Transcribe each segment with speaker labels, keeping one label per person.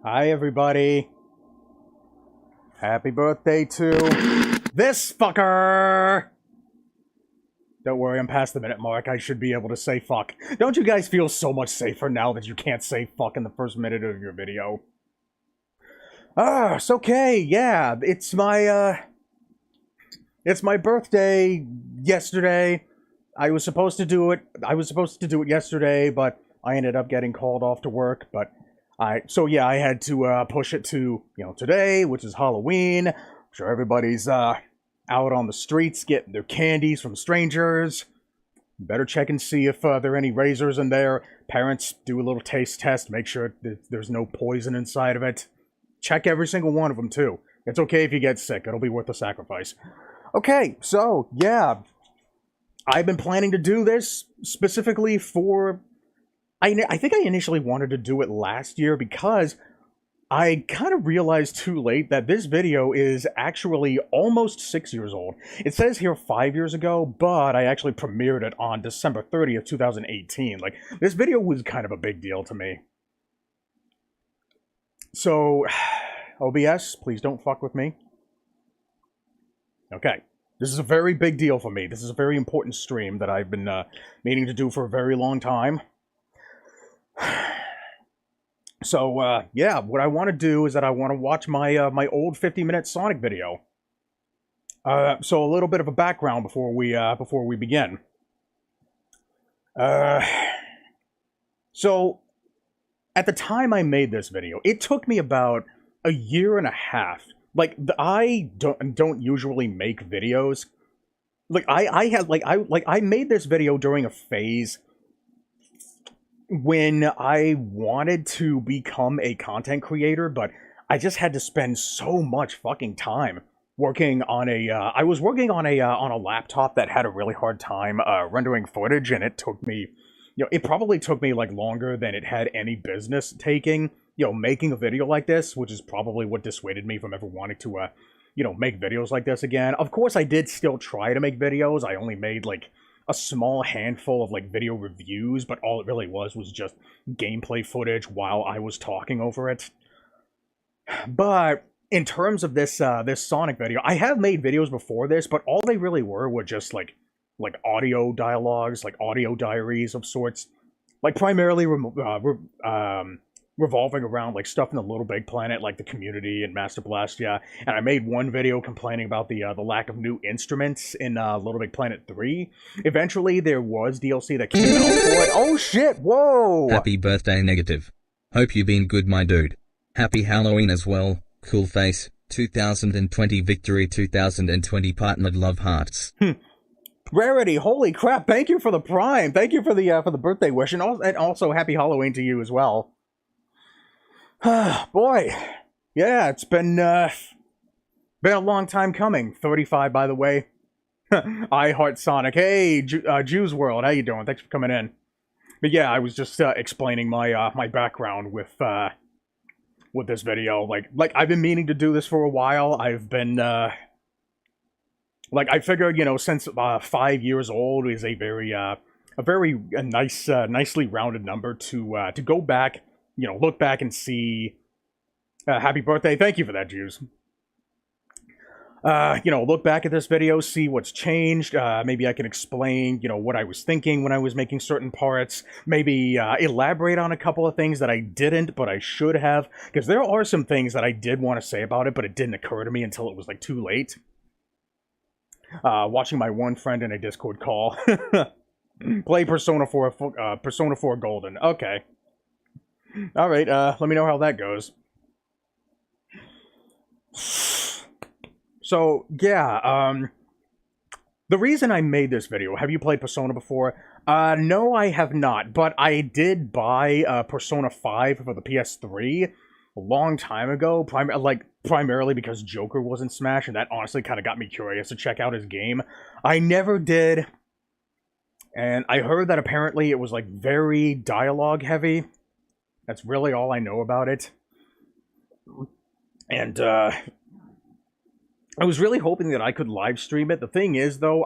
Speaker 1: Hi, everybody. Happy birthday to this fucker! Don't worry, I'm past the minute mark. I should be able to say fuck. Don't you guys feel so much safer now that you can't say fuck in the first minute of your video? It's okay. Yeah, it's my birthday yesterday. I was supposed to do it yesterday, but I ended up getting called off to work, so yeah, I had to push it to, today, which is Halloween. I'm sure everybody's out on the streets getting their candies from strangers. Better check and see if there are any razors in there. Parents, do a little taste test, make sure there's no poison inside of it. Check every single one of them, too. It's okay if you get sick, it'll be worth the sacrifice. Okay, so, yeah. I've been planning to do this specifically for... I think I initially wanted to do it last year because I kind of realized too late that this video is actually almost 6 years old. It says here 5 years ago, but I actually premiered it on December 30th, 2018. Like, this video was kind of a big deal to me. So, OBS, please don't fuck with me. Okay. This is a very big deal for me. This is a very important stream that I've been meaning to do for a very long time. So, yeah, what I want to do is that I want to watch my my old 50-minute Sonic video. So a little bit of a background before we begin. So, at the time I made this video, it took me about a year and a half. Like, I don't usually make videos. Like, I made this video during a phase when I wanted to become a content creator, but I just had to spend so much fucking time working on I was working on a laptop that had a really hard time rendering footage, and it took me, it probably took me like longer than it had any business taking, making a video like this, which is probably what dissuaded me from ever wanting to, make videos like this again. Of course, I did still try to make videos. I only made like a small handful of like video reviews, but all it really was just gameplay footage while I was talking over it. But in terms of this this Sonic video, I have made videos before this, but all they really were just like audio dialogues, like audio diaries of sorts, like primarily revolving around like stuff in the Little Big Planet, like the community and Master Blast, yeah. And I made one video complaining about the lack of new instruments in Little Big Planet 3. Eventually, there was DLC that came out for it. Oh shit! Whoa!
Speaker 2: Happy birthday, Negative. Hope you been good, my dude. Happy Halloween as well. Cool face. 2020 victory. 2020 partnered love hearts.
Speaker 1: Rarity, holy crap! Thank you for the prime. Thank you for the birthday wish, and also happy Halloween to you as well. Boy, yeah, it's been a long time coming. 35, by the way. I heart Sonic. Hey, Jews World, how you doing? Thanks for coming in. But yeah, I was just explaining my my background with this video. Like I've been meaning to do this for a while. I've been like, I figured, since 5 years old is a very nice nicely rounded number to go back. Look back and see. Happy birthday! Thank you for that, Jews. Look back at this video, see what's changed. Maybe I can explain, what I was thinking when I was making certain parts. Maybe elaborate on a couple of things that I didn't, but I should have. Because there are some things that I did want to say about it, but it didn't occur to me until it was, like, too late. Watching my one friend in a Discord call. Play Persona 4 Golden. Okay. Alright, let me know how that goes. So, yeah, the reason I made this video, have you played Persona before? No, I have not, but I did buy Persona 5 for the PS3 a long time ago, primarily because Joker was in Smash, and that honestly kind of got me curious to check out his game. I never did, and I heard that apparently it was, like, very dialogue-heavy. That's really all I know about it. And, I was really hoping that I could live stream it. The thing is, though,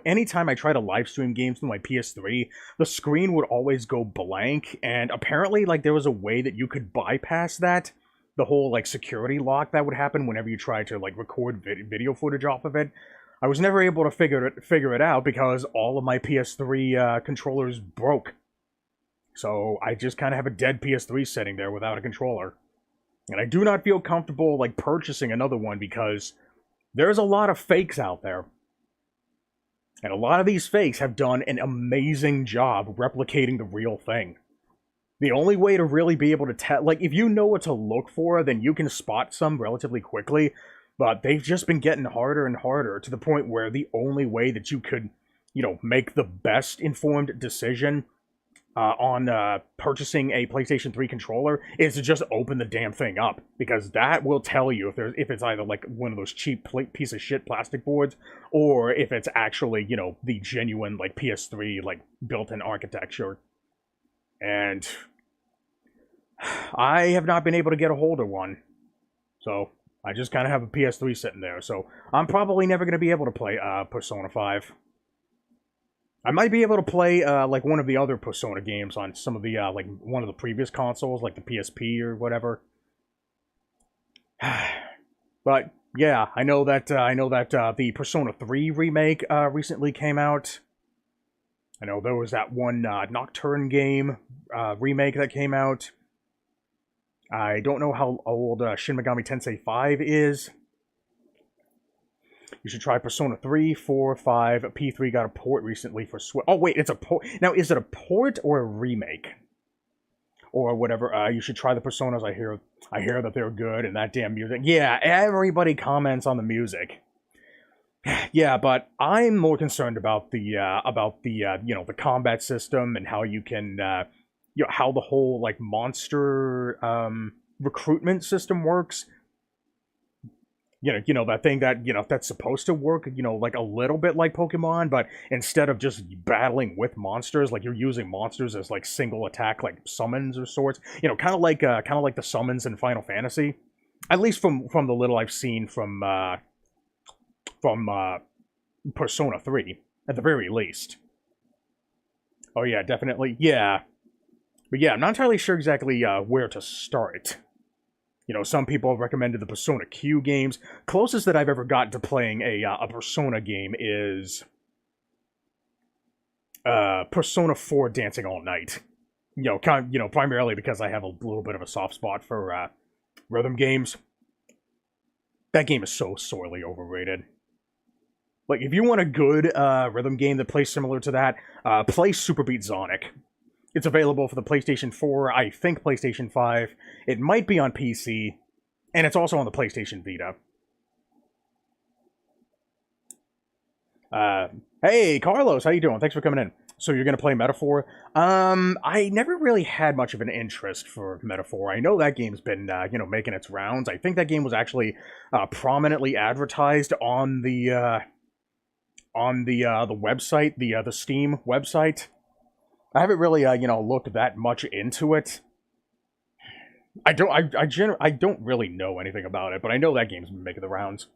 Speaker 1: anytime I try to live stream games through my PS3, the screen would always go blank, and apparently, like, there was a way that you could bypass that, the whole, like, security lock that would happen whenever you try to, like, record video footage off of it. I was never able to figure it out because all of my PS3 controllers broke. So I just kind of have a dead PS3 sitting there without a controller. And I do not feel comfortable, like, purchasing another one because there's a lot of fakes out there. And a lot of these fakes have done an amazing job replicating the real thing. The only way to really be able to tell, like, if you know what to look for, then you can spot some relatively quickly. But they've just been getting harder and harder to the point where the only way that you could, you know, make the best informed decision on purchasing a PlayStation 3 controller is to just open the damn thing up, because that will tell you if it's either like one of those cheap piece of shit plastic boards, or if it's actually, you know, the genuine like PS3 like built-in architecture. And I have not been able to get a hold of one, so I just kind of have a PS3 sitting there. So I'm probably never going to be able to play Persona 5. I might be able to play, like, one of the other Persona games on some of the, like, one of the previous consoles, like the PSP or whatever. But, yeah, I know that the Persona 3 remake, recently came out. I know there was that one, Nocturne game, remake that came out. I don't know how old, Shin Megami Tensei 5 is. You should try Persona 3, 4, 5. P3 got a port recently for Switch. Oh, wait, it's a port. Now, is it a port or a remake? Or whatever. You should try the Personas. I hear that they're good, and that damn music. Yeah, everybody comments on the music. Yeah, but I'm more concerned about the, you know, the combat system and how you can, you know, how the whole, like, monster, recruitment system works. You know, that thing that, you know, that's supposed to work, you know, like a little bit like Pokemon, but instead of just battling with monsters, like you're using monsters as like single attack, like summons or sorts, you know, kind of like the summons in Final Fantasy, at least from the little I've seen from Persona 3, at the very least. Oh yeah, definitely, yeah. But yeah, I'm not entirely sure exactly where to start. You know, some people have recommended the Persona Q games. Closest that I've ever gotten to playing a Persona game is Persona 4 Dancing All Night. You know, primarily because I have a little bit of a soft spot for rhythm games. That game is so sorely overrated. Like, if you want a good rhythm game that plays similar to that, play Super Beat Sonic. It's available for the PlayStation 4, I think PlayStation 5. It might be on PC, and it's also on the PlayStation Vita. Hey, Carlos, how you doing? Thanks for coming in. So you're gonna play Metaphor? I never really had much of an interest for Metaphor. I know that game's been, you know, making its rounds. I think that game was actually prominently advertised on the website, the Steam website. I haven't really, you know, looked that much into it. I don't really know anything about it, but I know that game's been making the rounds.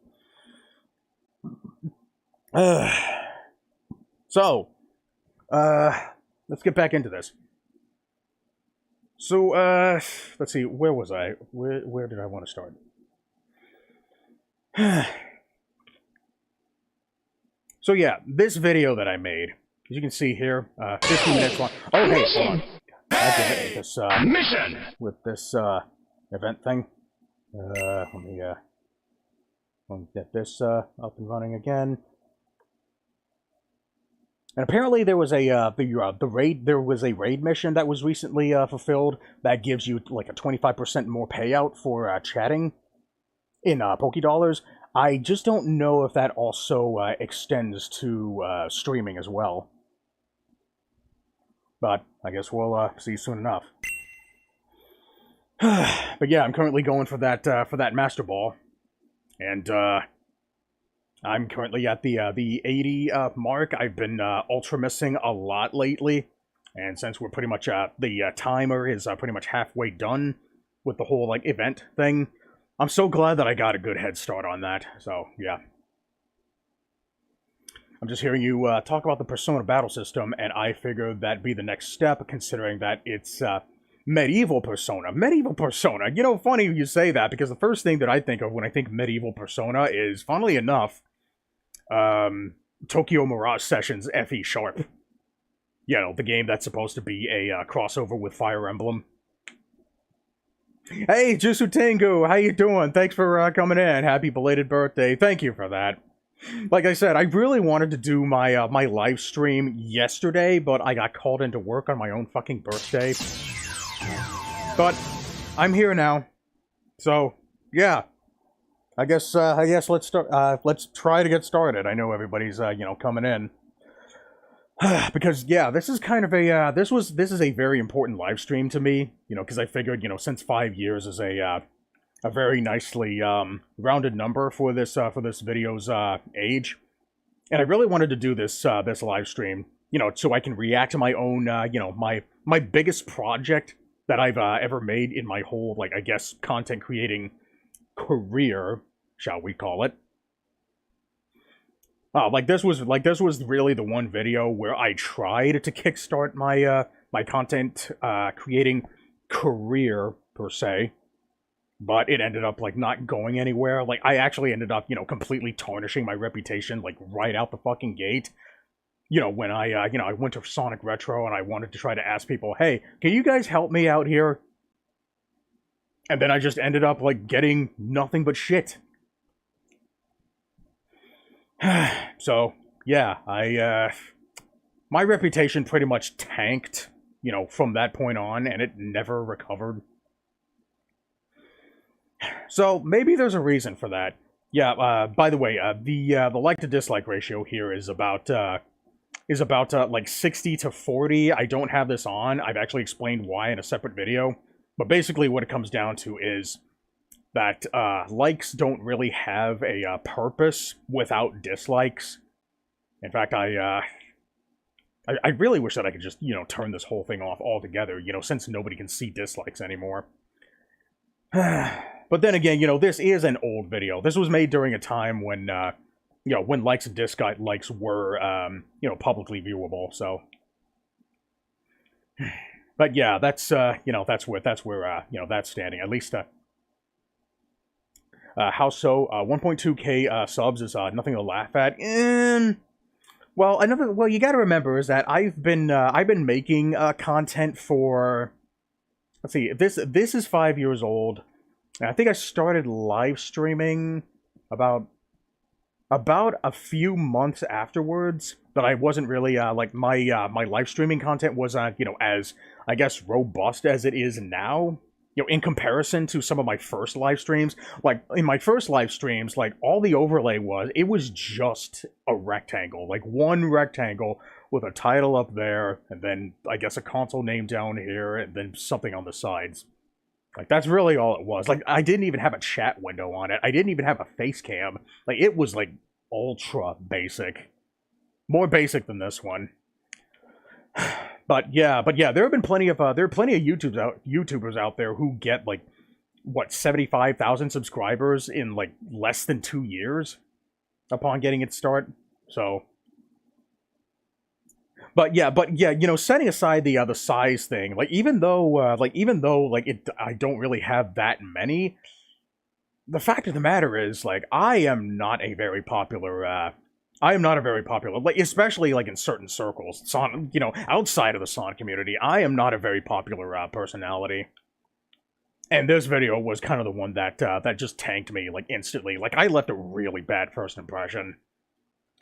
Speaker 1: So, let's get back into this. So, let's see, where was I? Where did I want to start? So yeah, this video that I made, as you can see here, 15 minutes long. Oh, hey, hold on. With this, mission! With this, event thing. Let me get this, up and running again. And apparently there was a, there was a raid mission that was recently, fulfilled that gives you, like, a 25% more payout for, chatting in, Pokédollars. I just don't know if that also, extends to, streaming as well. But I guess we'll see soon enough. But yeah, I'm currently going for that Master Ball, and I'm currently at the 80 mark. I've been ultra missing a lot lately, and since we're pretty much the timer is pretty much halfway done with the whole like event thing, I'm so glad that I got a good head start on that. So, yeah. I'm just hearing you talk about the Persona battle system, and I figured that'd be the next step, considering that it's medieval Persona. Medieval Persona. You know, funny you say that, because the first thing that I think of when I think medieval Persona is, funnily enough, Tokyo Mirage Sessions FE Sharp. You know, the game that's supposed to be a crossover with Fire Emblem. Hey, Jusu Tengu, how you doing? Thanks for coming in. Happy belated birthday. Thank you for that. Like I said, I really wanted to do my my live stream yesterday, but I got called into work on my own fucking birthday. But I'm here now, so yeah. I guess let's start. Let's try to get started. I know everybody's you know, coming in. Because yeah, this is kind of a this is a very important live stream to me, you know, because I figured, you know, since 5 years is a very nicely rounded number for this video's age, and I really wanted to do this this live stream, you know, so I can react to my own you know, my biggest project that I've ever made in my whole, like, I guess, content creating career, shall we call it. Like this was really the one video where I tried to kickstart my my content creating career per se, but it ended up like not going anywhere. Like I actually ended up, you know, completely tarnishing my reputation like right out the fucking gate. You know, when I you know, I went to Sonic Retro and I wanted to try to ask people, "Hey, can you guys help me out here?" And then I just ended up like getting nothing but shit. So, yeah, my reputation pretty much tanked, you know, from that point on, and it never recovered. So, maybe there's a reason for that. Yeah, by the way, the like to dislike ratio here is about like 60 to 40. I don't have this on. I've actually explained why in a separate video. But basically what it comes down to is that likes don't really have a purpose without dislikes. In fact, I really wish that I could just, you know, turn this whole thing off altogether, you know, since nobody can see dislikes anymore. But then again, you know, this is an old video. This was made during a time when, you know, when likes and dislikes were, you know, publicly viewable, so. But yeah, that's, you know, that's where, you know, that's standing. At least, how so? 1.2k subs is nothing to laugh at. Well, you got to remember is that I've been making content for, let's see, this is 5 years old. And I think I started live streaming about a few months afterwards. But I wasn't really like my live streaming content was you know, as I guess robust as it is now. You know, in comparison to some of my first live streams, like, in my first live streams, like, all the overlay was just a rectangle. Like, one rectangle with a title up there, and then, I guess, a console name down here, and then something on the sides. Like, that's really all it was. Like, I didn't even have a chat window on it. I didn't even have a face cam. Like, it was, like, ultra basic. More basic than this one. But yeah, there have been plenty of YouTubers out there who get like, what, 75,000 subscribers in like less than 2 years upon getting its start. So, but yeah, you know, setting aside the size thing, like even though I don't really have that many, the fact of the matter is, like, I am not a very popular like, especially like in certain circles, you know, outside of the Sonic community. I am not a very popular personality, and this video was kind of the one that that just tanked me like instantly. Like, I left a really bad first impression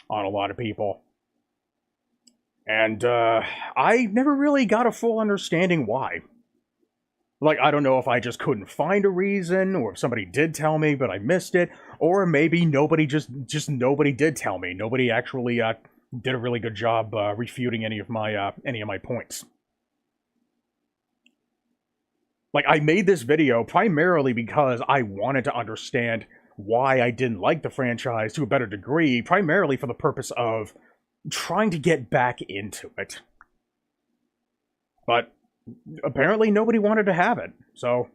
Speaker 1: on a lot of people, and I never really got a full understanding why. Like, I don't know if I just couldn't find a reason, or if somebody did tell me, but I missed it, or maybe nobody just nobody did tell me. Nobody actually did a really good job refuting any of my points. Like, I made this video primarily because I wanted to understand why I didn't like the franchise to a better degree, primarily for the purpose of trying to get back into it. But apparently nobody wanted to have it, so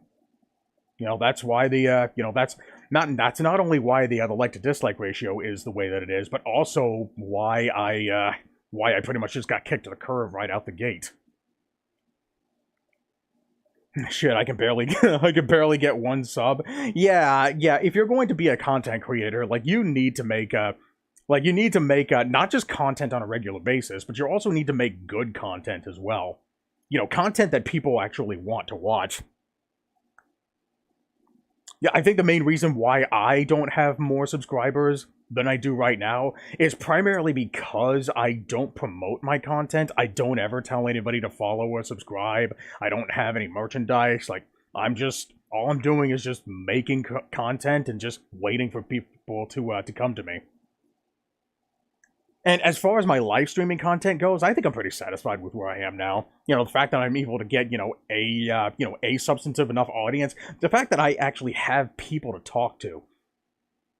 Speaker 1: That's why that's not only why the like to dislike ratio is the way that it is, but also why I pretty much just got kicked to the curb right out the gate. Shit, I can barely I can barely get one sub. Yeah, yeah. If you're going to be a content creator, like you need to make not just content on a regular basis, but you also need to make good content as well. Content that people actually want to watch. Yeah, I think the main reason why I don't have more subscribers than I do right now is primarily because I don't promote my content. I don't ever tell anybody to follow or subscribe. I don't have any merchandise. Like, all I'm doing is just making content and just waiting for people to come to me. And as far as my live streaming content goes, I think I'm pretty satisfied with where I am now. The fact that I'm able to get, a substantive enough audience, the fact that I actually have people to talk to,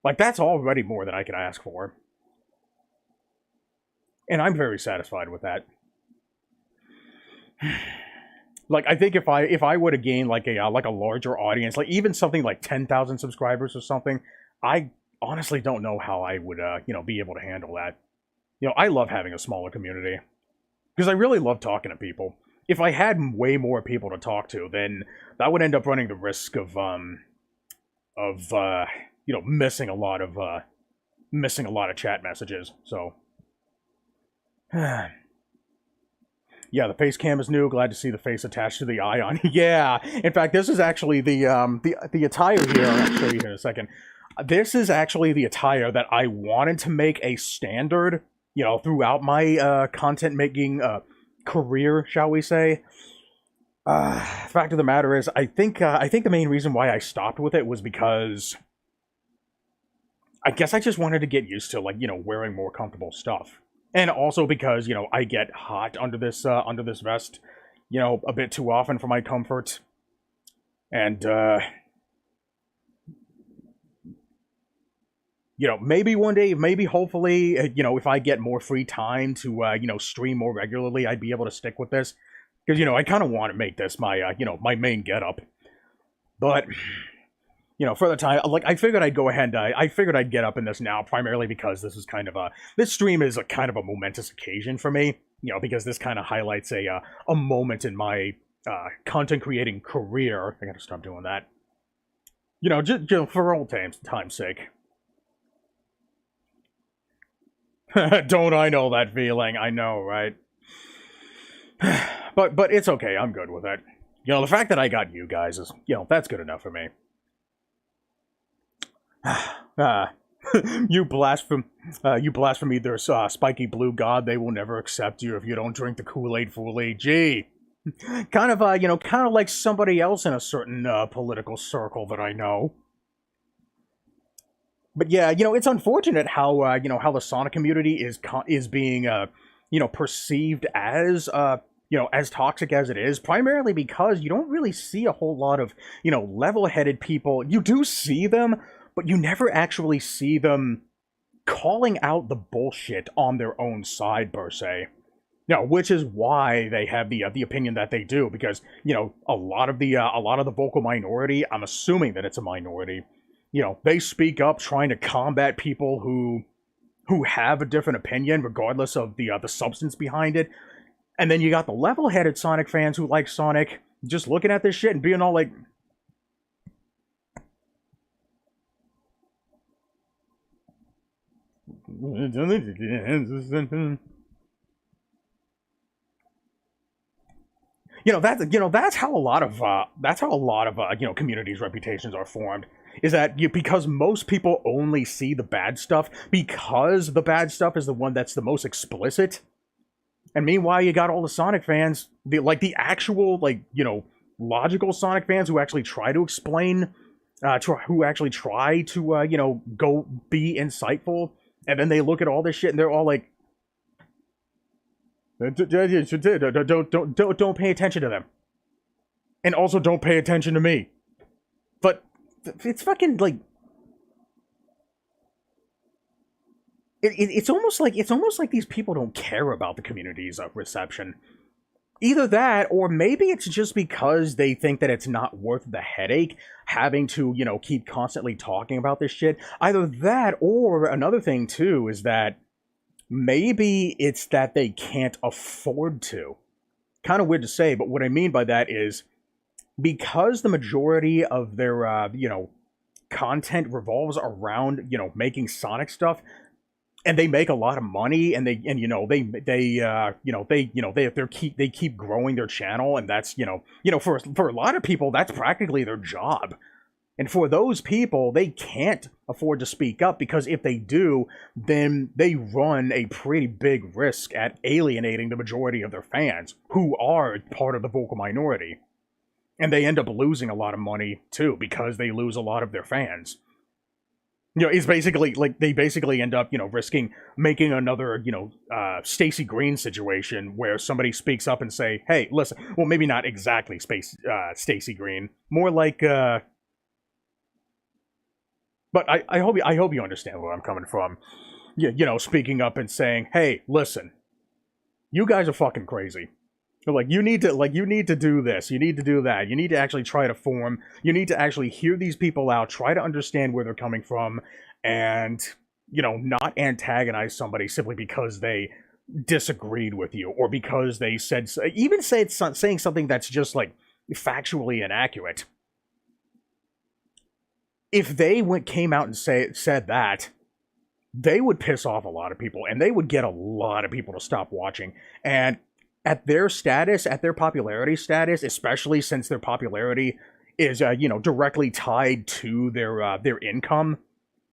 Speaker 1: like, that's already more than I can ask for. And I'm very satisfied with that. Like, I think if I were to gain like a larger audience, like even something like 10,000 subscribers or something, I honestly don't know how I would be able to handle that. I love having a smaller community because I really love talking to people. If I had way more people to talk to, then that would end up running the risk of missing a lot of chat messages. So, yeah, the face cam is new. Glad to see the face attached to the eye on. Yeah, in fact, this is actually the attire here. I'll show you here in a second. This is actually the attire that I wanted to make a standard, throughout my content making career, shall we say. Fact of the matter is, I think the main reason why I stopped with it was because I guess I just wanted to get used to wearing more comfortable stuff, and also because I get hot under this vest, a bit too often for my comfort, and maybe one day, maybe hopefully, if I get more free time to, stream more regularly, I'd be able to stick with this. Because, I kind of want to make this my, my main getup. But, for the time, like, I figured I'd go ahead and, I figured I'd get up in this now, primarily because this is this stream is a kind of a momentous occasion for me. Because this kind of highlights a moment in my, content creating career. I gotta stop doing that. Just for old time's sake. Don't I know that feeling? I know, right? But it's okay. I'm good with it. The fact that I got you guys is, that's good enough for me. You blaspheme either spiky blue god. They will never accept you if you don't drink the Kool-Aid fully. Gee, kind of like somebody else in a certain political circle that I know. But yeah, it's unfortunate how how the Sonic community is being perceived as as toxic as it is, primarily because you don't really see a whole lot of level-headed people. You do see them, but you never actually see them calling out the bullshit on their own side per se. Which is why they have the opinion that they do, because a lot of the vocal minority, I'm assuming that it's a minority. They speak up trying to combat people who have a different opinion, regardless of the substance behind it. And then you got the level-headed Sonic fans who like Sonic, just looking at this shit and being all like, that's how a lot of communities' reputations are formed. Is that because most people only see the bad stuff, because the bad stuff is the one that's the most explicit. And meanwhile, you got all the Sonic fans, the actual logical Sonic fans who actually try to explain, who actually try to go be insightful, and then they look at all this shit and they're all like, don't pay attention to them, and also don't pay attention to me. But it's fucking like it's almost like these people don't care about the community's reception. Either that, or maybe it's just because they think that it's not worth the headache having to, keep constantly talking about this shit. Either that, or another thing too, is that maybe it's that they can't afford to. Kind of weird to say, but what I mean by that is because the majority of their, content revolves around, making Sonic stuff, and they make a lot of money, and they keep growing their channel, and that's for a lot of people that's practically their job. And for those people, they can't afford to speak up, because if they do, then they run a pretty big risk at alienating the majority of their fans, who are part of the vocal minority. And they end up losing a lot of money too, because they lose a lot of their fans. It's basically like they basically end up, risking making another, Stacy Green situation where somebody speaks up and say, "Hey, listen." Well, maybe not exactly Stacy Green, more like. But I hope you understand where I'm coming from. Yeah, speaking up and saying, "Hey, listen, you guys are fucking crazy. You need to do this, you need to do that, you need to actually try to form, you need to actually hear these people out, try to understand where they're coming from, and, not antagonize somebody simply because they disagreed with you, or because they saying something that's just, factually inaccurate. If they came out and said that, they would piss off a lot of people, and they would get a lot of people to stop watching, and at their popularity status, especially since their popularity is, directly tied to their income,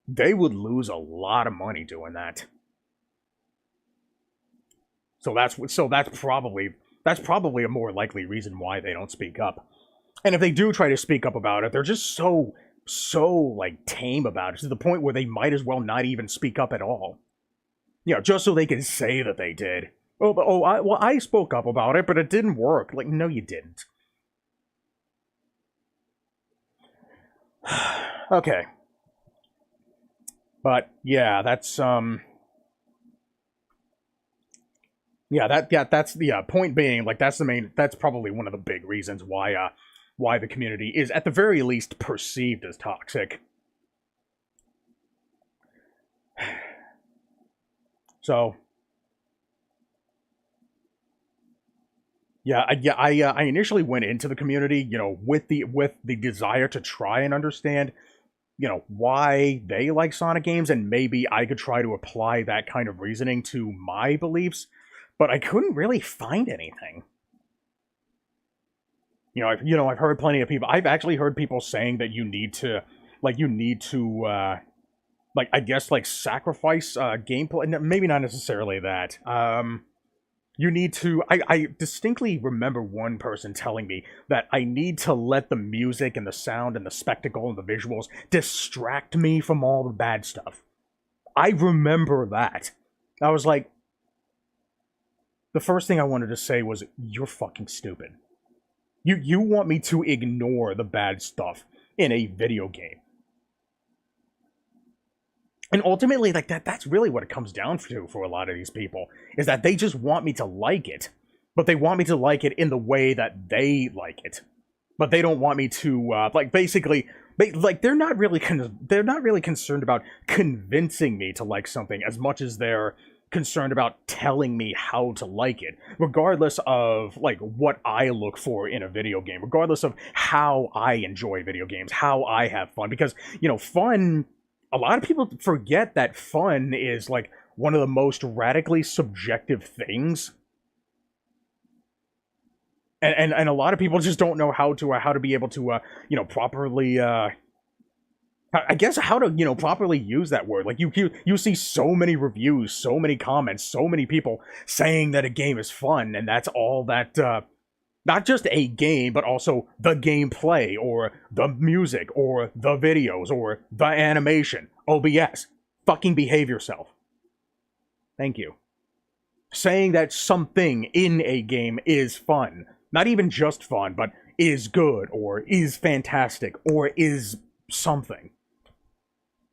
Speaker 1: they would lose a lot of money doing that. So that's probably a more likely reason why they don't speak up. And if they do try to speak up about it, they're just so tame about it, to the point where they might as well not even speak up at all. Just so they can say that they did. I spoke up about it, but it didn't work. No, you didn't. Okay. But yeah, that's that's the point being, that's probably one of the big reasons why the community is at the very least perceived as toxic. So I initially went into the community, with the desire to try and understand, why they like Sonic games, and maybe I could try to apply that kind of reasoning to my beliefs, but I couldn't really find anything. I've heard plenty of people. I've actually heard people saying that you need to I guess, sacrifice gameplay. Maybe not necessarily that. You need to. I distinctly remember one person telling me that I need to let the music and the sound and the spectacle and the visuals distract me from all the bad stuff. I remember that. I was like, the first thing I wanted to say was, "You're fucking stupid. You want me to ignore the bad stuff in a video game?" And ultimately, that's really what it comes down to for a lot of these people, is that they just want me to like it, but they want me to like it in the way that they like it. But they don't want me to, basically, they're not really concerned about convincing me to like something as much as they're concerned about telling me how to like it, regardless of, what I look for in a video game, regardless of how I enjoy video games, how I have fun. Because, fun... A lot of people forget that fun is, one of the most radically subjective things. And a lot of people just don't know how to be able to, properly, I guess how to, properly use that word. You see so many reviews, so many comments, so many people saying that a game is fun, and that's all that, not just a game, but also the gameplay, or the music, or the videos, or the animation. OBS. Fucking behave yourself. Thank you. Saying that something in a game is fun. Not even just fun, but is good, or is fantastic, or is something.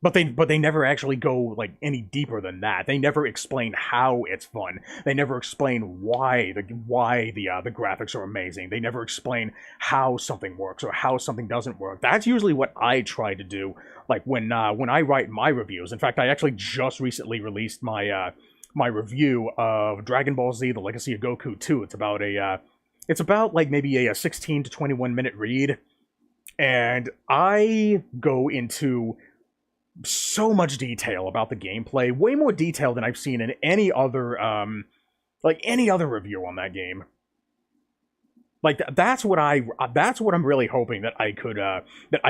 Speaker 1: but they never actually go like any deeper than that. They never explain how it's fun. They never explain why the graphics are amazing. They never explain how something works or how something doesn't work. That's usually what I try to do. Like when I write my reviews. In fact, I actually just recently released my review of Dragon Ball Z: The Legacy of Goku 2. It's about like maybe a 16 to 21 minute read, and I go into so much detail about the gameplay, way more detail than I've seen in any other any other review on that game. Like that's what I'm really hoping that I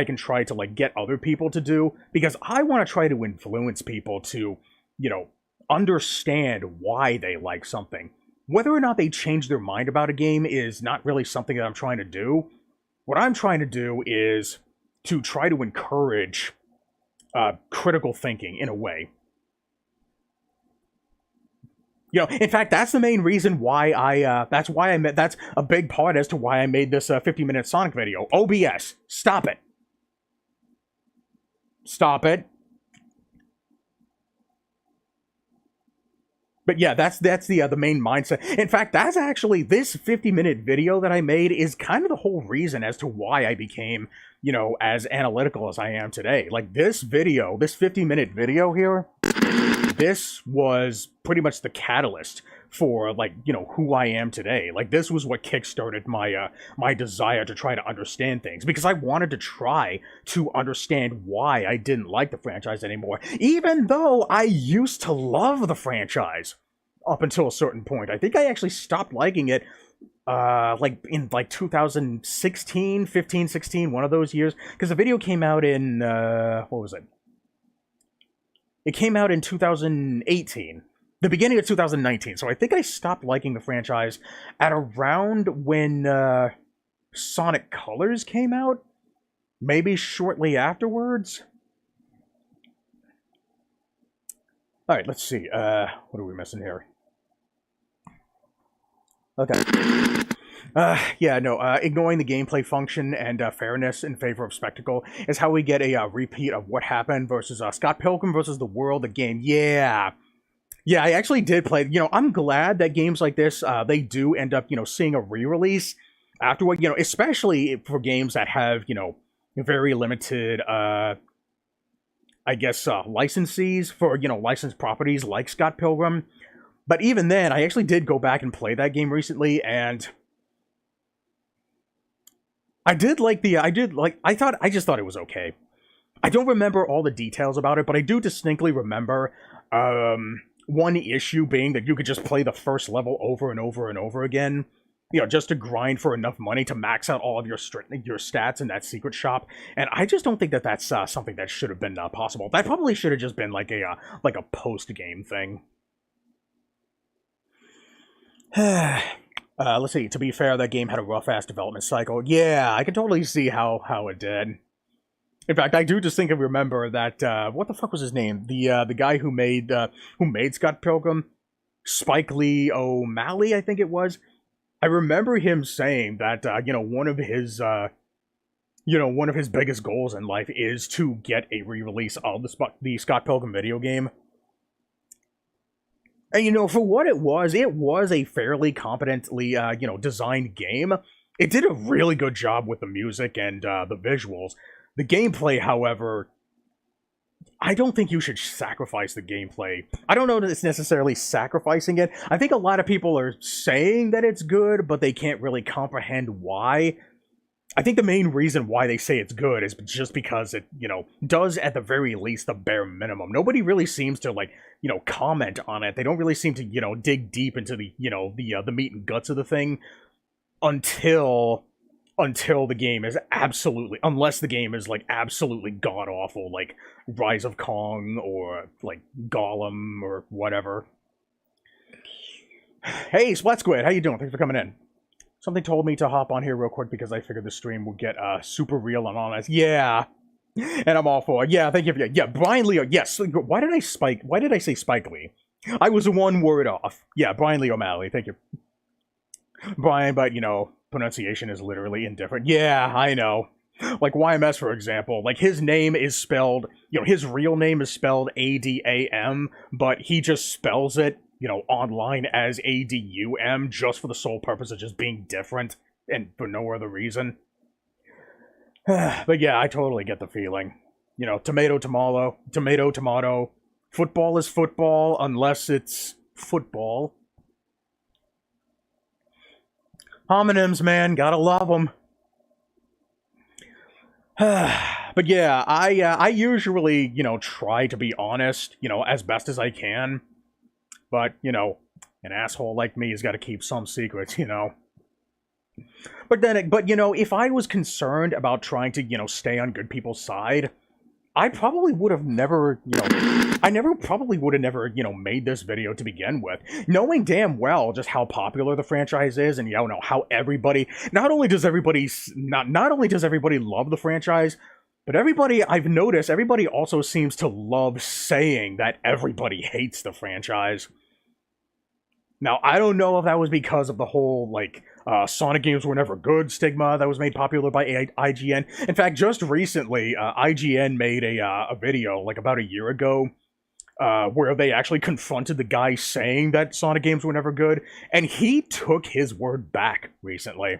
Speaker 1: can try to like get other people to do, because I want to try to influence people to, understand why they like something. Whether or not they change their mind about a game is not really something that I'm trying to do. What I'm trying to do is to try to encourage critical thinking in a way. In fact, that's the main reason why that's a big part as to why I made this 50-minute Sonic video. OBS, stop it. Stop it. But yeah, that's the main mindset. In fact, that's actually, this 50-minute video that I made is kind of the whole reason as to why I became, as analytical as I am today. Like this 50-minute video here, this was pretty much the catalyst for who I am today. Like this was what kickstarted my desire to try to understand things, because I wanted to try to understand why I didn't like the franchise anymore, even though I used to love the franchise up until a certain point. I think I actually stopped liking it in 2016, 15, 16, one of those years, because the video came out in what was it? It came out in 2018. The beginning of 2019, so I think I stopped liking the franchise at around when Sonic Colors came out, maybe shortly afterwards. Alright, let's see, what are we missing here? Okay. Ignoring the gameplay function and fairness in favor of spectacle is how we get a repeat of What Happened versus Scott Pilgrim versus the World, the game. Yeah, I actually did play. I'm glad that games like this, they do end up, seeing a re-release afterward, especially for games that have, very limited, licensees for, licensed properties like Scott Pilgrim. But even then, I actually did go back and play that game recently, and I just thought it was okay. I don't remember all the details about it, but I do distinctly remember, one issue being that you could just play the first level over and over and over again, just to grind for enough money to max out all of your stats in that secret shop. And I just don't think that that's something that should have been possible. That probably should have just been like a post-game thing. Let's see. To be fair, that game had a rough-ass development cycle. Yeah, I can totally see how it did. In fact, I do distinctly remember that, what the fuck was his name? The guy who made Scott Pilgrim? Spike Lee O'Malley, I think it was. I remember him saying that, one of his biggest goals in life is to get a re-release of the Scott Pilgrim video game. And, for what it was a fairly competently, designed game. It did a really good job with the music and, the visuals. The gameplay, however, I don't think you should sacrifice the gameplay. I don't know that it's necessarily sacrificing it. I think a lot of people are saying that it's good, but they can't really comprehend why. I think the main reason why they say it's good is just because it, does at the very least the bare minimum. Nobody really seems to, comment on it. They don't really seem to, dig deep into the, the meat and guts of the thing until the game is unless the game is, absolutely god-awful, like Rise of Kong or, Gollum or whatever. Hey, Splat Squid, how you doing? Thanks for coming in. Something told me to hop on here real quick because I figured the stream would get super real and honest. Yeah, and I'm all for it. Yeah, thank you. Yeah, Brian Lee. Yes. Why did I say Spike Lee? I was one word off. Yeah, Brian Lee O'Malley. Thank you, Brian. But pronunciation is literally indifferent. Yeah, I know. Like YMS, for example, like his name is spelled, his real name is spelled Adam, but he just spells it, online as Adum just for the sole purpose of just being different and for no other reason. But yeah, I totally get the feeling. Tomato, tomato, tomato, tomato. Football is football unless it's football. Homonyms, man, gotta love them. But yeah, I usually, try to be honest, as best as I can. But, an asshole like me has got to keep some secrets, But then, if I was concerned about trying to, stay on good people's side, I probably would have never, probably would have never, made this video to begin with. Knowing damn well just how popular the franchise is and, how everybody, not only does everybody love the franchise, but I've noticed, everybody also seems to love saying that everybody hates the franchise. Now, I don't know if that was because of the whole, Sonic games were never good stigma that was made popular by IGN. In fact, just recently, IGN made a video, about a year ago, where they actually confronted the guy saying that Sonic games were never good, and he took his word back recently.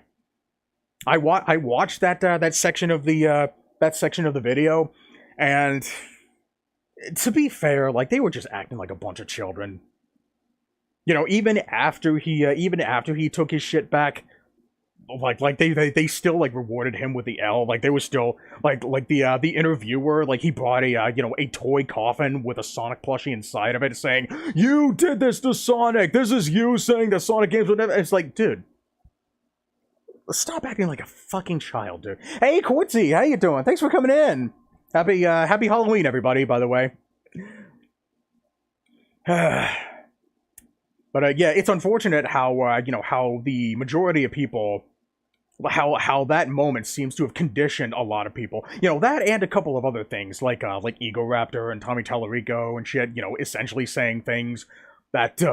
Speaker 1: I watched that section of the video, and to be fair, they were just acting like a bunch of children. Even after he took his shit back, they still rewarded him with the L. They were still the interviewer, he brought a toy coffin with a Sonic plushie inside of it, saying, "You did this to Sonic. This is you saying that Sonic games would never." It's like, dude, stop acting like a fucking child, dude. Hey, Quartzy, how you doing? Thanks for coming in. Happy Halloween, everybody. By the way. But yeah, it's unfortunate how how the majority of people, how that moment seems to have conditioned a lot of people. That and a couple of other things like Ego Raptor and Tommy Tallarico and shit. Essentially saying things that piss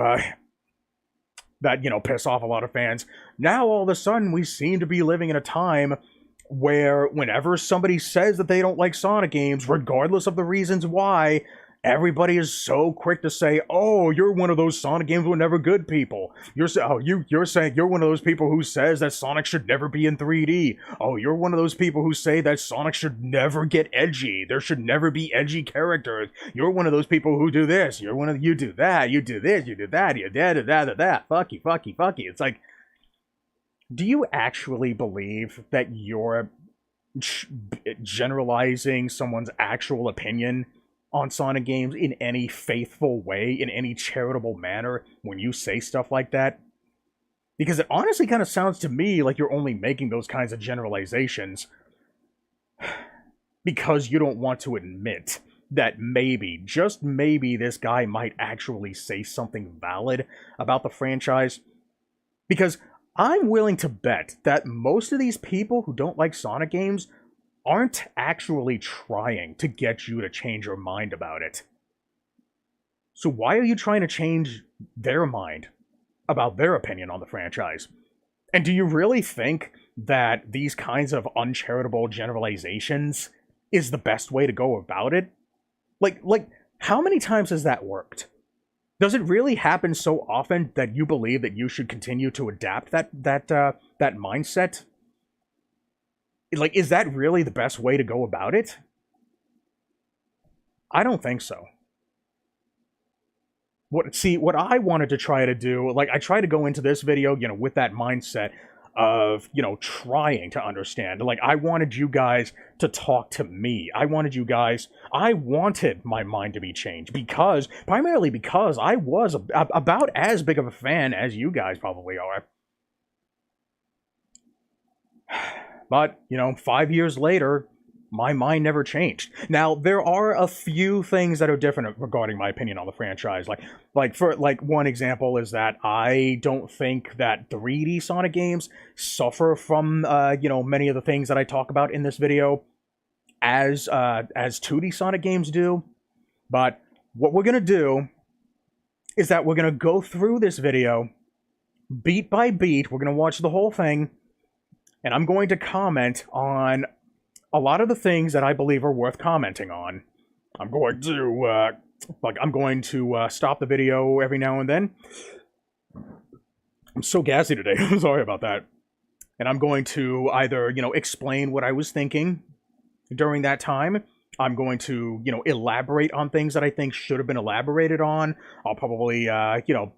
Speaker 1: off a lot of fans. Now all of a sudden we seem to be living in a time where whenever somebody says that they don't like Sonic games, regardless of the reasons why, everybody is so quick to say, "Oh, you're one of those Sonic games were never good people. You're saying you're one of those people who says that Sonic should never be in 3D. Oh, you're one of those people who say that Sonic should never get edgy. There should never be edgy characters. You're one of those people who do this. You do that. You do this. You do that. You that. Fuck you. It's like, do you actually believe that you're generalizing someone's actual opinion on Sonic games in any faithful way, in any charitable manner, when you say stuff like that? Because it honestly kind of sounds to me like you're only making those kinds of generalizations because you don't want to admit that maybe, just maybe, this guy might actually say something valid about the franchise. Because I'm willing to bet that most of these people who don't like Sonic games aren't actually trying to get you to change your mind about it. So why are you trying to change their mind about their opinion on the franchise? And do you really think that these kinds of uncharitable generalizations is the best way to go about it? How many times has that worked? Does it really happen so often that you believe that you should continue to adapt that mindset? Is that really the best way to go about it? I don't think so. What I wanted to try to do, I try to go into this video, with that mindset of, trying to understand. I wanted you guys to talk to me. I wanted my mind to be changed primarily because I was about as big of a fan as you guys probably are. But, 5 years later, my mind never changed. Now, there are a few things that are different regarding my opinion on the franchise. One example is that I don't think that 3D Sonic games suffer from, many of the things that I talk about in this video as 2D Sonic games do. But what we're going to do is that we're going to go through this video beat by beat. We're going to watch the whole thing. And I'm going to comment on a lot of the things that I believe are worth commenting on. I'm going to, stop the video every now and then. I'm so gassy today. I'm sorry about that. And I'm going to either, explain what I was thinking during that time. I'm going to, elaborate on things that I think should have been elaborated on. I'll probably,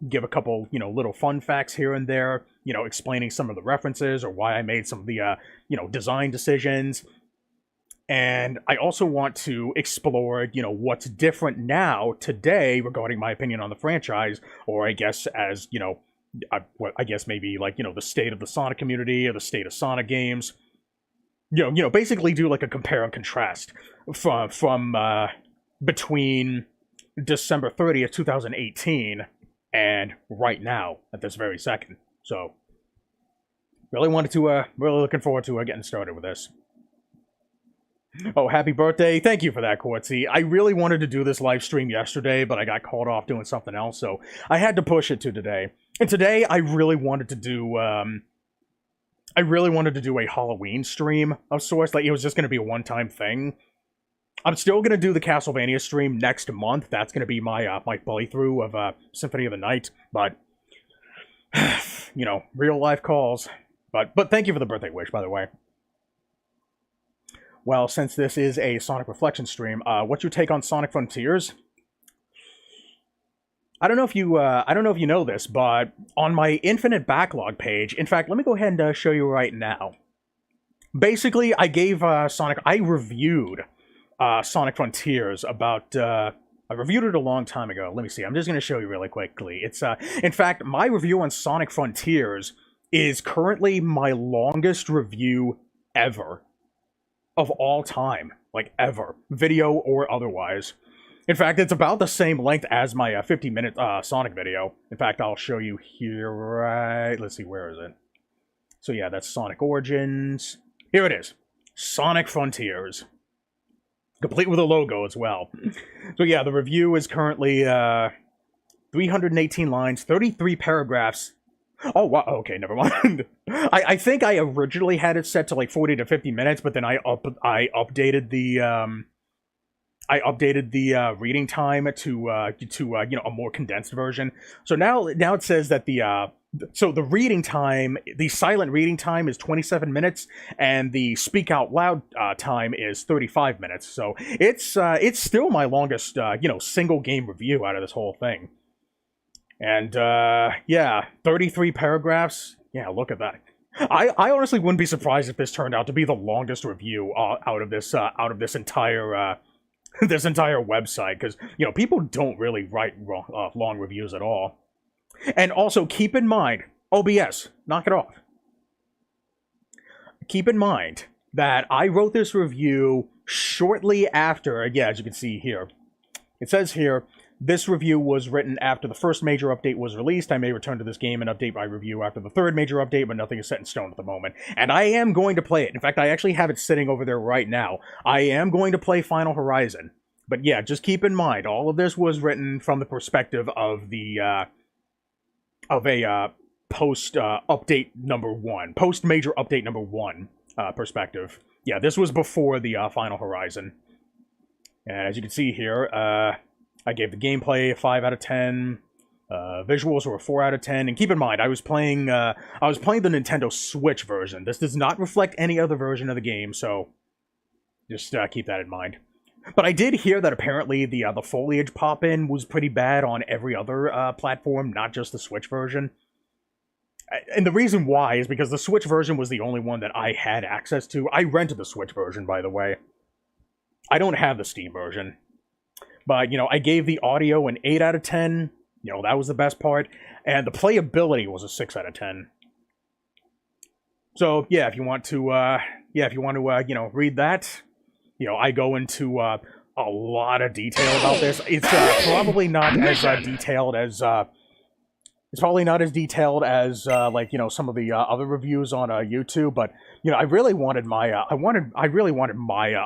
Speaker 1: give a couple, little fun facts here and there, explaining some of the references or why I made some of the, design decisions. And I also want to explore, what's different now, today, regarding my opinion on the franchise, or I guess as, I guess maybe like, the state of the Sonic community or the state of Sonic games. Basically do like a compare and contrast from between December 30th, 2018 and right now at this very second. So really really looking forward to getting started with this. Oh, happy birthday. Thank you for that, Quartzy. I really wanted to do this live stream yesterday, but I got called off doing something else, so I had to push it to today. And today, I really wanted to do, a Halloween stream of sorts. Like, it was just going to be a one-time thing. I'm still going to do the Castlevania stream next month. That's going to be my my playthrough of Symphony of the Night. But, real life calls. But thank you for the birthday wish, by the way. Well, since this is a Sonic Reflection stream, what's your take on Sonic Frontiers? I don't know if you know this, but on my Infinite Backlog page, in fact, let me go ahead and show you right now. Basically, I reviewed Sonic Frontiers about, I reviewed it a long time ago. Let me see, I'm just going to show you really quickly. It's, in fact, my review on Sonic Frontiers is currently my longest review ever. Of all time. Like, ever. Video or otherwise. In fact, it's about the same length as my 50-minute Sonic video. In fact, I'll show you here, right? Let's see, where is it? So yeah, that's Sonic Origins. Here it is. Sonic Frontiers. Complete with a logo as well. So yeah, the review is currently 318 lines, 33 paragraphs. Oh, wow, okay, never mind. I think I originally had it set to like 40 to 50 minutes, but then I updated the reading time to a more condensed version. So now it says that the reading time, the silent reading time is 27 minutes, and the speak out loud time is 35 minutes. So it's still my longest single game review out of this whole thing. And, yeah, 33 paragraphs. Yeah, look at that. I honestly wouldn't be surprised if this turned out to be the longest review out of this entire website, because, people don't really write long reviews at all. And also, keep in mind, OBS, knock it off. Keep in mind that I wrote this review shortly after, yeah, as you can see here. It says here, this review was written after the first major update was released. I may return to this game and update my review after the third major update, but nothing is set in stone at the moment. And I am going to play it. In fact, I actually have it sitting over there right now. I am going to play Final Horizon. But yeah, just keep in mind, all of this was written from the perspective of a post-update number 1. Post-major update number 1 perspective. Yeah, this was before the Final Horizon. And as you can see here, I gave the gameplay a 5 out of 10. Visuals were a 4 out of 10. And keep in mind, I was playing the Nintendo Switch version. This does not reflect any other version of the game, so just keep that in mind. But I did hear that apparently the foliage pop-in was pretty bad on every other platform, not just the Switch version. And the reason why is because the Switch version was the only one that I had access to. I rented the Switch version, by the way. I don't have the Steam version. But, I gave the audio an 8 out of 10. That was the best part. And the playability was a 6 out of 10. So, yeah, if you want to, read that, I go into a lot of detail about this. It's probably not as detailed as, some of the other reviews on YouTube, but, I really wanted my,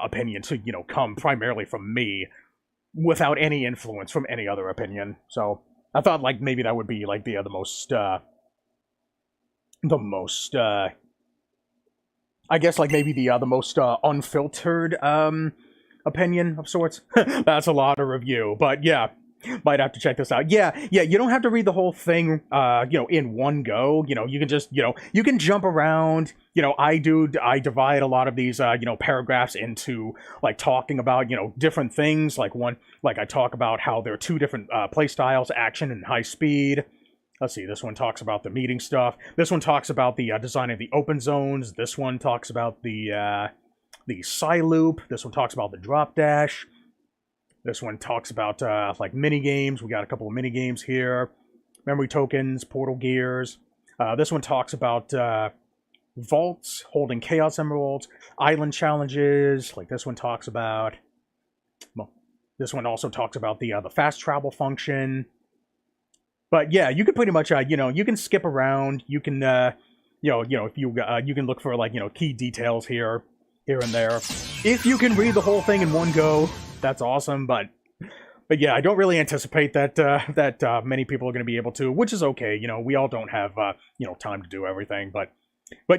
Speaker 1: opinion to, come primarily from me, without any influence from any other opinion. So I thought like maybe that would be like the most I guess like maybe the most unfiltered opinion of sorts. That's a lot of review, but yeah, might have to check this out. Yeah, you don't have to read the whole thing, in one go. You can just, you can jump around. I divide a lot of these, paragraphs into like talking about, different things. Like I talk about how there are two different play styles, action and high speed. Let's see, this one talks about the meeting stuff. This one talks about the design of the open zones. This one talks about the sci loop. This one talks about the drop dash. This one talks about like mini games. We got a couple of mini games here. Memory tokens, portal gears. This one talks about vaults, holding chaos emeralds, island challenges. Like this one talks about. Well, this one also talks about the fast travel function. But yeah, you can pretty much you can skip around. You can if you can look for like key details here and there. If you can read the whole thing in one go, that's awesome. But yeah, I don't really anticipate that many people are going to be able to, which is okay. We all don't have time to do everything. But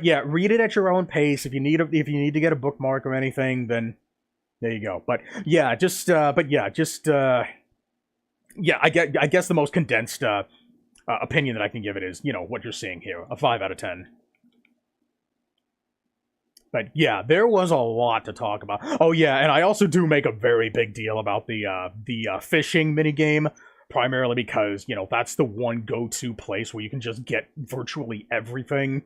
Speaker 1: yeah, read it at your own pace. If you need to get a bookmark or anything, then there you go. But yeah, I guess the most condensed opinion that I can give it is, what you're seeing here, a 5 out of 10. But yeah, there was a lot to talk about. Oh yeah, and I also do make a very big deal about the fishing minigame, primarily because, that's the one go-to place where you can just get virtually everything.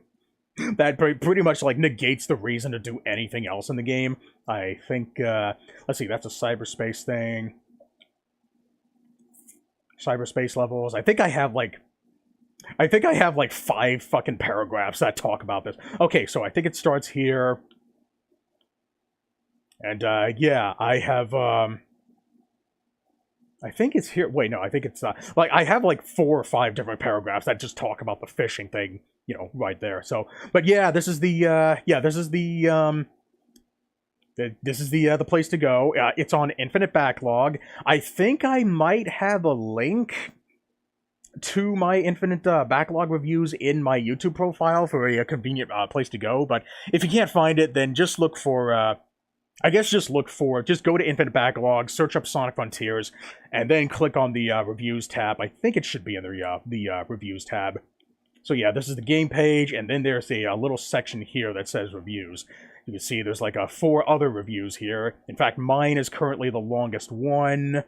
Speaker 1: That pretty much, like, negates the reason to do anything else in the game. I think, let's see, that's a cyberspace thing. Cyberspace levels. I think I have like 5 fucking paragraphs that talk about this. Okay, so I think it starts here. And yeah, I have I think it's here. Wait, no, I think it's like I have like 4 or 5 different paragraphs that just talk about the fishing thing, right there. So, but yeah, this is the the place to go. It's on Infinite Backlog. I think I might have a link to my Infinite Backlog reviews in my YouTube profile for a convenient place to go. But if you can't find it, then just look for, just go to Infinite Backlog, search up Sonic Frontiers, and then click on the Reviews tab. I think it should be in the Reviews tab. So yeah, this is the game page, and then there's a little section here that says Reviews. You can see there's like 4 other reviews here. In fact, mine is currently the longest one.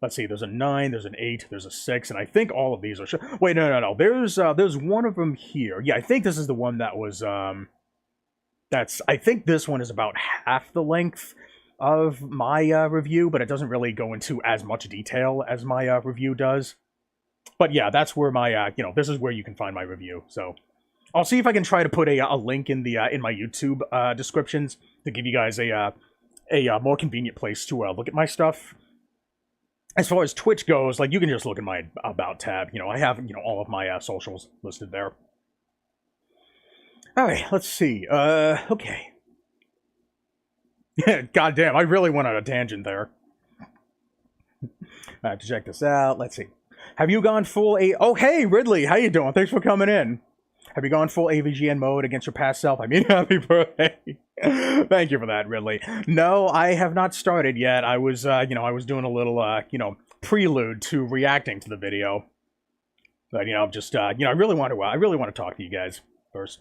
Speaker 1: Let's see, there's a 9, there's an 8, there's a 6, and I think all of these are... Wait, no. There's one of them here. Yeah, I think this is the one that was, I think this one is about half the length of my review, but it doesn't really go into as much detail as my review does. But yeah, that's where my, this is where you can find my review, so... I'll see if I can try to put a link in the in my YouTube descriptions to give you guys a more convenient place to look at my stuff. As far as Twitch goes, like, you can just look at my About tab. I have, all of my socials listed there. Alright, let's see. Okay. God damn, I really went on a tangent there. I have to check this out. Let's see. Have you gone full Oh, hey, Ridley! How you doing? Thanks for coming in. Have you gone full AVGN mode against your past self? I mean, happy birthday. Thank you for that, Ridley. No, I have not started yet. I was, I was doing a little, prelude to reacting to the video. But, just, I really want to talk to you guys first.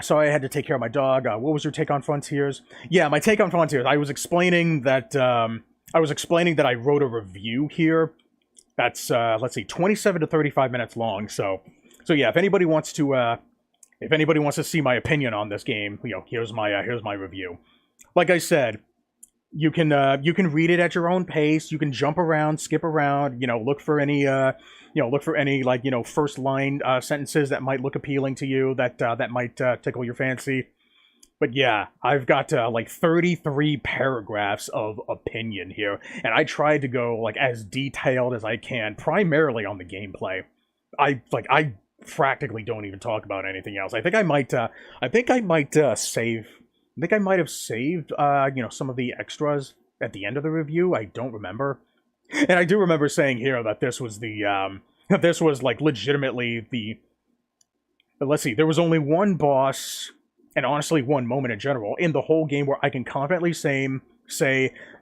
Speaker 1: So I had to take care of my dog. What was your take on Frontiers? Yeah, my take on Frontiers. I was explaining that, I wrote a review here. That's, let's see, 27 to 35 minutes long, So yeah, if anybody wants to see my opinion on this game, here's my review. Like I said, you can read it at your own pace. You can jump around, skip around. Look for any first line sentences that might look appealing to you, that might tickle your fancy. But yeah, I've got like 33 paragraphs of opinion here, and I tried to go like as detailed as I can, primarily on the gameplay. I practically don't even talk about anything else. I think I might have saved some of the extras at the end of the review. I don't remember. And I do remember saying here that this was like legitimately But let's see, there was only one boss, and honestly one moment in general, in the whole game where I can confidently say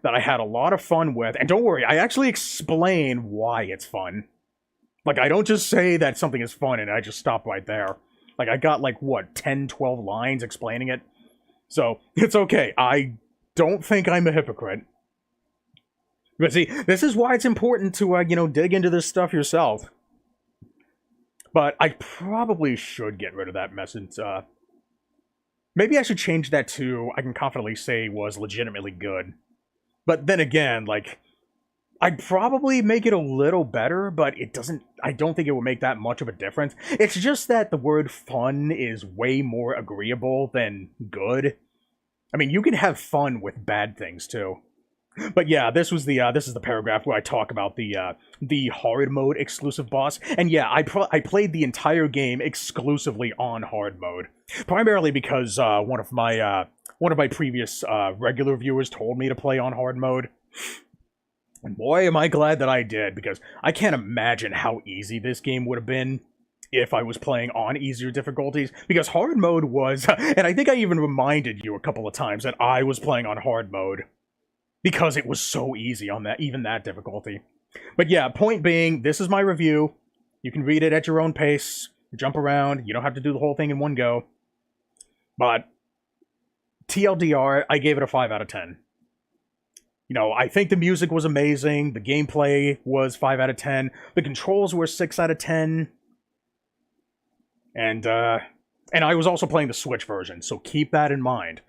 Speaker 1: that I had a lot of fun with. And don't worry, I actually explain why it's fun. Like, I don't just say that something is fun and I just stop right there. Like, I got, like, what, 10, 12 lines explaining it? So, it's okay. I don't think I'm a hypocrite. But see, this is why it's important to, dig into this stuff yourself. But I probably should get rid of that message. Maybe I should change that to, I can confidently say was legitimately good. But then again, like, I'd probably make it a little better, but I don't think it would make that much of a difference. It's just that the word fun is way more agreeable than good. I mean, you can have fun with bad things, too. But yeah, this is the paragraph where I talk about the hard mode exclusive boss. And yeah, I played the entire game exclusively on hard mode, primarily because one of my previous regular viewers told me to play on hard mode. And boy, am I glad that I did, because I can't imagine how easy this game would have been if I was playing on easier difficulties, because hard mode was, and I think I even reminded you a couple of times that I was playing on hard mode, because it was so easy on even that difficulty. But yeah, point being, this is my review. You can read it at your own pace, jump around, you don't have to do the whole thing in one go. But, TLDR, I gave it a 5 out of 10. I think the music was amazing, the gameplay was 5 out of 10, the controls were 6 out of 10, and I was also playing the Switch version, so keep that in mind.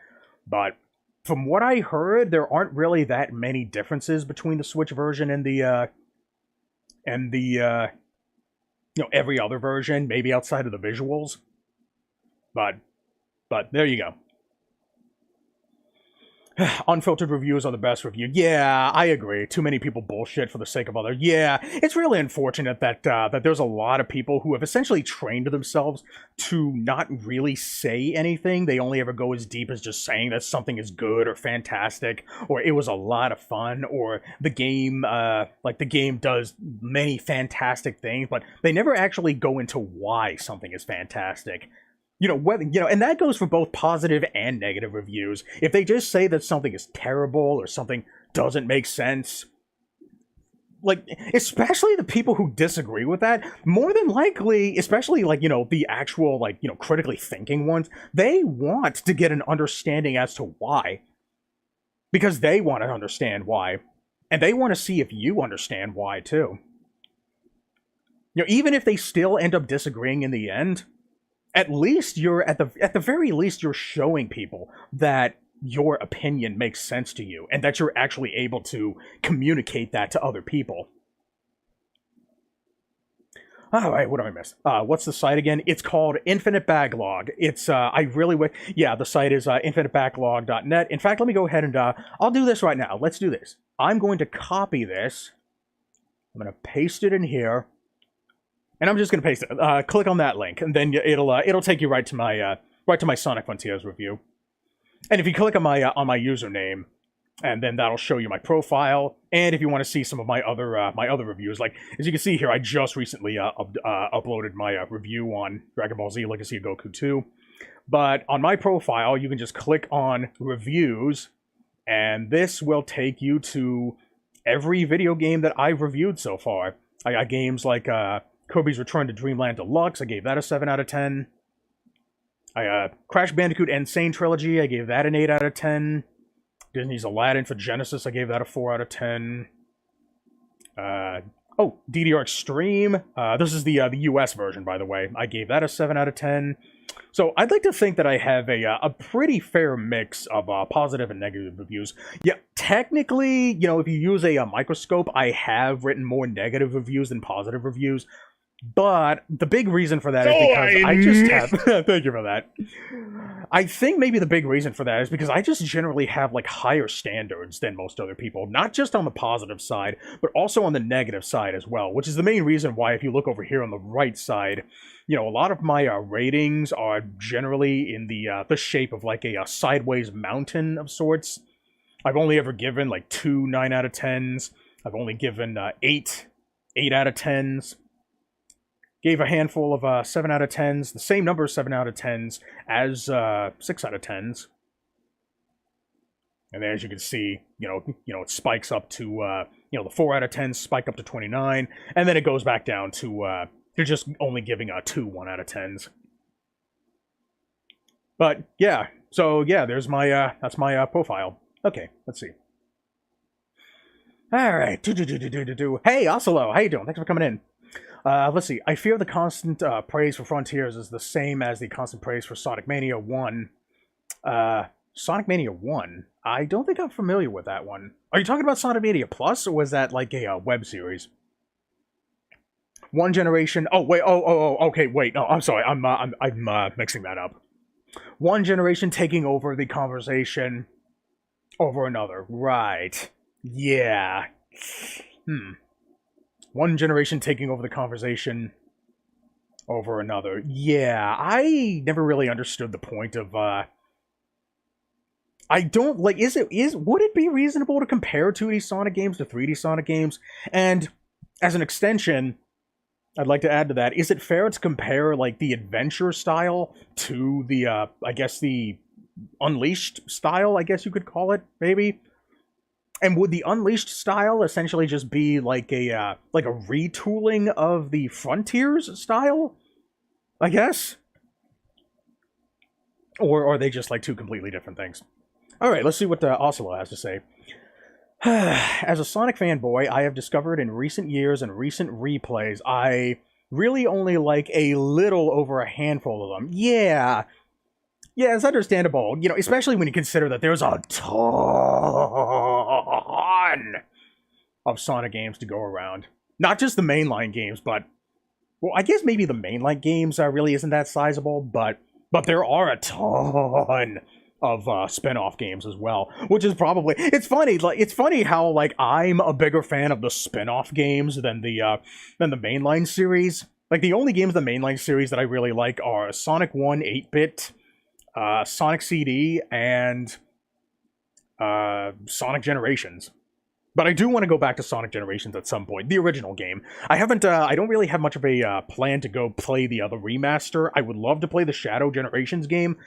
Speaker 1: But from what I heard, there aren't really that many differences between the Switch version and the every other version, maybe outside of the visuals. But there you go. Unfiltered reviews are the best review. Yeah, I agree. Too many people bullshit for the sake of other. Yeah, it's really unfortunate that that there's a lot of people who have essentially trained themselves to not really say anything. They only ever go as deep as just saying that something is good or fantastic, or it was a lot of fun, or the game, the game does many fantastic things, but they never actually go into why something is fantastic. And that goes for both positive and negative reviews. If they just say that something is terrible or something doesn't make sense, like, especially the people who disagree with that, more than likely, especially, the actual, critically thinking ones, they want to get an understanding as to why. Because they want to understand why. And they want to see if you understand why, too. Even if they still end up disagreeing in the end, at least you're at the very least you're showing people that your opinion makes sense to you and that you're actually able to communicate that to other people. All right, what do I miss? What's the site again? It's called Infinite Backlog. It's the site is infinitebacklog.net. In fact, let me go ahead and I'll do this right now. Let's do this. I'm going to copy this. I'm going to paste it in here. And I'm just gonna paste it. Click on that link, and then it'll take you right to my Sonic Frontiers review. And if you click on my username, and then that'll show you my profile. And if you want to see some of my other reviews, like as you can see here, I just recently uploaded my review on Dragon Ball Z Legacy of Goku 2. But on my profile, you can just click on reviews, and this will take you to every video game that I've reviewed so far. I got games like Kirby's Return to Dreamland Deluxe, I gave that a 7 out of 10. Crash Bandicoot Insane Trilogy, I gave that an 8 out of 10. Disney's Aladdin for Genesis, I gave that a 4 out of 10. DDR Extreme, this is the US version, by the way. I gave that a 7 out of 10. So I'd like to think that I have a pretty fair mix of positive and negative reviews. Yeah, technically, if you use a microscope, I have written more negative reviews than positive reviews. But the big reason for that is because I just have... Thank you for that. I think maybe the big reason for that is because I just generally have, higher standards than most other people. Not just on the positive side, but also on the negative side as well. Which is the main reason why, if you look over here on the right side, a lot of my ratings are generally in the shape of, a sideways mountain of sorts. I've only ever given, 2 9 out of 10s. I've only given 8 out of 10s. Gave a handful of 7 out of 10s, the same number of 7 out of 10s as 6 out of 10s. And then, as you can see, it spikes up to, the 4 out of 10s spike up to 29, and then it goes back down to, they're just only giving 2 1 out of 10s. But, yeah, so, yeah, there's my, that's my profile. Okay, let's see. Alright, hey, Oslo, how you doing? Thanks for coming in. Let's see, I fear the constant praise for Frontiers is the same as the constant praise for Sonic Mania 1. Sonic Mania 1? I don't think I'm familiar with that one. Are you talking about Sonic Mania Plus, or was that like a web series? One Generation... Oh, wait, okay, wait, no, I'm sorry, I'm mixing that up. One generation taking over the conversation over another. Right. Yeah. One generation taking over the conversation over another. Yeah, I never really understood the point of, I don't, like, would it be reasonable to compare 2D Sonic games to 3D Sonic games? And, as an extension, I'd like to add to that, is it fair to compare, like, the adventure style to the, I guess the Unleashed style, I guess you could call it, maybe? And would the Unleashed style essentially just be like a retooling of the Frontiers style? I guess? Or are they just like two completely different things? Alright, let's see what Oslo has to say. As a Sonic fanboy, I have discovered in recent years and recent replays, I really only like a little over a handful of them. Yeah, it's understandable, especially when you consider that there's a ton of Sonic games to go around. Not just the mainline games, but, well, I guess maybe the mainline games really isn't that sizable, but there are a ton of spin-off games as well, which is probably, it's funny how, like, I'm a bigger fan of the spin-off games than the mainline series. Like, the only games in the mainline series that I really like are Sonic 1 8-bit, Sonic CD, and Sonic Generations. But I do want to go back to Sonic Generations at some point, the original game. I don't really have much of a plan to go play the other remaster. I would love to play the Shadow Generations game,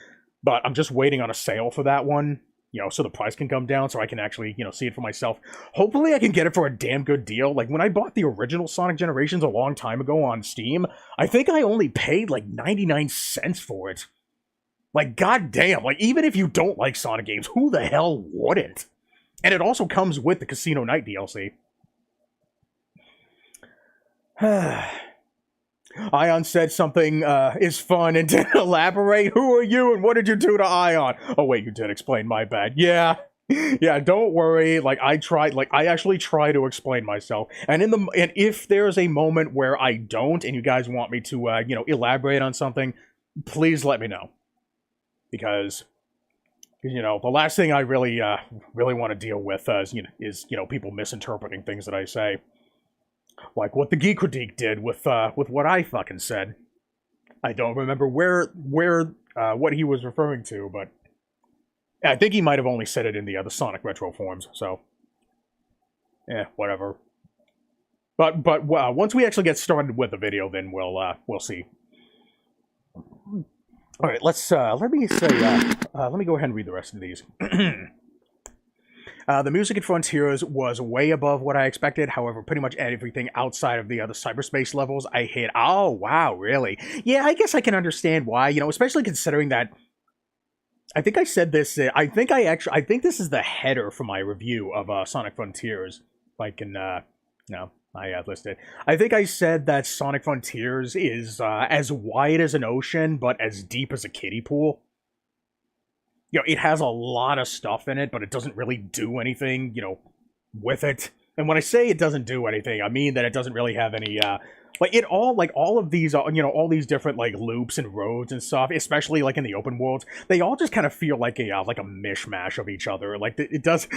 Speaker 1: but I'm just waiting on a sale for that one, so the price can come down so I can actually, see it for myself. Hopefully I can get it for a damn good deal. Like, when I bought the original Sonic Generations a long time ago on Steam, I think I only paid, like, 99 cents for it. Like, goddamn, like, even if you don't like Sonic games, who the hell wouldn't? And it also comes with the Casino Night DLC. Ion said something is fun and didn't elaborate. Who are you and what did you do to Ion? Oh wait, you did explain, my bad. Yeah, don't worry. Like, I actually try to explain myself. And if there's a moment where I don't and you guys want me to elaborate on something, please let me know. Because the last thing I really want to deal with is people misinterpreting things that I say. Like what the Geek Critique did with what I fucking said. I don't remember what he was referring to, but I think he might have only said it in the Sonic Retro forums, so whatever. But once we actually get started with the video, then we'll see. All right, let me go ahead and read the rest of these. The music in Frontiers was way above what I expected. However, pretty much everything outside of the cyberspace levels I hit. Oh, wow, really? Yeah, I guess I can understand why, especially considering that I think I said this, I think this is the header for my review of Sonic Frontiers. If I can, no, I listed. I think I said that Sonic Frontiers is as wide as an ocean, but as deep as a kiddie pool. It has a lot of stuff in it, but it doesn't really do anything, with it. And when I say it doesn't do anything, I mean that it doesn't really have any, all of these, all these different, loops and roads and stuff, especially, in the open worlds, they all just kind of feel like a mishmash of each other. It does,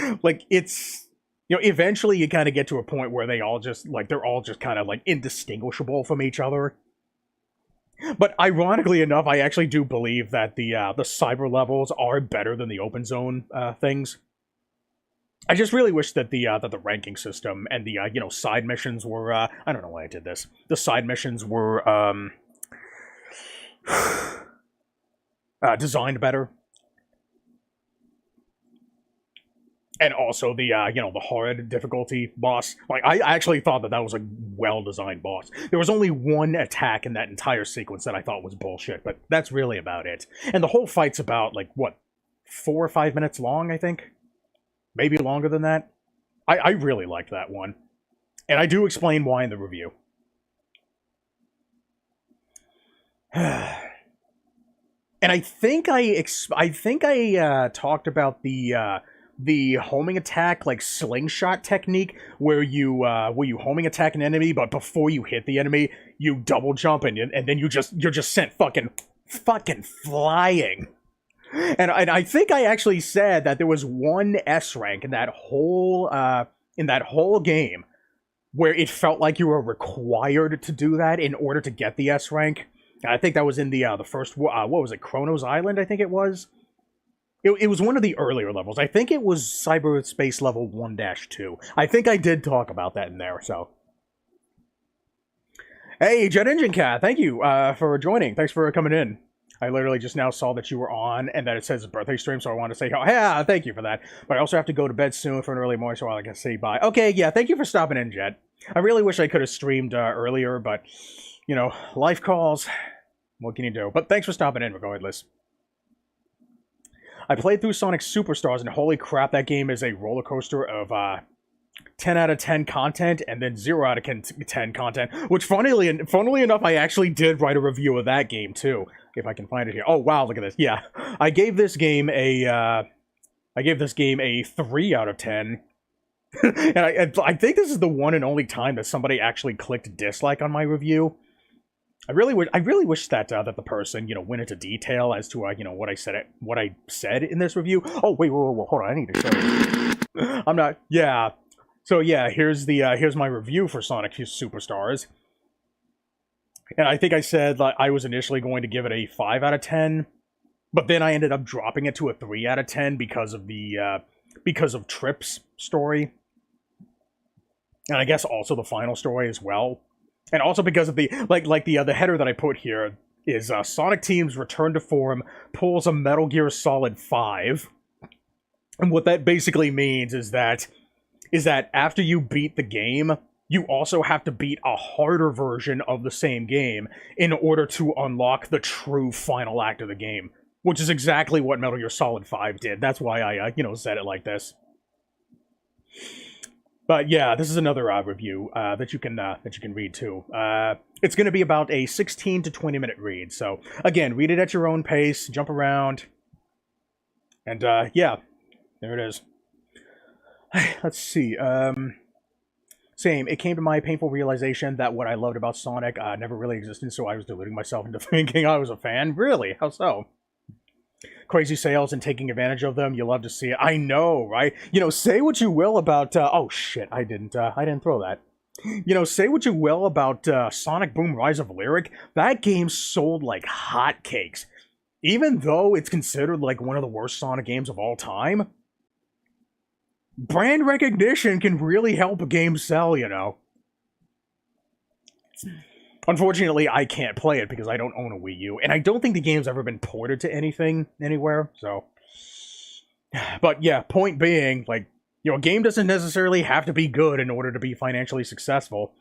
Speaker 1: it's, eventually you kind of get to a point where they all just, they're all just kind of, indistinguishable from each other. But ironically enough, I actually do believe that the cyber levels are better than the open zone things. I just really wish that the ranking system and the side missions were I don't know why I did this. The side missions were designed better, and also the the hard difficulty boss. Like I actually thought that was a well designed boss. There was only one attack in that entire sequence that I thought was bullshit, but that's really about it. And the whole fight's about like what, 4 or 5 minutes long, I think. Maybe longer than that. I really liked that one. And I do explain why in the review. And I think I talked about the homing attack, like slingshot technique, where you homing attack an enemy, but before you hit the enemy, you double jump and then you're just sent fucking flying. And I think I actually said that there was one S rank in that whole game where it felt like you were required to do that in order to get the S rank. And I think that was in the first what was it, Kronos Island? I think it was. It was one of the earlier levels. I think it was cyberspace level 1-2. I think I did talk about that in there. So, hey, Jet Engine Cat, thank you for joining. Thanks for coming in. I literally just now saw that you were on and that it says birthday stream, so I wanted to say, yeah, thank you for that. But I also have to go to bed soon for an early morning, so I can say bye. Okay, yeah, thank you for stopping in, Jet. I really wish I could have streamed earlier, but, life calls. What can you do? But thanks for stopping in, regardless. I played through Sonic Superstars, and holy crap, that game is a roller coaster of 10 out of 10 content, and then 0 out of 10 content, which funnily enough, I actually did write a review of that game, too. If I can find it here. Oh, wow, look at this. Yeah, I gave this game a 3 out of 10. And I think this is the one and only time that somebody actually clicked dislike on my review. I really wish that the person, went into detail as to what I said in this review. Oh, wait, hold on, I need to show you. I'm not. Yeah. So yeah, here's my review for Sonic Superstars. And I think I said like I was initially going to give it a 5 out of 10, but then I ended up dropping it to a 3 out of 10 because of Trip's story, and I guess also the final story as well, and also because of the the header that I put here is Sonic Team's return to form pulls a Metal Gear Solid 5, and what that basically means is that after you beat the game, you also have to beat a harder version of the same game in order to unlock the true final act of the game, which is exactly what Metal Gear Solid 5 did. That's why I, said it like this. But yeah, this is another review that you can read too. It's going to be about a 16 to 20 minute read. So again, read it at your own pace, jump around, and yeah, there it is. Let's see. Same. It came to my painful realization that what I loved about Sonic never really existed, so I was deluding myself into thinking I was a fan. Really? How so? Crazy sales and taking advantage of them. You love to see it. I know, right? Say what you will about... oh, shit. I didn't throw that. Say what you will about Sonic Boom Rise of Lyric. That game sold like hotcakes. Even though it's considered like one of the worst Sonic games of all time, brand recognition can really help a game sell, Unfortunately, I can't play it because I don't own a Wii U, and I don't think the game's ever been ported to anything, anywhere, so... But yeah, point being, like, a game doesn't necessarily have to be good in order to be financially successful.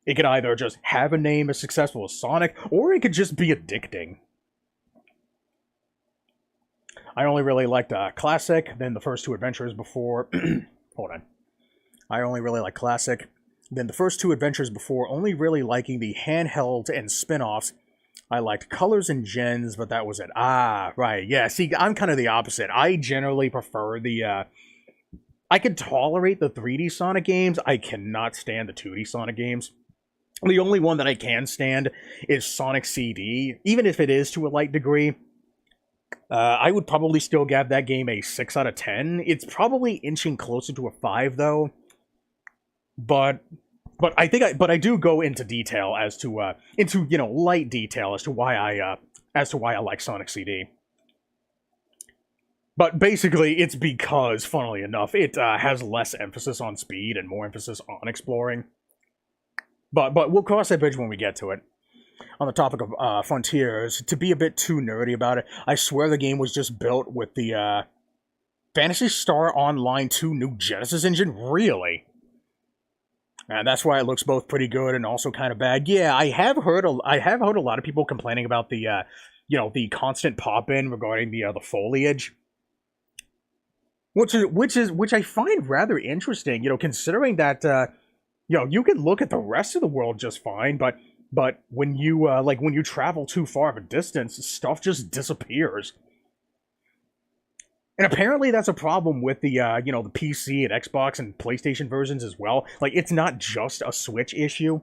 Speaker 1: It could either just have a name as successful as Sonic, or it could just be addicting. I only really liked Classic, then the first 2 adventures before... Hold on. I only really like Classic, then the first 2 adventures before only really liking the handheld and spin-offs. I liked Colors and Gens, but that was it. Ah, right. Yeah, see, I'm kind of the opposite. I generally prefer the... I could tolerate the 3D Sonic games. I cannot stand the 2D Sonic games. The only one that I can stand is Sonic CD, even if it is to a light degree. I would probably still give that game a 6 out of 10. It's probably inching closer to a 5, though. But I do go into detail as to light detail as to why I like Sonic CD. But basically, it's because, funnily enough, it has less emphasis on speed and more emphasis on exploring. But we'll cross that bridge when we get to it. On the topic of Frontiers, to be a bit too nerdy about it, I swear the game was just built with the Phantasy Star Online 2 new Genesis engine? Really? And that's why it looks both pretty good and also kind of bad. Yeah, I have heard a lot of people complaining about the the constant pop-in regarding the foliage. Which I find rather interesting, considering that you can look at the rest of the world just fine, but when you when you travel too far of a distance, stuff just disappears. And apparently that's a problem with the the PC and Xbox and PlayStation versions as well. Like, it's not just a Switch issue.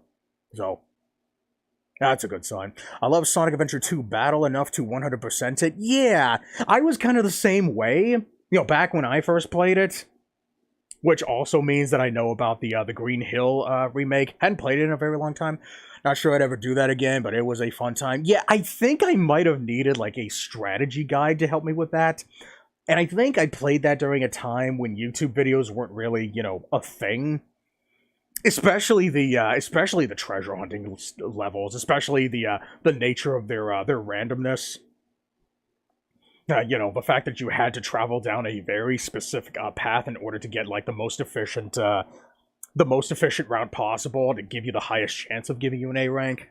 Speaker 1: So that's a good sign. I love Sonic Adventure 2 Battle enough to 100% it. Yeah, I was kind of the same way, back when I first played it. Which also means that I know about the Green Hill remake. Hadn't played it in a very long time. Not sure I'd ever do that again, but it was a fun time. Yeah, I think I might have needed like a strategy guide to help me with that. And I think I played that during a time when YouTube videos weren't really, a thing. Especially the treasure hunting levels, especially the nature of their randomness. The fact that you had to travel down a very specific path in order to get like the most efficient route possible to give you the highest chance of giving you an A rank.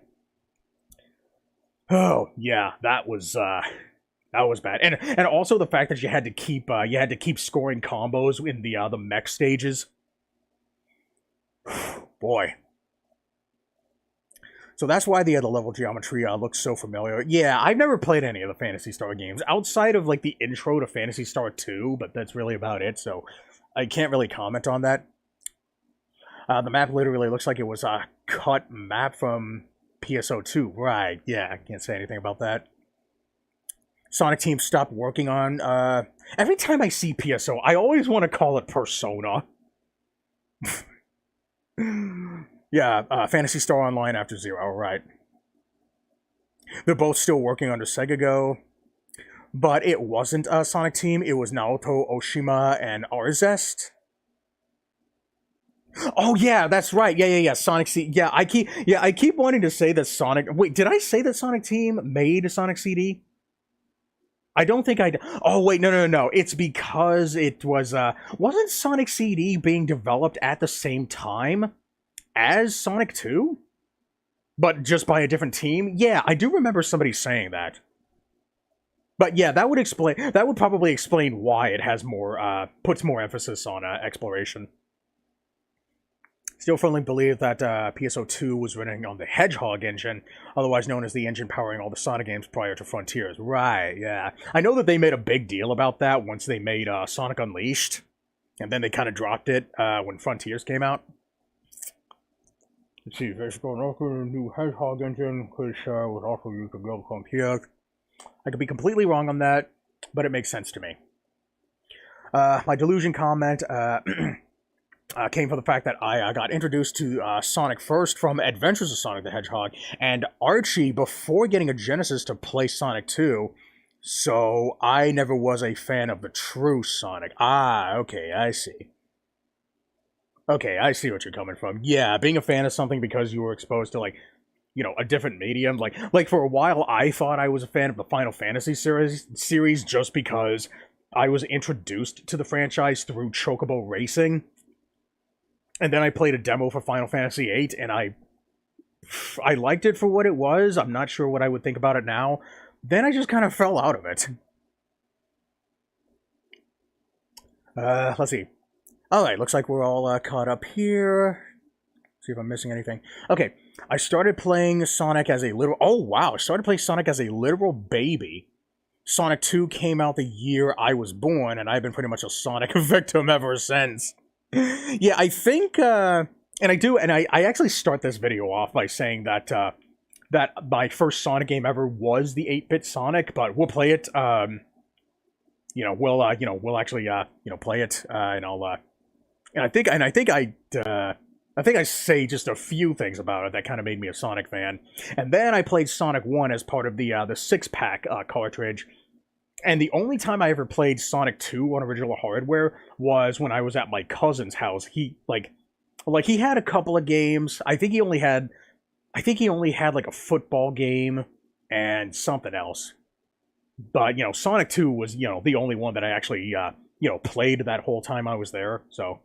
Speaker 1: Oh yeah, that was bad, and also the fact that you had to keep scoring combos in the mech stages. Boy. So that's why the level geometry looks so familiar. Yeah, I've never played any of the Phantasy Star games, outside of, like, the intro to Phantasy Star 2, but that's really about it, so I can't really comment on that. The map literally looks like it was a cut map from PSO2. Right, yeah, I can't say anything about that. Sonic Team stopped working on, every time I see PSO, I always want to call it Persona. Yeah, Phantasy Star Online after Zero, right. They're both still working under Sega Go, but it wasn't Sonic Team, it was Naoto Oshima and Arzest. Oh yeah, that's right. Yeah. Sonic C. Yeah, I keep wanting to say that Sonic. Wait, did I say that Sonic Team made Sonic CD? I don't think I. Oh wait, no. It's because it was. Wasn't Sonic CD being developed at the same time as Sonic 2? But just by a different team? Yeah, I do remember somebody saying that. But yeah, that would probably explain why it has more, puts more emphasis on exploration. Still firmly believe that PSO2 was running on the Hedgehog engine, otherwise known as the engine powering all the Sonic games prior to Frontiers. Right, yeah. I know that they made a big deal about that once they made Sonic Unleashed, and then they kind of dropped it when Frontiers came out. Let's see, there's going to be a new Hedgehog engine, which was also used to build Frontiers. I could be completely wrong on that, but it makes sense to me. My delusion comment came from the fact that I got introduced to Sonic first from Adventures of Sonic the Hedgehog, and Archie before getting a Genesis to play Sonic 2, so I never was a fan of the true Sonic. Ah, okay, I see. Okay, I see what you're coming from. Yeah, being a fan of something because you were exposed to, like, a different medium. Like for a while, I thought I was a fan of the Final Fantasy series just because I was introduced to the franchise through Chocobo Racing. And then I played a demo for Final Fantasy VIII, and I liked it for what it was. I'm not sure what I would think about it now. Then I just kind of fell out of it. Let's see. Alright, looks like we're all caught up here. See if I'm missing anything. Okay, I started playing Sonic as a literal... Oh, wow, I started playing Sonic as a literal baby. Sonic 2 came out the year I was born, and I've been pretty much a Sonic victim ever since. Yeah, I think, and I actually start this video off by saying that, that my first Sonic game ever was the 8-bit Sonic, but we'll play it, we'll actually, play it, and I'll, and I think I say just a few things about it that kind of made me a Sonic fan. And then I played Sonic 1 as part of the 6-pack cartridge. And the only time I ever played Sonic 2 on original hardware was when I was at my cousin's house. He like he had a couple of games. I think he only had like a football game and something else. But Sonic 2 was the only one that I actually played that whole time I was there. So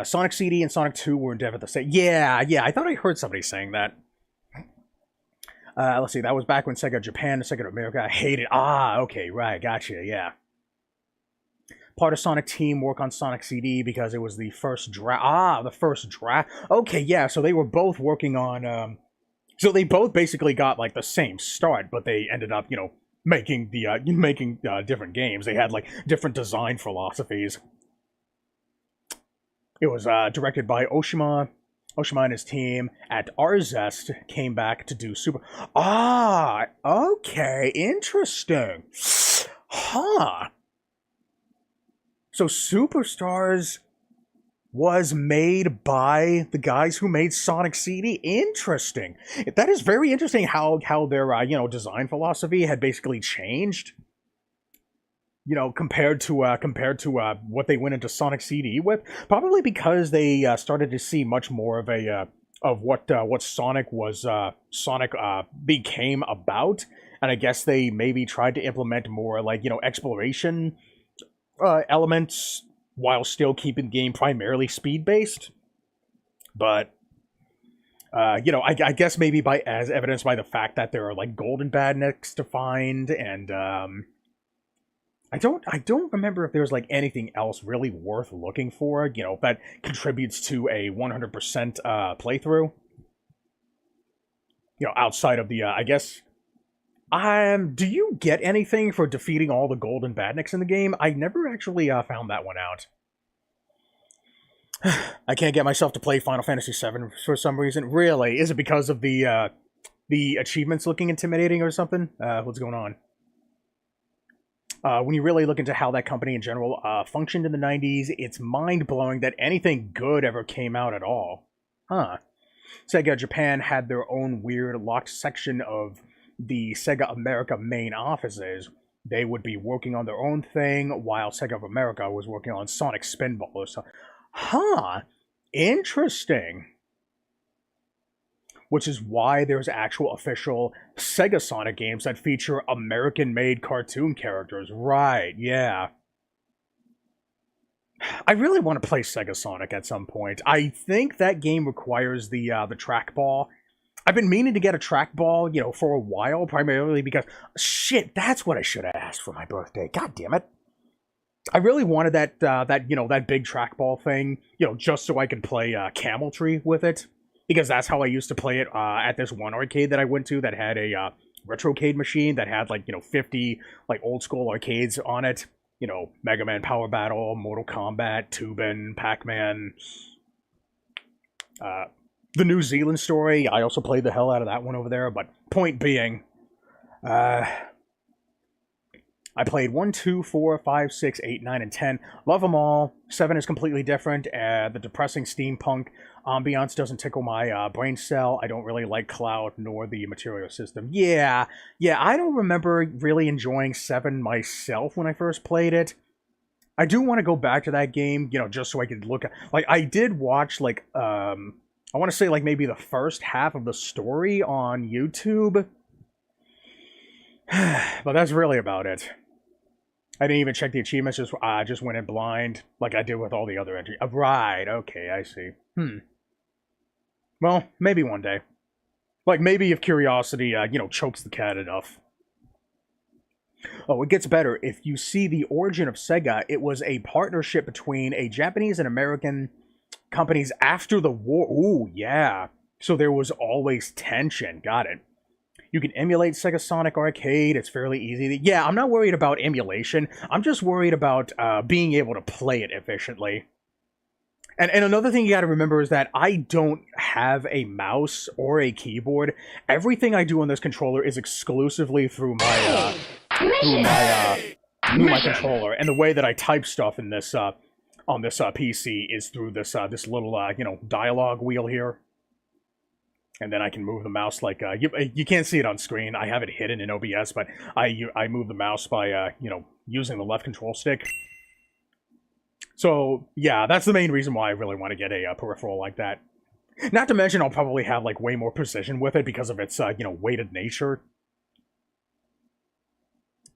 Speaker 1: Sonic CD and Sonic 2 were in dev at the same. Yeah, I thought I heard somebody saying that. Let's see, that was back when Sega Japan and Sega America hated. Okay, right, gotcha, yeah. Part of Sonic Team work on Sonic CD because it was the first draft. The first draft. Okay, yeah, so they were both working on. So they both basically got like the same start, but they ended up, making different games. They had like different design philosophies. It was directed by Oshima. Oshima and his team at Arzest came back to do Super. Okay, interesting. Huh. So Superstars was made by the guys who made Sonic CD. Interesting. That is very interesting how their design philosophy had basically changed. Compared to what they went into Sonic CD with, probably because they started to see much more of a of what Sonic became about, and I guess they maybe tried to implement more like exploration elements while still keeping the game primarily speed based. But I guess maybe as evidenced by the fact that there are like golden badniks to find, and I don't remember if there's like anything else really worth looking for, that contributes to a 100% playthrough. Outside of the I guess. Do you get anything for defeating all the golden badniks in the game? I never actually found that one out. I can't get myself to play Final Fantasy VII for some reason. Really? Is it because of the achievements looking intimidating or something? What's going on? When you really look into how that company in general functioned in the 90s, it's mind-blowing that anything good ever came out at all. Huh. Sega Japan had their own weird locked section of the Sega America main offices. They would be working on their own thing, while Sega of America was working on Sonic Spinball or something. Huh. Interesting. Which is why there's actual official Sega Sonic games that feature American-made cartoon characters. Right, yeah. I really want to play Sega Sonic at some point. I think that game requires the trackball. I've been meaning to get a trackball, for a while, primarily because, shit, that's what I should have asked for my birthday. God damn it. I really wanted that big trackball thing, just so I could play Camel Tree with it. Because that's how I used to play it at this one arcade that I went to that had a retrocade machine that had 50 old school arcades on it. Mega Man Power Battle, Mortal Kombat, Toobin', Pac-Man, the New Zealand story. I also played the hell out of that one over there. But point being, I played 1, 2, 4, 5, 6, 8, 9, and 10. Love them all. 7 is completely different. The depressing steampunk ambiance doesn't tickle my brain cell. I don't really like Cloud nor the material system. Yeah, I don't remember really enjoying 7 myself when I first played it. I do want to go back to that game, just so I could look at... I did watch, I want to say, maybe the first half of the story on YouTube. But that's really about it. I didn't even check the achievements, just went in blind, like I did with all the other entries. Right, okay, I see. Well, maybe one day. Maybe if curiosity, chokes the cat enough. Oh, it gets better. If you see the origin of Sega, it was a partnership between a Japanese and American companies after the war. Ooh, yeah. So there was always tension. Got it. You can emulate Sega Sonic Arcade. It's fairly easy. Yeah, I'm not worried about emulation. I'm just worried about being able to play it efficiently. And another thing you gotta remember is that I don't have a mouse or a keyboard. Everything I do on this controller is exclusively through my controller. And the way that I type stuff in this on this PC is through this little dialogue wheel here. and then I can move the mouse like you can't see it on screen. I have it hidden in OBS, but I move the mouse by using the left control stick. So yeah, that's the main reason why I really want to get a peripheral like that. Not to mention, I'll probably have like way more precision with it because of its weighted nature.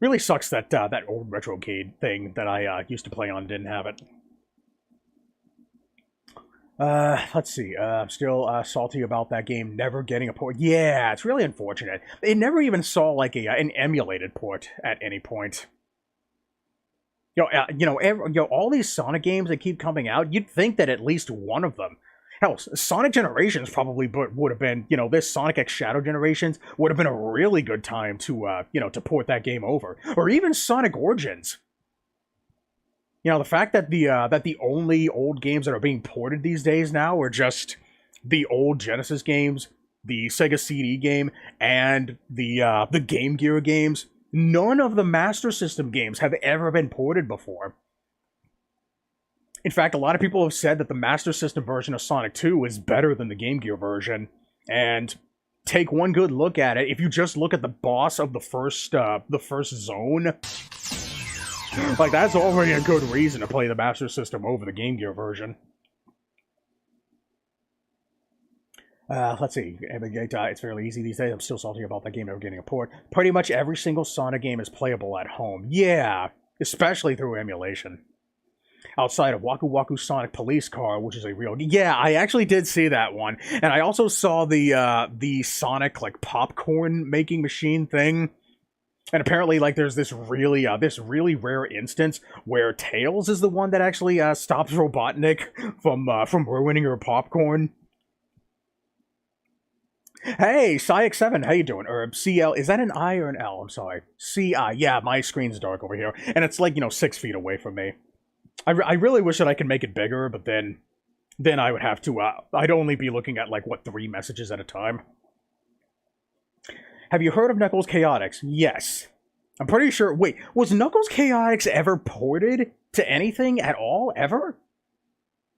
Speaker 1: Really sucks that that old retrocade thing that I used to play on didn't have it. Let's see. I'm still salty about that game never getting a port. Yeah, it's really unfortunate. It never even saw like an emulated port at any point. All these Sonic games that keep coming out, you'd think that at least one of them. Hell, Sonic Generations probably would have been, this Sonic X Shadow Generations would have been a really good time to, to port that game over. Or even Sonic Origins. The fact that the only old games that are being ported these days now are just the old Genesis games, the Sega CD game, and the Game Gear games. None of the Master System games have ever been ported before. In fact, a lot of people have said that the Master System version of Sonic 2 is better than the Game Gear version. And take one good look at it. If you just look at the boss of the first zone, like, that's already a good reason to play the Master System over the Game Gear version. Let's see. It's fairly easy these days. I'm still salty about that game ever getting a port. Pretty much every single Sonic game is playable at home. Yeah, especially through emulation. Outside of Waku Waku Sonic Police Car, which is a real... Yeah, I actually did see that one. And I also saw the Sonic, like, popcorn making machine thing. And apparently, like, there's this really rare instance where Tails is the one that actually stops Robotnik from ruining her popcorn. Hey, Cyx7, how you doing? Or CL, is that an I or an L? I'm sorry. CI, yeah, my screen's dark over here. And it's like, 6 feet away from me. I really wish that I could make it bigger, but then I would have to, I'd only be looking at, like, 3 messages at a time. Have you heard of Knuckles Chaotix? Yes. I'm pretty sure, wait, was Knuckles Chaotix ever ported to anything at all, ever?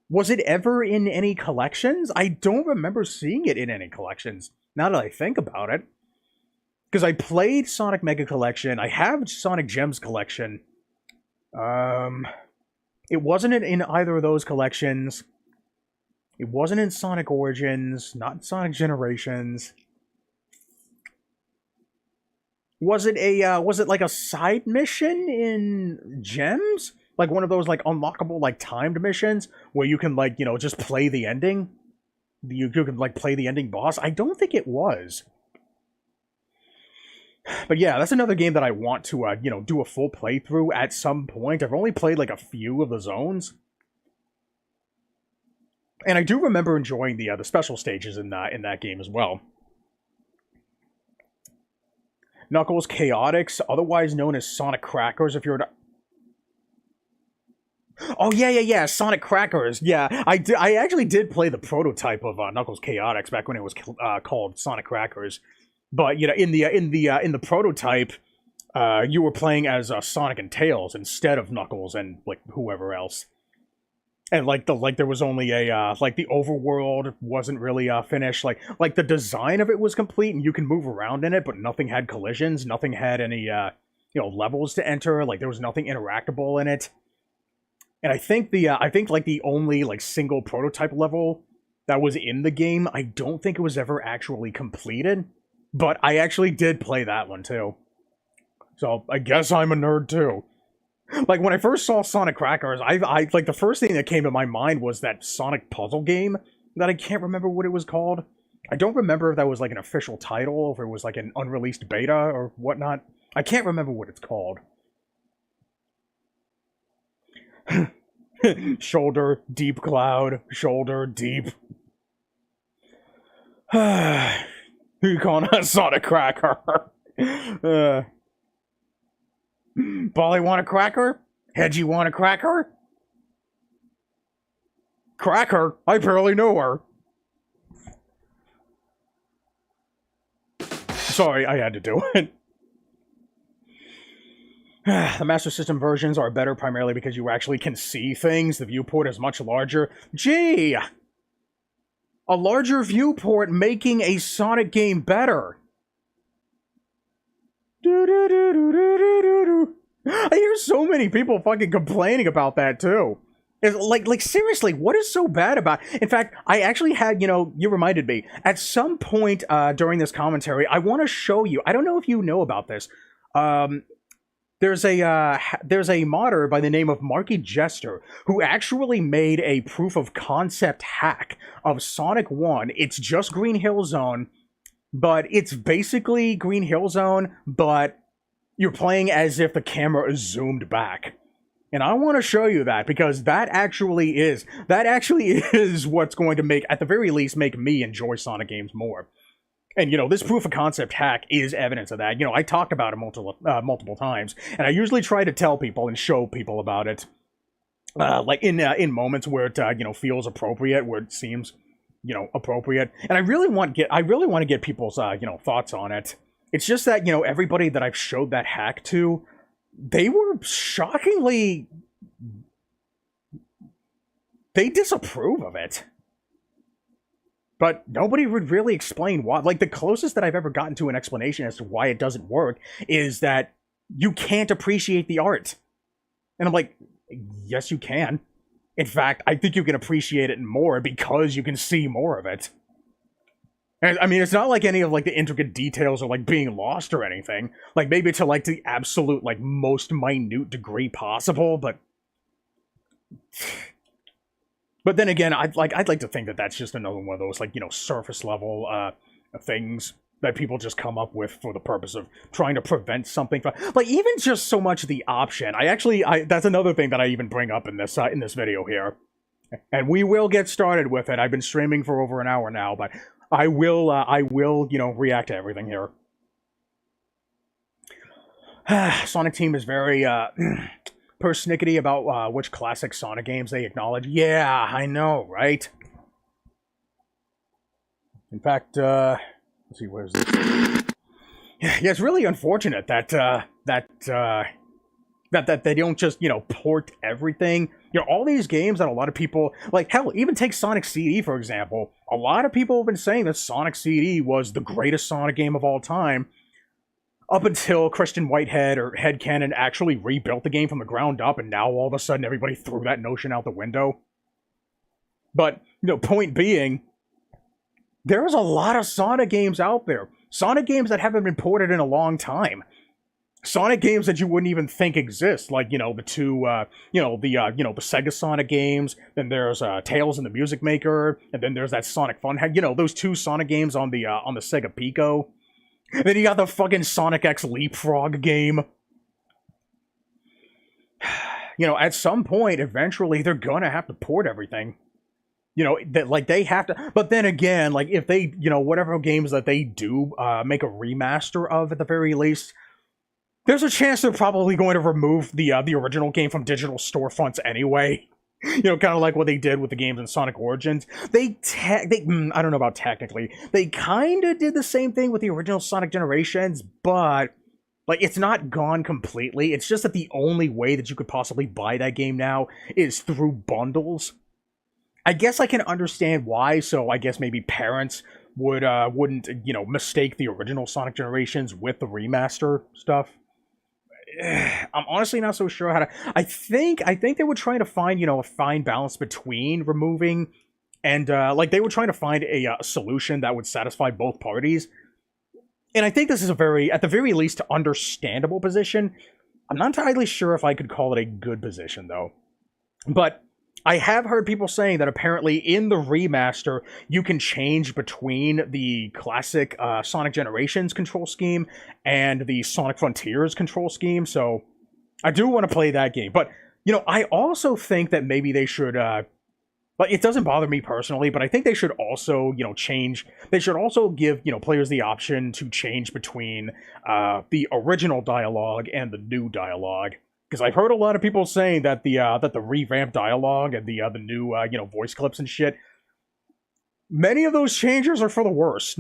Speaker 1: Was it ever in any collections? I don't remember seeing it in any collections, now that I think about it. Because I played Sonic Mega Collection, I have Sonic Gems Collection. It wasn't in either of those collections. It wasn't in Sonic Origins, not in Sonic Generations. Was it like a side mission in Gems? Like one of those, like, unlockable, like, timed missions where you can, like, just play the ending? You can, like, play the ending boss? I don't think it was. But yeah, that's another game that I want to, do a full playthrough at some point. I've only played, like, a few of the zones. And I do remember enjoying the special stages in that game as well. Knuckles Chaotix, otherwise known as Sonic Crackers, if you're... Oh, yeah, Sonic Crackers. Yeah, I actually did play the prototype of Knuckles Chaotix back when it was called Sonic Crackers. But, in the prototype, you were playing as Sonic and Tails instead of Knuckles and, like, whoever else. And, there was only a, the overworld wasn't really finished. Like, the design of it was complete, and you can move around in it, but nothing had collisions, nothing had any, levels to enter, like, there was nothing interactable in it. And I think the only, like, single prototype level that was in the game, I don't think it was ever actually completed, but I actually did play that one, too. So, I guess I'm a nerd, too. Like, when I first saw Sonic Crackers, I like, the first thing that came to my mind was that Sonic puzzle game that I can't remember what it was called. I don't remember if that was, like, an official title, or if it was, like, an unreleased beta or whatnot. I can't remember what it's called. Shoulder, deep cloud, shoulder, deep. You calling a Sonic Cracker? Bolly want a cracker? Hedgie want a cracker? Cracker? I barely know her. Sorry, I had to do it. The Master System versions are better primarily because you actually can see things. The viewport is much larger. Gee! A larger viewport making a Sonic game better. I hear so many people fucking complaining about that too. It's like seriously, what is so bad about it? In fact, I actually had, you reminded me, at some point during this commentary, I want to show you, I don't know if you know about this, there's a modder by the name of Marky Jester who actually made a proof of concept hack of Sonic 1. It's just Green Hill Zone, but it's basically Green Hill Zone, but you're playing as if the camera is zoomed back. And I want to show you that, because that actually is what's going to make, at the very least, make me enjoy Sonic games more. And, this proof of concept hack is evidence of that. I talked about it multiple times, and I usually try to tell people and show people about it, like in moments where it, feels appropriate, where it seems, appropriate. And I really want to get people's, thoughts on it. It's just that, everybody that I've showed that hack to, they were shockingly, they disapprove of it. But nobody would really explain why. Like, the closest that I've ever gotten to an explanation as to why it doesn't work is that you can't appreciate the art. And I'm like, yes, you can. In fact, I think you can appreciate it more because you can see more of it. And, I mean, it's not like any of, like, the intricate details are, like, being lost or anything. Like, maybe to, like, the absolute, like, most minute degree possible, but... But then again, I'd like to think that that's just another one of those, like, surface level, things that people just come up with for the purpose of trying to prevent something from... Like, even just so much the option. That's another thing that I even bring up in this video here. And we will get started with it. I've been streaming for over an hour now, but... I will, react to everything here. Sonic Team is very, persnickety about, which classic Sonic games they acknowledge. Yeah, I know, right? In fact, let's see, where's this? Yeah, it's really unfortunate that, that they don't just, port everything. All these games that a lot of people, like, hell, even take Sonic CD, for example. A lot of people have been saying that Sonic CD was the greatest Sonic game of all time, up until Christian Whitehead or Headcanon actually rebuilt the game from the ground up, and now all of a sudden everybody threw that notion out the window. But, point being, there's a lot of Sonic games out there. Sonic games that haven't been ported in a long time. Sonic games that you wouldn't even think exist, like, the two, the Sega Sonic games, then there's, Tales and the Music Maker, and then there's that Sonic Fun, those two Sonic games on the Sega Pico. And then you got the fucking Sonic X Leapfrog game. At some point, eventually, they're gonna have to port everything. They have to, but then again, like, if they, whatever games that they do, make a remaster of, at the very least, there's a chance they're probably going to remove the original game from digital storefronts anyway. Kind of like what they did with the games in Sonic Origins. I don't know about technically. They kind of did the same thing with the original Sonic Generations, but, like, it's not gone completely. It's just that the only way that you could possibly buy that game now is through bundles. I guess I can understand why, so I guess maybe parents wouldn't, mistake the original Sonic Generations with the remaster stuff. I'm honestly not so sure how to... I think they were trying to find, a fine balance between removing and, they were trying to find a solution that would satisfy both parties. And I think this is at the very least, understandable position. I'm not entirely sure if I could call it a good position, though. But I have heard people saying that apparently in the remaster, you can change between the classic Sonic Generations control scheme and the Sonic Frontiers control scheme, so I do want to play that game. But, I also think that maybe they should, it doesn't bother me personally, but I think they should also, they should also give, players the option to change between the original dialogue and the new dialogue. Because I've heard a lot of people saying that the revamped dialogue and the new voice clips and shit, many of those changes are for the worst.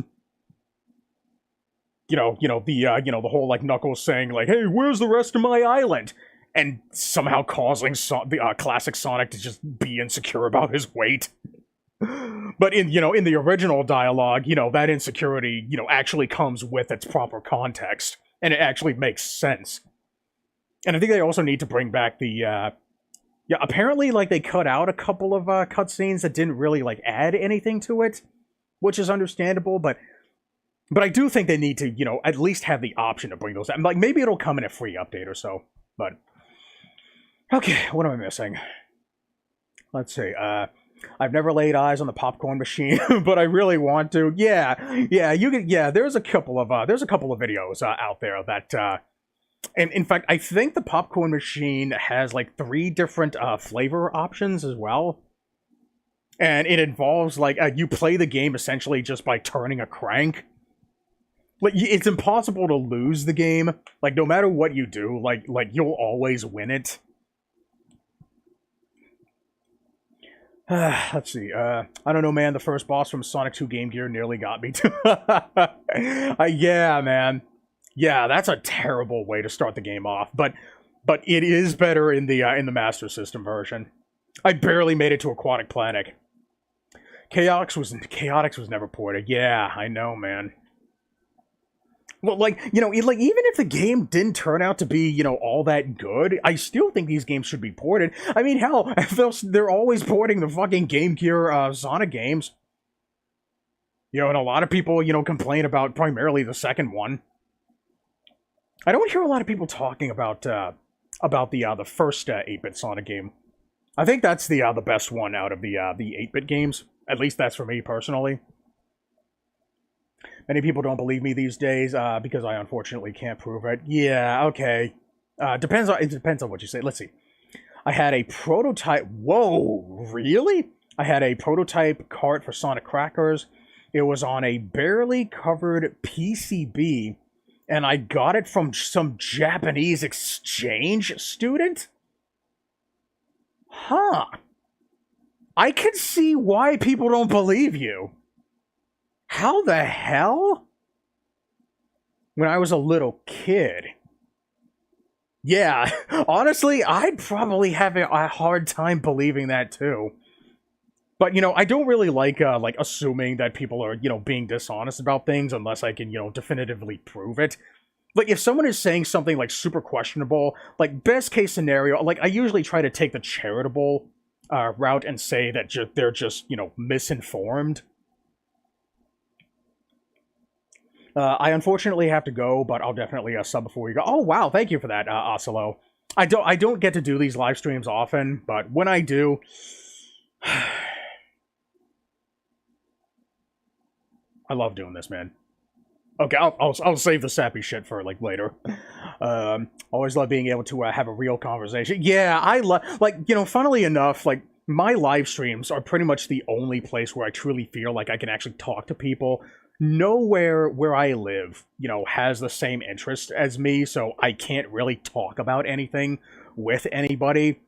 Speaker 1: The whole, like, Knuckles saying, like, "Hey, where's the rest of my island?" And somehow causing the classic Sonic to just be insecure about his weight. But in the original dialogue, that insecurity, actually comes with its proper context, and it actually makes sense. And I think they also need to bring back the yeah, apparently like they cut out a couple of cutscenes that didn't really like add anything to it, which is understandable, but I do think they need to, at least have the option to bring those out. Like maybe it'll come in a free update or so. But okay, what am I missing? Let's see. I've never laid eyes on the popcorn machine, but I really want to. Yeah, you can. Yeah, there's a couple of videos out there that. And in fact, I think the popcorn machine has like 3 different flavor options as well. And it involves like you play the game essentially just by turning a crank. Like it's impossible to lose the game. Like no matter what you do, like you'll always win it. Let's see. I don't know, man. The first boss from Sonic 2 Game Gear nearly got me too. Yeah, man. Yeah, that's a terrible way to start the game off. But it is better in the Master System version. I barely made it to Aquatic Planet. Chaotix was never ported. Yeah, I know, man. Well, like, even if the game didn't turn out to be, all that good, I still think these games should be ported. I mean, hell, they're always porting the fucking Game Gear Sonic games. And a lot of people, complain about primarily the second one. I don't hear a lot of people talking about the first 8-bit Sonic game. I think that's the best one out of the 8-bit games. At least that's for me personally. Many people don't believe me these days because I unfortunately can't prove it. Yeah, okay. It depends on what you say. Let's see. I had a prototype. Whoa, really? I had a prototype cart for Sonic Crackers. It was on a barely covered PCB, and I got it from some Japanese exchange student? Huh. I can see why people don't believe you. How the hell? When I was a little kid. Yeah, honestly, I'd probably have a hard time believing that too. But, I don't really like assuming that people are, being dishonest about things unless I can, definitively prove it. Like, if someone is saying something, like, super questionable, like, best case scenario, like, I usually try to take the charitable route and say that they're just, misinformed. I unfortunately have to go, but I'll definitely sub before you go. Oh, wow, thank you for that, Osilo. I don't get to do these live streams often, but when I do... I love doing this, man. Okay, I'll save the sappy shit for, like, later. Always love being able to have a real conversation. Yeah, I love... Like, funnily enough, like, my live streams are pretty much the only place where I truly feel like I can actually talk to people. Nowhere where I live, has the same interest as me, so I can't really talk about anything with anybody.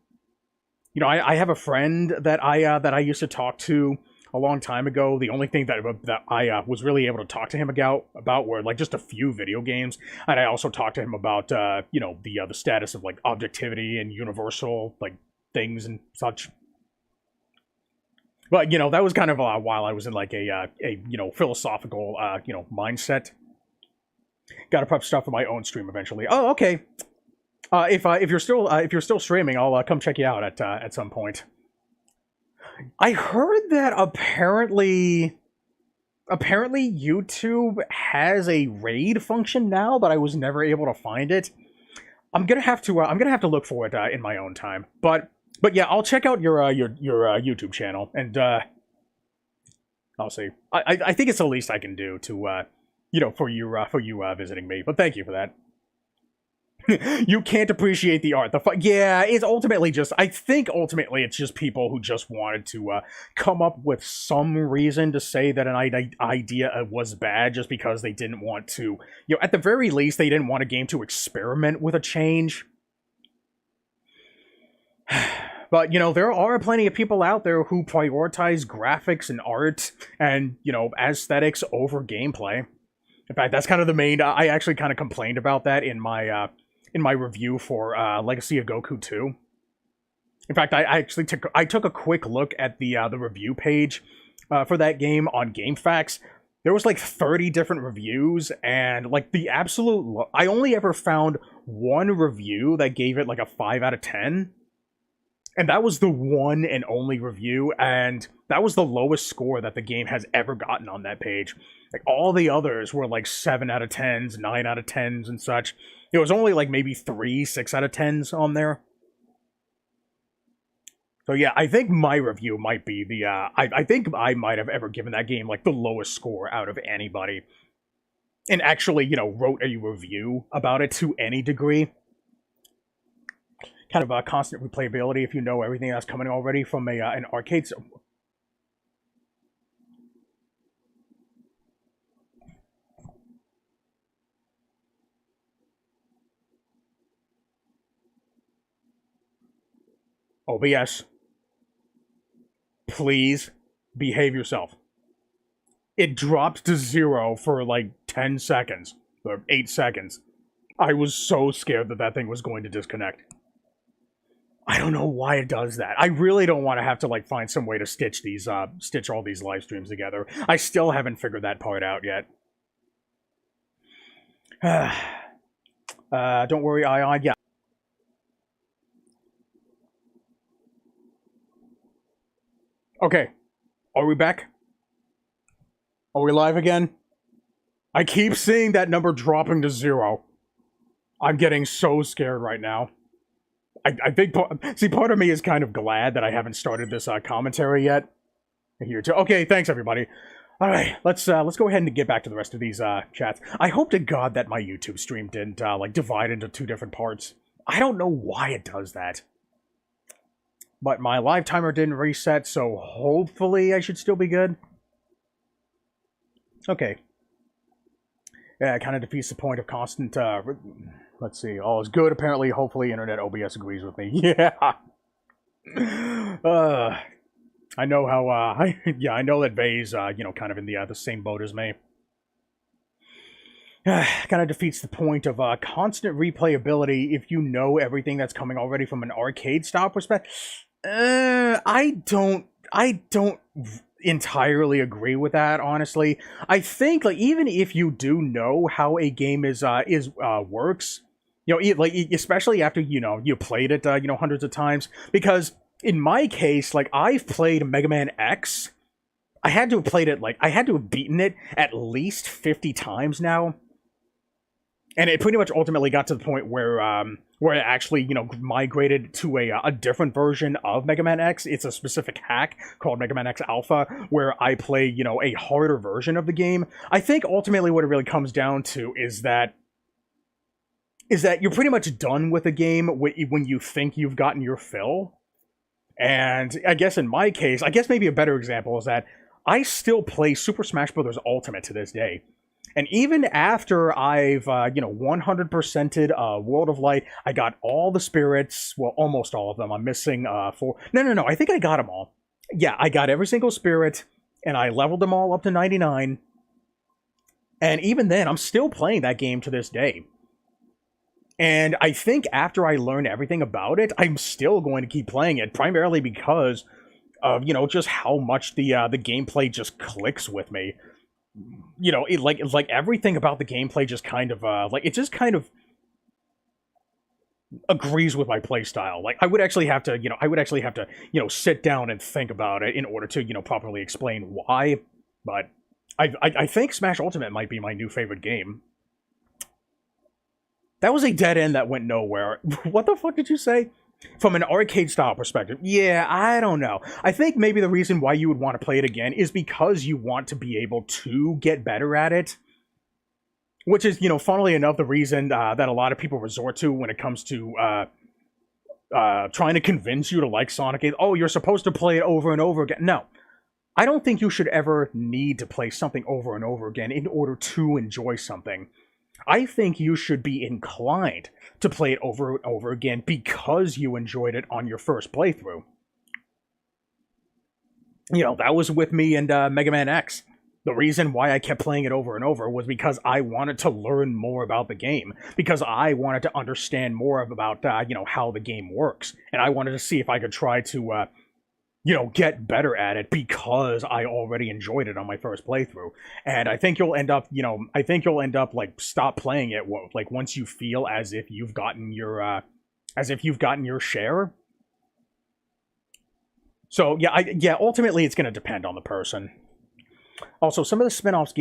Speaker 1: I have a friend that I used to talk to a long time ago. The only thing that I was really able to talk to him about were like just a few video games, and I also talked to him about the status of like objectivity and universal like things and such. But, that was kind of while I was in, like, a philosophical, mindset. Gotta prep stuff for my own stream eventually. Oh, okay. If you're still streaming, I'll come check you out at some point. I heard that apparently YouTube has a raid function now, but I was never able to find it. I'm gonna have to look for it in my own time. But yeah, I'll check out your YouTube channel, and I'll see. I think it's the least I can do to for you visiting me. But thank you for that. You can't appreciate the art. Yeah, it's ultimately just. I think ultimately it's just people who just wanted to come up with some reason to say that an idea was bad, just because they didn't want to. At the very least, they didn't want a game to experiment with a change. But, there are plenty of people out there who prioritize graphics and art and, aesthetics over gameplay. In fact, that's kind of the main... I actually kind of complained about that in my review for Legacy of Goku 2. In fact, I actually took a quick look at the review page for that game on GameFAQs. There was like 30 different reviews, and like the absolute I only ever found one review that gave it like a 5 out of 10. And that was the one and only review, and that was the lowest score that the game has ever gotten on that page. Like, all the others were like 7 out of 10s, 9 out of 10s, and such. It was only like maybe 3, 6 out of 10s on there. So yeah, I think my review might be the, I think I might have ever given that game like the lowest score out of anybody. And actually, you know, wrote a review about it to any degree. Kind of a constant replayability if you know everything that's coming already from an arcade. So OBS, please behave yourself. It dropped to 0 for like 10 seconds, or 8 seconds. I was so scared that that thing was going to disconnect. I don't know why it does that. I really don't want to have to like find some way to stitch all these live streams together. I still haven't figured that part out yet. Don't worry, Ion. Yeah. Okay. Are we back? Are we live again? I keep seeing that number dropping to 0. I'm getting so scared right now. I think, part of me is kind of glad that I haven't started this commentary yet. Here too. Okay, thanks everybody. All right, let's go ahead and get back to the rest of these chats. I hope to God that my YouTube stream didn't like divide into 2 different parts. I don't know why it does that, but my live timer didn't reset, so hopefully I should still be good. Okay. Yeah, it kind of defeats the point of constant. Let's see. All is good. Apparently, hopefully, Internet OBS agrees with me. Yeah. I know how. I know that Vay's, kind of in the same boat as me. Kind of defeats the point of constant replayability if you know everything that's coming already from an arcade style perspective. I don't entirely agree with that, honestly. I think like even if you do know how a game is works, you know, like especially after you played it hundreds of times, because in my case, like I've played Mega Man X. I had to have played it, like I had to have beaten it at least 50 times now. And it pretty much ultimately got to the point where it actually, migrated to a different version of Mega Man X. It's a specific hack called Mega Man X Alpha, where I play, a harder version of the game. I think ultimately what it really comes down to is that you're pretty much done with a game when you think you've gotten your fill. And I guess in my case, I guess maybe a better example is that I still play Super Smash Bros. Ultimate to this day. And even after I've, 100%ed World of Light, I got all the spirits, well, almost all of them. I'm missing 4. No, I think I got them all. Yeah, I got every single spirit, and I leveled them all up to 99. And even then, I'm still playing that game to this day. And I think after I learn everything about it, I'm still going to keep playing it, primarily because of, just how much the gameplay just clicks with me. It's like everything about the gameplay just kind of, it just kind of agrees with my playstyle. Like, I would actually have to, sit down and think about it in order to, properly explain why. But I think Smash Ultimate might be my new favorite game. That was a dead end that went nowhere. What the fuck did you say? From an arcade-style perspective, yeah, I don't know. I think maybe the reason why you would want to play it again is because you want to be able to get better at it. Which is, funnily enough, the reason that a lot of people resort to when it comes to trying to convince you to like Sonic 8. Oh, you're supposed to play it over and over again. No. I don't think you should ever need to play something over and over again in order to enjoy something. I think you should be inclined to play it over and over again because you enjoyed it on your first playthrough. That was with me and Mega Man X. The reason why I kept playing it over and over was because I wanted to learn more about the game, because I wanted to understand more about how the game works, and I wanted to see if I could try to get better at it because I already enjoyed it on my first playthrough. And I think you'll end up, like stop playing it like once you feel as if you've gotten your share. So yeah, ultimately it's going to depend on the person. Also, some of the spin-offs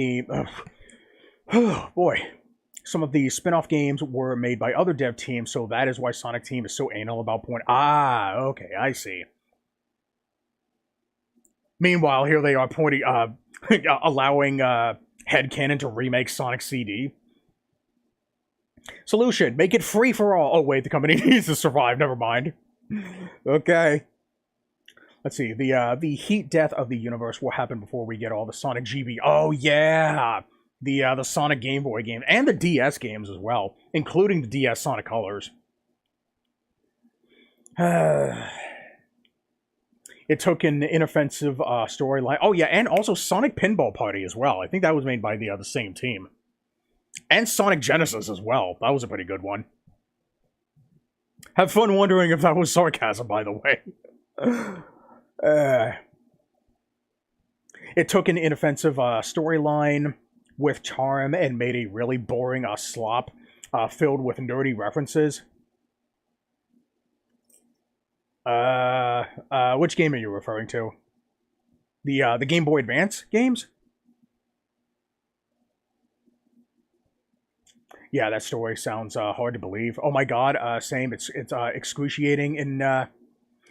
Speaker 1: oh boy. Some of the spin-off games were made by other dev teams, so that is why Sonic Team is so anal about point. Ah, okay, I see. Meanwhile, here they are allowing Headcanon to remake Sonic CD. Solution: make it free for all. Oh wait, the company needs to survive. Never mind. Okay. Let's see. The heat death of the universe will happen before we get all the Sonic GB. Oh yeah, the Sonic Game Boy game and the DS games as well, including the DS Sonic Colors. It took an inoffensive storyline. Oh yeah, and also Sonic Pinball Party as well. I think that was made by the same team. And Sonic Genesis as well. That was a pretty good one. Have fun wondering if that was sarcasm, by the way. It took an inoffensive storyline with charm and made a really boring slop filled with nerdy references. Which game are you referring to? The Game Boy Advance games? Yeah, that story sounds hard to believe. Oh my god, same. It's excruciating in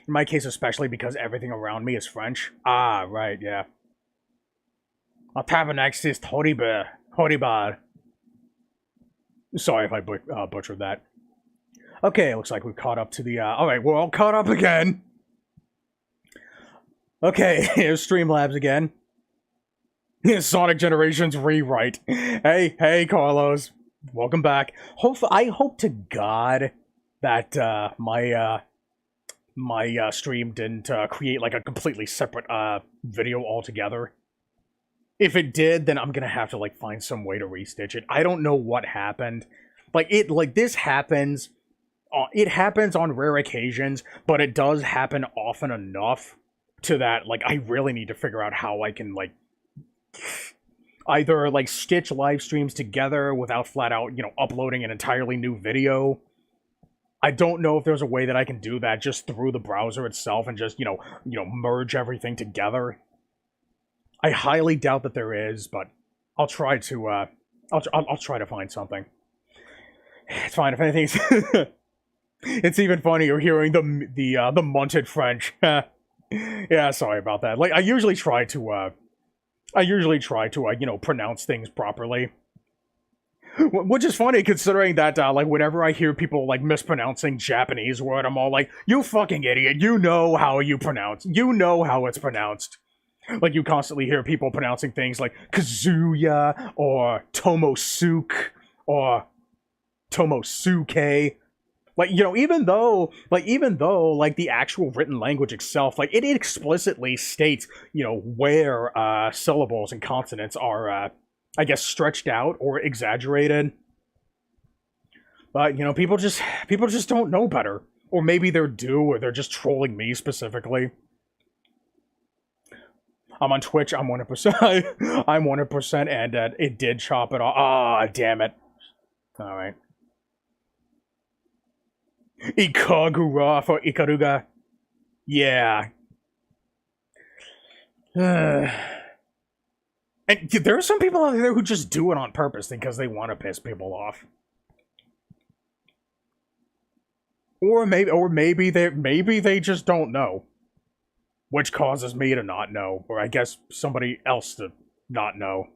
Speaker 1: my case, especially because everything around me is French. Ah, right, yeah. Tabernaxis Horibar. Sorry if I butchered that. Okay, looks like we've caught up to the... Alright, we're all caught up again. Okay, here's Streamlabs again. Sonic Generations rewrite. Hey, Carlos. Welcome back. I hope to God that my stream didn't create like a completely separate video altogether. If it did, then I'm gonna have to like find some way to restitch it. I don't know what happened. This happens. It happens on rare occasions, but it does happen often enough to that like I really need to figure out how I can like either like stitch live streams together without flat out uploading an entirely new video. I don't know if there's a way that I can do that just through the browser itself and just merge everything together. I highly doubt that there is, but I'll try to I'll try to find something. It's fine if anything. It's even funnier hearing the munted French. Yeah, sorry about that. Like I usually try to pronounce things properly. Which is funny considering that like whenever I hear people like mispronouncing Japanese word, I'm all like, "You fucking idiot! You know how it's pronounced." Like you constantly hear people pronouncing things like Kazuya or Tomosuke or Tomosuke. Like, even though like the actual written language itself, like it explicitly states, where syllables and consonants are, I guess, stretched out or exaggerated. But, people just don't know better. Or maybe they're due, or they're just trolling me specifically. I'm on Twitch, I'm 100%, I'm 100%, and it did chop it off. Ah, damn it. Alright. Ikagura for Ikaruga. Yeah. And there are some people out there who just do it on purpose because they want to piss people off. Or maybe they just don't know. Which causes me to not know. Or I guess somebody else to not know.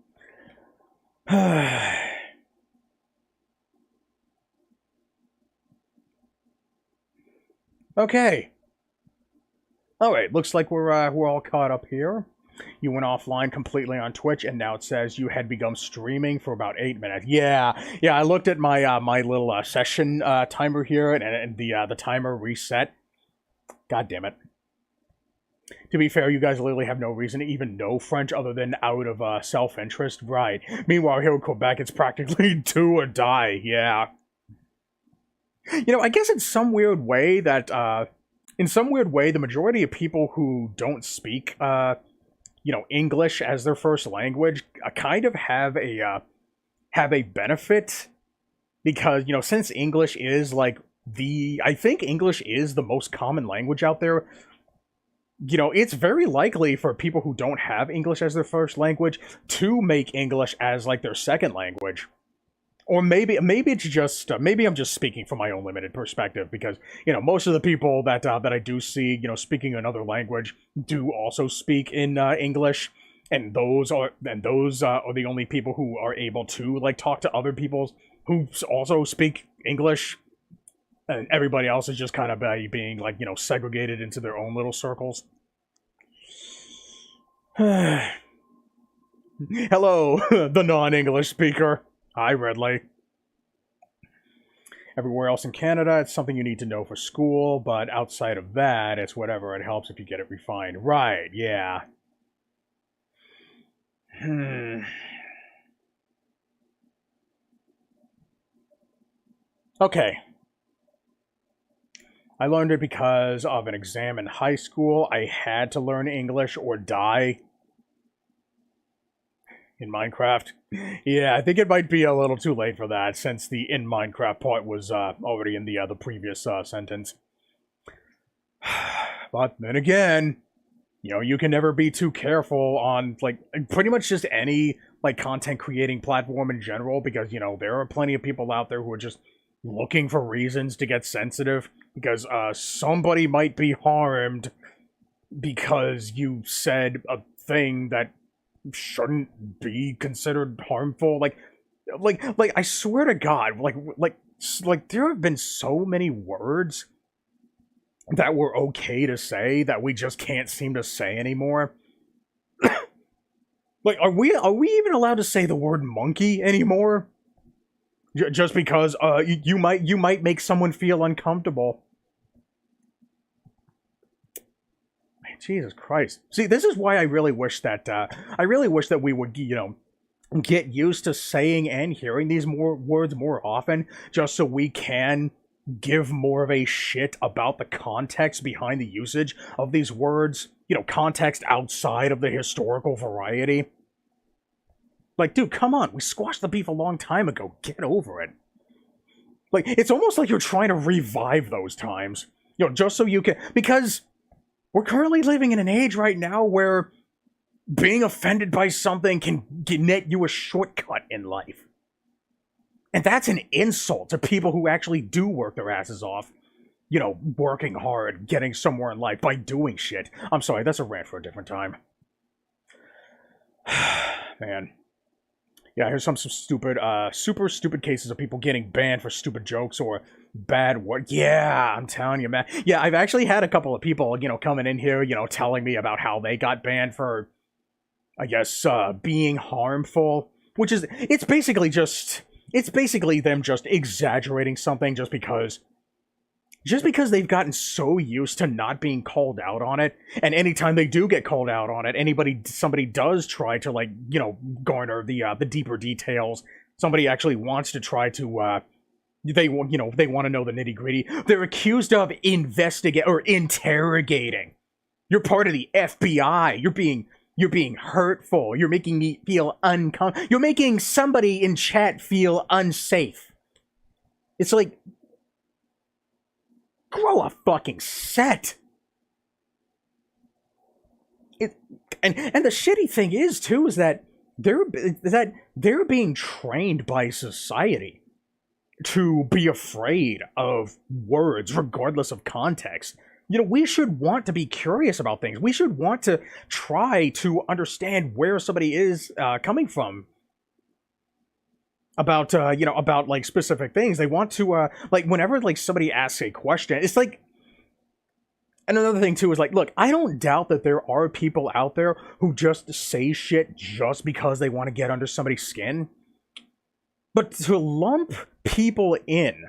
Speaker 1: Okay. Alright, looks like we're all caught up here. You went offline completely on Twitch, and now it says you had begun streaming for about 8 minutes. Yeah, I looked at my my little session timer here, and the timer reset. God damn it. To be fair, you guys literally have no reason to even know French other than out of self-interest, right? Meanwhile, here in Quebec, it's practically do or die. Yeah. You know, I guess in some weird way the majority of people who don't speak, English as their first language, kind of have a benefit because since English is like I think English is the most common language out there. It's very likely for people who don't have English as their first language to make English as like their second language. Or maybe it's just maybe I'm just speaking from my own limited perspective because most of the people that I do see speaking another language do also speak in English, and those are the only people who are able to like talk to other people who also speak English, and everybody else is just kind of being like segregated into their own little circles. Hello, the non-English speaker. Hi, Redley. Everywhere else in Canada, it's something you need to know for school, but outside of that, it's whatever. It helps if you get it refined. Right, yeah. Okay. I learned it because of an exam in high school. I had to learn English or die. In Minecraft? Yeah, I think it might be a little too late for that, since the in Minecraft part was already in the previous sentence. But then again, you can never be too careful on, like, pretty much just any, like, content creating platform in general, because, there are plenty of people out there who are just looking for reasons to get sensitive, because somebody might be harmed because you said a thing that shouldn't be considered harmful. Like I swear to God, like there have been so many words that were okay to say that we just can't seem to say anymore. Like, are we even allowed to say the word monkey anymore? Just because you might make someone feel uncomfortable. Jesus Christ. See, this is why I really wish that we would, get used to saying and hearing these words more often, just so we can give more of a shit about the context behind the usage of these words, context outside of the historical variety. Like, dude, come on, we squashed the beef a long time ago. Get over it. Like, it's almost like you're trying to revive those times, just so you can, because we're currently living in an age right now where being offended by something can net you a shortcut in life. And that's an insult to people who actually do work their asses off, working hard, getting somewhere in life by doing shit. I'm sorry, that's a rant for a different time. Man. Yeah, here's some stupid, super stupid cases of people getting banned for stupid jokes or bad words. Yeah, I'm telling you, man. Yeah, I've actually had a couple of people, coming in here, telling me about how they got banned for, I guess, being harmful. Which is, it's basically them just exaggerating something just because they've gotten so used to not being called out on it, and anytime they do get called out on it, somebody does try to, like, garner the deeper details. Somebody actually wants to try to, they want to know the nitty gritty. They're accused of interrogating. You're part of the FBI. You're being hurtful. You're making me feel uncomfortable. You're making somebody in chat feel unsafe. It's like, grow a fucking set. And the shitty thing is too is that they're being trained by society to be afraid of words regardless of context. We should want to be curious about things. We should want to try to understand where somebody is coming from about like specific things. They want to like, whenever like somebody asks a question, it's like, and another thing too is like, look, I don't doubt that there are people out there who just say shit just because they want to get under somebody's skin, but to lump people in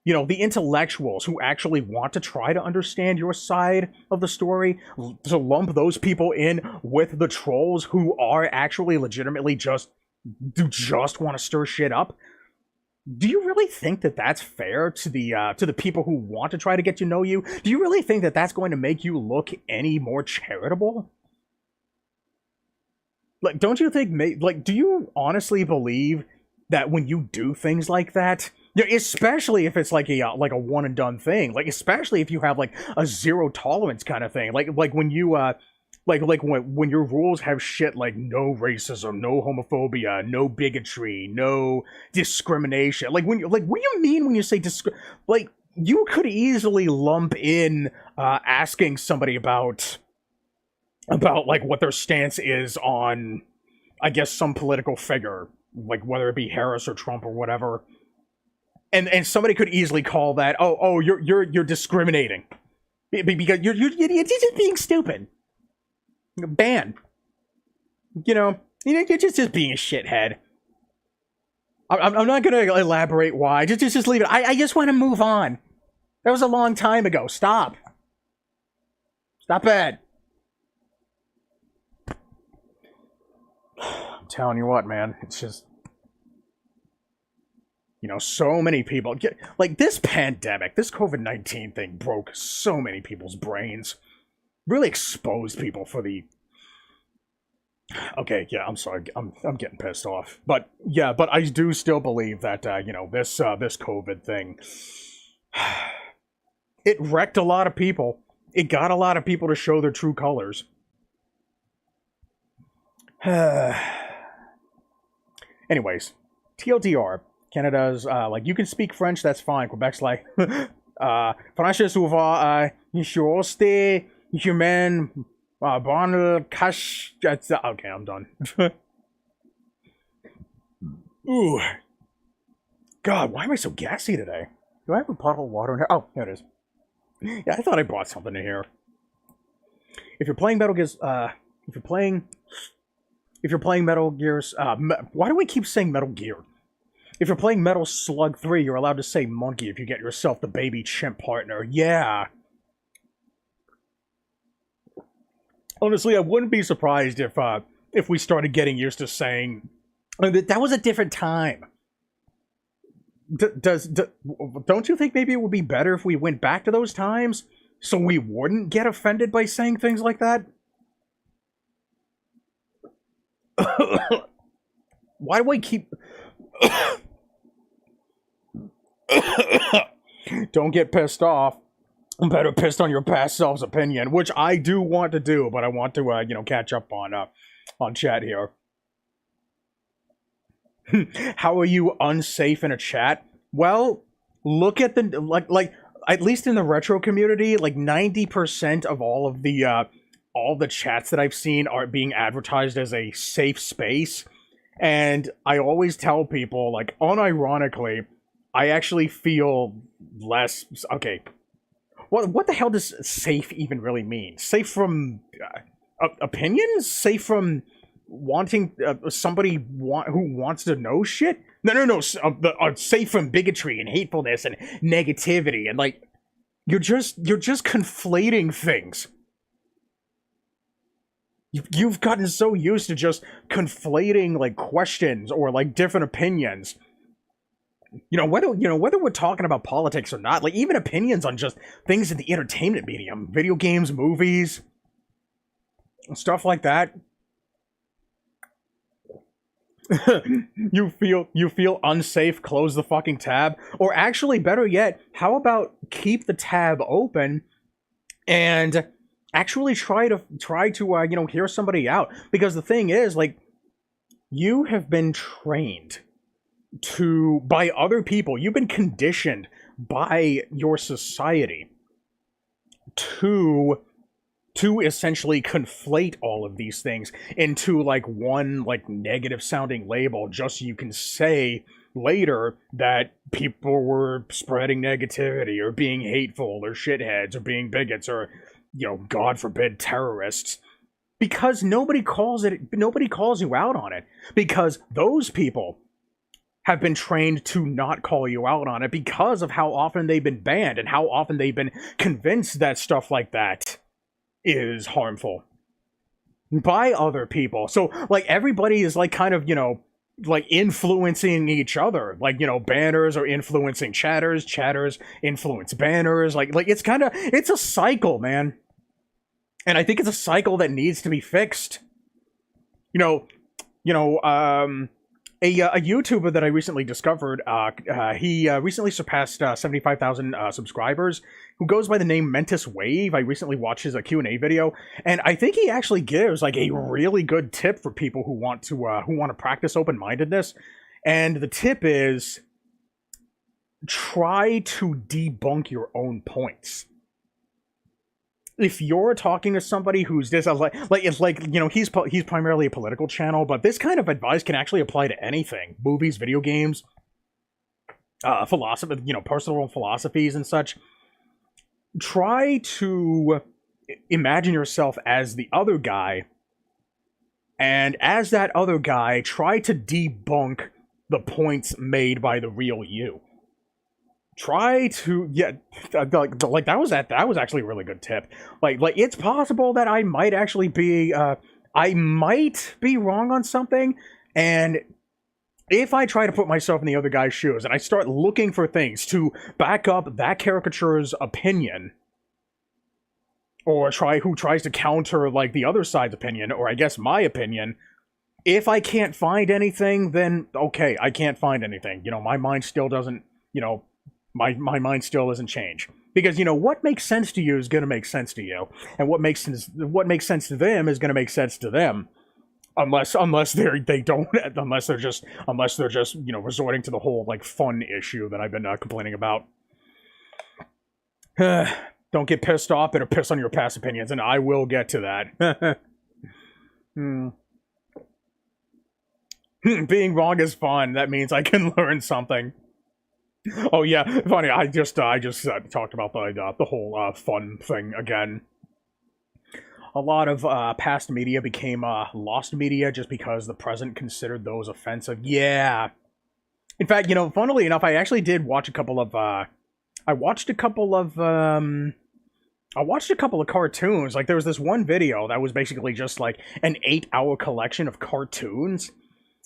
Speaker 1: you know, the intellectuals who actually want to try to understand your side of the story, to lump those people in with the trolls who are actually legitimately just want to stir shit up. Do you really think that that's fair to the people who want to try to get to know you? Do you really think that that's going to make you look any more charitable? Like, don't you think, like, do you honestly believe that when you do things like that, especially if it's like a one and done thing, like especially if you have like a zero tolerance kind of thing, like when you when your rules have shit like no racism, no homophobia, no bigotry, no discrimination, like when you like what do you mean when you say like you could easily lump in asking somebody about like what their stance is on, I guess, some political figure, like whether it be Harris or Trump or whatever, and somebody could easily call that, oh, you're discriminating because you're just being stupid. Ban. You're just being a shithead. I'm not gonna elaborate why. Just leave it. I just want to move on. That was a long time ago. Stop it. I'm telling you what, man. It's just, so many people like this pandemic, this COVID-19 thing broke so many people's brains. Really exposed people for the. Okay, yeah, I'm sorry, I'm getting pissed off, but I do still believe that this COVID thing, it wrecked a lot of people. It got a lot of people to show their true colors. Anyways, TLDR, Canada's you can speak French, that's fine. Quebec's like français souvent juste humain bonne cash. Okay, I'm done. Ooh, God, why am I so gassy today? Do I have a bottle of water in here? Oh, there it is. Yeah, I thought I brought something in here. If you're playing Metal Gears, if you're playing Metal Gears, why do we keep saying Metal Gear? If you're playing Metal Slug 3, you're allowed to say monkey if you get yourself the baby chimp partner. Yeah. Honestly, I wouldn't be surprised if we started getting used to saying that was a different time. Don't you think maybe it would be better if we went back to those times so we wouldn't get offended by saying things like that? Why do I keep... Don't get pissed off. I'm better pissed on your past self's opinion, which I do want to do, but I want to, catch up on chat here. How are you unsafe in a chat? Well, look at the, like, at least in the retro community, like 90% of all the chats that I've seen are being advertised as a safe space. And I always tell people, like, unironically, I actually feel less, okay, what the hell does safe even really mean? Safe from opinions? Safe from wanting somebody who wants to know shit? No. Safe from bigotry and hatefulness and negativity, and like you're just conflating things. You've gotten so used to just conflating like questions or like different opinions. Whether we're talking about politics or not, like even opinions on just things in the entertainment medium, video games, movies, stuff like that. you feel unsafe, close the fucking tab. Or actually, better yet, how about keep the tab open and actually try to hear somebody out? Because the thing is, like, you have been trained by other people, you've been conditioned by your society to essentially conflate all of these things into like one like negative sounding label, just so you can say later that people were spreading negativity or being hateful or shitheads or being bigots or, God forbid, terrorists. Because nobody calls you out on it. Because those people have been trained to not call you out on it because of how often they've been banned and how often they've been convinced that stuff like that is harmful by other people. So, like, everybody is, like, kind of, like, influencing each other. Like, banners are influencing chatters, chatters influence banners. Like, it's a cycle, man. And I think it's a cycle that needs to be fixed. A YouTuber that I recently discovered, he recently surpassed 75,000 subscribers, who goes by the name Mentis Wave. I recently watched his Q&A video, and I think he actually gives like a really good tip for people who want to practice open-mindedness. And the tip is, try to debunk your own points. If you're talking to somebody who's he's primarily a political channel, but this kind of advice can actually apply to anything: movies, video games, philosophy, personal philosophies and such. Try to imagine yourself as the other guy, and as that other guy, try to debunk the points made by the real you. Try to like that was actually a really good tip. Like it's possible that I might actually be wrong on something, and if I try to put myself in the other guy's shoes and I start looking for things to back up that caricature's opinion, or who tries to counter like the other side's opinion, or I guess my opinion, if I can't find anything, then okay, I can't find anything. My mind still doesn't, my mind still doesn't change. Because, what makes sense to you is going to make sense to you. And what makes sense to them is going to make sense to them. Unless they're just resorting to the whole, like, fun issue that I've been complaining about. Don't get pissed off, better piss on your past opinions, and I will get to that. Being wrong is fun. That means I can learn something. Oh yeah, funny. I just talked about the whole fun thing again. A lot of past media became lost media just because the present considered those offensive. Yeah. In fact, funnily enough, I actually did watch a couple of I watched a couple of cartoons. Like, there was this one video that was basically just like an 8-hour collection of cartoons.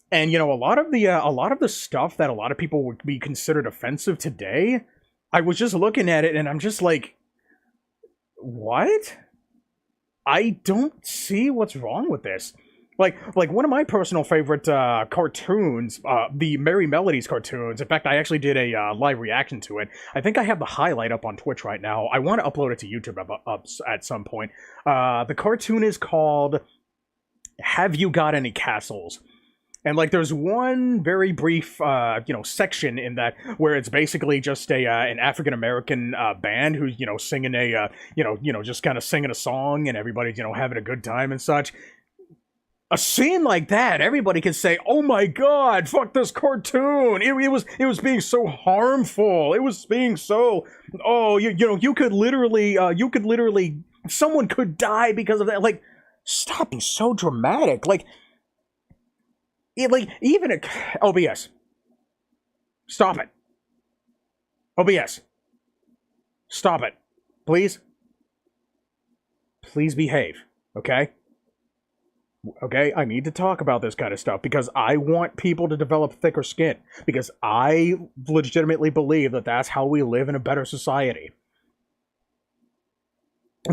Speaker 1: And, a lot of the stuff that a lot of people would be considered offensive today, I was just looking at it and I'm just like, what? I don't see what's wrong with this. Like one of my personal favorite cartoons, the Merry Melodies cartoons. In fact, I actually did a live reaction to it. I think I have the highlight up on Twitch right now. I want to upload it to YouTube up at some point. The cartoon is called Have You Got Any Castles? And, like, there's one very brief, section in that where it's basically just an African-American band who's, singing just kind of singing a song, and everybody's, having a good time and such. A scene like that, everybody can say, "Oh my God, fuck this cartoon! It was being so harmful. It was being so, you could literally, someone could die because of that." Like, stop being so dramatic. Even OBS. Stop it. OBS. Stop it. Please. Please behave. Okay? Okay? I need to talk about this kind of stuff because I want people to develop thicker skin. Because I legitimately believe that that's how we live in a better society.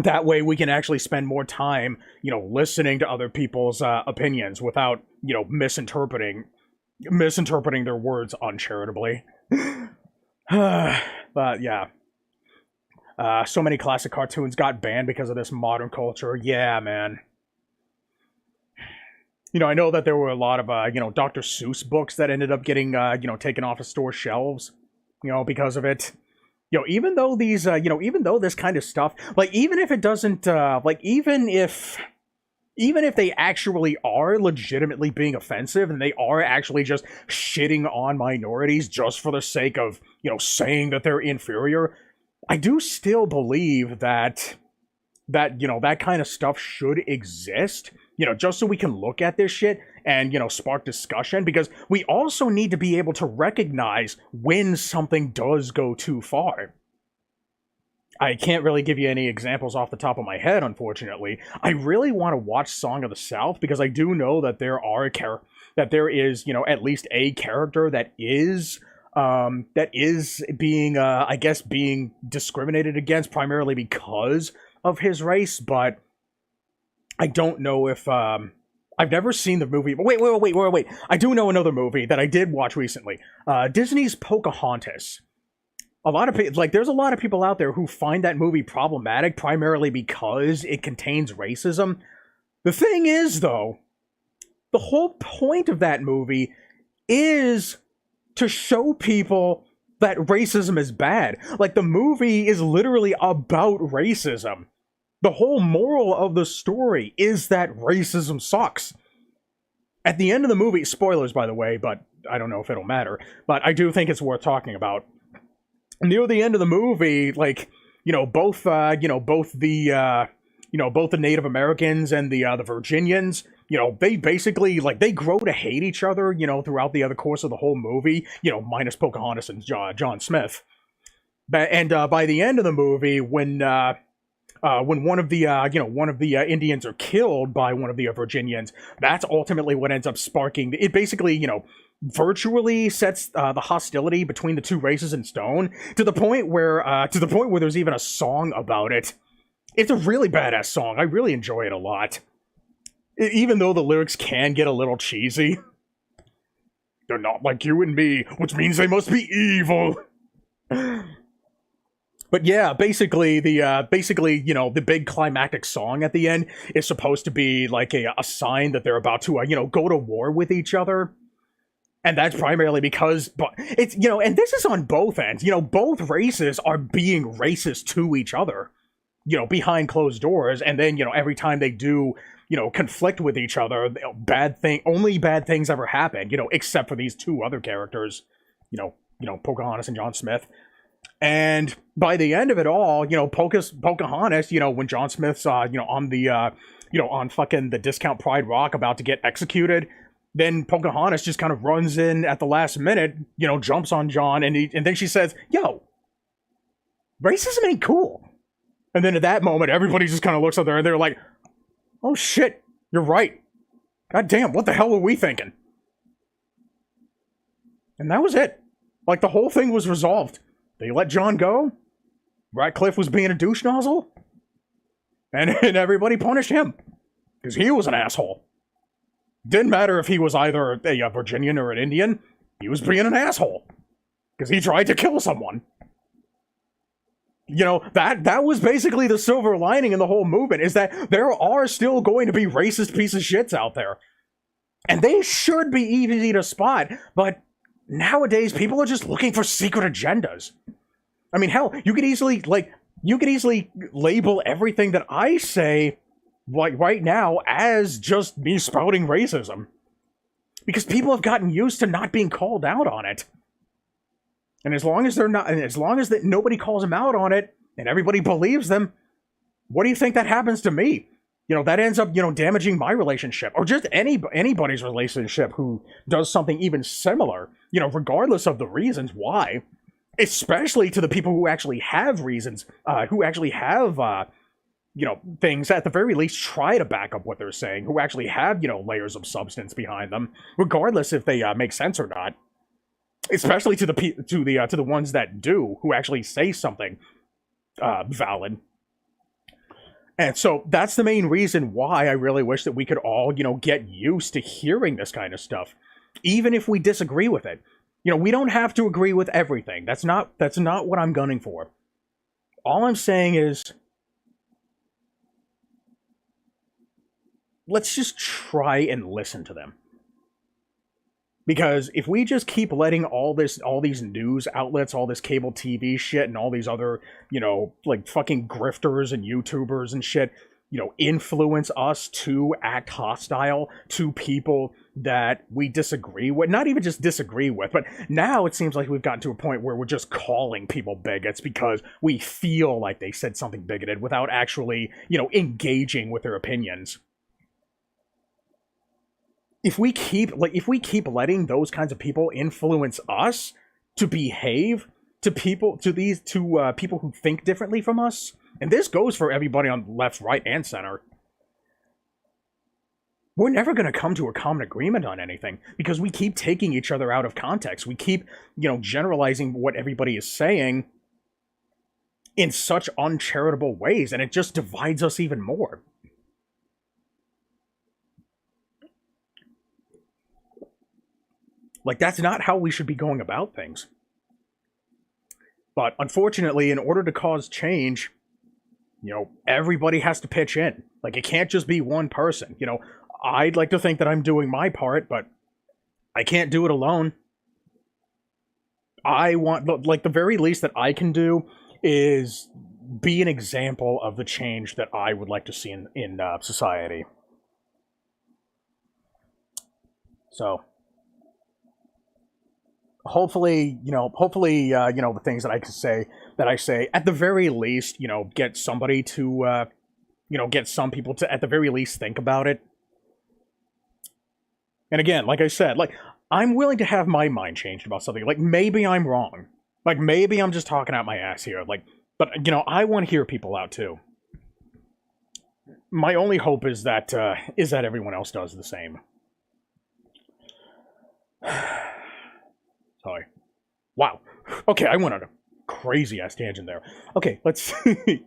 Speaker 1: That way we can actually spend more time, listening to other people's opinions without, misinterpreting their words uncharitably. But yeah. So many classic cartoons got banned because of this modern culture. Yeah, man. I know that there were a lot of, Dr. Seuss books that ended up getting, taken off of store shelves, because of it. Even though these, even though this kind of stuff, like, even if it doesn't, even if they actually are legitimately being offensive and they are actually just shitting on minorities just for the sake of, saying that they're inferior, I do still believe that that, that kind of stuff should exist, just so we can look at this shit and, spark discussion, because we also need to be able to recognize when something does go too far. I can't really give you any examples off the top of my head, unfortunately. I really want to watch Song of the South, because I do know that there is, at least a character that is being, I guess, being discriminated against primarily because of his race, but I don't know if, I've never seen the movie. But wait. I do know another movie that I did watch recently. Disney's Pocahontas. A lot of people, there's a lot of people out there who find that movie problematic primarily because it contains racism. The thing is, though, the whole point of that movie is to show people that racism is bad. Like, the movie is literally about racism. The whole moral of the story is that racism sucks. At the end of the movie, spoilers, by the way, but I don't know if it'll matter, but I do think it's worth talking about. Near the end of the movie, both the Native Americans and the Virginians, they basically, they grow to hate each other, throughout the other course of the whole movie, minus Pocahontas and John Smith. And by the end of the movie, when one of the Indians are killed by one of the Virginians, that's ultimately what ends up sparking it. Basically, virtually sets the hostility between the two races in stone, to the point where there's even a song about it. It's a really badass song. I really enjoy it a lot, even though the lyrics can get a little cheesy. They're not like you and me, which means they must be evil. But yeah, basically, the big climactic song at the end is supposed to be like a sign that they're about to, go to war with each other. And that's primarily because, but it's, and this is on both ends, both races are being racist to each other, behind closed doors. And then, every time they do, conflict with each other, only bad things ever happen, except for these two other characters, Pocahontas and John Smith. And by the end of it all, Pocahontas, when John Smith's, on fucking the Discount Pride Rock about to get executed, then Pocahontas just kind of runs in at the last minute, jumps on John, and then she says, "Yo, racism ain't cool." And then at that moment, everybody just kind of looks at her and they're like, "Oh shit, you're right. God damn, what the hell were we thinking?" And that was it. Like, the whole thing was resolved. They let John go. Ratcliffe was being a douche nozzle. And everybody punished him. Because he was an asshole. Didn't matter if he was either a Virginian or an Indian. He was being an asshole. Because he tried to kill someone. That was basically the silver lining in the whole movement, is that there are still going to be racist piece of shits out there. And they should be easy to spot, but nowadays people are just looking for secret agendas. I mean, hell, you could easily label everything that I say right now as just me spouting racism. Because people have gotten used to not being called out on it. And as long as that nobody calls them out on it, and everybody believes them, what do you think that happens to me? That ends up, damaging my relationship, or just anybody's relationship who does something even similar, regardless of the reasons why. Especially to the people who actually have reasons, who actually have, things at the very least try to back up what they're saying, who actually have, layers of substance behind them, regardless if they make sense or not. Especially to the ones that do, who actually say something valid. And so that's the main reason why I really wish that we could all, get used to hearing this kind of stuff, even if we disagree with it. We don't have to agree with everything. That's not what I'm gunning for. All I'm saying is, let's just try and listen to them. Because if we just keep letting all these news outlets, all this cable TV shit, and all these other, fucking grifters and YouTubers and shit, influence us to act hostile to people that we disagree with, not even just disagree with, but now it seems like we've gotten to a point where we're just calling people bigots because we feel like they said something bigoted without actually, engaging with their opinions. If we keep letting those kinds of people influence us to behave to people who think differently from us, and this goes for everybody on left, right, and center, we're never going to come to a common agreement on anything because we keep taking each other out of context. We keep, generalizing what everybody is saying in such uncharitable ways, and it just divides us even more. Like, that's not how we should be going about things. But unfortunately, in order to cause change, everybody has to pitch in. Like, it can't just be one person. I'd like to think that I'm doing my part, but I can't do it alone. I want, like, the very least that I can do is be an example of the change that I would like to see in society. So hopefully, the things that I say, at the very least, get somebody to, get some people to, at the very least, think about it. And again, like I said, like, I'm willing to have my mind changed about something. Like, maybe I'm wrong. Like, maybe I'm just talking out my ass here. Like, but, I want to hear people out, too. My only hope is that everyone else does the same. Sorry. Wow. Okay, I went on a crazy-ass tangent there. Okay, let's see.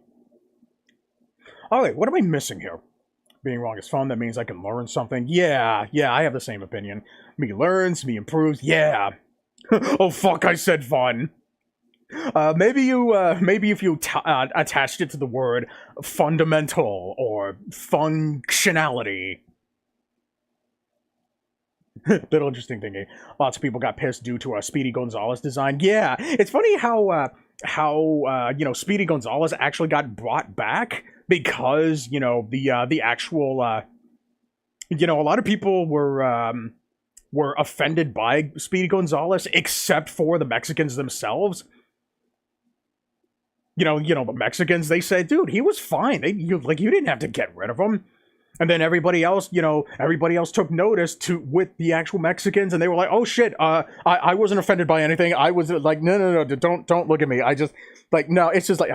Speaker 1: Alright, what am I missing here? Being wrong is fun, that means I can learn something. Yeah, I have the same opinion. Me learns, me improves, yeah. Oh fuck, I said fun. Maybe if you attached it to the word fundamental or functionality. Little interesting thingy. Lots of people got pissed due to a Speedy Gonzalez design. Yeah, it's funny how Speedy Gonzalez actually got brought back because the actual a lot of people were offended by Speedy Gonzalez except for the Mexicans themselves. The Mexicans, they said, dude, he was fine. You didn't have to get rid of him. And then everybody else took notice with the actual Mexicans, and they were like, "Oh shit, I wasn't offended by anything. I was like, no, don't look at me. I just like no, it's just like,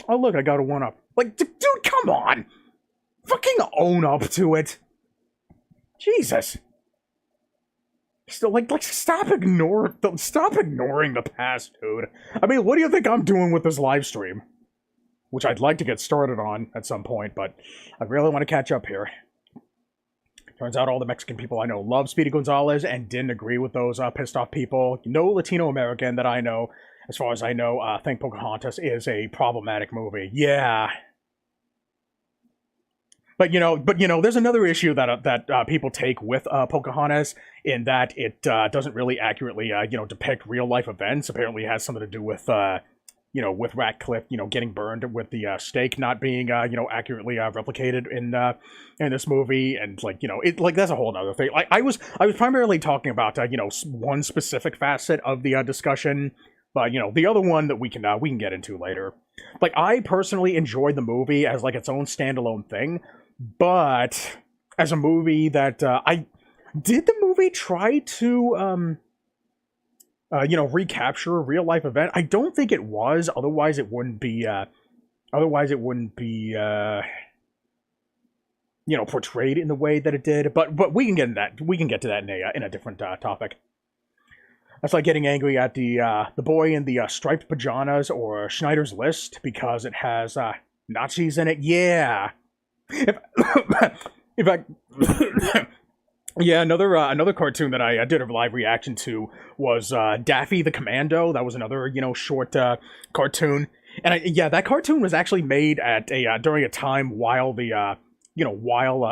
Speaker 1: oh look, I got a 1-up. Like, dude, come on, fucking own up to it. Jesus, still like stop ignoring the past, dude. I mean, what do you think I'm doing with this live stream? Which I'd like to get started on at some point, but I really want to catch up here. Turns out all the Mexican people I know love Speedy Gonzalez and didn't agree with those pissed off people. No Latino American that I know, as far as I know, think Pocahontas is a problematic movie. Yeah. But there's another issue that people take with Pocahontas, in that it doesn't really accurately depict real life events. Apparently, it has something to do with with Ratcliffe getting burned with the stake not being accurately replicated in this movie, and that's a whole other thing. I was primarily talking about one specific facet of the discussion, but the other one that we can get into later. Like, I personally enjoyed the movie as like its own standalone thing. But as a movie that did the movie try to recapture a real life event? I don't think it was. Otherwise, it wouldn't be. Portrayed in the way that it did. But we can get into that. We can get to that in a different topic. That's like getting angry at the boy in the striped pajamas or Schneider's List because it has Nazis in it. Yeah. In fact, yeah, another cartoon that I did a live reaction to was Daffy the Commando. That was another short cartoon, and that cartoon was actually made at during a time while the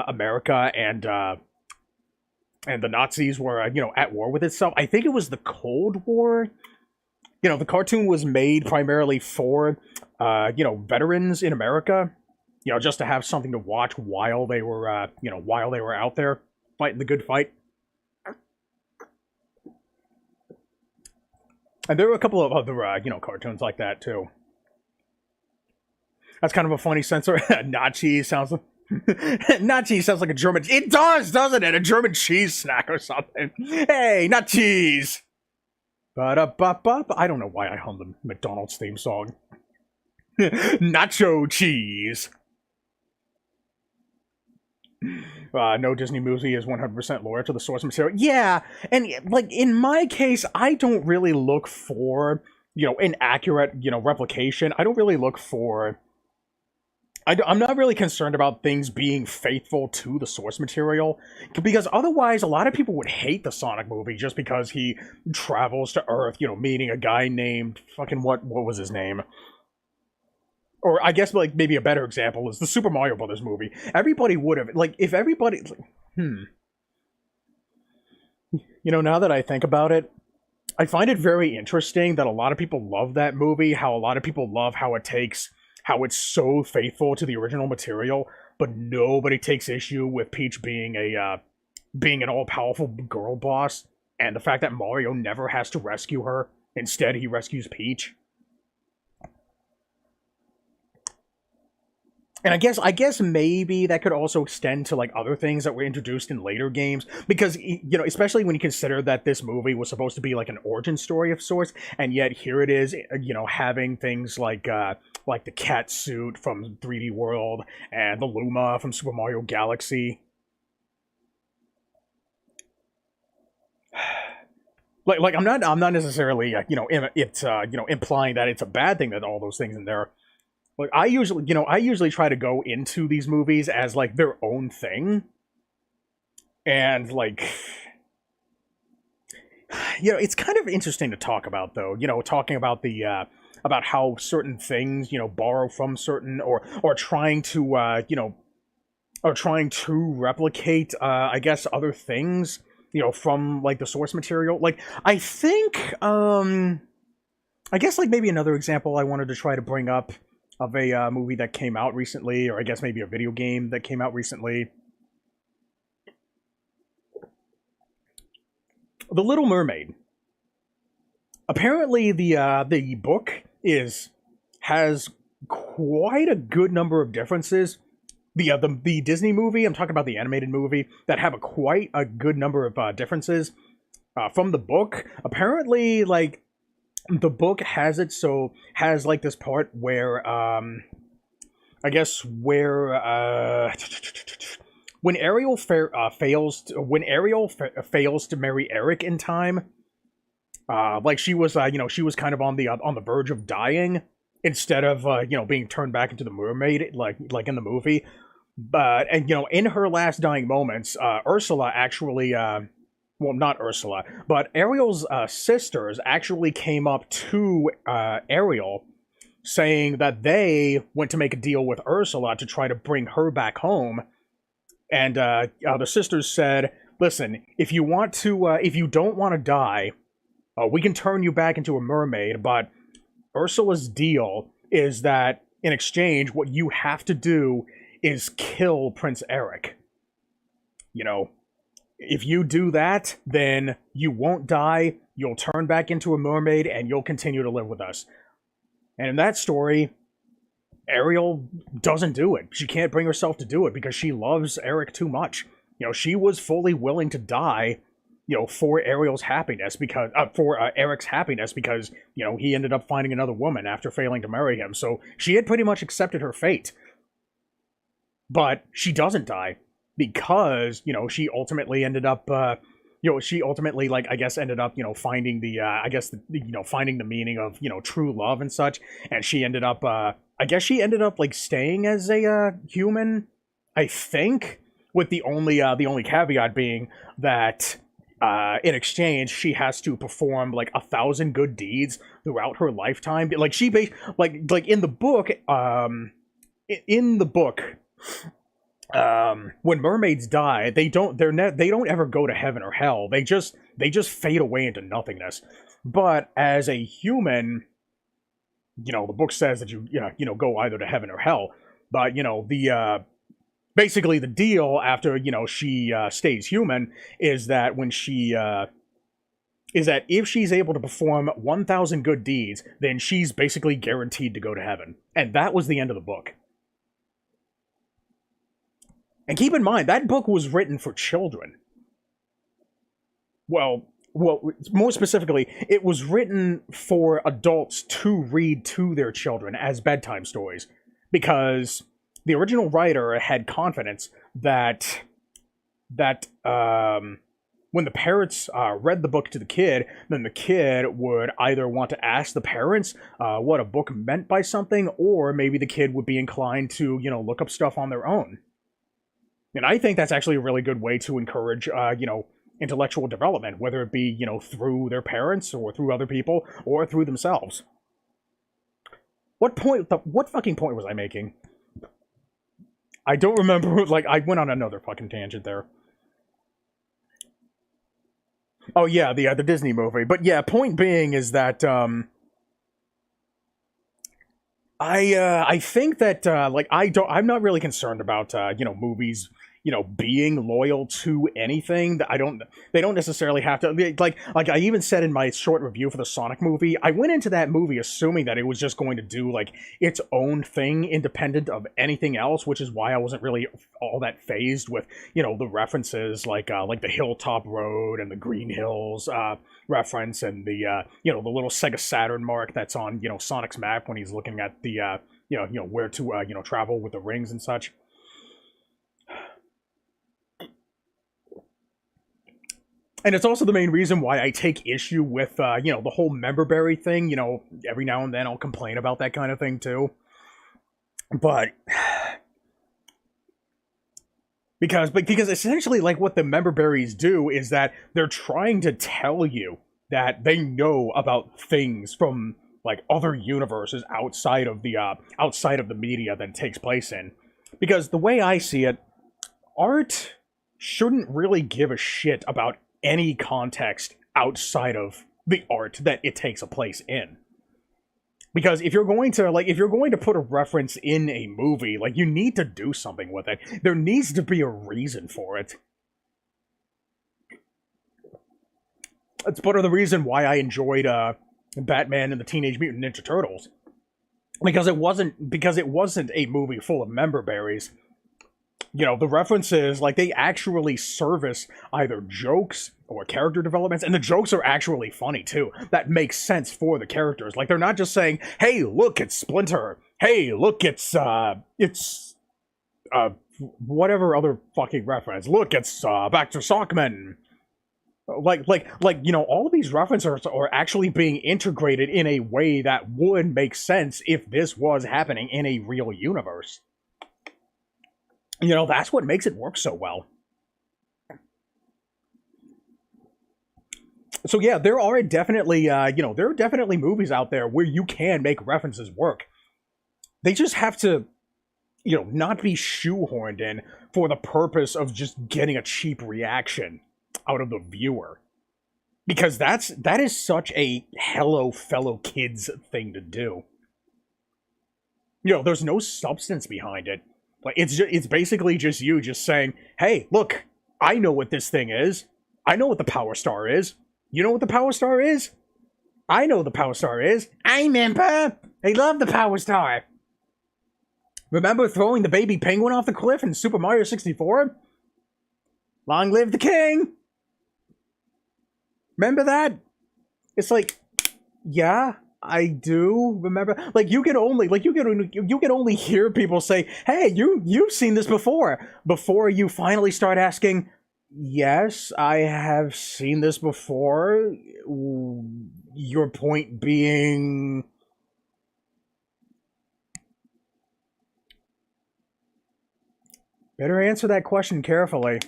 Speaker 1: America and the Nazis were at war with itself. I think it was the Cold War. The cartoon was made primarily for veterans in America. You know, just to have something to watch while they were, while they were out there fighting the good fight. And there were a couple of other, cartoons like that too. That's kind of a funny censor. Nachi sounds like Nachi sounds like a German. It does, doesn't it? A German cheese snack or something. Hey, not cheese. Ba-da-ba-ba. I don't know why I hummed the McDonald's theme song. Nacho cheese. No Disney movie is 100% loyal to the source material. Yeah, and like in my case, I don't really look for, an accurate, replication. I don't really look for. I'm not really concerned about things being faithful to the source material, because otherwise a lot of people would hate the Sonic movie just because he travels to Earth, meeting a guy named fucking what was his name? Or I guess like maybe a better example is the Super Mario Brothers movie. Everybody would have, like, if everybody, now that I think about it, I find it very interesting that a lot of people love that movie, how a lot of people love how it's so faithful to the original material, but nobody takes issue with Peach being being an all-powerful girl boss, and the fact that Mario never has to rescue her. Instead, he rescues Peach. And I guess maybe that could also extend to like other things that were introduced in later games, because especially when you consider that this movie was supposed to be like an origin story of sorts, and yet here it is, having things like the cat suit from 3D World and the Luma from Super Mario Galaxy. Like I'm not necessarily implying that it's a bad thing that all those things in there. Like I usually try to go into these movies as like their own thing, and like, it's kind of interesting to talk about though. Talking about the about how certain things borrow from certain, or trying to or trying to replicate I guess other things from like the source material. Like I think I guess like maybe another example I wanted to try to bring up of a movie that came out recently, or I guess maybe a video game that came out recently. The Little Mermaid. Apparently, the book has quite a good number of differences. The Disney movie, I'm talking about the animated movie, that have quite a good number of differences from the book. Apparently, like, the book has like this part where I guess where when Ariel fails to marry Eric in time, like she was kind of on the verge of dying, instead of being turned back into the mermaid like in the movie. But in her last dying moments, Ursula actually well, not Ursula, but Ariel's sisters actually came up to Ariel, saying that they went to make a deal with Ursula to try to bring her back home. And the sisters said, "Listen, if you don't want to die, we can turn you back into a mermaid. But Ursula's deal is that in exchange, what you have to do is kill Prince Eric. If you do that, then you won't die, you'll turn back into a mermaid, and you'll continue to live with us." And in that story, Ariel doesn't do it. She can't bring herself to do it because she loves Eric too much. She was fully willing to die, for Ariel's happiness, because for Eric's happiness, because he ended up finding another woman after failing to marry him. So she had pretty much accepted her fate. But she doesn't die, because she ultimately ended up like I guess ended up finding finding the meaning of true love and such. And she ended up I guess she ended up like staying as a human, I think, with the only caveat being that in exchange she has to perform like 1,000 good deeds throughout her lifetime. Like like in the book when mermaids die, they don't ever go to heaven or hell. They just fade away into nothingness. But as a human, the book says that you go either to heaven or hell. But, basically the deal after, she stays human is that when she, is that if she's able to perform 1,000 good deeds, then she's basically guaranteed to go to heaven. And that was the end of the book. And keep in mind, that book was written for children. Well, more specifically, it was written for adults to read to their children as bedtime stories. Because the original writer had confidence that when the parents read the book to the kid, then the kid would either want to ask the parents what a book meant by something, or maybe the kid would be inclined to, look up stuff on their own. And I think that's actually a really good way to encourage, intellectual development, whether it be, through their parents or through other people or through themselves. What fucking point was I making? I don't remember, I went on another fucking tangent there. Oh yeah, the Disney movie. But yeah, point being is that I think that I'm not really concerned about movies being loyal to anything. They don't necessarily have to, like I even said in my short review for the Sonic movie, I went into that movie assuming that it was just going to do its own thing independent of anything else, which is why I wasn't really all that phased with the references like the Hilltop Road and the Green Hills reference, and the the little Sega Saturn mark that's on Sonic's map when he's looking at the where to travel with the rings and such. And it's also the main reason why I take issue with the whole memberberry thing. Every now and then I'll complain about that kind of thing too. But because essentially, what the memberberries do is that they're trying to tell you that they know about things from other universes outside of the media that it takes place in. Because the way I see it, art shouldn't really give a shit about any context outside of the art that it takes a place in. Because if you're going to put a reference in a movie, you need to do something with it. There needs to be a reason for it. It's part of the reason why I enjoyed Batman and the Teenage Mutant Ninja Turtles. Because it wasn't a movie full of memberberries. The references, they actually service either jokes or character developments, and the jokes are actually funny, too. That makes sense for the characters. They're not just saying, hey, look, it's Splinter. Hey, look, it's whatever other fucking reference. Look, it's Baxter Sockman. All of these references are actually being integrated in a way that would make sense if this was happening in a real universe. That's what makes it work so well. So yeah, there are definitely, movies out there where you can make references work. They just have to, not be shoehorned in for the purpose of just getting a cheap reaction out of the viewer. Because that is such a hello fellow kids thing to do. There's no substance behind it. It's basically just you just saying, hey, look, I know what this thing is. I know what the Power Star is. You know what the Power Star is? I know what the Power Star is. I remember. I love the Power Star. Remember throwing the baby penguin off the cliff in Super Mario 64? Long live the king! Remember that? It's yeah, I do remember. You can only hear people say, "Hey, you've seen this before," before you finally start asking, "Yes, I have seen this before." Your point being, better answer that question carefully,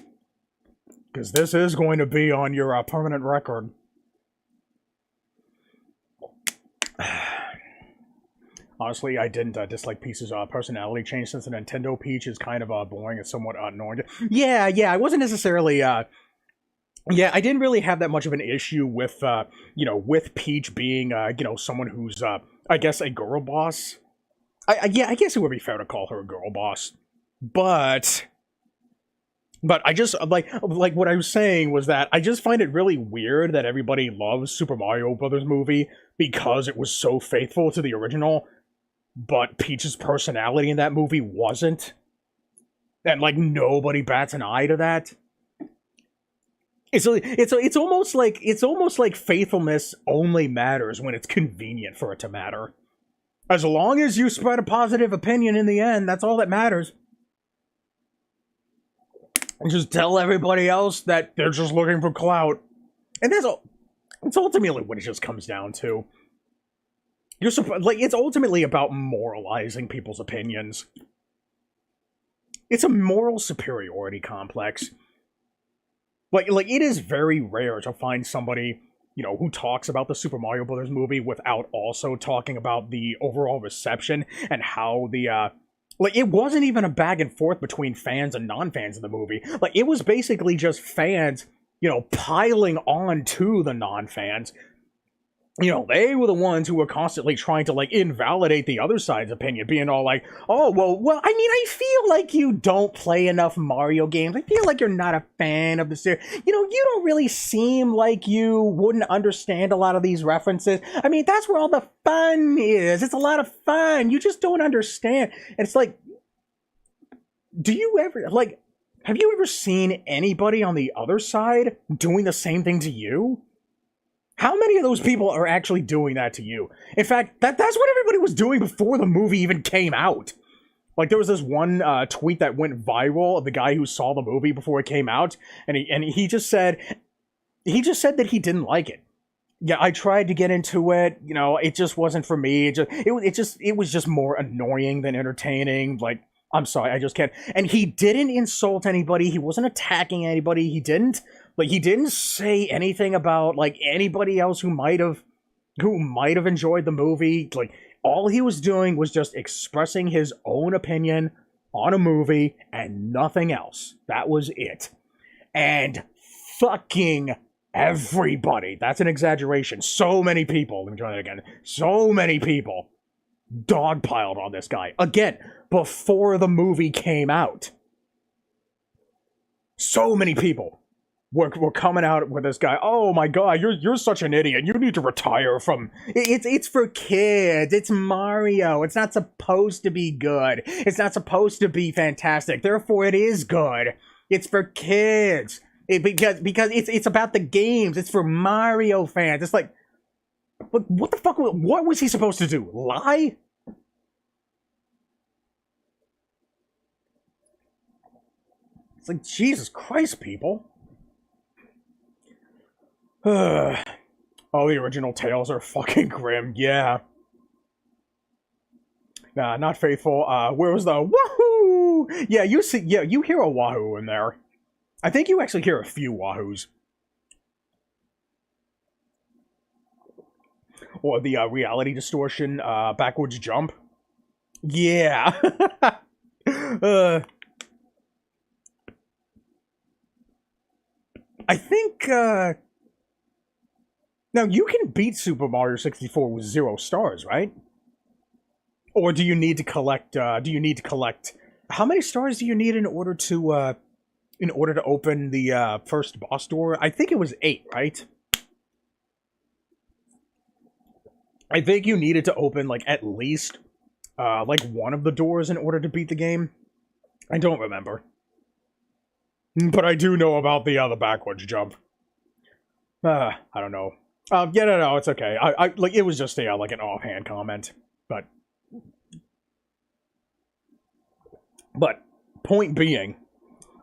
Speaker 1: because this is going to be on your permanent record. Honestly, I didn't dislike Peach's personality change since the Nintendo Peach is kind of boring and somewhat annoying. Yeah, I wasn't necessarily, I didn't really have that much of an issue with, with Peach being, someone who's, I guess, a girl boss. Yeah, I guess it would be fair to call her a girl boss, but I just like what I was saying was that I just find it really weird that everybody loves Super Mario Brothers movie because it was so faithful to the original, but Peach's personality in that movie wasn't, and like nobody bats an eye to that. It's almost like faithfulness only matters when it's convenient for it to matter. As long as you spread a positive opinion in the end, that's all that matters. And just tell everybody else that they're just looking for clout. And that's all. It's ultimately what it just comes down to. It's ultimately about moralizing people's opinions. It's a moral superiority complex. Like it is very rare to find somebody, who talks about the Super Mario Brothers movie without also talking about the overall reception and how it wasn't even a back and forth between fans and non-fans of the movie. Like, it was basically just fans, piling on to the non-fans. They were the ones who were constantly trying to, invalidate the other side's opinion, being all like, oh, well, I mean, I feel like you don't play enough Mario games. I feel like you're not a fan of the series. You don't really seem like you wouldn't understand a lot of these references. I mean, that's where all the fun is. It's a lot of fun. You just don't understand. And it's like, do you ever, have you ever seen anybody on the other side doing the same thing to you? How many of those people are actually doing that to you? In fact, that's what everybody was doing before the movie even came out. Like, there was this one tweet that went viral of the guy who saw the movie before it came out, and he just said that he didn't like it. Yeah, I tried to get into it. It just wasn't for me. It was just more annoying than entertaining. Like, I'm sorry, I just can't. And he didn't insult anybody. He wasn't attacking anybody. He didn't say anything about anybody else who might have enjoyed the movie. Like, all he was doing was just expressing his own opinion on a movie and nothing else. That was it. And fucking everybody, that's an exaggeration. So many people, let me try that again. So many people dogpiled on this guy. Again, before the movie came out. So many people were coming out with this guy. Oh my god, you're such an idiot. You need to retire from. It's for kids. It's Mario. It's not supposed to be good. It's not supposed to be fantastic. Therefore, it is good. It's for kids. Because it's about the games. It's for Mario fans. It's like, what the fuck? What was he supposed to do? Lie? It's like, Jesus Christ, people. Oh, the original tales are fucking grim. Yeah. Nah, not faithful. Where was the wahoo? Yeah, you hear a wahoo in there. I think you actually hear a few wahoos. Or the reality distortion backwards jump. Yeah. I think now you can beat Super Mario 64 with 0 stars, right? Or do you need to collect how many stars do you need in order to open the first boss door? I think it was 8, right? I think you needed to open at least one of the doors in order to beat the game. I don't remember. But I do know about the backwards jump. I don't know. Yeah, no, it's okay. I it was just a an offhand comment, but point being,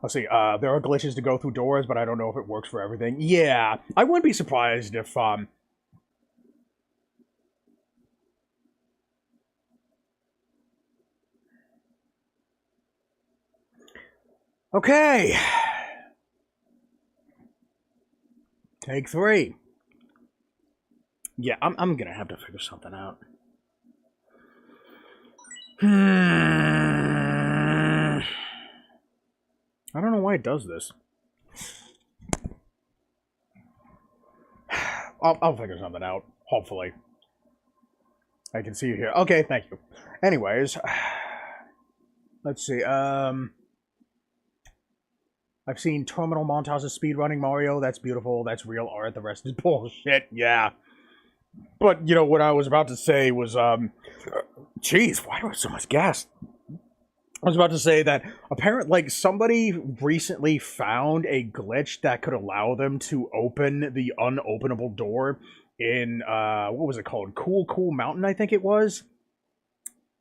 Speaker 1: let's see. There are glitches to go through doors, but I don't know if it works for everything. Yeah, I wouldn't be surprised if Okay. Take 3. Yeah, I'm gonna have to figure something out. I don't know why it does this. I'll figure something out, hopefully. I can see you here. Okay, thank you. Anyways, let's see. I've seen terminal montages of speedrunning Mario. That's beautiful. That's real art. The rest is bullshit. Yeah. But, you know, what I was about to say was, jeez, why do I have so much gas? I was about to say that apparently, like, somebody recently found a glitch that could allow them to open the unopenable door in, what was it called? Cool Mountain, I think it was.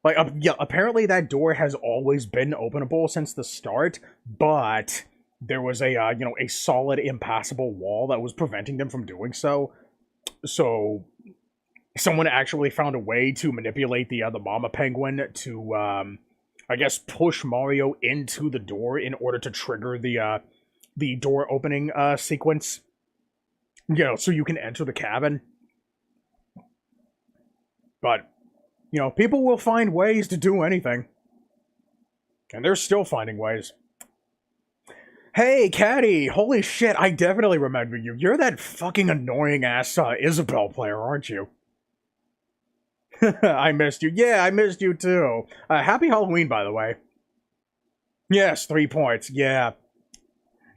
Speaker 1: Like, yeah, apparently that door has always been openable since the start, but there was a, you know, a solid impassable wall that was preventing them from doing so. So, someone actually found a way to manipulate the mama penguin to, I guess, push Mario into the door in order to trigger the door opening, sequence. You know, so you can enter the cabin. But, you know, people will find ways to do anything. And they're still finding ways. Hey, Caddy! Holy shit, I definitely remember you. You're that fucking annoying-ass Isabelle player, aren't you? I missed you. Yeah, I missed you too. Happy Halloween, by the way. Yes, 3 points. Yeah.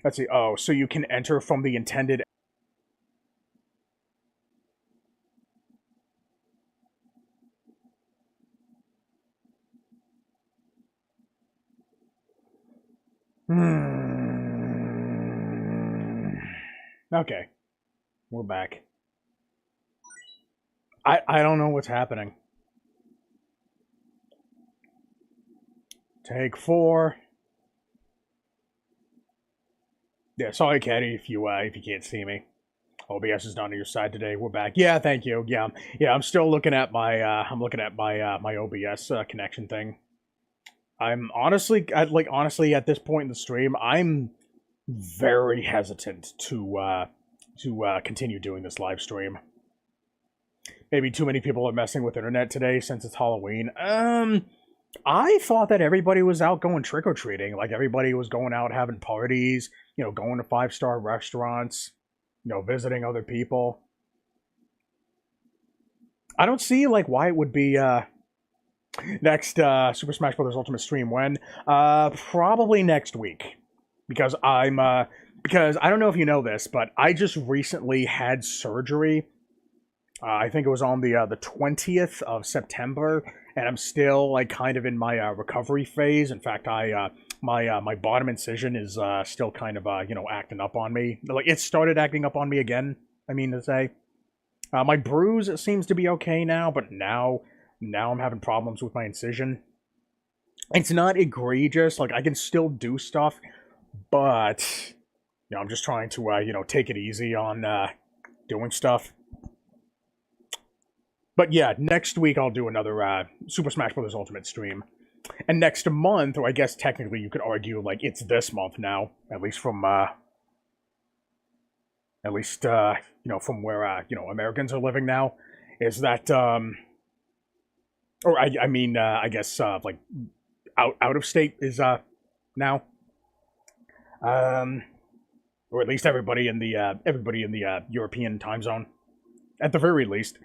Speaker 1: Let's see. Oh, so you can enter from the intended... Okay. We're back. I don't know what's happening. Take 4. Yeah, sorry, Caddy, if you can't see me. OBS is not on your side today. We're back. Yeah, thank you. Yeah, I'm still looking at my my OBS connection thing. I'm honestly at this point in the stream, I'm very hesitant to continue doing this live stream. Maybe too many people are messing with internet today since it's Halloween. I thought that everybody was out going trick-or-treating. Like, everybody was going out having parties, you know, going to 5-star restaurants, you know, visiting other people. I don't see, like, why it would be, next, Super Smash Bros. Ultimate stream when? Probably next week. Because because I don't know if you know this, but I just recently had surgery. I think it was on the 20th of September, and I'm still, like, kind of in my recovery phase. In fact, my bottom incision is still kind of, you know, acting up on me. Like, it started acting up on me again, I mean to say. My bruise seems to be okay now, but now I'm having problems with my incision. It's not egregious, like, I can still do stuff, but, you know, I'm just trying to, you know, take it easy on doing stuff. But yeah, next week I'll do another Super Smash Bros. Ultimate stream. And next month, or I guess technically you could argue, like, it's this month now, at least from, you know, from where, you know, Americans are living now, is that, or I mean, I guess, like, out of state is, now. Or at least everybody in the European time zone, at the very least.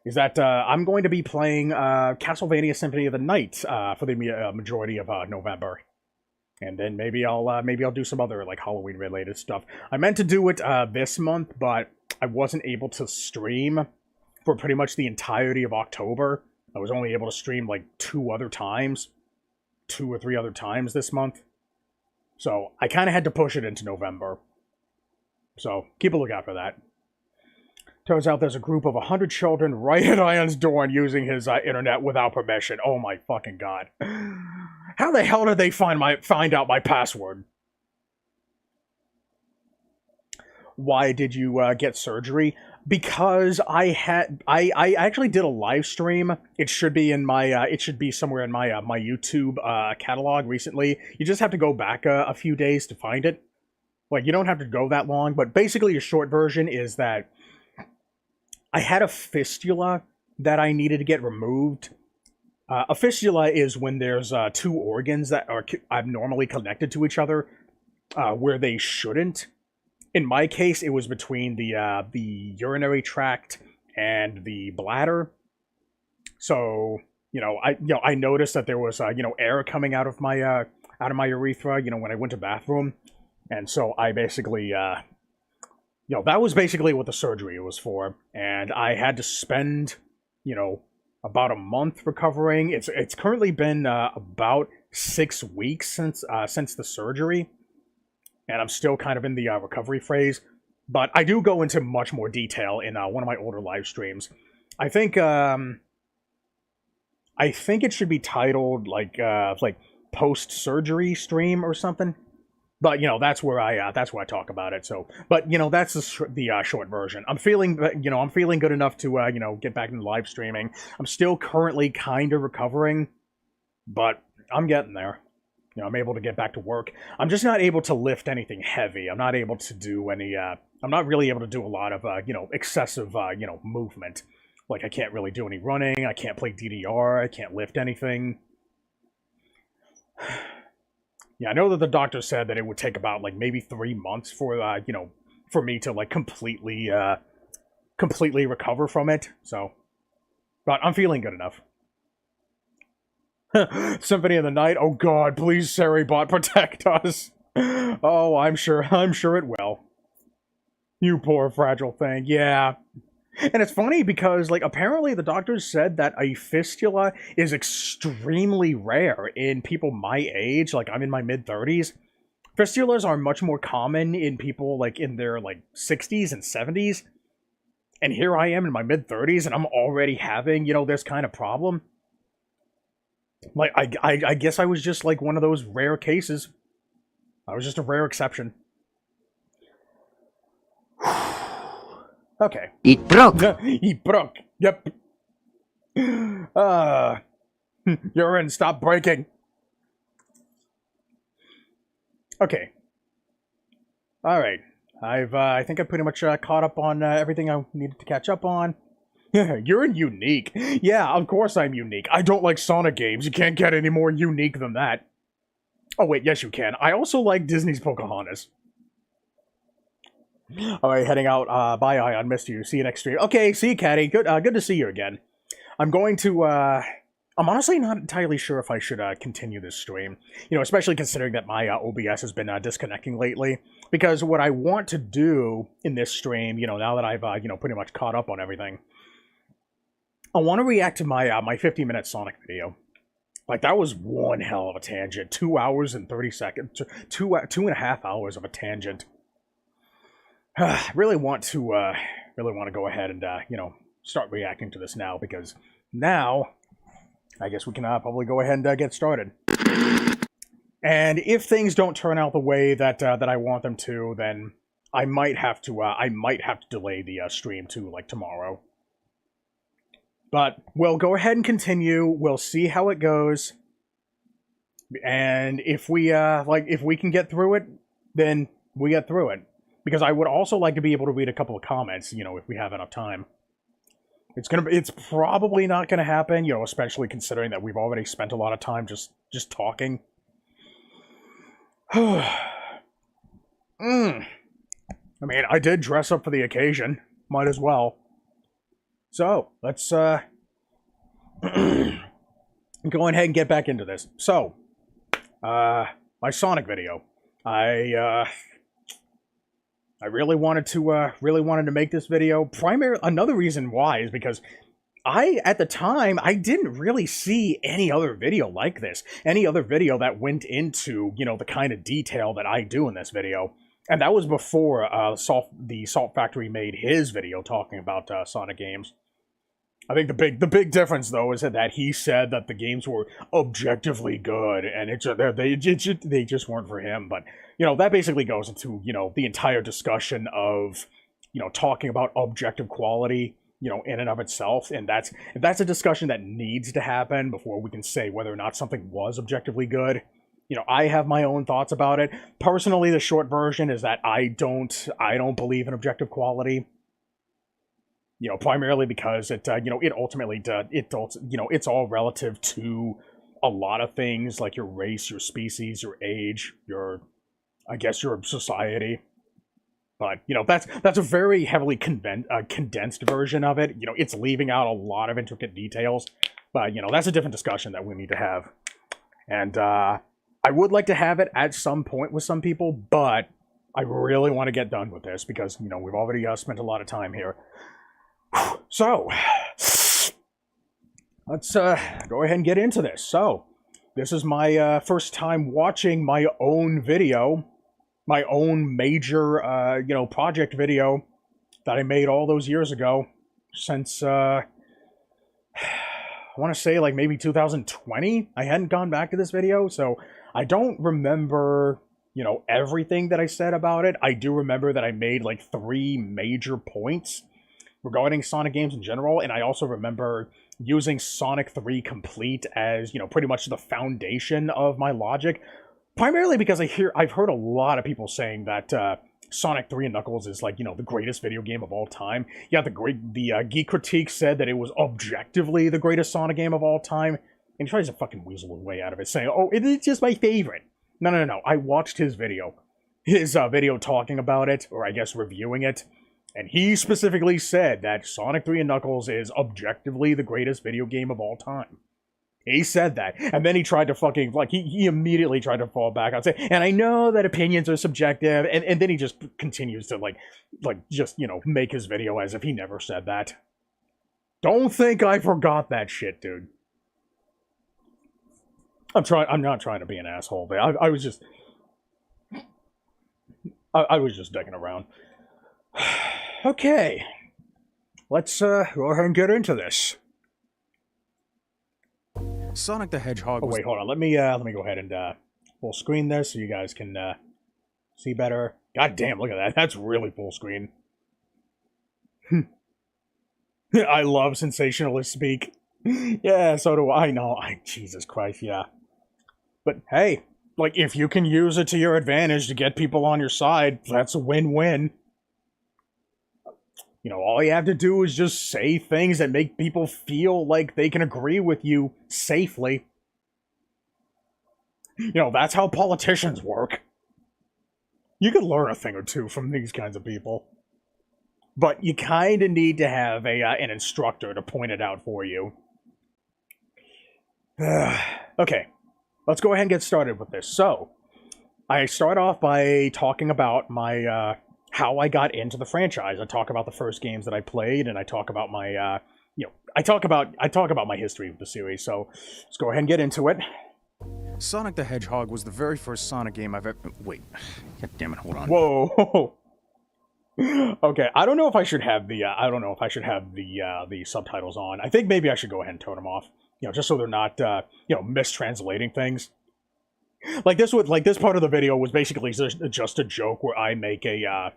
Speaker 1: Is that I'm going to be playing Castlevania Symphony of the Night for the majority of November, and then maybe I'll do some other, like, Halloween related stuff. I meant to do it this month, but I wasn't able to stream for pretty much the entirety of October. I was only able to stream like 2 or 3 other times this month, so I kind of had to push it into November. So keep a lookout for that. Turns out there's a group of 100 children right at Ion's door and using his internet without permission. Oh my fucking god. How the hell did they find out my password? Why did you get surgery? Because I actually did a live stream. It should be in my it should be somewhere in my my YouTube catalog recently. You just have to go back a few days to find it. Like, you don't have to go that long, but basically a short version is that I had a fistula that I needed to get removed. A fistula is when there's 2 organs that are abnormally connected to each other, where they shouldn't. In my case, it was between the urinary tract and the bladder. So, I noticed that there was, air coming out of my urethra, when I went to bathroom. And so I basically, that was basically what the surgery was for. And I had to spend, you know, about a month recovering. It's currently been about 6 weeks since the surgery, and I'm still kind of in the recovery phase. But I do go into much more detail in one of my older live streams. I think it should be titled like post surgery stream or something. But that's where I talk about it. So, but that's the short version. I'm feeling good enough to get back into live streaming. I'm still currently kind of recovering, but I'm getting there. I'm able to get back to work. I'm just not able to lift anything heavy. I'm not able to do any. I'm not really able to do a lot of excessive movement. Like I can't really do any running. I can't play DDR. I can't lift anything. Yeah, I know that the doctor said that it would take about like maybe 3 months for for me to like completely recover from it. So, but I'm feeling good enough. Symphony of the Night. Oh God, please, Seribot, protect us. Oh, I'm sure it will. You poor fragile thing. Yeah. And it's funny because, like, apparently the doctors said that a fistula is extremely rare in people my age. Like, I'm in my mid-30s. Fistulas are much more common in people, like, in their, like, 60s and 70s. And here I am in my mid-30s, and I'm already having, this kind of problem. Like, I guess I was just, like, one of those rare cases. I was just a rare exception. Okay.
Speaker 3: It broke.
Speaker 1: It broke. Yep. Urine, stop breaking. Okay. All right. I think I pretty much caught up on everything I needed to catch up on. You're unique. Yeah, of course I'm unique. I don't like Sonic games. You can't get any more unique than that. Oh wait, yes you can. I also like Disney's Pocahontas. Alright, heading out. Bye, Ion. Missed you. See you next stream. Okay, see you, Caddy. Good to see you again. I'm going to, I'm honestly not entirely sure if I should, continue this stream. Especially considering that my, OBS has been, disconnecting lately. Because what I want to do in this stream, now that I've, pretty much caught up on everything, I want to react to my, my 50-minute Sonic video. Like, that was one hell of a tangent. 2 hours and 30 seconds. 2.5 hours of a tangent. Really want to go ahead and start reacting to this now, because now I guess we can probably go ahead and get started. And if things don't turn out the way that I want them to, then I might have to delay the stream to like tomorrow. But we'll go ahead and continue. We'll see how it goes, and if we if we can get through it, then we get through it. Because I would also like to be able to read a couple of comments, if we have enough time. It's probably not gonna happen, especially considering that we've already spent a lot of time just talking. I mean, I did dress up for the occasion. Might as well. So, let's go ahead and get back into this. So, my Sonic video. I really wanted to make this video. Another reason why is because at the time, I didn't really see any other video like this. Any other video that went into, the kind of detail that I do in this video. And that was before the Salt Factory made his video talking about Sonic games. I think the big difference, though, is that he said that the games were objectively good, and they just weren't for him. But that basically goes into the entire discussion of talking about objective quality in and of itself, and that's a discussion that needs to happen before we can say whether or not something was objectively good. I have my own thoughts about it. Personally, the short version is that I don't believe in objective quality. Primarily because it ultimately it's all relative to a lot of things, like your race, your species, your age, your society. But, you know, that's a very heavily condensed version of it. You know, it's leaving out a lot of intricate details. But, you know, that's a different discussion that we need to have. And I would like to have it at some point with some people, but I really want to get done with this because, you know, we've already spent a lot of time here. So, let's go ahead and get into this. So, this is my first time watching my own video, my own major, you know, project video that I made all those years ago, since, I want to say, like, maybe 2020? I hadn't gone back to this video, so I don't remember, you know, everything that I said about it. I do remember that I made, like, 3 major points regarding Sonic games in general, and I also remember using Sonic 3 Complete as, you know, pretty much the foundation of my logic. Primarily because I've heard a lot of people saying that Sonic 3 and Knuckles is, like, you know, the greatest video game of all time. Yeah, the Geek Critique said that it was objectively the greatest Sonic game of all time, and he tries to fucking weasel his way out of it, saying, oh, it's just my favorite. No. I watched his video. His video talking about it, or I guess reviewing it, and he specifically said that Sonic 3 and Knuckles is objectively the greatest video game of all time. He said that, and then he tried to fucking, like, he immediately tried to fall back on say, and I know that opinions are subjective, and then he just continues to, like, just, you know, make his video as if he never said that. Don't think I forgot that shit, dude. I'm not trying to be an asshole, but I was just... I was just dicking around. Okay. Let's, go ahead and get into this.
Speaker 3: Sonic the Hedgehog.
Speaker 1: Oh wait, hold on. Let me go ahead and full screen this so you guys can see better. God damn, look at that. That's really full screen. I love sensationalist speak. Yeah, so do I. Know. Jesus Christ, yeah. But hey, like, if you can use it to your advantage to get people on your side, that's a win-win. You know, all you have to do is just say things that make people feel like they can agree with you safely. You know, that's how politicians work. You could learn a thing or two from these kinds of people. But you kind of need to have an instructor to point it out for you. Okay, let's go ahead and get started with this. So, I start off by talking about my... how I got into the franchise. I talk about the first games that I played, and I talk about my, you know, I talk about my history with the series. So let's go ahead and get into it.
Speaker 3: Sonic the Hedgehog was the very first Sonic game I've ever... Wait. God damn it, hold on.
Speaker 1: Whoa. Okay, I don't know if I should have the, the subtitles on. I think maybe I should go ahead and turn them off. You know, just so they're not, you know, mistranslating things. Like this part of the video was basically just a joke where I make a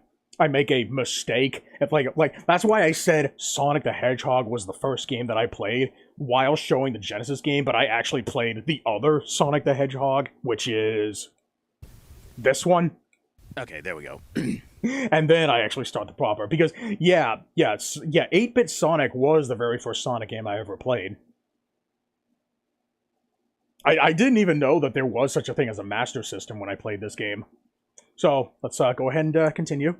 Speaker 1: mistake. If like that's why I said Sonic the Hedgehog was the first game that I played while showing the Genesis game, but I actually played the other Sonic the Hedgehog, which is this one.
Speaker 3: Okay, there we go.
Speaker 1: And then I actually start the proper, because yeah, 8-bit Sonic was the very first Sonic game I ever played. I didn't even know that there was such a thing as a Master System when I played this game. So, let's go ahead and continue.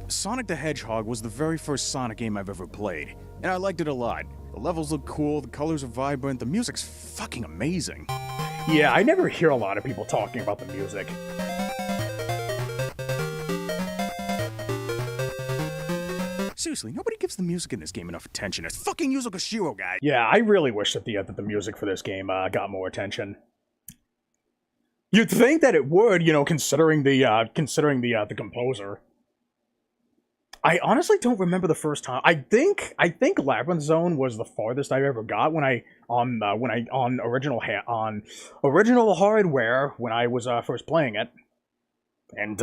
Speaker 3: Sonic the Hedgehog was the very first Sonic game I've ever played, and I liked it a lot. The levels look cool, the colors are vibrant, the music's fucking amazing.
Speaker 1: Yeah, I never hear a lot of people talking about the music.
Speaker 3: Seriously, nobody gives the music in this game enough attention. It's fucking Yuzo Koshiro, guy.
Speaker 1: Yeah, I really wish that the music for this game got more attention. You'd think that it would, you know, considering the composer. I honestly don't remember the first time. I think Labyrinth Zone was the farthest I ever got when I on original hardware when I was first playing it, and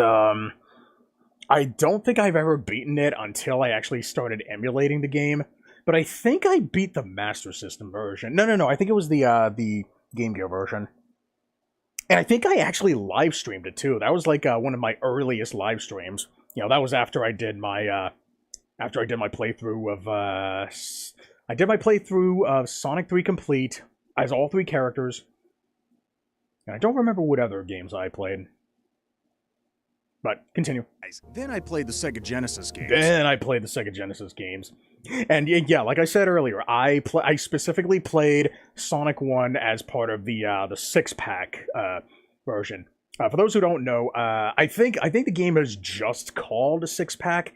Speaker 1: I don't think I've ever beaten it until I actually started emulating the game. But I think I beat the Master System version. No. I think it was the Game Gear version. And I think I actually live streamed it too. That was like one of my earliest live streams. You know, that was after I did my playthrough of Sonic 3 Complete as all 3 characters. And I don't remember what other games I played. But continue.
Speaker 3: Then I played the Sega Genesis games.
Speaker 1: Then I played the Sega Genesis games. And yeah, like I said earlier, I specifically played Sonic 1 as part of the 6-pack version. For those who don't know, I think the game is just called a 6-pack.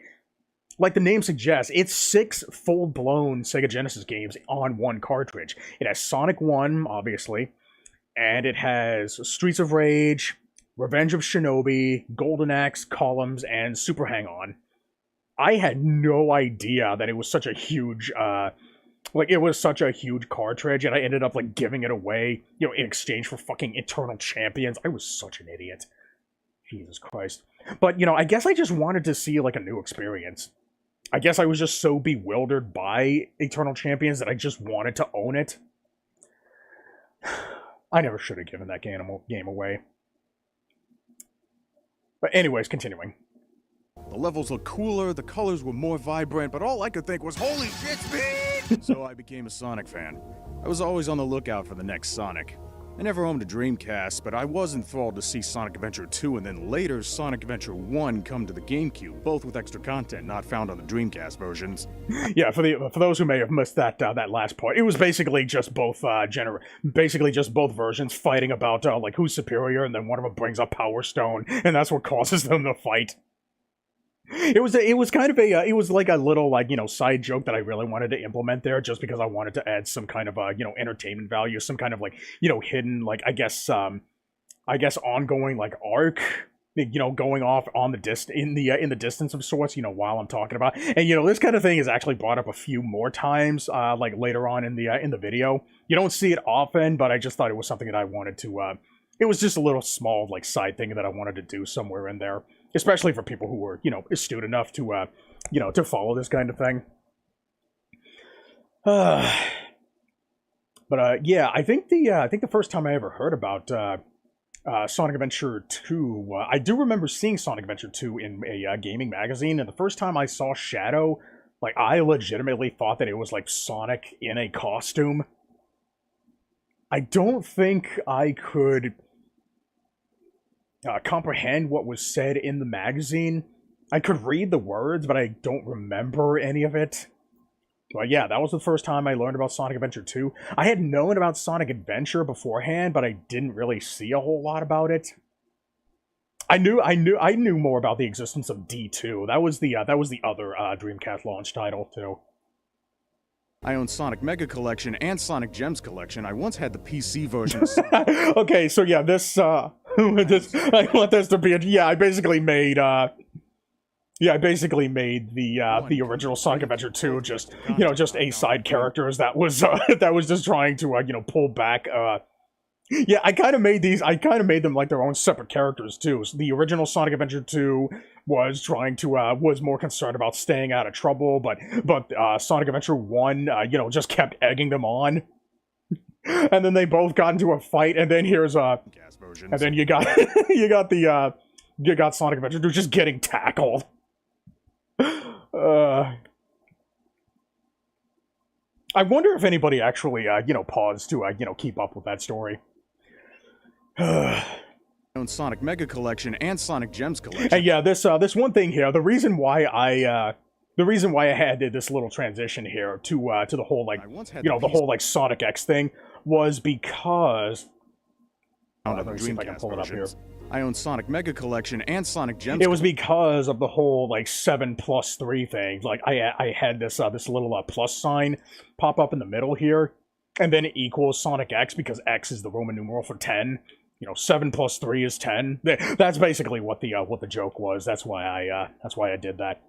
Speaker 1: Like the name suggests, it's 6 full-blown Sega Genesis games on one cartridge. It has Sonic 1, obviously, and it has Streets of Rage, Revenge of Shinobi, Golden Axe, Columns, and Super Hang-On. I had no idea that it was such a huge, such a huge cartridge, and I ended up, like, giving it away, in exchange for fucking Eternal Champions. I was such an idiot. Jesus Christ. But, I guess I just wanted to see, like, a new experience. I guess I was just so bewildered by Eternal Champions that I just wanted to own it. I never should have given that game away. But anyways, continuing.
Speaker 3: The levels looked cooler, the colors were more vibrant, but all I could think was, holy shit, speed! So I became a Sonic fan. I was always on the lookout for the next Sonic. I never owned a Dreamcast, but I was enthralled to see Sonic Adventure 2 and then later Sonic Adventure 1 come to the GameCube, both with extra content not found on the Dreamcast versions.
Speaker 1: Yeah, for those who may have missed that last part, it was basically just both versions fighting about like who's superior, and then one of them brings up Power Stone, and that's what causes them to fight. It was kind of it was like a little side joke that I really wanted to implement there, just because I wanted to add some kind of entertainment value, some kind of hidden I guess ongoing arc, going off on the in the distance of sorts, while I'm talking about. And this kind of thing is actually brought up a few more times later on in the video. You don't see it often, but I just thought it was something that I wanted to it was just a little small side thing that I wanted to do somewhere in there. Especially for people who were, astute enough to, to follow this kind of thing. Yeah, I think the first time I ever heard about Sonic Adventure 2, I do remember seeing Sonic Adventure 2 in a gaming magazine, and the first time I saw Shadow, I legitimately thought that it was Sonic in a costume. I don't think I could comprehend what was said in the magazine. I could read the words, but I don't remember any of it. But yeah, that was the first time I learned about Sonic Adventure 2. I had known about Sonic Adventure beforehand, but I didn't really see a whole lot about it. I knew more about the existence of D2. That was the other Dreamcast launch title too.
Speaker 3: I own Sonic Mega Collection and Sonic Gems Collection. I once had the PC version of
Speaker 1: Okay, so yeah, I want this to be I basically made the original Sonic Adventure 2 just a side characters that was just trying to pull back yeah, I kind of made them like their own separate characters too. So the original Sonic Adventure 2 was trying to was more concerned about staying out of trouble, but Sonic Adventure 1 just kept egging them on. And then they both got into a fight, and then here's and then you got Sonic Adventure 2 just getting tackled. I wonder if anybody actually paused to keep up with that story.
Speaker 3: I own Sonic Mega Collection and Sonic Gems Collection.
Speaker 1: And yeah, this one thing here, the reason why I had this little transition here to the whole the whole Sonic X thing was because let me see if I can pull it up here.
Speaker 3: I own Sonic Mega Collection and Sonic Gems.
Speaker 1: It was because of the whole 7+3 thing. I had this little plus sign pop up in the middle here, and then it equals Sonic X because X is the Roman numeral for 10. 7+3 is 10. That's basically what the joke was. That's why I did that.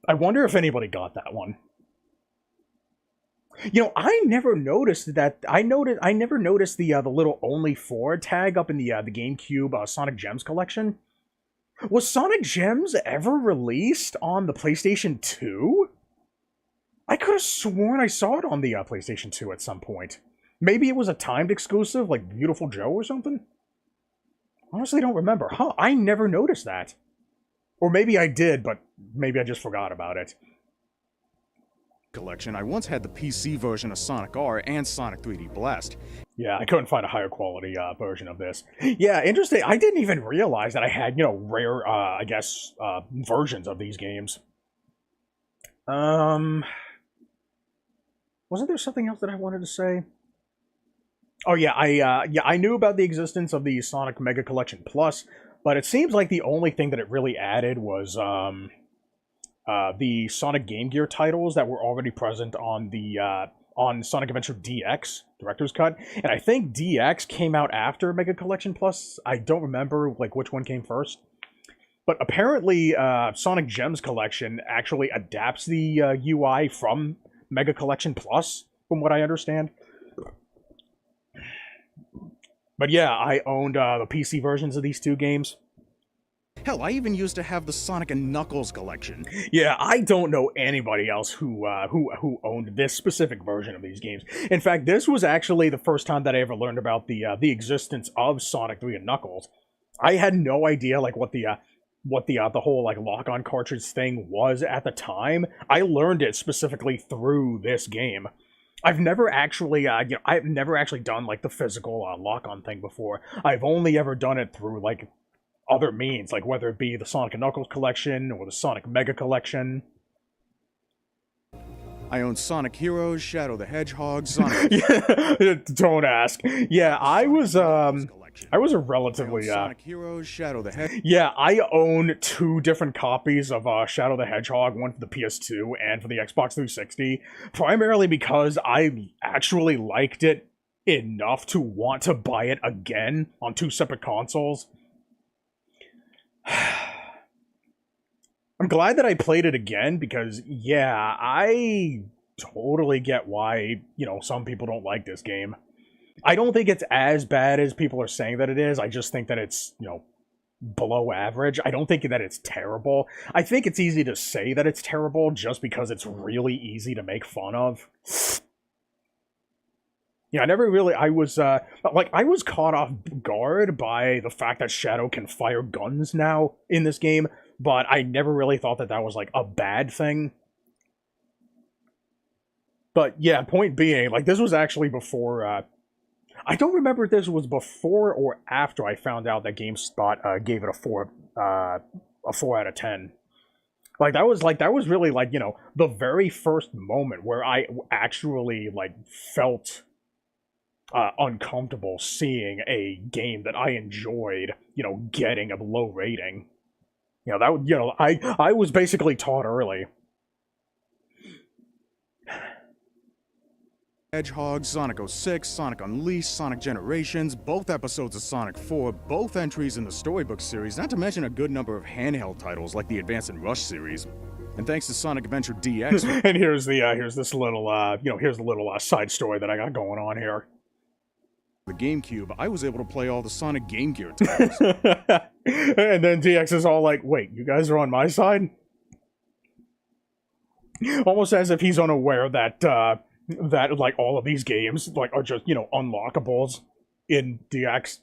Speaker 1: I wonder if anybody got that one. I never noticed that. I never noticed the little only 4 tag up in the GameCube Sonic Gems collection. Was Sonic Gems ever released on the PlayStation 2? I could have sworn I saw it on the PlayStation 2 at some point. Maybe it was a timed exclusive, like Beautiful Joe or something? Honestly, don't remember. Huh, I never noticed that. Or maybe I did, but maybe I just forgot about it.
Speaker 3: Collection, I once had the PC version of Sonic R and Sonic 3D Blast.
Speaker 1: Yeah, I couldn't find a higher quality version of this. Yeah, interesting. I didn't even realize that I had, rare, I guess, versions of these games. Wasn't there something else that I wanted to say? Oh yeah, I knew about the existence of the Sonic Mega Collection Plus, but it seems like the only thing that it really added was the Sonic Game Gear titles that were already present on the on Sonic Adventure DX Director's Cut, and I think DX came out after Mega Collection Plus. I don't remember like which one came first, but apparently Sonic Gems Collection actually adapts the UI from Mega Collection Plus, from what I understand. But yeah, I owned the PC versions of these two games.
Speaker 3: Hell, I even used to have the Sonic and Knuckles collection.
Speaker 1: Yeah, I don't know anybody else who owned this specific version of these games. In fact, this was actually the first time that I ever learned about the existence of Sonic 3 and Knuckles. I had no idea like what the whole like lock-on cartridge thing was at the time. I learned it specifically through this game. I've never actually I've never actually done like the physical lock-on thing before. I've only ever done it through like other means, like whether it be the Sonic and Knuckles collection or the Sonic Mega collection.
Speaker 3: I own Sonic Heroes, Shadow the Hedgehog, Sonic...
Speaker 1: Don't ask. Yeah, I was a relatively
Speaker 3: Sonic Heroes, Shadow the Hedgehog...
Speaker 1: Yeah, I own 2 different copies of Shadow the Hedgehog, one for the PS2 and for the Xbox 360, primarily because I actually liked it enough to want to buy it again on 2 separate consoles. I'm glad that I played it again because, yeah, I totally get why, some people don't like this game. I don't think it's as bad as people are saying that it is. I just think that it's, below average. I don't think that it's terrible. I think it's easy to say that it's terrible just because it's really easy to make fun of. Yeah, I was caught off guard by the fact that Shadow can fire guns now in this game, but I never really thought that that was, like, a bad thing. But, yeah, point being, like, this was actually before, I don't remember if this was before or after I found out that GameSpot gave it a 4 out of 10. That was really, like, the very first moment where I actually, like, felt uncomfortable seeing a game that I enjoyed, getting a low rating. I was basically taught early.
Speaker 3: Hedgehog, Sonic 06, Sonic Unleashed, Sonic Generations, both episodes of Sonic 4, both entries in the Storybook series, not to mention a good number of handheld titles like the Advance and Rush series. And thanks to Sonic Adventure DX...
Speaker 1: And here's this little, here's the little side story that I got going on here.
Speaker 3: The GameCube, I was able to play all the Sonic Game Gear titles.
Speaker 1: And then DX is all like, wait, you guys are on my side? Almost as if he's unaware that, that, like, all of these games, like, are just, unlockables in DX.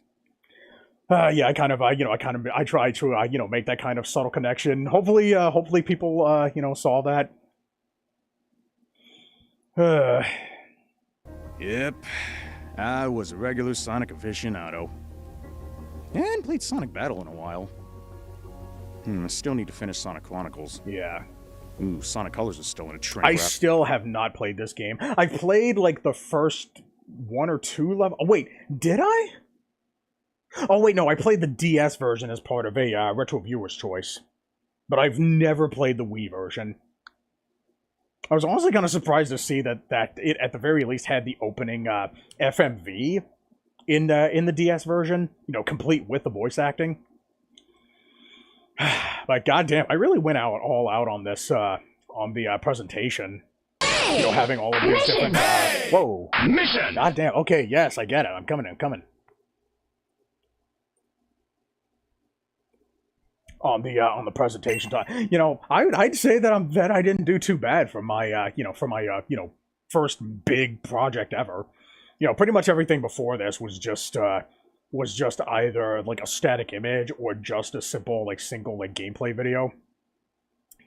Speaker 1: Yeah, I try to, make that kind of subtle connection. Hopefully people, saw that.
Speaker 3: Yep. I was a regular Sonic aficionado. And played Sonic Battle in a while. I still need to finish Sonic Chronicles.
Speaker 1: Yeah.
Speaker 3: Ooh, Sonic Colors is still in a train
Speaker 1: I
Speaker 3: wreck.
Speaker 1: still have not played this game. I played, like, the first 1 or 2 level. Oh, wait, did I? Oh, wait, no, I played the DS version as part of a Retro Viewer's Choice. But I've never played the Wii version. I was honestly kind of surprised to see that it, at the very least, had the opening FMV in the DS version, complete with the voice acting. But goddamn, I really went all out on this on the presentation. Having all of these different. Whoa! Mission. Goddamn. Okay, yes, I get it. I'm coming. On the presentation time, I'd say that I didn't do too bad for my first big project ever. Pretty much everything before this was just either like a static image or just a simple like single like gameplay video.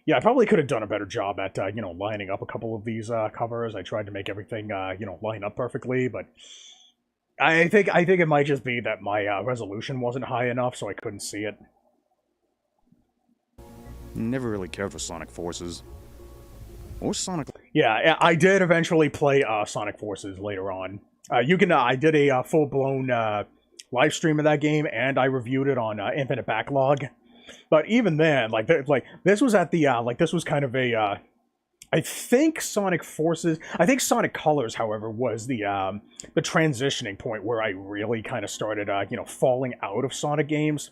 Speaker 1: Yeah, I probably could have done a better job at, lining up a couple of these covers. I tried to make everything, line up perfectly, but I think it might just be that my resolution wasn't high enough, so I couldn't see it.
Speaker 3: Never really cared for Sonic Forces. Or Sonic...
Speaker 1: Yeah, I did eventually play Sonic Forces later on. I did a full-blown live stream of that game, and I reviewed it on Infinite Backlog. But even then, this was at the, this was kind of a, I think Sonic Forces, I think Sonic Colors, however, was the transitioning point where I really kind of started, falling out of Sonic games.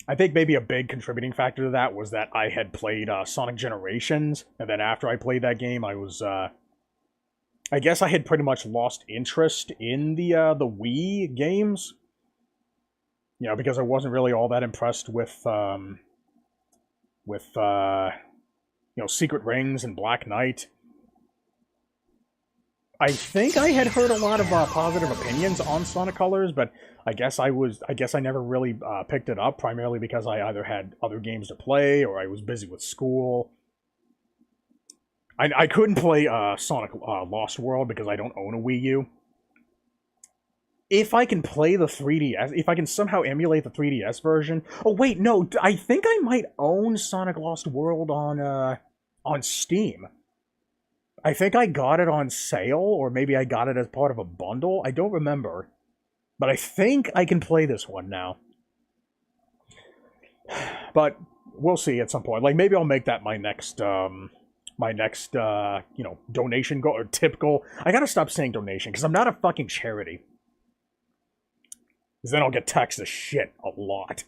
Speaker 1: I think maybe a big contributing factor to that was that I had played Sonic Generations, and then after I played that game, I was, I guess I had pretty much lost interest in the Wii games. Because I wasn't really all that impressed with Secret Rings and Black Knight. I think I had heard a lot of positive opinions on Sonic Colors, but I guess I never really picked it up, primarily because I either had other games to play or I was busy with school. I couldn't play Sonic Lost World because I don't own a Wii U. If I can play the 3DS, if I can somehow emulate the 3DS version... Oh, wait, no, I think I might own Sonic Lost World on Steam. I think I got it on sale, or maybe I got it as part of a bundle. I don't remember. But I think I can play this one now. But we'll see at some point. Like, maybe I'll make that my next donation goal, or tip goal. I gotta stop saying donation, because I'm not a fucking charity. Because then I'll get taxed as shit a lot.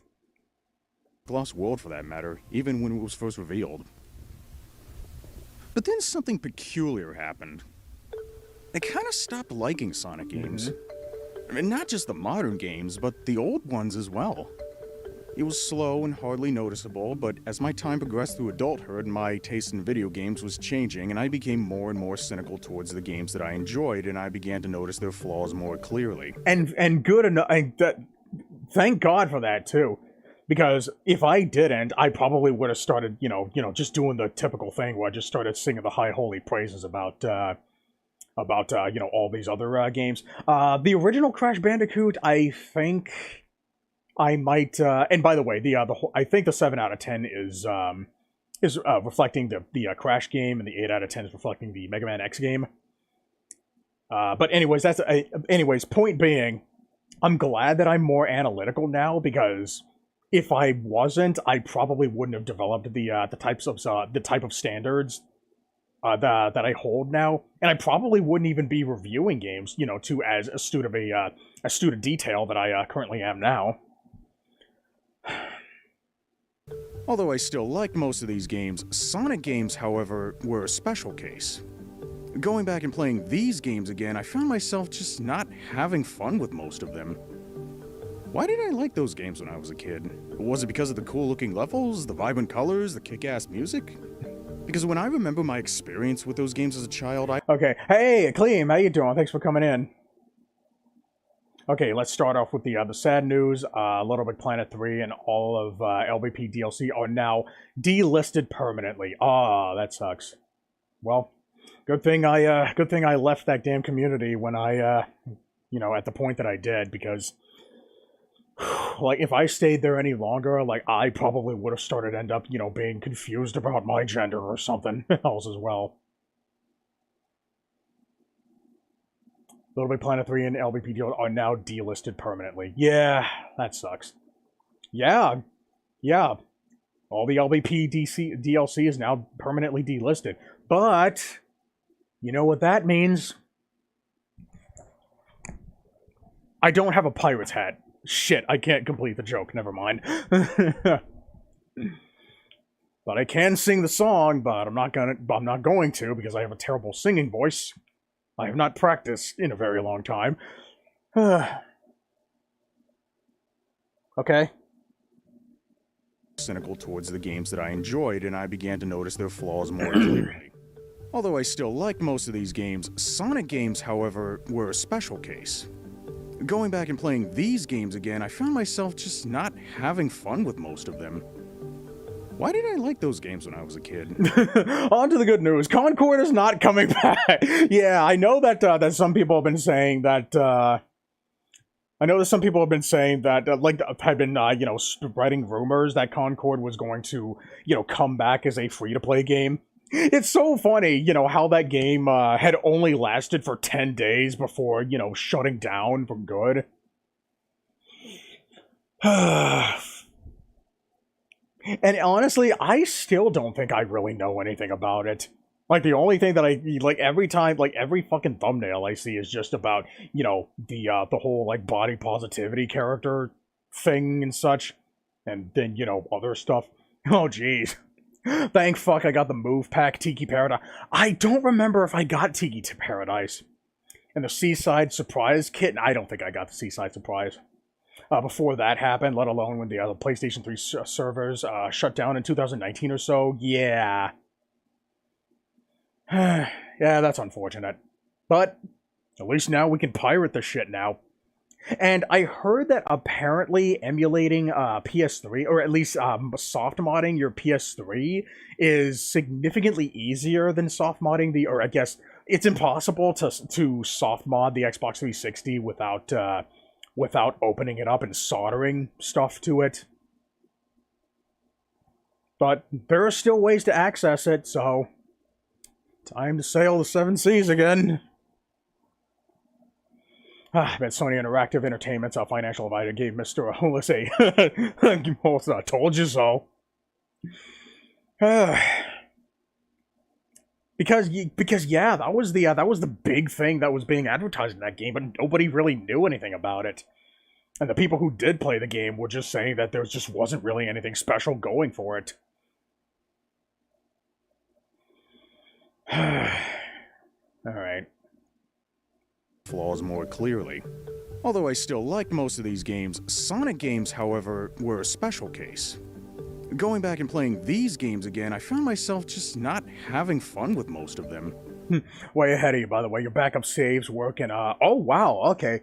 Speaker 3: Lost World, for that matter, even when it was first revealed. But then something peculiar happened. I kind of stopped liking Sonic games. I mean, not just the modern games, but the old ones as well. It was slow and hardly noticeable, but as my time progressed through adulthood, my taste in video games was changing, and I became more and more cynical towards the games that I enjoyed, and I began to notice their flaws more clearly.
Speaker 1: And good enough. Thank God for that too, because if I didn't, I probably would have started, just doing the typical thing where I just started singing the high holy praises about all these other games. The original Crash Bandicoot, I think I might, and by the way, I think the 7 out of 10 is reflecting the Crash game, and the 8 out of 10 is reflecting the Mega Man X game. But anyways, point being, I'm glad that I'm more analytical now, because if I wasn't, I probably wouldn't have developed the type of standards that I hold now, and I probably wouldn't even be reviewing games, to as astute of a detail that I currently am now.
Speaker 3: Although I still liked most of these games, Sonic games, however, were a special case. Going back and playing these games again, I found myself just not having fun with most of them. Why did I like those games when I was a kid? Was it because of the cool-looking levels, the vibrant colors, the kick-ass music? Because when I remember my experience with those games as a child,
Speaker 1: Okay, hey, Cleem, how you doing? Thanks for coming in. Okay, let's start off with the sad news. Little Big Planet 3 and all of LBP DLC are now delisted permanently. Ah, that sucks. Well, good thing I left that damn community when I, at the point that I did, because, like, if I stayed there any longer, like, I probably would have being confused about my gender or something else as well. Little Big Planet 3 and LBP are now delisted permanently. Yeah, that sucks. Yeah. All the LBP DLC is now permanently delisted. But, you know what that means? I don't have a pirate's hat. Shit, I can't complete the joke, never mind. But I can sing the song, but I'm not going to, because I have a terrible singing voice. I have not practiced in a very long time. Okay.
Speaker 3: Cynical towards the games that I enjoyed, and I began to notice their flaws more clearly. Although I still liked most of these games, Sonic games, however, were a special case. Going back and playing these games again, I found myself just not having fun with most of them. Why did I like those games when I was a kid?
Speaker 1: On to the good news. Concord is not coming back. Yeah, I know that some people have been saying that. I know that some people have been saying that, have been, spreading rumors that Concord was going to, come back as a free-to-play game. It's so funny, how that game had only lasted for 10 days before, shutting down for good. And honestly, I still don't think I really know anything about it. Like, the only thing that every fucking thumbnail I see is just about, the whole, body positivity character thing and such. And then, other stuff. Oh, jeez. Thank fuck I got the move pack Tiki Paradise. I don't remember if I got Tiki to Paradise. And the Seaside Surprise kit, I don't think I got the Seaside Surprise. Before that happened, let alone when the PlayStation 3 servers shut down in 2019 or so. Yeah. Yeah, that's unfortunate. But at least now we can pirate the shit now. And I heard that apparently emulating PS3, or at least soft modding your PS3, is significantly easier than soft modding or I guess it's impossible to soft mod the Xbox 360 without opening it up and soldering stuff to it. But there are still ways to access it, so time to sail the seven seas again. I bet Sony Interactive Entertainment's financial advisor gave Mr. Let's say, told you so. Because yeah, that was the big thing that was being advertised in that game, but nobody really knew anything about it. And the people who did play the game were just saying that there just wasn't really anything special going for it. Alright.
Speaker 3: Flaws more clearly. Although I still liked most of these games, Sonic games, however, were a special case. Going back and playing these games again, I found myself just not having fun with most of them.
Speaker 1: Way ahead of you, by the way. Your backup saves work in, oh wow, okay.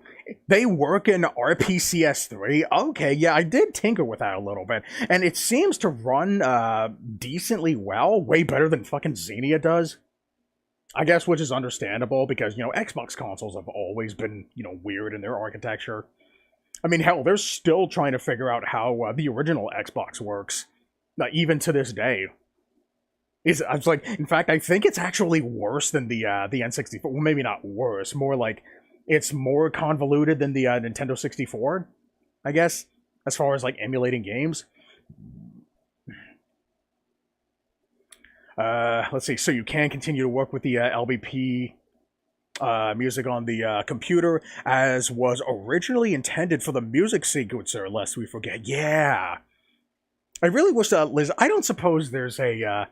Speaker 1: They work in RPCS3? Okay, yeah, I did tinker with that a little bit. And it seems to run, decently well. Way better than fucking Xenia does. I guess, which is understandable, because, Xbox consoles have always been, weird in their architecture. I mean, hell, they're still trying to figure out how the original Xbox works. Even to this day. It's like, in fact, I think it's actually worse than the N64. Well, maybe not worse. More like, it's more convoluted than the Nintendo 64, I guess, as far as, emulating games. Let's see. So you can continue to work with the LBP music on the computer, as was originally intended for the music sequencer, lest we forget. Yeah! I really wish that, Liz, I don't suppose there's a,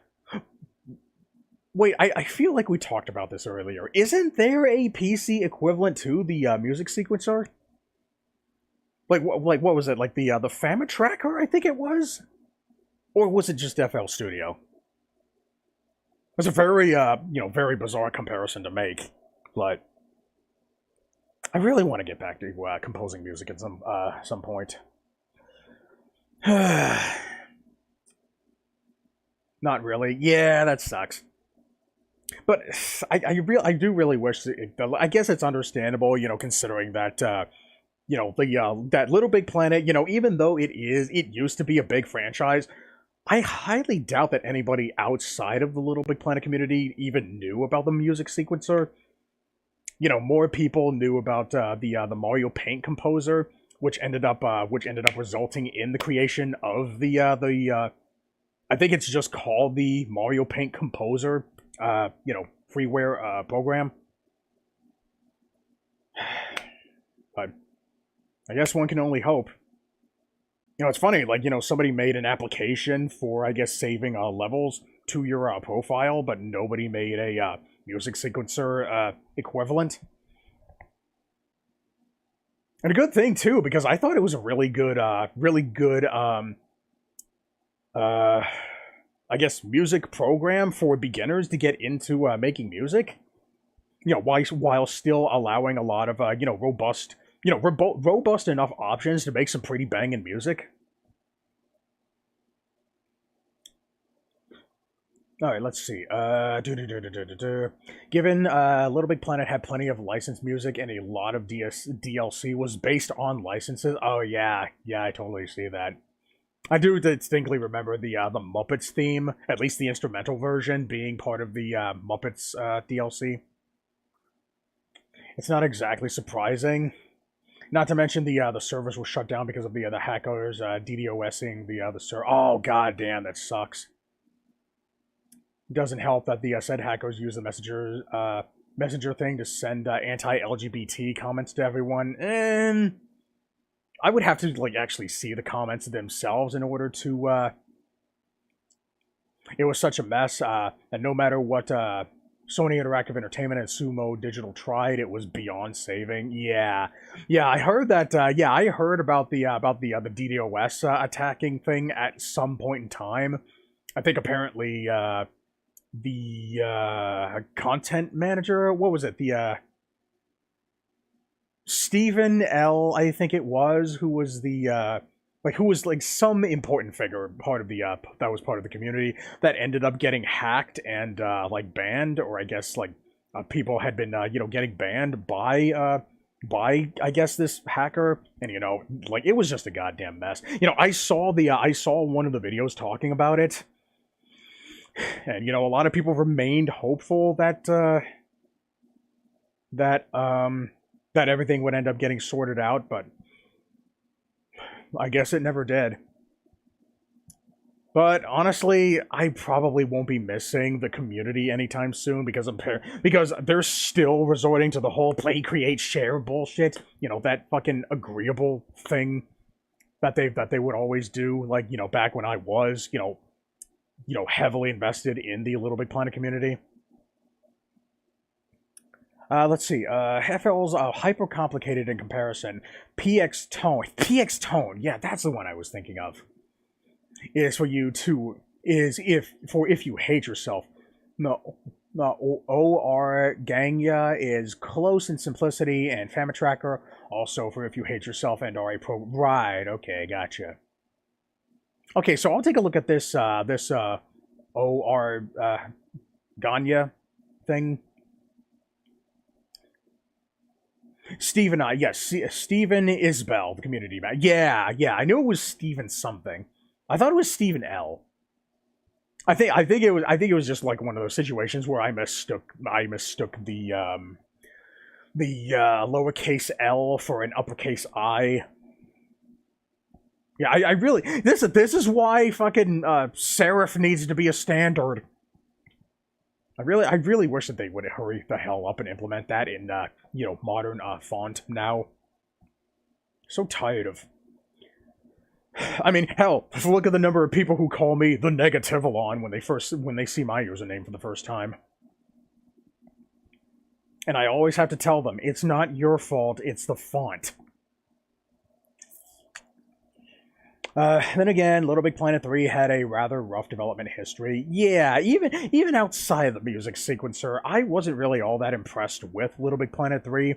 Speaker 1: Wait, I feel like we talked about this earlier. Isn't there a PC equivalent to the music sequencer? What was it? Like the Famitracker, I think it was? Or was it just FL Studio? It's a very, very bizarre comparison to make, but I really want to get back to composing music at some point. Not really. Yeah, that sucks. But I do really wish I guess it's understandable, considering that that Little Big Planet, even though it used to be a big franchise, I highly doubt that anybody outside of the Little Big Planet community even knew about the music sequencer. More people knew about the Mario Paint composer, which ended up resulting in the creation of the I think it's just called the Mario Paint Composer, freeware program. But I guess one can only hope. It's funny, somebody made an application for, I guess, saving levels to your profile, but nobody made a music sequencer equivalent. And a good thing, too, because I thought it was a really good, I guess, music program for beginners to get into making music. While still allowing a lot of, robust, robust enough options to make some pretty banging music. All right, let's see. Given Little Big Planet had plenty of licensed music and a lot of DLC was based on licenses. Oh yeah, yeah, I totally see that. I do distinctly remember the Muppets theme, at least the instrumental version, being part of the Muppets DLC. It's not exactly surprising. Not to mention the servers were shut down because of the hackers DDoSing the server. Oh god damn, that sucks. Doesn't help that the said hackers use the messenger thing to send anti-LGBT comments to everyone, and I would have to like actually see the comments themselves in order to. It was such a mess, and no matter what Sony Interactive Entertainment and Sumo Digital tried, it was beyond saving. Yeah, yeah, I heard that. Yeah, I heard about the DDoS attacking thing at some point in time. I think apparently the content manager, what was it, the Stephen L, I think it was, who was the who was like some important figure, part of the that was part of the community, that ended up getting hacked and like banned, or I guess like people had been getting banned by I guess this hacker, and like it was just a goddamn mess. I saw one of the videos talking about it, and a lot of people remained hopeful that that everything would end up getting sorted out, but I guess it never did. But honestly, I probably won't be missing the community anytime soon because they're still resorting to the whole play, create, share bullshit. That fucking agreeable thing that they would always do. Like back when I was heavily invested in the Little Big Planet community. Let's see. FL's hyper complicated in comparison. PX Tone. Yeah, that's the one I was thinking of. Is for you to if you hate yourself. No, OR Gangya is close in simplicity, and Famine Tracker also for if you hate yourself and are a pro. Right. Okay, gotcha. Okay, so I'll take a look at this OR Ganya thing. Stephen yes, Stephen Isbell, the community man. Yeah, I knew it was Stephen something. I thought it was Stephen L. I think it was just like one of those situations where I mistook the lowercase L for an uppercase I. Yeah, I really this is why fucking serif needs to be a standard. I really wish that they would hurry the hell up and implement that in modern font now. So tired of. I mean, hell, look at the number of people who call me the Negativalon when they see my username for the first time. And I always have to tell them, it's not your fault, it's the font. Then again, Little Big Planet 3 had a rather rough development history. Yeah, even outside of the music sequencer, I wasn't really all that impressed with Little Big Planet 3.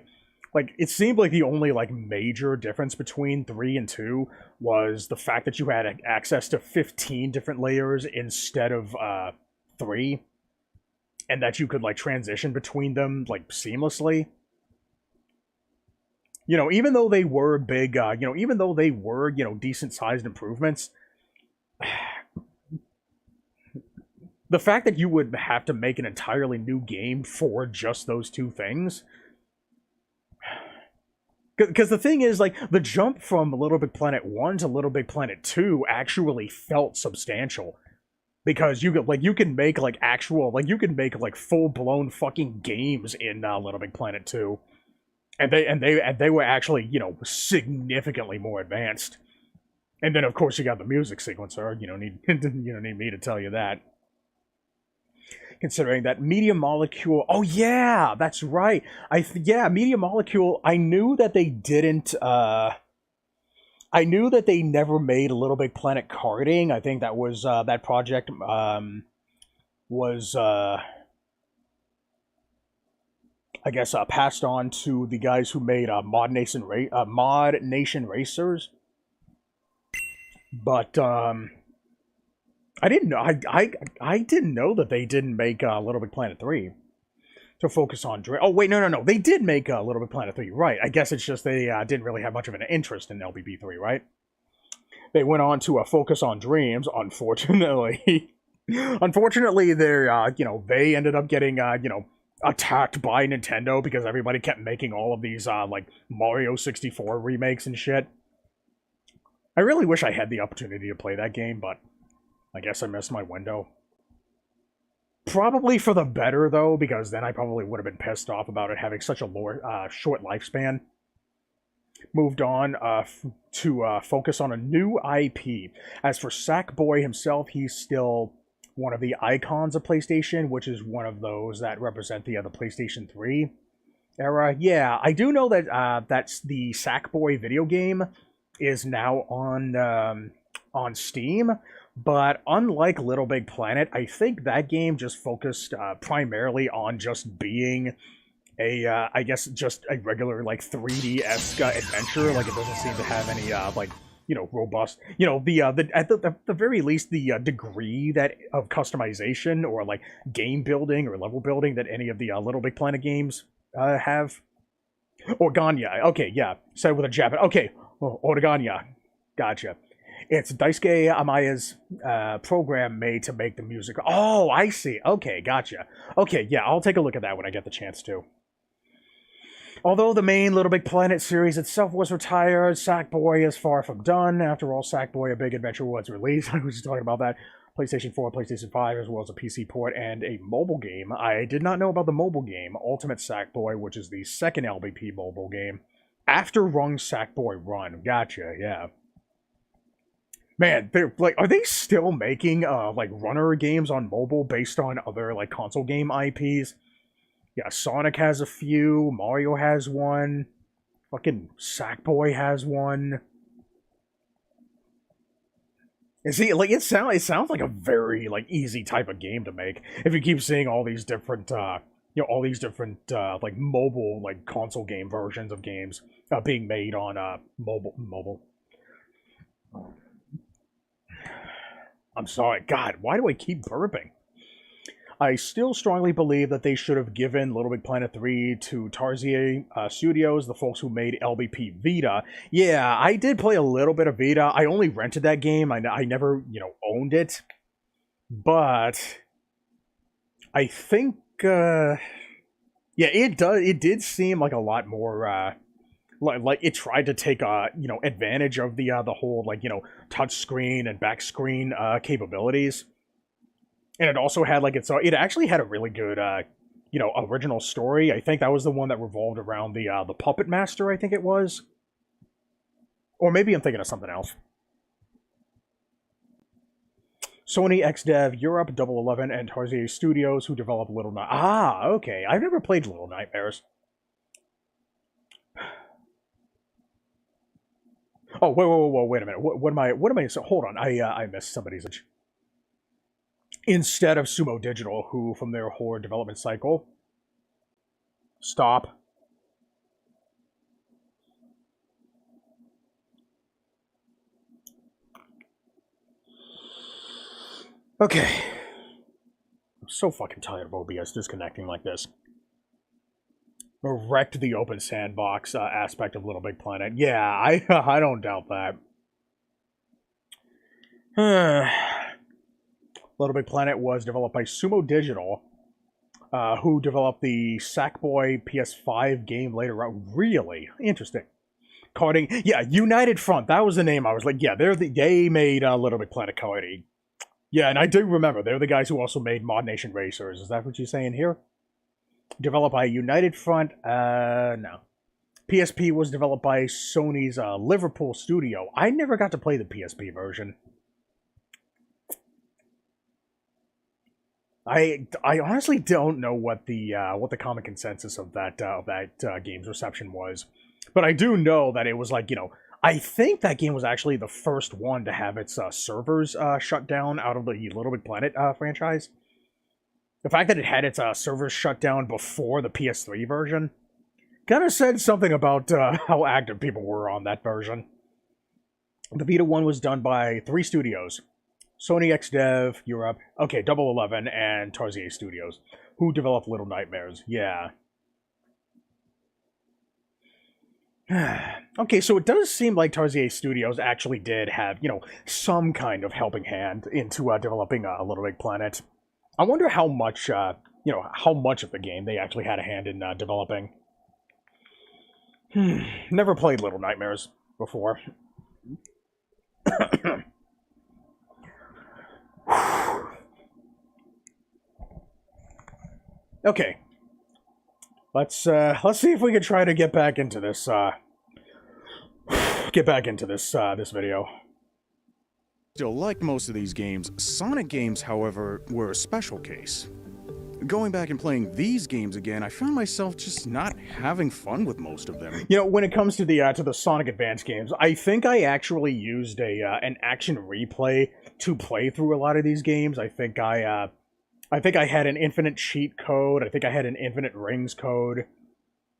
Speaker 1: Like, it seemed like the only, like, major difference between 3 and 2 was the fact that you had access to 15 different layers instead of, 3. And that you could, like, transition between them, like, seamlessly. Even though they were big, even though they were, decent-sized improvements, the fact that you would have to make an entirely new game for just those two things. Because the thing is, like, the jump from Little Big Planet 1 to Little Big Planet 2 actually felt substantial. Because you can make full-blown fucking games in Little Big Planet 2. And they were actually, significantly more advanced. And then of course you got the music sequencer. You don't need me to tell you that. Considering that Media Molecule, oh yeah, that's right. Media Molecule. I knew that they didn't. I knew that they never made a Little Big Planet karting. I think that was that project was. I guess passed on to the guys who made Mod Nation Racers. But I didn't know. I didn't know that they didn't make Little Big Planet 3 to focus on Dream. Oh wait, no. They did make Little Big Planet 3, right? I guess it's just they didn't really have much of an interest in LBP 3, right? They went on to focus on Dreams. Unfortunately, unfortunately, they're they ended up getting attacked by Nintendo because everybody kept making all of these like Mario 64 remakes and shit. I really wish I had the opportunity to play that game, but I guess I missed my window. Probably for the better, though, because then I probably would have been pissed off about it having such a short lifespan. Moved on to focus on a new IP. As for Sackboy himself, he's still one of the icons of PlayStation, which is one of those that represent the PlayStation 3 era. Yeah, I do know that that's the Sackboy video game is now on Steam, but unlike Little Big Planet, I think that game just focused primarily on just being I guess just a regular like 3D-esque adventure. Like it doesn't seem to have any robust, at the very least the degree that of customization or like game building or level building that any of the Little Big Planet games have. Organya, okay, yeah, said with a Japan. Okay, Organya, gotcha. It's Daisuke Amaya's program made to make the music. Oh, I see. Okay, gotcha. Okay, yeah, I'll take a look at that when I get the chance to. Although the main Little Big Planet series itself was retired, Sackboy is far from done. After all, Sackboy: A Big Adventure was released. I was just talking about that. PlayStation 4, PlayStation 5, as well as a PC port and a mobile game. I did not know about the mobile game, Ultimate Sackboy, which is the second LBP mobile game. After Rung Sackboy Run. Gotcha, yeah. Man, they're like, are they still making like runner games on mobile based on other like console game IPs? Yeah, Sonic has a few, Mario has one, fucking Sackboy has one. And see, like it sounds like a very like easy type of game to make if you keep seeing all these different like mobile like console game versions of games being made on mobile. I'm sorry, God, why do I keep burping? I still strongly believe that they should have given Little Big Planet 3 to Tarsier Studios, the folks who made LBP Vita. Yeah, I did play a little bit of Vita. I only rented that game. I never, owned it. But I think, it did seem like a lot more, like it tried to take, advantage of the whole, touch screen and back screen capabilities. And it also had it actually had a really good original story. I think that was the one that revolved around the Puppet Master, I think it was. Or maybe I'm thinking of something else. Sony XDev Europe, Double 11, and Tarsier Studios, who developed Little Nightmares. Ah, okay. I've never played Little Nightmares. Oh, wait a minute. What am I? So, hold on. I missed somebody's. Instead of Sumo Digital, who, from their horror development cycle... Stop. Okay. I'm so fucking tired of OBS disconnecting like this. Wrecked the open sandbox aspect of Little Big Planet. Yeah, I don't doubt that. Little Big Planet was developed by Sumo Digital, who developed the Sackboy PS5 game later on. Really? Interesting. Carding, yeah, United Front, that was the name. I was like, yeah, they made Little Big Planet Carding. Yeah, and I do remember, they're the guys who also made Mod Nation Racers. Is that what you're saying here? Developed by United Front, no. PSP was developed by Sony's Liverpool studio. I never got to play the PSP version. I honestly don't know what the common consensus of that game's reception was, but I do know that it was like, I think that game was actually the first one to have its servers shut down out of the Little Big Planet franchise. The fact that it had its servers shut down before the PS3 version kind of said something about how active people were on that version. The Vita one was done by 3 studios: Sony XDev Europe. Okay, Double 11 and Tarsier Studios, who developed Little Nightmares. Yeah. Okay, so it does seem like Tarsier Studios actually did have, some kind of helping hand into developing Little Big Planet. I wonder how much, how much of the game they actually had a hand in developing. Never played Little Nightmares before. Okay. Let's see if we can try to get back into this, this video.
Speaker 3: Still, like most of these games, Sonic games, however, were a special case. Going back and playing these games again, I found myself just not having fun with most of them.
Speaker 1: When it comes to the Sonic Advance games, I think I actually used an action replay to play through a lot of these games. I think I had an infinite cheat code. I think I had an infinite rings code.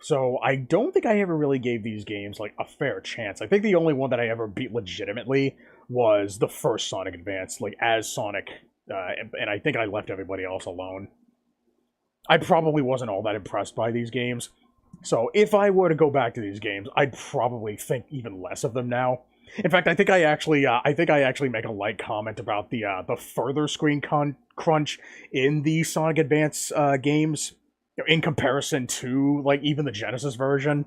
Speaker 1: So I don't think I ever really gave these games like a fair chance. I think the only one that I ever beat legitimately was the first Sonic Advance, like as Sonic, and I think I left everybody else alone. I probably wasn't all that impressed by these games. So if I were to go back to these games, I'd probably think even less of them now. In fact, I think I actually make a light comment about the further screen crunch in the Sonic Advance games in comparison to like even the Genesis version.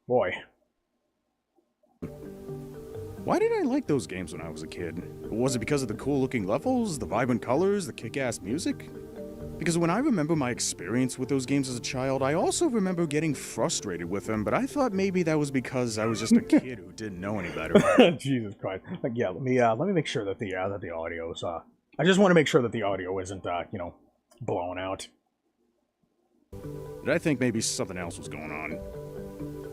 Speaker 1: Boy,
Speaker 3: why did I like those games when I was a kid? Was it because of the cool-looking levels, the vibrant colors, the kick-ass music? Because when I remember my experience with those games as a child, I also remember getting frustrated with them, but I thought maybe that was because I was just a kid who didn't know any better.
Speaker 1: Jesus Christ! Like, yeah, let me make sure that the audio's I just want to make sure that the audio isn't blown out.
Speaker 3: But I think maybe something else was going on.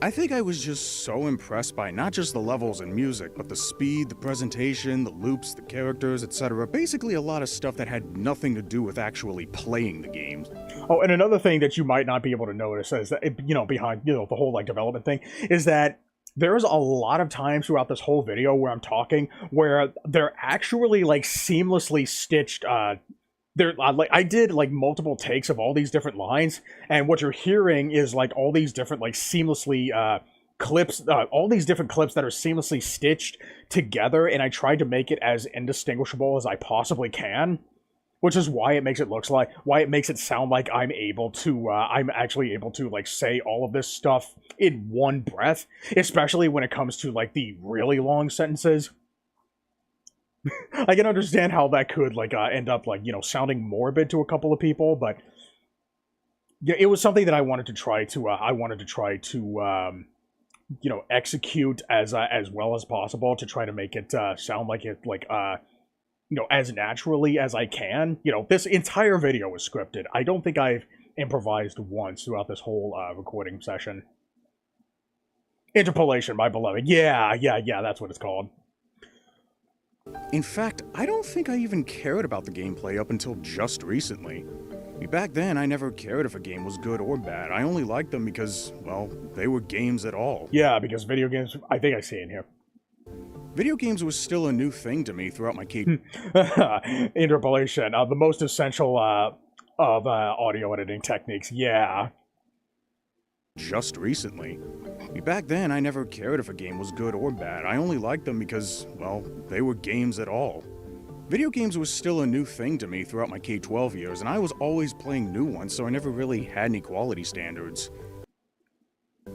Speaker 3: I think I was just so impressed by not just the levels and music, but the speed, the presentation, the loops, the characters, etc. Basically a lot of stuff that had nothing to do with actually playing the games.
Speaker 1: Oh, and another thing that you might not be able to notice is that, behind, the whole, like, development thing, is that there's a lot of times throughout this whole video where I'm talking where they're actually, like, seamlessly stitched, I did like multiple takes of all these different lines, and what you're hearing is like all these different like seamlessly clips, all these different clips that are seamlessly stitched together, and I tried to make it as indistinguishable as I possibly can, which is why it makes it sound like I'm actually able to like say all of this stuff in one breath, especially when it comes to like the really long sentences. I can understand how that could like end up like sounding morbid to a couple of people, but yeah, it was something that I wanted to try to execute as well as possible to try to make it sound like it like as naturally as I can. This entire video was scripted. I don't think I've improvised once throughout this whole recording session. Interpolation, my beloved. Yeah, that's what it's called.
Speaker 3: In fact, I don't think I even cared about the gameplay up until just recently. Back then, I never cared if a game was good or bad. I only liked them because, well, they were games at all.
Speaker 1: Yeah, because video games, I think I see it in here.
Speaker 3: Video games was still a new thing to me throughout my
Speaker 1: Interpolation, the most essential of audio editing techniques, yeah.
Speaker 3: Just recently. Back then, I never cared if a game was good or bad. I only liked them because, well, they were games at all. Video games was still a new thing to me throughout my K-12 years, and I was always playing new ones, so I never really had any quality standards.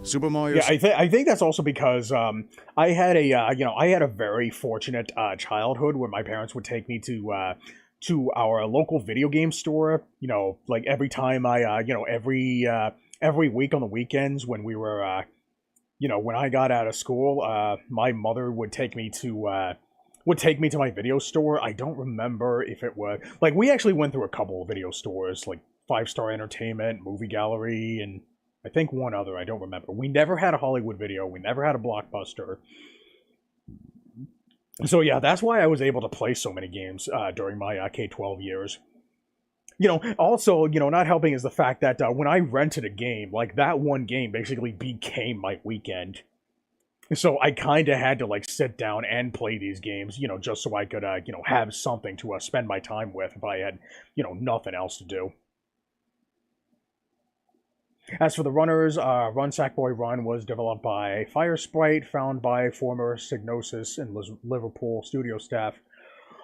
Speaker 3: Super Mario...
Speaker 1: Yeah, I think that's also because I had a very fortunate childhood where my parents would take me to our local video game store, like every time every week on the weekends when we were, when I got out of school, my mother would take me to my video store. I don't remember if it was, like, we actually went through a couple of video stores, like 5 Star Entertainment, Movie Gallery, and I think one other, I don't remember. We never had a Hollywood Video, we never had a Blockbuster. So yeah, that's why I was able to play so many games during my K-12 years. Also, not helping is the fact that when I rented a game, like, that one game basically became my weekend. So I kind of had to like sit down and play these games, just so I could, have something to spend my time with if I had, nothing else to do. As for the runners, Run Sackboy Run was developed by Firesprite, found by former Psygnosis and Liverpool studio staff.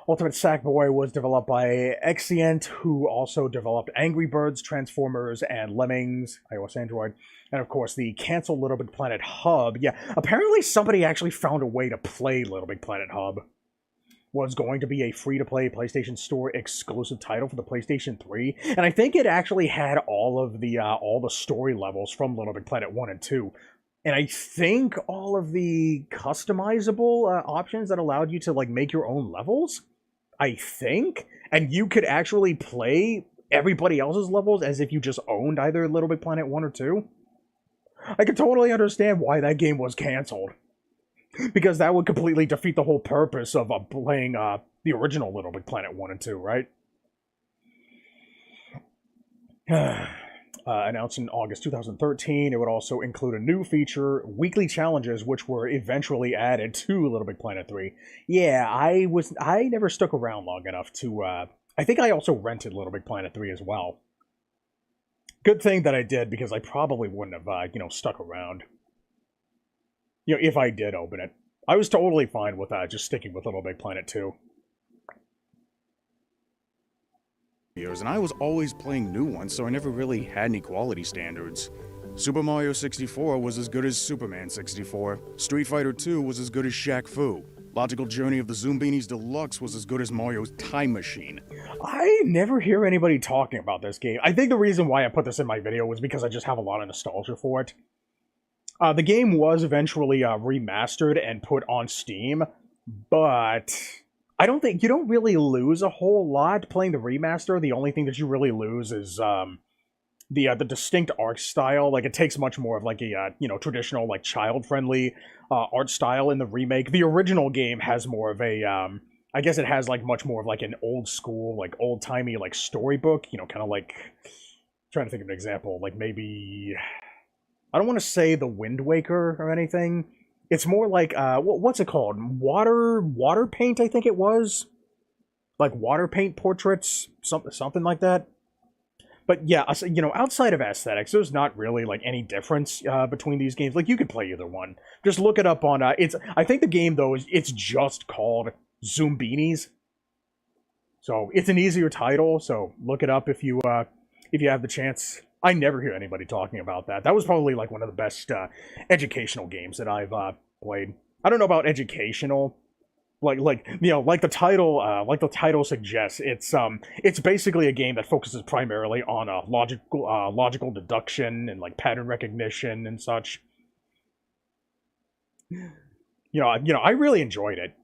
Speaker 1: Ultimate Sackboy was developed by Exient, who also developed Angry Birds, Transformers, and Lemmings, iOS Android. And of course, the Cancel Little Big Planet Hub. Yeah, apparently somebody actually found a way to play Little Big Planet Hub. Was going to be a free-to-play PlayStation Store exclusive title for the PlayStation 3, and I think it actually had all the story levels from Little Big Planet 1 and 2, and I think all of the customizable options that allowed you to like make your own levels, I think, and you could actually play everybody else's levels as if you just owned either Little Big Planet 1 or 2. I could totally understand why that game was canceled. Because that would completely defeat the whole purpose of playing the original Little Big Planet 1 and 2, right? Announced in August 2013, it would also include a new feature, weekly challenges, which were eventually added to Little Big Planet 3. Yeah, I never stuck around long enough to, I think I also rented Little Big Planet 3 as well. Good thing that I did, because I probably wouldn't have, stuck around. If I did open it. I was totally fine with just sticking with Little Big Planet 2.
Speaker 3: And I was always playing new ones, so I never really had any quality standards. Super Mario 64 was as good as Superman 64. Street Fighter 2 was as good as Shaq Fu. Logical Journey of the Zoombinis Deluxe was as good as Mario's Time Machine.
Speaker 1: I never hear anybody talking about this game. I think the reason why I put this in my video was because I just have a lot of nostalgia for it. The game was eventually remastered and put on Steam, but I don't think you don't really lose a whole lot playing the remaster. The only thing that you really lose is the distinct art style. Like, it takes much more of like a traditional like child-friendly art style in the remake. The original game has more of a I guess it has like much more of like an old school, like old-timey like storybook. Kind of like, trying to think of an example. Like maybe, I don't want to say the Wind Waker or anything. It's more like, what's it called? Water paint, I think it was. Like water paint portraits, something like that. But yeah, outside of aesthetics, there's not really like any difference between these games. Like, you could play either one. Just look it up on, I think the game though it's just called Zoombinis. So it's an easier title. So look it up if you have the chance. I never hear anybody talking about that. That was probably like one of the best educational games that I've played. I don't know about educational, like the title suggests. It's basically a game that focuses primarily on logical deduction and like pattern recognition and such. I really enjoyed it.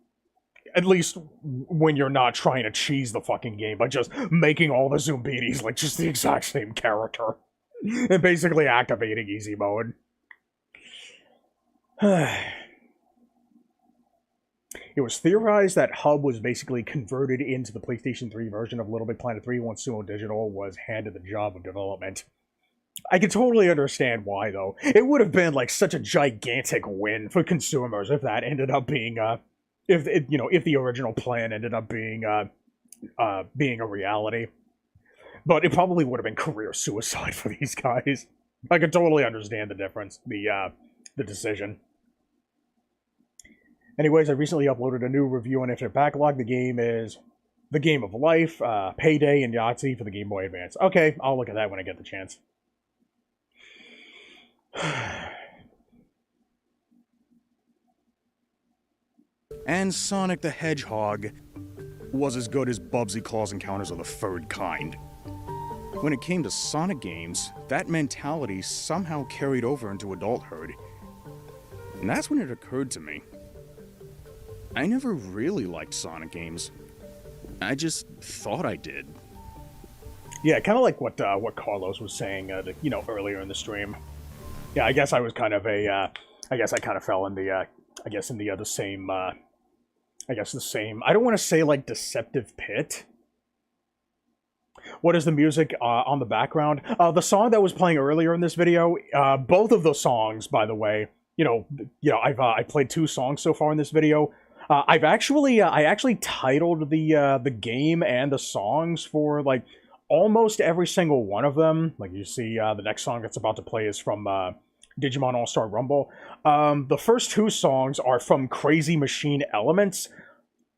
Speaker 1: At least when you're not trying to cheese the fucking game by just making all the Zoombinis like just the exact same character. And basically activating easy mode. It was theorized that Hub was basically converted into the PlayStation 3 version of Little Big Planet 3 once Sumo Digital was handed the job of development. I can totally understand why, though. It would have been like such a gigantic win for consumers if that ended up being if the original plan ended up being a reality. But it probably would have been career suicide for these guys. I could totally understand the difference, the decision. Anyways, I recently uploaded a new review on Infinite Backlog. The game is The Game of Life, Payday, and Yahtzee for the Game Boy Advance. Okay, I'll look at that when I get the chance.
Speaker 3: And Sonic the Hedgehog was as good as Bubsy Claus Encounters of the Third Kind. When it came to Sonic games, that mentality somehow carried over into adulthood. And that's when it occurred to me. I never really liked Sonic games. I just thought I did.
Speaker 1: Yeah, kind of like what Carlos was saying, earlier in the stream. Yeah, I guess I was kind of I guess I kind of fell in the, the same, the same. I don't want to say like deceptive pit. What is the music on the background? The song that was playing earlier in this video, both of those songs, by the way, I played 2 songs so far in this video. I actually titled the game and the songs for like almost every single one of them. Like you see, the next song that's about to play is from Digimon All Star Rumble. The first 2 songs are from Crazy Machine Elements.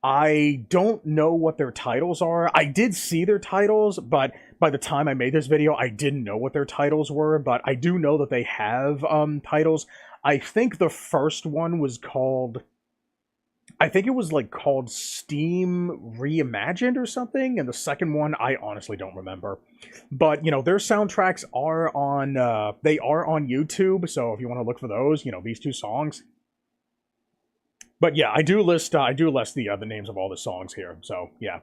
Speaker 1: I don't know what their titles are. I did see their titles, but by the time I made this video, I didn't know what their titles were, but I do know that they have titles. I think the first one was called... I think it was like called Steam Reimagined or something, and the second one I honestly don't remember. But their soundtracks are on they are on YouTube, so if you want to look for those, these 2 songs. But yeah, I do list the names of all the songs here. So yeah.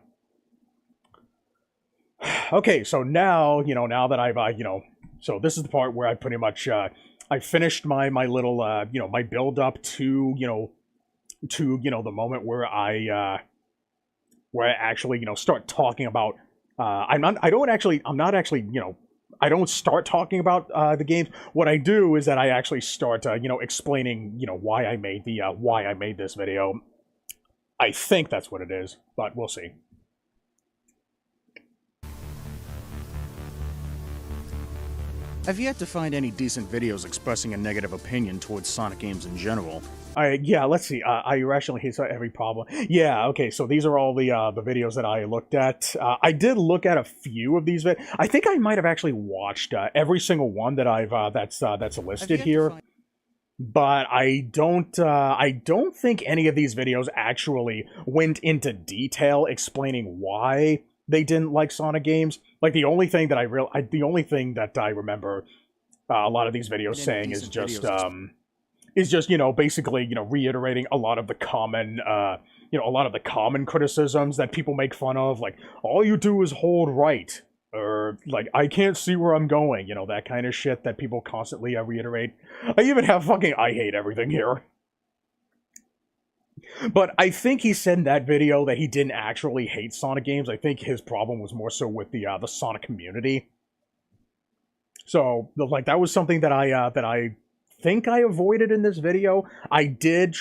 Speaker 1: Okay, so now now that I've so this is the part where I pretty much I finished my little my build up to the moment where I actually start talking about I don't start talking about the games. What I do is that I actually start explaining why I made this video. I think that's what it is, but we'll see.
Speaker 3: I've yet to find any decent videos expressing a negative opinion towards Sonic games in general.
Speaker 1: Yeah, let's see. I irrationally hate every problem. Yeah, okay, so these are all the videos that I looked at. I did look at a few of these. I think I might have actually watched every single one that I've that's listed here. But I don't think any of these videos actually went into detail explaining why they didn't like Sonic games. Like the only thing that I remember a lot of these videos saying is just basically reiterating a lot of the common criticisms that people make fun of, like all you do is hold right, or like I can't see where I'm going, that kind of shit that people constantly reiterate. I even have fucking I hate everything here. But I think he said in that video that he didn't actually hate Sonic games. I think his problem was more so with the Sonic community. So that was something that I think I avoided in this video. I did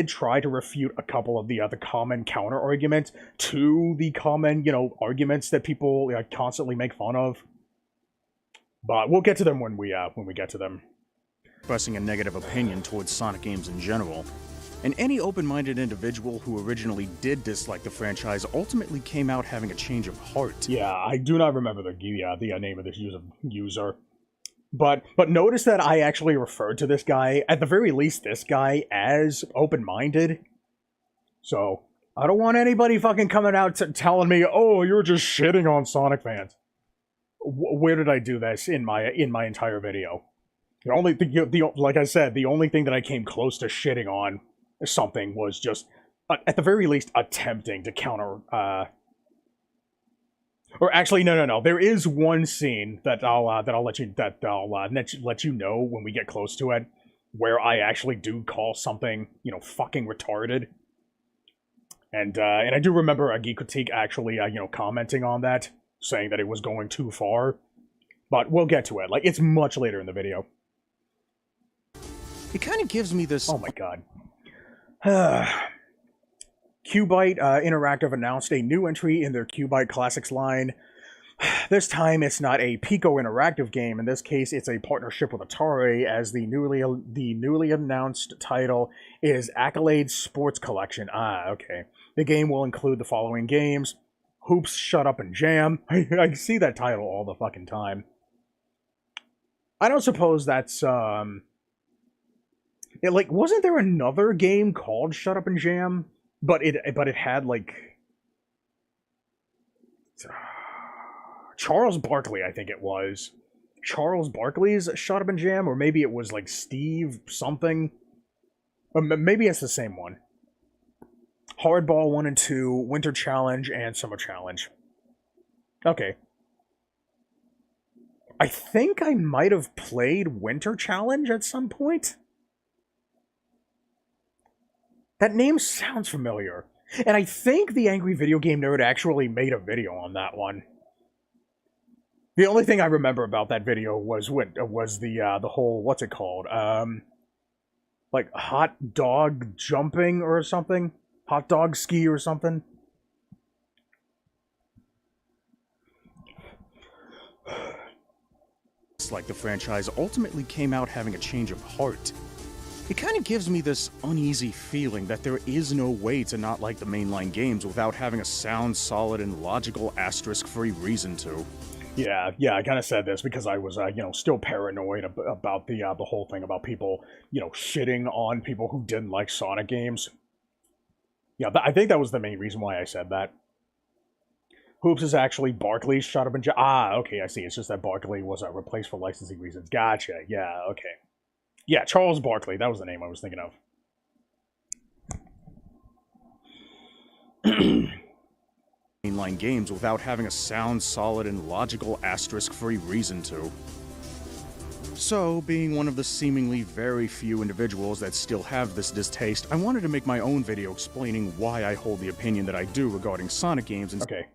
Speaker 1: try to refute a couple of the common counter arguments to the common arguments that people constantly make fun of. But we'll get to them when we get to them.
Speaker 3: Expressing a negative opinion towards Sonic games in general. And any open-minded individual who originally did dislike the franchise ultimately came out having a change of heart.
Speaker 1: Yeah, I do not remember the name of this user. But notice that I actually referred to this guy, at the very least this guy, as open-minded. So, I don't want anybody fucking coming out telling me, oh, you're just shitting on Sonic fans. Where did I do this in my entire video? The only thing, like I said, the only thing that I came close to shitting on something was just, at the very least, attempting to counter, or actually, no. There is one scene that I'll let you know when we get close to it, where I actually do call something, fucking retarded. And I do remember a Geek Critique actually, commenting on that, saying that it was going too far. But we'll get to it. Like, it's much later in the video.
Speaker 3: It kind of gives me this...
Speaker 1: Oh my god. Cubite Interactive announced a new entry in their Cubite Classics line. This time, it's not a Pico Interactive game. In this case, it's a partnership with Atari, as the newly announced title is Accolade Sports Collection. Ah, okay. The game will include the following games: Hoops, Shut Up, and Jam. I see that title all the fucking time. I don't suppose that's, wasn't there another game called Shut Up and Jam? But it had, like... Charles Barkley, I think it was. Charles Barkley's Shut Up and Jam? Or maybe it was, like, Steve something? Or maybe it's the same one. Hardball 1 and 2, Winter Challenge, and Summer Challenge. Okay. I think I might have played Winter Challenge at some point. That name sounds familiar. And I think the Angry Video Game Nerd actually made a video on that one. The only thing I remember about that video was the whole, what's it called? like hot dog jumping or something, hot dog ski or something.
Speaker 3: Like the franchise ultimately came out having a change of heart. It kind of gives me this uneasy feeling that there is no way to not like the mainline games without having a sound, solid, and logical asterisk-free reason to.
Speaker 1: Yeah, I kind of said this because I was, still paranoid about the whole thing about people, shitting on people who didn't like Sonic games. Yeah, I think that was the main reason why I said that. Hoops is actually Barkley shut up in jail. Ah, okay, I see. It's just that Barkley was replaced for licensing reasons. Gotcha. Yeah, okay. Yeah, Charles Barkley. That was the name I was thinking of.
Speaker 3: Mainline games without having a sound, solid, and logical asterisk-free reason to. So, being one of the seemingly very few individuals that still have this distaste, I wanted to make my own video explaining why I hold the opinion that I do regarding Sonic games and—
Speaker 1: Okay.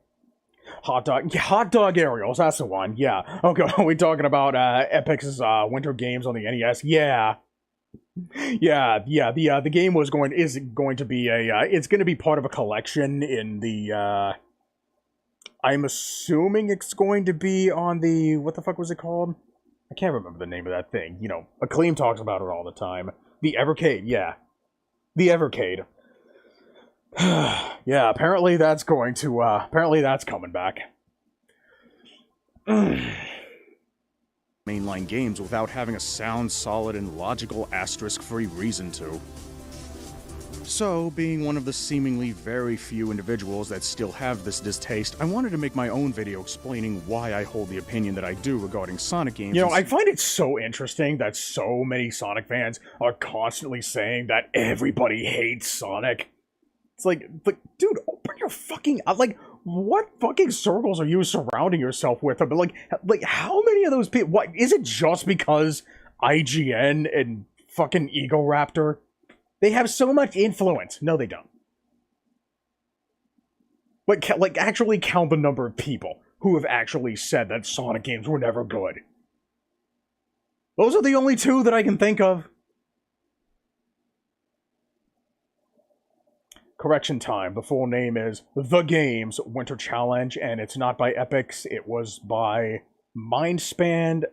Speaker 1: Hot dog aerials, that's the one, yeah. Okay, are we talking about Epic's winter games on the NES? Yeah. The game is going to be it's going to be part of a collection in the, I'm assuming it's going to be on the, what the fuck was it called? I can't remember the name of that thing. Acclaim talks about it all the time. The Evercade, yeah. The Evercade. Yeah, apparently that's coming back.
Speaker 3: Mainline games without having a sound, solid, and logical asterisk-free reason to. So, being one of the seemingly very few individuals that still have this distaste, I wanted to make my own video explaining why I hold the opinion that I do regarding Sonic games.
Speaker 1: I find it so interesting that so many Sonic fans are constantly saying that everybody hates Sonic. It's like, dude, open your fucking... what fucking circles are you surrounding yourself with? But like, how many of those people... What, is it just because IGN and fucking Egoraptor? They have so much influence. No, they don't. Actually count the number of people who have actually said that Sonic games were never good. Those are the only two that I can think of. Correction time. The full name is The Games Winter Challenge, and it's not by Epix. It was by Mindspan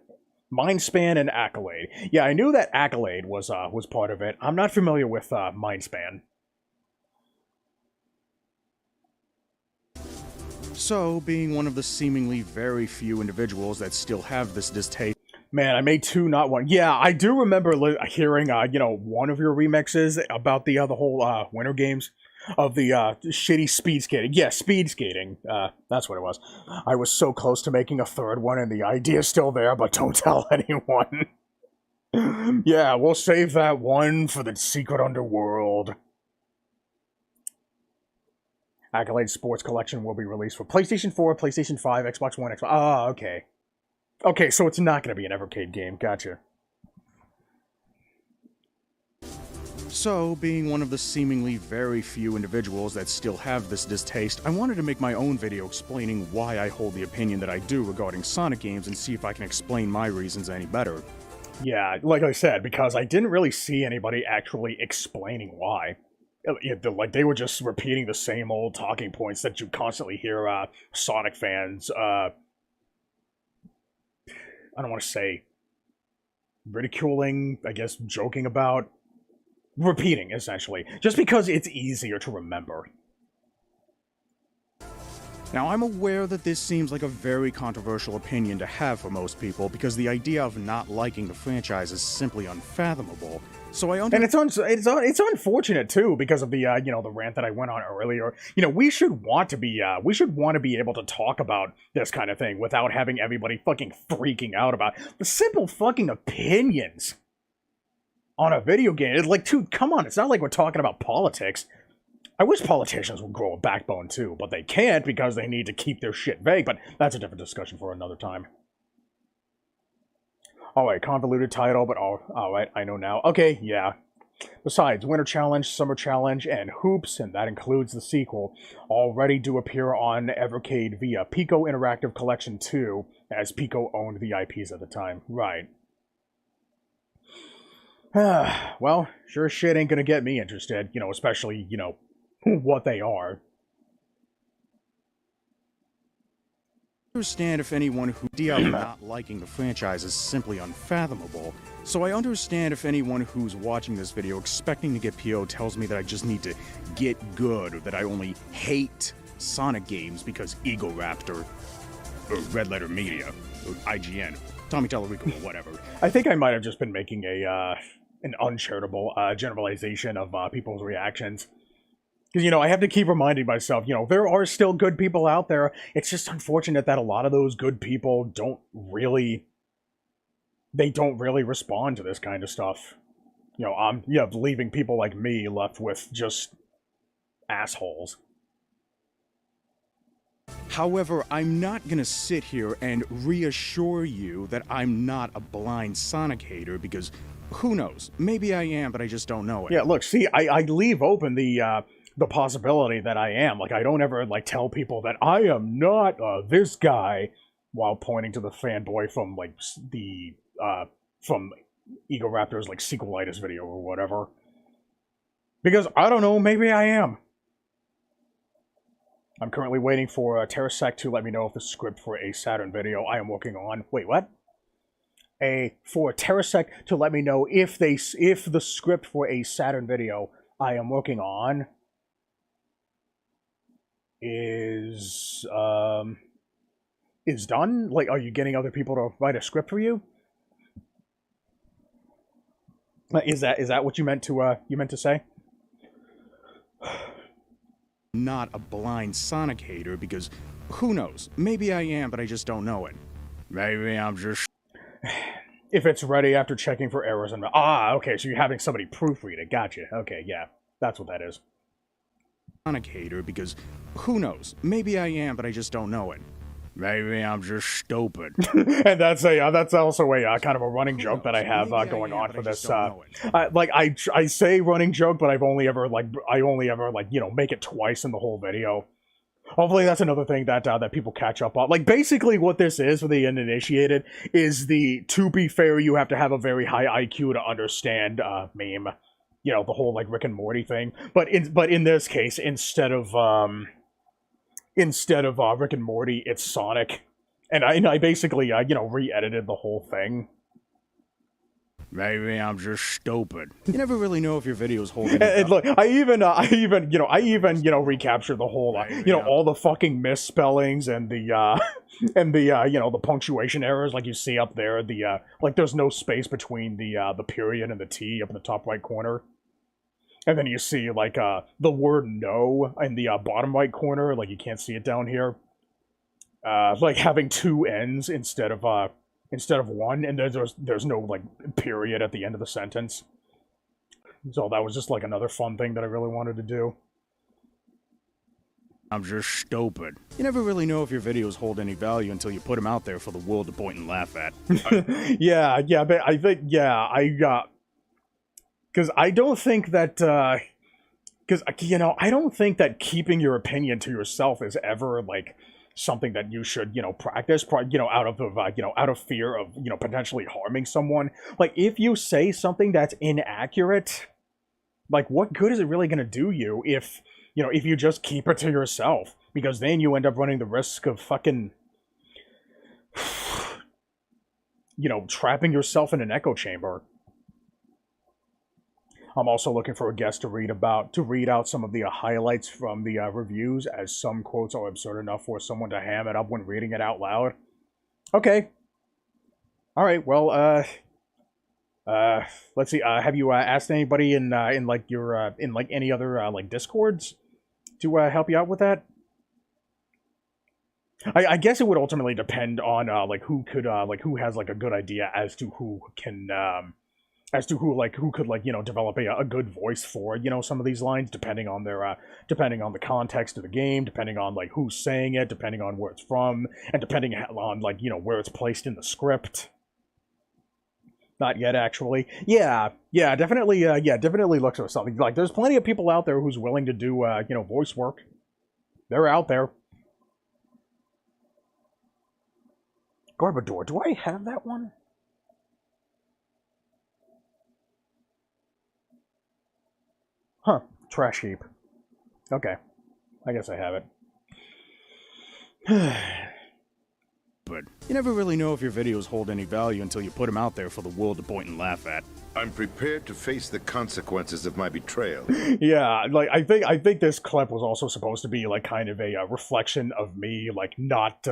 Speaker 1: and Accolade. Yeah, I knew that Accolade was part of it. I'm not familiar with Mindspan.
Speaker 3: So, being one of the seemingly very few individuals that still have this distaste.
Speaker 1: Man, I made two, not one. Yeah, I do remember hearing, one of your remixes about the whole Winter Games of the shitty speed skating. Yeah, speed skating. That's what it was. I was so close to making a third one, and the idea's still there, but don't tell anyone. Yeah, we'll save that one for the secret underworld. Accolade Sports Collection will be released for PlayStation 4, PlayStation 5, Xbox One, Xbox... Ah, okay. Okay, so it's not going to be an Evercade game. Gotcha.
Speaker 3: So, being one of the seemingly very few individuals that still have this distaste, I wanted to make my own video explaining why I hold the opinion that I do regarding Sonic games and see if I can explain my reasons any better.
Speaker 1: Yeah, like I said, because I didn't really see anybody actually explaining why. Like, they were just repeating the same old talking points that you constantly hear Sonic fans, I don't want to say ridiculing, I guess joking about, repeating, essentially, just because it's easier to remember.
Speaker 3: Now, I'm aware that this seems like a very controversial opinion to have for most people, because the idea of not liking the franchise is simply unfathomable. So and
Speaker 1: it's unfortunate too, because of the the rant that I went on earlier. We should want to be able to talk about this kind of thing without having everybody fucking freaking out about the simple fucking opinions on a video game. It's like, dude, come on, it's not like we're talking about politics. I wish politicians would grow a backbone too, but they can't because they need to keep their shit vague, but that's a different discussion for another time. Alright, convoluted title, but alright, I know now. Okay, yeah. Besides, Winter Challenge, Summer Challenge, and Hoops, and that includes the sequel, already do appear on Evercade via Pico Interactive Collection 2, as Pico owned the IPs at the time. Right. Well, sure as shit ain't gonna get me interested, especially, what they are.
Speaker 3: Understand if anyone who idea of not liking the franchise is simply unfathomable. So I understand if anyone who's watching this video expecting to get PO tells me that I just need to get good, or that I only hate Sonic games because Ego Raptor, or Red Letter Media, or IGN, Tommy Tallarico, or whatever.
Speaker 1: I think I might have just been making an uncharitable generalization of people's reactions. Because, I have to keep reminding myself, there are still good people out there. It's just unfortunate that a lot of those good people don't really respond to this kind of stuff. Leaving people like me left with just assholes.
Speaker 3: However, I'm not gonna sit here and reassure you that I'm not a blind Sonic hater, because who knows? Maybe I am, but I just don't know it.
Speaker 1: Yeah, look, see, I leave open the possibility that I am. Like, I don't ever, tell people that I am not this guy, while pointing to the fanboy from, from Ego Raptor's, sequelitis video or whatever. Because, I don't know, maybe I am. I'm currently waiting for Terrasec to let me know if the script for a Saturn video I am working on... Wait, what? For Terrasec to let me know if the script for a Saturn video I am working on is done? Like, are you getting other people to write a script for you? Is that what you meant to say?
Speaker 3: Not a blind Sonic hater, because who knows? Maybe I am, but I just don't know it. Maybe I'm just...
Speaker 1: If it's ready after checking for errors and... Ah, okay, so you're having somebody proofread it. Gotcha. Okay, yeah. That's what that is.
Speaker 3: Sonic hater, because who knows? Maybe I am, but I just don't know it. Maybe I'm just stupid.
Speaker 1: And that's also a kind of a running joke that I have going on for this. I say running joke, but I only ever make it twice in the whole video. Hopefully that's another thing that people catch up on. Like, basically what this is for the uninitiated is to be fair, you have to have a very high IQ to understand meme. The whole Rick and Morty thing. But in this case, instead of Rick and Morty, it's Sonic. And I basically re-edited the whole thing.
Speaker 3: Maybe I'm just stupid. You never really know if your videos hold any
Speaker 1: and look, I even recaptured the whole all the fucking misspellings and the the punctuation errors you see up there, there's no space between the period and the T up in the top right corner. And then you see the word no in the bottom right corner, you can't see it down here. Having two N's instead of one, and there's no period at the end of the sentence. So that was just another fun thing that I really wanted to do.
Speaker 3: I'm just stupid. You never really know if your videos hold any value until you put them out there for the world to point and laugh at.
Speaker 1: yeah, but I think because I don't think that I don't think that keeping your opinion to yourself is ever something that you should practice out of fear of potentially harming someone. If you say something that's inaccurate, what good is it really going to do you if you just keep it to yourself? Because then you end up running the risk of fucking trapping yourself in an echo chamber. I'm also looking for a guest to read out some of the highlights from the reviews, as some quotes are absurd enough for someone to ham it up when reading it out loud. Okay. All right. Well, let's see. Have you asked anybody in your any other Discords to help you out with that? I guess it would ultimately depend on who could who has a good idea as to who can who could develop a good voice for some of these lines, depending on the context of the game, depending on who's saying it, depending on where it's from, and depending on where it's placed in the script. Not yet, actually. Yeah, definitely look for something. There's plenty of people out there who's willing to do voice work. They're out there. Garbador, do I have that one? Trash heap. Okay. I guess I have it.
Speaker 3: But you never really know if your videos hold any value until you put them out there for the world to point and laugh at.
Speaker 4: I'm prepared to face the consequences of my betrayal.
Speaker 1: Yeah, like, I think this clip was also supposed to be, like, kind of a reflection of me, like, not,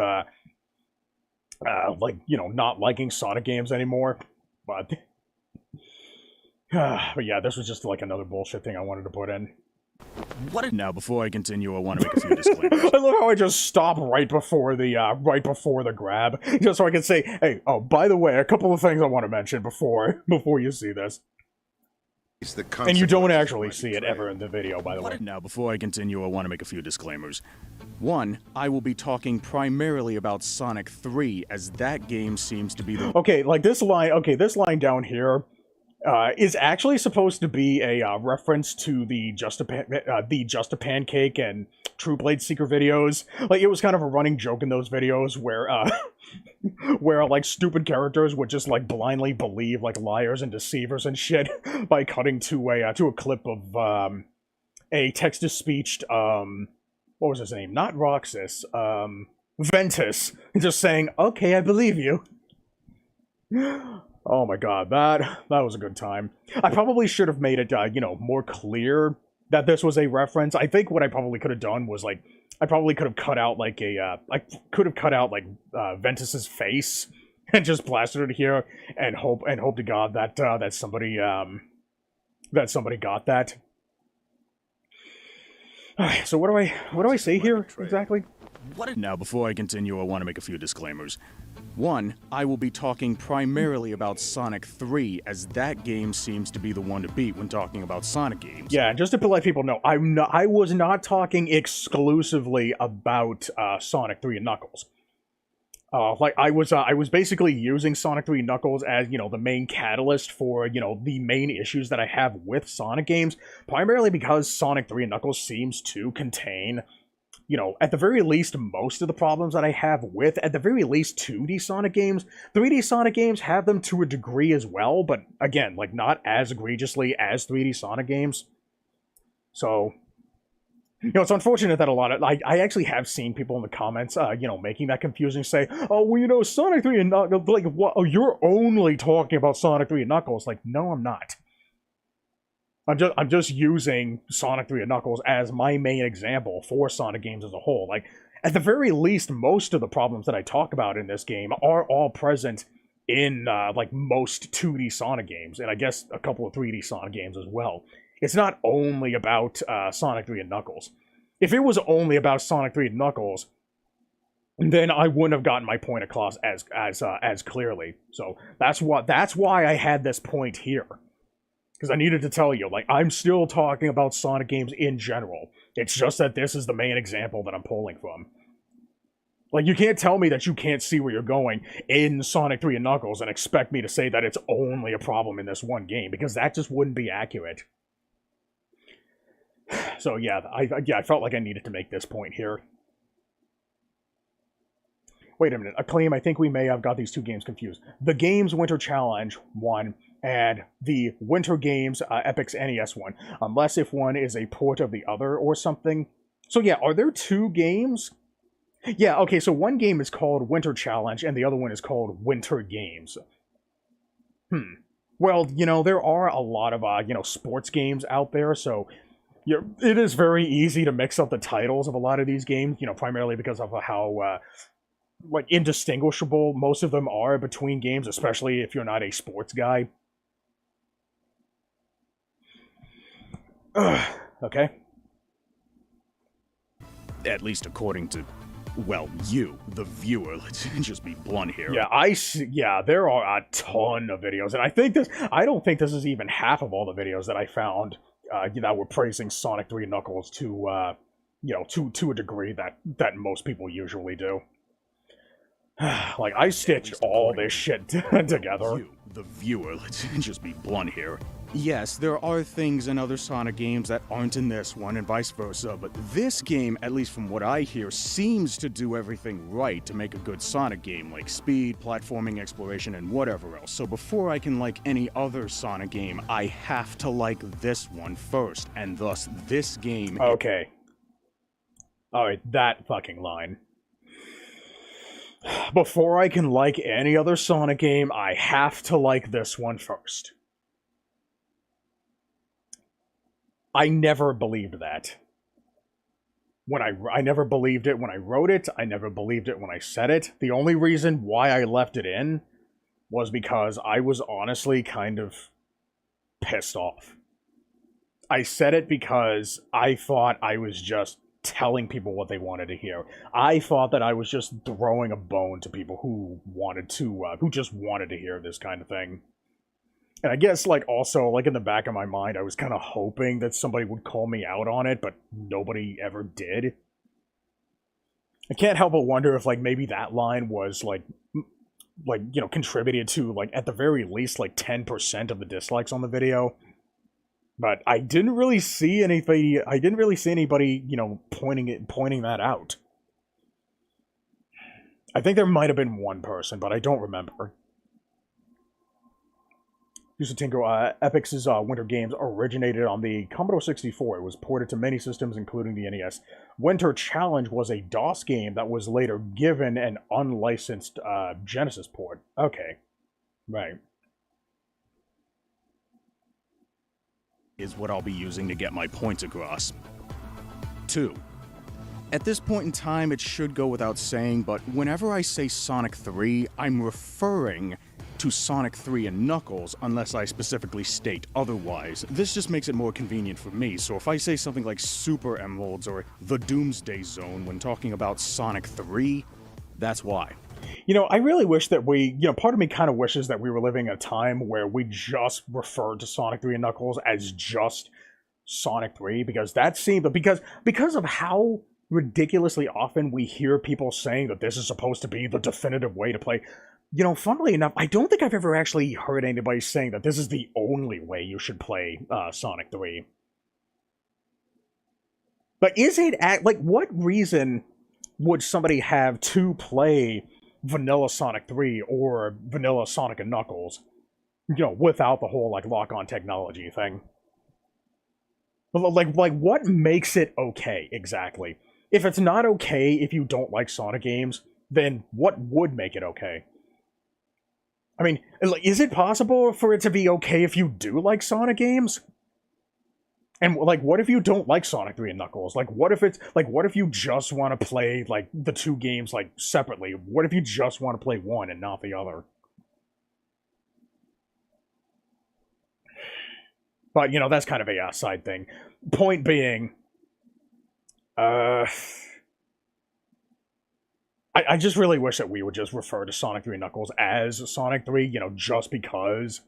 Speaker 1: like, you know, not liking Sonic games anymore. But yeah, this was just, like, another bullshit thing I wanted to put in.
Speaker 3: Now, before I continue, I want to make a few disclaimers.
Speaker 1: I love how I just stop right before the grab, just so I can say, hey, oh, by the way, a couple of things I want to mention before you see this. And you don't actually see it ever in the video, by the way.
Speaker 3: Now, before I continue, I want to make a few disclaimers. One, I will be talking primarily about Sonic 3, as that game seems to be the...
Speaker 1: Okay, like this line down here is actually supposed to be a reference to the Just a Pancake and True Blade Seeker videos. Like, it was kind of a running joke in those videos where where like stupid characters would just like blindly believe like liars and deceivers and shit by cutting to a clip of a text-to-speech what was his name? Not Roxas, Ventus, just saying, "Okay, I believe you." Oh my god, that was a good time. I probably should have made it, you know, more clear that this was a reference. I think what I probably could have done was, like, I probably could have cut out, like, Ventus's face and just plastered it here and hope to God that, that somebody got that. Alright, so what do I say here, exactly?
Speaker 3: Now, before I continue, I want to make a few disclaimers. One, I will be talking primarily about Sonic 3, as that game seems to be the one to beat when talking about Sonic games.
Speaker 1: Yeah, just to let people know, I was not talking exclusively about Sonic 3 and Knuckles. Like, I was basically using Sonic 3 and Knuckles as, you know, the main catalyst for, you know, the main issues that I have with Sonic games, primarily because Sonic 3 and Knuckles seems to contain, you know, at the very least, most of the problems that I have with, at the very least, 2D Sonic games. 3D Sonic games have them to a degree as well, but again, like, not as egregiously as 3D Sonic games. So, you know, it's unfortunate that a lot of, I actually have seen people in the comments, you know, making that confusing, say, oh, well, you know, Sonic 3 and Knuckles, like, what, oh, you're only talking about Sonic 3 and Knuckles. Like, no, I'm not. I'm just using Sonic 3 and Knuckles as my main example for Sonic games as a whole. Like, at the very least, most of the problems that I talk about in this game are all present in, like, most 2D Sonic games, and I guess a couple of 3D Sonic games as well. It's not only about, Sonic 3 and Knuckles. If it was only about Sonic 3 and Knuckles, then I wouldn't have gotten my point across as clearly. So, that's why I had this point here. Because I needed to tell you, like, I'm still talking about Sonic games in general. It's just that this is the main example that I'm pulling from. Like, you can't tell me that you can't see where you're going in Sonic 3 and Knuckles and expect me to say that it's only a problem in this one game, because that just wouldn't be accurate. So, yeah, I felt like I needed to make this point here. Wait a minute, Acclaim, I think we may have got these two games confused. The Games Winter Challenge 1 and the Winter Games Epic's NES 1. Unless if one is a port of the other or something. So yeah, are there two games? Yeah, okay, so one game is called Winter Challenge and the other one is called Winter Games. Well, you know, there are a lot of, you know, sports games out there, so it is very easy to mix up the titles of a lot of these games, you know, primarily because of how, like, indistinguishable most of them are between games, especially if you're not a sports guy. Okay.
Speaker 3: At least according to, well, you, the viewer. Let's just be blunt here.
Speaker 1: Yeah, there are a ton of videos, and I don't think this is even half of all the videos that I found that were praising Sonic 3 Knuckles to, you know, to a degree that most people usually do. Like, I stitch all this shit together.
Speaker 3: You, the viewer. Let's just be blunt here. Yes, there are things in other Sonic games that aren't in this one and vice versa, but this game, at least from what I hear, seems to do everything right to make a good Sonic game, like speed, platforming, exploration, and whatever else. So before I can like any other Sonic game, I have to like this one first, and thus this game...
Speaker 1: Okay. Alright, that fucking line. Before I can like any other Sonic game, I have to like this one first. I never believed that. I never believed it when I wrote it. I never believed it when I said it. The only reason why I left it in was because I was honestly kind of pissed off. I said it because I thought I was just telling people what they wanted to hear. I thought that I was just throwing a bone to people who just wanted to hear this kind of thing. And I guess, like, also, like, in the back of my mind, I was kind of hoping that somebody would call me out on it, but nobody ever did. I can't help but wonder if, like, maybe that line was, like, you know, contributed to, like, at the very least, like, 10% of the dislikes on the video. But I didn't really see anybody, you know, pointing that out. I think there might have been one person, but I don't remember. Epic's Winter Games originated on the Commodore 64. It was ported to many systems, including the NES. Winter Challenge was a DOS game that was later given an unlicensed Genesis port. Okay. Right.
Speaker 3: Is what I'll be using to get my points across. 2. At this point in time, it should go without saying, but whenever I say Sonic 3, I'm referring to Sonic 3 and Knuckles, unless I specifically state otherwise. This just makes it more convenient for me, so if I say something like Super Emeralds or the Doomsday Zone when talking about Sonic 3, that's why.
Speaker 1: You know, I really wish that part of me kind of wishes that we were living a time where we just referred to Sonic 3 and Knuckles as just Sonic 3, because that seemed, because of how ridiculously often we hear people saying that this is supposed to be the definitive way to play. You know, funnily enough, I don't think I've ever actually heard anybody saying that this is the only way you should play Sonic 3. But is it, like, what reason would somebody have to play vanilla Sonic 3 or vanilla Sonic and Knuckles, you know, without the whole, like, lock-on technology thing? Like, what makes it okay, exactly? If it's not okay if you don't like Sonic games, then what would make it okay? I mean, like, is it possible for it to be okay if you do like Sonic games? And, like, what if you don't like Sonic 3 and Knuckles? Like, what if you just want to play, like, the two games, like, separately? What if you just want to play one and not the other? But, you know, that's kind of a side thing. Point being, I just really wish that we would just refer to Sonic 3 and Knuckles as Sonic 3, you know, just because,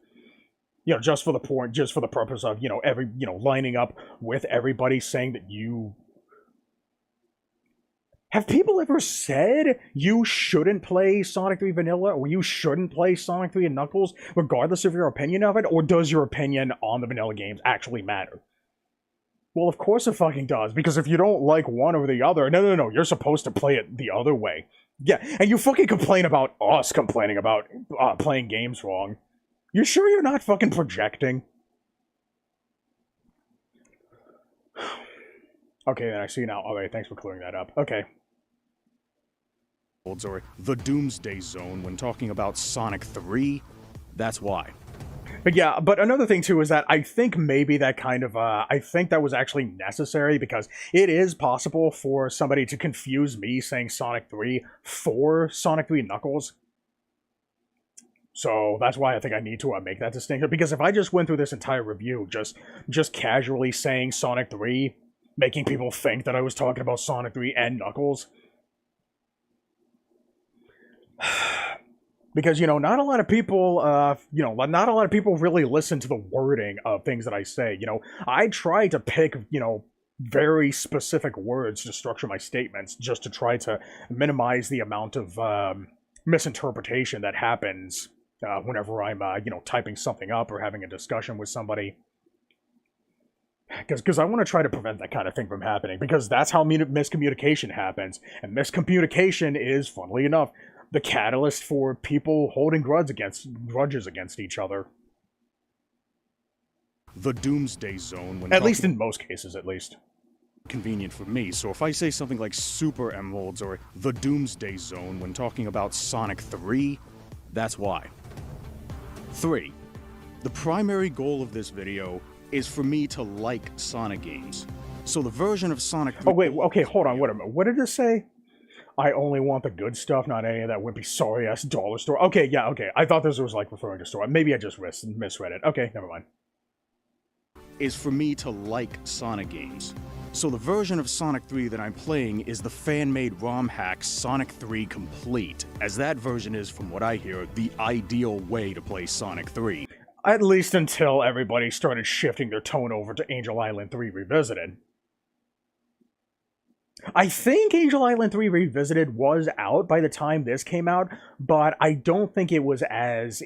Speaker 1: you know, just for the purpose of, you know, lining up with everybody saying that you... Have people ever said you shouldn't play Sonic 3 Vanilla, or you shouldn't play Sonic 3 and Knuckles, regardless of your opinion of it, or does your opinion on the vanilla games actually matter? Well, of course it fucking does, because if you don't like one or the other, no, you're supposed to play it the other way. Yeah, and you fucking complain about us complaining about playing games wrong. You sure you're not fucking projecting? Okay, then I see now. Alright, thanks for clearing that up. Okay.
Speaker 3: Or the Doomsday Zone when talking about Sonic 3, that's why.
Speaker 1: But yeah, but another thing too is that I think maybe that kind of, I think that was actually necessary, because it is possible for somebody to confuse me saying Sonic 3 for Sonic 3 Knuckles. So that's why I think I need to make that distinction, because if I just went through this entire review just casually saying Sonic 3, making people think that I was talking about Sonic 3 and Knuckles... Because, you know, not a lot of people, not a lot of people really listen to the wording of things that I say. You know, I try to pick, you know, very specific words to structure my statements, just to try to minimize the amount of misinterpretation that happens whenever I'm, typing something up or having a discussion with somebody. Because I want to try to prevent that kind of thing from happening, because that's how miscommunication happens. And miscommunication is, funnily enough, the catalyst for people holding grudges against each other.
Speaker 3: The Doomsday Zone, when
Speaker 1: at least in most cases, at least.
Speaker 3: Convenient for me, so if I say something like Super Emeralds or the Doomsday Zone when talking about Sonic 3, that's why. 3. The primary goal of this video is for me to like Sonic games. So the version of Sonic 3...
Speaker 1: Oh wait, okay, hold on, wait a minute. What did it say? I only want the good stuff, not any of that wimpy sorry-ass dollar store. Okay, yeah, okay. I thought this was, like, referring to store. Maybe I just misread it. Okay, never mind.
Speaker 3: Is for me to like Sonic games. So the version of Sonic 3 that I'm playing is the fan-made ROM hack Sonic 3 Complete, as that version is, from what I hear, the ideal way to play Sonic 3.
Speaker 1: At least until everybody started shifting their tone over to Angel Island 3 Revisited. I think Angel Island 3 Revisited was out by the time this came out, but I don't think it was as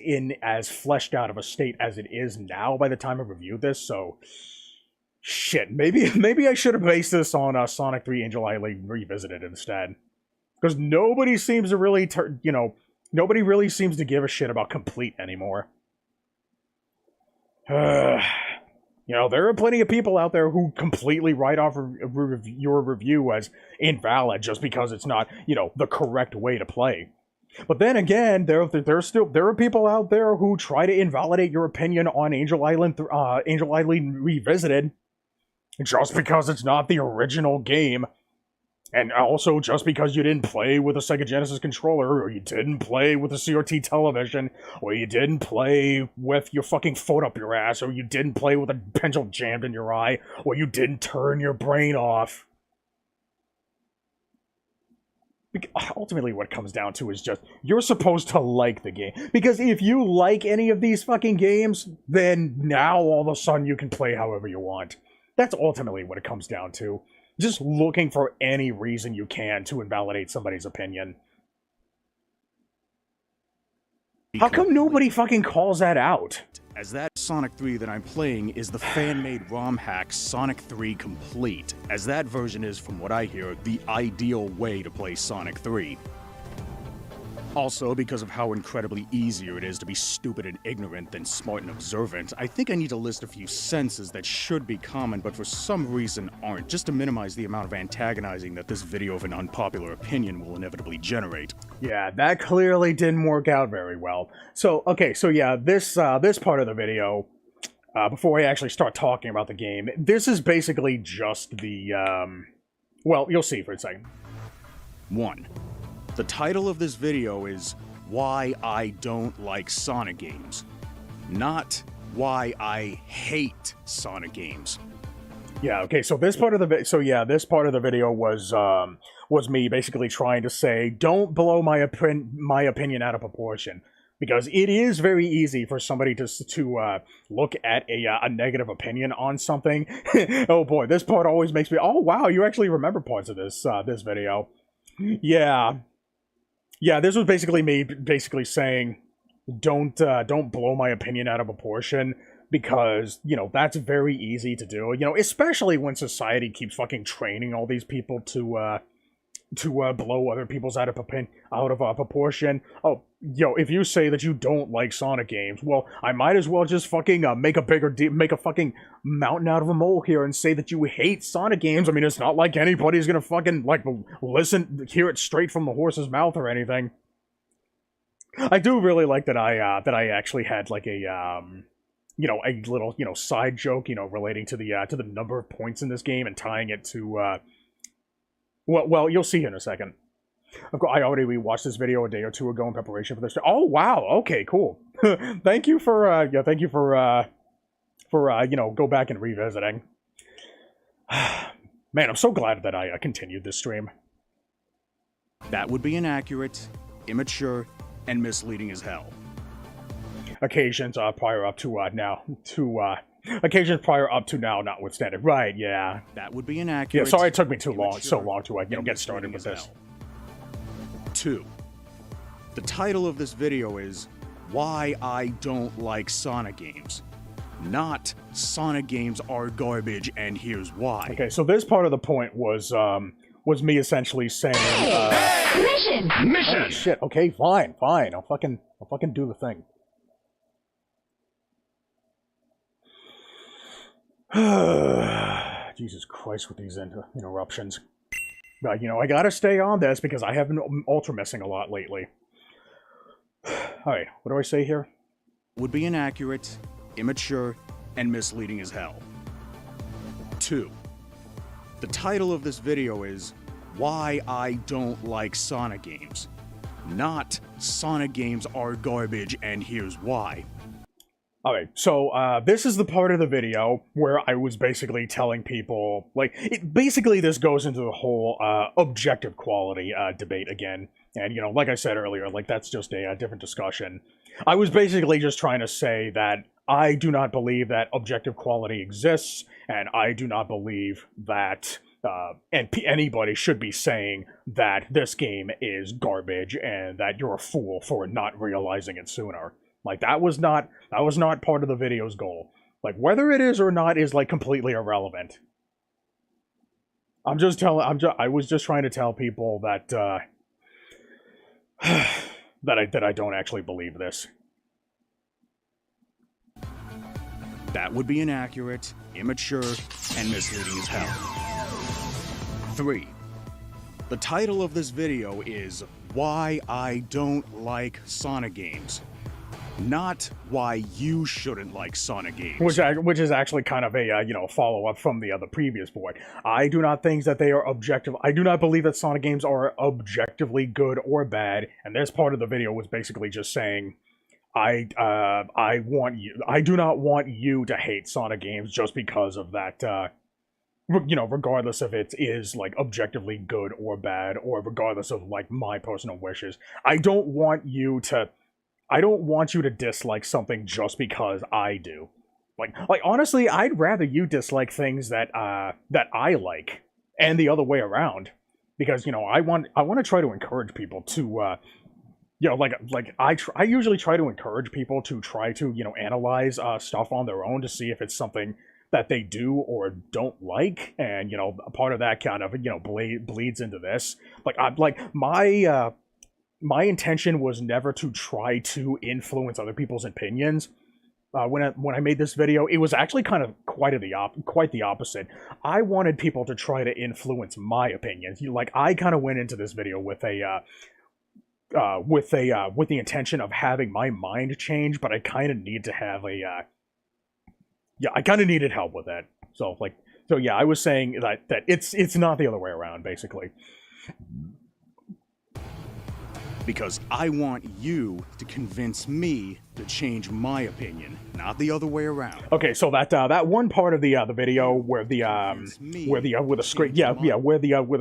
Speaker 1: fleshed out of a state as it is now by the time I reviewed this, so... Shit, maybe I should have based this on Sonic 3 Angel Island Revisited instead. Because nobody seems to really, nobody really seems to give a shit about Complete anymore. There are plenty of people out there who completely write off your review as invalid just because it's not, the correct way to play. But then again, there are people out there who try to invalidate your opinion on Angel Island Revisited just because it's not the original game. And also just because you didn't play with a Sega Genesis controller, or you didn't play with a CRT television, or you didn't play with your fucking foot up your ass, or you didn't play with a pencil jammed in your eye, or you didn't turn your brain off. Ultimately, what it comes down to is just, you're supposed to like the game. Because if you like any of these fucking games, then now all of a sudden you can play however you want. That's ultimately what it comes down to. Just looking for any reason you can to invalidate somebody's opinion. How come nobody fucking calls that out?
Speaker 3: As that Sonic 3 that I'm playing is the fan-made ROM hack Sonic 3 Complete, as that version is, from what I hear, the ideal way to play Sonic 3. Also, because of how incredibly easier it is to be stupid and ignorant than smart and observant, I think I need to list a few senses that should be common but for some reason aren't, just to minimize the amount of antagonizing that this video of an unpopular opinion will inevitably generate.
Speaker 1: Yeah, that clearly didn't work out very well. So, okay, so yeah, this part of the video, before I actually start talking about the game, this is basically just the, well, you'll see for a second.
Speaker 3: 1. The title of this video is Why I Don't Like Sonic Games, not Why I Hate Sonic Games.
Speaker 1: Yeah, okay, so this part of the video was me basically trying to say, don't blow my opinion out of proportion. Because it is very easy for somebody to look at a negative opinion on something. Oh boy, this part always makes me, oh wow, you actually remember parts of this video. Yeah. Yeah, this was basically me saying, don't blow my opinion out of proportion, because, that's very easy to do, especially when society keeps fucking training all these people to blow other people's out of proportion. Oh, if you say that you don't like Sonic games, well, I might as well just fucking make a fucking mountain out of a molehill and say that you hate Sonic games. I mean, it's not like anybody's gonna fucking, like, hear it straight from the horse's mouth or anything. I do really like that I actually had, like, a little, side joke, relating to the number of points in this game and tying it to, well, you'll see in a second. Of course, I already rewatched this video a day or two ago in preparation for this. Oh wow, okay, cool. Thank you for go back and revisiting. Man, I'm so glad that I continued this stream.
Speaker 3: That would be inaccurate, immature, and misleading as hell.
Speaker 1: Occasions prior up to occasions prior up to now notwithstanding. Right, yeah.
Speaker 3: That would be inaccurate.
Speaker 1: Yeah, sorry it took me so long to get started with this.
Speaker 3: 2. The title of this video is why I don't like Sonic games. Not Sonic games are garbage and here's why.
Speaker 1: Okay, so this part of the point was me essentially saying,
Speaker 5: Mission!
Speaker 1: oh, shit, okay, fine. I'll fucking do the thing. Jesus Christ with these interruptions. But, you know, I gotta stay on this because I have been ultra missing a lot lately. Alright, what do I say here?
Speaker 3: Would be inaccurate, immature, and misleading as hell. 2. The title of this video is Why I Don't Like Sonic Games. Not Sonic games are garbage and here's why.
Speaker 1: Alright, so this is the part of the video where I was basically telling people, like, basically this goes into the whole objective quality debate again. And, you know, like I said earlier, like, that's just a different discussion. I was basically just trying to say that I do not believe that objective quality exists, and I do not believe that anybody should be saying that this game is garbage and that you're a fool for not realizing it sooner. Like, that was not part of the video's goal. Like, whether it is or not is, like, completely irrelevant. I was just trying to tell people that, that I don't actually believe this.
Speaker 3: That would be inaccurate, immature, and misleading as hell. 3. The title of this video is Why I Don't Like Sonic Games. Not why you shouldn't like Sonic games.
Speaker 1: Which is actually kind of a, follow-up from the previous point. I do not think that they are objective. I do not believe that Sonic games are objectively good or bad, and this part of the video was basically just saying, I do not want you to hate Sonic games just because of that, regardless if it is, like, objectively good or bad, or regardless of, like, my personal wishes. I don't want you to dislike something just because I do. Like honestly, I'd rather you dislike things that I like, and the other way around, because I want to try to encourage people to I usually try to encourage people to try to analyze stuff on their own to see if it's something that they do or don't like, and a part of that kind of bleeds into this. My intention was never to try to influence other people's opinions. When I made this video, it was actually kind of quite the opposite. I wanted people to try to influence my opinions. I kind of went into this video with the intention of having my mind change, but I kind of need to have I kind of needed help with that. So yeah, I was saying that it's not the other way around, basically.
Speaker 3: Because I want you to convince me to change my opinion, not the other way around.
Speaker 1: Okay, so that one part of the video where the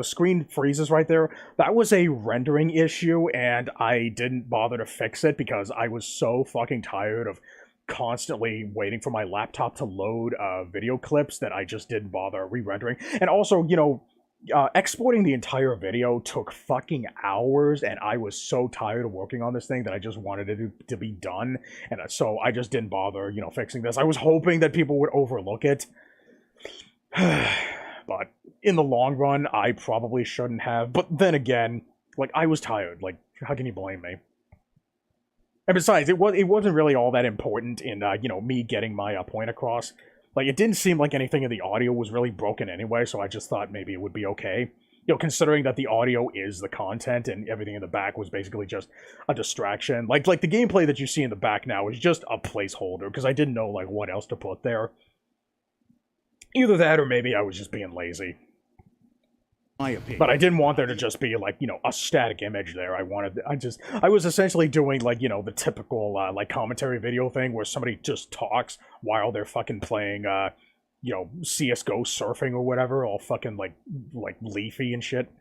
Speaker 1: screen freezes right there, that was a rendering issue, and I didn't bother to fix it because I was so fucking tired of constantly waiting for my laptop to load video clips that I just didn't bother re-rendering. And also, exporting the entire video took fucking hours, and I was so tired of working on this thing that I just wanted it to be done, and so I just didn't bother, fixing this. I was hoping that people would overlook it, but in the long run, I probably shouldn't have. But then again, I was tired. How can you blame me? And besides, it wasn't really all that important in, me getting my point across. It didn't seem like anything in the audio was really broken anyway, so I just thought maybe it would be okay. Considering that the audio is the content and everything in the back was basically just a distraction. Like the gameplay that you see in the back now is just a placeholder, because I didn't know, what else to put there. Either that, or maybe I was just being lazy.
Speaker 3: My opinion.
Speaker 1: But I didn't want there to just be, a static image there. I was essentially doing, the typical, commentary video thing where somebody just talks while they're fucking playing, CSGO surfing or whatever, all fucking, like Leafy and shit.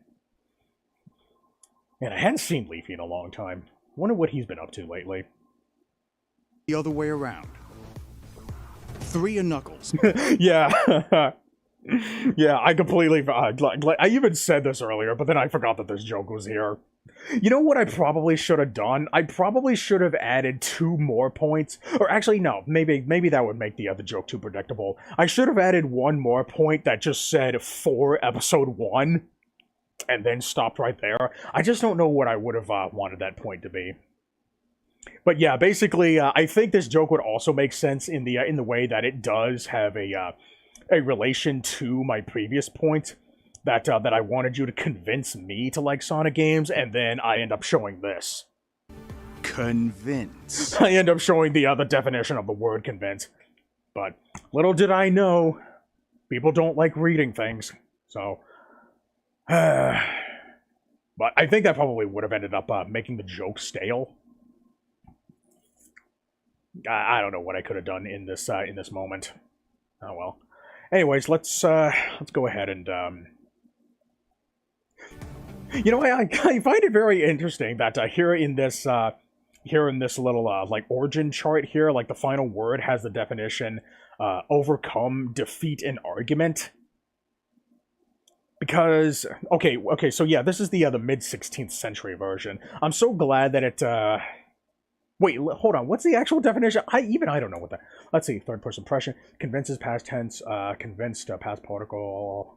Speaker 1: Man, I hadn't seen Leafy in a long time. Wonder what he's been up to lately.
Speaker 3: The other way around. 3 of Knuckles.
Speaker 1: Yeah. Yeah, I completely... I even said this earlier, but then I forgot that this joke was here. You know what I probably should have done? I probably should have added 2 more points. Or actually, no. Maybe that would make the other joke too predictable. I should have added 1 more point that just said for episode 1, and then stopped right there. I just don't know what I would have wanted that point to be. But yeah, basically, I think this joke would also make sense in the way that it does have a relation to my previous point. That I wanted you to convince me to like Sonic games, and then I end up showing this.
Speaker 3: Convince.
Speaker 1: I end up showing the other definition of the word convince. But little did I know, people don't like reading things. So, but I think that probably would have ended up making the joke stale. I don't know what I could have done in this moment. Oh well. Anyways, let's go ahead and you know, I find it very interesting that here in this little like origin chart here, like the final word has the definition overcome, defeat an argument. Because okay, so yeah, this is the mid 16th century version. I'm so glad that it wait, hold on, what's the actual definition? I don't know what that. Let's see, third person impression, convinces past tense, convinced past particle.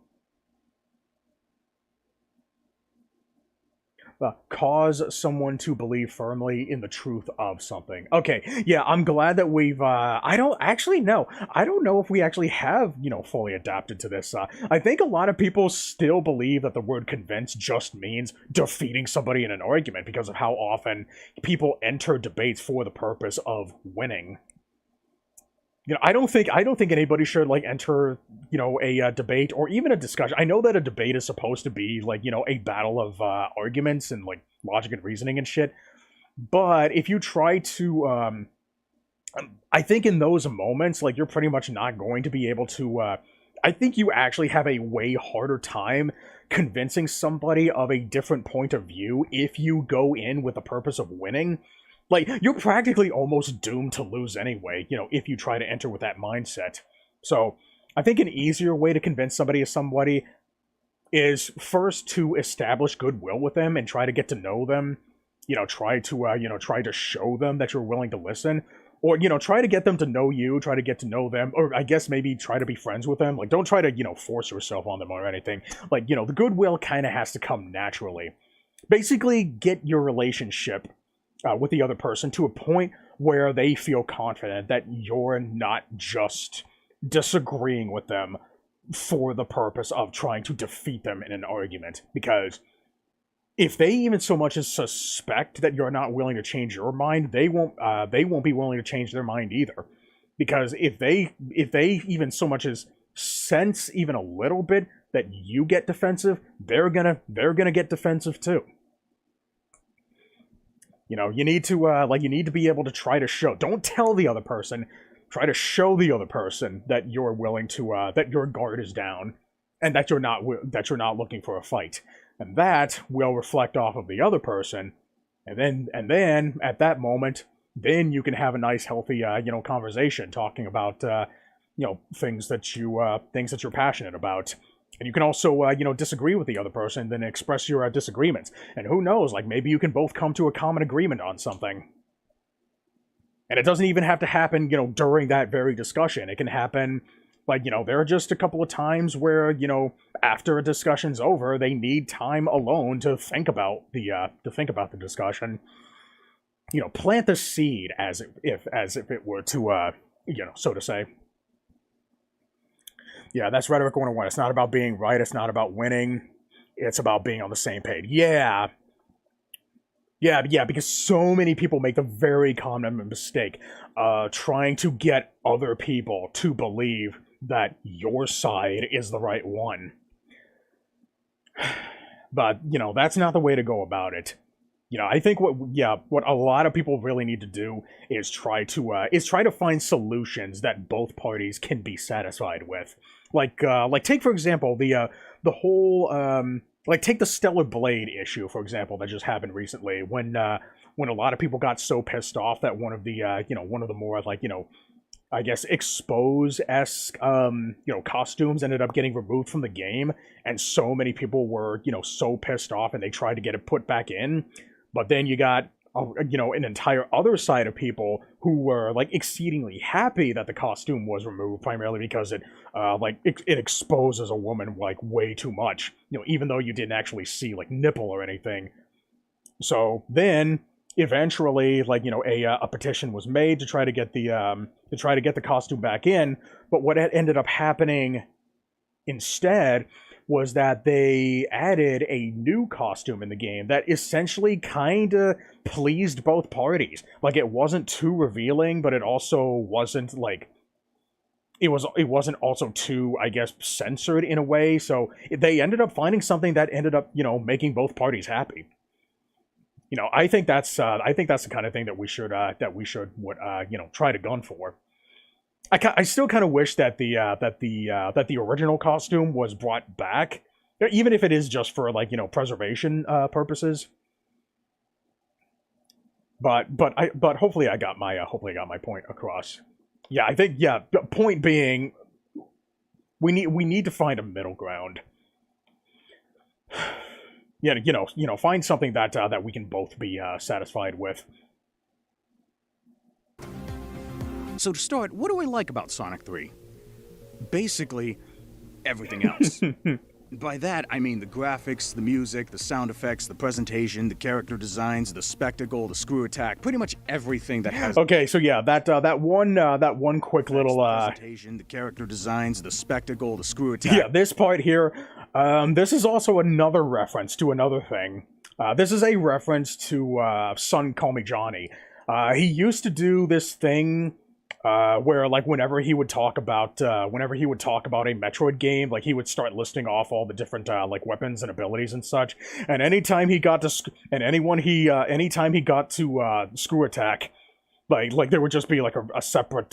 Speaker 1: Cause someone to believe firmly in the truth of something. Okay, yeah, I'm glad that we've, I don't actually know. I don't know if we actually have, fully adapted to this. I think a lot of people still believe that the word convince just means defeating somebody in an argument because of how often people enter debates for the purpose of winning. I don't think anybody should enter a debate or even a discussion. I know that a debate is supposed to be a battle of arguments and logic and reasoning and shit. But if you try to, I think in those moments, you're pretty much not going to be able to. I think you actually have a way harder time convincing somebody of a different point of view if you go in with the purpose of winning. You're practically almost doomed to lose anyway, if you try to enter with that mindset. So, I think an easier way to convince somebody is first to establish goodwill with them and try to get to know them. Try to show them that you're willing to listen. Or, try to get them to know you, try to get to know them, or I guess maybe try to be friends with them. Don't try to, force yourself on them or anything. The goodwill kind of has to come naturally. Basically, get your relationship with the other person to a point where they feel confident that you're not just disagreeing with them for the purpose of trying to defeat them in an argument. Because if they even so much as suspect that you're not willing to change your mind, they won't be willing to change their mind either. Because if they even so much as sense even a little bit that you get defensive, they're gonna get defensive too. You need to be able to try to show. Don't tell the other person. Try to show the other person that you're willing to, that your guard is down, and that you're not looking for a fight, and that will reflect off of the other person, and then at that moment, then you can have a nice, healthy, conversation talking about, things that you're passionate about. And you can also, disagree with the other person, then express your disagreements. And who knows, maybe you can both come to a common agreement on something. And it doesn't even have to happen, during that very discussion. It can happen, there are just a couple of times where, after a discussion's over, they need time alone to think about the discussion. Plant the seed as if it were to, so to say. Yeah, that's Rhetoric 101. It's not about being right. It's not about winning. It's about being on the same page. Yeah, because so many people make the very common mistake trying to get other people to believe that your side is the right one. But, that's not the way to go about it. I think what a lot of people really need to do is try to find solutions that both parties can be satisfied with. Take for example the whole take the Stellar Blade issue, for example, that just happened recently when a lot of people got so pissed off that one of the more I guess, expose-esque, costumes ended up getting removed from the game, and so many people were, so pissed off, and they tried to get it put back in. But then you got, an entire other side of people who were, like, exceedingly happy that the costume was removed, primarily because it exposes a woman, like, way too much, even though you didn't actually see, like, nipple or anything. So then, eventually, a petition was made to try to get the costume back in. But what ended up happening instead was that they added a new costume in the game that essentially kind of pleased both parties. Like, it wasn't too revealing, but it also wasn't like it wasn't also too, I guess, censored in a way. So they ended up finding something that ended up making both parties happy. I think that's the kind of thing that we should try to gun for. I still kind of wish that the original costume was brought back, even if it is just for preservation purposes. But hopefully I got my point across. Yeah, I think point being, we need to find a middle ground. Yeah, find something that we can both be satisfied with.
Speaker 3: So to start, what do I like about Sonic 3? Basically, everything else. By that, I mean the graphics, the music, the sound effects, the presentation, the character designs, the spectacle, the screw attack, pretty much everything that has...
Speaker 1: Okay, so yeah, that one quick little...
Speaker 3: The presentation, the character designs, the spectacle, the screw attack...
Speaker 1: Yeah, this part here, this is also another reference to another thing. This is a reference to Son Call Me Johnny. He used to do this thing... where whenever he would talk about a Metroid game, like he would start listing off all the different weapons and abilities and such. And anytime he got to screw attack, like there would just be like a separate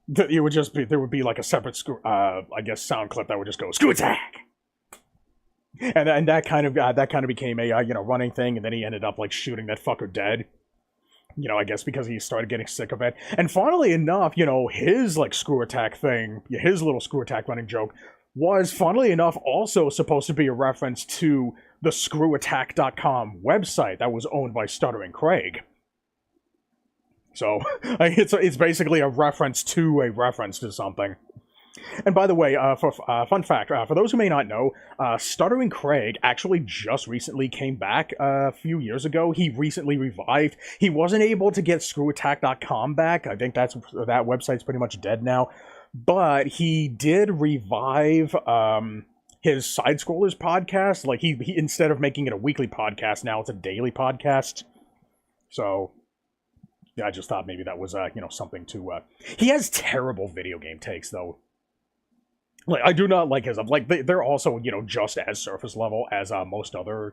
Speaker 1: there would be like a separate sound clip that would just go screw attack. And that kind of became a running thing, and then he ended up like shooting that fucker dead. I guess because he started getting sick of it. And funnily enough, his, screw attack thing, his little screw attack running joke, was, funnily enough, also supposed to be a reference to the screwattack.com website that was owned by Stuttering Craig. So, it's basically a reference to something. And by the way, fun fact, for those who may not know, Stuttering Craig actually just recently came back a few years ago. He recently revived. He wasn't able to get screwattack.com back. I think that website's pretty much dead now. But he did revive his Side Scrollers podcast. Like, he instead of making it a weekly podcast, now it's a daily podcast. So... yeah, I just thought maybe that was, something to... He has terrible video game takes, though. Like, I do not like his... Like, they're also, just as surface level as most other...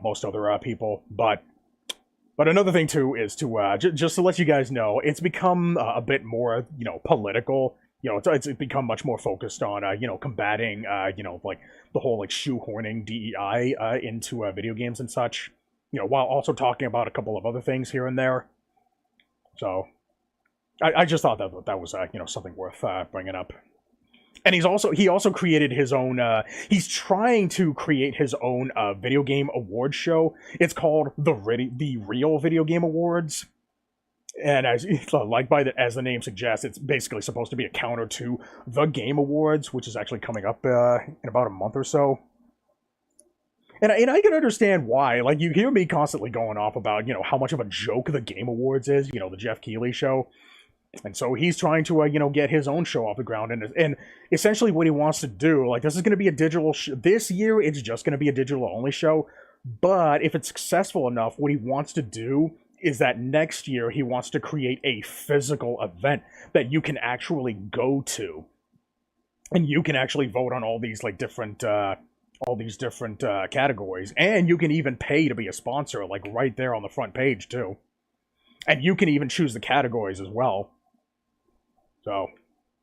Speaker 1: most other people. But another thing, too, is to... just to let you guys know, it's become a bit more, political. It's become much more focused on, combating, the whole, shoehorning DEI into video games and such. While also talking about a couple of other things here and there. So, I just thought that was, something worth bringing up. And he also created his own, he's trying to create his own video game award show. It's called the Real Video Game Awards. And as the name suggests, it's basically supposed to be a counter to the Game Awards, which is actually coming up in about a month or so. And I can understand why. Like, you hear me constantly going off about, how much of a joke the Game Awards is, the Jeff Keighley show. And so he's trying to, get his own show off the ground. And essentially what he wants to do, this is going to be a digital... this year, it's just going to be a digital-only show. But if it's successful enough, what he wants to do is that next year he wants to create a physical event that you can actually go to. And you can actually vote on all these, different... all these different categories, and you can even pay to be a sponsor, right there on the front page too. And you can even choose the categories as well. So,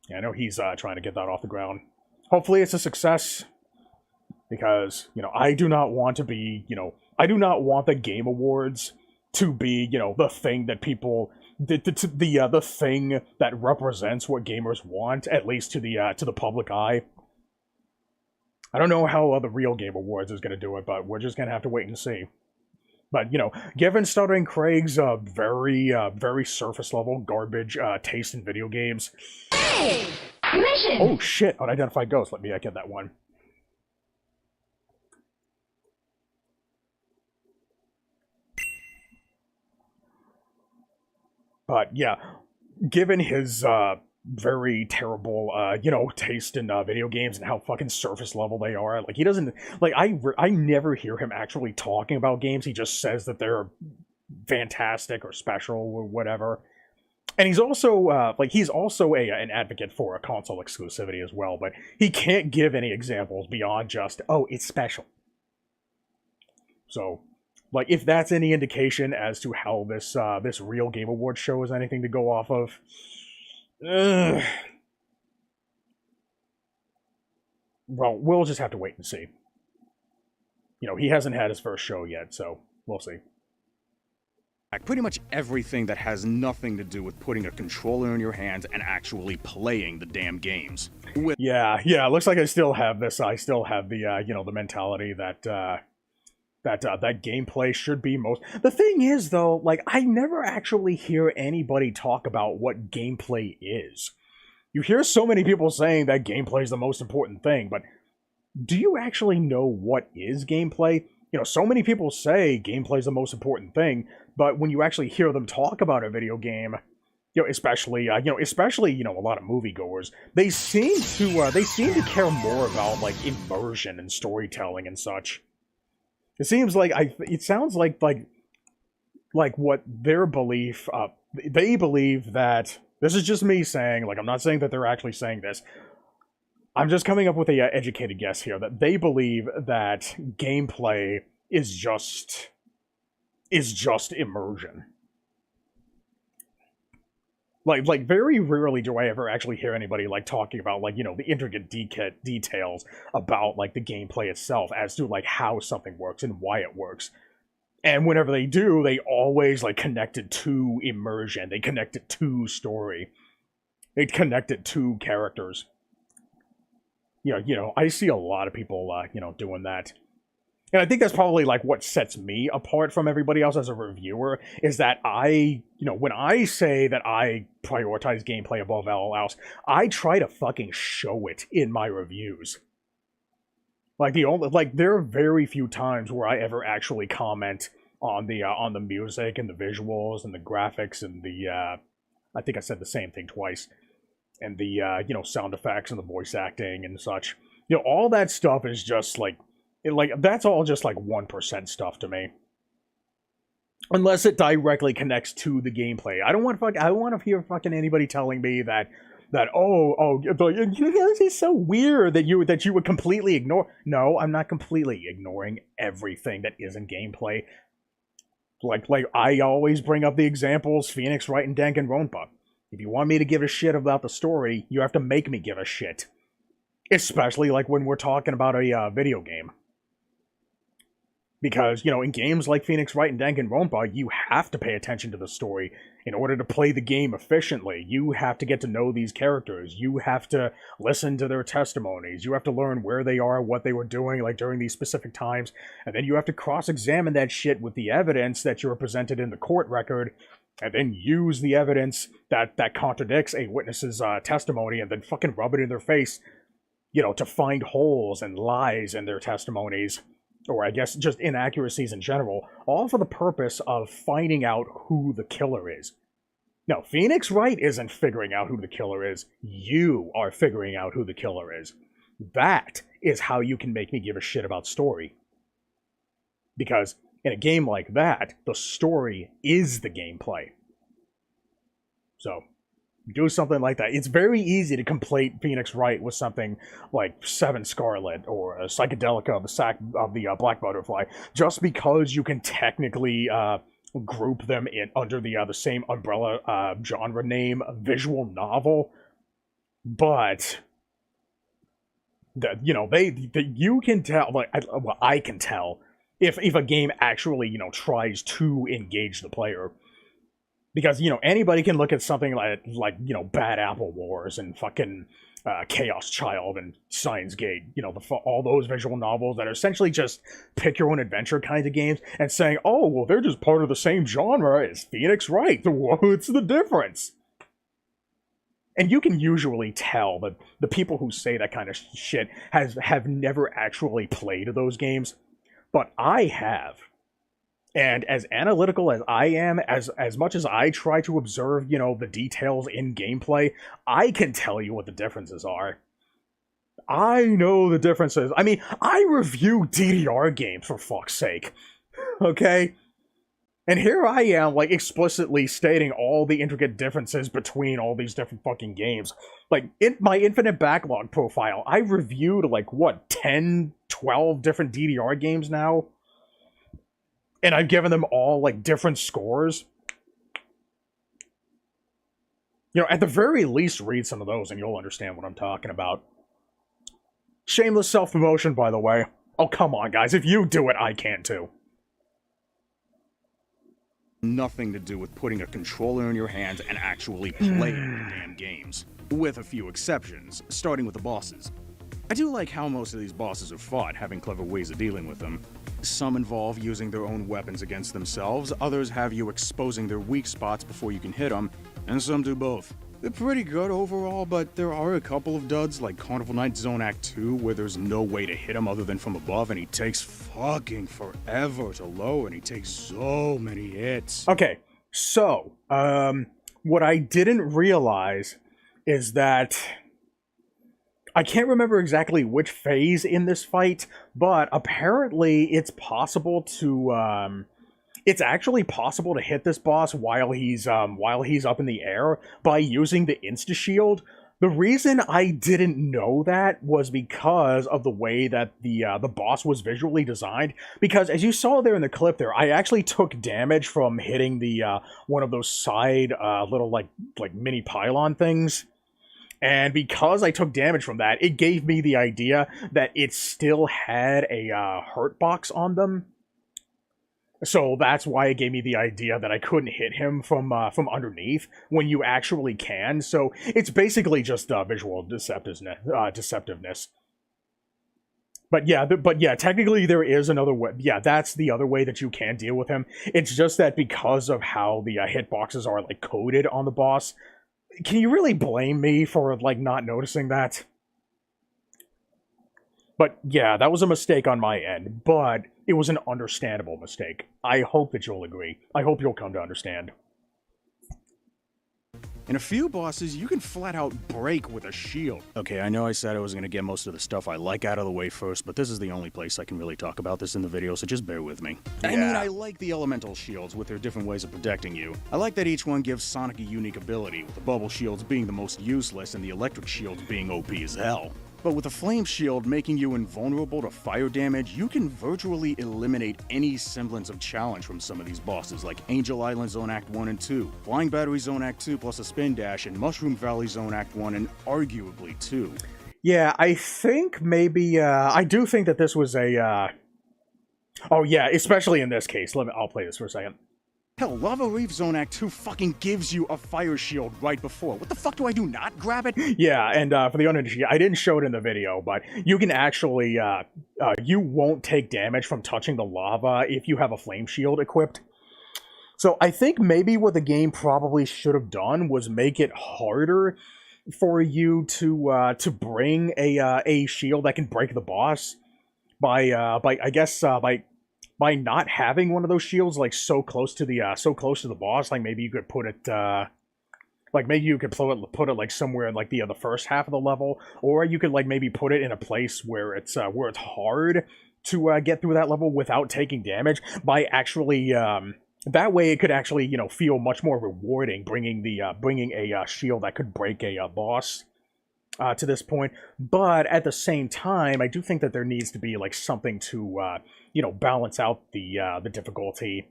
Speaker 1: yeah, I know he's trying to get that off the ground. Hopefully it's a success, because, I do not want to be, I do not want the Game Awards to be, the thing that people, the thing that represents what gamers want, at least to the public eye. I don't know how the real Game Awards is going to do it, but we're just going to have to wait and see. But, you know, given Stuttering Craig's very surface-level garbage taste in video games...
Speaker 5: Hey! Mission!
Speaker 1: Oh, shit! Unidentified ghost. Let me get that one. But, yeah, given his very terrible, you know, taste in video games and how fucking surface level they are, like, he doesn't... Like, I never hear him actually talking about games. He just says that they're fantastic or special or whatever. And he's also, he's also an advocate for a console exclusivity as well, but he can't give any examples beyond just, oh, it's special. So... Like, if that's any indication as to how this real Game Awards show is anything to go off of, well, we'll just have to wait and see. You know, he hasn't had his first show yet, so we'll see.
Speaker 3: Pretty much everything that has nothing to do with putting a controller in your hands and actually playing the damn games.
Speaker 1: Yeah, looks like I still have this. I still have the, you know, the mentality that, that gameplay should be most... The thing is, though, like, I never actually hear anybody talk about what gameplay is. You hear so many people saying that gameplay is the most important thing, but do you actually know what is gameplay? You know, so many people say gameplay is the most important thing, but when you actually hear them talk about a video game, you know, especially a lot of moviegoers, they seem to care more about, like, immersion and storytelling and such. It seems like it sounds like what their belief, they believe that, this is just me saying, like, I'm not saying that they're actually saying this, I'm just coming up with a educated guess here, that they believe that gameplay is just immersion. Like very rarely do I ever actually hear anybody, like, talking about, like, you know, the intricate details about, like, the gameplay itself as to, like, how something works and why it works. And whenever they do, they always, like, connect it to immersion. They connect it to story. They connect it to characters. You know, I see a lot of people, you know, doing that. And I think that's probably, like, what sets me apart from everybody else as a reviewer, is that you know, when I say that I prioritize gameplay above all else, I try to fucking show it in my reviews. Like, there are very few times where I ever actually comment on the music and the visuals and the graphics and the, I think I said the same thing twice, and the, you know, sound effects and the voice acting and such. You know, all that stuff is just, like, that's all just, like, 1% stuff to me. Unless it directly connects to the gameplay. I don't want to hear fucking anybody telling me that this is so weird that you would completely ignore. No, I'm not completely ignoring everything that isn't gameplay. Like I always bring up the examples, Phoenix Wright and Danganronpa. If you want me to give a shit about the story, you have to make me give a shit. Especially, like, when we're talking about a video game. Because, you know, in games like Phoenix Wright and Danganronpa, you have to pay attention to the story in order to play the game efficiently. You have to get to know these characters. You have to listen to their testimonies. You have to learn where they are, what they were doing, like, during these specific times. And then you have to cross-examine that shit with the evidence that you were presented in the court record, and then use the evidence that contradicts a witness's testimony, and then fucking rub it in their face, you know, to find holes and lies in their testimonies. Or I guess just inaccuracies in general, all for the purpose of finding out who the killer is. No, Phoenix Wright isn't figuring out who the killer is. You are figuring out who the killer is. That is how you can make me give a shit about story. Because in a game like that, the story is the gameplay. So, do something like that. It's very easy to complete Phoenix Wright with something like Seven Scarlet or a Psychedelica of the Black Butterfly, just because you can technically group them in under the same umbrella genre name, visual novel. But you know, you can tell, like, I can tell if a game actually, you know, tries to engage the player. Because, anybody can look at something like Bad Apple Wars and fucking Chaos Child and Steins Gate, all those visual novels that are essentially just pick your own adventure kinds of games, and saying, oh, well, they're just part of the same genre as Phoenix Wright. What's the difference? And you can usually tell that the people who say that kind of shit have never actually played those games. But I have. And as analytical as I am, as much as I try to observe, the details in gameplay, I can tell you what the differences are. I know the differences. I mean, I review DDR games, for fuck's sake. Okay? And here I am, explicitly stating all the intricate differences between all these different fucking games. In my Infinite Backlog profile, I reviewed, 10, 12 different DDR games now? And I've given them all, different scores. At the very least, read some of those and you'll understand what I'm talking about. Shameless self-promotion, by the way. Oh, come on, guys. If you do it, I can too.
Speaker 3: Nothing to do with putting a controller in your hands and actually playing the damn games. With a few exceptions, starting with the bosses. I do like how most of these bosses are fought, having clever ways of dealing with them. Some involve using their own weapons against themselves, others have you exposing their weak spots before you can hit them, and some do both. They're pretty good overall, but there are a couple of duds like Carnival Night Zone Act 2 where there's no way to hit him other than from above, and he takes fucking forever to lower, and he takes so many hits.
Speaker 1: Okay, so, what I didn't realize is that I can't remember exactly which phase in this fight, but apparently it's possible to, it's actually possible to hit this boss while he's up in the air by using the insta-shield. The reason I didn't know that was because of the way that the boss was visually designed. Because as you saw there in the clip there, I actually took damage from hitting the one of those side little like mini pylon things. And because I took damage from that, it gave me the idea that it still had a hurt box on them. So that's why it gave me the idea that I couldn't hit him from underneath when you actually can. So it's basically just visual deceptiveness. But yeah, technically there is another way. Yeah, that's the other way that you can deal with him. It's just that because of how the hitboxes are coded on the boss. Can you really blame me for, not noticing that? But, yeah, that was a mistake on my end, but it was an understandable mistake. I hope that you'll agree. I hope you'll come to understand.
Speaker 3: In a few bosses, you can flat out break with a shield. Okay, I know I said I was gonna get most of the stuff I like out of the way first, but this is the only place I can really talk about this in the video, so just bear with me.
Speaker 1: Yeah.
Speaker 3: I mean, I like the elemental shields with their different ways of protecting you. I like that each one gives Sonic a unique ability, with the bubble shields being the most useless and the electric shields being OP as hell. But with a flame shield making you invulnerable to fire damage, you can virtually eliminate any semblance of challenge from some of these bosses, like Angel Island Zone Act 1 and 2, Flying Battery Zone Act 2 plus a spin dash, and Mushroom Valley Zone Act 1 and arguably 2.
Speaker 1: Yeah, I think maybe, I do think that this was a, oh yeah, especially in this case. I'll play this for a second.
Speaker 3: Hell, Lava Reef Zone Act 2 fucking gives you a fire shield right before. What the fuck do I do, not grab it?
Speaker 1: Yeah, and for the uninitiated, I didn't show it in the video, but you can actually, you won't take damage from touching the lava if you have a flame shield equipped. So I think maybe what the game probably should have done was make it harder for you to bring a shield that can break the boss by not having one of those shields so close to the boss. Maybe you could put it maybe you could put it somewhere in the first half of the level, or you could maybe put it in a place where it's hard to get through that level without taking damage, by actually that way it could actually feel much more rewarding bringing a shield that could break a boss to this point. But at the same time, I do think that there needs to be something to balance out the difficulty,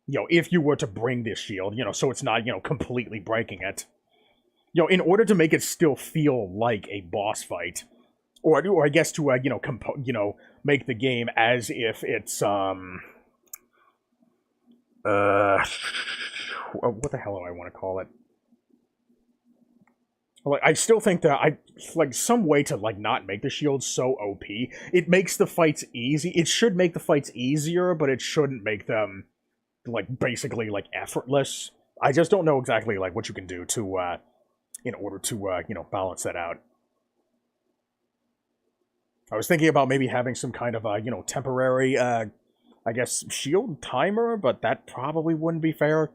Speaker 1: if you were to bring this shield, so it's not completely breaking it, in order to make it still feel like a boss fight, or I guess to make the game as if it's what the hell do I want to call it? Like, I still think that some way to, like, not make the shield so OP. It makes the fights easy. It should make the fights easier, but it shouldn't make them, like, basically, like, effortless. I just don't know exactly, like, what you can do to, in order to, you know, balance that out. I was thinking about maybe having some kind of, you know, temporary, I guess, shield timer, but that probably wouldn't be fair.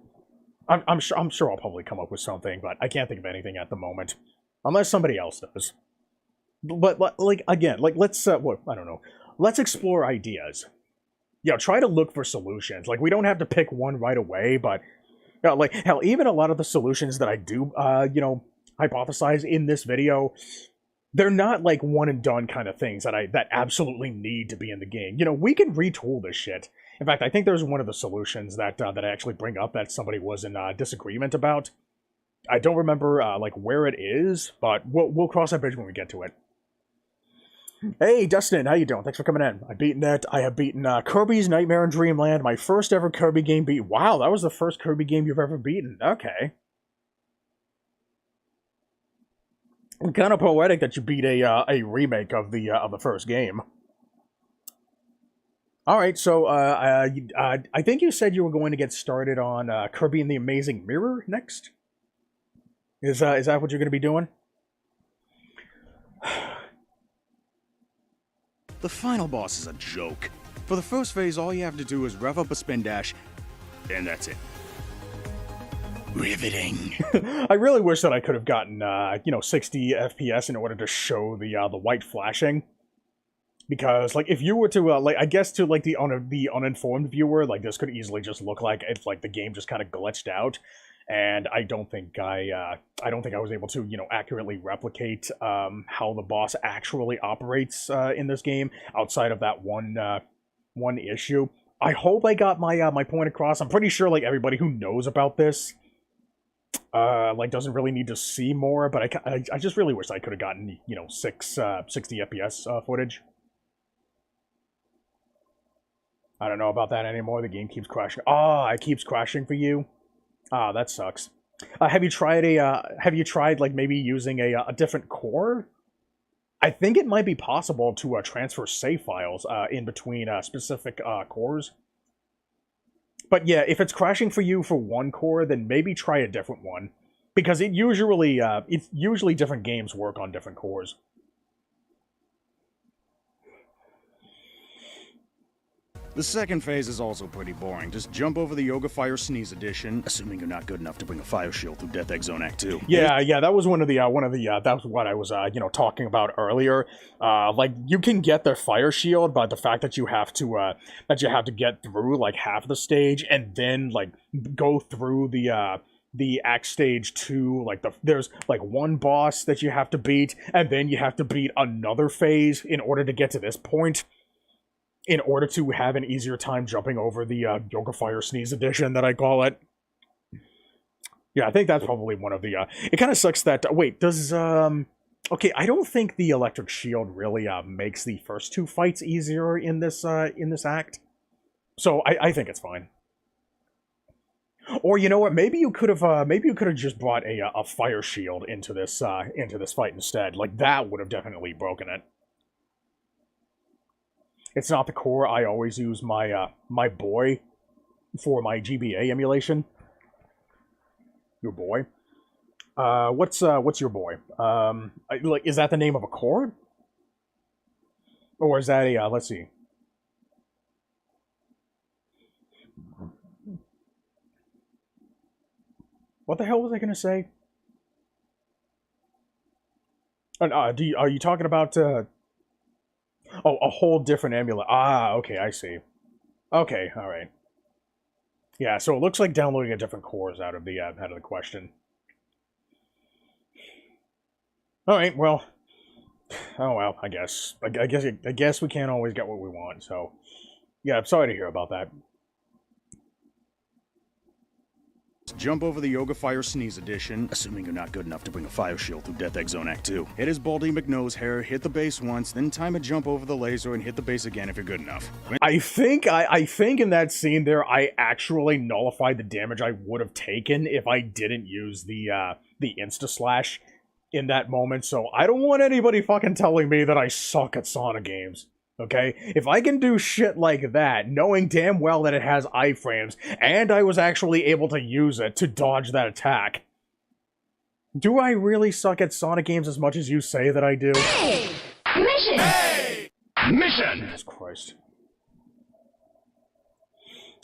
Speaker 1: I'm sure I'll probably come up with something, but I can't think of anything at the moment. Unless somebody else does. But like, again, like, let's, what, I don't know. Let's explore ideas. You know, try to look for solutions. Like, we don't have to pick one right away, but, you know, like, hell, even a lot of the solutions that I do, you know, hypothesize in this video, they're not, like, one-and-done kind of things that absolutely need to be in the game. You know, we can retool this shit. In fact, I think there's one of the solutions that I actually bring up that somebody was in disagreement about. I don't remember, like, where it is, but we'll cross that bridge when we get to it. Hey, Dustin, how you doing? Thanks for coming in. I have beaten Kirby's Nightmare in Dreamland, my first ever Kirby game beat. Wow, that was the first Kirby game you've ever beaten. Okay. Kind of poetic that you beat a remake of the first game. All right, so I think you said you were going to get started on Kirby and the Amazing Mirror next. Is that what you're going to be doing?
Speaker 3: The final boss is a joke. For the first phase, all you have to do is rev up a spin dash, and that's it. Riveting.
Speaker 1: I really wish that I could have gotten, you know, 60 FPS in order to show the white flashing. Because, like, if you were to, like, I guess to, like, the uninformed viewer, like, this could easily just look like it's, like, the game just kind of glitched out. And I don't think I was able to, you know, accurately replicate, how the boss actually operates, in this game, outside of that one issue. I hope I got my, my point across. I'm pretty sure, like, everybody who knows about this, like, doesn't really need to see more, but I just really wish I could have gotten, you know, 60 FPS, footage. I don't know about that anymore. The game keeps crashing. Oh, it keeps crashing for you? Ah, that sucks. Have you tried, like, maybe using a different core? I think it might be possible to transfer save files in between specific cores. But yeah, if it's crashing for you for one core, then maybe try a different one. Because it's usually different games work on different cores.
Speaker 3: The second phase is also pretty boring. Just jump over the Yoga Fire Sneeze Edition, assuming you're not good enough to bring a fire shield through Death Egg Zone Act 2.
Speaker 1: Yeah, that was that was what I was, you know, talking about earlier. Like, you can get their fire shield, but the fact that you have to get through, like, half the stage, and then, like, go through the Act Stage 2, like, there's, like, one boss that you have to beat, and then you have to beat another phase in order to get to this point. In order to have an easier time jumping over the Yoga Fire Sneeze Edition, that I call it. Yeah, I think that's probably one of the... It kind of sucks that... Wait, does... Okay, I don't think the Electric Shield really makes the first two fights easier in this act. So I think it's fine. Or, you know what, maybe you could have just brought a Fire Shield into this fight instead. Like, that would have definitely broken it. It's not the core. I always use my my boy for my GBA emulation. Your boy. What's your boy? Like, is that the name of a core? Or is that a let's see. What the hell was I gonna say? Are you talking about oh, a whole different amulet. Ah, okay, I see. Okay, alright. Yeah, so it looks like downloading a different core is out of the question. Alright, well. Oh well, I guess. I guess we can't always get what we want, so. Yeah, I'm sorry to hear about that.
Speaker 3: Jump over the Yoga Fire Sneeze Edition, assuming you're not good enough to bring a fire shield through Death Egg Zone Act 2. Hit his Baldy McNose hair, hit the base once, then time a jump over the laser and hit the base again if you're good enough.
Speaker 1: I think in that scene there, I actually nullified the damage I would have taken if I didn't use the Insta-Slash in that moment, so I don't want anybody fucking telling me that I suck at Sonic games. Okay? If I can do shit like that, knowing damn well that it has iframes, and I was actually able to use it to dodge that attack, do I really suck at Sonic games as much as you say that I do?
Speaker 5: Hey! Mission!
Speaker 3: Hey! Mission!
Speaker 1: Jesus Christ.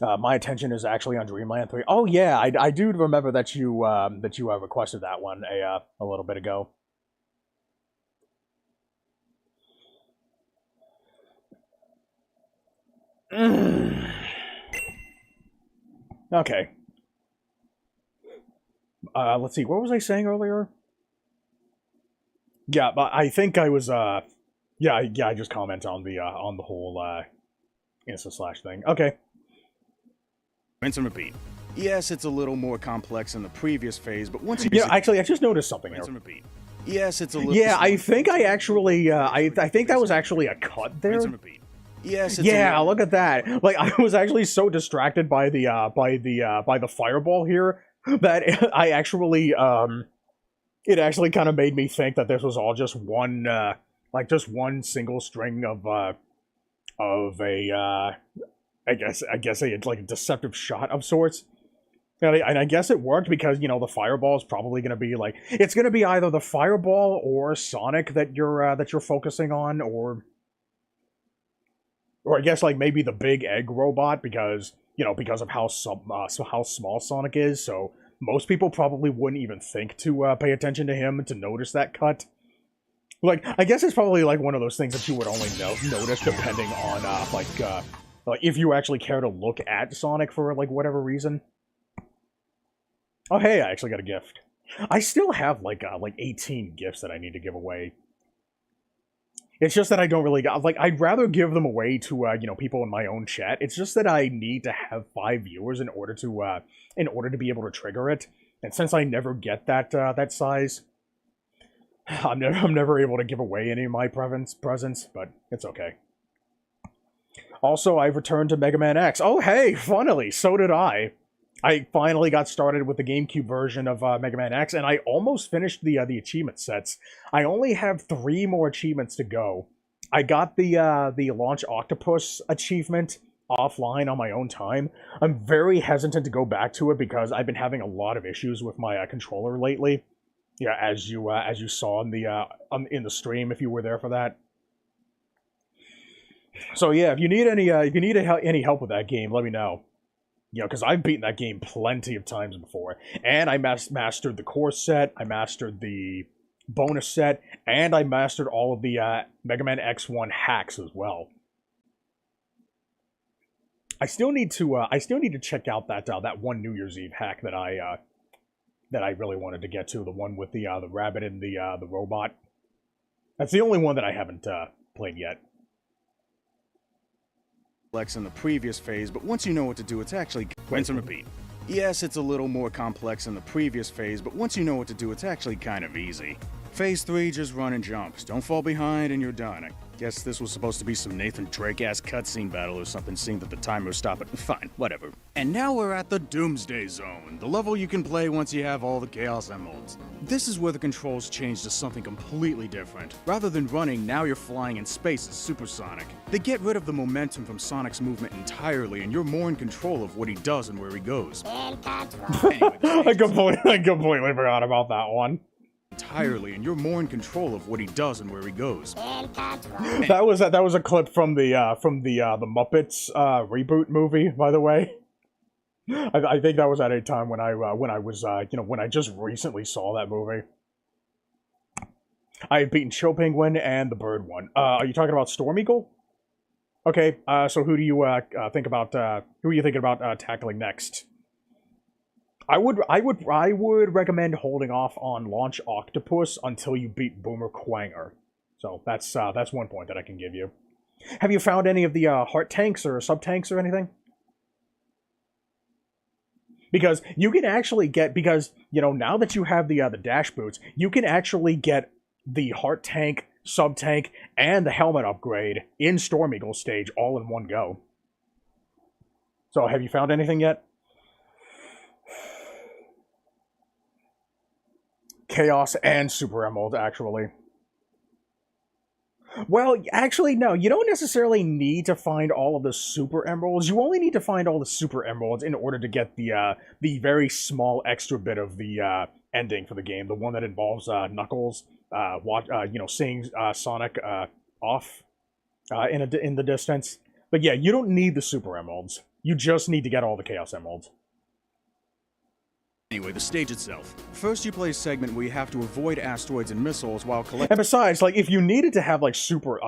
Speaker 1: My attention is actually on Dreamland 3. Oh yeah, I do remember that you requested that one a little bit ago. Okay. Let's see. What was I saying earlier? Yeah, but I think I was yeah, I just comment on the whole Insta-Slash thing. Okay.
Speaker 3: Rinse and repeat. Yes, it's a little more complex in the previous phase, but once you...
Speaker 1: Yeah, actually, I just noticed something
Speaker 3: Rinse
Speaker 1: here.
Speaker 3: and repeat. Yes, it's a little...
Speaker 1: Yeah, I think I actually, I think that was actually a cut there.
Speaker 3: Rinse and repeat. Yes, it's
Speaker 1: Yeah, look at that. Like, I was actually so distracted by the fireball here that I actually, it actually kind of made me think that this was all just one, like, just one single string of a, I guess a, like, a deceptive shot of sorts. And I guess it worked because, you know, the fireball is probably going to be, like, it's going to be either the fireball or Sonic that you're focusing on, or I guess, like, maybe the big egg robot, because, you know, because of how small Sonic is, so most people probably wouldn't even think to pay attention to him to notice that cut. Like, I guess it's probably, like, one of those things that you would only notice depending on, like, if you actually care to look at Sonic for, like, whatever reason. Oh, hey, I actually got a gift. I still have, like 18 gifts that I need to give away. It's just that I don't really got, like, I'd rather give them away to, you know, people in my own chat. It's just that I need to have 5 viewers in order to be able to trigger it. And since I never get that, that size, I'm never able to give away any of my presents, but it's okay. Also, I've returned to Mega Man X. Oh, hey, finally, so did I. I finally got started with the GameCube version of Mega Man X, and I almost finished the achievement sets. I only have 3 more achievements to go. I got the Launch Octopus achievement offline on my own time. I'm very hesitant to go back to it because I've been having a lot of issues with my controller lately. Yeah, as you saw in the stream if you were there for that. So yeah, if you need any help with that game, let me know. You know, because I've beaten that game plenty of times before. And I mastered the core set, I mastered the bonus set, and I mastered all of the Mega Man X1 hacks as well. I still need to check out that one New Year's Eve hack that I really wanted to get to, the one with the rabbit and the robot. That's the only one that I haven't played yet.
Speaker 3: In the previous phase, but once you know what to do, it's actually... Rinse and repeat. Yes, it's a little more complex in the previous phase, but once you know what to do, it's actually kind of easy. Phase 3, just run and jumps. Don't fall behind and you're done. I guess this was supposed to be some Nathan Drake-ass cutscene battle or something, seeing that the timer stopped it. Fine, whatever. And now we're at the Doomsday Zone, the level you can play once you have all the Chaos Emeralds. This is where the controls change to something completely different. Rather than running, now you're flying in space as Supersonic. They get rid of the momentum from Sonic's movement entirely, and you're more in control of what he does and where he goes. Anyway,
Speaker 1: I completely forgot about that one.
Speaker 3: Entirely, and you're more in control of what he does and where he goes.
Speaker 1: That was a clip from the Muppets reboot movie, by the way. I think that was at a time when I was you know, when I just recently saw that movie. I've beaten Show Penguin and the Bird one. Are you talking about Storm Eagle? Okay, so who do you think about? Who are you thinking about tackling next? I would recommend holding off on Launch Octopus until you beat Boomer Quanger. So that's one point that I can give you. Have you found any of the heart tanks or sub tanks or anything? Because you can actually get, because, you know, now that you have the dash boots, you can actually get the heart tank, sub tank, and the helmet upgrade in Storm Eagle stage all in one go. So have you found anything yet? Chaos and Super Emerald, actually. Well, actually, no. You don't necessarily need to find all of the Super Emeralds. You only need to find all the Super Emeralds in order to get the very small extra bit of the ending for the game, the one that involves Knuckles, seeing Sonic off in the distance. But yeah, you don't need the Super Emeralds. You just need to get all the Chaos Emeralds.
Speaker 3: Anyway, the stage itself. First, you play a segment where you have to avoid asteroids and missiles while collecting.
Speaker 1: And besides, like, if you needed to have like Super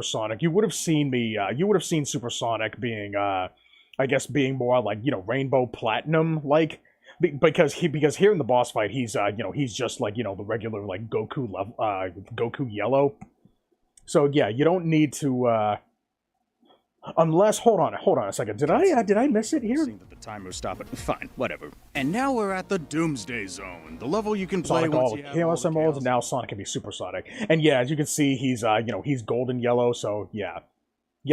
Speaker 1: Sonic, you would have seen Super Sonic being, I guess, being more like, you know, Rainbow Platinum, like, because here in the boss fight, he's he's just like, you know, the regular like Goku level, Goku Yellow. So yeah, you don't need to. Unless, hold on a second. Did I miss it here?
Speaker 3: Seeing that the timer stopped it. Fine, whatever. And now we're at the Doomsday Zone, the level you can play
Speaker 1: Sonic
Speaker 3: once
Speaker 1: all
Speaker 3: you have
Speaker 1: Chaos
Speaker 3: all the
Speaker 1: Emeralds,
Speaker 3: Chaos
Speaker 1: and now Sonic can be Super Sonic. And yeah, as you can see, he's he's golden yellow. So yeah,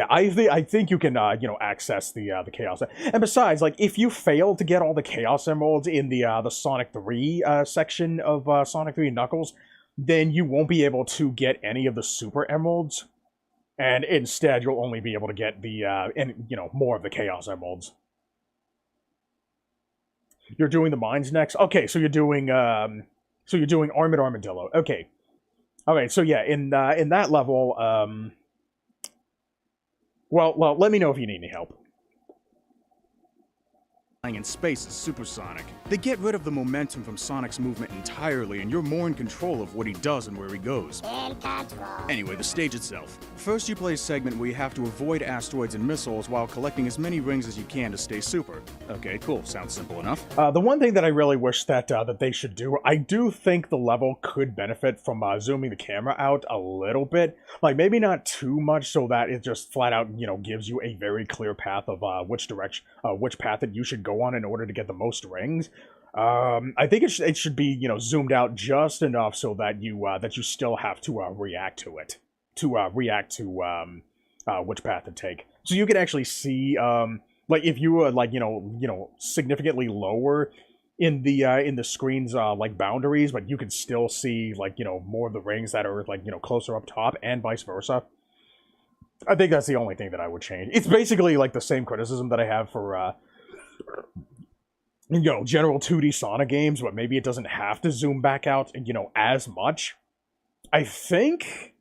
Speaker 1: I think you can access the Chaos. And besides, like, if you fail to get all the Chaos Emeralds in the Sonic 3 section of Sonic 3 Knuckles, then you won't be able to get any of the Super Emeralds. And instead, you'll only be able to get the, more of the Chaos Emeralds. You're doing the mines next? Okay, so you're doing Armored Armadillo. Okay. Okay, so yeah, in that level, well, let me know if you need any help.
Speaker 3: In space is supersonic. They get rid of the momentum from Sonic's movement entirely, and you're more in control of what he does and where he goes. Anyway, the stage itself. First, you play a segment where you have to avoid asteroids and missiles while collecting as many rings as you can to stay super. Okay, cool. Sounds simple enough.
Speaker 1: The one thing that I really wish that they should do, I do think the level could benefit from zooming the camera out a little bit. Like, maybe not too much so that it just flat out, gives you a very clear path of which path that you should go on in order to get the most rings. I think it should be zoomed out just enough so that you still have to react to it, react to which path to take. So you can actually see like if you were significantly lower in the screen's like boundaries, but you can still see more of the rings that are closer up top, and vice versa. I think that's the only thing that I would change. It's basically like the same criticism that I have for general 2D Sonic games, but maybe it doesn't have to zoom back out, as much. I think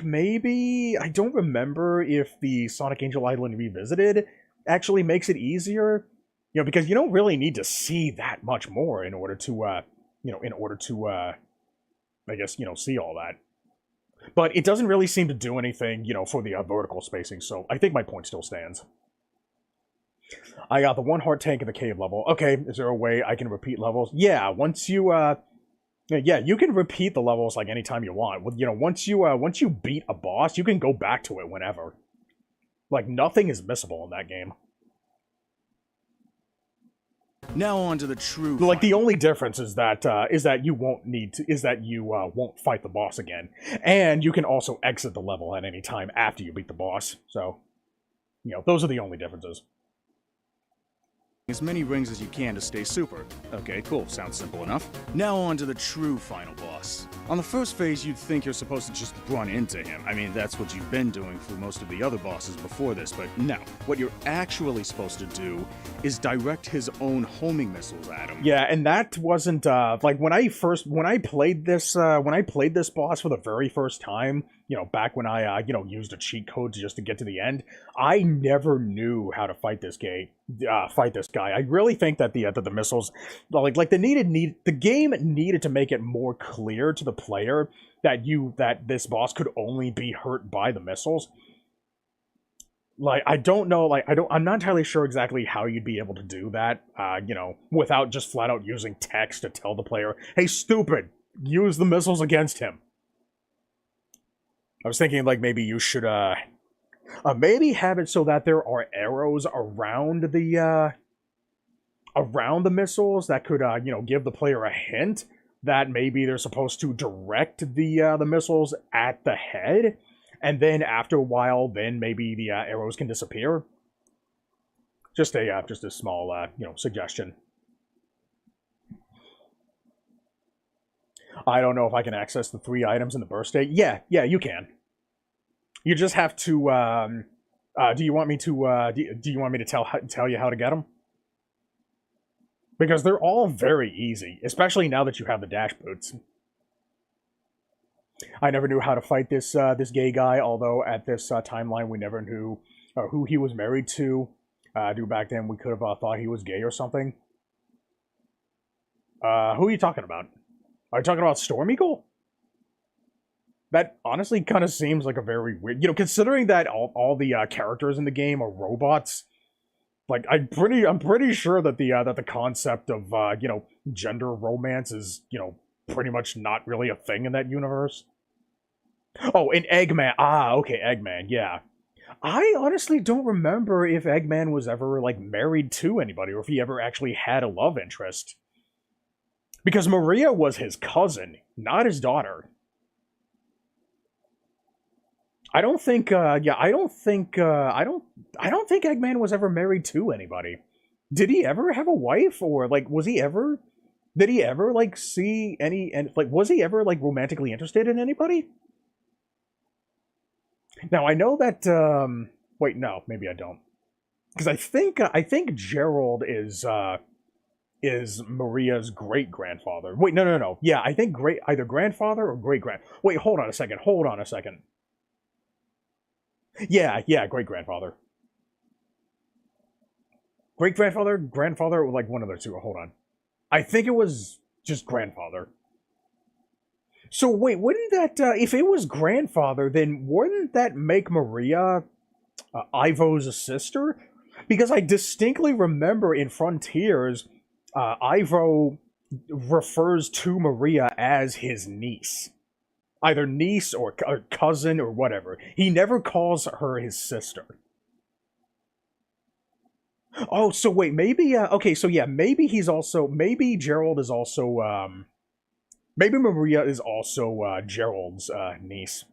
Speaker 1: maybe, I don't remember if the Sonic Angel Island Revisited actually makes it easier, because you don't really need to see that much more in order to, I guess, see all that. But it doesn't really seem to do anything, for the vertical spacing, so I think my point still stands. I got the one heart tank in the cave level. Okay, is there a way I can repeat levels? Yeah, once you, yeah, you can repeat the levels like anytime you want. Once you beat a boss, you can go back to it whenever. Like, nothing is missable in that game.
Speaker 3: Now on to the true.
Speaker 1: Like, the only difference is that you won't fight the boss again, and you can also exit the level at any time after you beat the boss. So, those are the only differences.
Speaker 3: As many rings as you can to stay super. Okay, cool. Sounds simple enough. Now on to the true final boss. On the first phase, you'd think you're supposed to just run into him. I mean, that's what you've been doing through most of the other bosses before this, but no. What you're actually supposed to do is direct his own homing missiles at him.
Speaker 1: Yeah, and that wasn't, like, when I played this boss for the very first time, back when I, used a cheat code just to get to the end, I never knew how to fight this guy. I really think that the missiles, like the game needed to make it more clear to the player that this boss could only be hurt by the missiles. Like, I don't know, I'm not entirely sure exactly how you'd be able to do that, without just flat out using text to tell the player, hey, stupid, use the missiles against him. I was thinking, like, maybe you should, maybe have it so that there are arrows around the around the missiles that could, you know, give the player a hint that maybe they're supposed to direct the missiles at the head, and then after a while, then maybe the arrows can disappear. Just a small, you know, suggestion. I don't know if I can access the 3 items in the burst state. Yeah, you can. You just have to. Do you want me to? Do you want me to tell you how to get them? Because they're all very easy, especially now that you have the dash boots. I never knew how to fight this this gay guy, although at this timeline we never knew who he was married to. Back then we could have thought he was gay or something. Who are you talking about? Are you talking about Storm Eagle? That honestly kind of seems like a very weird, you know, considering that all the characters in the game are robots. Like I'm pretty sure that the concept of you know, gender romance is, you know, pretty much not really a thing in that universe. Oh, and Eggman. Ah, okay, Eggman. Yeah. I honestly don't remember if Eggman was ever like married to anybody or if he ever actually had a love interest. Because Maria was his cousin, not his daughter. I don't think I don't think Eggman was ever married to anybody. Did he ever have a wife, or like did he ever like see any, and like was he ever like romantically interested in anybody? Now I know that wait, no, maybe I don't. Because I think Gerald is Maria's great-grandfather. Wait, no. Yeah, I think either grandfather or great-grand. Wait, hold on a second. Yeah, great-grandfather. Great-grandfather, grandfather, or like one of the two. Hold on. I think it was just grandfather. So wait, wouldn't that, if it was grandfather, then wouldn't that make Maria Ivo's sister? Because I distinctly remember in Frontiers, Ivo refers to Maria as his niece. Either niece or cousin or whatever. He never calls her his sister. Oh, so wait, maybe, okay, so yeah, maybe Gerald is also, maybe Maria is also, Gerald's, niece.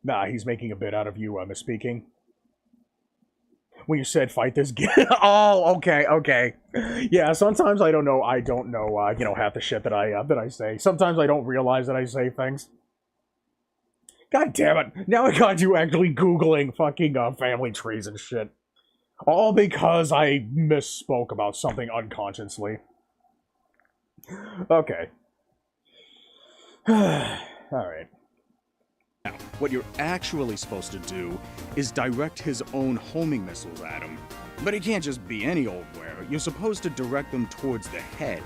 Speaker 1: Nah, he's making a bit out of you, misspeaking. When you said fight this game. Oh, okay. Yeah, sometimes I don't know, you know, half the shit that I say. Sometimes I don't realize that I say things. God damn it. Now I got you actually Googling fucking family trees and shit. All because I misspoke about something unconsciously. Okay. Alright.
Speaker 3: Now, what you're actually supposed to do is direct his own homing missiles at him. But it can't just be any old where. You're supposed to direct them towards the head.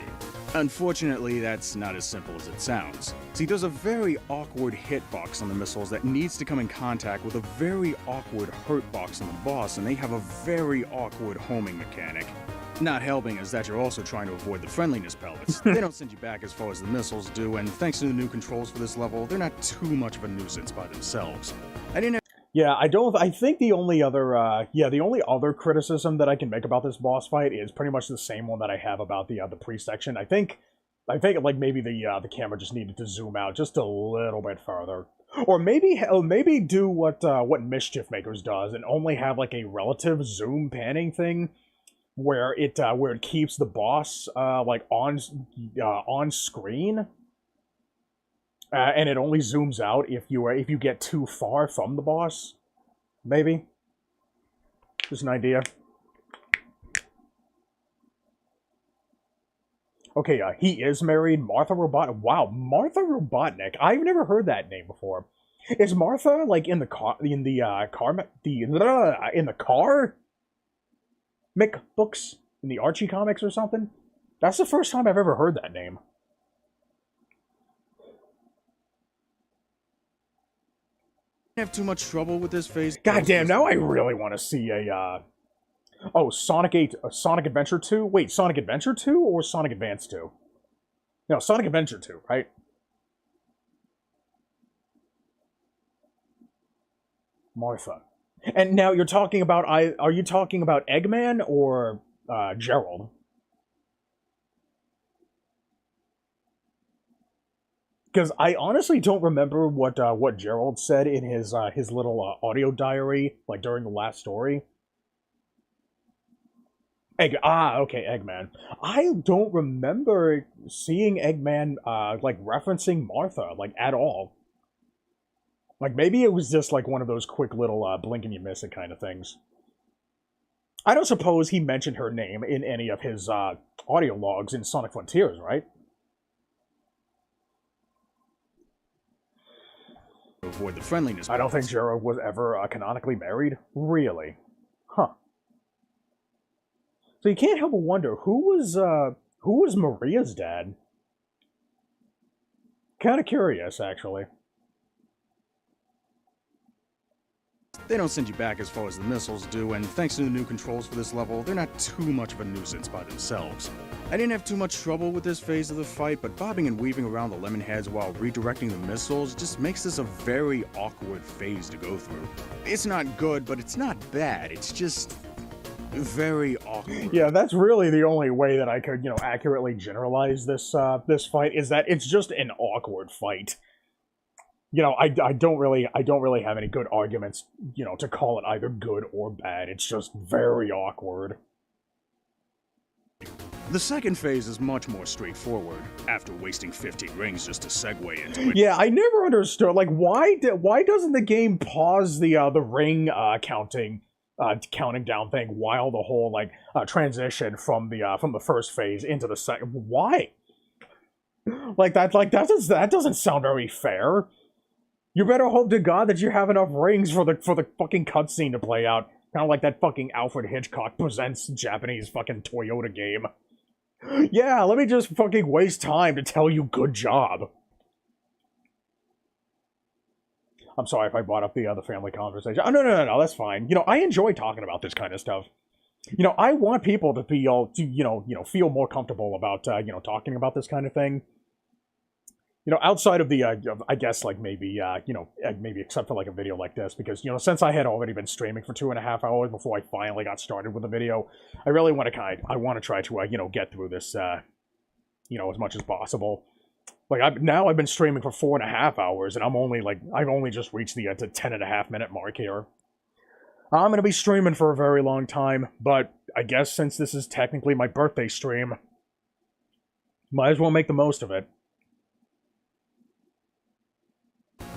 Speaker 3: Unfortunately, that's not as simple as it sounds. See, there's a very awkward hitbox on the missiles that needs to come in contact with a very awkward hurtbox on the boss, and they have a very awkward homing mechanic. Not helping is that you're also trying to avoid the friendliness pellets. They don't send you back as far as the missiles do, and thanks to the new controls for this level, they're not too much of a nuisance by themselves.
Speaker 1: Yeah, I think the only other criticism that I can make about this boss fight is pretty much the same one that I have about the pre-section. I think like maybe the camera just needed to zoom out just a little bit further. Or maybe do what Mischief Makers does and only have like a relative zoom panning thing where it keeps the boss like on screen. And it only zooms out if you get too far from the boss. Maybe. Just an idea. Okay, he is married. Martha Robotnik. Wow, Martha Robotnik. I've never heard that name before. Is Martha like in the car? In the car? Mick books in the Archie comics or something? That's the first time I've ever heard that name.
Speaker 3: Have too much trouble with this phase.
Speaker 1: Goddamn! Now I really want to see a. Oh, Sonic 8, Sonic Adventure 2. Wait, Sonic Adventure 2 or Sonic Advance 2? No, Sonic Adventure 2, right? Martha. And now you're talking about are you talking about Eggman or Gerald? Because I honestly don't remember what Gerald said in his little audio diary, like during the last story. Okay, Eggman. I don't remember seeing Eggman like referencing Martha like at all. Like maybe it was just like one of those quick little blink and you miss it kind of things. I don't suppose he mentioned her name in any of his audio logs in Sonic Frontiers, right?
Speaker 3: Avoid the friendliness.
Speaker 1: I don't think Gerald was ever canonically married. Really? Huh. So you can't help but wonder who was Maria's dad? Kind of curious, actually.
Speaker 3: They don't send you back as far as the missiles do, and thanks to the new controls for this level, they're not too much of a nuisance by themselves. I didn't have too much trouble with this phase of the fight, but bobbing and weaving around the lemon heads while redirecting the missiles just makes this a very awkward phase to go through. It's not good, but it's not bad. It's just very awkward.
Speaker 1: Yeah, that's really the only way that I could, accurately generalize this this fight is that it's just an awkward fight. I don't really have any good arguments, to call it either good or bad. It's just very awkward.
Speaker 3: The second phase is much more straightforward, after wasting 15 rings just to segue into it.
Speaker 1: Yeah, I never understood, like, why doesn't the game pause the ring counting down thing while the whole, transition from the first phase into the second? Why? That doesn't sound very fair. You better hope to God that you have enough rings for the fucking cutscene to play out. Kind of like that fucking Alfred Hitchcock Presents Japanese fucking Toyota game. Yeah, let me just fucking waste time to tell you good job. I'm sorry if I brought up the family conversation. Oh, no, that's fine. I enjoy talking about this kind of stuff. I want people to feel more comfortable about, talking about this kind of thing. Outside of the, I guess, maybe except for, a video like this, because, since I had already been streaming for 2.5 hours before I finally got started with the video, I really want to try to, get through this, as much as possible. I've been streaming for 4.5 hours, and I've only just reached the 10.5-minute mark here. I'm going to be streaming for a very long time, but I guess since this is technically my birthday stream, might as well make the most of it.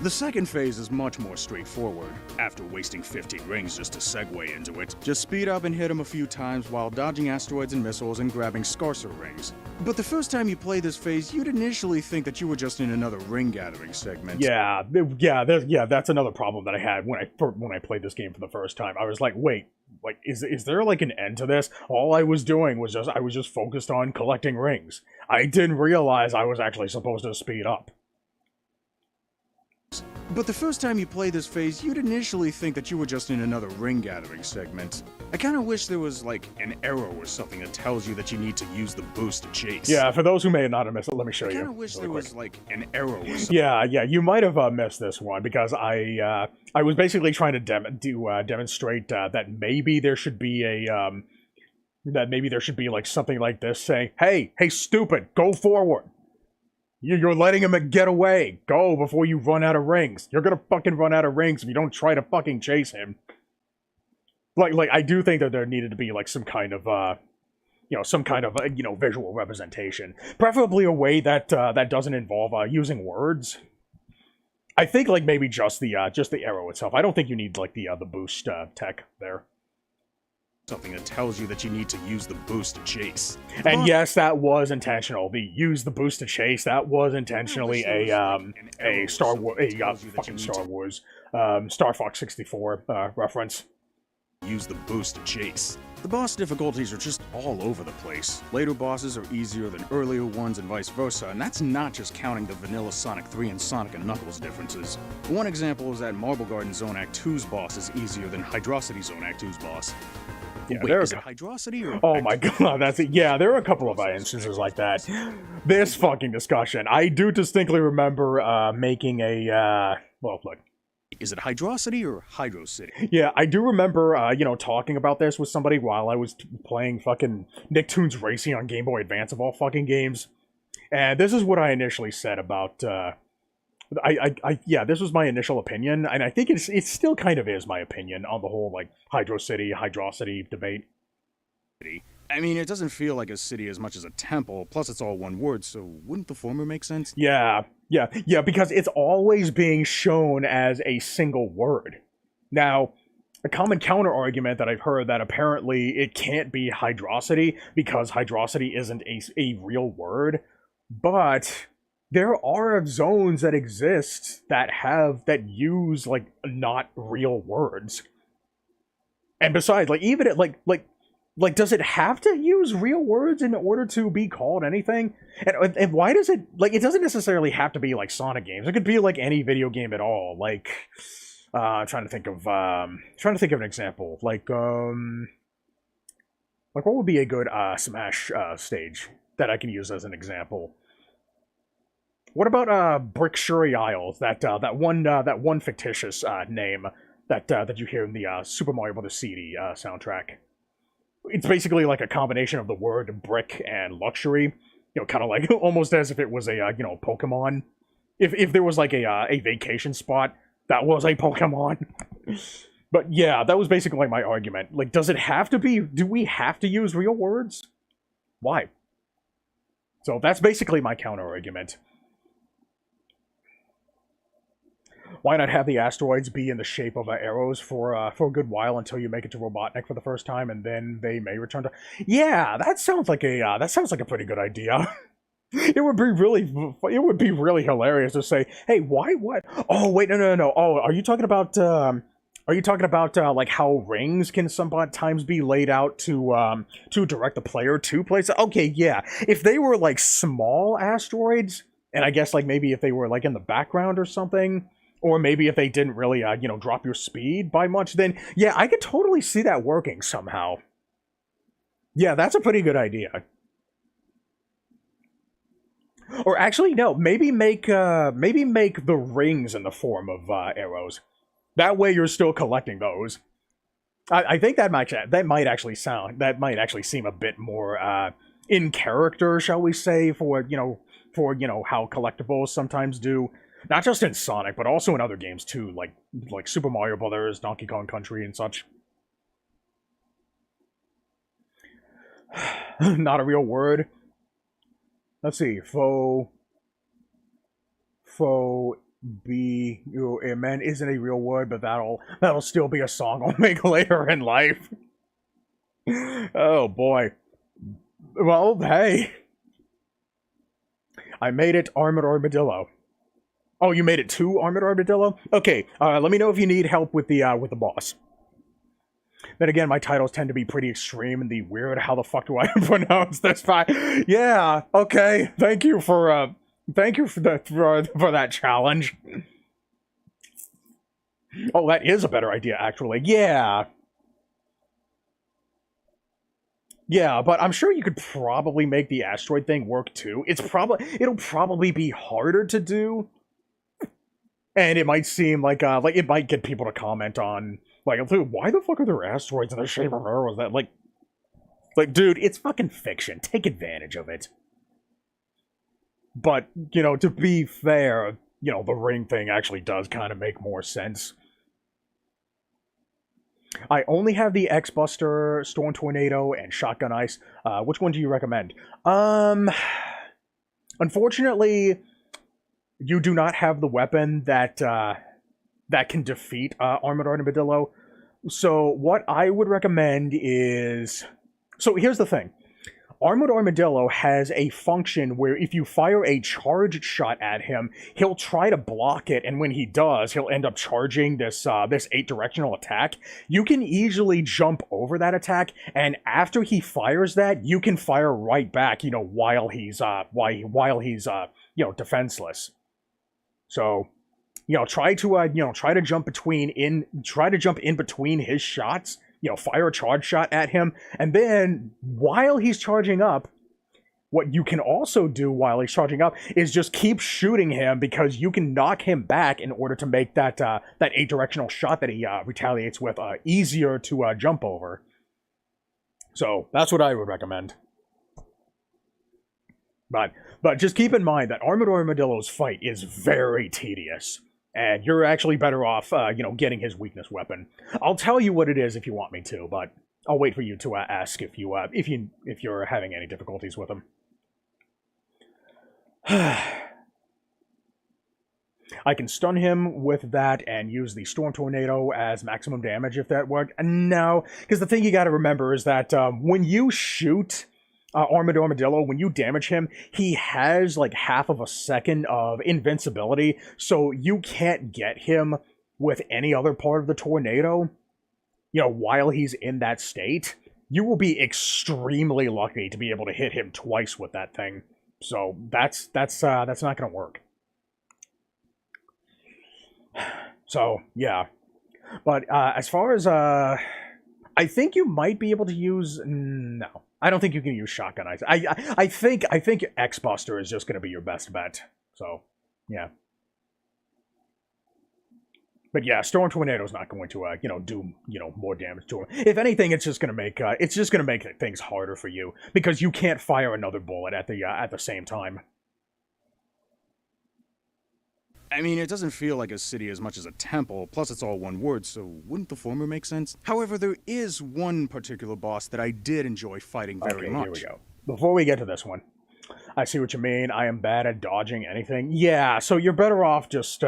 Speaker 3: The second phase is much more straightforward, after wasting 15 rings just to segue into it. Just speed up and hit them a few times while dodging asteroids and missiles and grabbing scarcer rings. But the first time you play this phase, you'd initially think that you were just in another ring gathering segment.
Speaker 1: Yeah, that's another problem that I had when I played this game for the first time. I was like, wait, is there an end to this? All I was doing was I was just focused on collecting rings. I didn't realize I was actually supposed to speed up.
Speaker 3: But the first time you play this phase, you'd initially think that you were just in another ring gathering segment. I kinda wish there was, an arrow or something that tells you that you need to use the boost to chase.
Speaker 1: Yeah, for those who may not have missed it, let me show you.
Speaker 3: I kinda wish there was, an arrow or something.
Speaker 1: Yeah, you might have missed this one, because I was basically trying to demonstrate that maybe there should be something like this saying, hey, stupid, go forward. You're letting him get away. Go before you run out of rings. You're gonna fucking run out of rings if you don't try to fucking chase him. I do think that there needed to be, some kind of visual representation. Preferably a way that doesn't involve using words. I think, maybe just the arrow itself. I don't think you need, the boost tech there.
Speaker 3: Something that tells you that you need to use the boost to chase.
Speaker 1: And yes, that was intentional. The use the boost to chase, that was intentionally a Star Wars, fucking Star Wars, Star Fox 64 reference.
Speaker 3: Use the boost to chase. The boss difficulties are just all over the place. Later bosses are easier than earlier ones and vice versa, and that's not just counting the vanilla Sonic 3 and Sonic & Knuckles differences. One example is that Marble Garden Zone Act 2's boss is easier than Hydrocity Zone Act 2's boss.
Speaker 1: Yeah,
Speaker 3: wait, is it Hydrocity or...
Speaker 1: Oh my god, that's it. Yeah, there are a couple of instances like that. This fucking discussion. I do distinctly remember making a, well, look.
Speaker 3: Is it Hydrocity or Hydrocity?
Speaker 1: Yeah, I do remember, talking about this with somebody while I was playing fucking Nicktoons Racing on Game Boy Advance of all fucking games. And this is what I initially said about, this was my initial opinion, and I think it still kind of is my opinion on the whole, like, Hydrocity debate.
Speaker 3: I mean, it doesn't feel like a city as much as a temple, plus it's all one word, so wouldn't the former make sense?
Speaker 1: Yeah, because it's always being shown as a single word. Now, a common counter-argument that I've heard that apparently it can't be Hydrocity because Hydrocity isn't a real word, but there are zones that exist that use, like, not real words. And besides, like, even it, like, does it have to use real words in order to be called anything? And why does it, like, it doesn't necessarily have to be, like, Sonic games. It could be, like, any video game at all. Like, I'm trying to think of an example. Like, what would be a good, Smash, stage that I can use as an example? What about, Brick Shuri Isles? That one fictitious, name that you hear in the, Super Mario Bros. CD, soundtrack. It's basically like a combination of the word brick and luxury, kind of like almost as if it was a Pokemon. If there was like a vacation spot that was a Pokemon. But yeah, that was basically like my argument. Like, does it have to be? Do we have to use real words? Why? So that's basically my counter argument. Why not have the asteroids be in the shape of arrows for a good while until you make it to Robotnik for the first time, and then they may return to... Yeah, that sounds like a pretty good idea. It would be really hilarious to say, hey, why, what? Oh, wait, no. Oh, are you talking about, like, how rings can sometimes be laid out to direct the player to places? Okay, yeah. If they were, like, small asteroids, and I guess, like, maybe if they were, like, in the background or something... Or maybe if they didn't really, drop your speed by much, then, yeah, I could totally see that working somehow. Yeah, that's a pretty good idea. Or actually, no, maybe make the rings in the form of, arrows. That way you're still collecting those. I think that might actually seem a bit more, in character, shall we say, for how collectibles sometimes do. Not just in Sonic, but also in other games too, like Super Mario Brothers, Donkey Kong Country, and such. Not a real word. Let's see. Man isn't a real word, but that'll still be a song I'll make later in life. Oh boy. Well, hey. I made it, Armored Armadillo. Oh, you made it to Armored Armadillo? Okay, let me know if you need help with the boss. Then again, my titles tend to be pretty extreme and the weird, how the fuck do I pronounce this? Yeah, okay, thank you for that challenge. Oh, that is a better idea, actually. Yeah. Yeah, but I'm sure you could probably make the asteroid thing work too. It'll probably be harder to do. And it might seem like it might get people to comment on, like, why the fuck are there asteroids in the shape of arrows? That, like, dude, it's fucking fiction. Take advantage of it. But, to be fair, the ring thing actually does kind of make more sense. I only have the X-Buster, Storm Tornado, and Shotgun Ice. Which one do you recommend? Unfortunately... You do not have the weapon that can defeat Armored Armadillo. So what I would recommend is... So here's the thing. Armored Armadillo has a function where if you fire a charged shot at him, he'll try to block it, and when he does, he'll end up charging this 8-directional attack. You can easily jump over that attack, and after he fires that, you can fire right back, while he's defenseless. So, try to jump in between his shots, fire a charge shot at him, and then while he's charging up, what you can also do while he's charging up is just keep shooting him, because you can knock him back in order to make that that 8-directional shot that he retaliates with easier to jump over. So that's what I would recommend. But just keep in mind that Armored Armadillo's fight is very tedious, and you're actually better off, getting his weakness weapon. I'll tell you what it is if you want me to, but I'll wait for you to ask if you're having any difficulties with him. I can stun him with that and use the Storm Tornado as maximum damage if that worked. No, because the thing you got to remember is that when you shoot Armored Armadillo, when you damage him, he has like half of a second of invincibility, so you can't get him with any other part of the tornado, while he's in that state. You will be extremely lucky to be able to hit him twice with that thing. So that's not going to work. So, yeah. But as far as, I think you might be able to use... No. I don't think you can use shotgun. I think X-Buster is just going to be your best bet. So, yeah. But yeah, Storm Tornado's not going to, do, more damage to him. If anything, it's just going to make things harder for you, because you can't fire another bullet at the same time.
Speaker 3: I mean, it doesn't feel like a city as much as a temple, plus it's all one word, so wouldn't the former make sense? However, there is one particular boss that I did enjoy fighting very much.
Speaker 1: Okay, here we go. Before we get to this one, I see what you mean. I am bad at dodging anything. Yeah, so you're better off just,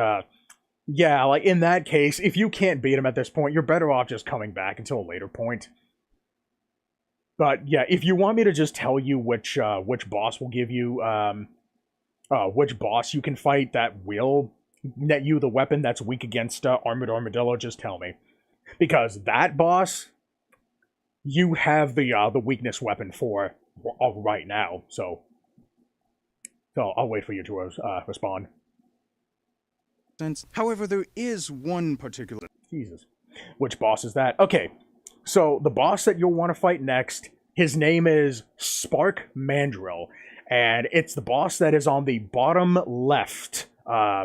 Speaker 1: yeah, like in that case, if you can't beat him at this point, you're better off just coming back until a later point. But yeah, if you want me to just tell you which boss will give you, which boss you can fight that will net you the weapon that's weak against Armored Armadillo, just tell me. Because that boss, you have the weakness weapon for right now, so I'll wait for you to respond.
Speaker 3: However, there is one particular...
Speaker 1: Jesus. Which boss is that? Okay, so the boss that you'll want to fight next, his name is Spark Mandrill, and it's the boss that is on the bottom left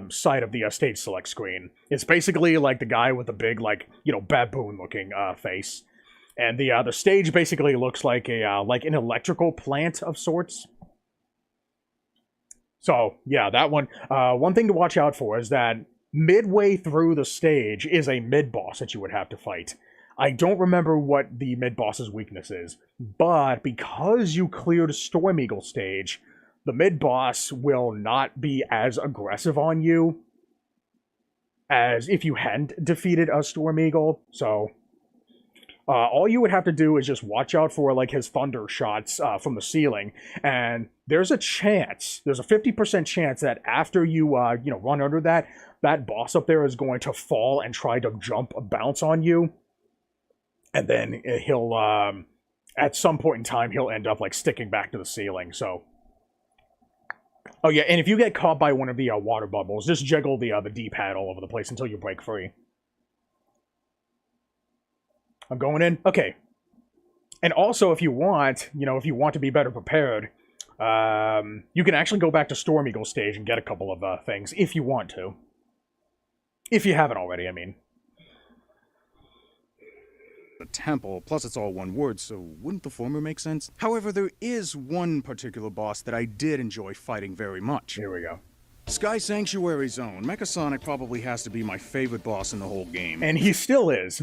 Speaker 1: side of the stage select screen. It's basically like the guy with the big, like, baboon-looking face. And the stage basically looks like an electrical plant of sorts. So, yeah, that one. One thing to watch out for is that midway through the stage is a mid-boss that you would have to fight. I don't remember what the mid-boss's weakness is, but because you cleared Storm Eagle stage, the mid-boss will not be as aggressive on you as if you hadn't defeated a Storm Eagle. So, all you would have to do is just watch out for, like, his thunder shots from the ceiling, and there's a 50% chance that after you, run under that boss up there is going to fall and try to bounce on you, and then he'll, at some point in time, he'll end up, like, sticking back to the ceiling, so... Oh yeah, and if you get caught by one of the water bubbles, just jiggle the D-pad all over the place until you break free. I'm going in? Okay. And also, if you want, to be better prepared, you can actually go back to Storm Eagle stage and get a couple of things, if you want to. If you haven't already, I mean.
Speaker 3: The temple, plus it's all one word, so wouldn't the former make sense? However, there is one particular boss that I did enjoy fighting very much.
Speaker 1: Here we go.
Speaker 3: Sky Sanctuary Zone. Mechasonic probably has to be my favorite boss in the whole game.
Speaker 1: And he still is.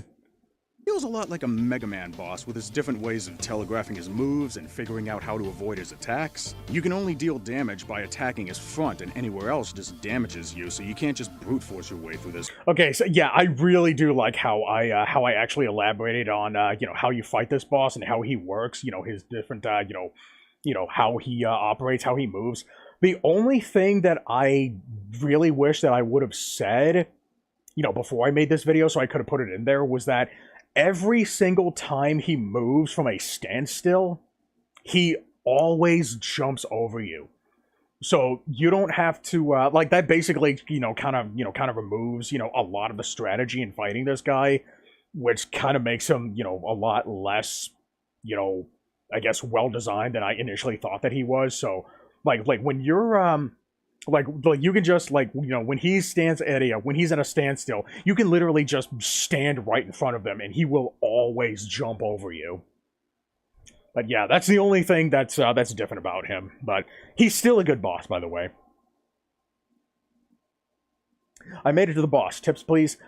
Speaker 3: Feels a lot like a Mega Man boss with his different ways of telegraphing his moves and figuring out how to avoid his attacks. You can only deal damage by attacking his front, and anywhere else just damages you, so you can't just brute force your way through this.
Speaker 1: Okay, so yeah, I really do like how I actually elaborated on how you fight this boss and how he works, his different how he operates, how he moves. The only thing that I really wish that I would have said, before I made this video, so I could have put it in there, was that every single time he moves from a standstill, he always jumps over you. So you don't have to, like, that basically, kind of removes, a lot of the strategy in fighting this guy, which kind of makes him, a lot less, I guess, well designed than I initially thought that he was. So, like when you're like you can just when he stands at when he's at a standstill, you can literally just stand right in front of him and he will always jump over you. But yeah, that's the only thing that's different about him. But he's still a good boss, by the way. I made it to the boss. Tips, please.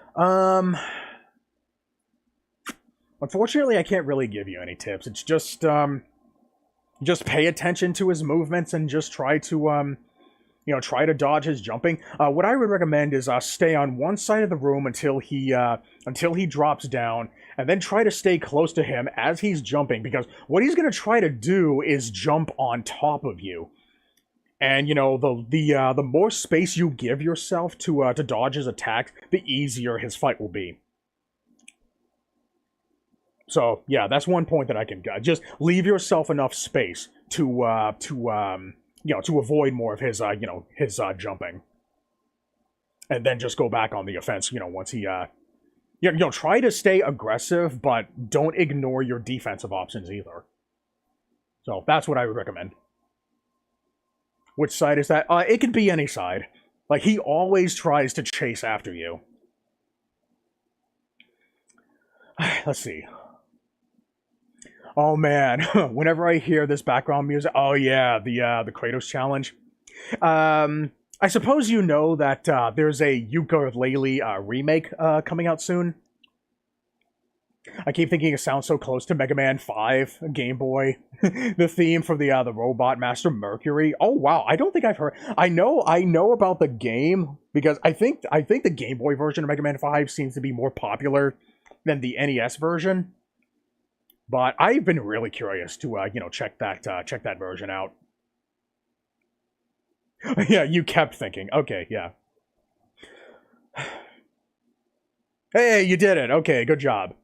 Speaker 1: Unfortunately, I can't really give you any tips. It's just pay attention to his movements and just try to try to dodge his jumping. What I would recommend is stay on one side of the room until he drops down, and then try to stay close to him as he's jumping, because what he's going to try to do is jump on top of you. And the more space you give yourself to dodge his attacks, the easier his fight will be. So yeah, that's one point that I can just leave yourself enough space to avoid more of his jumping, and then just go back on the offense. Once he try to stay aggressive, but don't ignore your defensive options either. So that's what I would recommend. Which side is that? It can be any side. Like, he always tries to chase after you. Let's see. Oh man, whenever I hear this background music, oh yeah, the Kratos challenge. I suppose you know that there's a ukulele remake coming out soon. I keep thinking it sounds so close to Mega Man 5, Game Boy. The theme for the Robot Master Mercury. Oh wow, I don't think I've heard. I know about the game because I think the Game Boy version of Mega Man 5 seems to be more popular than the NES version. But I've been really curious to check that version out. Yeah, you kept thinking. Okay, yeah. Hey, you did it. Okay, good job.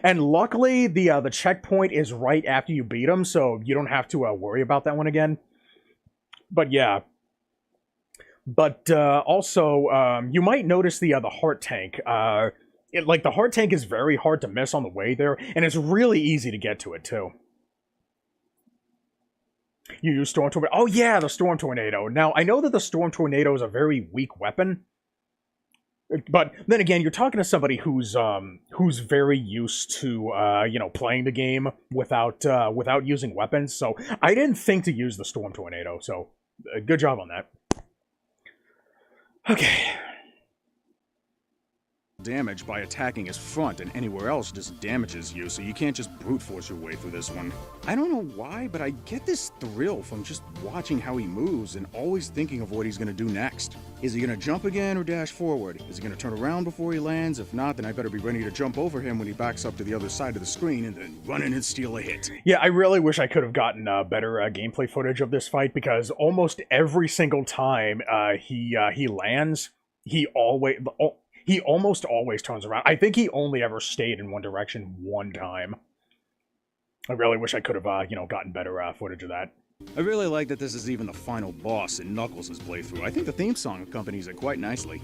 Speaker 1: And luckily, the checkpoint is right after you beat him, so you don't have to worry about that one again. But yeah. But also, you might notice the heart tank. The heart tank is very hard to miss on the way there, and it's really easy to get to it too. You use Storm Tornado. Oh yeah, the Storm Tornado. Now, I know that the Storm Tornado is a very weak weapon, but then again, you're talking to somebody who's very used to playing the game without using weapons. So I didn't think to use the Storm Tornado. So good job on that. Okay.
Speaker 3: Damage by attacking his front, and anywhere else just damages you, so you can't just brute force your way through this one. I don't know why, but I get this thrill from just watching how he moves and always thinking of what he's gonna do next. Is he gonna jump again or dash forward? Is he gonna turn around before he lands? If not, then I better be ready to jump over him when he backs up to the other side of the screen and then run in and steal a hit.
Speaker 1: Yeah, I really wish I could have gotten better gameplay footage of this fight, because almost every single time he lands, he almost always turns around. I think he only ever stayed in one direction one time. I really wish I could have, gotten better footage of that.
Speaker 3: I really like that this is even the final boss in Knuckles' playthrough. I think the theme song accompanies it quite nicely.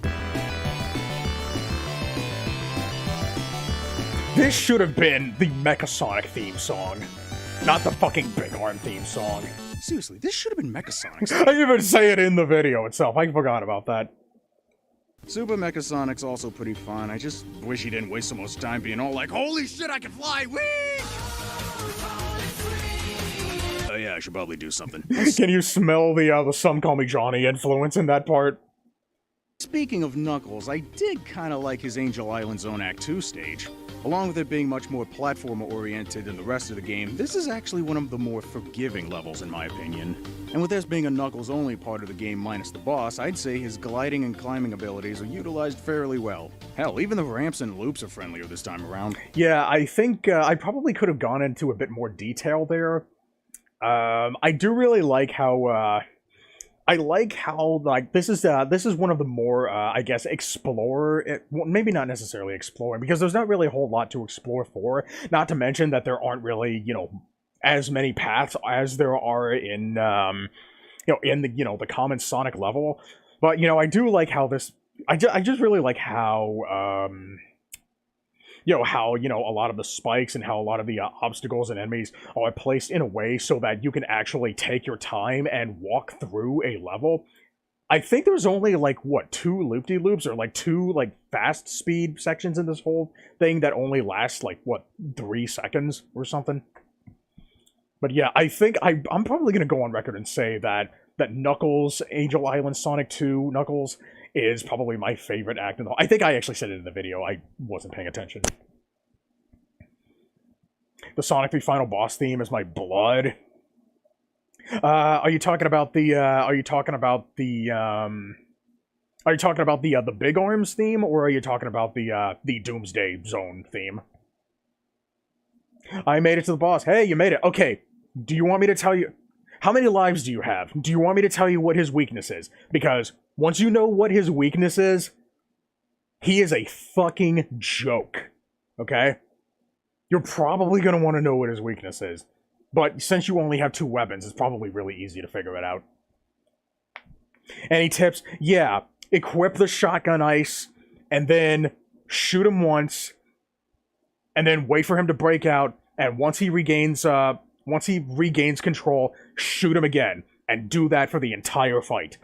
Speaker 1: This should have been the Mecha Sonic theme song, not the fucking Big Arm theme song.
Speaker 3: Seriously, this should have been Mecha Sonic's.
Speaker 1: I even say it in the video itself. I forgot about that.
Speaker 3: Super Mecha Sonic's also pretty fun. I just wish he didn't waste so much time being all like, holy shit, I can fly! Whee! Oh yeah, I should probably do something.
Speaker 1: Can you smell the Some Call Me Johnny influence in that part?
Speaker 3: Speaking of Knuckles, I did kinda like his Angel Island Zone Act 2 stage. Along with it being much more platformer-oriented than the rest of the game, this is actually one of the more forgiving levels in my opinion. And with this being a Knuckles-only part of the game minus the boss, I'd say his gliding and climbing abilities are utilized fairly well. Hell, even the ramps and loops are friendlier this time around.
Speaker 1: Yeah, I think I probably could have gone into a bit more detail there. I do really like how... this is one of the more I guess maybe not necessarily exploring, because there's not really a whole lot to explore for. Not to mention that there aren't really as many paths as there are in the common Sonic level. But I do like how this. I just really like how you know, how, you know, a lot of the spikes and how a lot of the obstacles and enemies are placed in a way so that you can actually take your time and walk through a level. I think there's only, like, what, 2 loop-de-loops or, like, 2, like, fast speed sections in this whole thing that only last, like, what, 3 seconds or something? But yeah, I think I'm probably going to go on record and say that Knuckles, Angel Island Sonic 2, Knuckles, is probably my favorite act in the whole... I think I actually said it in the video, I wasn't paying attention. The Sonic 3 final boss theme is my blood. Are you talking about the Big Arms theme, or are you talking about the Doomsday Zone theme? I made it to the boss. Hey, you made it. Okay, do you want me to tell you... How many lives do you have? Do you want me to tell you what his weakness is? Because once you know what his weakness is, he is a fucking joke. Okay? You're probably going to want to know what his weakness is. But since you only have 2 weapons, it's probably really easy to figure it out. Any tips? Yeah, equip the shotgun ice, and then shoot him once, and then wait for him to break out, and once he regains control, shoot him again, and do that for the entire fight.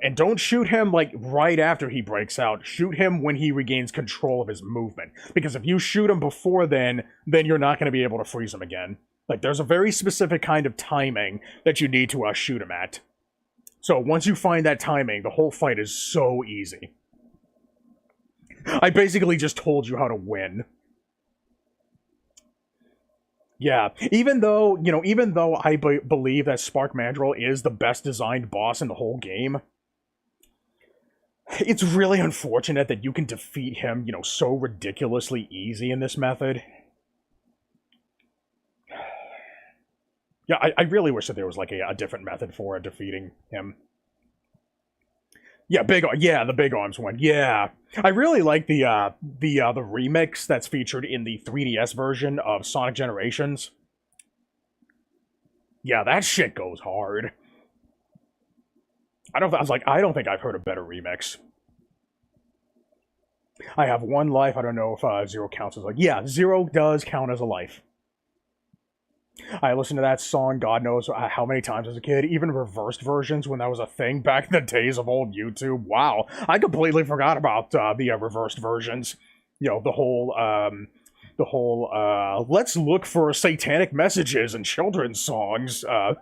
Speaker 1: And don't shoot him, like, right after he breaks out. Shoot him when he regains control of his movement. Because if you shoot him before then you're not going to be able to freeze him again. Like, there's a very specific kind of timing that you need to shoot him at. So once you find that timing, the whole fight is so easy. I basically just told you how to win. Yeah, even though I believe that Spark Mandrill is the best designed boss in the whole game, it's really unfortunate that you can defeat him, so ridiculously easy in this method. Yeah, I really wish that there was, like, a different method for defeating him. Yeah, the Big Arms one. Yeah, I really like the remix that's featured in the 3DS version of Sonic Generations. Yeah, that shit goes hard. I don't think I've heard a better remix. I have 1 life. I don't know if 0 counts as, like, yeah, 0 does count as a life. I listened to that song God knows how many times as a kid, even reversed versions when that was a thing back in the days of old YouTube. Wow, I completely forgot about the reversed versions. The whole let's look for satanic messages in children's songs, I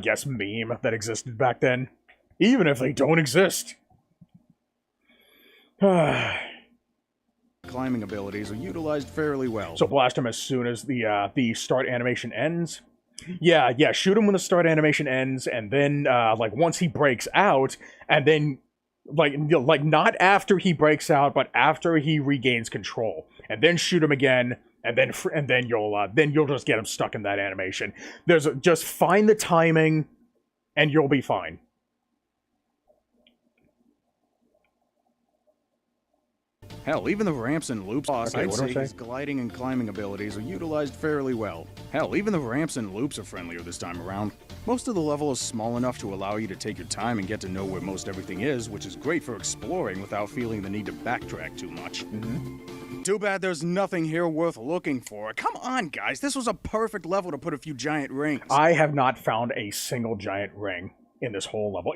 Speaker 1: guess meme that existed back then, even if they don't exist.
Speaker 3: Climbing abilities are utilized fairly well.
Speaker 1: So blast him as soon as the start animation ends. Yeah, shoot him when the start animation ends, and then like once he breaks out, and then like not after he breaks out, but after he regains control, and then shoot him again, and then you'll just get him stuck in that animation. Just find the timing, and you'll be fine.
Speaker 3: Hell, even the ramps and loops,
Speaker 1: Okay,
Speaker 3: I'd
Speaker 1: what do I
Speaker 3: say
Speaker 1: say?
Speaker 3: his gliding and climbing abilities are utilized fairly well. Hell, even the ramps and loops are friendlier this time around. Most of the level is small enough to allow you to take your time and get to know where most everything is, which is great for exploring without feeling the need to backtrack too much. Too bad there's nothing here worth looking for. Come on, guys, this was a perfect level to put a few giant rings.
Speaker 1: I have not found a single giant ring in this whole level.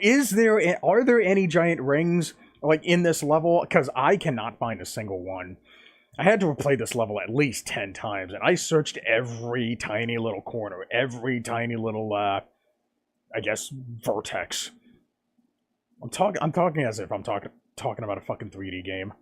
Speaker 1: Are there any giant rings, like, in this level? Because I cannot find a single one. I had to replay this level at least 10 times, and I searched every tiny little corner, every tiny little, I guess, vertex. I'm talking as if I'm talking about a fucking 3D game.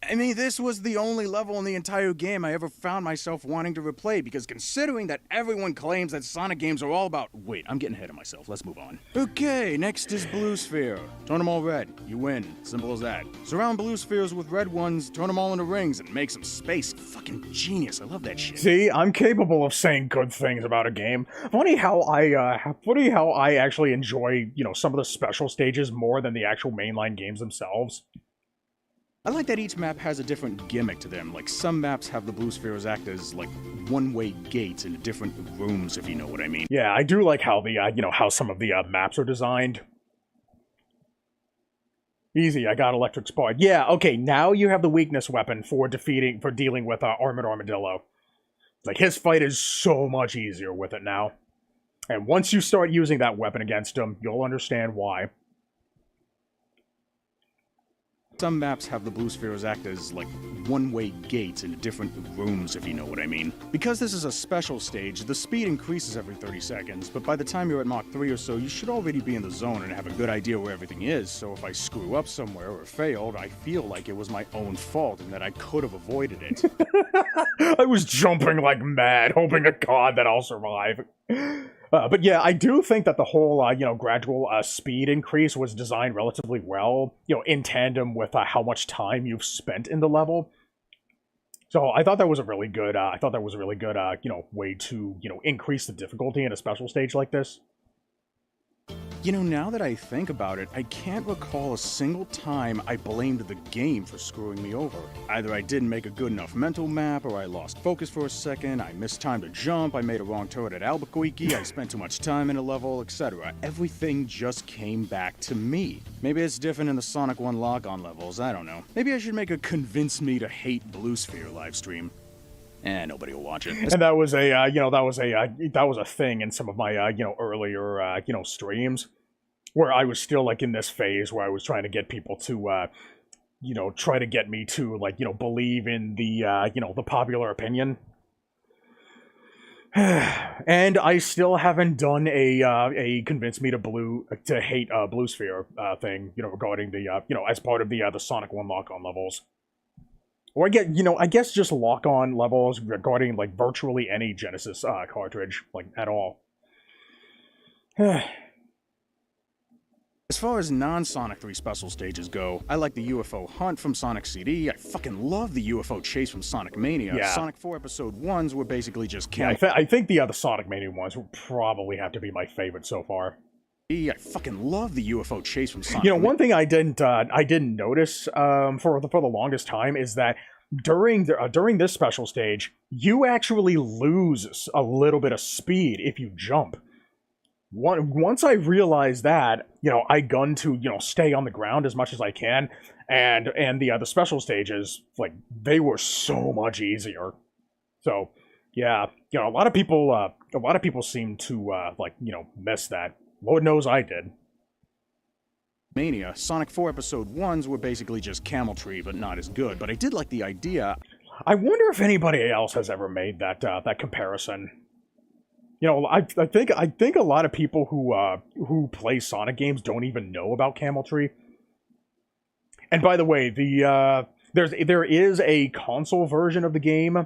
Speaker 3: I mean, this was the only level in the entire game I ever found myself wanting to replay, because considering that everyone claims that Sonic games are all about... Wait, I'm getting ahead of myself. Let's move on. Okay, next is Blue Sphere. Turn them all red. You win. Simple as that. Surround blue spheres with red ones, turn them all into rings, and make some space. Fucking genius. I love that shit.
Speaker 1: See, I'm capable of saying good things about a game. Funny how I actually enjoy, some of the special stages more than the actual mainline games themselves.
Speaker 3: I like that each map has a different gimmick to them. Like, some maps have the blue spheres act as, like, one-way gates into different rooms, if you know what I mean.
Speaker 1: Yeah, I do like how how some of the maps are designed. Easy, I got electric spark. Yeah, okay, now you have the weakness weapon for dealing with Armored Armadillo. Like, his fight is so much easier with it now. And once you start using that weapon against him, you'll understand why.
Speaker 3: Some maps have the blue spheres act as, like, one-way gates into different rooms, if you know what I mean. Because this is a special stage, the speed increases every 30 seconds, but by the time you're at Mach 3 or so, you should already be in the zone and have a good idea where everything is, so if I screw up somewhere or failed, I feel like it was my own fault and that I could have avoided it.
Speaker 1: I was jumping like mad, hoping to God that I'll survive. But yeah, I do think that the whole, gradual speed increase was designed relatively well, in tandem with how much time you've spent in the level. So I thought that was a really good, way to, increase the difficulty in a special stage like this.
Speaker 3: You know, now that I think about it, I can't recall a single time I blamed the game for screwing me over. Either I didn't make a good enough mental map, or I lost focus for a second, I missed time to jump, I made a wrong turret at Albuquerque, I spent too much time in a level, etc. Everything just came back to me. Maybe it's different in the Sonic 1 lock-on levels, I don't know. Maybe I should make a Convince Me to Hate Blue Sphere livestream. Nobody will watch it.
Speaker 1: And that was a thing in some of my, earlier, streams, where I was still, like, in this phase where I was trying to get people to, try to get me to, like, believe in the, the popular opinion. And I still haven't done a convince me to hate Blue Sphere thing, regarding the, as part of the Sonic 1 lock-on levels. Or I guess just lock-on levels regarding, like, virtually any Genesis cartridge, like, at all.
Speaker 3: As far as non-Sonic 3 special stages go, I like the UFO Hunt from Sonic CD, I fucking love the UFO Chase from Sonic Mania.
Speaker 1: Yeah.
Speaker 3: Sonic 4 Episode 1s were basically just
Speaker 1: Yeah, I think the other Sonic Mania ones would probably have to be my favorite so far.
Speaker 3: I fucking love the UFO Chase from Sonic.
Speaker 1: One thing I didn't notice for the longest time is that during this special stage, you actually lose a little bit of speed if you jump. Once I realized that, I gun to stay on the ground as much as I can, and the special stages, like, they were so much easier. So yeah, a lot of people seem to miss that. Lord knows I did.
Speaker 3: Mania, Sonic 4 Episode 1s were basically just Camel Tree, but not as good. But I did like the idea.
Speaker 1: I wonder if anybody else has ever made that comparison. I think a lot of people who play Sonic games don't even know about Camel Tree. And by the way, there is a console version of the game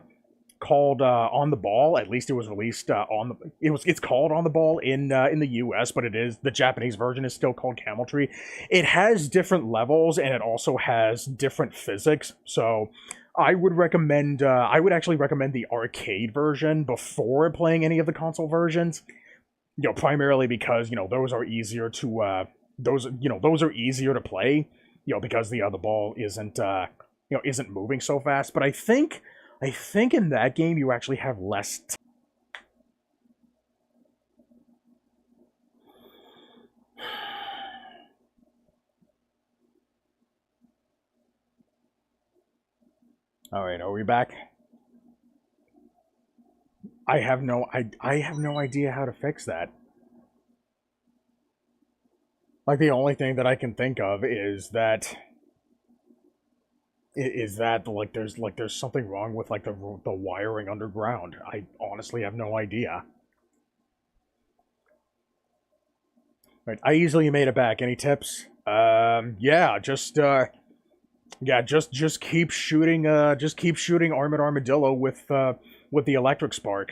Speaker 1: called On the Ball. At least it was released it's called On the Ball in the US, but the Japanese version is still called Camel Tree. It has different levels and it also has different physics. So I would actually recommend the arcade version before playing any of the console versions. Primarily because those are easier to play. Because the other ball isn't moving so fast. But I think in that game you actually have less Alright, are we back? I have no idea how to fix that. Like, the only thing that I can think of is that like there's something wrong with, like, the wiring underground. I honestly have no idea. Right, I easily made it back. Any tips? Just keep shooting Armored Armadillo with the electric spark.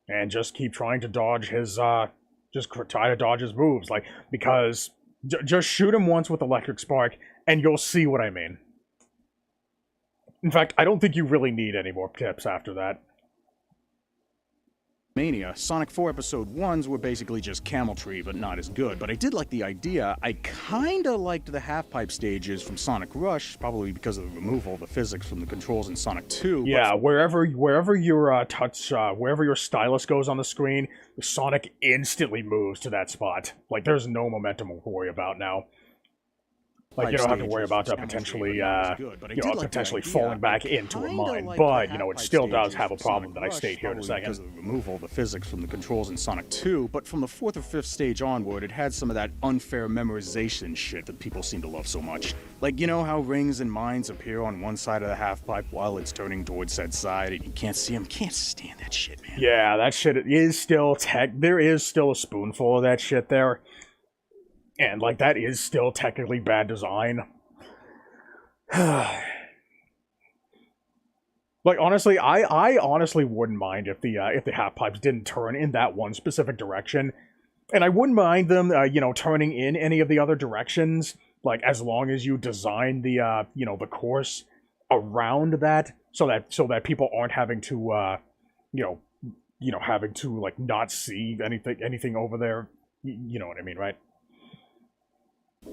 Speaker 1: And just keep trying to dodge his moves, like, because just shoot him once with electric spark and you'll see what I mean. In fact, I don't think you really need any more tips after that.
Speaker 3: Mania, Sonic 4 Episode 1s were basically just Camel Tree, but not as good. But I did like the idea. I kinda liked the half-pipe stages from Sonic Rush, probably because of the removal of the physics from the controls in Sonic 2.
Speaker 1: Yeah, wherever your stylus goes on the screen, Sonic instantly moves to that spot. Like, there's no momentum to worry about now. Like, you don't have to worry about potentially, potentially falling back into a mine. But, it still does have a problem that I state here in a second.
Speaker 3: Because of the removal of the physics from the controls in Sonic 2, but from the 4th or 5th stage onward, it had some of that unfair memorization shit that people seem to love so much. Like, you know how rings and mines appear on one side of the half-pipe while it's turning towards said side, and you can't see them? Can't stand that shit, man.
Speaker 1: Yeah, that shit is still there is still a spoonful of that shit there. And, like, that is still technically bad design. Like, honestly, I honestly wouldn't mind if the half-pipes didn't turn in that one specific direction. And I wouldn't mind them, turning in any of the other directions, like, as long as you design the, the course around that, so that people aren't having to, having to, like, not see anything over there. You know what I mean, right?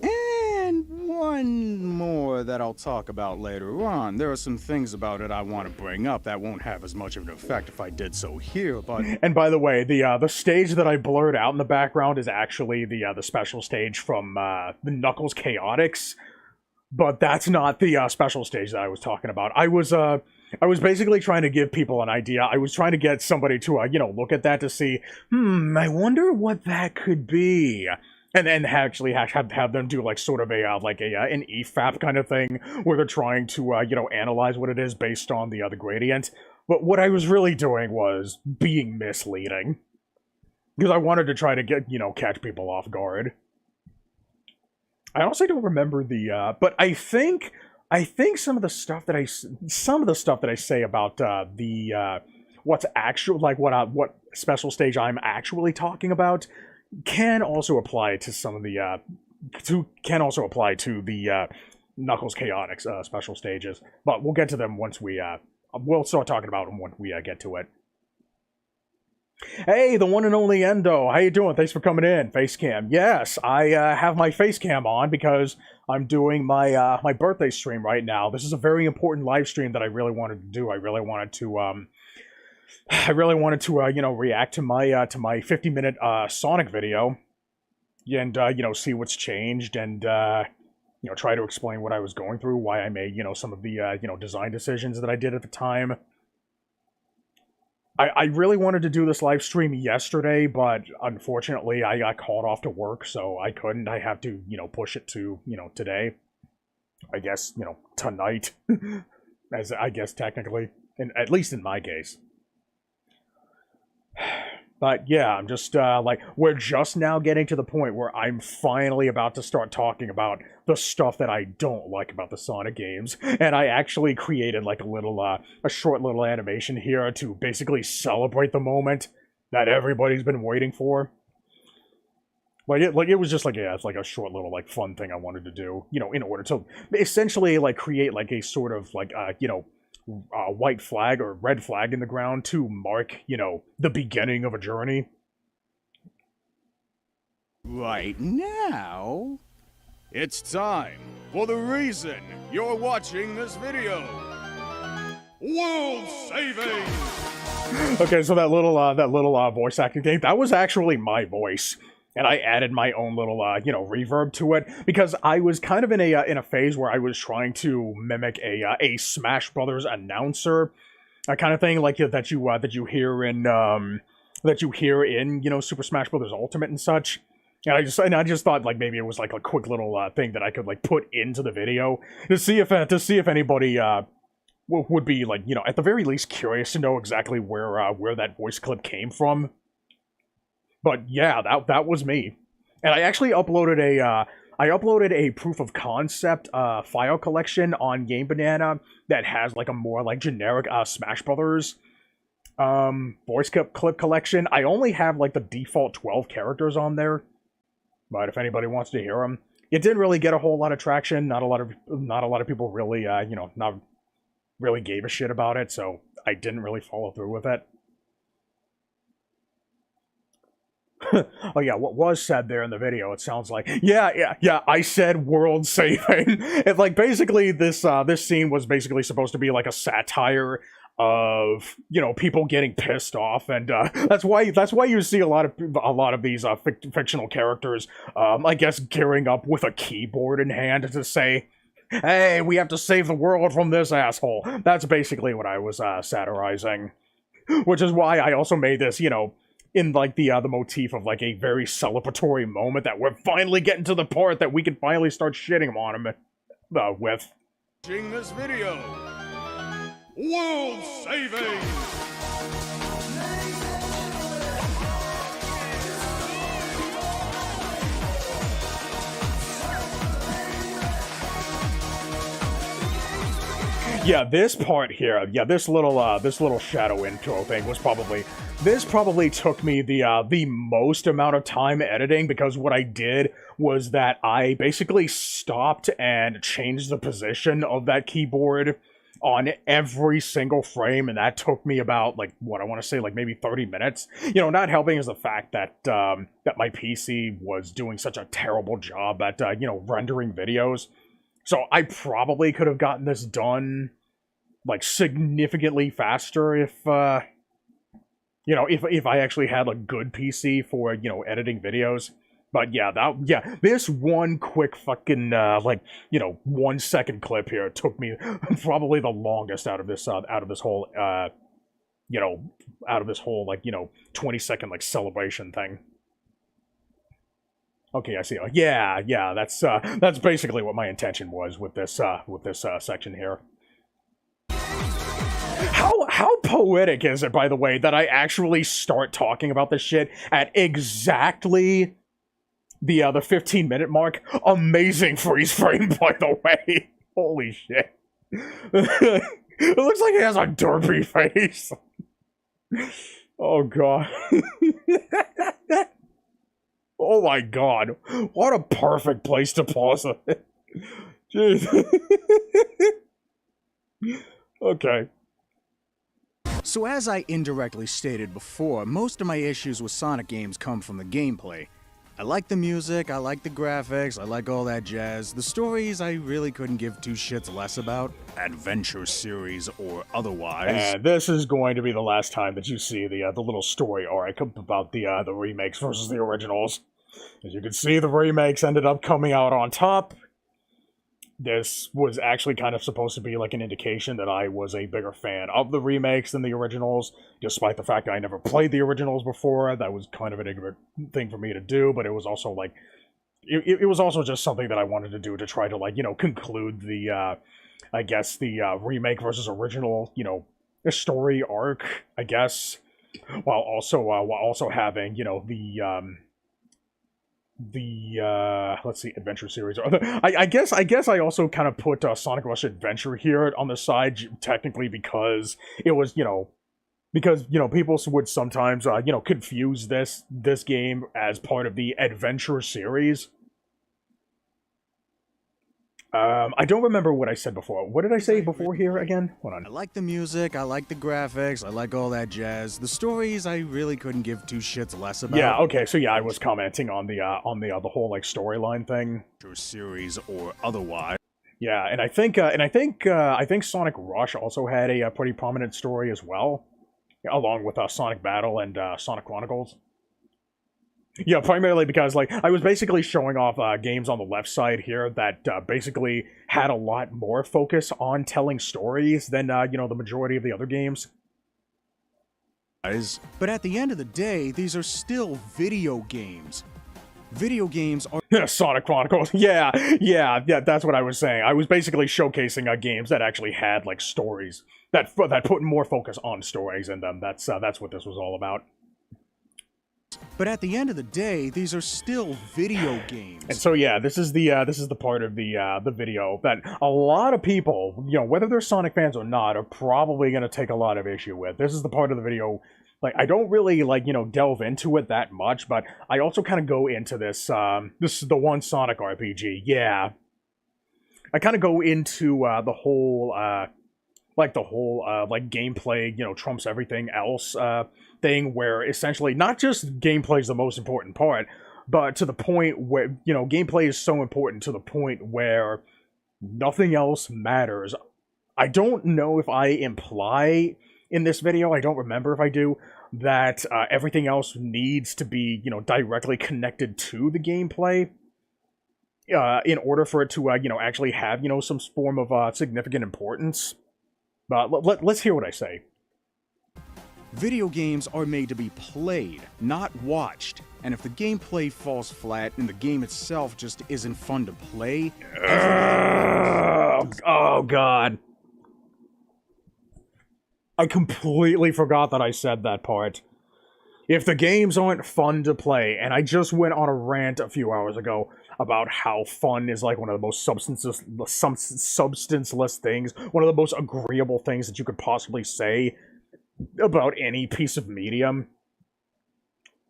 Speaker 3: And one more that I'll talk about later on. There are some things about it I want to bring up that won't have as much of an effect if I did so here, but...
Speaker 1: And by the way, the stage that I blurred out in the background is actually the special stage from the Knuckles Chaotix, but that's not the special stage that I was talking about. I was basically trying to give people an idea. I was trying to get somebody to, look at that to see, I wonder what that could be. And then actually have them do, like, sort of an EFAP kind of thing, where they're trying to, analyze what it is based on the gradient. But what I was really doing was being misleading. Because I wanted to try to get, catch people off guard. I honestly don't remember but I think some of the stuff that I say about, what's actual, like, what special stage I'm actually talking about, can also apply to some of the Knuckles Chaotix special stages, but we'll get to them once we'll start talking about them when we get to it. Hey, the one and only Endo, how you doing? Thanks for coming in. Facecam. Yes, I have my facecam on because I'm doing my my birthday stream right now. This is a very important live stream that I really wanted to do. I really wanted to react to my 50-minute Sonic video, and see what's changed, and try to explain what I was going through, why I made some of the design decisions that I did at the time. I really wanted to do this live stream yesterday, but unfortunately I got called off to work, so I couldn't. I have to push it to today. I guess tonight, as I guess technically, and at least in my case. But yeah, I'm just, we're just now getting to the point where I'm finally about to start talking about the stuff that I don't like about the Sonic games. And I actually created, like, a short little animation here to basically celebrate the moment that everybody's been waiting for. It was just, it's like a short little, fun thing I wanted to do, in order to essentially, create, a sort of, white flag or red flag in the ground to mark, the beginning of a journey.
Speaker 3: Right now, it's time for the reason you're watching this video. World saving!
Speaker 1: Okay, so that little voice acting thing, that was actually my voice. And I added my own little, reverb to it, because I was kind of in a phase where I was trying to mimic a Smash Brothers announcer, kind of thing, like that you hear in Super Smash Brothers Ultimate and such. And I just thought maybe it was a quick little thing that I could put into the video to see if anybody would be at the very least curious to know exactly where that voice clip came from. But yeah, that was me, and I actually uploaded a proof of concept file collection on Game Banana that has a more generic Smash Brothers voice clip collection. I only have the default 12 characters on there, but if anybody wants to hear them, it didn't really get a whole lot of traction. Not a lot of people really not really gave a shit about it, so I didn't really follow through with it. Oh yeah, what was said there in the video, it sounds like, yeah, I said world saving. It's basically this scene was basically supposed to be a satire of, you know, people getting pissed off, and that's why you see a lot of these fictional characters, I guess, gearing up with a keyboard in hand to say, "Hey, we have to save the world from this asshole." That's basically what I was satirizing, which is why I also made this, you know, in like the motif of like a very celebratory moment that we're finally getting to the part that we can finally start shitting on him with.
Speaker 3: Watching this video. World saving!
Speaker 1: Yeah, this part here, yeah, this little shadow intro thing was probably took me the most amount of time editing, because what I did was that I basically stopped and changed the position of that keyboard on every single frame, and that took me about, like, what I want to say, like, maybe 30 minutes. You know, not helping is the fact that that my PC was doing such a terrible job at, you know, rendering videos. So I probably could have gotten this done, like, significantly faster if, you know, if I actually had a good PC for, you know, editing videos. But yeah, this one quick fucking, like, you know, 1 second clip here took me probably the longest out of this whole, you know, like, you know, 20-second, like, celebration thing. Okay, I see. Yeah, that's basically what my intention was with this section here. How poetic is it, by the way, that I actually start talking about this shit at exactly the 15-minute mark? Amazing freeze frame, by the way. Holy shit. It looks like he has a derpy face. Oh god. Oh my god. What a perfect place to pause it. Jeez. Okay.
Speaker 3: So as I indirectly stated before, most of my issues with Sonic games come from the gameplay. I like the music, I like the graphics, I like all that jazz. The stories I really couldn't give two shits less about, adventure series or otherwise.
Speaker 1: And this is going to be the last time that you see the little story arc about the remakes versus the originals. As you can see, the remakes ended up coming out on top. This was actually kind of supposed to be like an indication that I was a bigger fan of the remakes than the originals, despite the fact that I never played the originals before. That was kind of an ignorant thing for me to do, but it was also like, it was also just something that I wanted to do to try to, like, you know, conclude the, I guess, the remake versus original, you know, story arc, I guess, while also having, you know, let's see, adventure series. I guess I also kind of put Sonic Rush Adventure here on the side, technically, because it was, you know, people would sometimes, you know, confuse this game as part of the adventure series. I don't remember what I said before. What did I say before here again? Hold on.
Speaker 3: I like the music, I like the graphics, I like all that jazz. The stories I really couldn't give two shits less about.
Speaker 1: Yeah, okay, so yeah, I was commenting on the whole, like, storyline thing.
Speaker 3: Series or otherwise.
Speaker 1: Yeah, and I think Sonic Rush also had a pretty prominent story as well, along with Sonic Battle and Sonic Chronicles. Yeah, primarily because, like, I was basically showing off games on the left side here that basically had a lot more focus on telling stories than, you know, the majority of the other games.
Speaker 3: But at the end of the day, these are still video games. Video games are...
Speaker 1: Sonic Chronicles. Yeah, that's what I was saying. I was basically showcasing games that actually had, like, stories, that put more focus on stories in them. That's what this was all about.
Speaker 3: But at the end of the day, these are still video games.
Speaker 1: And so yeah, this is the part of the video that a lot of people, you know, whether they're Sonic fans or not, are probably going to take a lot of issue with. This is the part of the video, like, I don't really, like, you know, delve into it that much, but I also kind of go into this, this is the one Sonic RPG, yeah. I kind of go into the whole, like, gameplay, you know, trumps everything else, thing, where essentially not just gameplay is the most important part, but to the point where, you know, gameplay is so important to the point where nothing else matters. I don't know if I imply in this video, I don't remember if I do, that everything else needs to be, you know, directly connected to the gameplay in order for it to, you know, actually have, you know, some form of significant importance. But let's hear what I say.
Speaker 3: Video games are made to be played, not watched. And if the gameplay falls flat and the game itself just isn't fun to play...
Speaker 1: Oh, God. I completely forgot that I said that part. If the games aren't fun to play, and I just went on a rant a few hours ago about how fun is like one of the most substanceless things, one of the most agreeable things that you could possibly say about any piece of medium.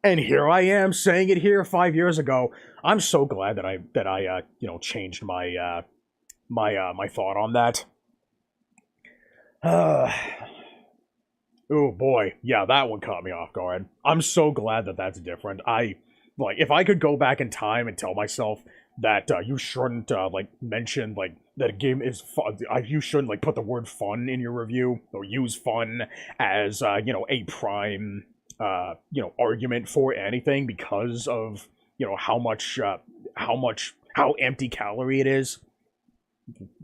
Speaker 1: And here I am saying it here 5 years ago. I'm so glad that I you know, changed my my thought on that. Oh boy, yeah, that one caught me off guard. I'm so glad that that's different. Like, if I could go back in time and tell myself that you shouldn't like mention like that a game is fun, you shouldn't like put the word fun in your review or use fun as you know, a prime you know, argument for anything because of, you know, how empty calorie it is.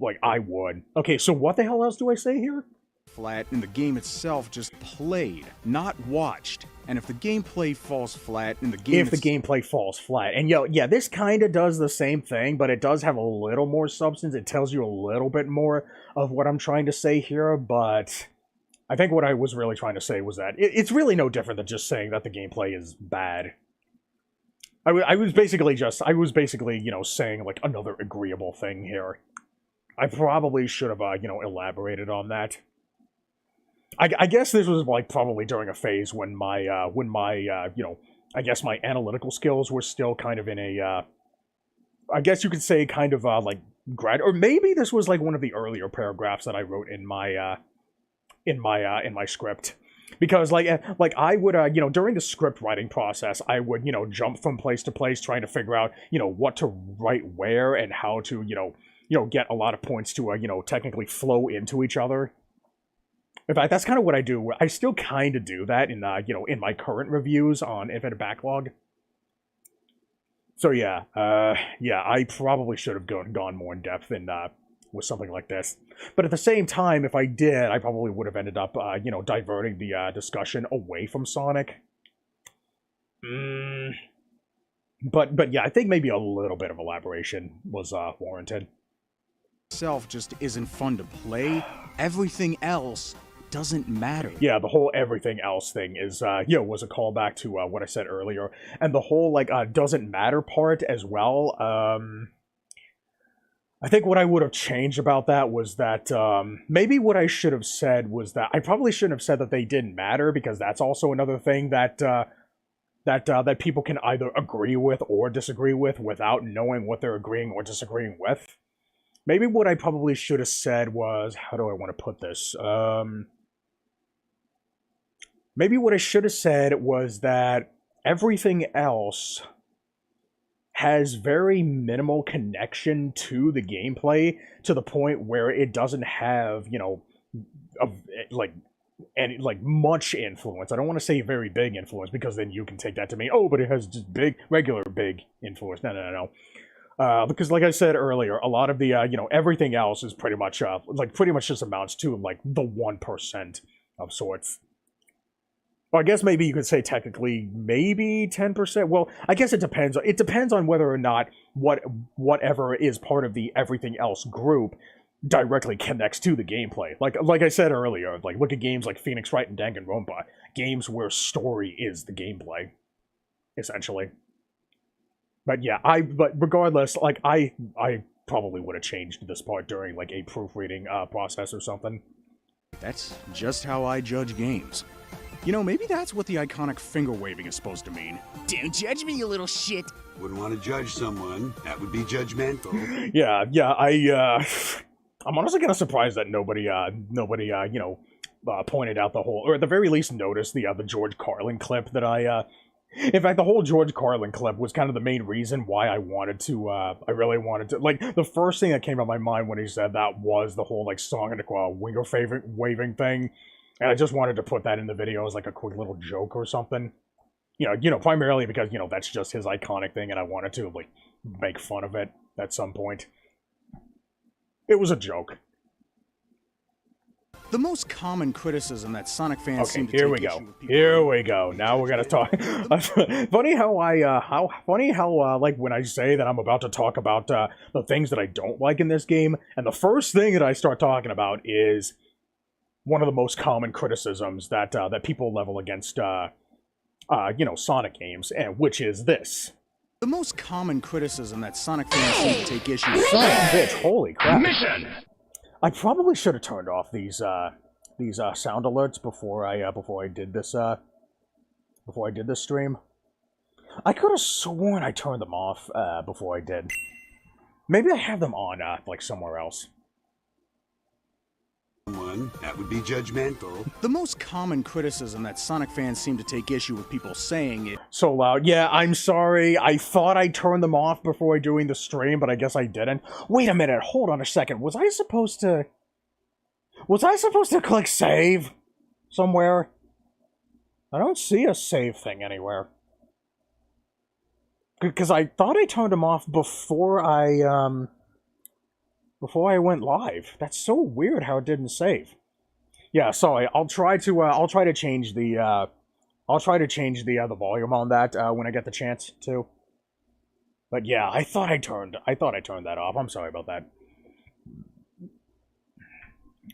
Speaker 1: Like, I would. Okay, so what the hell else do I say here?
Speaker 3: Flat and the game itself just played, not watched. And if the gameplay falls flat and the game...
Speaker 1: If the gameplay falls flat. And yeah, this kind of does the same thing, but it does have a little more substance. It tells you a little bit more of what I'm trying to say here, but I think what I was really trying to say was that it's really no different than just saying that the gameplay is bad. I was basically, you know, saying, like, another agreeable thing here. I probably should have, you know, elaborated on that. I guess this was, like, probably during a phase when my, you know, I guess my analytical skills were still kind of in a, I guess you could say kind of, like, or maybe this was, like, one of the earlier paragraphs that I wrote in my script. Because, like I would, you know, during the script writing process, I would, you know, jump from place to place trying to figure out, you know, what to write where and how to, you know, get a lot of points to, you know, technically flow into each other. In fact, that's kind of what I do. I still kind of do that in, you know, in my current reviews on Infinite Backlog. So yeah, I probably should have gone more in depth in, with something like this. But at the same time, if I did, I probably would have ended up, you know, diverting the discussion away from Sonic. But yeah, I think maybe a little bit of elaboration was warranted.
Speaker 3: Itself just isn't fun to play. Everything else doesn't matter.
Speaker 1: Yeah, the whole everything else thing is, you know, was a callback to what I said earlier. And the whole, like, doesn't matter part as well, I think what I would have changed about that was that, maybe what I should have said was that, I probably shouldn't have said that they didn't matter, because that's also another thing that, that people can either agree with or disagree with without knowing what they're agreeing or disagreeing with. Maybe what I probably should have said was, how do I want to put this? Maybe what I should have said was that everything else has very minimal connection to the gameplay, to the point where it doesn't have, you know, much influence. I don't want to say very big influence, because then you can take that to mean, oh, but it has just regular big influence. No. Because like I said earlier, a lot of the, you know, everything else is pretty much, pretty much just amounts to, like, the 1% of sorts. Well, I guess maybe you could say technically maybe 10%. Well, I guess it depends. It depends on whether or not whatever is part of the everything else group directly connects to the gameplay. Like I said earlier, like, look at games like Phoenix Wright and Danganronpa, games where story is the gameplay, essentially. But yeah, but regardless, like, I probably would have changed this part during, like, a proofreading process or something.
Speaker 3: That's just how I judge games. You know, maybe that's what the iconic finger waving is supposed to mean.
Speaker 6: Don't judge me, you little shit.
Speaker 7: Wouldn't want to judge someone. That would be judgmental.
Speaker 1: Yeah, I'm honestly kind of surprised that nobody, you know, pointed out the whole, or at the very least noticed the George Carlin clip that I In fact, the whole George Carlin clip was kind of the main reason why I wanted to, I really wanted to, like, the first thing that came to my mind when he said that was the whole, like, Sonic winger waving thing, and I just wanted to put that in the video as, like, a quick little joke or something. Primarily because, that's just his iconic thing, and I wanted to, like, make fun of it at some point. It was a joke.
Speaker 3: The most common criticism that Sonic fans seem to
Speaker 1: here
Speaker 3: take
Speaker 1: we
Speaker 3: issue
Speaker 1: go.
Speaker 3: with people
Speaker 1: Here we go. Now we're gonna talk. Funny how like when I say that I'm about to talk about the things that I don't like in this game, and the first thing that I start talking about is one of the most common criticisms that that people level against Sonic games, and which is this.
Speaker 3: The most common criticism that Sonic fans seem to take issue with.
Speaker 1: Son of a bitch! Holy crap! Mission. I probably should have turned off these sound alerts before I did this stream. I could have sworn I turned them off before I did. Maybe I have them on like somewhere else.
Speaker 7: That would be judgmental.
Speaker 3: The most common criticism that Sonic fans seem to take issue with people saying is
Speaker 1: so loud. Yeah, I'm sorry. I thought I turned them off before doing the stream, but I guess I didn't. Wait a minute. Hold on a second. Was I supposed to click save somewhere? I don't see a save thing anywhere. Because I thought I turned them off before I went live. That's so weird how it didn't save. Yeah, sorry. I'll try to change the the volume on that when I get the chance to. But yeah, I thought I turned that off. I'm sorry about that.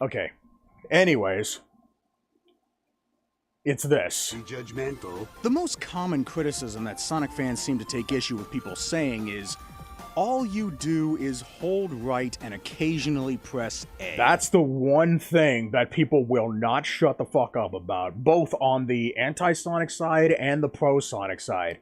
Speaker 1: Okay. Anyways, it's this.
Speaker 7: Be judgmental.
Speaker 3: the most common criticism that Sonic fans seem to take issue with people saying is all you do is hold right and occasionally press A.
Speaker 1: That's the one thing that people will not shut the fuck up about, both on the anti-Sonic side and the pro-Sonic side.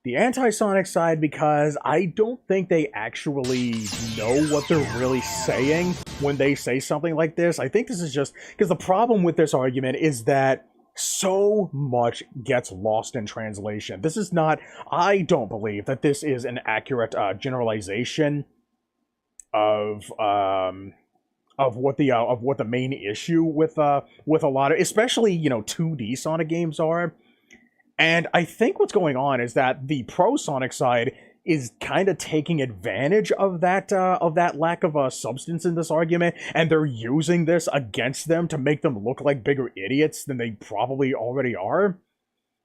Speaker 1: The anti-Sonic side because I don't think they actually know what they're really saying when they say something like this. I think this is just because the problem with this argument is that so much gets lost in translation. This is not, I don't believe that this is an accurate generalization of what the main issue with a lot of, especially 2D Sonic games are. And I think what's going on is that the pro Sonic side is kind of taking advantage of that lack of substance in this argument, and they're using this against them to make them look like bigger idiots than they probably already are.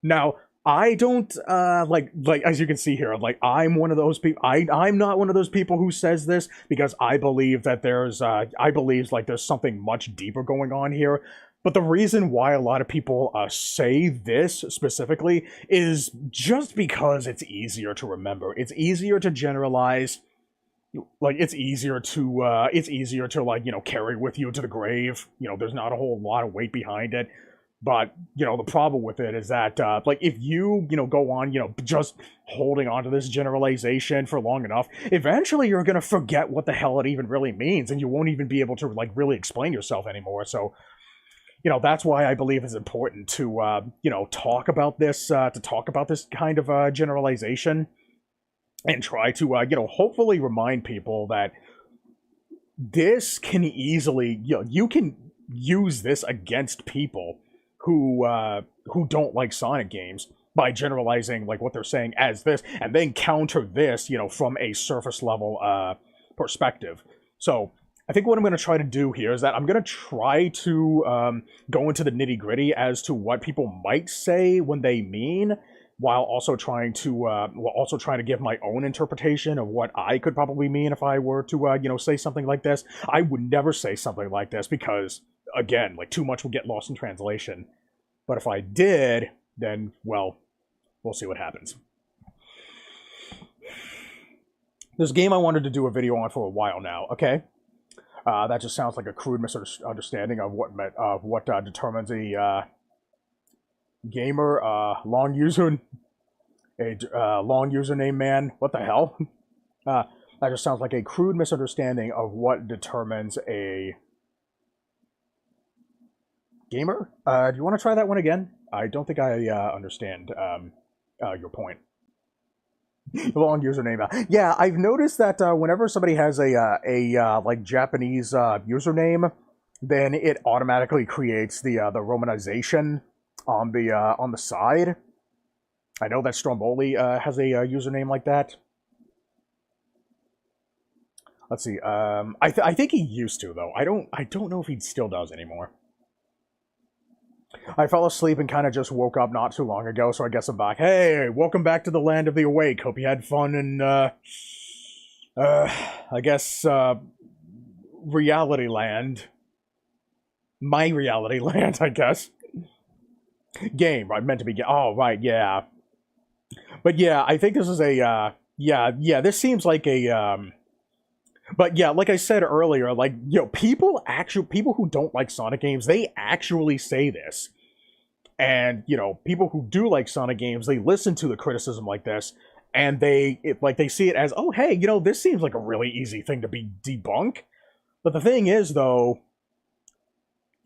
Speaker 1: Now, I don't like as you can see here, like I'm one of those people. I'm not one of those people who says this because I believe that there's there's something much deeper going on here. But the reason why a lot of people say this specifically is just because it's easier to remember. It's easier to generalize. Like, it's easier to carry with you to the grave. There's not a whole lot of weight behind it. But, the problem with it is that, if you, go on, just holding on to this generalization for long enough, eventually you're going to forget what the hell it even really means, and you won't even be able to, really explain yourself anymore. So, that's why I believe it's important to, talk about this kind of generalization and try to, hopefully remind people that this can easily, you can use this against people who don't like Sonic games by generalizing, what they're saying as this, and then counter this, from a surface level, perspective. So, I think what I'm going to try to do here is that I'm going to try to go into the nitty-gritty as to what people might say when they mean, while also trying to give my own interpretation of what I could probably mean if I were to say something like this. I would never say something like this because, again, too much would get lost in translation. But if I did, then, well, we'll see what happens. This game I wanted to do a video on for a while now, okay? That just sounds like a crude misunderstanding of what determines a gamer, long username man. What the hell? That just sounds like a crude misunderstanding of what determines a Gamer, do you want to try that one again? I don't think I understand your point. Long username. Yeah, I've noticed that whenever somebody has a like Japanese username, then it automatically creates the romanization on the side. I know that Stromboli has a username like that. Let's see. I think he used to though. I don't know if he still does anymore. I fell asleep and kind of just woke up not too long ago, so I guess I'm back. Hey, welcome back to the land of the awake. Hope you had fun in, I guess, reality land. My reality land, I guess. Game, right? Meant to be oh, right, yeah. But yeah, I think this is a, yeah, this seems like a, but yeah, like I said earlier, like, people who don't like Sonic games, they actually say this. And, people who do like Sonic games, they listen to the criticism like this, and they see it as, oh, hey, this seems like a really easy thing to be debunk. But the thing is, though,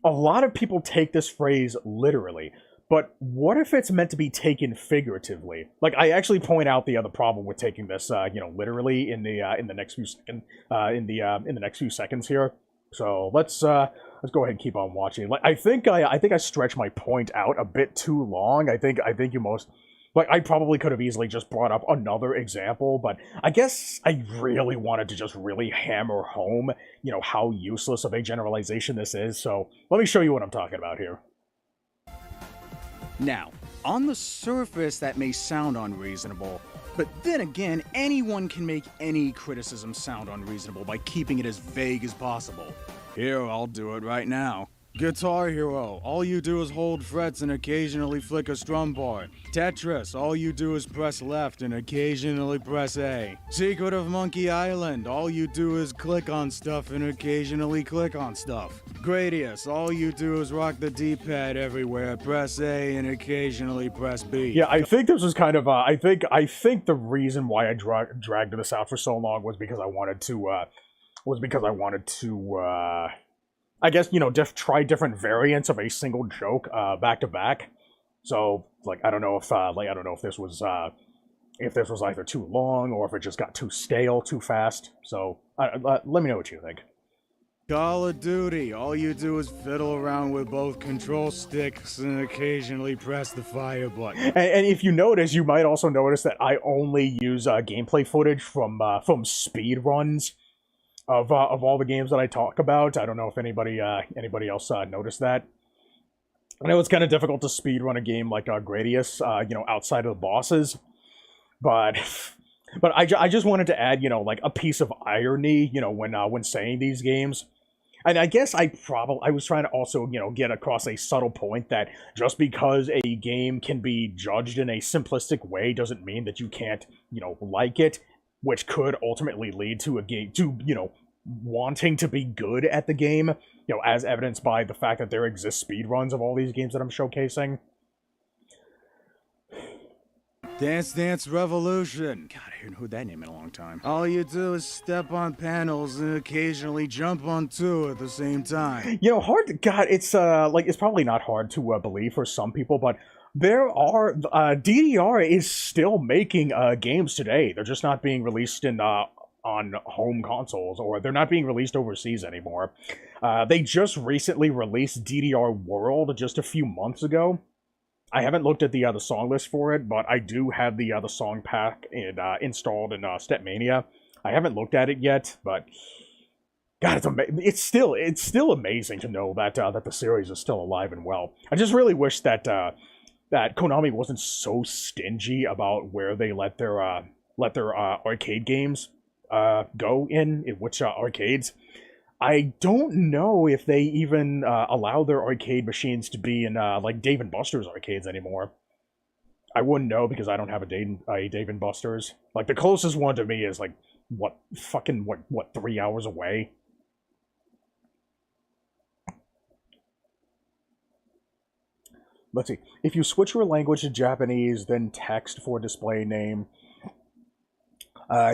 Speaker 1: a lot of people take this phrase literally. But what if it's meant to be taken figuratively? Like, I actually point out the other problem with taking this, literally in the next few seconds here. So let's go ahead and keep on watching. Like, I think I stretched my point out a bit too long. I think you most, like, I probably could have easily just brought up another example, but I guess I really wanted to just really hammer home, how useless of a generalization this is. So let me show you what I'm talking about here.
Speaker 3: Now, on the surface, that may sound unreasonable, but then again, anyone can make any criticism sound unreasonable by keeping it as vague as possible. Here, I'll do it right now. Guitar Hero, all you do is hold frets and occasionally flick a strum bar. Tetris, all you do is press left and occasionally press A. Secret of Monkey Island, all you do is click on stuff and occasionally click on stuff. Gradius, all you do is rock the D-pad everywhere, press A and occasionally press B.
Speaker 1: Yeah, I think this was kind of, I think the reason why I dragged this out for so long was because I wanted to, I guess, try different variants of a single joke, back to back. So, like, I don't know if this was either too long or if it just got too stale too fast. So, let me know what you think.
Speaker 3: Call of Duty, all you do is fiddle around with both control sticks and occasionally press the fire button.
Speaker 1: And if you notice, you might also notice that I only use gameplay footage from speed runs of all the games that I talk about. I don't know if anybody else noticed that. I know it's kind of difficult to speedrun a game like Gradius, outside of the bosses, but I just wanted to add, like a piece of irony, when saying these games. And I guess I was trying to also, get across a subtle point that just because a game can be judged in a simplistic way doesn't mean that you can't, like it, which could ultimately lead to a game, wanting to be good at the game, as evidenced by the fact that there exist speedruns of all these games that I'm showcasing.
Speaker 3: Dance Dance Revolution. God, I haven't heard that name in a long time. All you do is step on panels and occasionally jump on two at the same time.
Speaker 1: God, it's it's probably not hard to believe for some people, but there are DDR is still making games today. They're just not being released in on home consoles, or they're not being released overseas anymore. They just recently released DDR World just a few months ago. I haven't looked at the song list for it, but I do have the song pack installed in Stepmania. I haven't looked at it yet, but God, it's still amazing to know that that the series is still alive and well. I just really wish that that Konami wasn't so stingy about where they let their arcade games go in which arcades. I don't know if they even allow their arcade machines to be in like Dave & Buster's arcades anymore. I wouldn't know because I don't have a Dave & Buster's. Like, the closest one to me is like what 3 hours away. Let's see. If you switch your language to Japanese, then text for display name.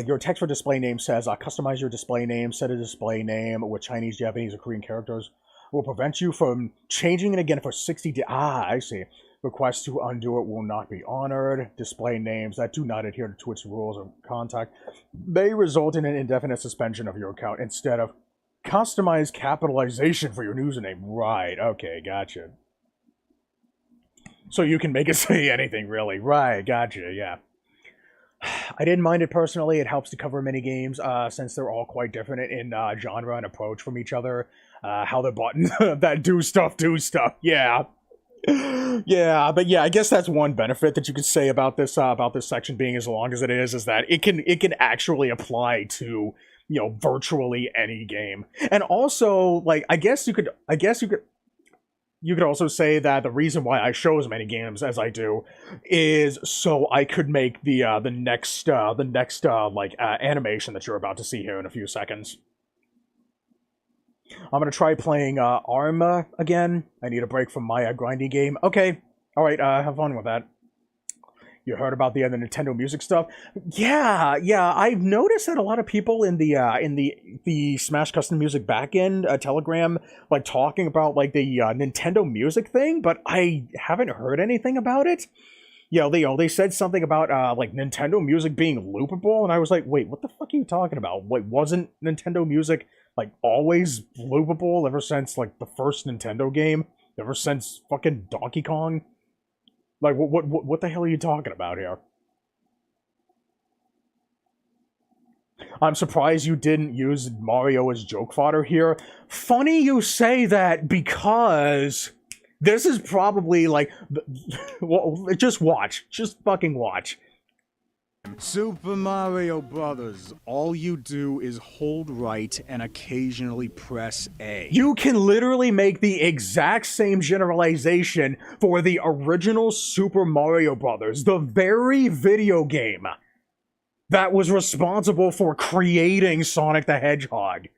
Speaker 1: Your text for display name says, customize your display name, set a display name with Chinese, Japanese, or Korean characters. will prevent you from changing it again for 60 days. Ah, I see. Requests to undo it will not be honored. Display names that do not adhere to Twitch rules of contact may result in an indefinite suspension of your account instead of customized capitalization for your username. Right, okay, gotcha. So you can make it say anything, really. Right, gotcha, yeah. I didn't mind it personally. It helps to cover many games, since they're all quite different in genre and approach from each other. How the buttons that do stuff, yeah. Yeah, but yeah, I guess that's one benefit that you could say about this section being as long as it is that it can actually apply to, you know, virtually any game. And also, like, I guess you could also say that the reason why I show as many games as I do is so I could make the next animation that you're about to see here in a few seconds. I'm gonna try playing ARM again. I need a break from my grindy game. Okay, all right. Have fun with that. You heard about the other Nintendo Music stuff? Yeah. I've noticed that a lot of people in the Smash Custom Music backend Telegram like talking about like the Nintendo Music thing, but I haven't heard anything about it. They said something about like Nintendo Music being loopable, and I was like, wait, what the fuck are you talking about? Wait, wasn't Nintendo Music like always loopable ever since like the first Nintendo game? Ever since fucking Donkey Kong? Like, what the hell are you talking about here? I'm surprised you didn't use Mario as joke fodder here. Funny you say that, because this is probably like, well, just watch. Just fucking watch.
Speaker 3: Super Mario Brothers. All you do is hold right and occasionally press A.
Speaker 1: You can literally make the exact same generalization for the original Super Mario Brothers, the very video game that was responsible for creating Sonic the Hedgehog.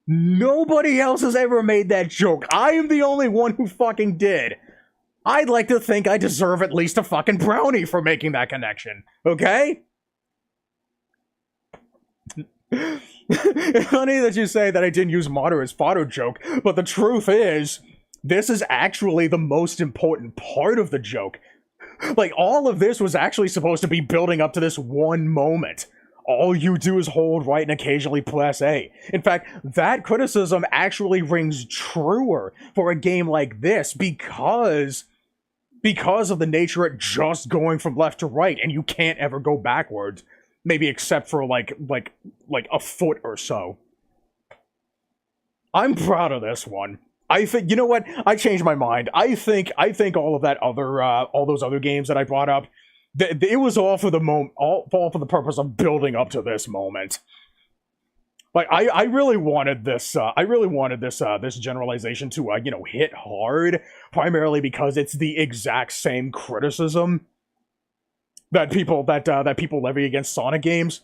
Speaker 1: Nobody else has ever made that joke. I am the only one who fucking did. I'd like to think I deserve at least a fucking brownie for making that connection, okay? It's funny that you say that I didn't use Mario as fodder joke, but the truth is, this is actually the most important part of the joke. Like, all of this was actually supposed to be building up to this one moment. All you do is hold right and occasionally press A. In fact, that criticism actually rings truer for a game like this because of the nature of just going from left to right, and you can't ever go backwards. Maybe except for like a foot or so. I'm proud of this one. I think, you know what? I changed my mind. I think all of that other all those other games that I brought up, it was all for the all for the purpose of building up to this moment. Like, I really wanted this. This generalization to hit hard, primarily because it's the exact same criticism that people levy against Sonic games.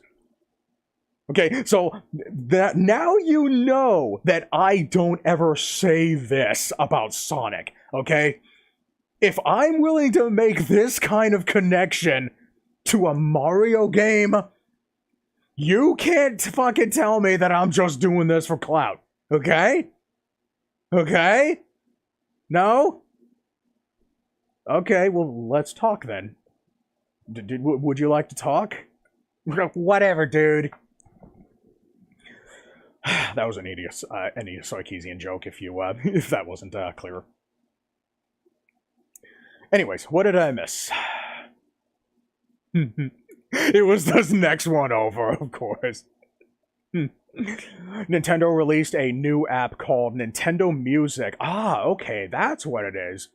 Speaker 1: Okay, so that now you know that I don't ever say this about Sonic. Okay, if I'm willing to make this kind of connection to a Mario game, you can't fucking tell me that I'm just doing this for clout, okay? Okay? No? Okay, well, let's talk then. Would you like to talk? Whatever, dude. That was an Sarkeesian joke, if that wasn't clear. Anyways, what did I miss? It was this next one over, of course. Nintendo released a new app called Nintendo Music. Ah, okay, that's what it is.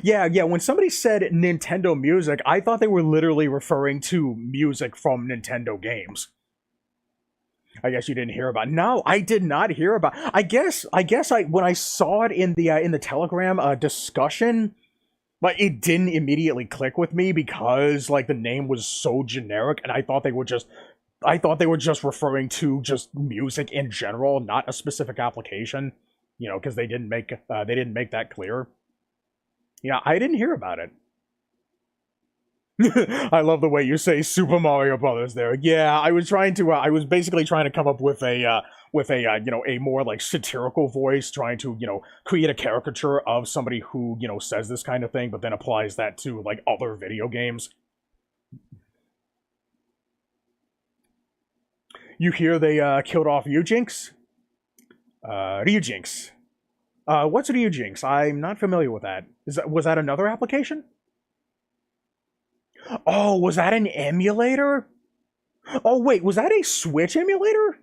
Speaker 1: Yeah, when somebody said Nintendo Music, I thought they were literally referring to music from Nintendo games. I guess you didn't hear about it. No, I did not hear about it. I guess when I saw it in the Telegram discussion, like, it didn't immediately click with me because like the name was so generic, and I thought they were just referring to just music in general, not a specific application. You know, because they didn't make that clear. Yeah, I didn't hear about it. I love the way you say Super Mario Brothers there. Yeah, I was trying to. I was basically trying to come up with a a more like satirical voice, trying to create a caricature of somebody who says this kind of thing, but then applies that to like other video games. You hear they killed off Ryujinx? Ryujinx. What's Ryujinx? I'm not familiar with that. Was that another application? Oh, was that an emulator? Oh wait, was that a Switch emulator?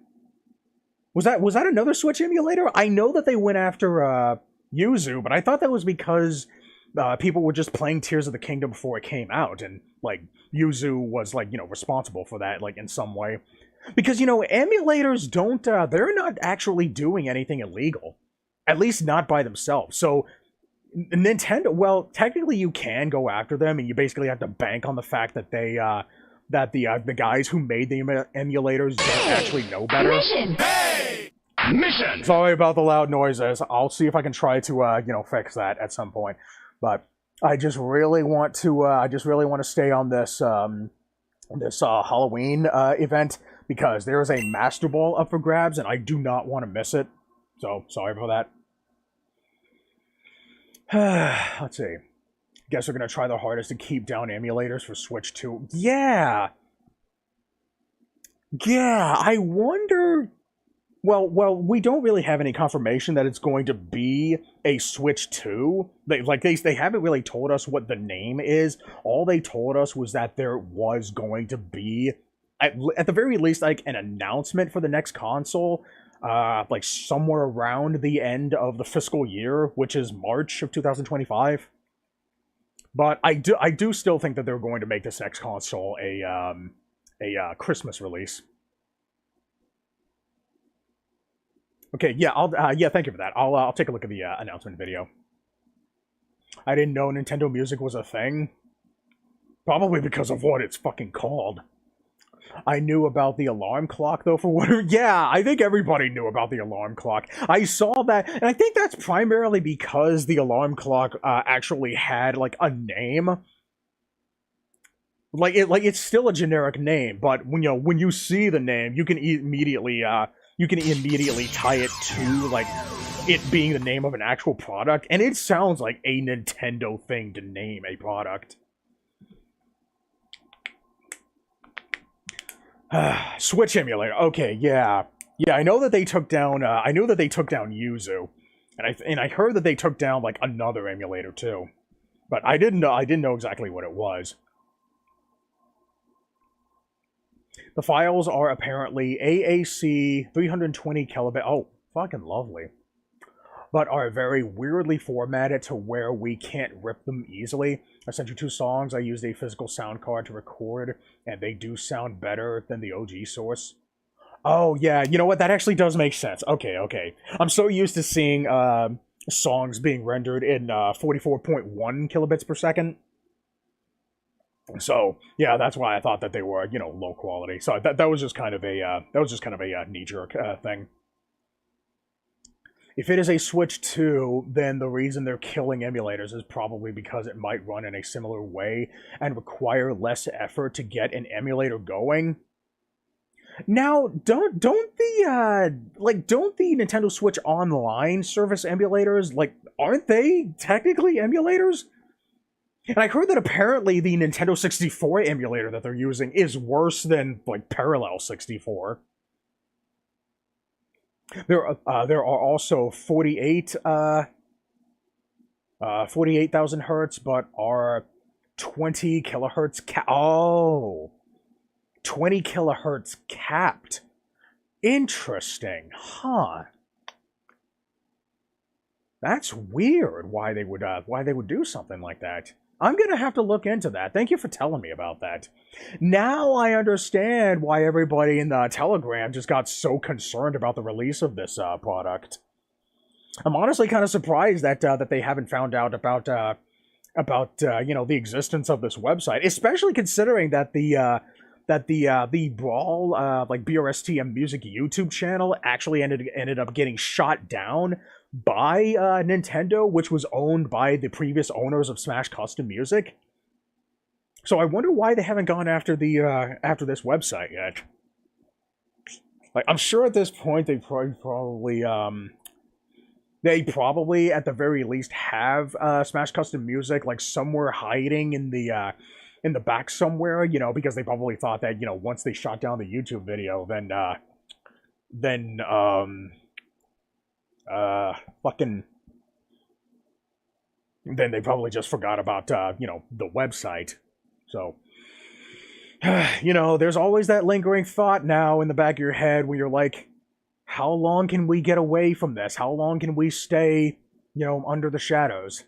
Speaker 1: Was that another Switch emulator? I know that they went after Yuzu, but I thought that was because people were just playing Tears of the Kingdom before it came out, and like Yuzu was like responsible for that like in some way. Because emulators don't they're not actually doing anything illegal. At least not by themselves. So Nintendo, well, technically you can go after them, and you basically have to bank on the fact that they that the guys who made the emulators don't actually know better.
Speaker 5: Mission!
Speaker 7: Mission!
Speaker 1: Sorry about the loud noises. I'll see if I can try to fix that at some point. But I just really want to stay on this this Halloween event, because there is a Master Ball up for grabs, and I do not want to miss it. So sorry for that. Let's see. Guess we're gonna try the hardest to keep down emulators for Switch 2. Yeah! Yeah, I wonder... Well, we don't really have any confirmation that it's going to be a Switch 2. They haven't really told us what the name is. All they told us was that there was going to be, at the very least, like an announcement for the next console. Like somewhere around the end of the fiscal year, which is March of 2025. But I do still think that they're going to make this next console a Christmas release. Okay, yeah, thank you for that. I'll take a look at the announcement video. I didn't know Nintendo Music was a thing. Probably because of what it's fucking called. I knew about the alarm clock, though, for whatever... Yeah, I think everybody knew about the alarm clock. I saw that, and I think that's primarily because the alarm clock actually had, like, a name. It's still a generic name, but when you see the name, you can immediately tie it to, like, it being the name of an actual product, and it sounds like a Nintendo thing to name a product. Switch emulator. Okay, yeah. I know that they took down Yuzu. And I heard that they took down like another emulator too. But I didn't know exactly what it was. The files are apparently AAC 320 kilobit. Oh, fucking lovely. But are very weirdly formatted to where we can't rip them easily. I sent you 2 songs. I used a physical sound card to record, and they do sound better than the OG source. Oh, yeah, you know what? That actually does make sense. Okay. I'm so used to seeing songs being rendered in 44.1 kilobits per second. So, yeah, that's why I thought that they were, low quality. So that was just kind of a knee-jerk thing. If it is a Switch 2, then the reason they're killing emulators is probably because it might run in a similar way and require less effort to get an emulator going. Now, don't the Nintendo Switch Online service emulators, like, aren't they technically emulators? And I heard that apparently the Nintendo 64 emulator that they're using is worse than, like, Parallel 64. There are also 48,000 hertz, but are 20 kilohertz 20 kilohertz capped. Interesting, huh? That's weird. Why they would do something like that. I'm gonna have to look into that. Thank you for telling me about that. Now I understand why everybody in the Telegram just got so concerned about the release of this product. I'm honestly kind of surprised that that they haven't found out about the existence of this website, especially considering that the Brawl like BRSTM Music YouTube channel actually ended up getting shot down by Nintendo, which was owned by the previous owners of Smash Custom Music. So I wonder why they haven't gone after the after this website yet. Like, I'm sure at this point they probably at the very least have Smash Custom Music like somewhere hiding in the back somewhere, you know, because they probably thought that, you know, once they shot down the YouTube video, then fucking then they probably just forgot about you know, the website. So you know, there's always that lingering thought now in the back of your head where you're like, how long can we get away from this? How long can we stay, you know, under the shadows?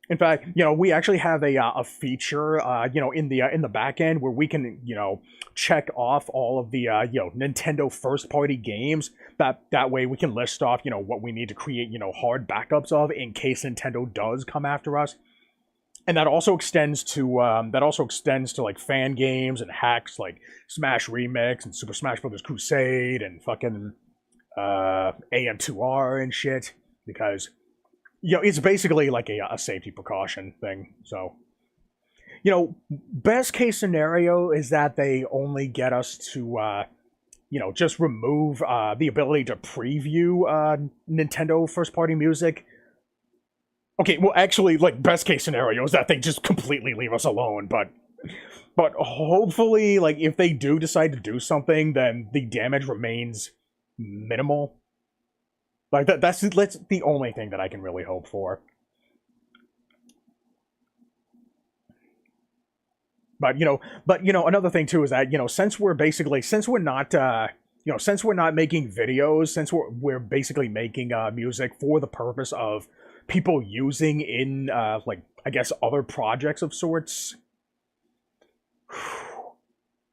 Speaker 1: In fact, you know, we actually have a feature, you know, in the back end where we can, you know, check off all of the, you know, Nintendo first-party games. That way we can list off, you know, what we need to create, you know, hard backups of in case Nintendo does come after us. And that also extends to like fan games and hacks like Smash Remix and Super Smash Bros. Crusade and fucking AM2R and shit, because, you know, it's basically like a safety precaution thing. So, you know, best case scenario is that they only get us to you know, just remove the ability to preview Nintendo first party music. Okay, well, actually, like, best case scenario is that they just completely leave us alone, but hopefully, like, if they do decide to do something, then the damage remains minimal. Like, that's the only thing that I can really hope for. But, you know, another thing, too, is that, you know, since we're not making videos, since we're basically making music for the purpose of people using in, like, I guess, other projects of sorts,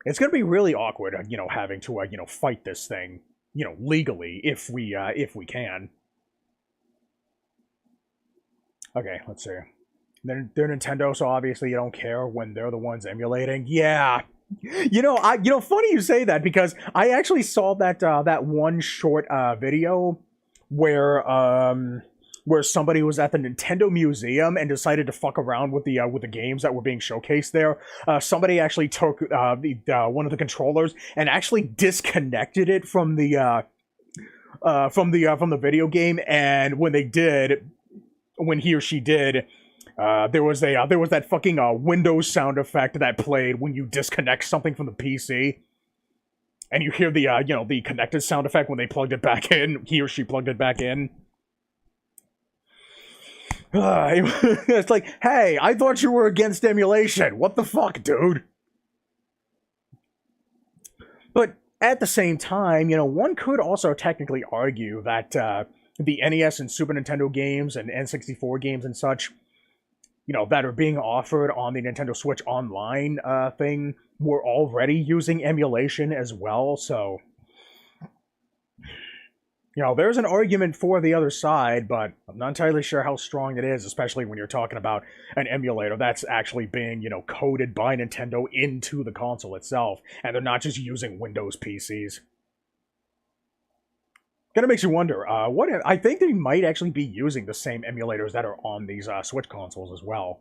Speaker 1: it's gonna be really awkward, you know, having to, you know, fight this thing, you know, legally, if we can. Okay, let's see. They're Nintendo, so obviously you don't care when they're the ones emulating. Yeah. You know, funny you say that, because I actually saw that one short video where somebody was at the Nintendo Museum and decided to fuck around with the games that were being showcased there. Somebody actually took one of the controllers and actually disconnected it from the video game, and when he or she did, there was that fucking Windows sound effect that played when you disconnect something from the PC, and you hear the you know, the connected sound effect when they plugged it back in. He or she plugged it back in. It's like, hey, I thought you were against emulation. What the fuck, dude? But at the same time, you know, one could also technically argue that the NES and Super Nintendo games and N64 games and such, you know, that are being offered on the Nintendo Switch Online thing were already using emulation as well, so, you know, there's an argument for the other side, but I'm not entirely sure how strong it is, especially when you're talking about an emulator that's actually being, you know, coded by Nintendo into the console itself, and they're not just using Windows PCs. Kind of makes you wonder, I think they might actually be using the same emulators that are on these Switch consoles as well.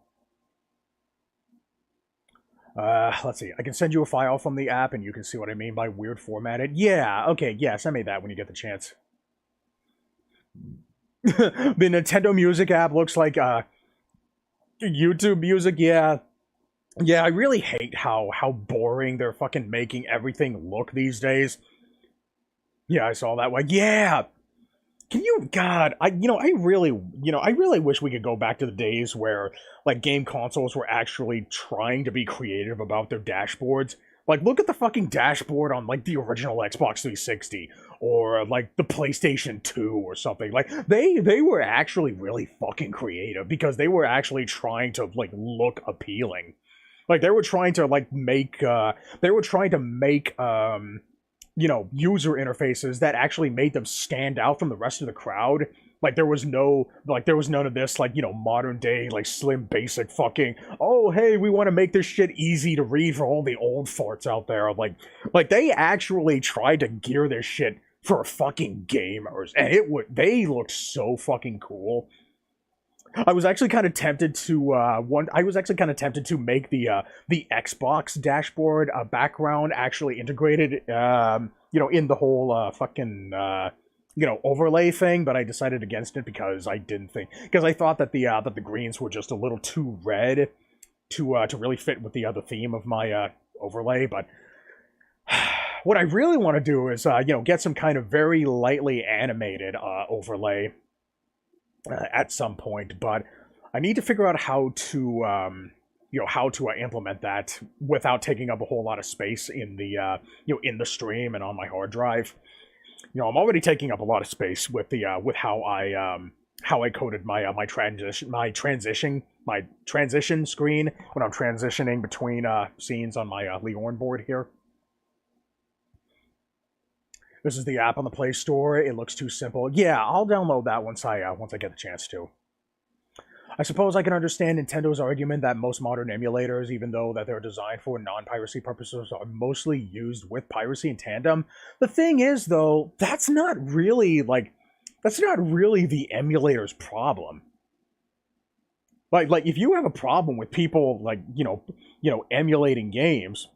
Speaker 1: Let's see, I can send you a file from the app and you can see what I mean by weird formatted. Yeah, okay, yeah, send me that when you get the chance. The Nintendo Music app looks like YouTube Music. Yeah, I really hate how boring they're fucking making everything look these days. Yeah, I saw that one. Yeah, can you? God, I really wish we could go back to the days where, like, game consoles were actually trying to be creative about their dashboards. Like, look at the fucking dashboard on, like, the original Xbox 360, or, like, the PlayStation 2 or something. Like, they were actually really fucking creative, because they were actually trying to, like, look appealing. Like, they were trying to, like, make, you know, user interfaces that actually made them stand out from the rest of the crowd. Like, there was none of this, like, you know, modern day, like, slim, basic fucking, oh, hey, we want to make this shit easy to read for all the old farts out there. Like, they actually tried to gear this shit for fucking gamers, and they looked so fucking cool. I was actually kind of tempted to I was actually kind of tempted to make the Xbox dashboard background actually integrated, in the whole fucking overlay thing, but I decided against it because I thought that the greens were just a little too red to really fit with the other theme of my overlay. But what I really want to do is get some kind of very lightly animated overlay at some point, but I need to figure out how to implement that without taking up a whole lot of space in the in the stream and on my hard drive. I'm already taking up a lot of space with with how I coded my transition screen when I'm transitioning between scenes on my Leorn board here. This is the app on the Play Store. It looks too simple. Yeah, I'll download that once I get the chance to. I suppose I can understand Nintendo's argument that most modern emulators, even though that they're designed for non-piracy purposes, are mostly used with piracy in tandem. The thing is, though, that's not really the emulator's problem. Like if you have a problem with people emulating games,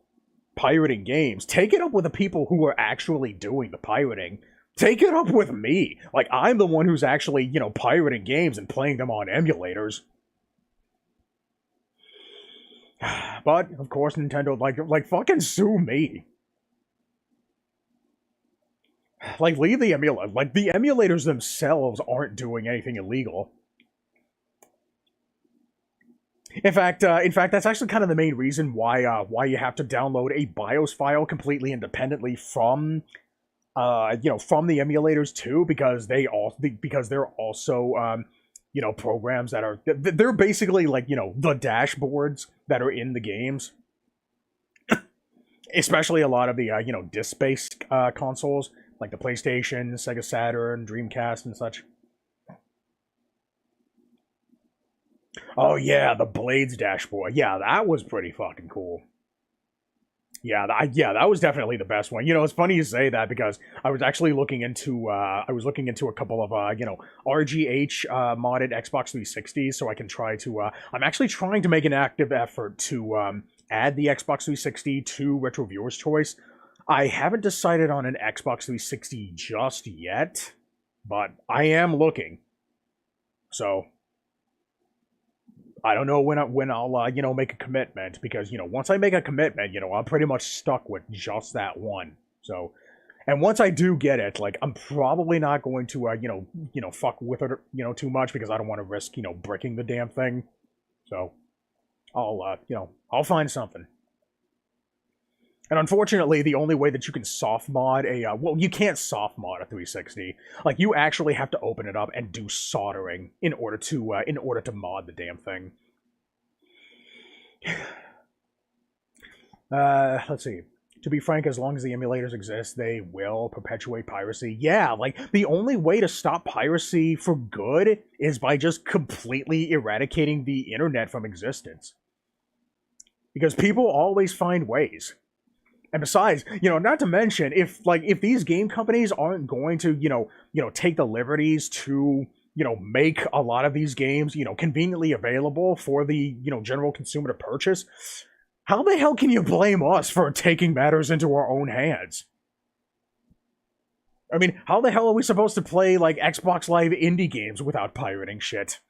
Speaker 1: pirating games, take it up with the people who are actually doing the pirating. Take it up with me. Like, I'm the one who's actually, pirating games and playing them on emulators. But, of course, Nintendo, like fucking sue me. Like, leave the emulator. Like, the emulators themselves aren't doing anything illegal. In fact, that's actually kind of the main reason why you have to download a BIOS file completely independently from from the emulators too, because they're also programs that are they're basically like the dashboards that are in the games, especially a lot of the disc-based consoles like the PlayStation, Sega Saturn, Dreamcast, and such. Oh yeah, the Blades dashboard. Yeah, that was pretty fucking cool. Yeah, that was definitely the best one. It's funny you say that because I was actually looking into a couple of RGH modded Xbox 360s, so I can try to. I'm actually trying to make an active effort to add the Xbox 360 to Retro Viewers Choice. I haven't decided on an Xbox 360 just yet, but I am looking. So I don't know when I'll make a commitment, because once I make a commitment, I'm pretty much stuck with just that one. So, and once I do get it, like, I'm probably not going to fuck with it too much, because I don't want to risk bricking the damn thing. So I'll find something. And unfortunately, the only way that you can soft mod you can't soft mod a 360. Like, you actually have to open it up and do soldering in order to mod the damn thing. Let's see. To be frank, as long as the emulators exist, they will perpetuate piracy. Yeah, like, the only way to stop piracy for good is by just completely eradicating the internet from existence. Because people always find ways. And besides, not to mention, if these game companies aren't going to, take the liberties to, make a lot of these games, conveniently available for the, general consumer to purchase, how the hell can you blame us for taking matters into our own hands? I mean, how the hell are we supposed to play, like, Xbox Live indie games without pirating shit?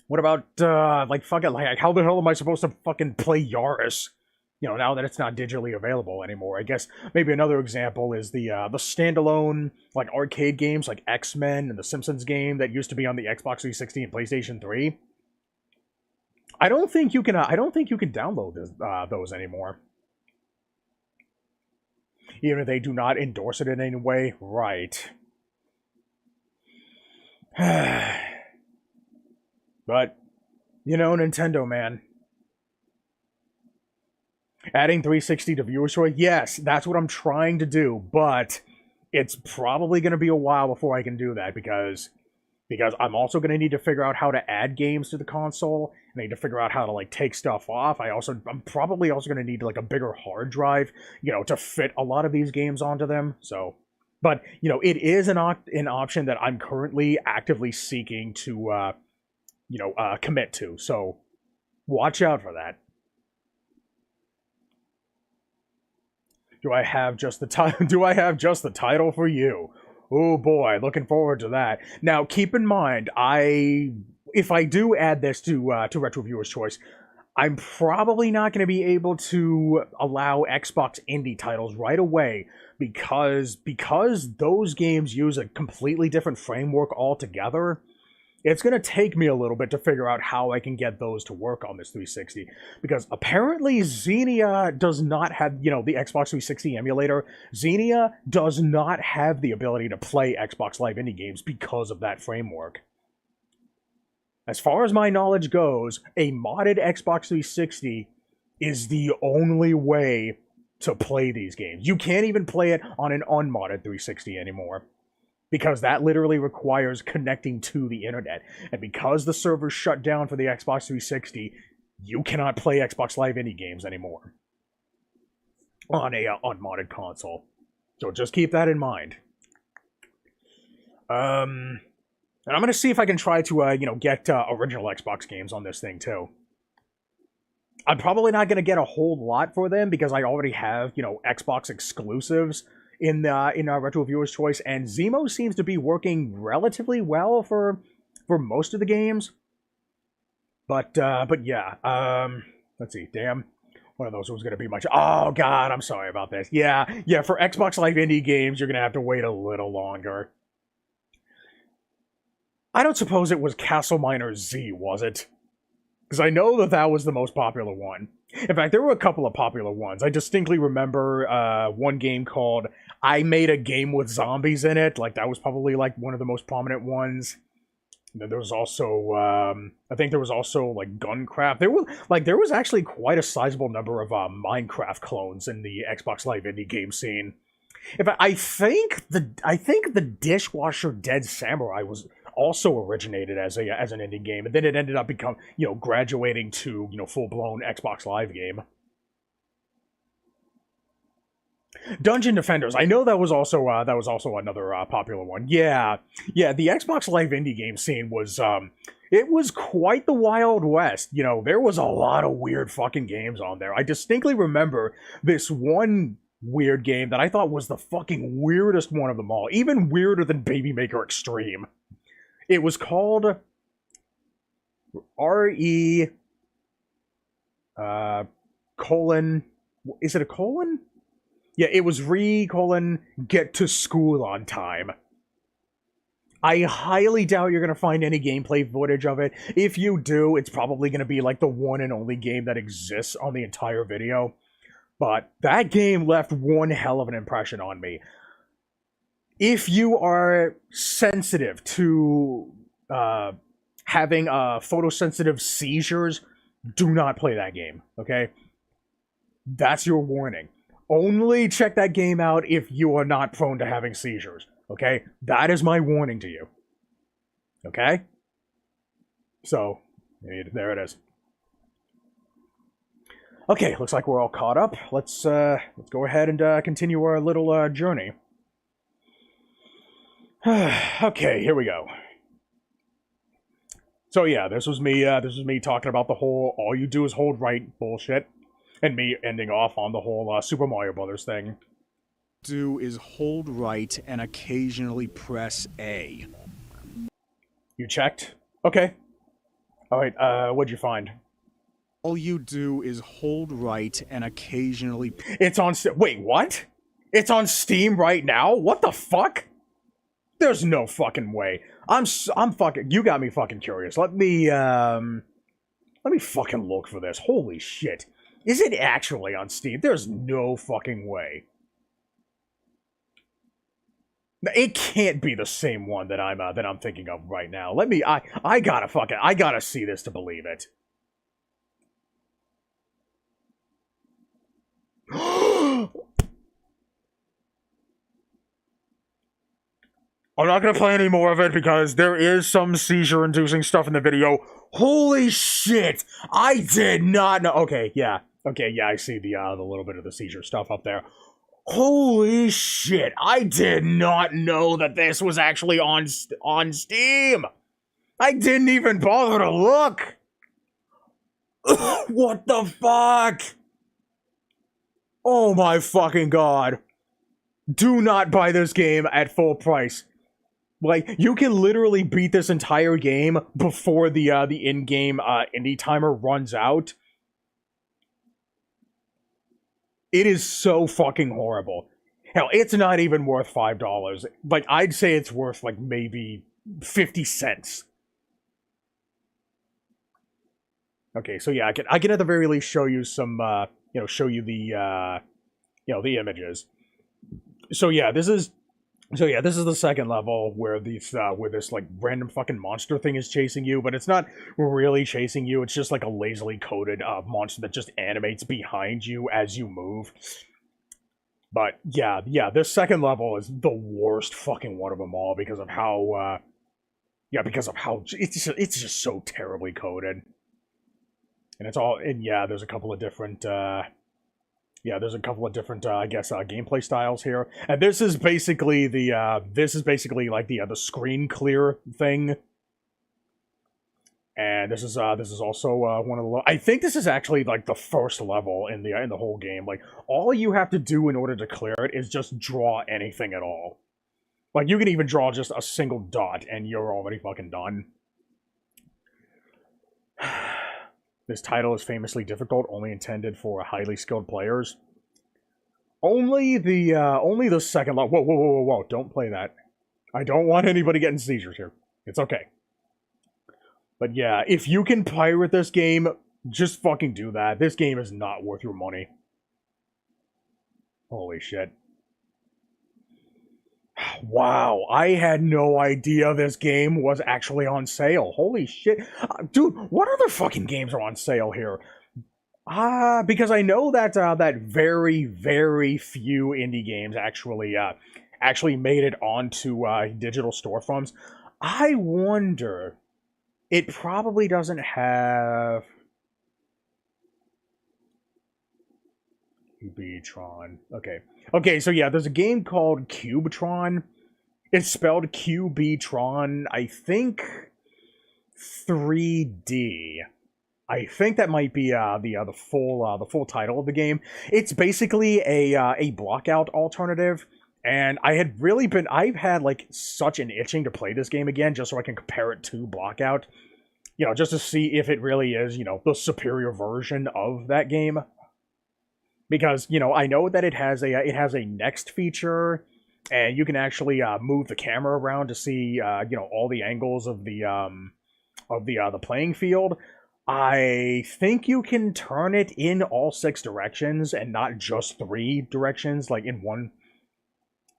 Speaker 1: What about, how the hell am I supposed to fucking play Yaris? Now that it's not digitally available anymore. I guess maybe another example is the standalone, like, arcade games like X-Men and the Simpsons game that used to be on the Xbox 360 and PlayStation 3. I don't think you can download those anymore. Even if they do not endorse it in any way, right? But Nintendo, man. Adding 360 to viewer choice, yes, that's what I'm trying to do, but it's probably going to be a while before I can do that, because I'm also going to need to figure out how to add games to the console. I need to figure out how to, like, take stuff off. I'm probably also going to need, like, a bigger hard drive, to fit a lot of these games onto them. So, but it is an option that I'm currently actively seeking to commit to. So watch out for that. Do I have just the title? Do I have just the title for you? Oh boy, looking forward to that. Now, keep in mind, if I do add this to Retro Viewer's Choice, I'm probably not going to be able to allow Xbox indie titles right away because those games use a completely different framework altogether. It's going to take me a little bit to figure out how I can get those to work on this 360, because apparently Xenia does not have, the Xbox 360 emulator. Xenia does not have the ability to play Xbox Live Indie games because of that framework. As far as my knowledge goes, a modded Xbox 360 is the only way to play these games. You can't even play it on an unmodded 360 anymore, because that literally requires connecting to the internet. And because the servers shut down for the Xbox 360, you cannot play Xbox Live Indie games anymore on a unmodded console. So just keep that in mind. And I'm going to see if I can try to, get original Xbox games on this thing, too. I'm probably not going to get a whole lot for them, because I already have, Xbox exclusives in our Retro Viewer's Choice, and Zemo seems to be working relatively well for most of the games. But yeah, let's see, damn, one of those was going to be much. Oh god, I'm sorry about this. Yeah, for Xbox Live Indie games, you're going to have to wait a little longer. I don't suppose it was Castle Miner Z, was it? Because I know that was the most popular one. In fact, there were a couple of popular ones. I distinctly remember one game called I Made a Game with Zombies in it. Like, that was probably, like, one of the most prominent ones. And then there was also, I think there was also, like, Guncraft. There was actually quite a sizable number of Minecraft clones in the Xbox Live Indie game scene. In fact, I think the Dishwasher Dead Samurai was also originated as an indie game, and then it ended up graduating to full-blown Xbox Live game. Dungeon Defenders, I know that was also another popular one. Yeah, the Xbox Live indie game scene was it was quite the Wild West. There was a lot of weird fucking games on there. I distinctly remember this one weird game that I thought was the fucking weirdest one of them all, even weirder than Baby Maker Extreme. It was called RE colon. Is it a colon? Yeah, it was Get to School on Time. I highly doubt you're going to find any gameplay footage of it. If you do, it's probably going to be like the one and only game that exists on the entire video. But that game left one hell of an impression on me. If you are sensitive to having photosensitive seizures, do not play that game, okay? That's your warning. Only check that game out if you are not prone to having seizures, okay? That is my warning to you, okay? So, there it is. Okay, looks like we're all caught up. Let's go ahead and continue our little journey. Okay, here we go. So yeah, this was me talking about the whole all you do is hold right bullshit, and me ending off on the whole Super Mario Brothers thing.
Speaker 3: Do is hold right and occasionally press A.
Speaker 1: You checked? Okay. Alright, what'd you find?
Speaker 3: All you do is hold right and occasionally...
Speaker 1: It's on... Wait, what? It's on Steam right now? What the fuck? There's no fucking way. I'm fucking... You got me fucking curious. Let me fucking look for this. Holy shit. Is it actually on Steam? There's no fucking way. It can't be the same one that I'm thinking of right now. I gotta see this to believe it. I'm not gonna play any more of it because there is some seizure-inducing stuff in the video. Holy shit! I did not know. Okay, yeah, I see the little bit of the seizure stuff up there. Holy shit! I did not know that this was actually on Steam. I didn't even bother to look! What the fuck? Oh my fucking god. Do not buy this game at full price. Like, you can literally beat this entire game before the in-game indie timer runs out. It is so fucking horrible. Hell, it's not even worth $5. Like, I'd say it's worth, like, maybe 50 cents. Okay, so yeah, I can at the very least show you some, show you the, the images. So yeah, this is the second level where this like random fucking monster thing is chasing you, but it's not really chasing you. It's just like a lazily coded monster that just animates behind you as you move. But yeah, this second level is the worst fucking one of them all because of how it's just so terribly coded. And there's a couple of different I guess gameplay styles here. And this is basically like the screen clear thing. And this is also one of the I think this is actually like the first level in the whole game. Like, all you have to do in order to clear it is just draw anything at all. Like, you can even draw just a single dot and you're already fucking done. This title is famously difficult, only intended for highly skilled players. Only the second level. Whoa! Don't play that. I don't want anybody getting seizures here. It's okay. But yeah, if you can pirate this game, just fucking do that. This game is not worth your money. Holy shit. Wow, I had no idea this game was actually on sale. Holy shit. Dude, what other fucking games are on sale here? Because I know that that very, very few indie games actually made it onto digital storefronts. I wonder, it probably doesn't have Cubetron. Okay, so yeah, there's a game called Cubetron. It's spelled Cubetron, I think 3D. I think that might be the full title of the game. It's basically a blockout alternative, and I've had like such an itching to play this game again just so I can compare it to Blockout, just to see if it really is the superior version of that game. Because I know that it has a next feature, and you can actually move the camera around to see all the angles of the playing field. I think you can turn it in all 6 directions and not just 3 directions, like in one,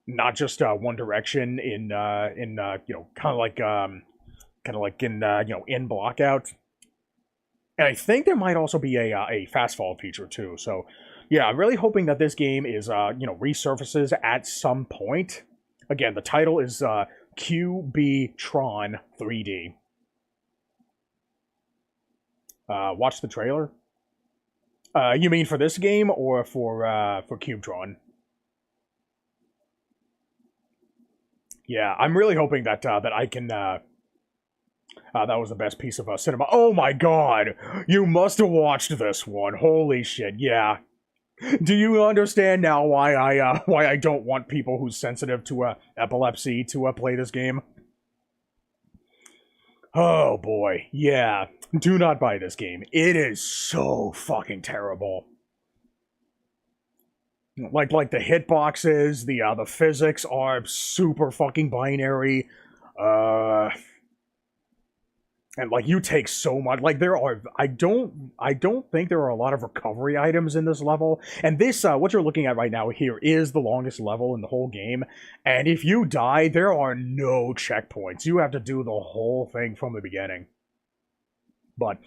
Speaker 1: not just one direction in kind of like in Blockout. And I think there might also be a fast fall feature too. So yeah, I'm really hoping that this game is resurfaces at some point. Again, the title is Cubetron 3D. Watch the trailer? You mean for this game or for Cubetron? Yeah, I'm really hoping that that I can. That was the best piece of cinema. Oh my god! You must have watched this one. Holy shit! Yeah. Do you understand now why I don't want people who's sensitive to epilepsy to play this game? Oh boy, yeah. Do not buy this game. It is so fucking terrible. Like the hitboxes, the physics are super fucking binary. And like you take so much. Like I don't think there are a lot of recovery items in this level. And this what you're looking at right now here is the longest level in the whole game. And if you die, there are no checkpoints. You have to do the whole thing from the beginning. But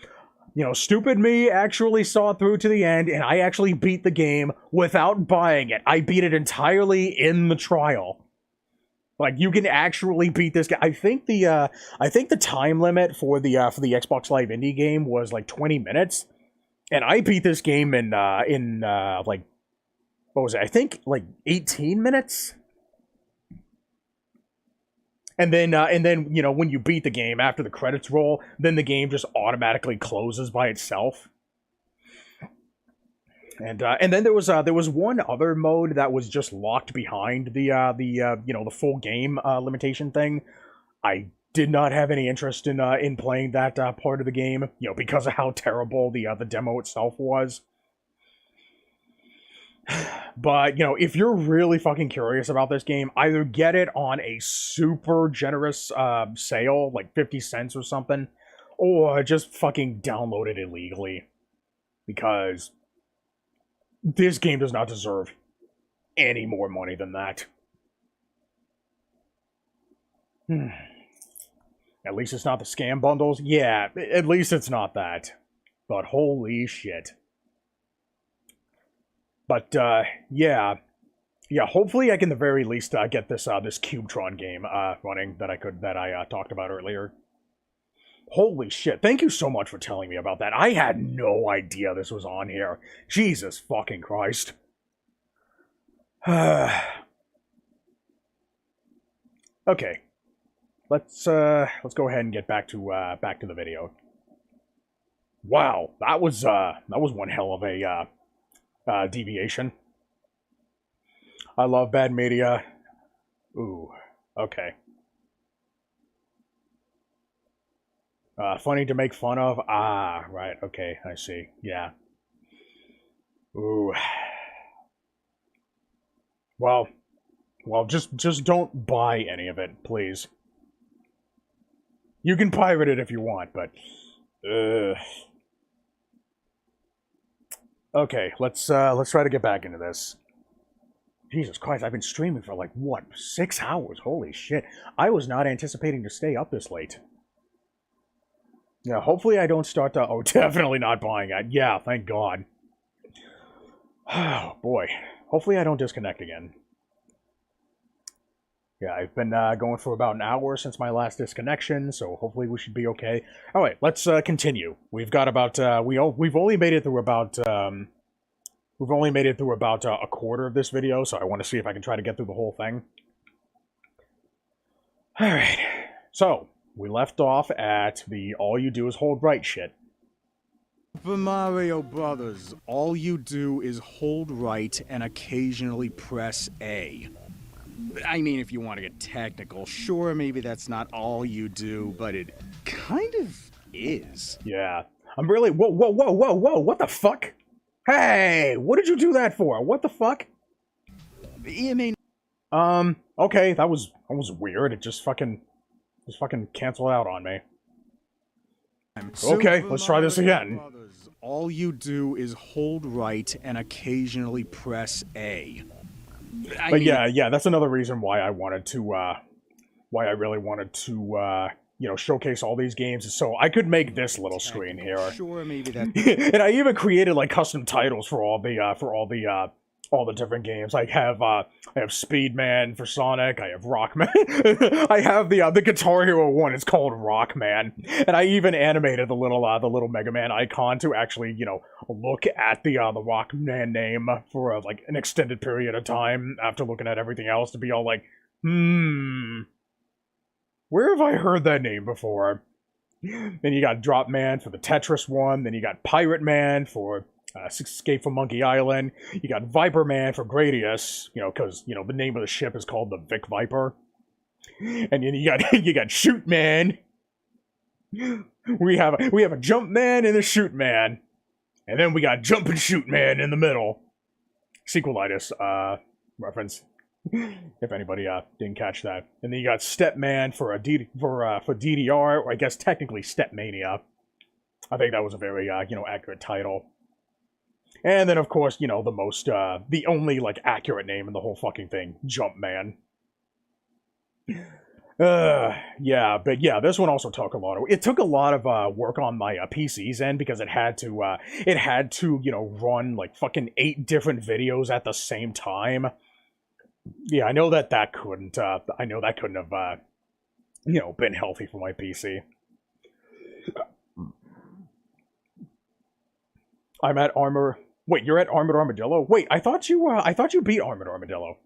Speaker 1: stupid me actually saw it through to the end, and I actually beat the game without buying it. I beat it entirely in the trial. Like, you can actually beat this game. I think the time limit for the Xbox Live Indie game was like 20 minutes, and I beat this game in like, what was it? I think like 18 minutes. And then, you know, when you beat the game after the credits roll, then the game just automatically closes by itself. And then there was one other mode that was just locked behind the you know, the full game limitation thing. I did not have any interest in playing that part of the game, you know, because of how terrible the demo itself was. But, you know, if you're really fucking curious about this game, either get it on a super generous sale, like 50 cents or something, or just fucking download it illegally. Because this game does not deserve any more money than that. At least it's not the scam bundles. Yeah, at least it's not that. But holy shit. But, yeah. Yeah, hopefully I can at the very least get this this Cubetron game running that I talked about earlier. Holy shit, thank you so much for telling me about that. I had no idea this was on here. Jesus fucking Christ. Okay. Let's go ahead and get back to the video. Wow, that was one hell of a deviation. I love bad media. Ooh, okay. Funny to make fun of? Ah, right, okay, I see. Yeah. Ooh. Well, just don't buy any of it, please. You can pirate it if you want, but... Okay, let's try to get back into this. Jesus Christ, I've been streaming for like, what, 6 hours? Holy shit. I was not anticipating to stay up this late. Yeah, hopefully I don't start to... Oh, definitely not buying it. Yeah, thank God. Oh, boy. Hopefully I don't disconnect again. Yeah, I've been going for about an hour since my last disconnection, so hopefully we should be okay. Alright, let's continue. We've got about... We've only made it through about... We've only made it through about a quarter of this video, so I want to see if I can try to get through the whole thing. Alright, so... We left off at the all you do is hold right shit.
Speaker 3: Super Mario Brothers, all you do is hold right and occasionally press A. I mean, if you want to get technical, sure, maybe that's not all you do, but it kind of is.
Speaker 1: Yeah. I'm really... Whoa, what the fuck? Hey, what did you do that for? What the fuck?
Speaker 3: I mean...
Speaker 1: Okay, that was weird. It just fucking canceled out on me. Okay, let's try this again.
Speaker 3: Brothers, all you do is hold right and occasionally press A.
Speaker 1: But yeah, that's another reason why I wanted to, why I really wanted to, you know, showcase all these games, so I could make this little screen here.
Speaker 3: Sure, maybe that.
Speaker 1: And I even created like custom titles for all the different games. I have Speedman for Sonic. I have Rockman. I have the Guitar Hero one. It's called Rockman, and I even animated the little Mega Man icon to actually, you know, look at the Rockman name for like an extended period of time after looking at everything else to be all like, where have I heard that name before? Then you got Drop Man for the Tetris one. Then you got Pirate Man for Escape from Monkey Island. You got Viper Man for Gradius, you know, because, you know, the name of the ship is called the Vic Viper. And then you got Shoot Man. We have a Jump Man and a Shoot Man. And then we got Jump and Shoot Man in the middle. Sequelitis reference. If anybody didn't catch that. And then you got Step Man for DDR, or I guess technically Step Mania. I think that was a very you know, accurate title. And then, of course, you know, the only, like, accurate name in the whole fucking thing, Jumpman. Yeah, but yeah, this one also took a lot of work on my PC's end, because it had to, you know, run, like, fucking 8 different videos at the same time. Yeah, I know that couldn't have, you know, been healthy for my PC. I'm at Armor... Wait, you're at Armored Armadillo? Wait, I thought you beat Armored Armadillo.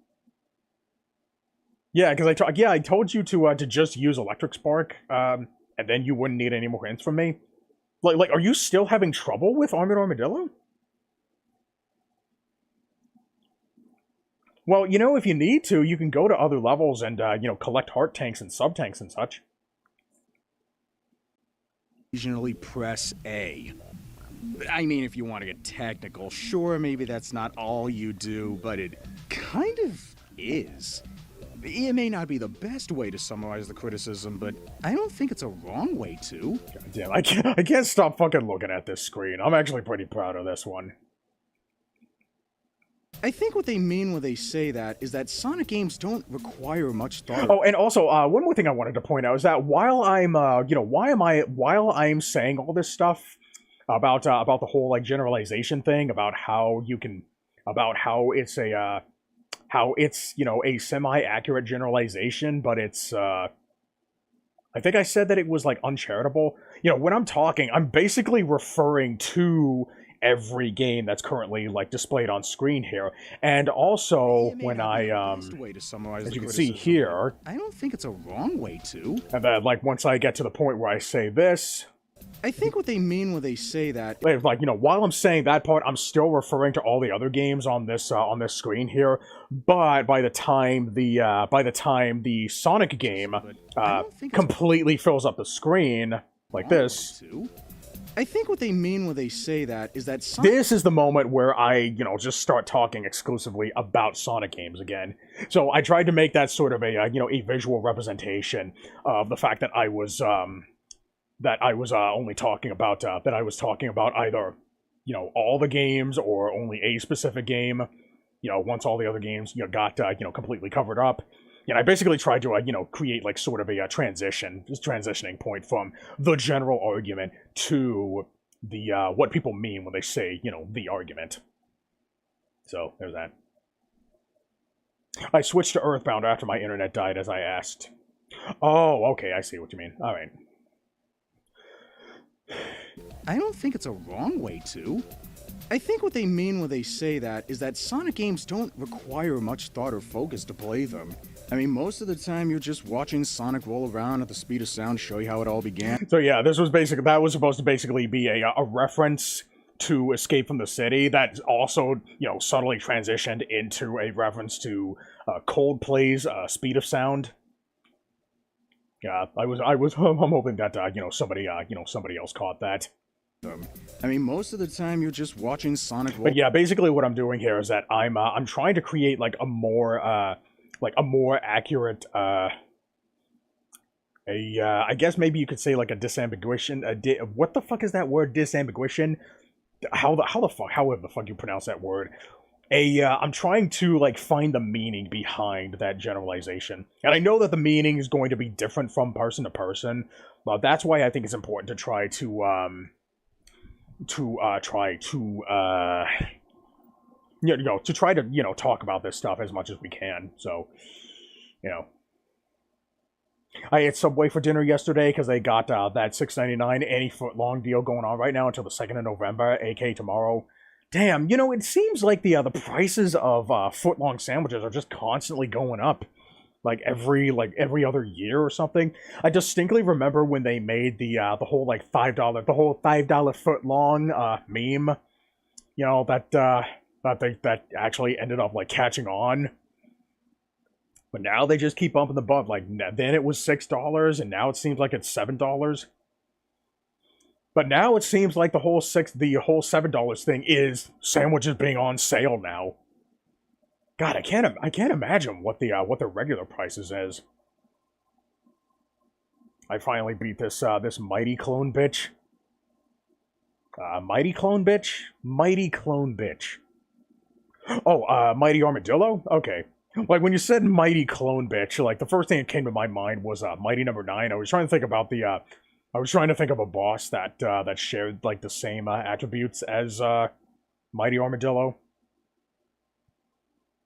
Speaker 1: Yeah, because I told you to just use Electric Spark, and then you wouldn't need any more hints from me. Like, are you still having trouble with Armored Armadillo? Well, you know, if you need to, you can go to other levels and, you know, collect heart tanks and sub-tanks and such.
Speaker 3: Occasionally press A. I mean, if you want to get technical, sure, maybe that's not all you do, but it kind of is. It may not be the best way to summarize the criticism, but I don't think it's a wrong way to.
Speaker 1: God damn, I can't stop fucking looking at this screen. I'm actually pretty proud of this one.
Speaker 3: I think what they mean when they say that is that Sonic games don't require much thought.
Speaker 1: Oh, and also, one more thing I wanted to point out is that while I'm, you know, while I'm saying all this stuff about the whole, like, generalization thing, about how it's, you know, a semi-accurate generalization, but it's, I think I said that it was, like, uncharitable. You know, when I'm talking, I'm basically referring to every game that's currently, like, displayed on screen here. And also, when I, as you can see here,
Speaker 3: I don't think it's a wrong way to.
Speaker 1: and then, like, once I get to the point where I say this,
Speaker 3: I think what they mean when they say that.
Speaker 1: like, you know, while I'm saying that part, I'm still referring to all the other games on this screen here. But by the time the Sonic game completely fills up the screen like this,
Speaker 3: I think what they mean when they say that is that Sonic...
Speaker 1: This is the moment where I, you know, just start talking exclusively about Sonic games again. So I tried to make that sort of a, you know, a visual representation of the fact that I was only talking about, that I was talking about either, you know, all the games or only a specific game, you know, once all the other games, you know, got, you know, completely covered up. And I basically tried to, you know, create, like, sort of a transitioning point from the general argument to the, what people mean when they say, you know, the argument. So, there's that. I switched to Earthbound after my internet died, as I asked. Oh, okay, I see what you mean. Alright.
Speaker 3: I don't think it's a wrong way to. I think what they mean when they say that is that Sonic games don't require much thought or focus to play them. I mean, most of the time you're just watching Sonic roll around at the speed of sound, show you how it all began.
Speaker 1: So yeah, that was supposed to basically be a reference to Escape from the City that also, you know, subtly transitioned into a reference to Coldplay's Speed of Sound. Yeah, I'm hoping that, you know, somebody else caught that.
Speaker 3: I mean, most of the time you're just watching Sonic roll.
Speaker 1: But yeah, basically what I'm doing here is that I'm trying to create, like, a more accurate, I guess maybe you could say, like, a disambiguation, what the fuck is that word, disambiguation? However the fuck you pronounce that word. I'm trying to, like, find the meaning behind that generalization. And I know that the meaning is going to be different from person to person, but that's why I think it's important to try to talk about this stuff as much as we can. So, you know, I ate Subway for dinner yesterday because they got that $6.99 any foot long deal going on right now until the 2nd of November, aka tomorrow. Damn, you know, it seems like the prices of foot long sandwiches are just constantly going up. Like every other year or something. I distinctly remember when they made the whole like $5 foot long meme. You know, that actually ended up like catching on. But now they just keep bumping the bump. Like then it was $6 and now it seems like it's $7. But now it seems like the whole $7 thing is sandwiches being on sale now. God, I can't imagine what the regular prices is. I finally beat this mighty clone bitch. Mighty clone bitch. Oh, mighty armadillo. Okay. Like when you said mighty clone bitch, like the first thing that came to my mind was mighty number 9. I was trying to think about I was trying to think of a boss that shared like the same attributes as mighty armadillo.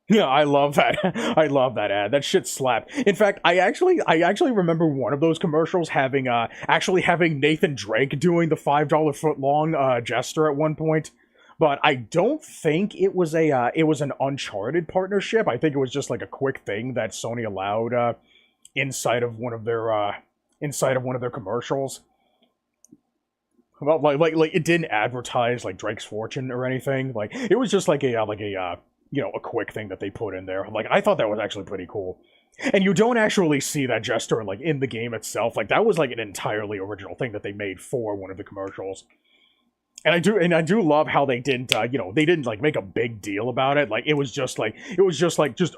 Speaker 1: Yeah, I love that. I love that ad. That shit slapped. In fact, I actually remember one of those commercials having Nathan Drake doing the $5 foot long gesture at one point. but I don't think it was it was an Uncharted partnership. I think it was just like a quick thing that Sony allowed inside of one of their commercials. Well, like it didn't advertise like Drake's Fortune or anything. Like it was just like a quick thing that they put in there. Like I thought that was actually pretty cool. And you don't actually see that gesture like in the game itself. Like that was like an entirely original thing that they made for one of the commercials. And I do love how they didn't they didn't like make a big deal about it. Like it was just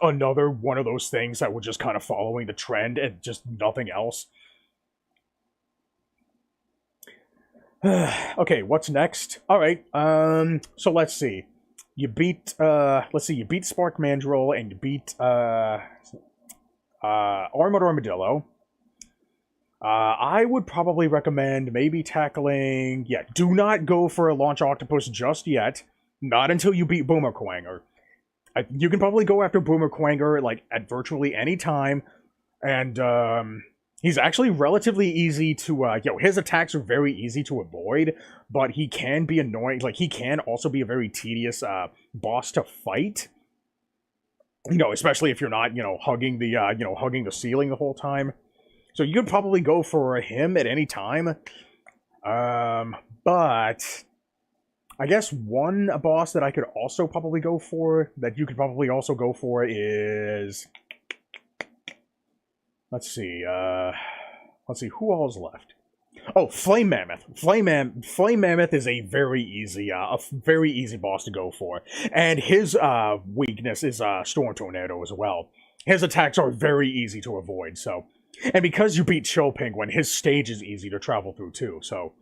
Speaker 1: another one of those things that were just kind of following the trend and just nothing else. Okay, what's next? All right. So let's see. You beat Spark Mandrill and you beat Armored Armadillo. I would probably recommend maybe tackling... Yeah, do not go for a Launch Octopus just yet. Not until you beat Boomer Quanger. You can probably go after Boomer Quanger, like, at virtually any time. And, he's actually relatively easy to... his attacks are very easy to avoid, but he can be annoying. Like, he can also be a very tedious, boss to fight. Especially if you're not, hugging the ceiling the whole time. So you could probably go for him at any time. But I guess one boss that I could also probably go for, that you could probably also go for is... Let's see, who all is left? Oh, Flame Mammoth. Flame Mammoth is a very easy boss to go for. And his weakness is Storm Tornado as well. His attacks are very easy to avoid, so... And because you beat Chill Penguin, his stage is easy to travel through too. So,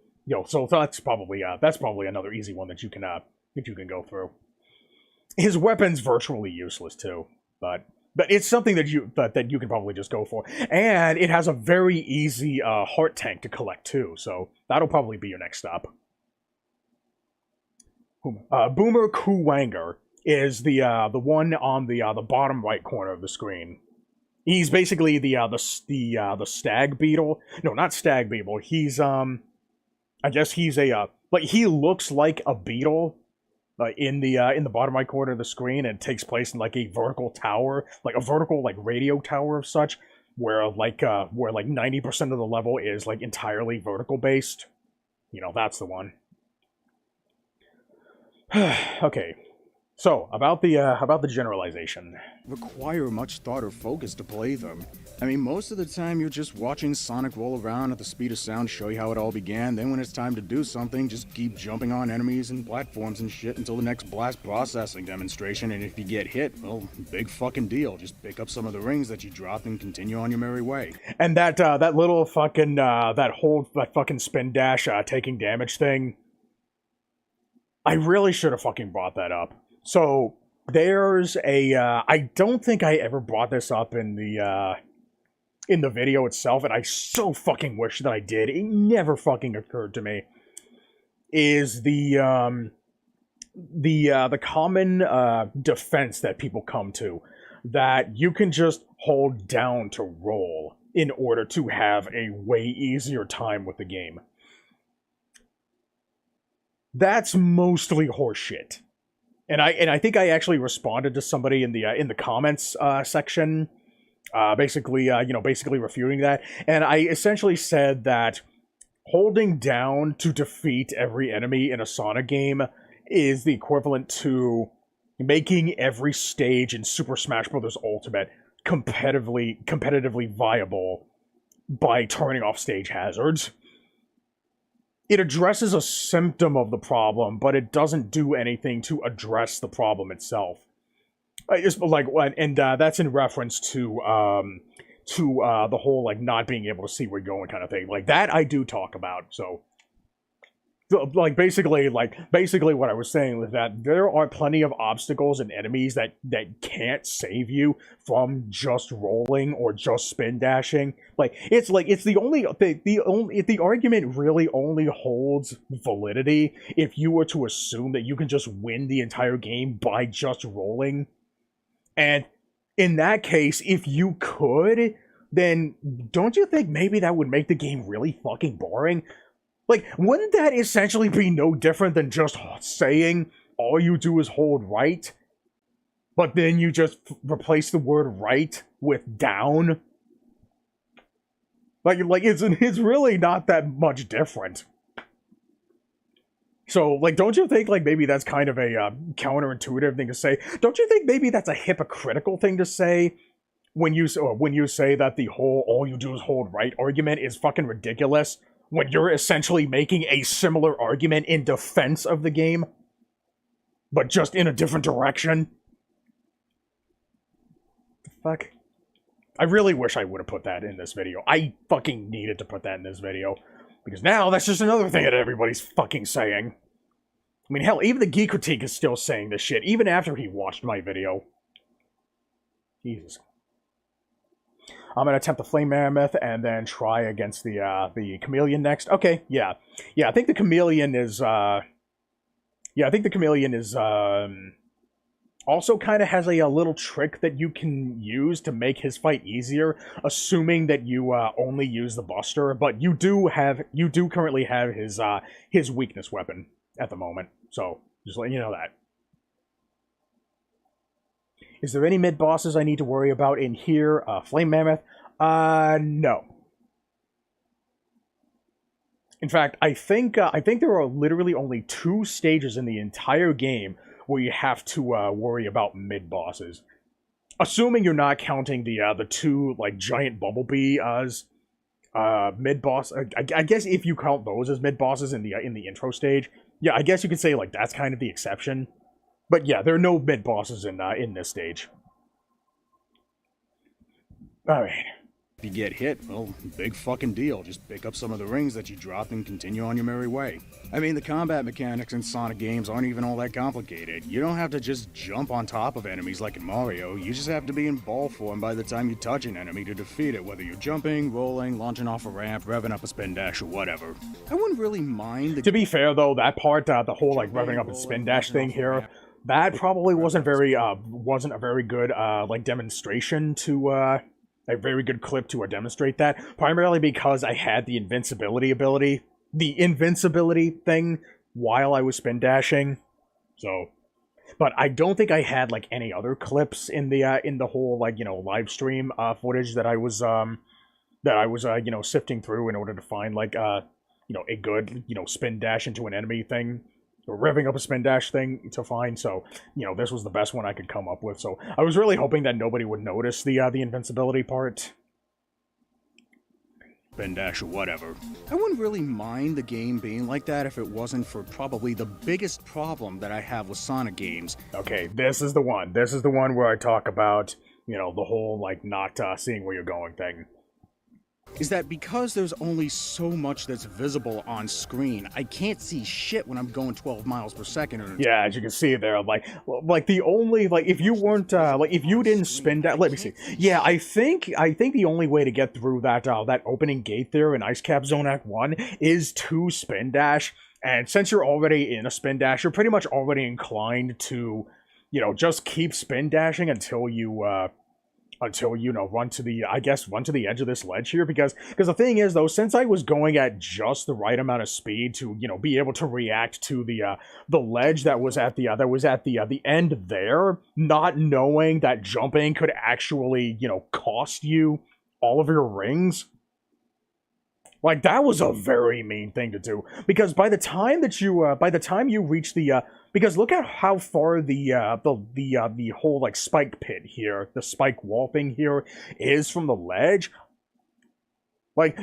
Speaker 1: so that's probably another easy one that you can go through. His weapon's virtually useless too, but it's something that you can probably just go for. And it has a very easy heart tank to collect too, so that'll probably be your next stop. Boomer Kuwanger is the one on the bottom right corner of the screen. He's basically the stag beetle. No, not stag beetle. He's I guess he's a he looks like a beetle in the bottom right corner of the screen, and it takes place in like a vertical tower, like a vertical like radio tower of such, where 90% of the level is like entirely vertical based. That's the one. Okay. So, about the generalization.
Speaker 3: Require much thought or focus to play them. I mean, most of the time you're just watching Sonic roll around at the speed of sound, show you how it all began, then when it's time to do something, just keep jumping on enemies and platforms and shit until the next blast processing demonstration, and if you get hit, well, big fucking deal. Just pick up some of the rings that you dropped and continue on your merry way.
Speaker 1: And that little fucking, that fucking spin dash taking damage thing, I really should have fucking brought that up. So, there's a, I don't think I ever brought this up in the video itself, and I so fucking wish that I did. It never fucking occurred to me. Is the common, defense that people come to, that you can just hold down to roll in order to have a way easier time with the game. That's mostly horseshit. And I think I actually responded to somebody in the comments section, basically refuting that. And I essentially said that holding down to defeat every enemy in a Sonic game is the equivalent to making every stage in Super Smash Bros. Ultimate competitively viable by turning off stage hazards. It addresses a symptom of the problem, but it doesn't do anything to address the problem itself. That's in reference to the whole like not being able to see where you're going kind of thing. Like that, I do talk about. So, basically what I was saying was that there are plenty of obstacles and enemies that can't save you from just rolling or just spin dashing. The argument really only holds validity if you were to assume that you can just win the entire game by just rolling. And in that case, if you could, then don't you think maybe that would make the game really fucking boring? Like, wouldn't that essentially be no different than just saying all you do is hold right, but then you just replace the word right with down. Like it's really not that much different. So, like, don't you think, like, maybe that's kind of a counterintuitive thing to say? Don't you think maybe that's a hypocritical thing to say when you say that the whole all you do is hold right argument is fucking ridiculous when you're essentially making a similar argument in defense of the game, but just in a different direction? The fuck? I really wish I would have put that in this video. I fucking needed to put that in this video. Because now that's just another thing that everybody's fucking saying. I mean, hell, even the Geek Critique is still saying this shit, even after he watched my video. Jesus. I'm gonna attempt the Flame Mammoth and then try against the Chameleon next. Okay, yeah. Yeah, I think the Chameleon is, also kind of has a little trick that you can use to make his fight easier, assuming that you only use the Buster. But you do currently have his weakness weapon at the moment. So just letting you know that. Is there any mid bosses I need to worry about in here? Flame Mammoth? No. In fact, I think there are literally only 2 stages in the entire game where you have to worry about mid-bosses. Assuming you're not counting the 2, like, giant bumblebee as mid-boss. I guess if you count those as mid-bosses in the intro stage, yeah, I guess you could say, like, that's kind of the exception. But yeah, there are no mid-bosses in this stage. Alright.
Speaker 3: If you get hit, well, big fucking deal. Just pick up some of the rings that you dropped and continue on your merry way. I mean, the combat mechanics in Sonic games aren't even all that complicated. You don't have to just jump on top of enemies like in Mario. You just have to be in ball form by the time you touch an enemy to defeat it, whether you're jumping, rolling, launching off a ramp, revving up a spin dash, or whatever. I wouldn't really mind the...
Speaker 1: To be fair, though, that part, the whole, like, revving up a spin dash thing here, that probably wasn't a very good, like, demonstration to, a very good clip to demonstrate that, primarily because I had the invincibility thing while I was spin dashing. So, but I don't think I had like any other clips in the whole, like, you know, live stream footage that I was you know, sifting through in order to find, like, you know, a good, you know, spin dash into an enemy thing, or revving up a spin dash thing to find. So, you know, this was the best one I could come up with. So I was really hoping that nobody would notice the invincibility part.
Speaker 3: Spin dash or whatever. I wouldn't really mind the game being like that if it wasn't for probably the biggest problem that I have with Sonic games.
Speaker 1: Okay, this is the one. This is the one where I talk about, you know, the whole, like, not seeing where you're going thing.
Speaker 3: Is that because there's only so much that's visible on screen, I can't see shit when I'm going 12 miles per second. Or...
Speaker 1: Yeah, as you can see there, like the only, like, if you weren't, like, if you didn't spin that, let me see. Yeah, I think the only way to get through that, that opening gate there in Ice Cap Zone Act 1 is to spin dash. And since you're already in a spin dash, you're pretty much already inclined to, you know, just keep spin dashing until you, you know, run to the edge of this ledge here, because the thing is, though, since I was going at just the right amount of speed to, you know, be able to react to the ledge that was at the end there, not knowing that jumping could actually, you know, cost you all of your rings. Like, that was a very mean thing to do, because by the time you reach the, because look at how far the whole, like, spike pit here, the spike wall thing here is from the ledge. Like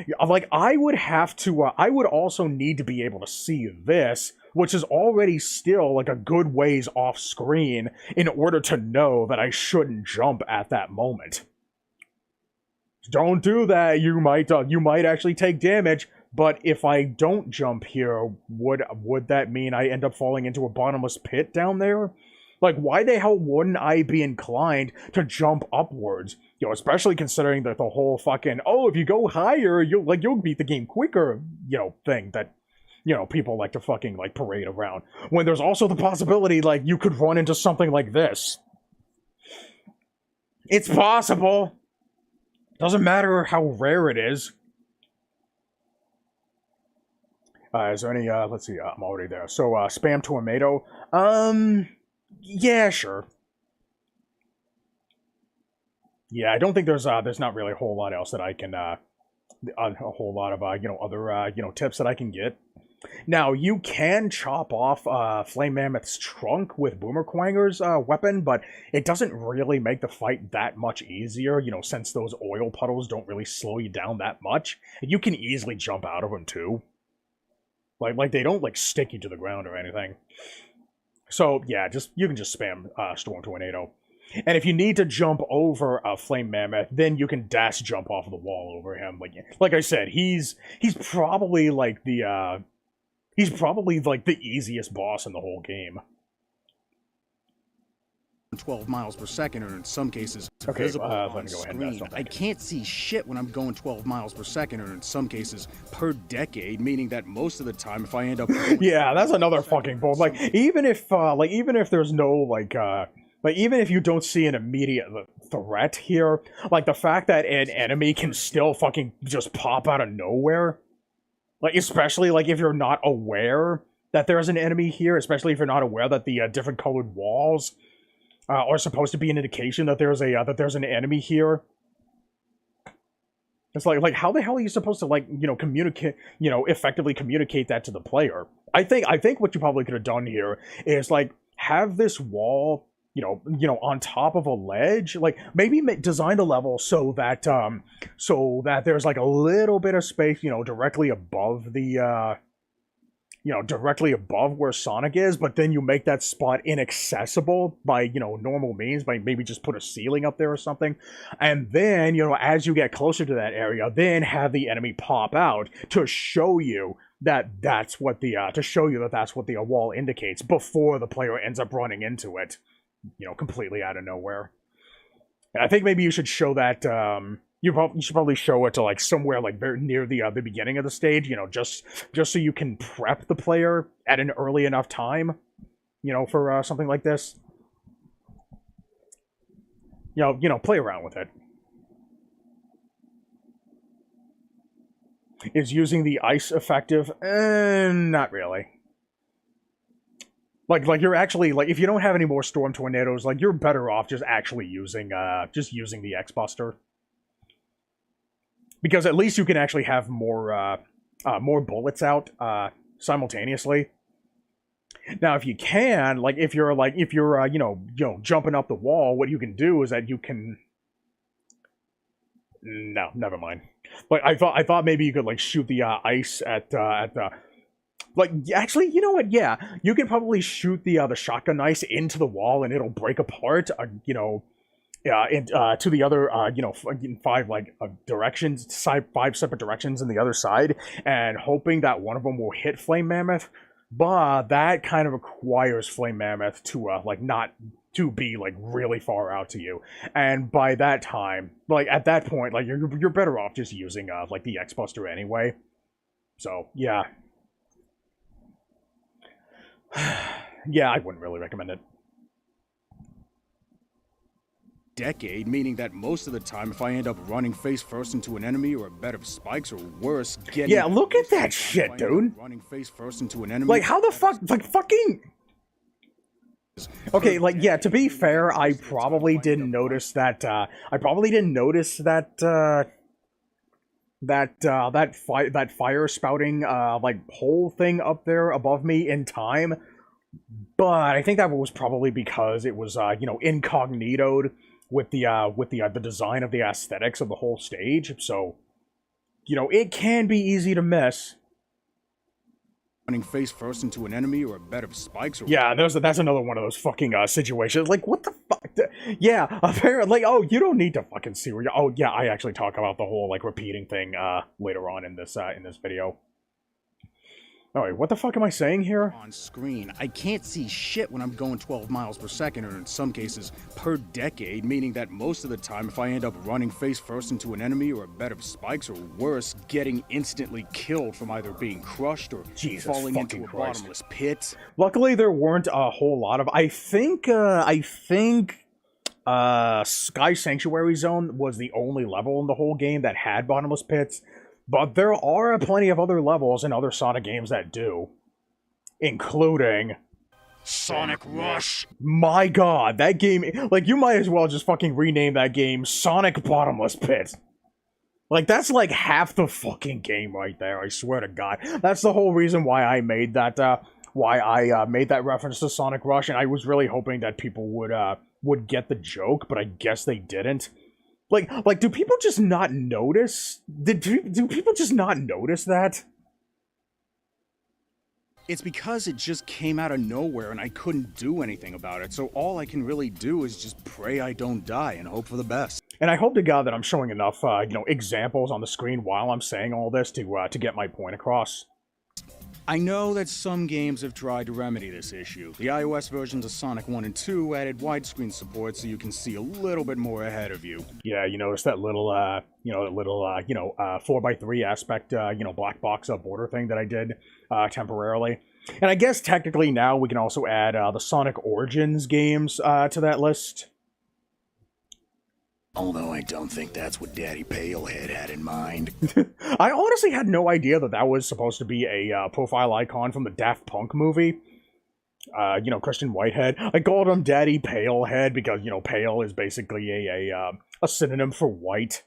Speaker 1: I would have to, I would also need to be able to see this, which is already still, like, a good ways off screen, in order to know that I shouldn't jump at that moment. Don't do that. You might actually take damage. But if I don't jump here, would that mean I end up falling into a bottomless pit down there? Like, why the hell wouldn't I be inclined to jump upwards? You know, especially considering that the whole fucking, oh, if you go higher, you'll beat the game quicker, you know, thing that, you know, people like to fucking, like, parade around. When there's also the possibility, like, you could run into something like this. It's possible. Doesn't matter how rare it is. Is there any, let's see, I'm already there. So, spam tomato. Yeah, sure. Yeah, I don't think there's not really a whole lot else that I can, a whole lot of, other, tips that I can get. Now, you can chop off Flame Mammoth's trunk with Boomer Quanger's weapon, but it doesn't really make the fight that much easier, since those oil puddles don't really slow you down that much. And you can easily jump out of them, too. Like they don't, stick you to the ground or anything. So, yeah, you can just spam Storm Tornado. And if you need to jump over a Flame Mammoth, then you can dash jump off of the wall over him. Like I said, he's probably, the easiest boss in the whole game.
Speaker 3: 12 miles per second, or in some cases,
Speaker 1: Okay,
Speaker 3: visible
Speaker 1: let
Speaker 3: on
Speaker 1: me go ahead and
Speaker 3: screen.
Speaker 1: stop that.
Speaker 3: I can't see shit when I'm going 12 miles per second, or in some cases, per decade, meaning that most of the time, if I end up...
Speaker 1: Yeah, that's another fucking bull. Even if there's no, even if you don't see an immediate threat here, the fact that an enemy can still fucking just pop out of nowhere, especially, if you're not aware that there's an enemy here, especially if you're not aware that the different colored walls are supposed to be an indication that there's an enemy here. It's like how the hell are you supposed to communicate, effectively communicate that to the player? I think what you probably could have done here is have this wall, on top of a ledge, maybe design the level so that there's a little bit of space, directly above the directly above where Sonic is, but then you make that spot inaccessible by, normal means, by maybe just put a ceiling up there or something. And then, as you get closer to that area, then have the enemy pop out to show you that that's what the wall indicates before the player ends up running into it, completely out of nowhere. And I think maybe you should show that, you should probably show it to somewhere very near the beginning of the stage, just so you can prep the player at an early enough time, for something like this. Play around with it. Is using the ice effective? Not really. You're actually, if you don't have any more Storm Tornadoes, you're better off just actually using the X-Buster. Because at least you can actually have more bullets out simultaneously. Now, if you can, if you're jumping up the wall, what you can do is that you can. No, never mind. I thought maybe you could shoot the ice at the. Actually, you know what? Yeah, you can probably shoot the shotgun ice into the wall and it'll break apart. To the other, five directions, 5 separate directions in the other side, and hoping that one of them will hit Flame Mammoth. But that kind of requires Flame Mammoth to not to be really far out to you, and by that time, at that point, you're better off just using the X-Buster anyway. So yeah, yeah, I wouldn't really recommend it.
Speaker 3: Decade, meaning that most of the time, if I end up running face first into an enemy or a bed of spikes, or worse, getting...
Speaker 1: Yeah, look at that shit, dude!
Speaker 3: Running face first into an enemy...
Speaker 1: how the fuck... fucking... Okay, yeah, to be fair, I probably didn't notice that, that fire spouting, hole thing up there above me in time, but I think that was probably because it was, incognitoed with the design of the aesthetics of the whole stage, so, it can be easy to miss.
Speaker 3: Running face first into an enemy or a bed of spikes. Or
Speaker 1: yeah, that's another one of those fucking situations. What the fuck? Yeah, apparently. Oh, you don't need to fucking see where you. Oh, yeah, I actually talk about the whole repeating thing later on in this video. Oh, wait, what the fuck am I saying here?
Speaker 3: On screen, I can't see shit when I'm going 12 miles per second, or in some cases, per decade, meaning that most of the time, if I end up running face first into an enemy or a bed of spikes, or worse, getting instantly killed from either being crushed or falling into a bottomless pit.
Speaker 1: Luckily, there weren't a whole lot of... I think Sky Sanctuary Zone was the only level in the whole game that had bottomless pits. But there are plenty of other levels in other Sonic games that do, including
Speaker 3: Sonic Rush.
Speaker 1: My god, that game, like, you might as well just fucking rename that game Sonic Bottomless Pit. Like, that's like half the fucking game right there, I swear to god. That's the whole reason why I made that, made that reference to Sonic Rush, and I was really hoping that people would get the joke, but I guess they didn't. Like, do people just not notice? Do people just not notice that?
Speaker 3: It's because it just came out of nowhere and I couldn't do anything about it, so all I can really do is just pray I don't die and hope for the best.
Speaker 1: And I hope to God that I'm showing enough, examples on the screen while I'm saying all this to get my point across.
Speaker 3: I know that some games have tried to remedy this issue. The iOS versions of Sonic 1 and 2 added widescreen support so you can see a little bit more ahead of you.
Speaker 1: Yeah, you notice that little, 4x3 aspect, black box border thing that I did temporarily. And I guess technically now we can also add the Sonic Origins games to that list.
Speaker 3: Although I don't think that's what Daddy Palehead had in mind.
Speaker 1: I honestly had no idea that that was supposed to be a profile icon from the Daft Punk movie. Christian Whitehead. I called him Daddy Palehead because, pale is basically a synonym for white.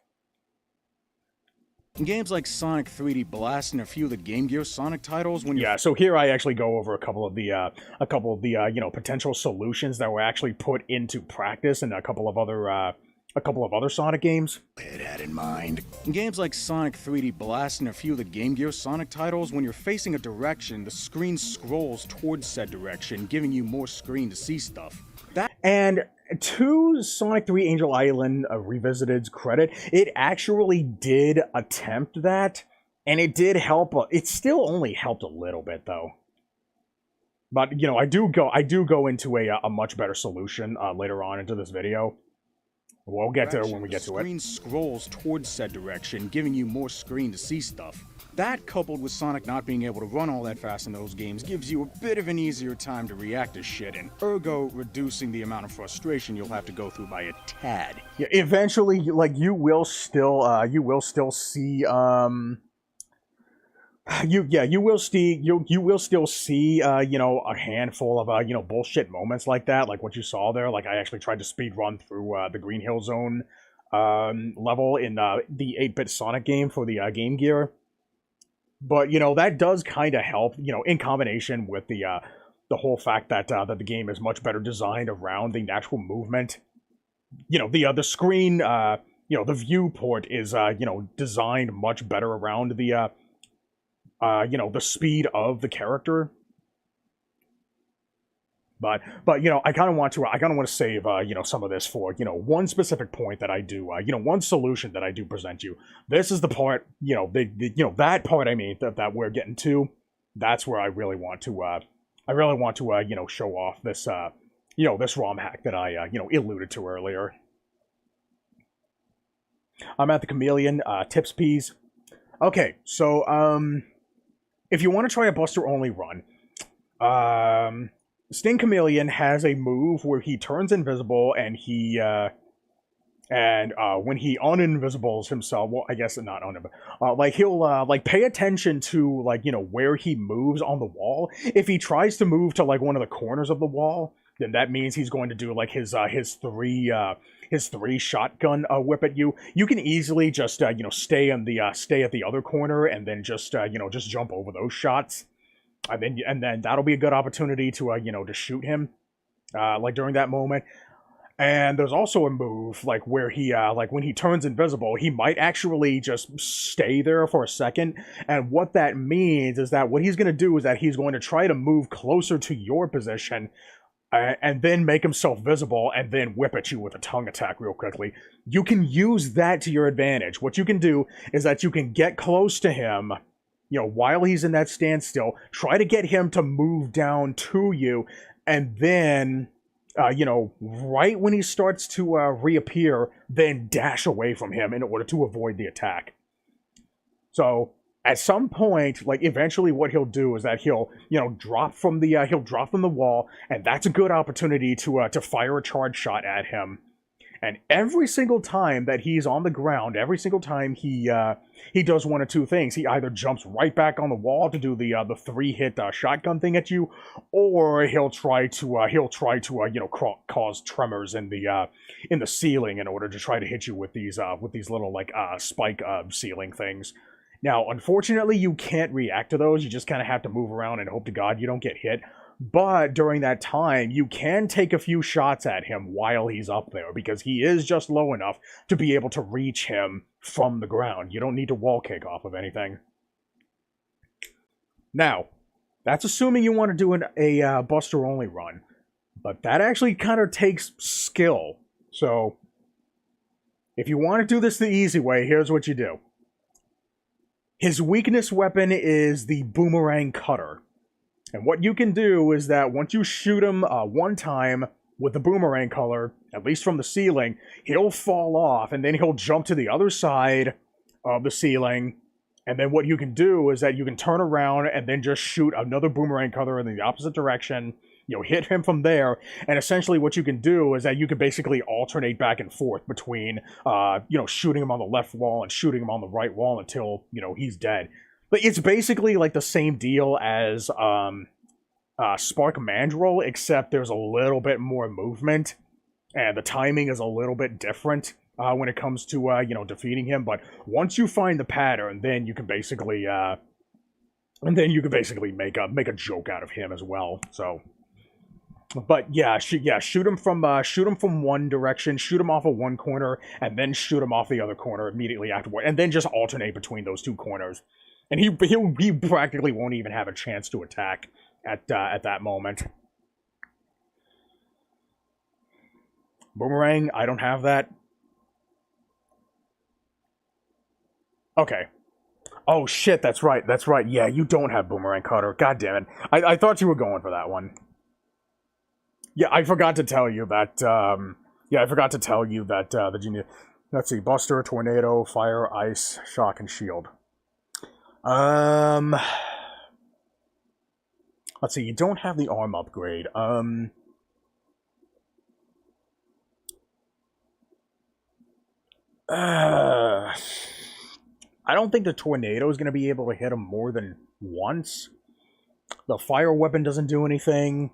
Speaker 3: In games like Sonic 3D Blast and a few of the Game Gear Sonic titles, when
Speaker 1: yeah, so here I actually go over a couple of the potential solutions that were actually put into practice in a couple of other Sonic games.
Speaker 3: It had in mind. In games like Sonic 3D Blast and a few of the Game Gear Sonic titles, when you're facing a direction, the screen scrolls towards said direction, giving you more screen to see stuff.
Speaker 1: And to Sonic 3 Angel Island Revisited's credit, it actually did attempt that, and it did help. It still only helped a little bit, though. But, I do go into a much better solution later on into this video. We'll get to it when we get to it.
Speaker 3: The screen scrolls towards said direction, giving you more screen to see stuff. That, coupled with Sonic not being able to run all that fast in those games, gives you a bit of an easier time to react to shit, and ergo reducing the amount of frustration you'll have to go through by a tad.
Speaker 1: Yeah, eventually, you will still see, you will still see, a handful of, bullshit moments like that, like what you saw there. Like, I actually tried to speed run through, the Green Hill Zone, level in, the 8-bit Sonic game for the, Game Gear. But, that does kind of help, in combination with the whole fact that, that the game is much better designed around the natural movement. The screen, the viewport is, designed much better around the, the speed of the character. But I kind of want to save, some of this for, one specific point that I do, one solution that I do present you. This is the part, that part, I mean, that we're getting to. That's where I really want to, show off this, this ROM hack that I, alluded to earlier. I'm at the Chameleon, Tips Peas. Okay, so, if you want to try a Buster-only run, Sting Chameleon has a move where he turns invisible and he, when he uninvisibles himself, well, I guess not uninvisible, he'll, pay attention to, where he moves on the wall. If he tries to move to, one of the corners of the wall, then that means he's going to do, his three shotgun whip at you. You can easily just, stay at the other corner and then just jump over those shots. And then that'll be a good opportunity to, to shoot him, during that moment. And there's also a move, where he, when he turns invisible, he might actually just stay there for a second. And what that means is that what he's going to do is that he's going to try to move closer to your position, and then make himself visible, and then whip at you with a tongue attack real quickly. You can use that to your advantage. What you can do is that you can get close to him, while he's in that standstill, try to get him to move down to you, and then, right when he starts to reappear, then dash away from him in order to avoid the attack. So, at some point, eventually what he'll do is that he'll drop from the wall, and that's a good opportunity to fire a charge shot at him. And every single time that he's on the ground, every single time he does one of two things. He either jumps right back on the wall to do the 3-hit shotgun thing at you, or he'll try to cause tremors in the ceiling in order to try to hit you with these little like spike ceiling things. Now, unfortunately, you can't react to those. You just kind of have to move around and hope to God you don't get hit. But during that time, you can take a few shots at him while he's up there, because he is just low enough to be able to reach him from the ground. You don't need to wall kick off of anything. Now, that's assuming you want to do a Buster-only run. But that actually kind of takes skill. So, if you want to do this the easy way, here's what you do. His weakness weapon is the boomerang cutter. And what you can do is that once you shoot him one time with the boomerang color, at least from the ceiling, he'll fall off, and then he'll jump to the other side of the ceiling. And then what you can do is that you can turn around and then just shoot another boomerang color in the opposite direction. Hit him from there, and essentially what you can do is that you can basically alternate back and forth between, shooting him on the left wall and shooting him on the right wall until, he's dead. But it's basically like the same deal as Spark Mandrill, except there's a little bit more movement, and the timing is a little bit different when it comes to, defeating him. But once you find the pattern, then you can basically, make a joke out of him as well, so... But yeah, shoot him from one direction, shoot him off of one corner, and then shoot him off the other corner immediately afterward, and then just alternate between those two corners, and he practically won't even have a chance to attack at that moment. Boomerang, I don't have that. Okay. Oh shit, that's right. Yeah, you don't have boomerang cutter. God damn it. I thought you were going for that one. Yeah, I forgot to tell you that, that you need... Let's see, Buster, Tornado, Fire, Ice, Shock, and Shield. Let's see, you don't have the arm upgrade. I don't think the Tornado is going to be able to hit him more than once. The Fire weapon doesn't do anything.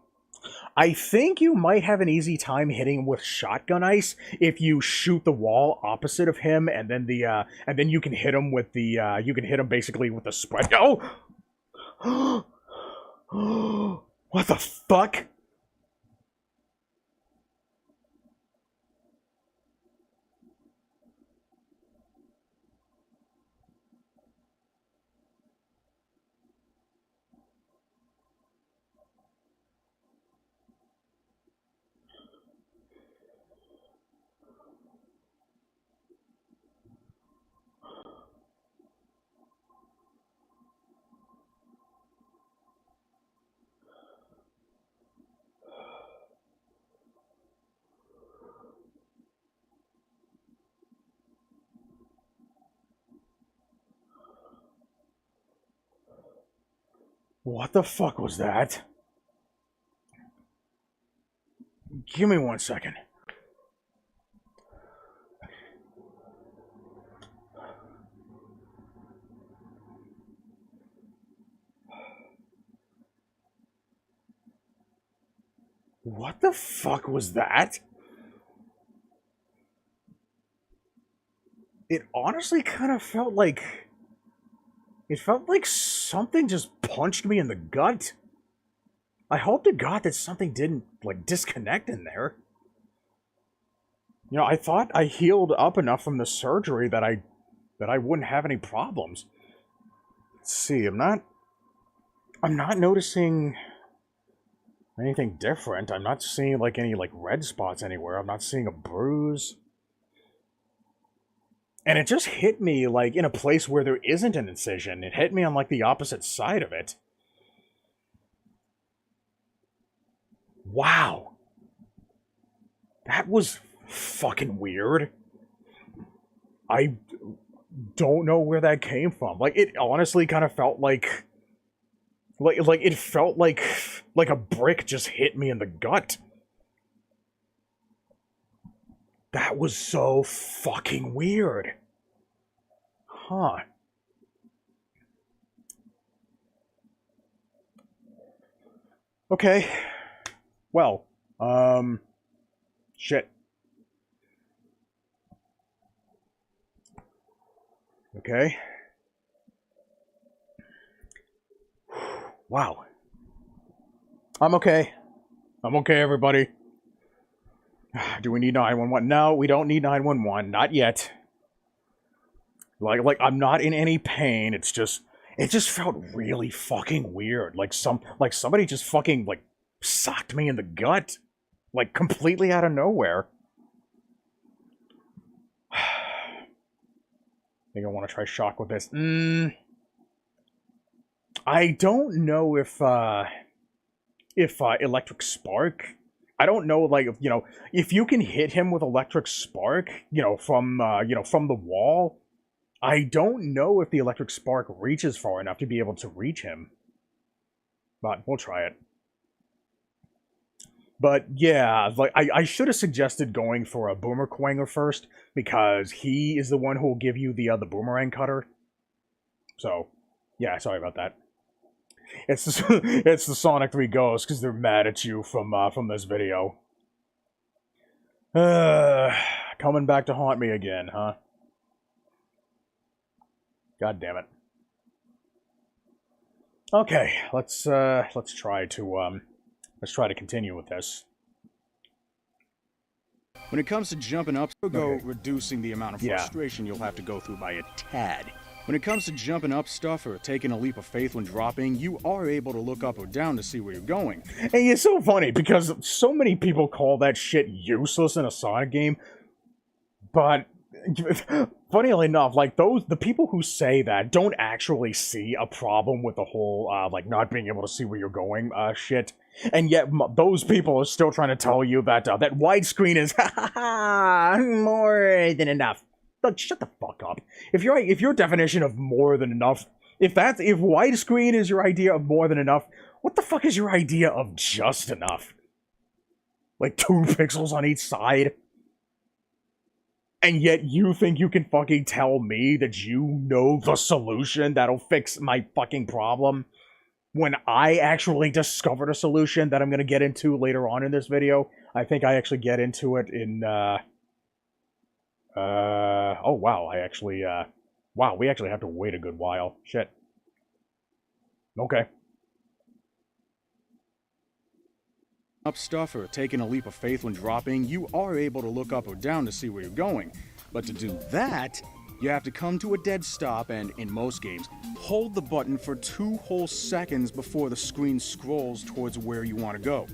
Speaker 1: I think you might have an easy time hitting him with Shotgun Ice if you shoot the wall opposite of him, and then you can hit him with the basically with the spread. Oh, what the fuck? What the fuck was that? Give me 1 second. What the fuck was that? It honestly kind of felt like... It felt like something just punched me in the gut. I hope to God that something didn't, like, disconnect in there. I thought I healed up enough from the surgery that I wouldn't have any problems. Let's see, I'm not noticing anything different. I'm not seeing, like, any, like, red spots anywhere. I'm not seeing a bruise. And it just hit me, like, in a place where there isn't an incision. It hit me on, like, the opposite side of it. Wow. That was fucking weird. I don't know where that came from. Like, it honestly kind of felt like it felt like a brick just hit me in the gut. That was so fucking weird. Huh. Okay. Well, shit. Okay. Wow. I'm okay. I'm okay, everybody. Do we need 911? No, we don't need 911. Not yet. Like I'm not in any pain. It just felt really fucking weird. Like somebody just fucking like socked me in the gut, like completely out of nowhere. I think I want to try shock with this. I don't know if electric spark. I don't know, like, you know, if you can hit him with electric spark, from the wall. I don't know if the electric spark reaches far enough to be able to reach him. But we'll try it. But yeah, like I should have suggested going for a boomer quanger first, because he is the one who will give you the boomerang cutter. So, yeah, sorry about that. It's the Sonic 3 Ghosts, because they're mad at you from this video. Coming back to haunt me again, huh? God damn it. Okay, let's try to continue with this.
Speaker 3: When it comes to jumping up, reducing the amount of frustration you'll have to go through by a tad. When it comes to jumping up stuff or taking a leap of faith when dropping, you are able to look up or down to see where you're going.
Speaker 1: And it's so funny, because so many people call that shit useless in a Sonic game, but funnily enough, like the people who say that don't actually see a problem with the whole like not being able to see where you're going shit, and yet those people are still trying to tell you that that widescreen is more than enough. Look, shut the fuck up. If your definition of more than enough, if widescreen is your idea of more than enough, what the fuck is your idea of just enough? Like 2 pixels on each side? And yet you think you can fucking tell me that you know the solution that'll fix my fucking problem, when I actually discovered a solution that I'm gonna get into later on in this video. I think I actually get into it in, oh wow, wow, we actually have to wait a good while. Shit. Okay.
Speaker 3: Up stuff or taking a leap of faith when dropping, you are able to look up or down to see where you're going. But to do that, you have to come to a dead stop and, in most games, hold the button for 2 whole seconds before the screen scrolls towards where you want to go.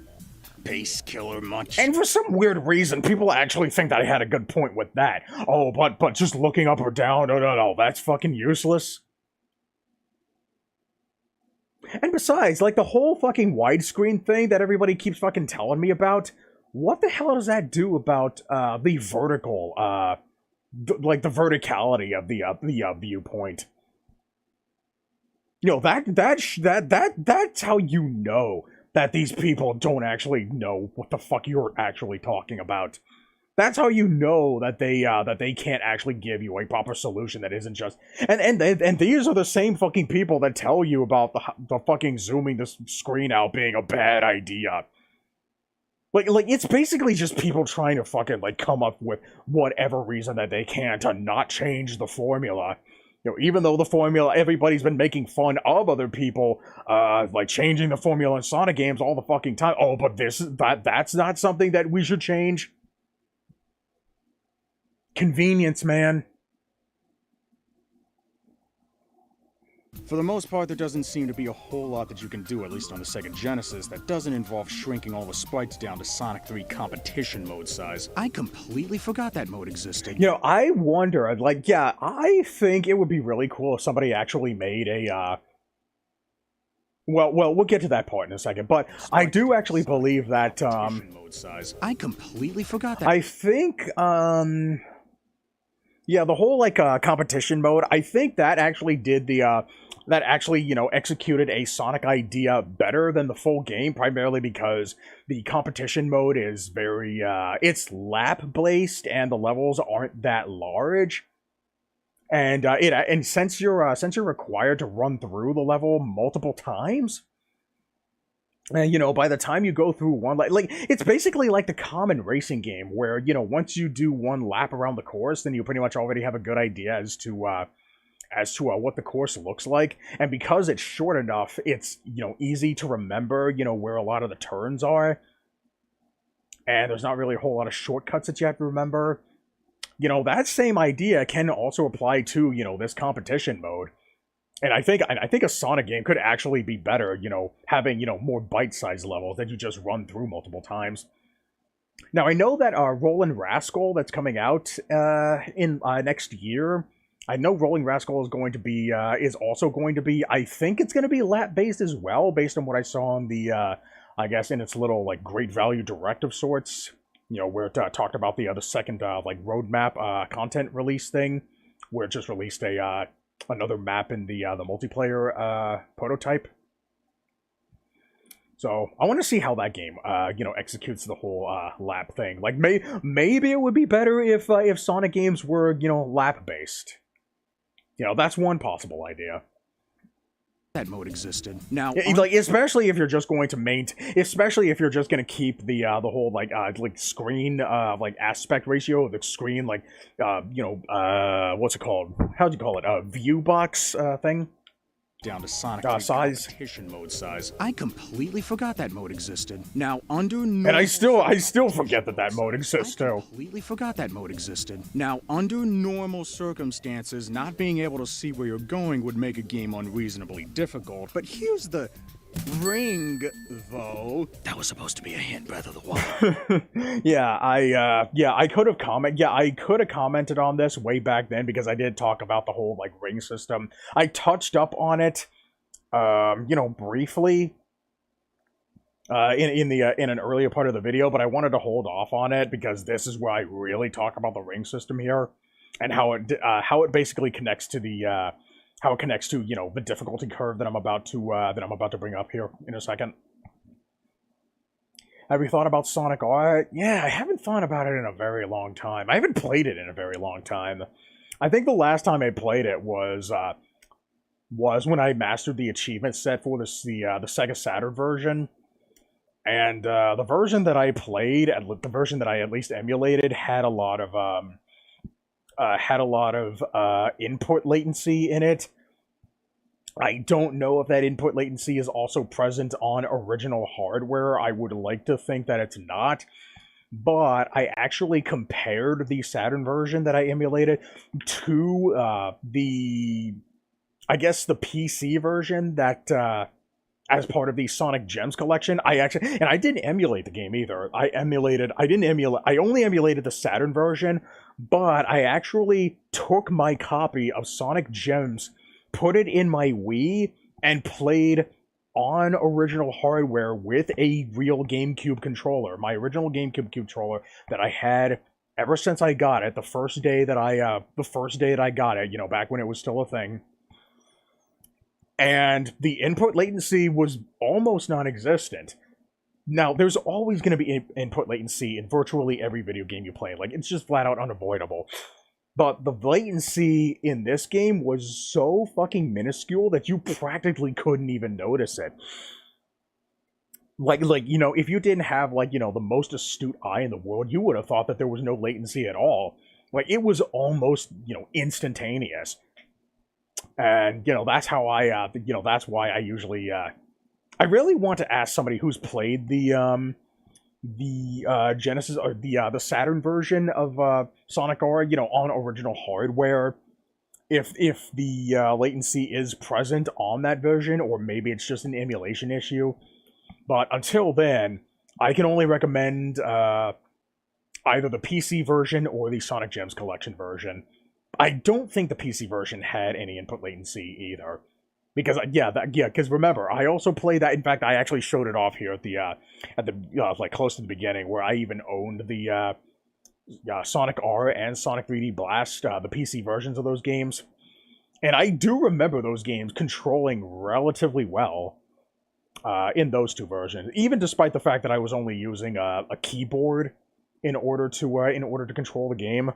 Speaker 3: Pace killer much?
Speaker 1: And for some weird reason, people actually think that I had a good point with that. Oh, but just looking up or down, no, that's fucking useless. And besides, like, the whole fucking widescreen thing that everybody keeps fucking telling me about, what the hell does that do about the vertical, like the verticality of the viewpoint? You know, that's how you know that these people don't actually know what the fuck you're actually talking about. That's how you know that they can't actually give you a proper solution that isn't just... And these are the same fucking people that tell you about the fucking zooming this screen out being a bad idea. Like it's basically just people trying to fucking, like, come up with whatever reason that they can to not change the formula. You know, even though the formula, everybody's been making fun of other people, like, changing the formula in Sonic games all the fucking time. Oh, but that's not something that we should change. Convenience, man.
Speaker 3: For the most part, there doesn't seem to be a whole lot that you can do, at least on the Sega Genesis, that doesn't involve shrinking all the sprites down to Sonic 3 competition mode size. I completely forgot that mode existed.
Speaker 1: You know, I wonder, like, yeah, I think it would be really cool if somebody actually made a, well, we'll get to that part in a second, but I do actually believe that,
Speaker 3: mode size. I completely forgot that.
Speaker 1: I think, yeah, the whole, like, competition mode, I think that actually did the that actually, executed a Sonic idea better than the full game, primarily because the competition mode is very, it's lap-based, and the levels aren't that large. And, since you're required to run through the level multiple times, and, by the time you go through one, like, it's basically like the common racing game, where, once you do one lap around the course, then you pretty much already have a good idea as to what the course looks like. And because it's short enough, it's, easy to remember, where a lot of the turns are. And there's not really a whole lot of shortcuts that you have to remember. That same idea can also apply to, this competition mode. And I think a Sonic game could actually be better, having, more bite-sized levels that you just run through multiple times. Now, I know that Rollin' Rascal that's coming out in next year, I know Rolling Rascal is going to be, is also going to be, I think it's going to be lap-based as well, based on what I saw on the, I guess, in its little, like, Great Value Direct of sorts, where it talked about the second, like, roadmap content release thing, where it just released another map in the multiplayer prototype. So I want to see how that game, executes the whole lap thing. Like, maybe it would be better if Sonic games were, lap-based. That's one possible idea.
Speaker 3: That mode existed. Now,
Speaker 1: like, especially if you're just going to especially if you're just going to keep the whole like screen like aspect ratio of the screen, like what's it called? How'd you call it? View box thing.
Speaker 3: down to Sonic
Speaker 1: size.
Speaker 3: competition mode size. I completely forgot that mode existed. Now, under
Speaker 1: And I still forget that mode exists too.
Speaker 3: I completely forgot that mode existed. Now, under normal circumstances, not being able to see where you're going would make a game unreasonably difficult. But here's the ring, though. That was supposed to be a hint, Breath of the Wild.
Speaker 1: I could have commented on this way back then because I did talk about the whole like ring system. I touched up on it, briefly. In an earlier part of the video, but I wanted to hold off on it because this is where I really talk about the ring system here and how it basically connects to the the difficulty curve that I'm about to bring up here in a second. Have you thought about Sonic R? Yeah, I haven't thought about it in a very long time. I haven't played it in a very long time. I think the last time I played it was when I mastered the achievement set for the Sega Saturn version. And the version that I played, the version that I at least emulated, had a lot of input latency in it. I don't know if that input latency is also present on original hardware. I would like to think that it's not. But I actually compared the Saturn version that I emulated to the PC version that as part of the Sonic Gems collection. I didn't emulate the game either. I only emulated the Saturn version, but I actually took my copy of Sonic Gems, put it in my Wii, and played on original hardware with a real GameCube controller. My original GameCube controller that I had ever since I got it, the first day that I got it, back when it was still a thing. And the input latency was almost non-existent. Now, there's always going to be input latency in virtually every video game you play. Like, it's just flat out unavoidable. But the latency in this game was so fucking minuscule that you practically couldn't even notice it. Like if you didn't have, the most astute eye in the world, you would have thought that there was no latency at all. Like, it was almost, instantaneous. And, that's how that's why I usually, I really want to ask somebody who's played the Genesis, or the Saturn version of, Sonic R, on original hardware, if the, latency is present on that version, or maybe it's just an emulation issue. But until then, I can only recommend, either the PC version or the Sonic Gems Collection version. I don't think the PC version had any input latency either, because because remember, I also played that. In fact, I actually showed it off here at the like close to the beginning, where I even owned the Sonic R and Sonic 3D Blast, the PC versions of those games, And I do remember those games controlling relatively well in those two versions, even despite the fact that I was only using a keyboard in order to control the game.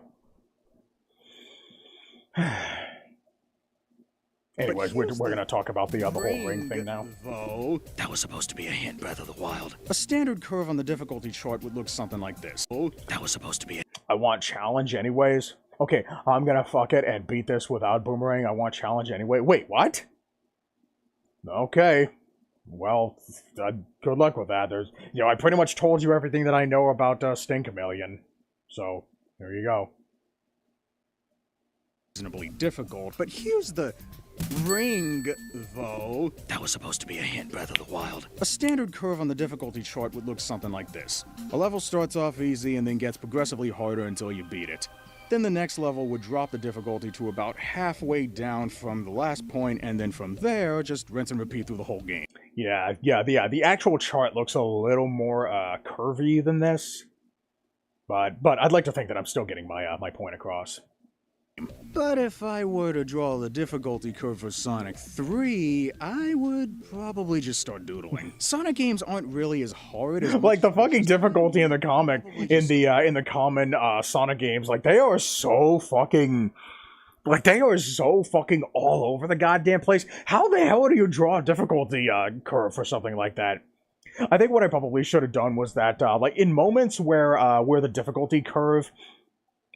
Speaker 1: Anyways, we're going to talk about the whole ring thing now.
Speaker 3: Though,
Speaker 6: That was supposed to be a hint, Breath of the Wild.
Speaker 3: a standard curve on the difficulty chart would look something like this.
Speaker 6: That was supposed to be a...
Speaker 1: I want challenge anyways. Okay, I'm gonna fuck it and beat this without boomerang. I want challenge anyway. Wait, what? Okay. Well, good luck with that. There's, I pretty much told you everything that I know about Sting Chameleon. So, there you go.
Speaker 3: Reasonably difficult, but here's the ring, though.
Speaker 6: That was supposed to be a hint, Breath of the Wild.
Speaker 3: A standard curve on the difficulty chart would look something like this. A level starts off easy and then gets progressively harder until you beat it. Then the next level would drop the difficulty to about halfway down from the last point, and then from there, just rinse and repeat through the whole game.
Speaker 1: Yeah, the actual chart looks a little more curvy than this. But I'd like to think that I'm still getting my point across.
Speaker 3: But if I were to draw the difficulty curve for Sonic 3, I would probably just start doodling. Sonic games aren't really as hard as...
Speaker 1: Like, the fucking difficulty in the comic, in the common Sonic games, like, they are so fucking... Like, they are so fucking all over the goddamn place. How the hell do you draw a difficulty curve for something like that? I think what I probably should have done was that, like, in moments where the difficulty curve...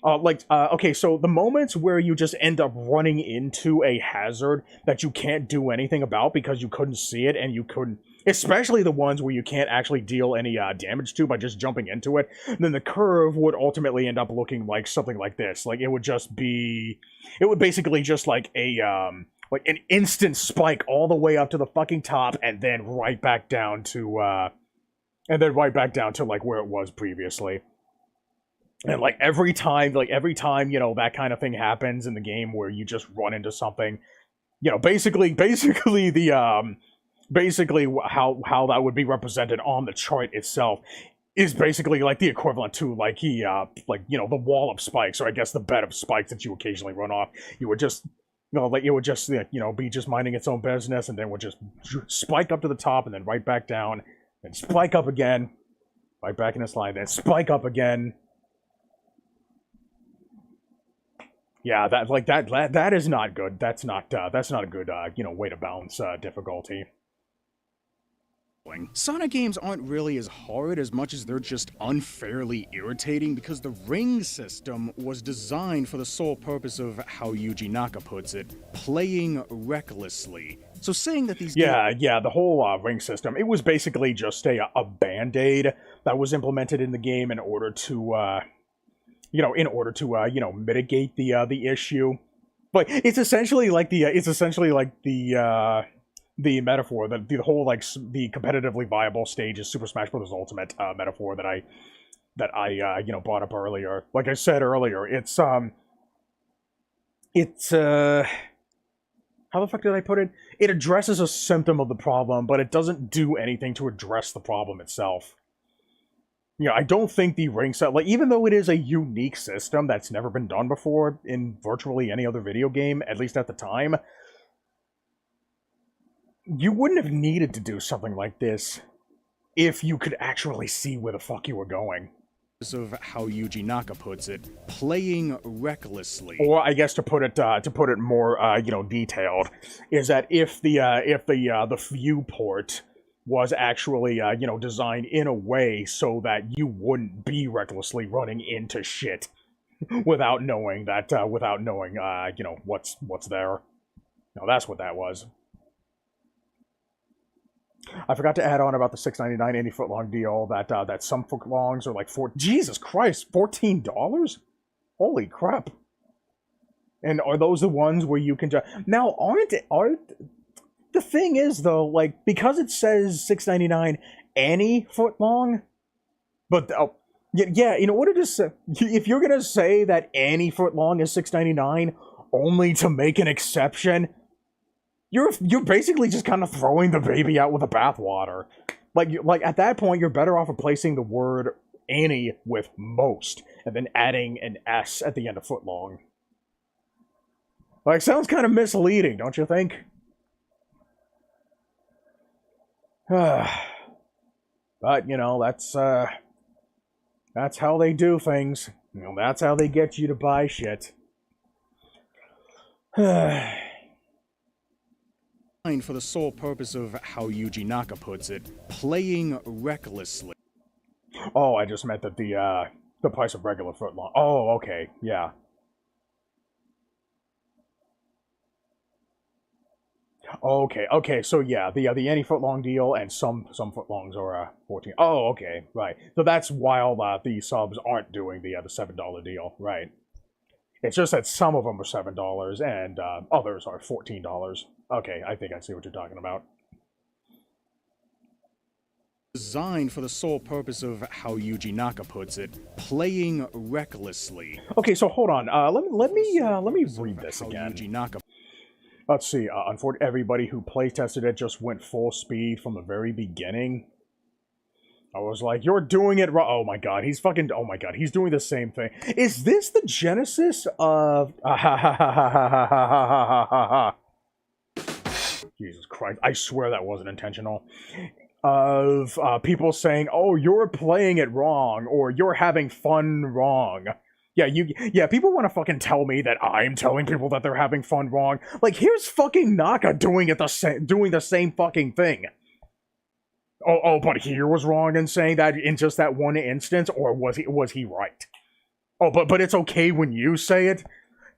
Speaker 1: okay, so the moments where you just end up running into a hazard that you can't do anything about because you couldn't see it and you couldn't... Especially the ones where you can't actually deal any damage to by just jumping into it, then the curve would ultimately end up looking like something like this. Like, it would just be... It would basically just like a, like an instant spike all the way up to the fucking top and then right back down to, like, where it was previously. And, like, every time, that kind of thing happens in the game where you just run into something, basically how that would be represented on the chart itself is basically, like, the equivalent to, like, the wall of spikes, or I guess the bed of spikes that you occasionally run off. You would just, it would just, be just minding its own business, and then would just spike up to the top, and then right back down, and spike up again, right back in its line, then spike up again. Yeah, that is not good. That's not a good, way to balance difficulty.
Speaker 3: Sonic games aren't really as hard as much as they're just unfairly irritating because the ring system was designed for the sole purpose of, how Yuji Naka puts it, playing recklessly. So saying that these...
Speaker 1: Yeah, the whole ring system, it was basically just a band-aid that was implemented in the game in order to, mitigate the issue. But it's essentially like the metaphor, the whole, like, the competitively viable stage is Super Smash Bros. Ultimate metaphor that I brought up earlier. Like I said earlier, it's how the fuck did I put it? It addresses a symptom of the problem, but it doesn't do anything to address the problem itself. I don't think the ring set, like, even though it is a unique system that's never been done before in virtually any other video game, at least at the time, you wouldn't have needed to do something like this if you could actually see where the fuck you were going.
Speaker 3: Of how Yuji Naka puts it, playing recklessly.
Speaker 1: Or I guess to put it more detailed, is that if the viewport was actually designed in a way so that you wouldn't be recklessly running into shit without knowing what's there. No, that's what that was. I forgot to add on about the $6.99 any foot-long deal that some foot-longs are like Jesus Christ, $14? Holy crap. And are those the ones where you can just... Now, aren't... The thing is, though, like, because it says $6.99 any foot-long, but... yeah, in order to say... If you're gonna say that any foot-long is $6.99 only to make an exception... You're basically just kind of throwing the baby out with the bathwater. Like at that point, you're better off replacing the word any with most, and then adding an S at the end of footlong. Like, sounds kind of misleading, don't you think? But, you know, that's how they do things. You know, that's how they get you to buy shit.
Speaker 3: For the sole purpose of, how Yuji Naka puts it, playing recklessly.
Speaker 1: Oh, I just meant that the price of regular footlong. Oh, okay, yeah. Okay, so yeah, the any footlong deal and some footlongs are 14. Oh, okay, right. So that's while the subs aren't doing the $7 deal, right? It's just that some of them are $7 and others are $14. Okay, I think I see what you're talking about.
Speaker 3: Designed for the sole purpose of, how Yuji Naka puts it, playing recklessly.
Speaker 1: Okay, so hold on. Let me read this again.
Speaker 3: Yuji Naka.
Speaker 1: Let's see. Unfortunately, everybody who playtested it just went full speed from the very beginning. I was like, you're doing it wrong. Oh my god, he's fucking... Oh my god, he's doing the same thing. Is this the genesis of... Jesus Christ, I swear that wasn't intentional. Of people saying, oh, you're playing it wrong, or you're having fun wrong. Yeah, people want to fucking tell me that I'm telling people that they're having fun wrong. Like, here's fucking Naka doing the same fucking thing. Oh, but he was wrong in saying that in just that one instance, or was he right? Oh, but it's okay when you say it?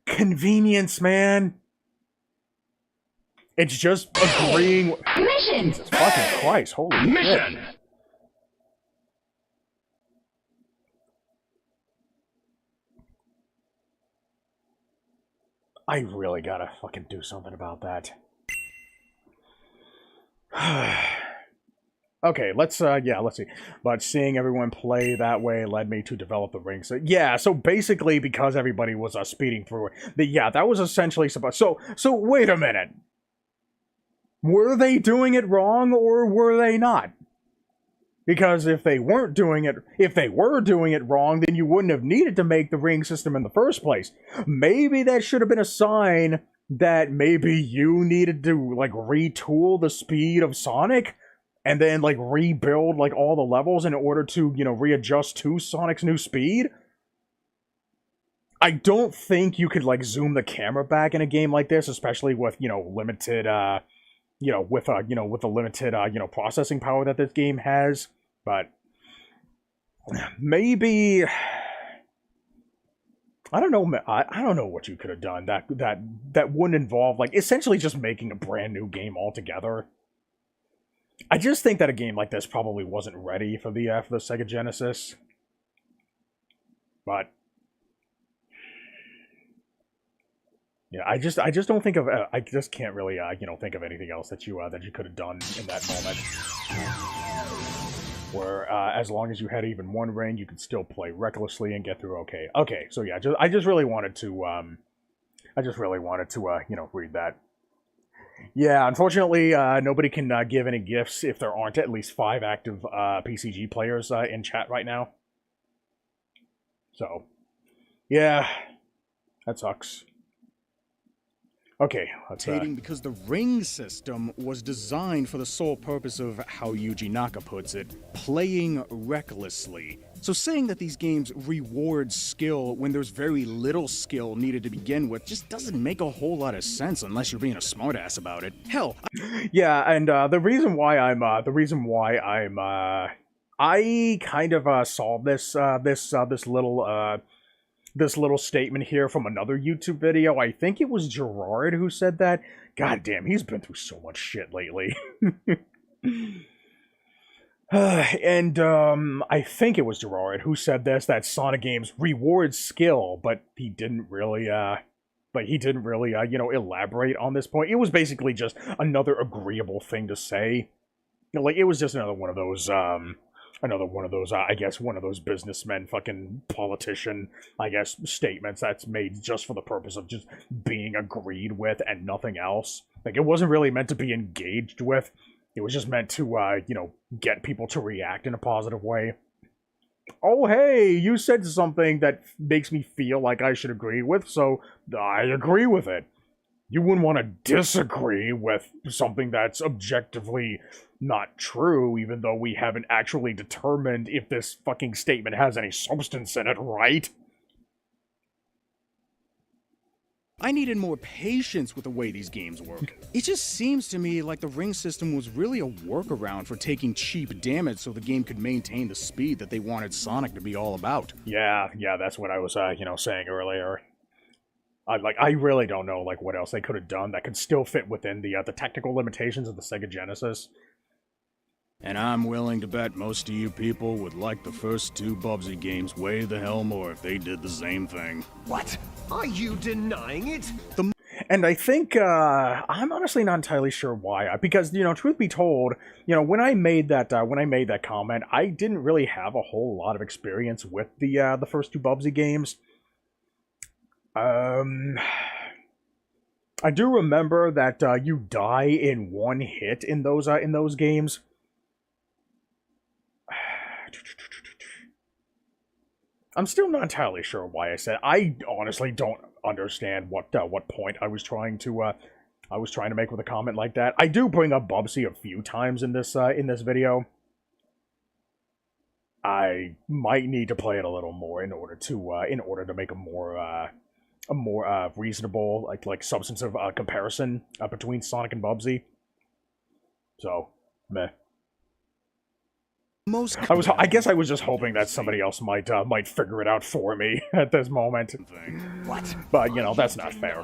Speaker 1: Convenience, man. It's just agreeing.
Speaker 5: Mission!
Speaker 1: Jesus fucking Christ, holy shit. I really gotta fucking do something about that. Okay, let's see. But seeing everyone play that way led me to develop the ring. So yeah, so basically because everybody was speeding through it. Yeah, that was essentially supposed. So wait a minute. Were they doing it wrong or were they not? Because if they were doing it wrong, then you wouldn't have needed to make the ring system in the first place. Maybe that should have been a sign that maybe you needed to like retool the speed of Sonic and then like rebuild like all the levels in order to, you know, readjust to Sonic's new speed. I don't think you could like zoom the camera back in a game like this, especially with, you know, limited with the limited processing power that this game has. But maybe I don't know. I don't know what you could have done that wouldn't involve like essentially just making a brand new game altogether. I just think that a game like this probably wasn't ready for the Sega Genesis. But yeah, I just don't think of I just can't really think of anything else that you could have done in that moment. Where as long as you had even one ring, you could still play recklessly and get through okay. Okay, so yeah, I just really wanted to read that. Yeah, unfortunately, nobody can give any gifts if there aren't at least 5 active PCG players in chat right now. So, yeah, that sucks. Okay, let's
Speaker 3: because the ring system was designed for the sole purpose of, how Yuji Naka puts it, playing recklessly. So saying that these games reward skill when there's very little skill needed to begin with just doesn't make a whole lot of sense unless you're being a smartass about it. Hell,
Speaker 1: yeah, and the reason why I kind of saw this little statement here from another YouTube video. I think it was Gerard who said that. God damn, he's been through so much shit lately. And I think it was Gerard who said this, that Sonic games reward skill, but he didn't really elaborate on this point. It was basically just another agreeable thing to say. You know, like, it was just another one of those I guess, one of those businessmen, fucking politician, I guess, statements that's made just for the purpose of just being agreed with and nothing else. Like, it wasn't really meant to be engaged with. It was just meant to, get people to react in a positive way. Oh, hey, you said something that makes me feel like I should agree with, so I agree with it. you wouldn't want to disagree with something that's objectively not true, even though we haven't actually determined if this fucking statement has any substance in it, right?
Speaker 3: I needed more patience with the way these games work. It just seems to me like the ring system was really a workaround for taking cheap damage so the game could maintain the speed that they wanted Sonic to be all about.
Speaker 1: Yeah, that's what I was, saying earlier. I really don't know, like, what else they could have done that could still fit within the technical limitations of the Sega Genesis.
Speaker 3: And I'm willing to bet most of you people would like the first two Bubsy games way the hell more if they did the same thing.
Speaker 8: What? Are you denying it?
Speaker 1: And I think, I'm honestly not entirely sure why, because, truth be told, when I made that comment, I didn't really have a whole lot of experience with the first two Bubsy games. I do remember that, you die in one hit in those games. I'm still not entirely sure why I said. I honestly don't understand what point I was trying to make with a comment like that. I do bring up Bubsy a few times in this video. I might need to play it a little more in order to make a more reasonable like substantive comparison between Sonic and Bubsy. So, meh. I guess I was just hoping that somebody else might figure it out for me at this moment.
Speaker 8: What?
Speaker 1: But, that's not fair.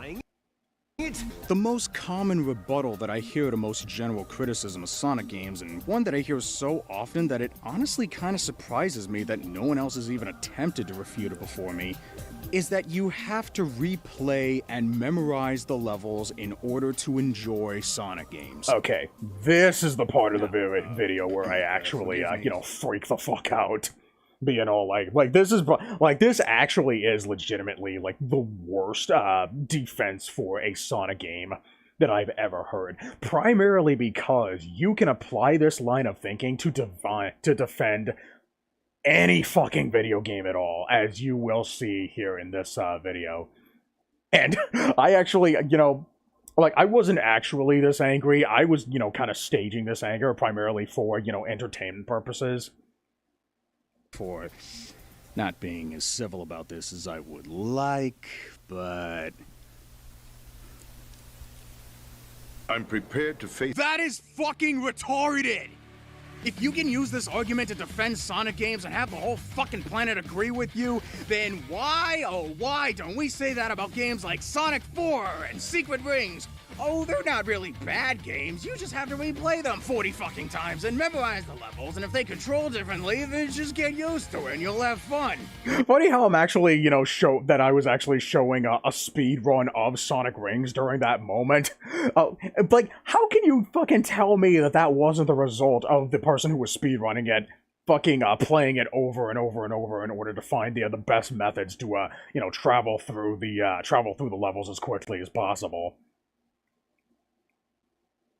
Speaker 3: The most common rebuttal that I hear to most general criticism of Sonic games, and one that I hear so often that it honestly kind of surprises me that no one else has even attempted to refute it before me, is that you have to replay and memorize the levels in order to enjoy Sonic games.
Speaker 1: Okay, this is the part of the video where I actually, freak the fuck out. Being all like this actually is legitimately like the worst defense for a Sonic game that I've ever heard. Primarily because you can apply this line of thinking to defend any fucking video game at all, as you will see here in this video. And I actually, I wasn't actually this angry. I was, kind of staging this anger primarily for, entertainment purposes.
Speaker 3: For not being as civil about this as I would like, but
Speaker 4: I'm prepared to face...
Speaker 3: That is fucking retarded! If you can use this argument to defend Sonic games and have the whole fucking planet agree with you, then why, oh why don't we say that about games like Sonic 4 and Secret Rings? Oh, they're not really bad games, you just have to replay them 40 fucking times and memorize the levels, and if they control differently, then just get used to it and you'll have fun.
Speaker 1: Funny how I'm actually, I was actually showing a speed run of Sonic Rings during that moment. Like, how can you fucking tell me that wasn't the result of the person who was speedrunning it fucking playing it over and over and over in order to find the best methods to travel through the levels as quickly as possible.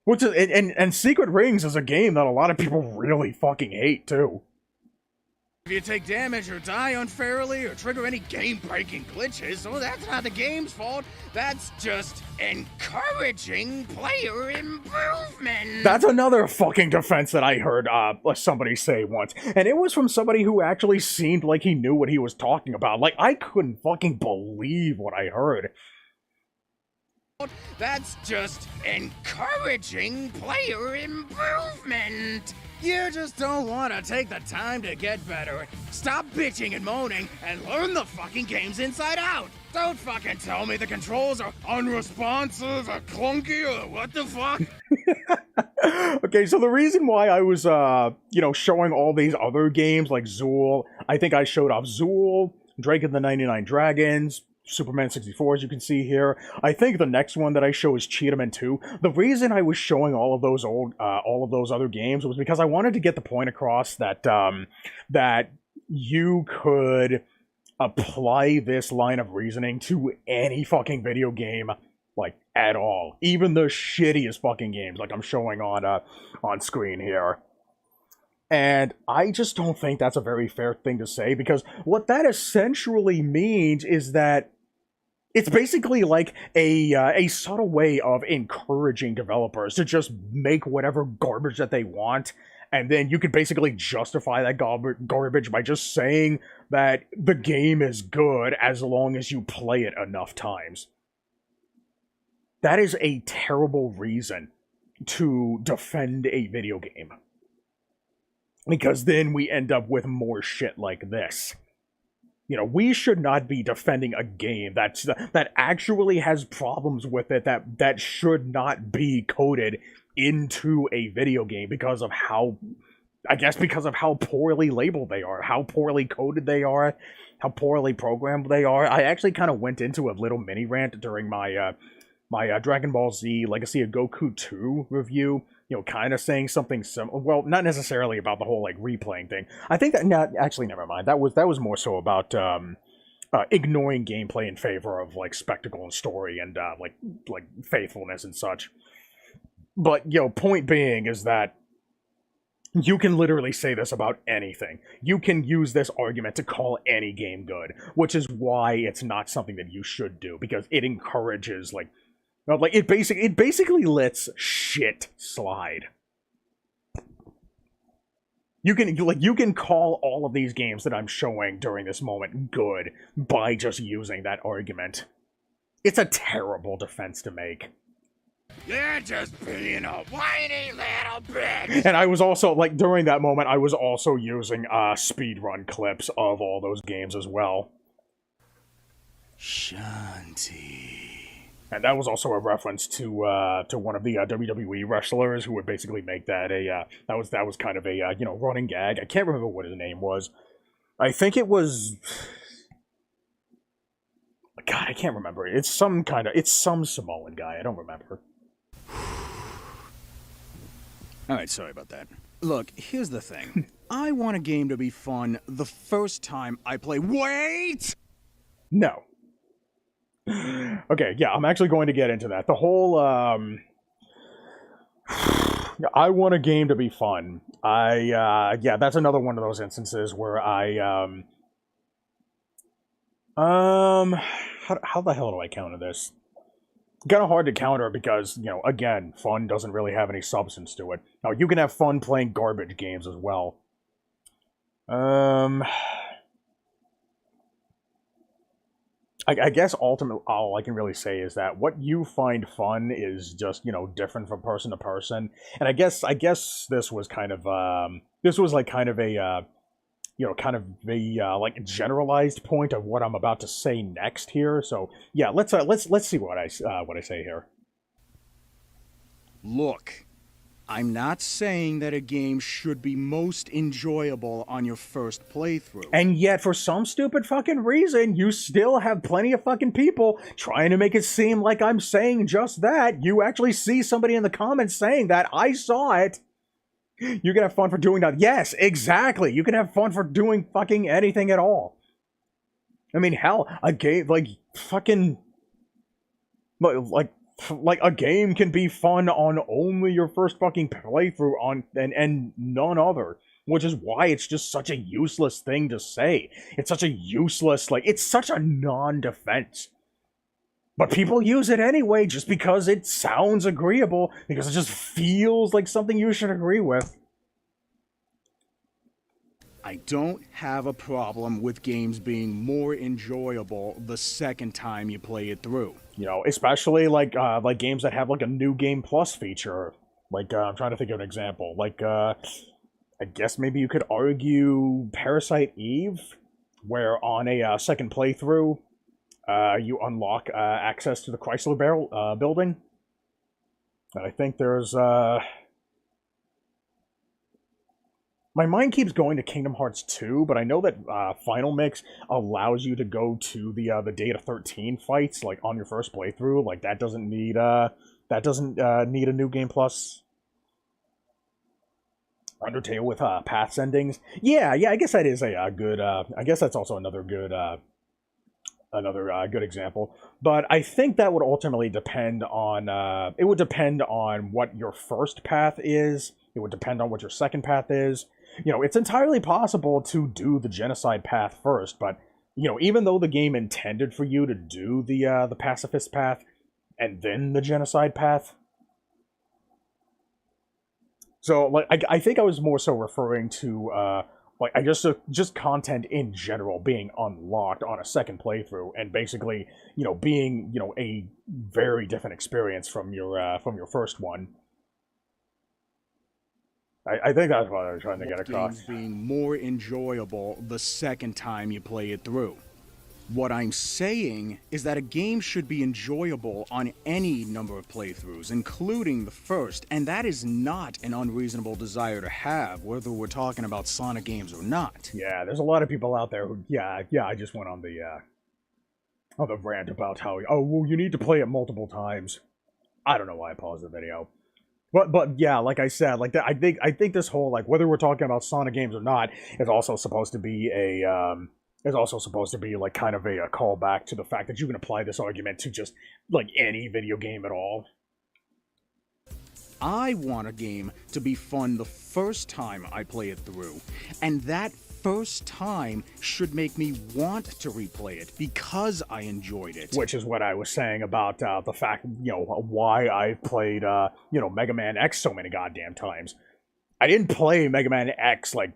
Speaker 1: Which is, and Secret Rings is a game that a lot of people really fucking hate, too.
Speaker 3: If you take damage or die unfairly or trigger any game-breaking glitches, well, that's not the game's fault. That's just encouraging player improvement.
Speaker 1: That's another fucking defense that I heard somebody say once. And it was from somebody who actually seemed like he knew what he was talking about. Like, I couldn't fucking believe what I heard.
Speaker 3: That's just encouraging player improvement. You just don't want to take the time to get better. Stop bitching and moaning and learn the fucking games inside out. Don't fucking tell me the controls are unresponsive or clunky or what the fuck.
Speaker 1: Okay, so the reason why I was, showing all these other games like Zool, I think I showed off Zool, Drake and the 99 Dragons, Superman 64, as you can see here. I think the next one that I show is Cheetahman 2. The reason I was showing all of those other games was because I wanted to get the point across that that you could apply this line of reasoning to any fucking video game, like, at all. Even the shittiest fucking games, like I'm showing on screen here. And I just don't think that's a very fair thing to say, because what that essentially means is that It's basically like a subtle way of encouraging developers to just make whatever garbage that they want, and then you could basically justify that garbage by just saying that the game is good as long as you play it enough times. That is a terrible reason to defend a video game. Because then we end up with more shit like this. You know, we should not be defending a game that actually has problems with it that should not be coded into a video game because of how, I guess because of how poorly labeled they are, how poorly coded they are, how poorly programmed they are. I actually kind of went into a little mini rant during my Dragon Ball Z Legacy of Goku 2 review, you know, kind of saying something similar. Well, not necessarily about the whole, like, replaying thing. I think that, no, actually, never mind. That was more so about ignoring gameplay in favor of, like, spectacle and story and, like faithfulness and such. But, you know, point being is that you can literally say this about anything. You can use this argument to call any game good, which is why it's not something that you should do, because it encourages, like, it basically lets shit slide. You can call all of these games that I'm showing during this moment good by just using that argument. It's a terrible defense to make.
Speaker 3: You're just being a whiny little bitch!
Speaker 1: And I was also, like, during that moment, I was also using speedrun clips of all those games as well.
Speaker 3: Shanti.
Speaker 1: And that was also a reference to one of the WWE wrestlers who would basically make that that was kind of a you know, running gag. I can't remember what his name was. I think it was, God, I can't remember. It's some Samoan guy. I don't remember.
Speaker 3: Alright, sorry about that. Look, here's the thing. I want a game to be fun the first time I play. Wait!
Speaker 1: No. Okay, yeah, I'm actually going to get into that. The whole, I want a game to be fun. Yeah, that's another one of those instances where how the hell do I counter this? Kind of hard to counter because, you know, again, fun doesn't really have any substance to it. Now, you can have fun playing garbage games as well. I guess ultimately all I can really say is that what you find fun is just, you know, different from person to person. And I guess this was kind of like kind of a you know, kind of the like generalized point of what I'm about to say next here. So yeah, let's see what I say here.
Speaker 3: Look, I'm not saying that a game should be most enjoyable on your first playthrough.
Speaker 1: And yet, for some stupid fucking reason, you still have plenty of fucking people trying to make it seem like I'm saying just that. You actually see somebody in the comments saying that. I saw it. You can have fun for doing that. Yes, exactly. You can have fun for doing fucking anything at all. I mean, hell, a game, like, fucking, like a game can be fun on only your first fucking playthrough on and none other, which is why it's just such a useless thing to say. It's such a useless, like, it's such a non-defense. But people use it anyway just because it sounds agreeable, because it just feels like something you should agree with.
Speaker 3: I don't have a problem with games being more enjoyable the second time you play it through.
Speaker 1: You know, especially like games that have like a new game plus feature. Like I'm trying to think of an example. Like I guess maybe you could argue Parasite Eve, where on a second playthrough, you unlock access to the Chrysler building. And I think there's my mind keeps going to Kingdom Hearts 2, but I know that Final Mix allows you to go to the Data 13 fights, like, on your first playthrough. Like, that doesn't need a New Game Plus. Undertale with paths endings. Yeah, I guess that is a good, I guess that's also another good example. But I think that would ultimately depend on, it would depend on what your first path is. It would depend on what your second path is. You know, it's entirely possible to do the genocide path first, but You know, even though the game intended for you to do the pacifist path and then the genocide path. So, like, I think I was more so referring to, like, I just content in general being unlocked on a second playthrough, and basically, you know, being, you know, a very different experience from your first one. I think that's what I was trying to get across.
Speaker 3: Games being more enjoyable the second time you play it through. What I'm saying is that a game should be enjoyable on any number of playthroughs, including the first, and that is not an unreasonable desire to have, whether we're talking about Sonic games or not.
Speaker 1: Yeah, there's a lot of people out there who, yeah, I just went on the rant about how, oh, well, you need to play it multiple times. I don't know why I paused the video. But yeah, like I said, like I think this whole, like, whether we're talking about Sonic games or not, is also supposed to be like kind of a callback to the fact that you can apply this argument to just like any video game at all.
Speaker 3: I want a game to be fun the first time I play it through, and that first time should make me want to replay it because I enjoyed it.
Speaker 1: Which is what I was saying about the fact, you know, why I played, you know, Mega Man X so many goddamn times. I didn't play Mega Man X like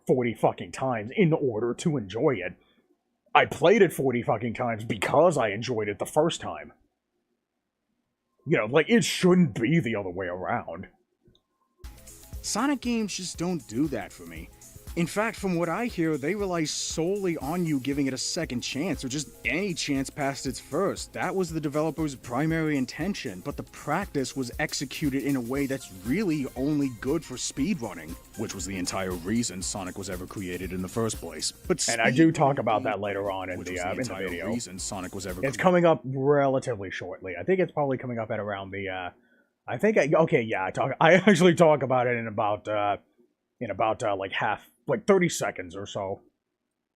Speaker 1: 40 fucking times in order to enjoy it. I played it 40 fucking times because I enjoyed it the first time. You know, like, it shouldn't be the other way around.
Speaker 3: Sonic games just don't do that for me. In fact, from what I hear, they rely solely on you giving it a second chance, or just any chance past its first. That was the developer's primary intention, but the practice was executed in a way that's really only good for speedrunning, which was the entire reason Sonic was ever created in the first place.
Speaker 1: And I do talk about that later on in the video.
Speaker 3: Reason Sonic was ever
Speaker 1: it's coming up relatively shortly. I think it's probably coming up at around the, I actually talk about it in about like 30 seconds or so.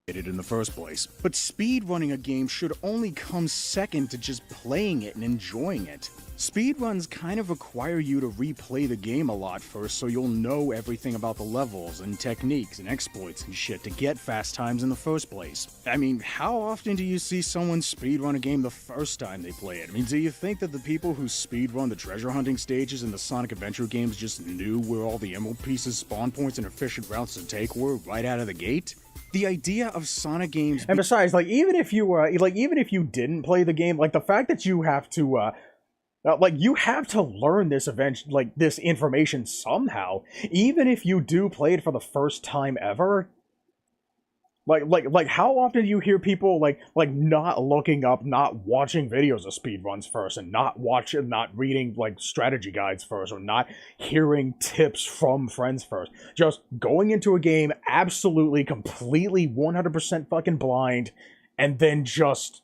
Speaker 3: In the first place. But speedrunning a game should only come second to just playing it and enjoying it. Speedruns kind of require you to replay the game a lot first, so you'll know everything about the levels and techniques and exploits and shit to get fast times in the first place. I mean, how often do you see someone speedrun a game the first time they play it? I mean, do you think that the people who speedrun the treasure hunting stages in the Sonic Adventure games just knew where all the emerald pieces, spawn points, and efficient routes to take were right out of the gate? The idea of Sonic games...
Speaker 1: And besides, like, even if you didn't play the game, like, the fact that you have to, you have to learn this this information somehow. Even if you do play it for the first time ever. Like how often do you hear people, like not looking up, not watching videos of speedruns first, and not reading, like, strategy guides first, or not hearing tips from friends first. Just going into a game absolutely, completely, 100% fucking blind, and then just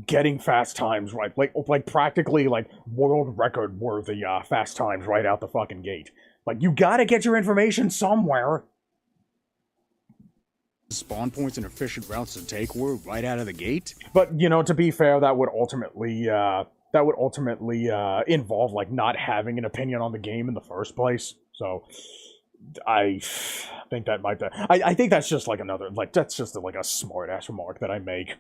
Speaker 1: getting fast times right, like practically like world record worthy fast times right out the fucking gate. Like, you gotta get your information somewhere.
Speaker 3: Spawn points and efficient routes to take were right out of the gate.
Speaker 1: But, you know, to be fair, that would ultimately involve, like, not having an opinion on the game in the first place. So I think that might be... I think that's just like another, like, that's just like a smart ass remark that I make.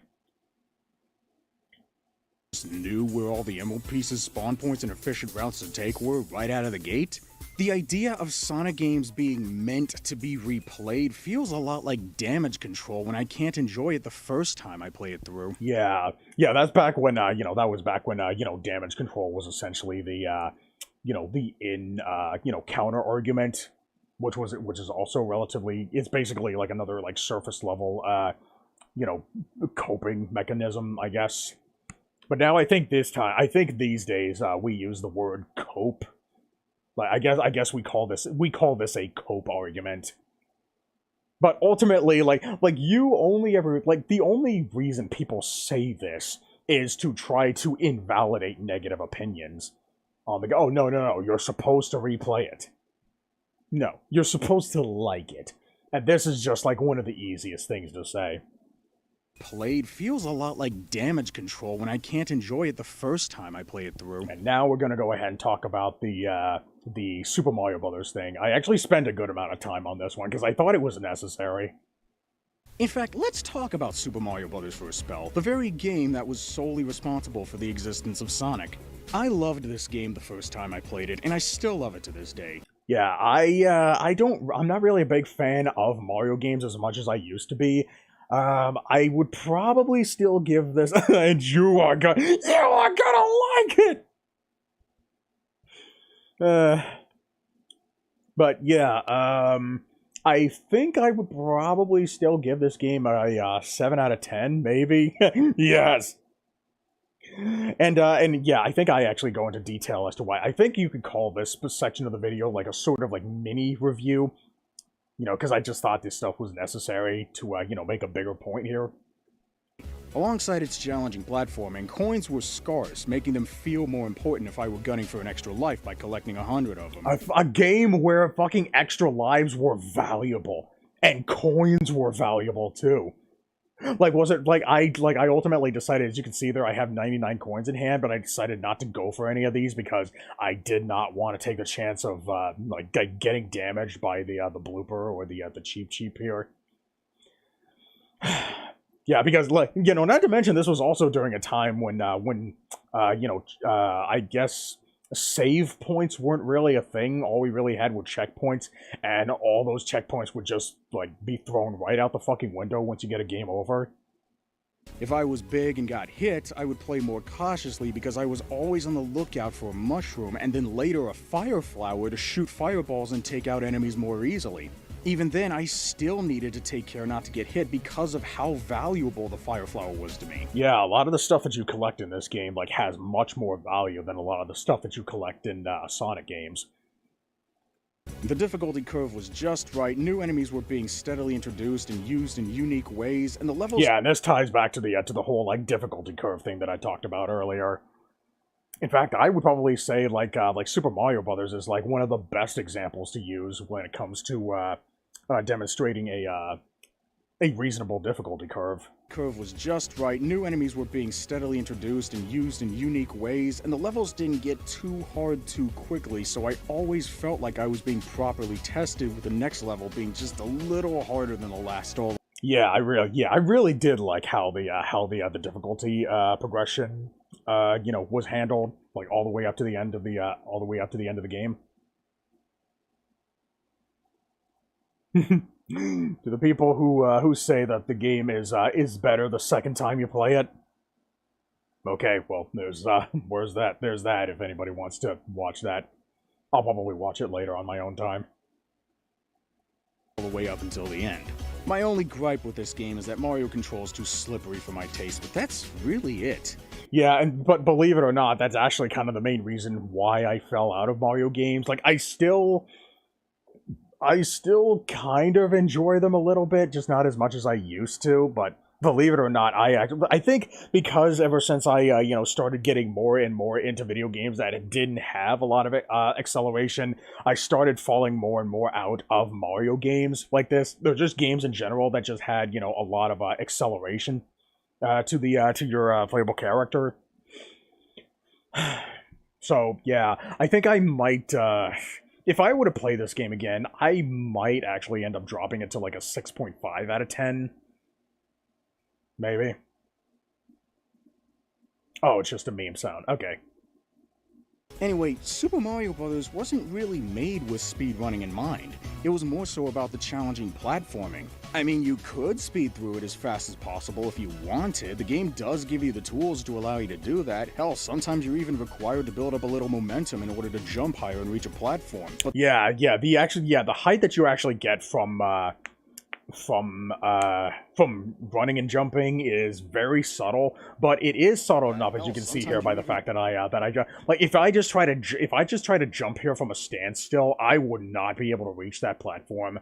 Speaker 3: Knew where all the emerald pieces, spawn points, and efficient routes to take were right out of the gate? The idea of Sonic games being meant to be replayed feels a lot like damage control when I can't enjoy it the first time I play it through.
Speaker 1: Yeah, that's back when, that was back when, damage control was essentially the, counter argument, which is also relatively, it's basically like another, like, surface level, coping mechanism, I guess. But now I think these days, we use the word cope. Like, I guess we call this a cope argument. But ultimately, like you only ever, like, the only reason people say this is to try to invalidate negative opinions on the go. Oh, no, you're supposed to replay it. No, you're supposed to like it. And this is just, like, one of the easiest things to say.
Speaker 3: Played feels a lot like damage control when I can't enjoy it the first time I play it through.
Speaker 1: And now we're gonna go ahead and talk about the Super Mario Brothers thing. I actually spent a good amount of time on this one because I thought it was necessary.
Speaker 3: In fact, let's talk about Super Mario Bros. For a spell, the very game that was solely responsible for the existence of Sonic. I loved this game the first time I played it, and I still love it to this day.
Speaker 1: Yeah, I'm not really a big fan of Mario games as much as I used to be. I would probably still give this, and you are gonna like it! But yeah, I think I would probably still give this game a 7 out of 10, maybe. Yes! And yeah, I think I actually go into detail as to why. I think you could call this section of the video like a sort of like mini review. You know, because I just thought this stuff was necessary to, you know, make a bigger point here.
Speaker 3: Alongside its challenging platforming, coins were scarce, making them feel more important if I were gunning for an extra life by collecting 100 of them.
Speaker 1: A game where fucking extra lives were valuable, and coins were valuable too. Like, was it, like, I ultimately decided, as you can see there, I have 99 coins in hand, but I decided not to go for any of these because I did not want to take the chance of, like, getting damaged by the blooper or the cheap here. Yeah, because, like, you know, not to mention this was also during a time when you know, I guess save points weren't really a thing. All we really had were checkpoints, and all those checkpoints would just, like, be thrown right out the fucking window once you get a game over.
Speaker 3: If I was big and got hit, I would play more cautiously because I was always on the lookout for a mushroom and then later a fire flower to shoot fireballs and take out enemies more easily. Even then, I still needed to take care not to get hit because of how valuable the fire flower was to me.
Speaker 1: Yeah, a lot of the stuff that you collect in this game, like, has much more value than a lot of the stuff that you collect in Sonic games.
Speaker 3: The difficulty curve was just right, new enemies were being steadily introduced and used in unique ways, and the levels—
Speaker 1: Yeah, and this ties back to the whole, like, difficulty curve thing that I talked about earlier. In fact, I would probably say, like Super Mario Bros. Is, like, one of the best examples to use when it comes to, demonstrating a reasonable difficulty curve.
Speaker 3: Curve was just right, new enemies were being steadily introduced and used in unique ways, and the levels didn't get too hard too quickly, so I always felt like I was being properly tested, with the next level being just a little harder than the last all.
Speaker 1: Yeah, I really did like how the difficulty progression you know, was handled, like, all the way up to the end of the game. To the people who say that the game is better the second time you play it. Okay, well, there's there's that if anybody wants to watch that. I'll probably watch it later on my own time.
Speaker 3: All the way up until the end. My only gripe with this game is that Mario controls too slippery for my taste, but that's really it.
Speaker 1: Yeah, but believe it or not, that's actually kind of the main reason why I fell out of Mario games. Like, I still kind of enjoy them a little bit, just not as much as I used to, but believe it or not, I think because ever since I, you know, started getting more and more into video games that didn't have a lot of acceleration, I started falling more and more out of Mario games like this. They're just games in general that just had, you know, a lot of acceleration to your playable character. So, yeah, I think I might, if I were to play this game again, I might actually end up dropping it to like a 6.5 out of 10. Maybe. Oh, it's just a meme sound. Okay.
Speaker 3: Anyway, Super Mario Bros. Wasn't really made with speedrunning in mind. It was more so about the challenging platforming. I mean, you could speed through it as fast as possible if you wanted. The game does give you the tools to allow you to do that. Hell, sometimes you're even required to build up a little momentum in order to jump higher and reach a platform. But
Speaker 1: yeah, the height that you actually get from running and jumping is very subtle, but it is subtle enough, as you can see here by the fact that if I just try to jump here from a standstill, I would not be able to reach that platform.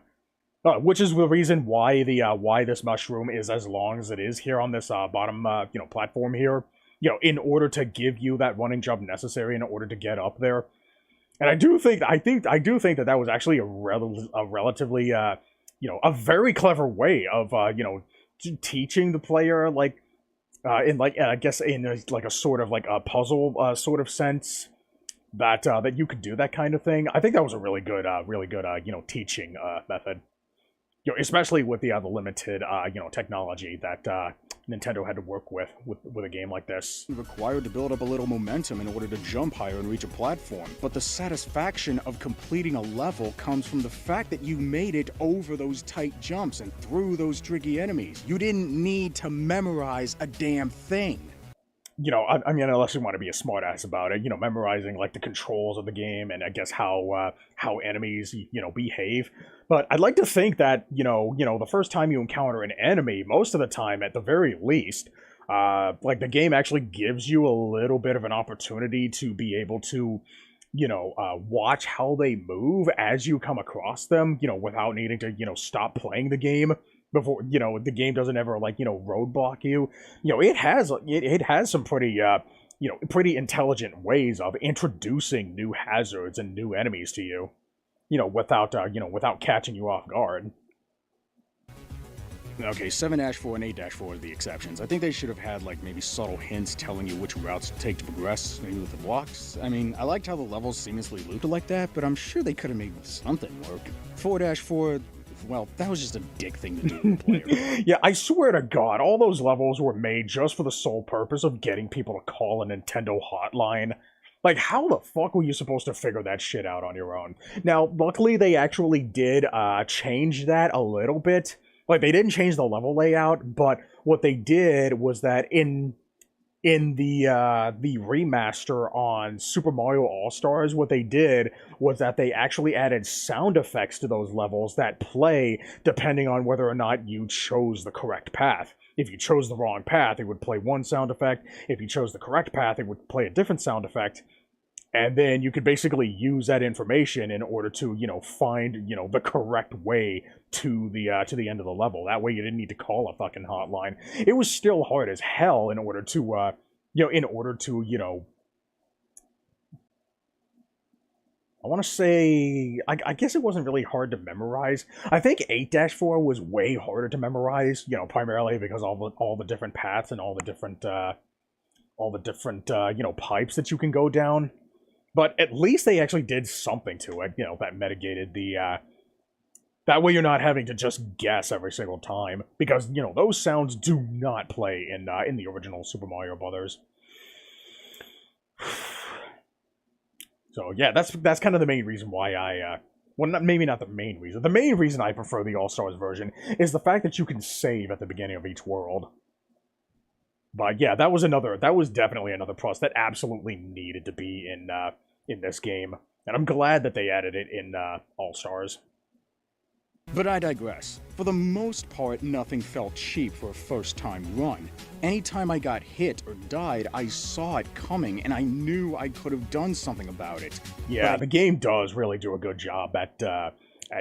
Speaker 1: Which is the reason why why this mushroom is as long as it is here on this bottom you know, platform here. You know, in order to give you that running jump necessary in order to get up there. And I do think that was actually a relatively you know, a very clever way of, you know, teaching the player, like, in, like, I guess in, like, a sort of, like, a puzzle, sort of sense, that, that you could do that kind of thing. I think that was a really good, you know, teaching, method. You know, especially with the limited, technology that Nintendo had to work with a game like this.
Speaker 3: Required to build up a little momentum in order to jump higher and reach a platform. But the satisfaction of completing a level comes from the fact that you made it over those tight jumps and through those tricky enemies. You didn't need to memorize a damn thing.
Speaker 1: You know, I mean, unless you want to be a smartass about it, you know, memorizing like the controls of the game and I guess how enemies, you know, behave. But I'd like to think that, you know, the first time you encounter an enemy, most of the time, at the very least, like the game actually gives you a little bit of an opportunity to be able to, you know, watch how they move as you come across them, you know, without needing to, you know, stop playing the game before, you know, the game doesn't ever, like, you know, roadblock you. You know, it has some pretty, you know, pretty intelligent ways of introducing new hazards and new enemies to you, you know, without catching you off guard.
Speaker 3: Okay, 7-4 and 8-4 are the exceptions. I think they should have had, like, maybe subtle hints telling you which routes to take to progress, maybe with the blocks. I mean, I liked how the levels seamlessly looped like that, but I'm sure they could have made something work. 4-4, well, that was just a dick thing to do to the player.
Speaker 1: Yeah, I swear to God, all those levels were made just for the sole purpose of getting people to call a Nintendo hotline. Like, how the fuck were you supposed to figure that shit out on your own? Now, luckily, they actually did change that a little bit. Like, they didn't change the level layout, but what they did was that in the remaster on Super Mario All-Stars, what they did was that they actually added sound effects to those levels that play depending on whether or not you chose the correct path. If you chose the wrong path, it would play one sound effect. If you chose the correct path, it would play a different sound effect. And then you could basically use that information in order to, you know, find, you know, the correct way to the end of the level. That way you didn't need to call a fucking hotline. It was still hard as hell in order to, you know, I want to say, I guess it wasn't really hard to memorize. I think 8-4 was way harder to memorize, you know, primarily because all the different paths and all the different, you know, pipes that you can go down. But at least they actually did something to it, you know, that mitigated the, that way you're not having to just guess every single time. Because, you know, those sounds do not play in the original Super Mario Brothers. So, yeah, that's kind of the main reason why I, well, maybe not the main reason. The main reason I prefer the All-Stars version is the fact that you can save at the beginning of each world. But yeah, that was definitely another plus that absolutely needed to be in this game. And I'm glad that they added it in All-Stars.
Speaker 3: But I digress. For the most part, nothing felt cheap for a first-time run. Anytime I got hit or died, I saw it coming, and I knew I could have done something about it.
Speaker 1: Yeah, the game does really do a good job at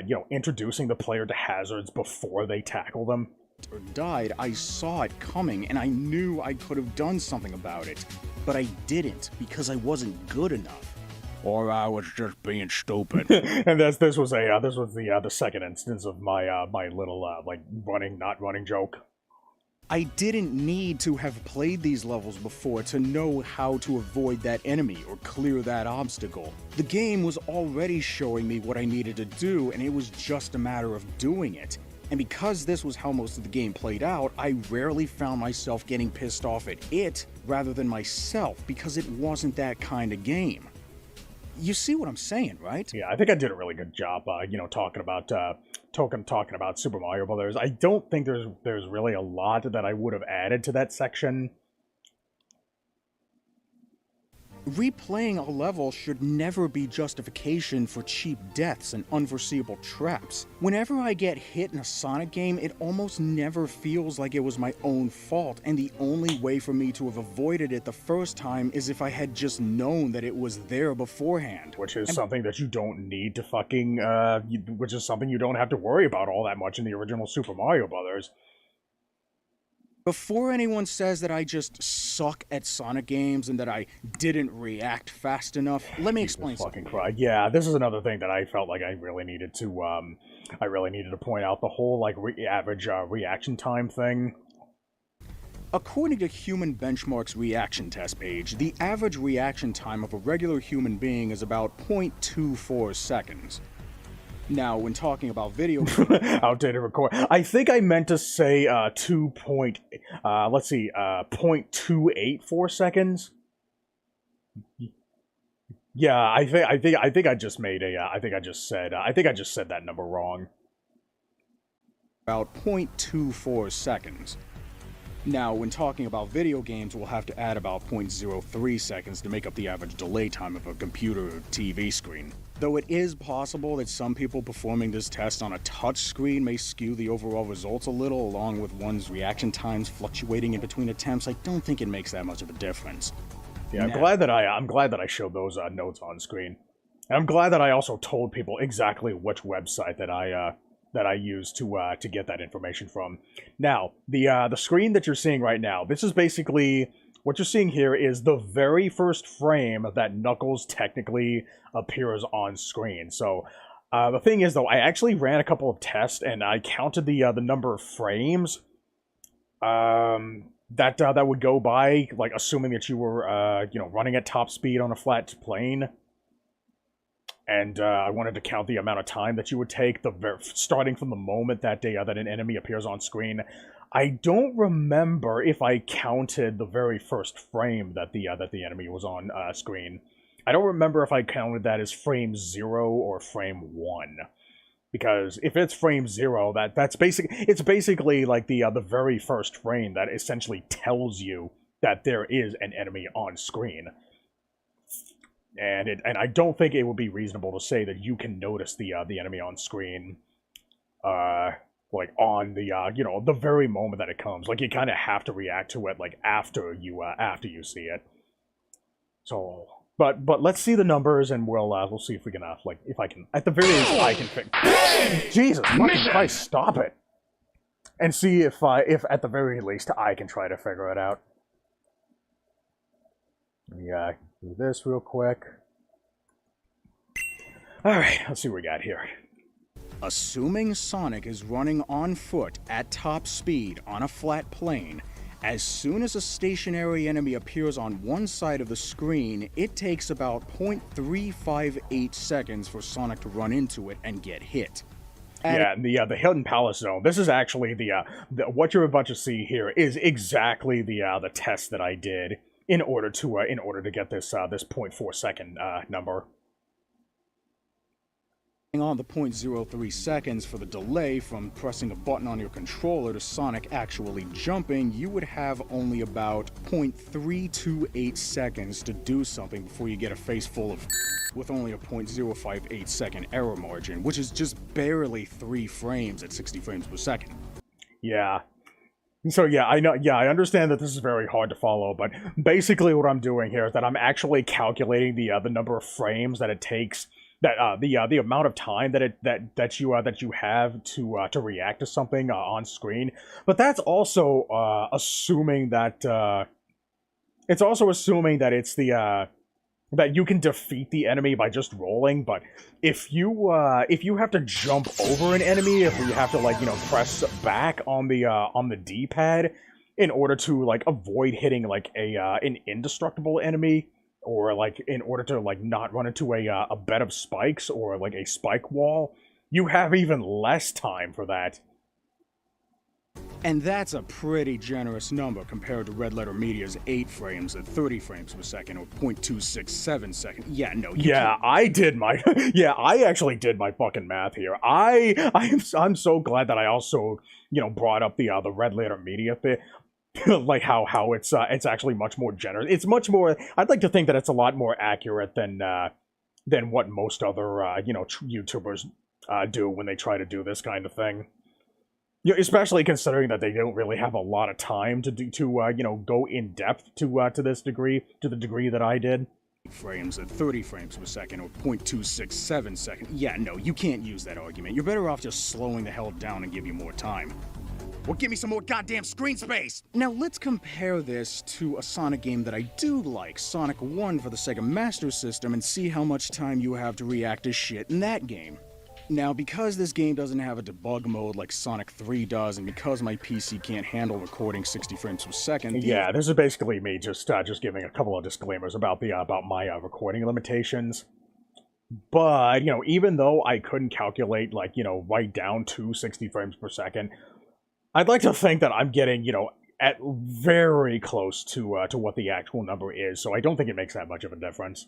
Speaker 1: you know, introducing the player to hazards before they tackle them.
Speaker 3: Or died, I saw it coming, and I knew I could have done something about it. But I didn't, because I wasn't good enough. Or I was just being stupid.
Speaker 1: And this was the second instance of my my little like not running joke.
Speaker 3: I didn't need to have played these levels before to know how to avoid that enemy or clear that obstacle. The game was already showing me what I needed to do, and it was just a matter of doing it. And because this was how most of the game played out, I rarely found myself getting pissed off at it rather than myself, because it wasn't that kind of game. You see what I'm saying, right?
Speaker 1: Yeah, I think I did a really good job, you know, talking about Super Mario Brothers. I don't think there's really a lot that I would have added to that section.
Speaker 3: Replaying a level should never be justification for cheap deaths and unforeseeable traps. Whenever I get hit in a Sonic game, it almost never feels like it was my own fault, and the only way for me to have avoided it the first time is if I had just known that it was there beforehand.
Speaker 1: Which is something that you don't need to fucking, which is something you don't have to worry about all that much in the original Super Mario Brothers.
Speaker 3: Before anyone says that I just suck at Sonic games and that I didn't react fast enough, let me explain something.
Speaker 1: Yeah, this is another thing that I felt like I really needed to point out, the whole, like, average reaction time thing.
Speaker 3: According to Human Benchmark's reaction test page, the average reaction time of a regular human being is about 0.24 seconds. Now, when talking about video
Speaker 1: outdated record. I think I meant to say 0.284 seconds. Yeah, I think I just made a I think I just said that number wrong.
Speaker 3: about 0.24 seconds. Now, when talking about video games, we'll have to add about 0.03 seconds to make up the average delay time of a computer or TV screen. Though it is possible that some people performing this test on a touch screen may skew the overall results a little, along with one's reaction times fluctuating in between attempts, I don't think it makes that much of a difference.
Speaker 1: Yeah, I'm glad that I showed those notes on screen. And I'm glad that I also told people exactly which website that I used to get that information from. Now, the screen that you're seeing right now, this is basically what you're seeing here is the very first frame that Knuckles technically appears on screen. So the thing is, though, I actually ran a couple of tests and I counted the number of frames that would go by, like assuming that you were running at top speed on a flat plane. And I wanted to count the amount of time that you would take, starting from the moment that that an enemy appears on screen. I don't remember if I counted the very first frame that the enemy was on screen. I don't remember if I counted that as frame 0 or frame 1. Because if it's frame 0, it's basically like the very first frame that essentially tells you that there is an enemy on screen. And I don't think it would be reasonable to say that you can notice the enemy on screen, like on the very moment that it comes. Like you kind of have to react to it like after you see it. So, but let's see the numbers and we'll see if we can if I can at the very least I can fix. Jesus fucking Christ, stop it! And see if at the very least I can try to figure it out. Yeah. Do this real quick. Alright, let's see what we got here.
Speaker 3: Assuming Sonic is running on foot at top speed on a flat plane, as soon as a stationary enemy appears on one side of the screen, it takes about 0.358 seconds for Sonic to run into it and get hit.
Speaker 1: Yeah, the Hidden Palace Zone. This is actually the what you're about to see here is exactly the test that I did in order to get this 0.4 second number.
Speaker 3: On the 0.03 seconds for the delay from pressing a button on your controller to Sonic actually jumping, you would have only about 0.328 seconds to do something before you get a face full of with only a 0.058 second error margin, which is just barely 3 frames at 60 frames per second.
Speaker 1: Yeah. So yeah, I know. Yeah, I understand that this is very hard to follow, but basically what I'm doing here is that I'm actually calculating the number of frames that it takes, that the amount of time that you have to react to something on screen. But that's also assuming that it's also assuming that it's that you can defeat the enemy by just rolling. But if you have to jump over an enemy, if you have to press back on the D-pad in order to avoid hitting an indestructible enemy, or in order to not run into a bed of spikes or a spike wall, you have even less time for that.
Speaker 3: And that's a pretty generous number compared to Red Letter Media's 8 frames at 30 frames per second, or 0.267 seconds. Yeah, no, you can't.
Speaker 1: I actually did my fucking math here. I'm so glad that I also, brought up the Red Letter Media thing. Like how it's actually much more generous. It's much more, I'd like to think that it's a lot more accurate than what most other, YouTubers do when they try to do this kind of thing. Yeah, especially considering that they don't really have a lot of time to go in depth to this degree, to the degree that I did.
Speaker 3: Frames at 30 frames per second, or 0.267 seconds. Yeah, no, you can't use that argument. You're better off just slowing the hell down and give you more time. Well, give me some more goddamn screen space! Now, let's compare this to a Sonic game that I do like, Sonic 1 for the Sega Master System, and see how much time you have to react to shit in that game. Now, because this game doesn't have a debug mode like Sonic 3 does, and because my PC can't handle recording 60 frames per second...
Speaker 1: Yeah, this is basically me just giving a couple of disclaimers about my recording limitations. But, you know, even though I couldn't calculate, like, you know, right down to 60 frames per second, I'd like to think that I'm getting, you know, at very close to what the actual number is, so I don't think it makes that much of a difference.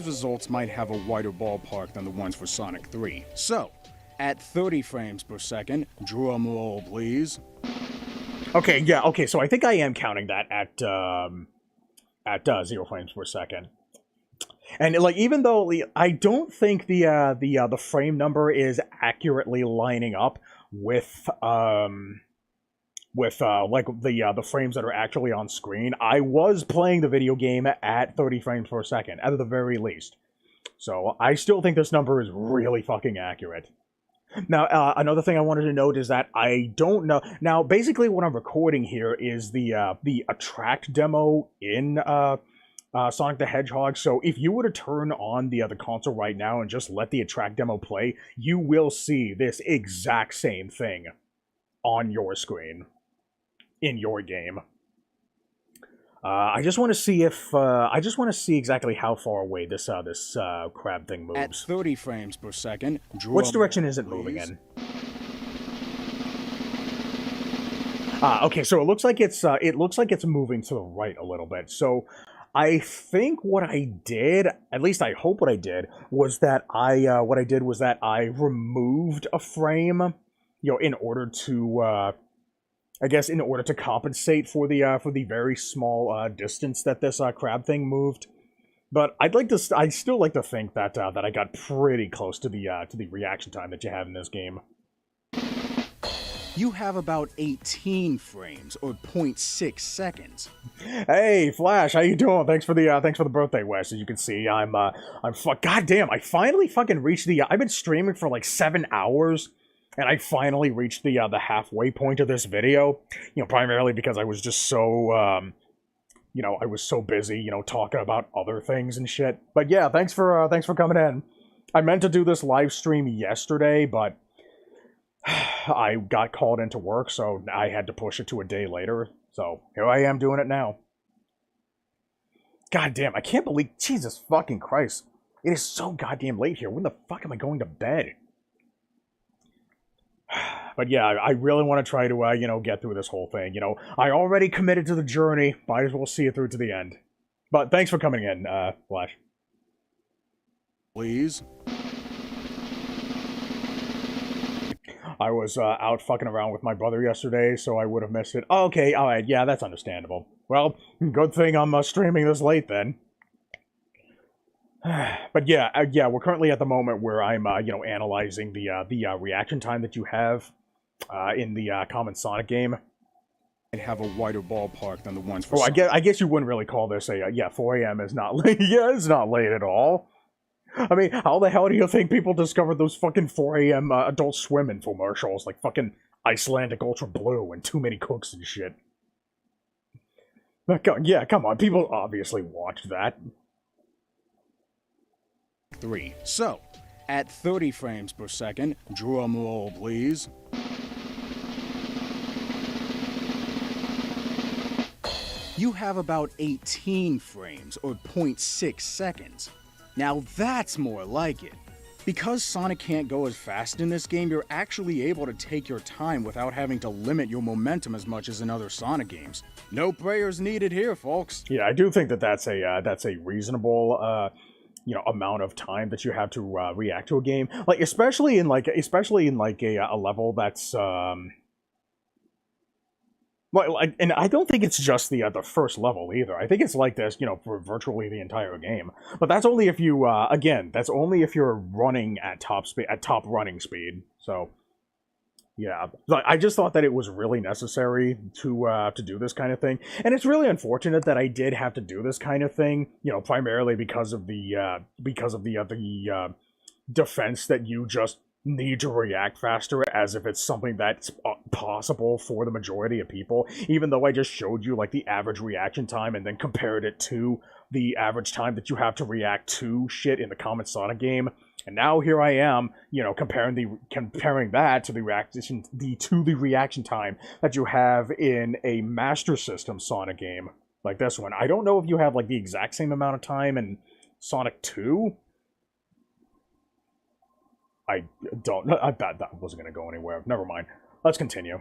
Speaker 3: Results might have a wider ballpark than the ones for Sonic 3. So, at 30 frames per second, drum roll, please.
Speaker 1: Okay, yeah, okay, so I think I am counting that at 0 frames per second. And, like, even though I don't think the frame number is accurately lining up with like the frames that are actually on screen, I was playing the video game at 30 frames per second at the very least. So I still think this number is really fucking accurate. Now, another thing I wanted to note is that I don't know. Now, basically, what I'm recording here is the Attract demo in Sonic the Hedgehog. So if you were to turn on the console right now and just let the Attract demo play, you will see this exact same thing on your screen in your game. I just want to see if I just want to see exactly how far away this crab thing moves.
Speaker 3: At 30 frames per second,
Speaker 1: which direction is it moving in? Okay, so it looks like it's moving to the right a little bit. So I think what I did, at least I hope what I did, was that I removed a frame, you know, in order to I guess in order to compensate for the very small distance that this crab thing moved. But I'd still like to think that that I got pretty close to the reaction time that you have in this game.
Speaker 3: You have about 18 frames, or 0.6 seconds.
Speaker 1: Hey, Flash, how you doing? Thanks for the birthday wish. As you can see, goddamn, I finally fucking reached I've been streaming for like 7 hours. And I finally reached the halfway point of this video, you know, primarily because I was just so, you know, I was so busy, you know, talking about other things and shit. But yeah, thanks for coming in. I meant to do this live stream yesterday, but I got called into work, so I had to push it to a day later. So here I am doing it now. God damn, I can't believe, Jesus fucking Christ. It is so goddamn late here. When the fuck am I going to bed? But yeah, I really want to try to, you know, get through this whole thing. You know, I already committed to the journey. Might as well see it through to the end. But thanks for coming in, Flash.
Speaker 3: Please.
Speaker 1: I was out fucking around with my brother yesterday, so I would have missed it. Okay, alright, yeah, that's understandable. Well, good thing I'm streaming this late then. But yeah, we're currently at the moment where I'm, you know, analyzing the reaction time that you have in the common Sonic game.
Speaker 3: I'd have a wider ballpark than the ones for.
Speaker 1: Oh, I guess you wouldn't really call this a 4 a.m. is not late. Yeah, it's not late at all. I mean, how the hell do you think people discovered those fucking 4 a.m. Adult Swim infomercials like fucking Icelandic Ultra Blue and Too Many Cooks and shit? Yeah, come on, people obviously watched that.
Speaker 3: 3. So, at 30 frames per second, drum roll, please. You have about 18 frames, or 0.6 seconds. Now that's more like it. Because Sonic can't go as fast in this game, you're actually able to take your time without having to limit your momentum as much as in other Sonic games. No prayers needed here, folks.
Speaker 1: Yeah, I do think that that's a reasonable you know, amount of time that you have to react to a game, like especially in like a level that's like, and I don't think it's just the first level either. I think it's like this, you know, for virtually the entire game. But that's only if you again, that's only if you're running at top running speed. So yeah, I just thought that it was really necessary to do this kind of thing, and it's really unfortunate that I did have to do this kind of thing. You know, primarily because of the defense that you just need to react faster, as if it's something that's possible for the majority of people. Even though I just showed you like the average reaction time and then compared it to the average time that you have to react to shit in the common Sonic game. And now here I am, you know, comparing that to the reaction time that you have in a Master System Sonic game like this one. I don't know if you have like the exact same amount of time in Sonic 2, I don't know. That wasn't going to go anywhere. Never mind. Let's continue.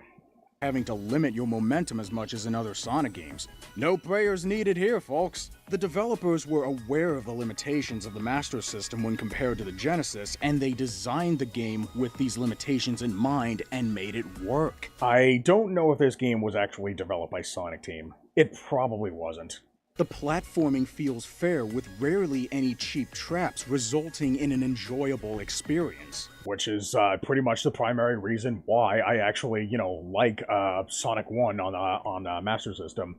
Speaker 3: Having to limit your momentum as much as in other Sonic games. No prayers needed here, folks. The developers were aware of the limitations of the Master System when compared to the Genesis, and they designed the game with these limitations in mind and made it work.
Speaker 1: I don't know if this game was actually developed by Sonic Team. It probably wasn't.
Speaker 3: The platforming feels fair with rarely any cheap traps, resulting in an enjoyable experience.
Speaker 1: Which is pretty much the primary reason why I actually, like Sonic 1 on Master System.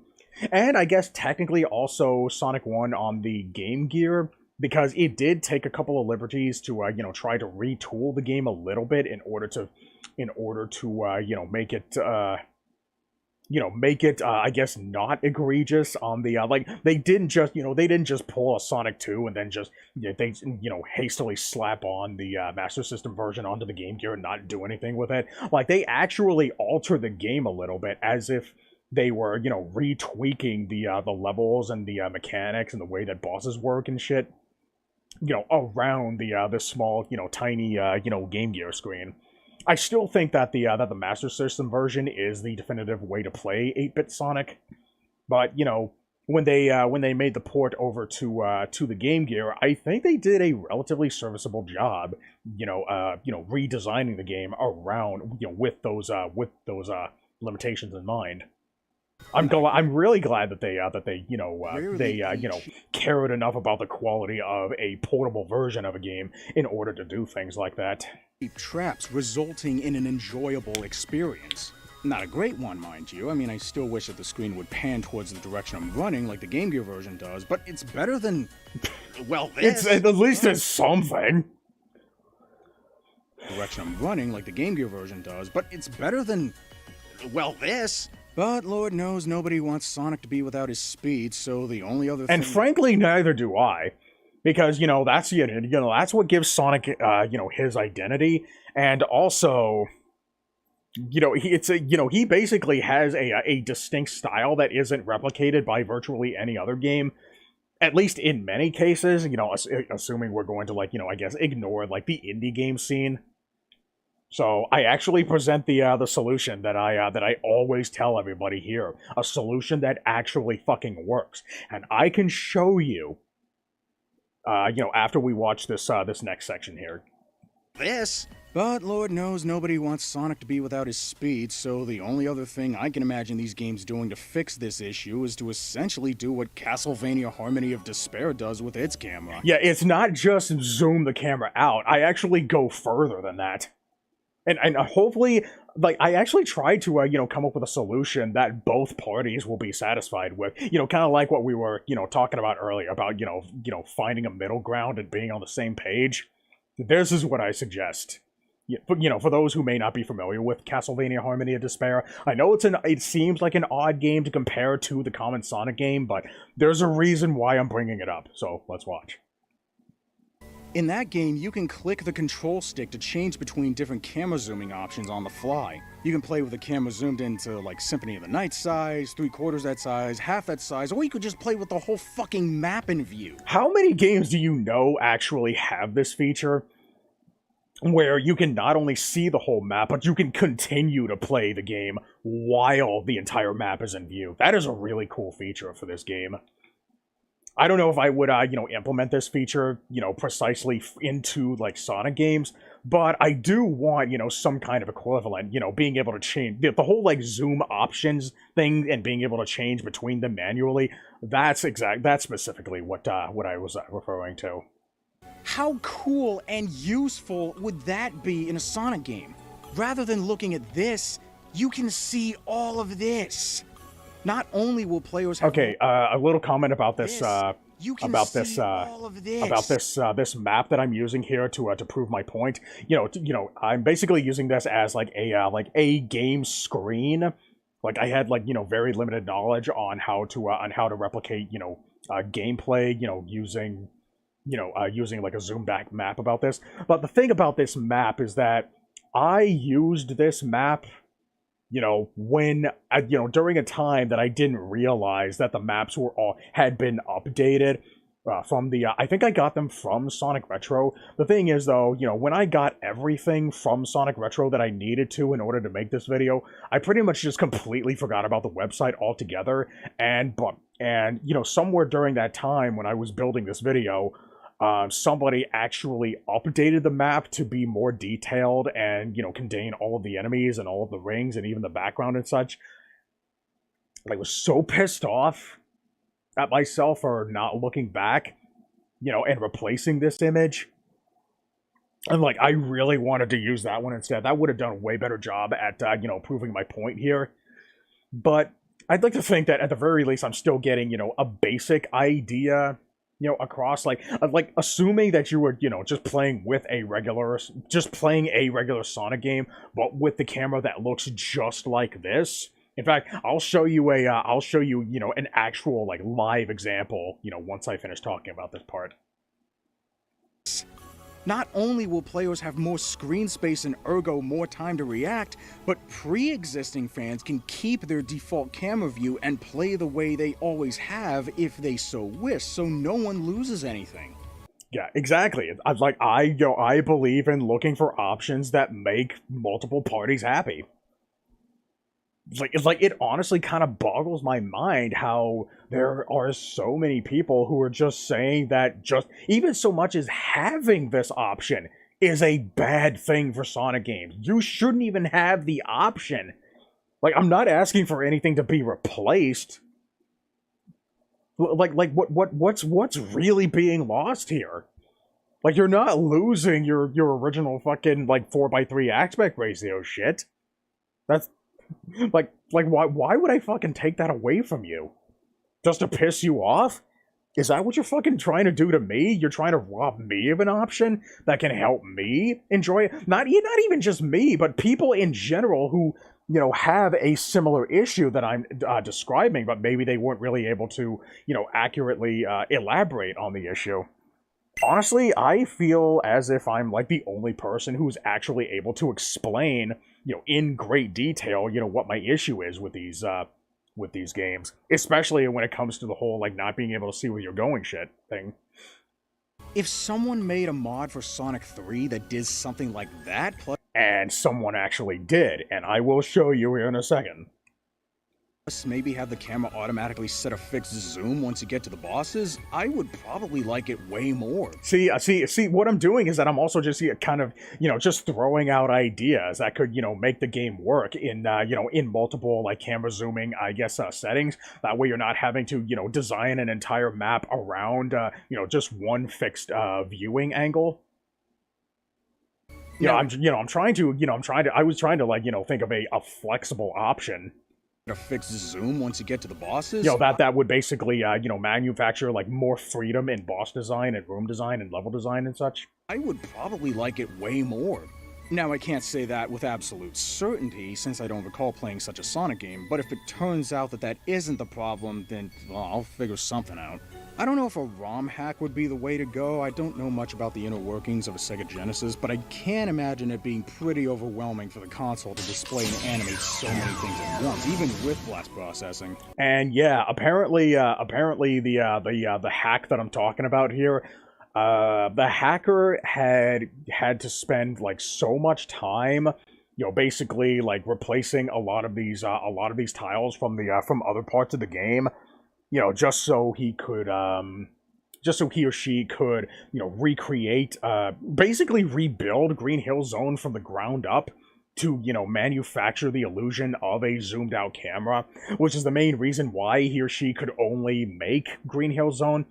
Speaker 1: And I guess technically also Sonic 1 on the Game Gear, because it did take a couple of liberties to, try to retool the game a little bit in order to make it... I guess, not egregious on the, they didn't just pull a Sonic 2 and then just, hastily slap on the Master System version onto the Game Gear and not do anything with it. Like, they actually altered the game a little bit, as if they were, retweaking the levels and the mechanics and the way that bosses work and shit, around the small, tiny, Game Gear screen. I still think that the Master System version is the definitive way to play 8-bit Sonic, but when they made the port over to the Game Gear, I think they did a relatively serviceable job, redesigning the game around with those limitations in mind. I'm really glad that they cared enough about the quality of a portable version of a game in order to do things like that.
Speaker 3: Traps, resulting in an enjoyable experience. Not a great one, mind you. I mean, I still wish that the screen would pan towards the direction I'm running like the Game Gear version does, but it's better than, well, this.
Speaker 1: At least it's something.
Speaker 3: Direction I'm running like the Game Gear version does, but it's better than, well, this. But Lord knows nobody wants Sonic to be without his speed, so the only other thing...
Speaker 1: And frankly, neither do I. Because, that's what gives Sonic, his identity. And also, he basically has a distinct style that isn't replicated by virtually any other game. At least in many cases, assuming we're going to, I guess, ignore, the indie game scene. So I actually present the solution that I always tell everybody here, a solution that actually fucking works, and I can show you, after we watch this next section here.
Speaker 3: This. But Lord knows nobody wants Sonic to be without his speed, so the only other thing I can imagine these games doing to fix this issue is to essentially do what Castlevania Harmony of Despair does with its camera.
Speaker 1: Yeah, it's not just zoom the camera out. I actually go further than that. And hopefully, I actually tried to, come up with a solution that both parties will be satisfied with. Kind of like what we were, talking about earlier about, finding a middle ground and being on the same page. This is what I suggest. For those who may not be familiar with Castlevania Harmony of Despair, I know it seems like an odd game to compare to the common Sonic game, but there's a reason why I'm bringing it up, so let's watch.
Speaker 3: In that game, you can click the control stick to change between different camera zooming options on the fly. You can play with the camera zoomed into, Symphony of the Night size, 3/4 that size, half that size, or you could just play with the whole fucking map in view.
Speaker 1: How many games do you know actually have this feature? Where you can not only see the whole map, but you can continue to play the game while the entire map is in view. That is a really cool feature for this game. I don't know if I would, implement this feature, precisely into, Sonic games, but I do want, some kind of equivalent, being able to change, the whole, zoom options thing and being able to change between them manually, that's specifically what I was referring to.
Speaker 3: How cool and useful would that be in a Sonic game? Rather than looking at this, you can see all of this. Not only will players have...
Speaker 1: Okay, a little comment about this, this map that I'm using here to prove my point. I'm basically using this as a game screen. I had very limited knowledge on how to replicate gameplay, using a zoom back map about this. But the thing about this map is that I used this map when, during a time that I didn't realize that the maps had been updated. from the, I think I got them from Sonic Retro. The thing is, though, when I got everything from Sonic Retro that I needed to in order to make this video, I pretty much just completely forgot about the website altogether. And somewhere during that time when I was building this video, somebody actually updated the map to be more detailed and, contain all of the enemies and all of the rings and even the background and such. I was so pissed off at myself for not looking back, and replacing this image. And, I really wanted to use that one instead. That would have done a way better job at, proving my point here. But I'd like to think that, at the very least, I'm still getting, a basic idea, across, assuming that you were, just playing a regular Sonic game, but with the camera that looks just like this. In fact, I'll show you an actual, live example, once I finish talking about this part.
Speaker 3: Not only will players have more screen space and ergo more time to react, but pre-existing fans can keep their default camera view and play the way they always have if they so wish, so no one loses anything.
Speaker 1: Yeah, exactly. I believe in looking for options that make multiple parties happy. It honestly kind of boggles my mind how there are so many people who are just saying that just even so much as having this option is a bad thing for Sonic games. You shouldn't even have the option. I'm not asking for anything to be replaced. What's really being lost here? You're not losing your original fucking 4:3 aspect ratio shit. That's why would I fucking take that away from you? Just to piss you off? Is that what you're fucking trying to do to me? You're trying to rob me of an option that can help me enjoy it? Not even just me, but people in general who, have a similar issue that I'm describing, but maybe they weren't really able to, accurately elaborate on the issue. Honestly, I feel as if I'm the only person who's actually able to explain, in great detail, what my issue is with these games, especially when it comes to the whole not being able to see where you're going shit thing.
Speaker 3: If someone made a mod for Sonic 3 that did something like that,
Speaker 1: and someone actually did, and I will show you here in a second.
Speaker 3: Maybe have the camera automatically set a fixed zoom once you get to the bosses, I would probably like it way more.
Speaker 1: See, what I'm doing is that I'm also just kind of, just throwing out ideas that could, make the game work in, in multiple, camera zooming, I guess, settings. That way you're not having to, design an entire map around, just one fixed, viewing angle. I was trying to, think of a flexible option.
Speaker 3: A fixed zoom once you get to the bosses?
Speaker 1: That would basically, manufacture, more freedom in boss design and room design and level design and such.
Speaker 3: I would probably like it way more. Now, I can't say that with absolute certainty, since I don't recall playing such a Sonic game, but if it turns out that isn't the problem, then, well, I'll figure something out. I don't know if a ROM hack would be the way to go. I don't know much about the inner workings of a Sega Genesis, but I can imagine it being pretty overwhelming for the console to display and animate so many things at once, even with blast processing.
Speaker 1: And yeah, apparently the hack that I'm talking about here, the hacker had to spend so much time, basically replacing a lot of these tiles from other parts of the game, just so he or she could, recreate, basically rebuild Green Hill Zone from the ground up to, manufacture the illusion of a zoomed out camera, which is the main reason why he or she could only make Green Hill Zone.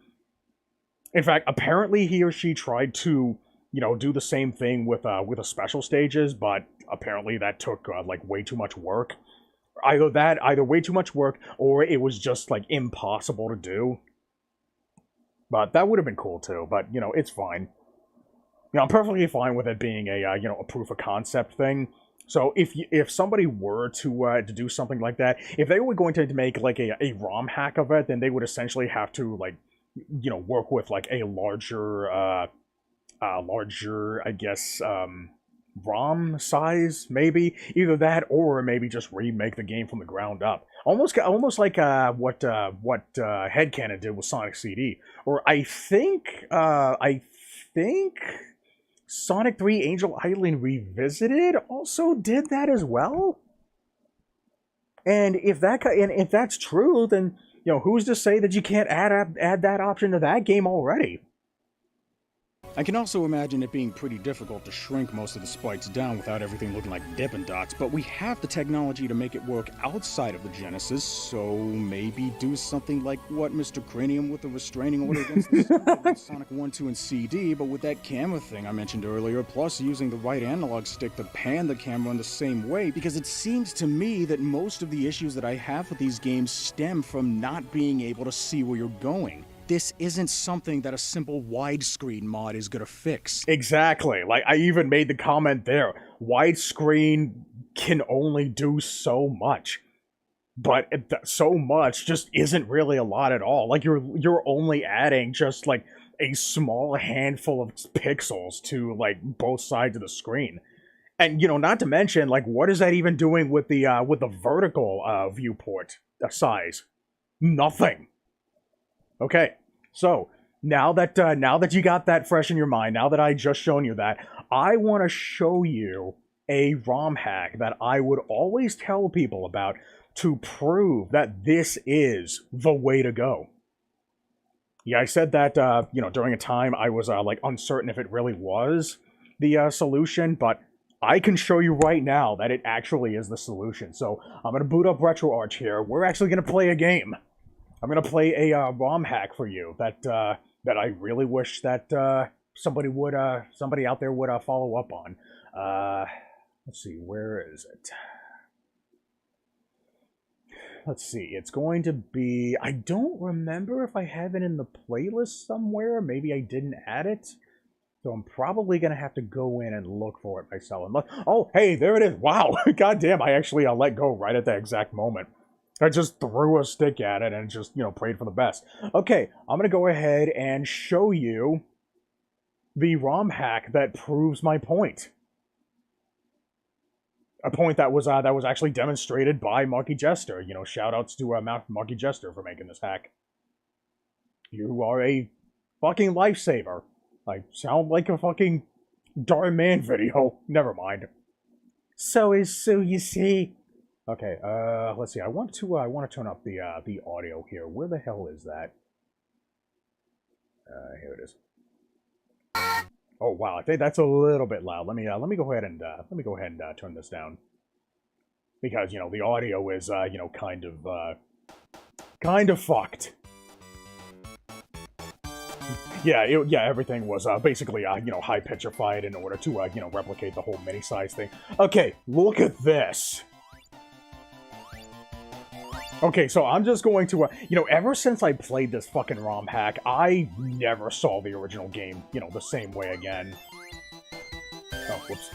Speaker 1: In fact, apparently he or she tried to, do the same thing with the special stages, but apparently that took, way too much work. Either way too much work, or it was just, impossible to do. But that would have been cool, too, but, it's fine. I'm perfectly fine with it being a proof of concept thing. So if somebody were to do something like that, if they were going to make, a ROM hack of it, then they would essentially have to, work with, a larger, I guess, ROM size, maybe. Either that, or maybe just remake the game from the ground up. almost like what Headcanon did with Sonic CD, or I think Sonic 3 Angel Island Revisited also did that as well. And if that's true, then who's to say that you can't add that option to that game already?
Speaker 3: I can also imagine it being pretty difficult to shrink most of the sprites down without everything looking like Dippin' Dots, but we have the technology to make it work outside of the Genesis, so maybe do something like what Mr. Cranium with a restraining order against the Sonic 1, 2, and CD, but with that camera thing I mentioned earlier, plus using the right analog stick to pan the camera in the same way, because it seems to me that most of the issues that I have with these games stem from not being able to see where you're going. This isn't something that a simple widescreen mod is gonna fix.
Speaker 1: Exactly. Like, I even made the comment there. Widescreen can only do so much. But so much just isn't really a lot at all. Like, you're only adding just, like, a small handful of pixels to, like, both sides of the screen. And, not to mention, like, what is that even doing with the vertical viewport size? Nothing. Okay, so now that you got that fresh in your mind, now that I just shown you that, I want to show you a ROM hack that I would always tell people about to prove that this is the way to go. Yeah, I said that during a time I was like uncertain if it really was the solution, but I can show you right now that it actually is the solution. So I'm gonna boot up RetroArch here. We're actually gonna play a game. I'm gonna play a ROM hack for you that I really wish that somebody out there would follow up on. Let's see, where is it? Let's see, it's going to be... I don't remember if I have it in the playlist somewhere. Maybe I didn't add it. So I'm probably gonna have to go in and look for it myself. And look, oh, hey, there it is. Wow, goddamn! I actually let go right at that exact moment. I just threw a stick at it and just, prayed for the best. Okay, I'm going to go ahead and show you the ROM hack that proves my point. A point that was actually demonstrated by Marky Jester. Shoutouts to Marky Jester for making this hack. You are a fucking lifesaver. I sound like a fucking Dark Man video. Never mind. So you see... Okay, let's see. I want to turn up the audio here. Where the hell is that? Here it is. Oh wow, I think that's a little bit loud. Let me go ahead and turn this down, because the audio is kind of fucked. Yeah, everything was basically high pitchified in order to replicate the whole mini size thing. Okay, look at this. Okay, so I'm just going to, ever since I played this fucking ROM hack, I never saw the original game, the same way again. Oh, whoops.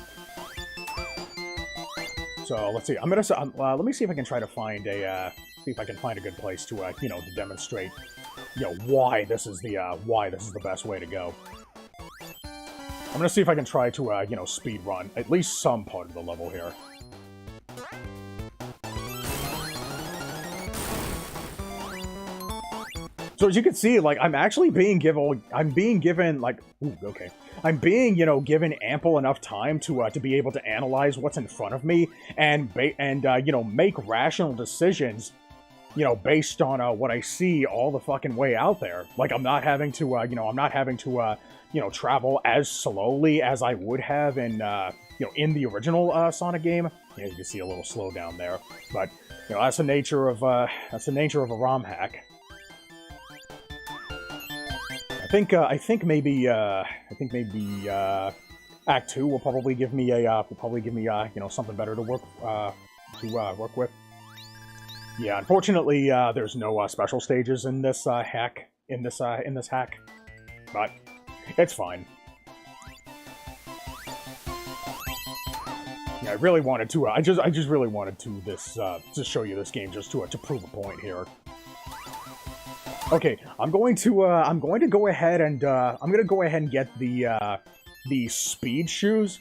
Speaker 1: So, let's see, let me see if I can try to find a, good place to, to demonstrate, why this is the best way to go. I'm gonna see if I can try to, speed run at least some part of the level here. So as you can see, like, I'm being given, like, ooh, okay. I'm being, given ample enough time to be able to analyze what's in front of me and make rational decisions, based on what I see all the fucking way out there. Like, I'm not having to, travel as slowly as I would have in, in the original Sonic game. Yeah, you can see a little slowdown there, but that's the nature of a ROM hack. I think maybe Act 2 will probably give me something better to work with. Yeah, unfortunately, there's no special stages in this hack. But it's fine. Yeah, I really wanted to. I just really wanted to show you this game just to prove a point here. Okay, I'm going to go ahead and get the speed shoes,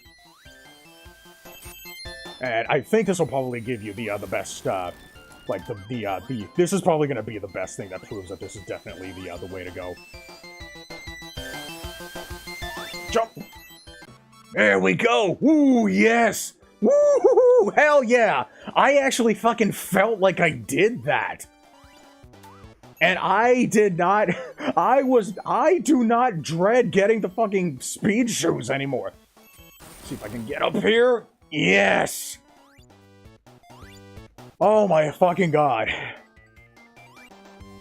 Speaker 1: and I think this will probably give you the best Like, this is probably gonna be the best thing that proves that this is definitely the way to go. Jump! There we go! Woo, yes! Woo! Hell yeah! I actually fucking felt like I did that! And I did not... I do not dread getting the fucking speed shoes anymore. See if I can get up here. Yes! Oh my fucking god.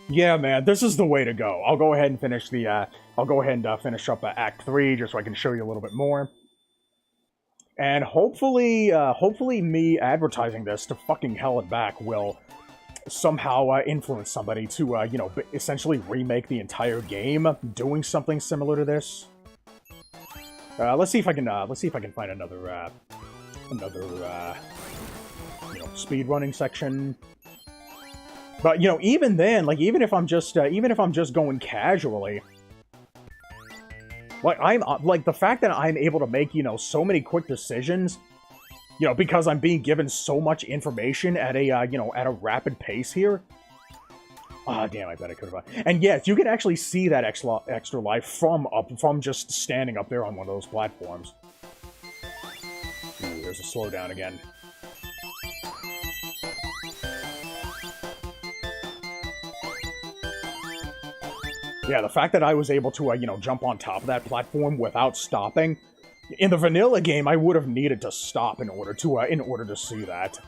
Speaker 1: Yeah, man, this is the way to go. I'll go ahead and finish the, finish up Act 3, just so I can show you a little bit more. And hopefully, hopefully me advertising this to fucking hell and back will somehow influence somebody to, you know, essentially remake the entire game, doing something similar to this. Let's see if I can find another, you know, speedrunning section. But, you know, even then, like, even if I'm just going casually, like, the fact that I'm able to make, you know, so many quick decisions, you know, because I'm being given so much information at a, you know, at a rapid pace here. Ah, damn, I bet I could have. And yes, you can actually see that extra life from just standing up there on one of those platforms. Ooh, there's a slowdown again. Yeah, the fact that I was able to, you know, jump on top of that platform without stopping. In the vanilla game, I would have needed to stop in order to see that.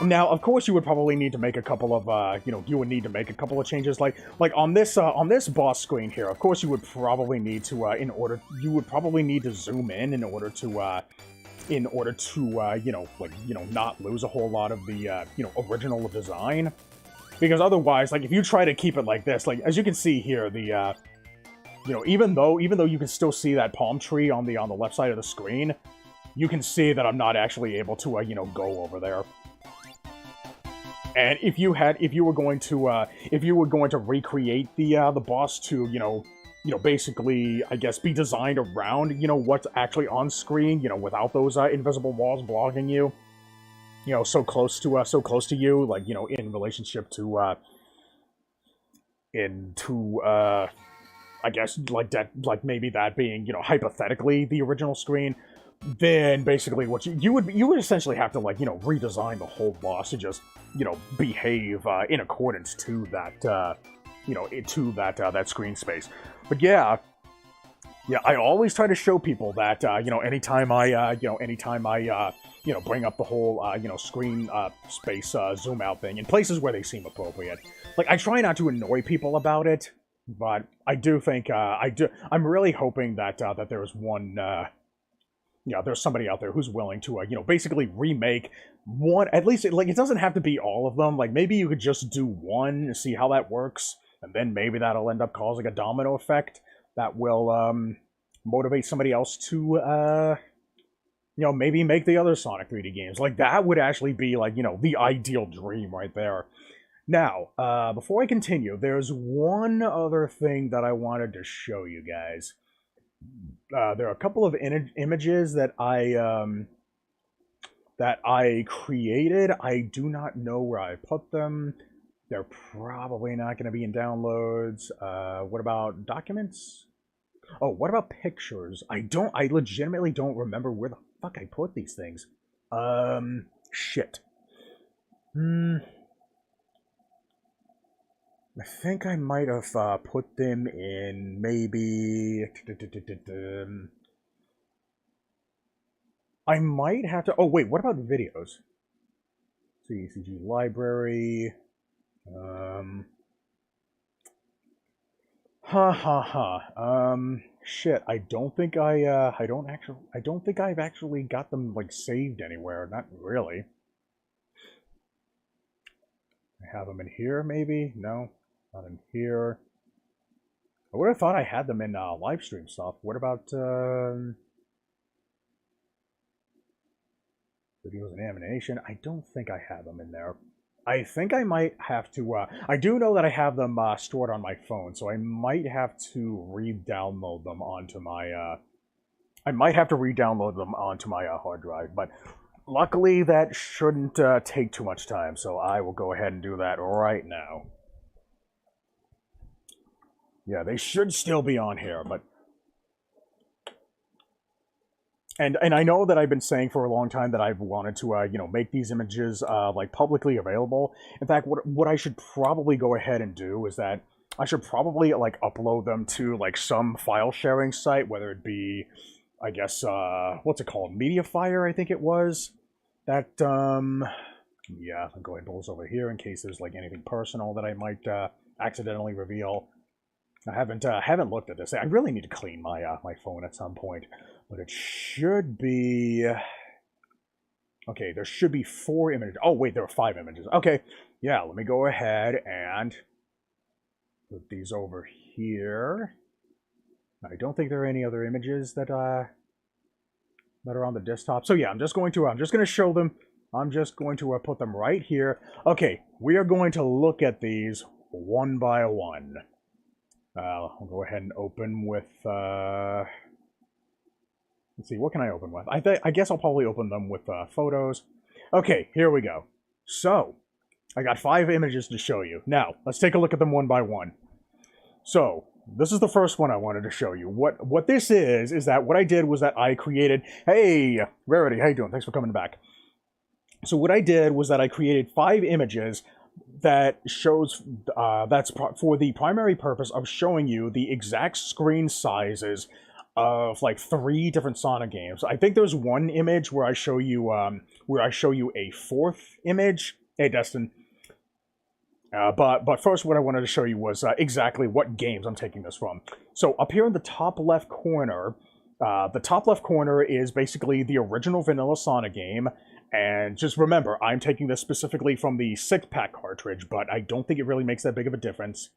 Speaker 1: Now, of course, you would probably need to make a couple of, you know, you would need to make a couple of changes, like on this boss screen here. Of course, you would probably need to, you would probably need to zoom in order to, you know, like, you know, not lose a whole lot of the, you know, original design. Because otherwise, like, if you try to keep it like this, like, as you can see here, the, you know, even though you can still see that palm tree on the left side of the screen, you can see that I'm not actually able to, you know, go over there. And if you were going to recreate the boss to, you know, basically, I guess, be designed around, you know, what's actually on screen, you know, without those invisible walls blocking you, you know, so close to you, like, you know, in relationship to, I guess, like that, like maybe that being, you know, hypothetically the original screen, then basically what you would essentially have to, like, you know, redesign the whole boss to just, you know, behave in accordance to that, you know, to that screen space. But yeah, I always try to show people that, you know, anytime I, you know, bring up the whole, you know, screen space zoom out thing in places where they seem appropriate. Like, I try not to annoy people about it, but I do think, I'm really hoping that, that there's one, yeah, there's somebody out there who's willing to, you know, basically remake one, at least, like, it doesn't have to be all of them. Like, maybe you could just do one and see how that works, and then maybe that'll end up causing a domino effect that will, motivate somebody else to, you know, maybe make the other Sonic 3D games. Like, that would actually be, like, you know, the ideal dream right there. Now, before I continue, there's one other thing that I wanted to show you guys. There are a couple of images that I created. I do not know where I put them. They're probably not going to be in downloads. What about documents? Oh, what about pictures? I legitimately don't remember where the fuck I put these things. Shit. I think I might have put them in maybe... I might have to... Oh, wait, what about videos? CCG library... Shit, I don't think I don't think I've actually got them, like, saved anywhere. Not really. I have them in here, maybe? No, not in here. I would have thought I had them in live stream stuff. What about videos and animation? I don't think I have them in there. I think I might have to, I do know that I have them stored on my phone, so I might have to re-download them onto my, I might have to re-download them onto my hard drive, but luckily that shouldn't take too much time, so I will go ahead and do that right now. Yeah, they should still be on here, but... And I know that I've been saying for a long time that I've wanted to, you know, make these images, like, publicly available. In fact, what I should probably go ahead and do is that I should probably, like, upload them to, like, some file sharing site, whether it be, I guess, what's it called? Mediafire, I think it was. That, yeah, I'll go ahead and pull this over here in case there's, like, anything personal that I might, accidentally reveal. I haven't looked at this. I really need to clean my, my phone at some point. But it should be... Okay, there should be 4 images. Oh, wait, there are 5 images. Okay, yeah, let me go ahead and put these over here. I don't think there are any other images that are on the desktop. So yeah, I'm just going to show them. I'm just going to put them right here. Okay, we are going to look at these one by one. I'll go ahead and open with... Let's see, what can I open with? I guess I'll probably open them with photos. Okay, here we go. So, I got 5 images to show you. Now, let's take a look at them one by one. So, this is the first one I wanted to show you. What this is that what I did was that I created... Hey, Rarity, how you doing? Thanks for coming back. So what I did was that I created 5 images that shows... that's for the primary purpose of showing you the exact screen sizes of like 3 different Sonic games. I think there's one image where I show you a 4th image. Hey, Destin. But first, what I wanted to show you was exactly what games I'm taking this from. So up here in the top left corner, is basically the original Vanilla Sonic game. And just remember, I'm taking this specifically from the 6-pack cartridge, but I don't think it really makes that big of a difference.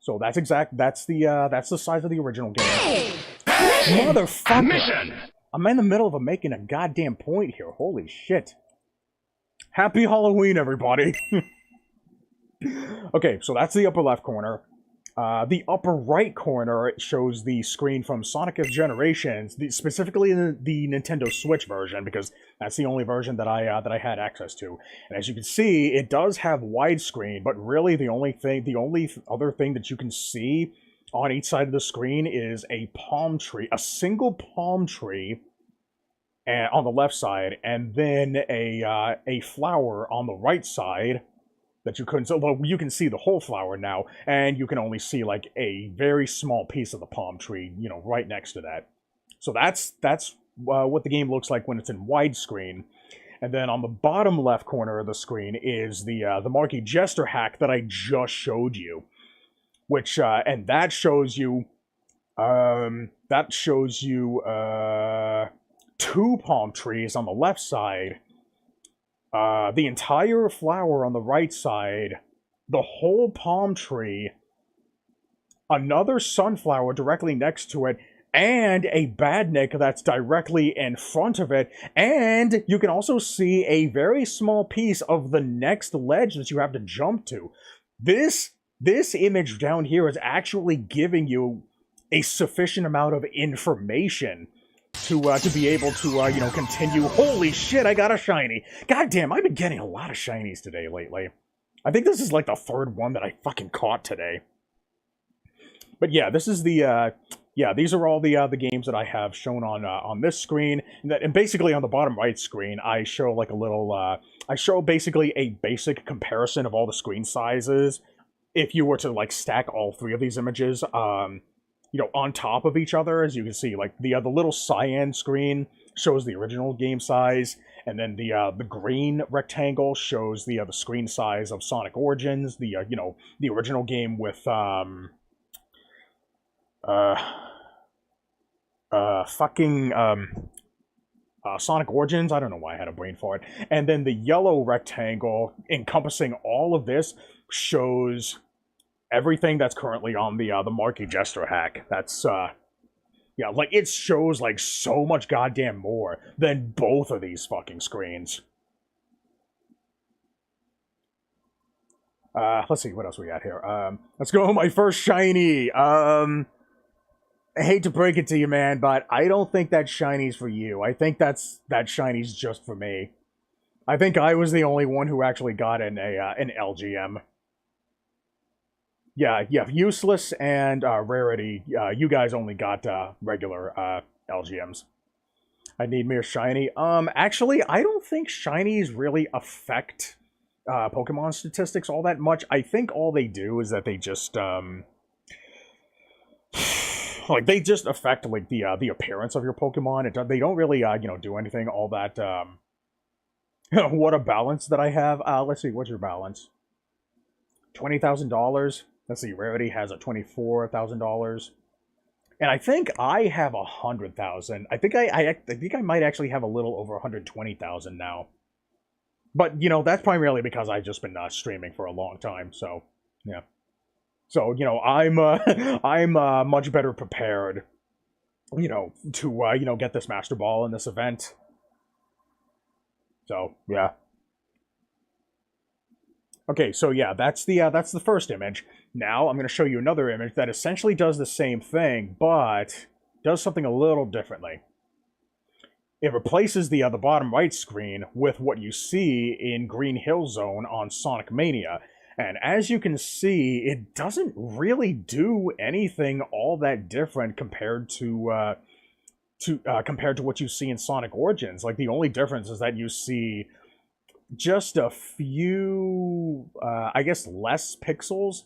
Speaker 1: So that's the size of the original game. Motherfucker! Mission! I'm in the middle of making a goddamn point here. Holy shit. Happy Halloween, everybody! Okay, so that's the upper left corner. The upper right corner shows the screen from Sonic F Generations, specifically the Nintendo Switch version, because that's the only version that I had access to. And as you can see, it does have widescreen, but really the only other thing that you can see on each side of the screen is a palm tree, a single palm tree, on the left side, and then a flower on the right side that you couldn't. So well, you can see the whole flower now, and you can only see like a very small piece of the palm tree, you know, right next to that. So that's what the game looks like when it's in widescreen. And then on the bottom left corner of the screen is the Marky Jester hack that I just showed you. Which, and that shows you, 2 palm trees on the left side, the entire flower on the right side, the whole palm tree, another sunflower directly next to it, and a badnik that's directly in front of it, and you can also see a very small piece of the next ledge that you have to jump to. This image down here is actually giving you a sufficient amount of information to be able to, you know, continue. Holy shit, I got a shiny. God damn, I've been getting a lot of shinies today lately. I think this is like the 3rd one that I fucking caught today. But yeah, this is the, yeah, these are all the games that I have shown on this screen. And basically on the bottom right screen, I show like a little, I show basically a basic comparison of all the screen sizes. If you were to, like, stack all 3 of these images, you know, on top of each other, as you can see, like, the little cyan screen shows the original game size, and then the green rectangle shows the screen size of Sonic Origins, you know, the original game with, Sonic Origins. I don't know why I had a brain fart. And then the yellow rectangle encompassing all of this shows everything that's currently on the Marky Jester hack. That's yeah, like it shows like so much goddamn more than both of these fucking screens. Let's see what else we got here. Let's go my first shiny. I hate to break it to you, man, but I don't think that shiny's for you. I think that shiny's just for me. I think I was the only one who actually got an LGM. Yeah, useless and rarity. You guys only got regular LGMs. I need mere shiny. Actually, I don't think shinies really affect Pokemon statistics all that much. I think all they do is that they just like they just affect like the appearance of your Pokemon. They don't really do anything all that. What a balance that I have. Let's see, what's your balance? $20,000. Let's see, rarity has a $24,000. And I think I have 100,000. I think I think I might actually have a little over 120,000 now. But that's primarily because I've just been streaming for a long time. So yeah. So I'm I'm much better prepared. To get this Master Ball in this event. So yeah. Okay, so yeah, that's the first image. Now I'm going to show you another image that essentially does the same thing, but does something a little differently. It replaces the bottom right screen with what you see in Green Hill Zone on Sonic Mania. And as you can see, it doesn't really do anything all that different compared to what you see in Sonic Origins. Like, the only difference is that you see just a few, I guess, less pixels.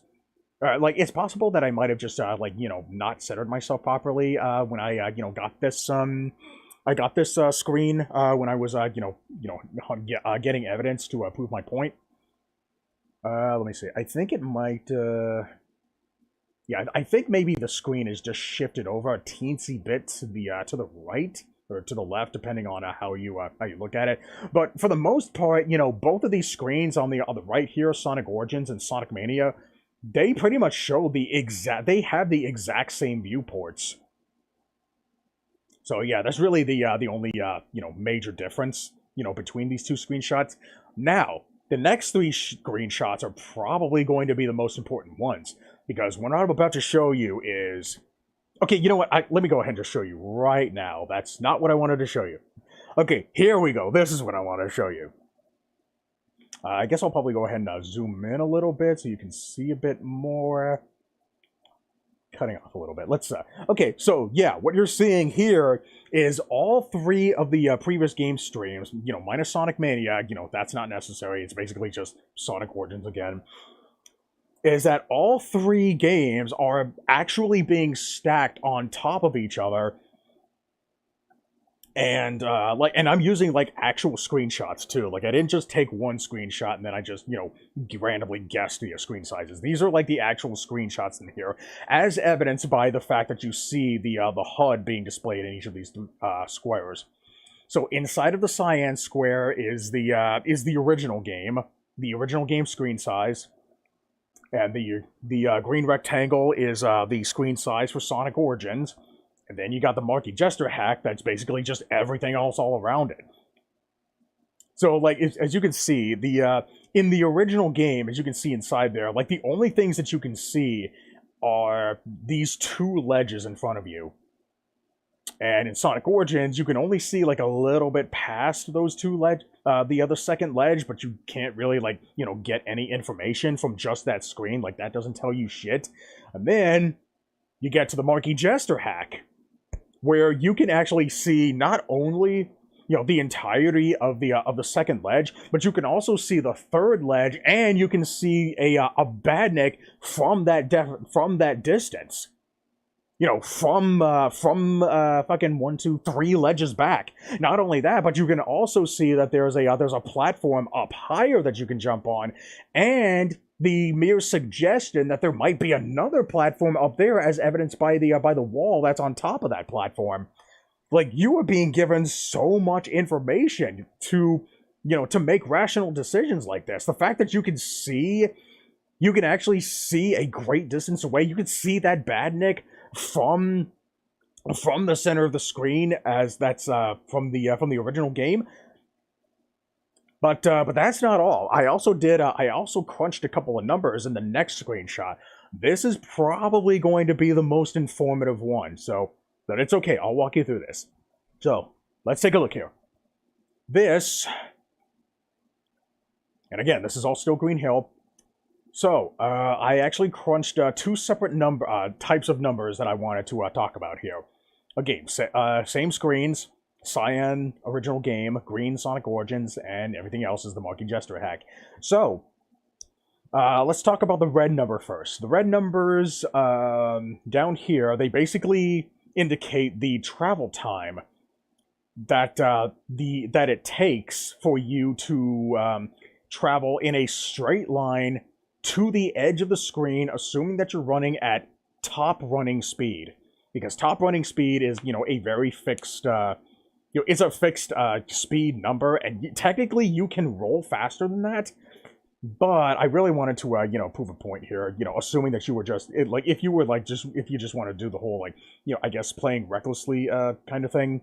Speaker 1: Like, it's possible that I might have just, not centered myself properly when I, got this, I got this screen when I was, getting evidence to prove my point. Let me see. I think it might, yeah, I think maybe the screen is just shifted over a teensy bit to the right. Or to the left, depending on how you look at it. But for the most part, both of these screens on the right here, Sonic Origins and Sonic Mania, they pretty much show they have the exact same viewports. So yeah, that's really the only major difference between these two screenshots. Now, the next three screenshots are probably going to be the most important ones, because what I'm about to show you is. Okay, you know what? Let me go ahead and just show you right now. That's not what I wanted to show you. Okay, here we go. This is what I want to show you. I guess I'll probably go ahead and zoom in a little bit so you can see a bit more. Cutting off a little bit. Let's, okay, so yeah, what you're seeing here is all three of the previous game streams, minus Sonic Mania, that's not necessary. It's basically just Sonic Origins again. Is that all three games are actually being stacked on top of each other, and and I'm using actual screenshots too. Like, I didn't just take one screenshot and then I just randomly guessed the screen sizes. These are the actual screenshots in here, as evidenced by the fact that you see the HUD being displayed in each of these squares. So inside of the cyan square is the original game screen size. And the green rectangle is the screen size for Sonic Origins. And then you got the Marky Jester hack that's basically just everything else all around it. So, as you can see, in the original game, as you can see inside there, the only things that you can see are these two ledges in front of you. And in Sonic Origins, you can only see a little bit past those two the other second ledge, but you can't really get any information from just that screen. That doesn't tell you shit. And then you get to the Marky Jester hack, where you can actually see not only the entirety of the second ledge, but you can also see the third ledge, and you can see a badnik from that distance. From fucking 1, 2, 3 ledges back. Not only that, but you can also see that there's a platform up higher that you can jump on, and the mere suggestion that there might be another platform up there, as evidenced by the wall that's on top of that platform. You are being given so much information to make rational decisions like this. The fact that you can actually see a great distance away. You can see that badnik from the center of the screen, as that's from the original game. But that's not all. I also crunched a couple of numbers in the next screenshot. this is probably going to be the most informative one. So, but it's okay. I'll walk you through this. So, let's take a look here. This, and again, this is all still Green Hill. So, I actually crunched two separate types of numbers that I wanted to talk about here. Again, same screens, Cyan original game, Green Sonic Origins, and everything else is the Marky Jester hack. So, let's talk about the red number first. The red numbers down here, they basically indicate the travel time that that it takes for you to travel in a straight line to the edge of the screen, assuming that you're running at top running speed. Because top running speed is, a very fixed, it's a fixed speed number, and technically you can roll faster than that. But I really wanted to, prove a point here, assuming that you were just, if you just want to do the whole, I guess playing recklessly kind of thing,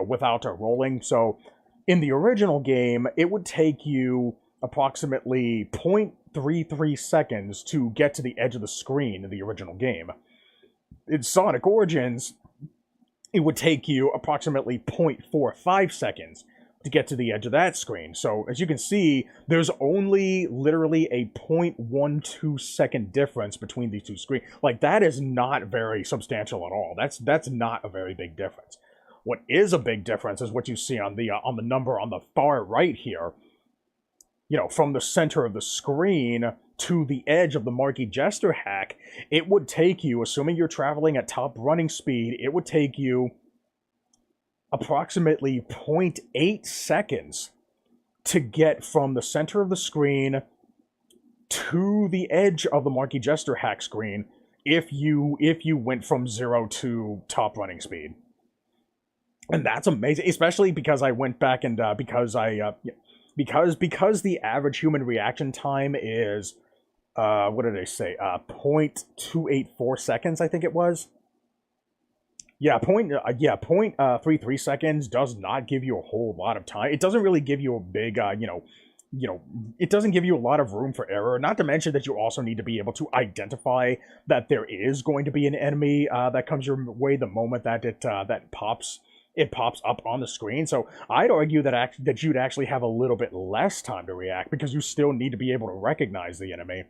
Speaker 1: without rolling. So in the original game, it would take you approximately 0.33 seconds to get to the edge of the screen in the original game. In Sonic Origins, it would take you approximately 0.45 seconds to get to the edge of that screen. So, as you can see, there's only literally a 0.12 second difference between these two screens. That is not very substantial at all. That's not a very big difference. What is a big difference is what you see on the number on the far right here. From the center of the screen to the edge of the Marky Jester hack, it would take you, assuming you're traveling at top running speed, it would take you approximately 0.8 seconds to get from the center of the screen to the edge of the Marky Jester hack screen if you went from 0 to top running speed. And that's amazing, especially because I went back and because the average human reaction time is what did I say? 0.284 seconds, I think it was. Yeah, 0.33 seconds does not give you a whole lot of time. It doesn't really give you a big, it doesn't give you a lot of room for error. Not to mention that you also need to be able to identify that there is going to be an enemy that comes your way the moment that it pops up on the screen. So I'd argue that you'd actually have a little bit less time to react because you still need to be able to recognize the enemy.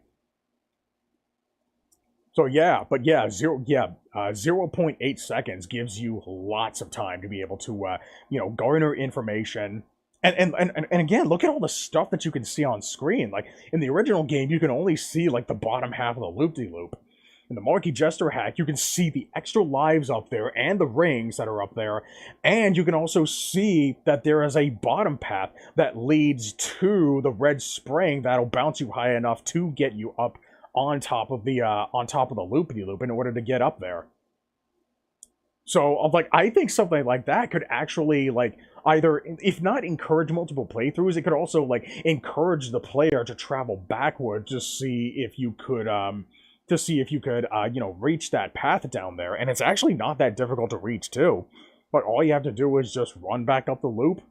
Speaker 1: So 0.8 seconds gives you lots of time to be able to garner information. And again, look at all the stuff that you can see on screen. In the original game, you can only see the bottom half of the loop-de-loop. In the Marky Jester hack, you can see the extra lives up there and the rings that are up there, and you can also see that there is a bottom path that leads to the red spring that'll bounce you high enough to get you up on top of the loop-de-loop in order to get up there. So, I think something like that could actually, either, if not encourage multiple playthroughs, it could also, encourage the player to travel backwards to see if you could, reach that path down there. And it's actually not that difficult to reach, too. But all you have to do is just run back up the loop,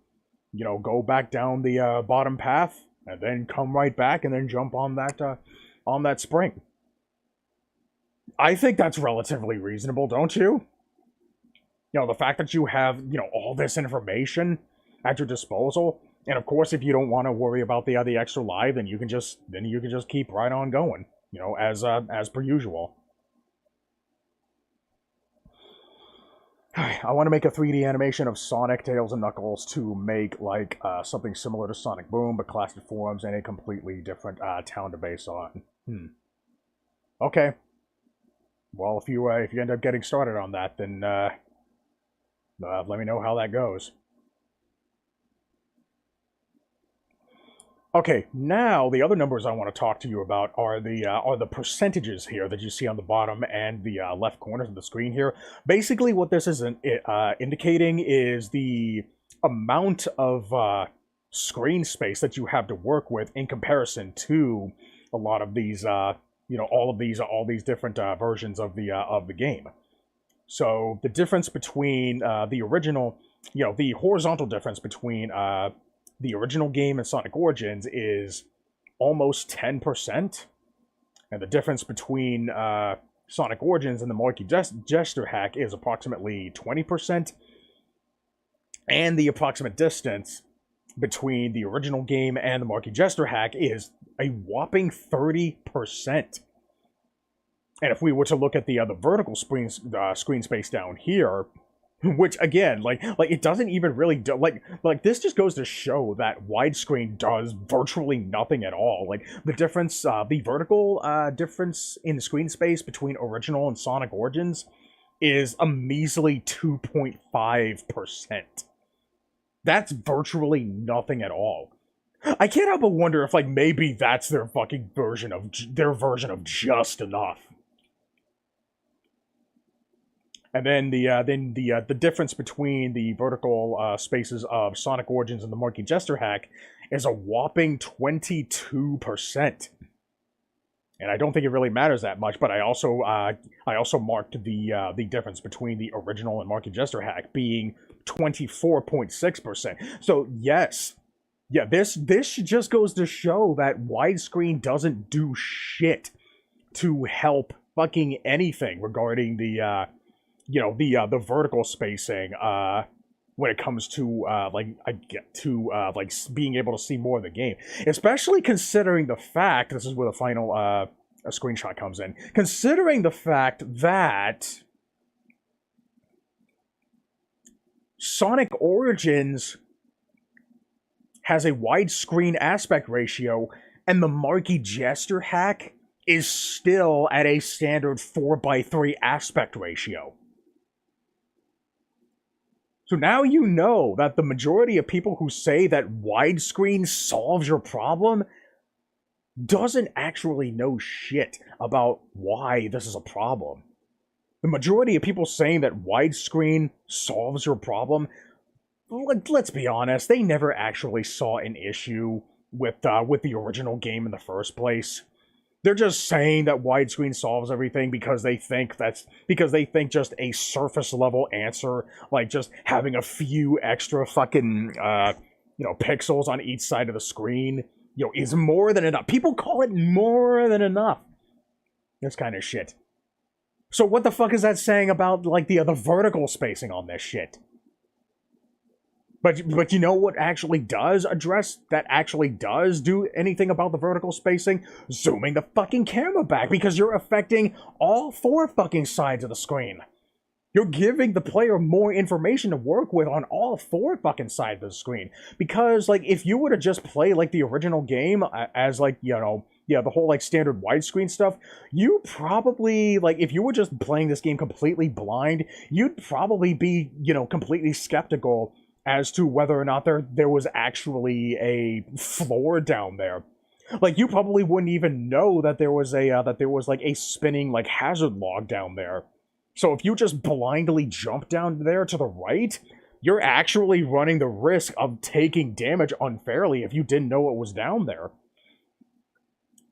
Speaker 1: go back down the bottom path, and then come right back and then jump on that spring. I think that's relatively reasonable, don't you? The fact that you have, all this information at your disposal, and of course, if you don't want to worry about the extra life, then you can just keep right on going, as per usual. I want to make a 3D animation of Sonic, Tails, and Knuckles to make something similar to Sonic Boom, but classic forms and a completely different town to base on. Okay. Well, if you end up getting started on that, then let me know how that goes. Okay, now the other numbers I want to talk to you about are the percentages here that you see on the bottom and the left corners of the screen here. Basically, what this is indicating is the amount of screen space that you have to work with in comparison to a lot of these, all these different versions of the game. So the difference between the original, the horizontal difference between the original game and Sonic Origins is almost 10%. And the difference between Sonic Origins and the Marky Gesture hack is approximately 20%. And the approximate distance between the original game and the Marky Gesture hack is a whopping 30%. And if we were to look at the vertical screen space down here, which again, like it doesn't even really do, like this just goes to show that widescreen does virtually nothing at all. Like the difference, the vertical difference in the screen space between original and Sonic Origins is a measly 2.5%. That's virtually nothing at all. I can't help but wonder if, like, maybe that's their fucking version of just enough. And then the difference between the vertical spaces of Sonic Origins and the Marky Gesture hack is a whopping 22%. And I don't think it really matters that much, but I also marked the difference between the original and Marky Gesture hack being 24.6%. So yes. Yeah, this just goes to show that widescreen doesn't do shit to help fucking anything regarding the vertical spacing when it comes to being able to see more of the game, especially considering the fact, this is where the final a screenshot comes in, considering the fact that Sonic Origins has a widescreen aspect ratio, and the Marky Gesture hack is still at a standard 4:3 aspect ratio. So now you know that the majority of people who say that widescreen solves your problem doesn't actually know shit about why this is a problem. The majority of people saying that widescreen solves your problem, let's be honest, they never actually saw an issue with the original game in the first place. They're just saying that widescreen solves everything because they think just a surface level answer, like just having a few extra fucking pixels on each side of the screen, is more than enough. People call it more than enough. This kind of shit. So what the fuck is that saying about like the vertical spacing on this shit? But you know what actually does do anything about the vertical spacing? Zooming the fucking camera back, because you're affecting all four fucking sides of the screen. You're giving the player more information to work with on all four fucking sides of the screen. Because, like, if you were to just play, like, the original game as, like, the whole, like, standard widescreen stuff, you probably, like, if you were just playing this game completely blind, you'd probably be, completely skeptical as to whether or not there was actually a floor down there. Like, you probably wouldn't even know that there was like a spinning like hazard log down there. So if you just blindly jump down there to the right, you're actually running the risk of taking damage unfairly if you didn't know it was down there.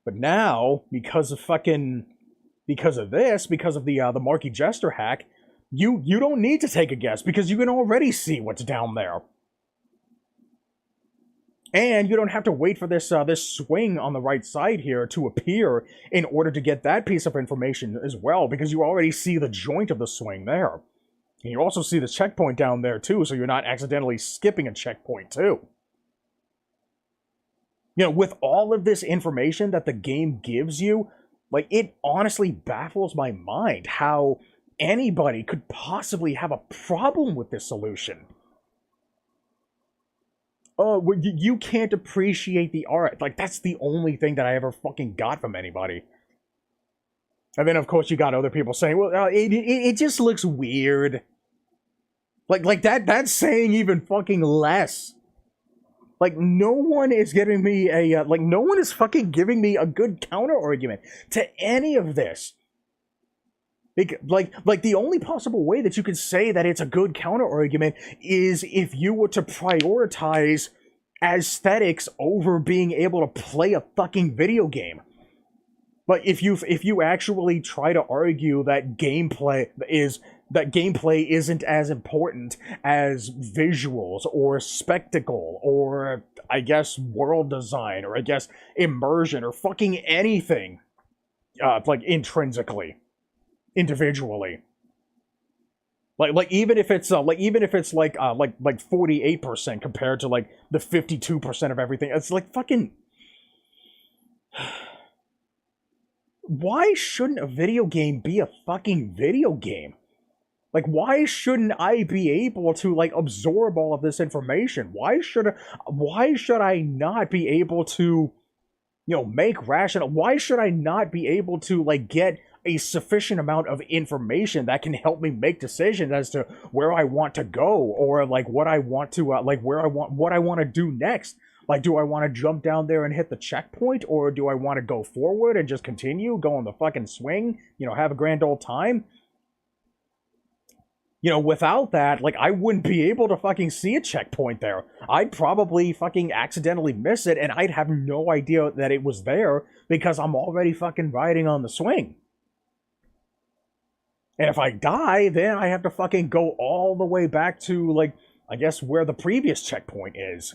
Speaker 1: But now, because of the Marky Gesture hack, you don't need to take a guess, because you can already see what's down there. And you don't have to wait for this swing on the right side here to appear in order to get that piece of information as well, because you already see the joint of the swing there. And you also see the checkpoint down there too, so you're not accidentally skipping a checkpoint too. With all of this information that the game gives you, like, it honestly baffles my mind how anybody could possibly have a problem with this solution. Oh, well, you can't appreciate the art. Like, that's the only thing that I ever fucking got from anybody. And then, of course, you got other people saying, well, it just looks weird. Like that's saying even fucking less. Like, no one is giving me no one is fucking giving me a good counter-argument to any of this. Like the only possible way that you could say that it's a good counter-argument is if you were to prioritize aesthetics over being able to play a fucking video game. But if you actually try to argue that gameplay isn't as important as visuals or spectacle or, I guess, world design or, I guess, immersion or fucking anything, like intrinsically, individually. Like even if it's like 48% compared to like the 52% of everything, it's like fucking. Why shouldn't a video game be a fucking video game? Like, why shouldn't I be able to like absorb all of this information? Why should I not be able to, make rational? Why should I not be able to like get a sufficient amount of information that can help me make decisions as to where I want to go, or like what I want to what I want to do next? Like, do I want to jump down there and hit the checkpoint, or do I want to go forward and just continue, go on the fucking swing, have a grand old time? Without that, like, I wouldn't be able to fucking see a checkpoint there. I'd probably fucking accidentally miss it, and I'd have no idea that it was there because I'm already fucking riding on the swing. And if I die, then I have to fucking go all the way back to, like, I guess where the previous checkpoint is.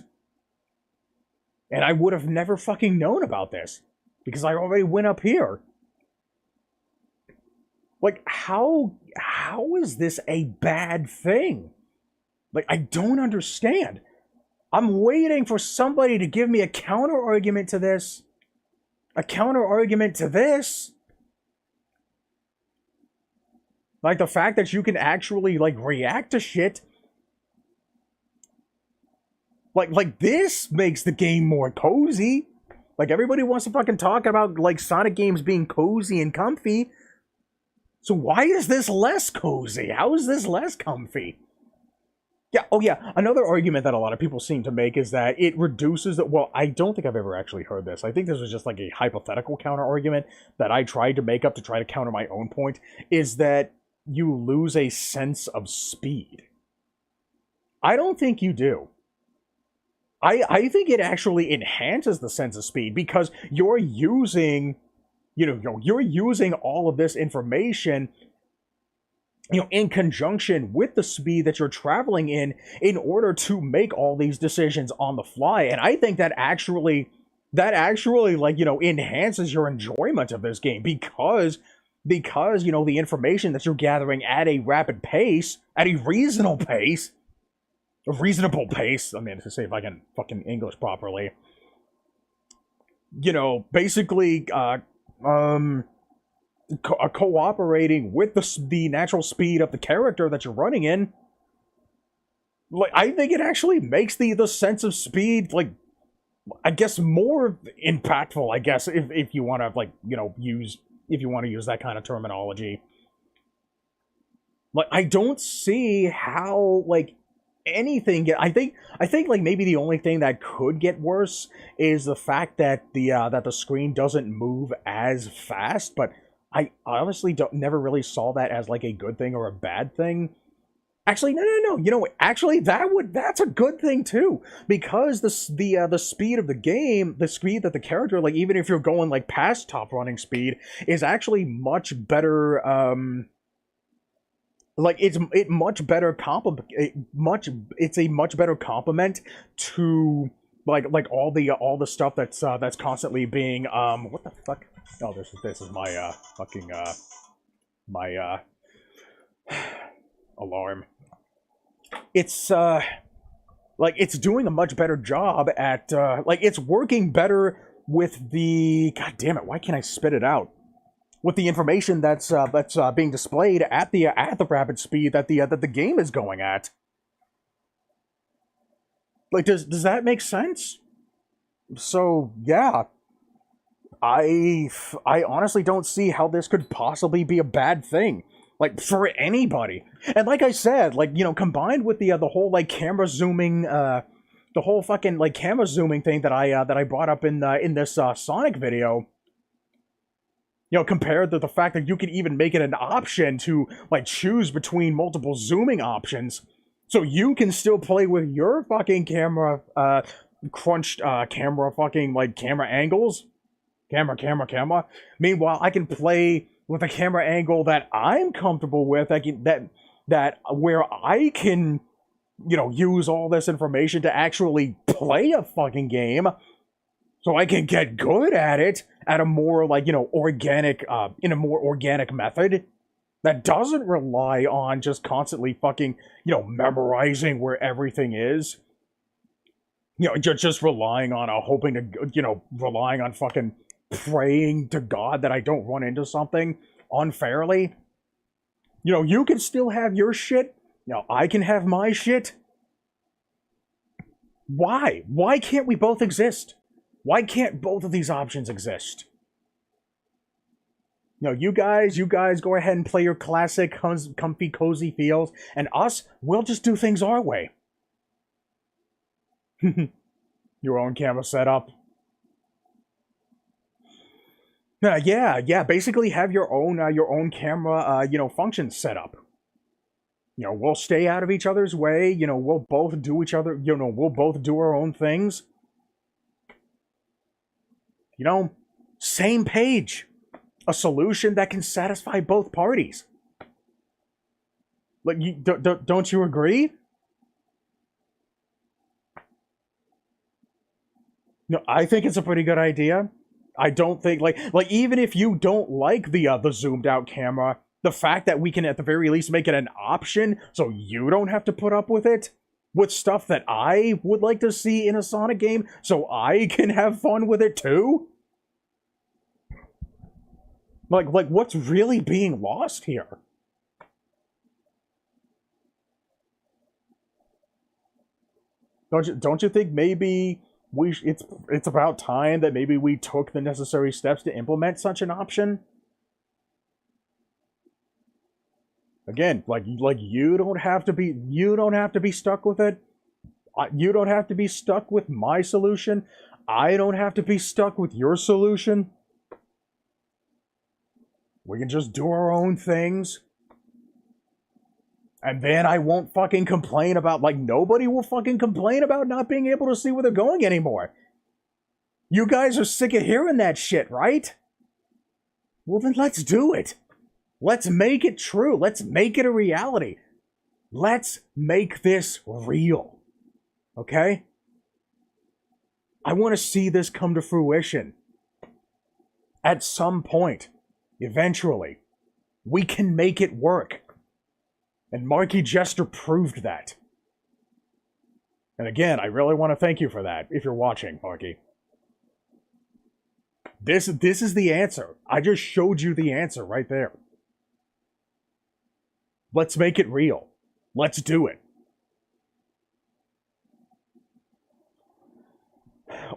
Speaker 1: And I would have never fucking known about this because I already went up here. Like, how is this a bad thing? Like, I don't understand. I'm waiting for somebody to give me a counter argument to this. A counter argument to this. Like, the fact that you can actually, like, react to shit. Like this makes the game more cozy. Like, everybody wants to fucking talk about, like, Sonic games being cozy and comfy. So why is this less cozy? How is this less comfy? Yeah, oh yeah, another argument that a lot of people seem to make is that it reduces the... Well, I don't think I've ever actually heard this. I think this was just like a hypothetical counter-argument that I tried to make up to try to counter my own point, is that you lose a sense of speed. I don't think you do. I think it actually enhances the sense of speed because you're using... you're using all of this information, in conjunction with the speed that you're traveling in order to make all these decisions on the fly. And I think that actually, like, enhances your enjoyment of this game because, the information that you're gathering at a rapid pace, at a reasonable pace, I mean, to say if I can fucking English properly, basically, cooperating with the natural speed of the character that you're running in. Like, I think it actually makes the sense of speed, like, I guess more impactful, I guess, if you want to, like, use that kind of terminology. Like, I don't see how, like, anything I think like maybe the only thing that could get worse is the fact that the screen doesn't move as fast, but I honestly never really saw that as like a good thing or a bad thing. Actually, no. Actually, that's a good thing too, because the speed of the game, the speed that the character, like, even if you're going like past top running speed, is actually much better. Like, it's a much better complement to like all the stuff that's constantly being what the fuck? Oh, this is my fucking my alarm. It's like, it's doing a much better job at like, it's working better with the... God damn it, why can't I spit it out? With the information that's being displayed at the rapid speed that the game is going at. Like, does that make sense? So yeah, I honestly don't see how this could possibly be a bad thing, like, for anybody. And like I said, like, combined with the whole like camera zooming, the whole fucking like camera zooming thing that I brought up in this Sonic video. Compared to the fact that you can even make it an option to, like, choose between multiple zooming options. So you can still play with your fucking camera, crunched camera fucking, like, camera angles. Camera. Meanwhile, I can play with a camera angle that I'm comfortable with, that where I can, use all this information to actually play a fucking game. So I can get good at it at a more, like, organic, in a more organic method that doesn't rely on just constantly fucking, memorizing where everything is. Just relying on hoping to, relying on fucking praying to God that I don't run into something unfairly. You can still have your shit. I can have my shit. Why? Why can't we both exist? Why can't both of these options exist? You guys go ahead and play your classic comfy, cozy feels, and us, we'll just do things our way. Your own camera setup. Yeah. Basically, have your own camera, function set up. We'll stay out of each other's way. We'll both do each other. We'll both do our own things. Same page. A solution that can satisfy both parties. Like, don't you agree? No, I think it's a pretty good idea. I don't think, like even if you don't like the zoomed out camera, the fact that we can at the very least make it an option so you don't have to put up with it, with stuff that I would like to see in a Sonic game, so I can have fun with it too. Like what's really being lost here? Don't you think maybe it's about time that maybe we took the necessary steps to implement such an option? Again, like you don't have to be stuck with it. You don't have to be stuck with my solution. I don't have to be stuck with your solution. We can just do our own things. And then I won't fucking complain about, nobody will fucking complain about not being able to see where they're going anymore. You guys are sick of hearing that shit, right? Well, then let's do it. Let's make it true. Let's make it a reality. Let's make this real. Okay? I want to see this come to fruition. At some point. Eventually. We can make it work. And Marky Jester proved that. And again, I really want to thank you for that, if you're watching, Marky. This is the answer. I just showed you the answer right there. Let's make it real. Let's do it.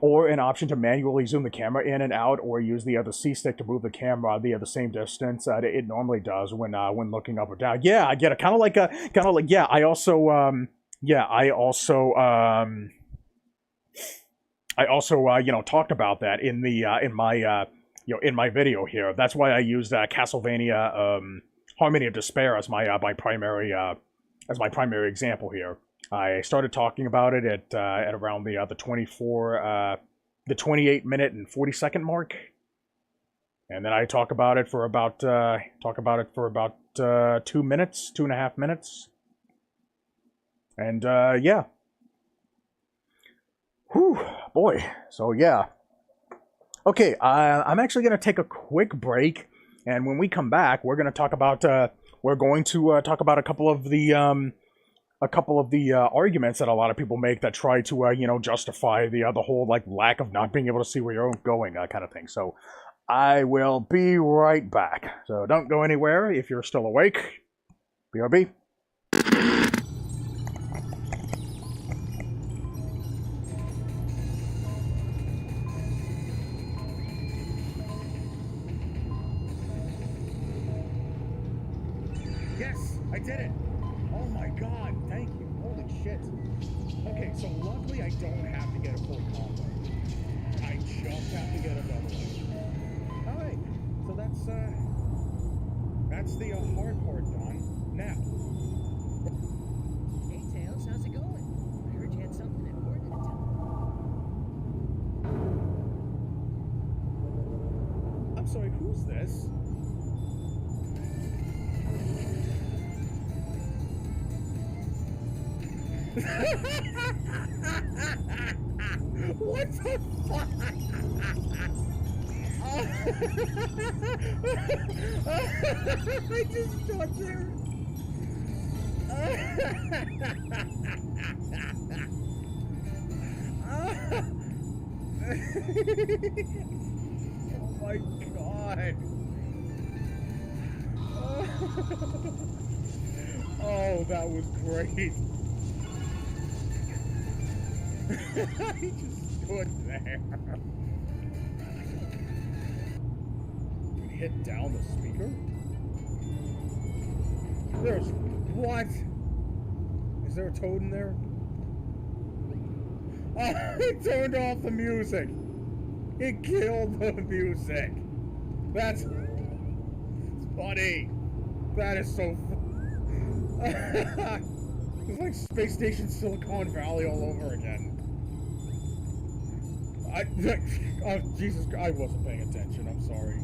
Speaker 1: Or an option to manually zoom the camera in and out, or use the other C-stick to move the camera the same distance it normally does when looking up or down. Yeah, I get it. Kind of like. Yeah, I also talked about that in my video here. That's why I used Castlevania Harmony of Despair as my primary example here. I started talking about it at around the 28 minute and 40 second mark, and then I talk about it for about 2 minutes, 2.5 minutes, and yeah. Whew, boy. So yeah. Okay, I'm actually gonna take a quick break, and when we come back, we're gonna talk about a couple of the arguments that a lot of people make that try to justify the whole lack of not being able to see where you're going kind of thing. So I will be right back. So don't go anywhere if you're still awake. BRB. Yes, I did it. Oh my god, thank you. Holy shit. Okay, so luckily I don't have to get a full combo. I just have to get a double. Alright, so that's the hard part done. Now.
Speaker 9: Hey Tails, how's it going? I heard you had something important to tell me.
Speaker 1: I'm sorry, who's this? What the fuck? I just stuck there. Oh my god. Oh, that was great. I just stood there. Hit down the speaker? There's... what? Is there a toad in there? Oh, it turned off the music! It killed the music! That's... it's funny! That is so it's like Space Station Silicon Valley all over again. Oh, Jesus, I wasn't paying attention, I'm sorry.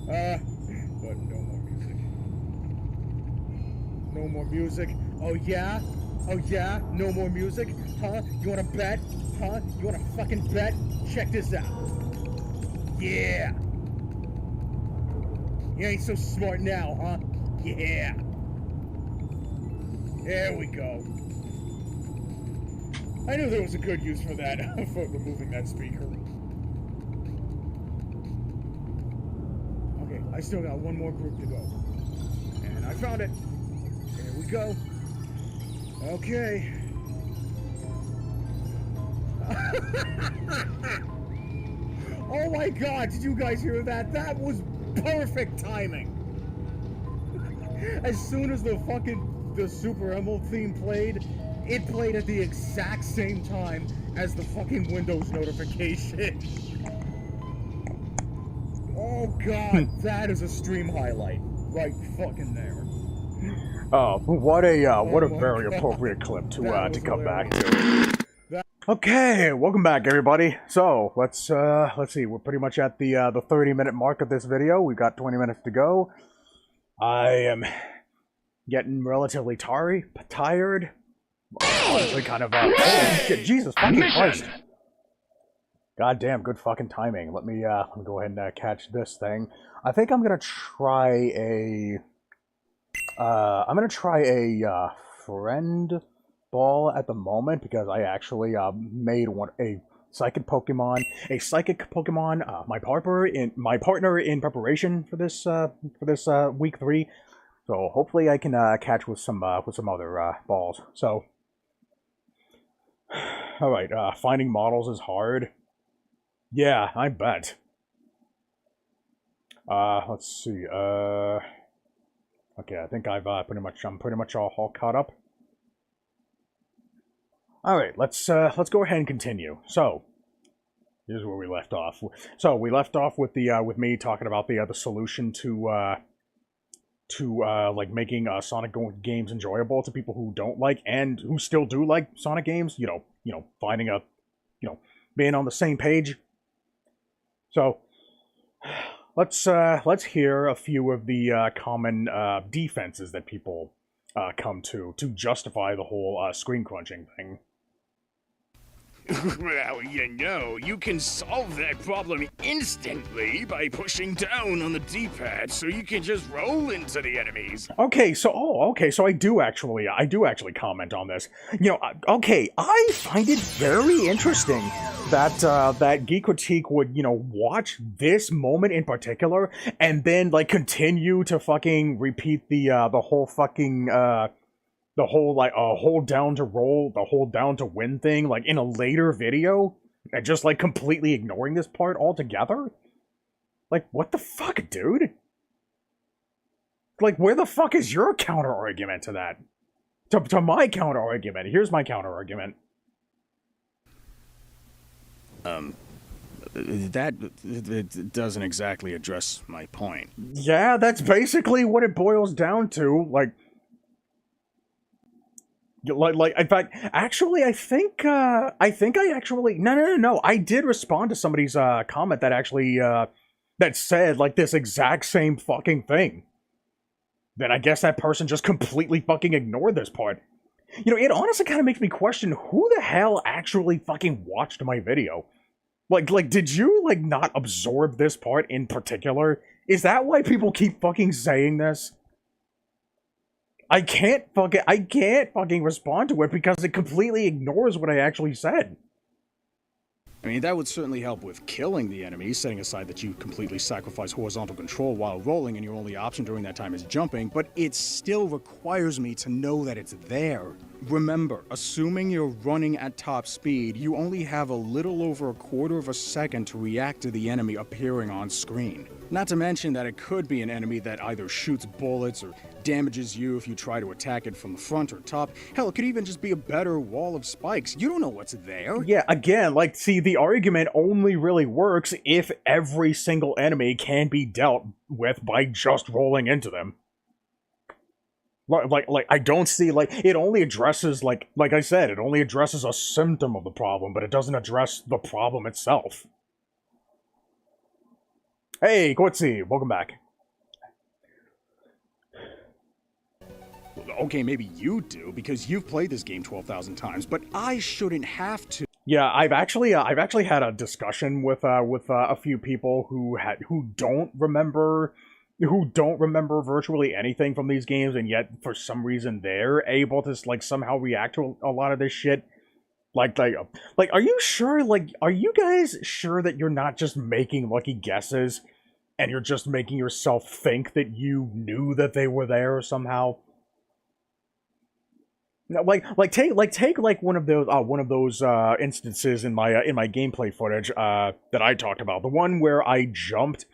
Speaker 1: But no more music. No more music. Oh yeah? Oh yeah? No more music? Huh? You wanna bet? Huh? You wanna fucking bet? Check this out. Yeah! You ain't so smart now, huh? Yeah! There we go. I knew there was a good use for that, for removing that speaker. Okay, I still got one more group to go. And I found it. There we go. Okay. Oh my god, did you guys hear that? That was perfect timing. As soon as the Super Emerald theme played, it played at the exact same time as the fucking Windows notification. Oh god, that is a stream highlight. Right fucking there.
Speaker 3: Oh, what a
Speaker 1: my
Speaker 3: very
Speaker 1: God.
Speaker 3: appropriate clip to
Speaker 1: That was
Speaker 3: come back
Speaker 1: hilarious.
Speaker 3: to. Okay, welcome back, everybody. So let's see. We're pretty much at the 30-minute mark of this video. We've got 20 minutes to go. I am getting relatively tired. Honestly, kind of. Oh, shit, Jesus fucking Christ! God damn, good fucking timing. Let me go ahead and catch this thing. I think I'm gonna try a. I'm gonna try a friend ball at the moment because I actually made a psychic Pokemon. My partner in preparation for this week 3. So hopefully I can catch with some other balls. So, all right, finding models is hard. Yeah, I bet. Let's see. Okay, I think I'm pretty much all caught up. All right, let's go ahead and continue. So, here's where we left off. So we left off with with me talking about the solution to like making Sonic games enjoyable to people who don't like and who still do like Sonic games. You know, finding being on the same page. So let's hear a few of the common defenses that people come to justify the whole screen crunching thing. Well, you can solve that problem instantly by pushing down on the D-pad so you can just roll into the enemies. Okay, so I do actually comment on this. Okay, I find it very interesting that that Geek Critique would, watch this moment in particular and then like continue to fucking repeat the whole fucking the whole, like, hold down to roll, the hold down to win thing, like, in a later video, and just, like, completely ignoring this part altogether? Like, what the fuck, dude? Like, where the fuck is your counter-argument to that? To my counter-argument. Here's my counter-argument. That doesn't exactly address my point. Yeah, that's basically what it boils down to, like, in fact, actually, I think I actually, no, I did respond to somebody's, comment that actually, that said, like, this exact same fucking thing. Then I guess that person just completely fucking ignored this part. It honestly kind of makes me question who the hell actually fucking watched my video.
Speaker 1: Like, did you, like, not absorb this part in particular? Is that why people keep fucking saying this? I can't fucking respond to it because it completely ignores what I actually said.
Speaker 3: I mean, that would certainly help with killing the enemy, setting aside that you completely sacrifice horizontal control while rolling and your only option during that time is jumping, but it still requires me to know that it's there. Remember, assuming you're running at top speed, you only have a little over a quarter of a second to react to the enemy appearing on screen. Not to mention that it could be an enemy that either shoots bullets or damages you if you try to attack it from the front or top. Hell, it could even just be a better wall of spikes. You don't know what's there.
Speaker 1: Yeah, again, like, see, the argument only really works if every single enemy can be dealt with by just rolling into them. Like, I don't see, like, it only addresses, like I said, it only addresses a symptom of the problem, but it doesn't address the problem itself. Hey, Quitzy, welcome back.
Speaker 3: Okay, maybe you do, because you've played this game 12,000 times, but I shouldn't have to.
Speaker 1: Yeah, I've actually had a discussion with a few people who don't remember virtually anything from these games, and yet for some reason they're able to, like, somehow react to a lot of this shit. Like, are you sure? Like, are you guys sure that you're not just making lucky guesses, and you're just making yourself think that you knew that they were there somehow? Take one of those instances in my gameplay footage that I talked about. The one where I jumped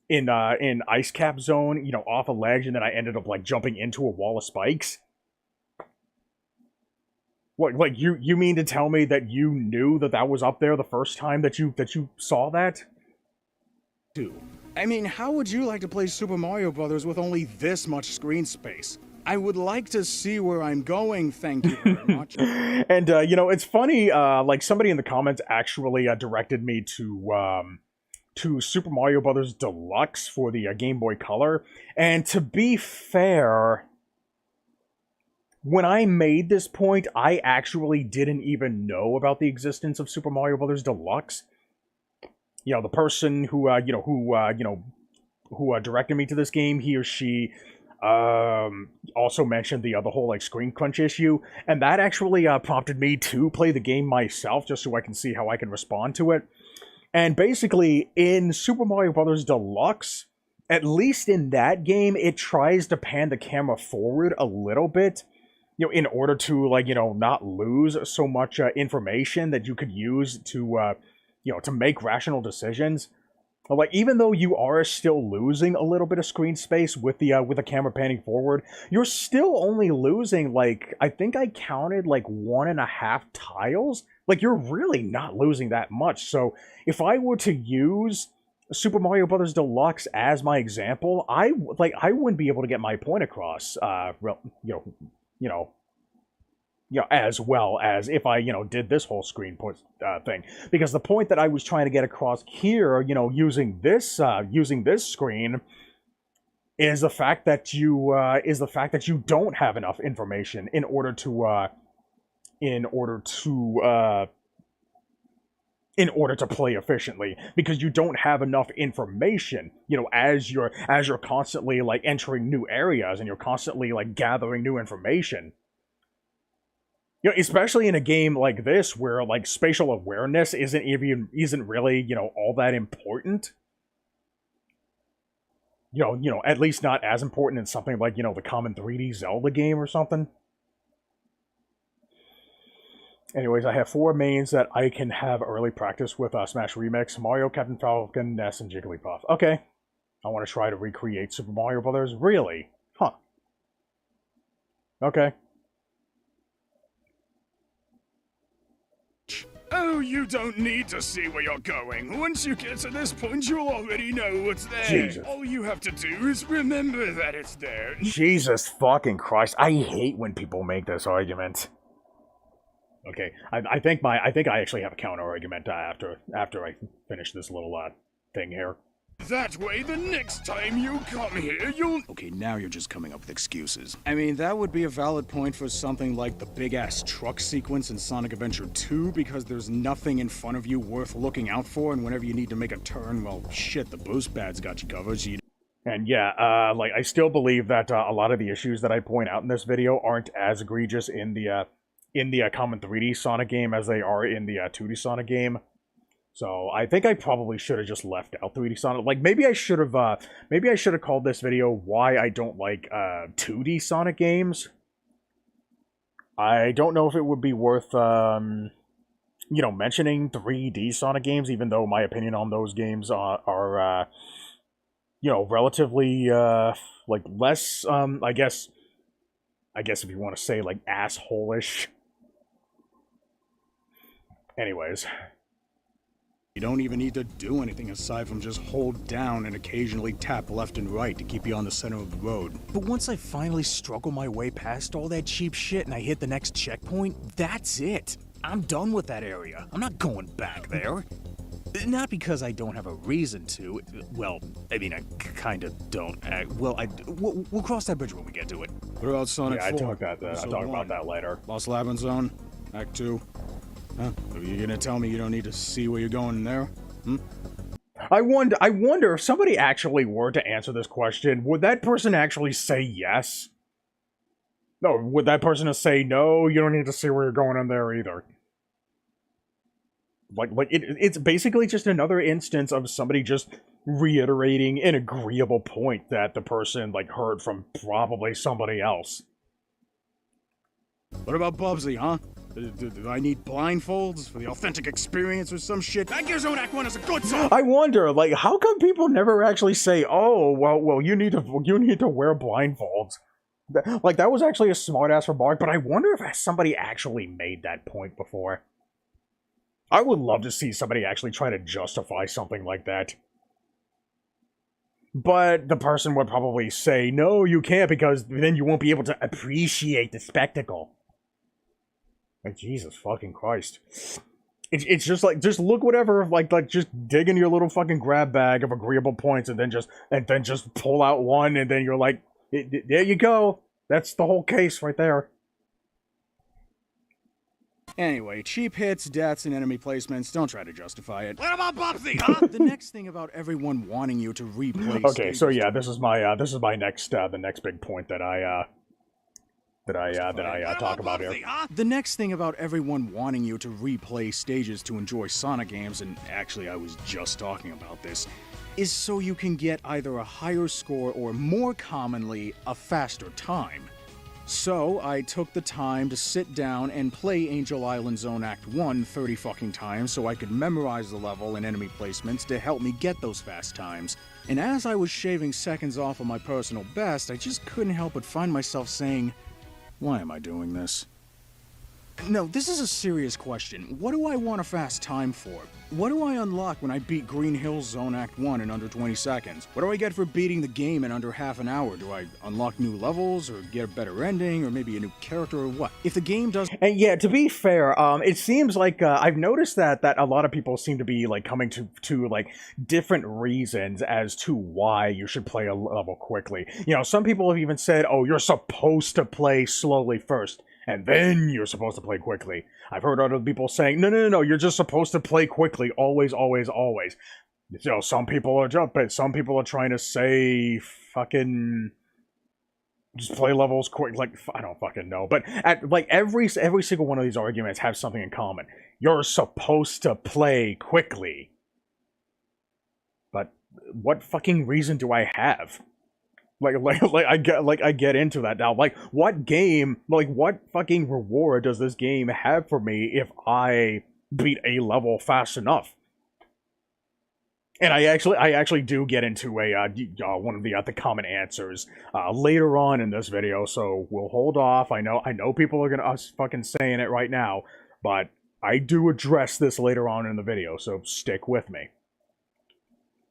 Speaker 1: in ice cap zone, off a ledge, and then I ended up, like, jumping into a wall of spikes. What, like, you mean to tell me that you knew that was up there the first time that you saw that?
Speaker 3: I mean, how would you like to play Super Mario Brothers with only this much screen space? I would like to see where I'm going, thank you very much.
Speaker 1: And, it's funny, like, somebody in the comments actually directed me to Super Mario Brothers Deluxe for the Game Boy Color, and to be fair, when I made this point, I actually didn't even know about the existence of Super Mario Brothers Deluxe. The person who directed me to this game, he or she also mentioned the whole, like, screen crunch issue, and that actually prompted me to play the game myself, just so I can see how I can respond to it. And basically, in Super Mario Brothers Deluxe, at least in that game, it tries to pan the camera forward a little bit, in order to, like, not lose so much information that you could use to make rational decisions. Like, even though you are still losing a little bit of screen space with the camera panning forward, you're still only losing, like, I think I counted, like, 1.5 tiles. Like, you're really not losing that much. So if I were to use Super Mario Brothers Deluxe as my example, I wouldn't be able to get my point across, as well as if I, did this whole screen put thing. Because the point that I was trying to get across here, using this screen, is the fact that you don't have enough information in order to play efficiently, because you don't have enough information, as you're constantly, like, entering new areas, and you're constantly, like, gathering new information. Especially in a game like this, where, like, spatial awareness isn't really, all that important. At least not as important in something like, the common 3D Zelda game or something. Anyways, I have 4 mains that I can have early practice with Smash Remix: Mario, Captain Falcon, Ness, and Jigglypuff. Okay. I want to try to recreate Super Mario Brothers. Really? Huh. Okay.
Speaker 3: Oh, you don't need to see where you're going. Once you get to this point, you'll already know what's there.
Speaker 1: Jesus.
Speaker 3: All you have to do is remember that it's there.
Speaker 1: Jesus fucking Christ. I hate when people make this argument. Okay, I think I actually have a counter argument after I finish this little thing here.
Speaker 3: That way, the next time you come here, you'll... Okay, now you're just coming up with excuses. I mean, that would be a valid point for something like the big-ass truck sequence in Sonic Adventure 2, because there's nothing in front of you worth looking out for, and whenever you need to make a turn, well, shit, the boost pads got you covered, so you...
Speaker 1: And yeah, like, I still believe that a lot of the issues that I point out in this video aren't as egregious in the common 3D Sonic game as they are in the 2D Sonic game. So I think I probably should have just left out 3D Sonic. Like, maybe I should have called this video why I don't like 2D Sonic games. I don't know if it would be worth you know, mentioning 3D Sonic games, even though my opinion on those games are you know, relatively like less I guess if you want to say like asshole-ish. Anyways,
Speaker 3: you don't even need to do anything aside from just hold down and occasionally tap left and right to keep you on the center of the road. But once I finally struggle my way past all that cheap shit and I hit the next checkpoint, that's it. I'm done with that area. I'm not going back there. Not because I don't have a reason to. Well, I mean, I kind of don't. We'll cross that bridge when we get to it. What about Sonic 4?
Speaker 1: Yeah, I'll talk about that later.
Speaker 3: Lost Labyrinth Zone, Act 2. Huh? Are you gonna tell me you don't need to see where you're going there? Hmm?
Speaker 1: I wonder if somebody actually were to answer this question, would that person actually say yes? No, would that person say no, you don't need to see where you're going in there either? It's basically just another instance of somebody just reiterating an agreeable point that the person, like, heard from probably somebody else.
Speaker 3: What about Bubsy, huh? Do I need blindfolds for the authentic experience or some shit? That Gear Zone Act 1 is a good song!
Speaker 1: I wonder, like, how come people never actually say, oh, well, you need to wear blindfolds? Like, that was actually a smart-ass remark, but I wonder if somebody actually made that point before. I would love to see somebody actually try to justify something like that. But the person would probably say, no, you can't, because then you won't be able to appreciate the spectacle. Like, Jesus fucking Christ. It's just like, just look whatever, like just dig in your little fucking grab bag of agreeable points and then just pull out one and then you're like, there you go. That's the whole case right there.
Speaker 3: Anyway, cheap hits, deaths, and enemy placements, don't try to justify it. What about Bubsy, huh? The next thing about everyone wanting you to replay
Speaker 1: Okay, so yeah, this is my next the next big point that I talk about here.
Speaker 3: The next thing about everyone wanting you to replay stages to enjoy Sonic games, and actually I was just talking about this, is so you can get either a higher score or, more commonly, a faster time. So, I took the time to sit down and play Angel Island Zone Act 1 30 fucking times so I could memorize the level and enemy placements to help me get those fast times. And as I was shaving seconds off of my personal best, I just couldn't help but find myself saying, why am I doing this? No, this is a serious question. What do I want a fast time for? What do I unlock when I beat Green Hills Zone Act 1 in under 20 seconds? What do I get for beating the game in under half an hour? Do I unlock new levels, or get a better ending, or maybe a new character, or what? If the game does...
Speaker 1: And yeah, to be fair, it seems like, I've noticed that a lot of people seem to be, like, coming to like, different reasons as to why you should play a level quickly. You know, some people have even said, oh, you're supposed to play slowly first, and then you're supposed to play quickly. I've heard other people saying, no, you're just supposed to play quickly, always, always, always. You know, some people are jumping, some people are trying to say, fucking, just play levels quick, like, I don't fucking know. But, every single one of these arguments have something in common. You're supposed to play quickly. But, what fucking reason do I have? I get into that now. Like, what fucking reward does this game have for me if I beat a level fast enough? And I actually do get into one of the common answers later on in this video, so we'll hold off. I know people are gonna fucking saying it right now, but I do address this later on in the video, so stick with me.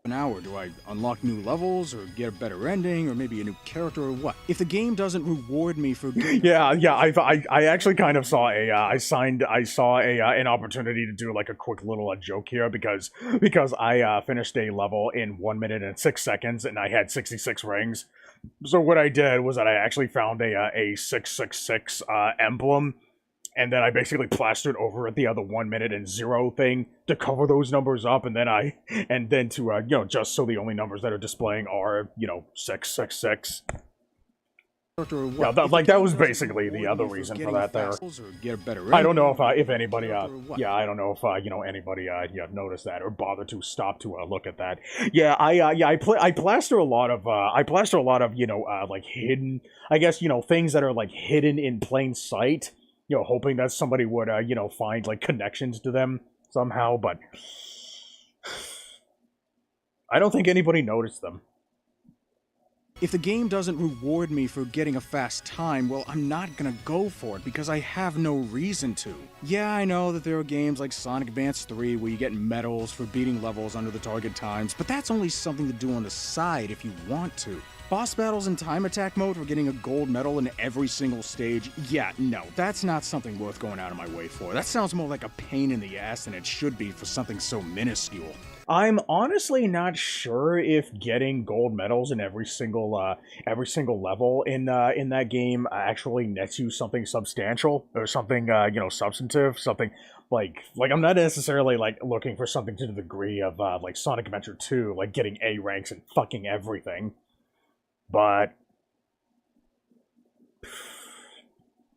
Speaker 3: an hour? Do I unlock new levels, or get a better ending, or maybe a new character, or what? If the game doesn't reward me for getting...
Speaker 1: Yeah, I actually kind of saw I saw an opportunity to do like a quick little joke here because I finished a level in 1 minute and 6 seconds and I had 66 rings. So what I did was that I actually found a 666 emblem, and then I basically plastered over it the other 1 minute and 0 thing to cover those numbers up, and then to you know, just so the only numbers that are displaying are, you know, 666. Yeah, that was basically the other reason for that there. I don't know if anybody I don't know if you know, anybody noticed that or bothered to stop to look at that. Yeah, I plaster a lot of you know, like hidden, I guess, you know, things that are like hidden in plain sight, you know, hoping that somebody would you know, find like connections to them somehow, but I don't think anybody noticed them.
Speaker 3: If the game doesn't reward me for getting a fast time, well, I'm not gonna go for it because I have no reason to. Yeah, I know that there are games like Sonic Advance 3 where you get medals for beating levels under the target times, but that's only something to do on the side if you want to. Boss battles in time attack mode for getting a gold medal in every single stage, yeah, no, that's not something worth going out of my way for. That sounds more like a pain in the ass than it should be for something so minuscule.
Speaker 1: I'm honestly not sure if getting gold medals in every single level in that game actually nets you something substantial or something you know, substantive, something like I'm not necessarily like looking for something to the degree of like Sonic Adventure 2, like getting A ranks and fucking everything, but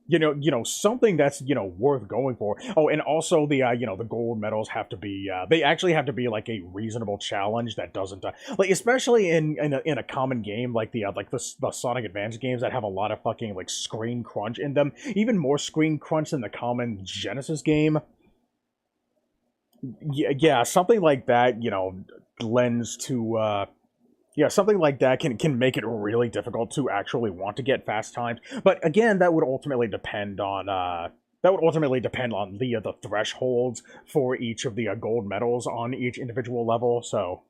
Speaker 1: you know, something that's, you know, worth going for. Oh, and also the, you know, the gold medals have to be, they actually have to be like a reasonable challenge that doesn't, like, especially in a common game like the Sonic Advance games that have a lot of fucking, like, screen crunch in them. Even more screen crunch than the common Genesis game. Yeah, something like that, you know, lends to, yeah, something like that can make it really difficult to actually want to get fast times. But again, that would ultimately depend on the thresholds for each of the gold medals on each individual level. So,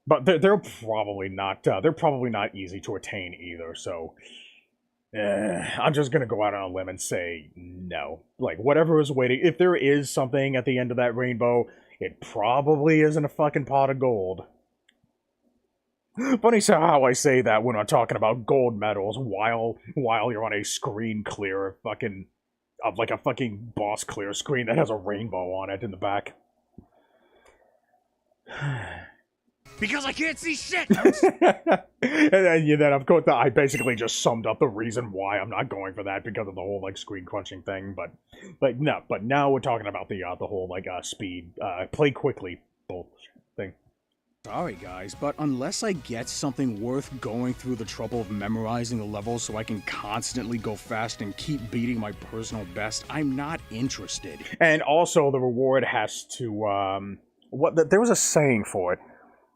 Speaker 1: but they're probably not easy to attain either. So, I'm just gonna go out on a limb and say no. Like, whatever is waiting, if there is something at the end of that rainbow, it probably isn't a fucking pot of gold. Funny how I say that when I'm talking about gold medals while you're on a screen clear of like a fucking boss clear screen that has a rainbow on it in the back.
Speaker 6: Because I can't see shit!
Speaker 1: And then of course I basically just summed up the reason why I'm not going for that because of the whole like screen crunching thing, but now we're talking about the whole like speed play quickly bullshit thing.
Speaker 3: Sorry guys, but unless I get something worth going through the trouble of memorizing the levels so I can constantly go fast and keep beating my personal best, I'm not interested.
Speaker 1: And also the reward has to, there was a saying for it.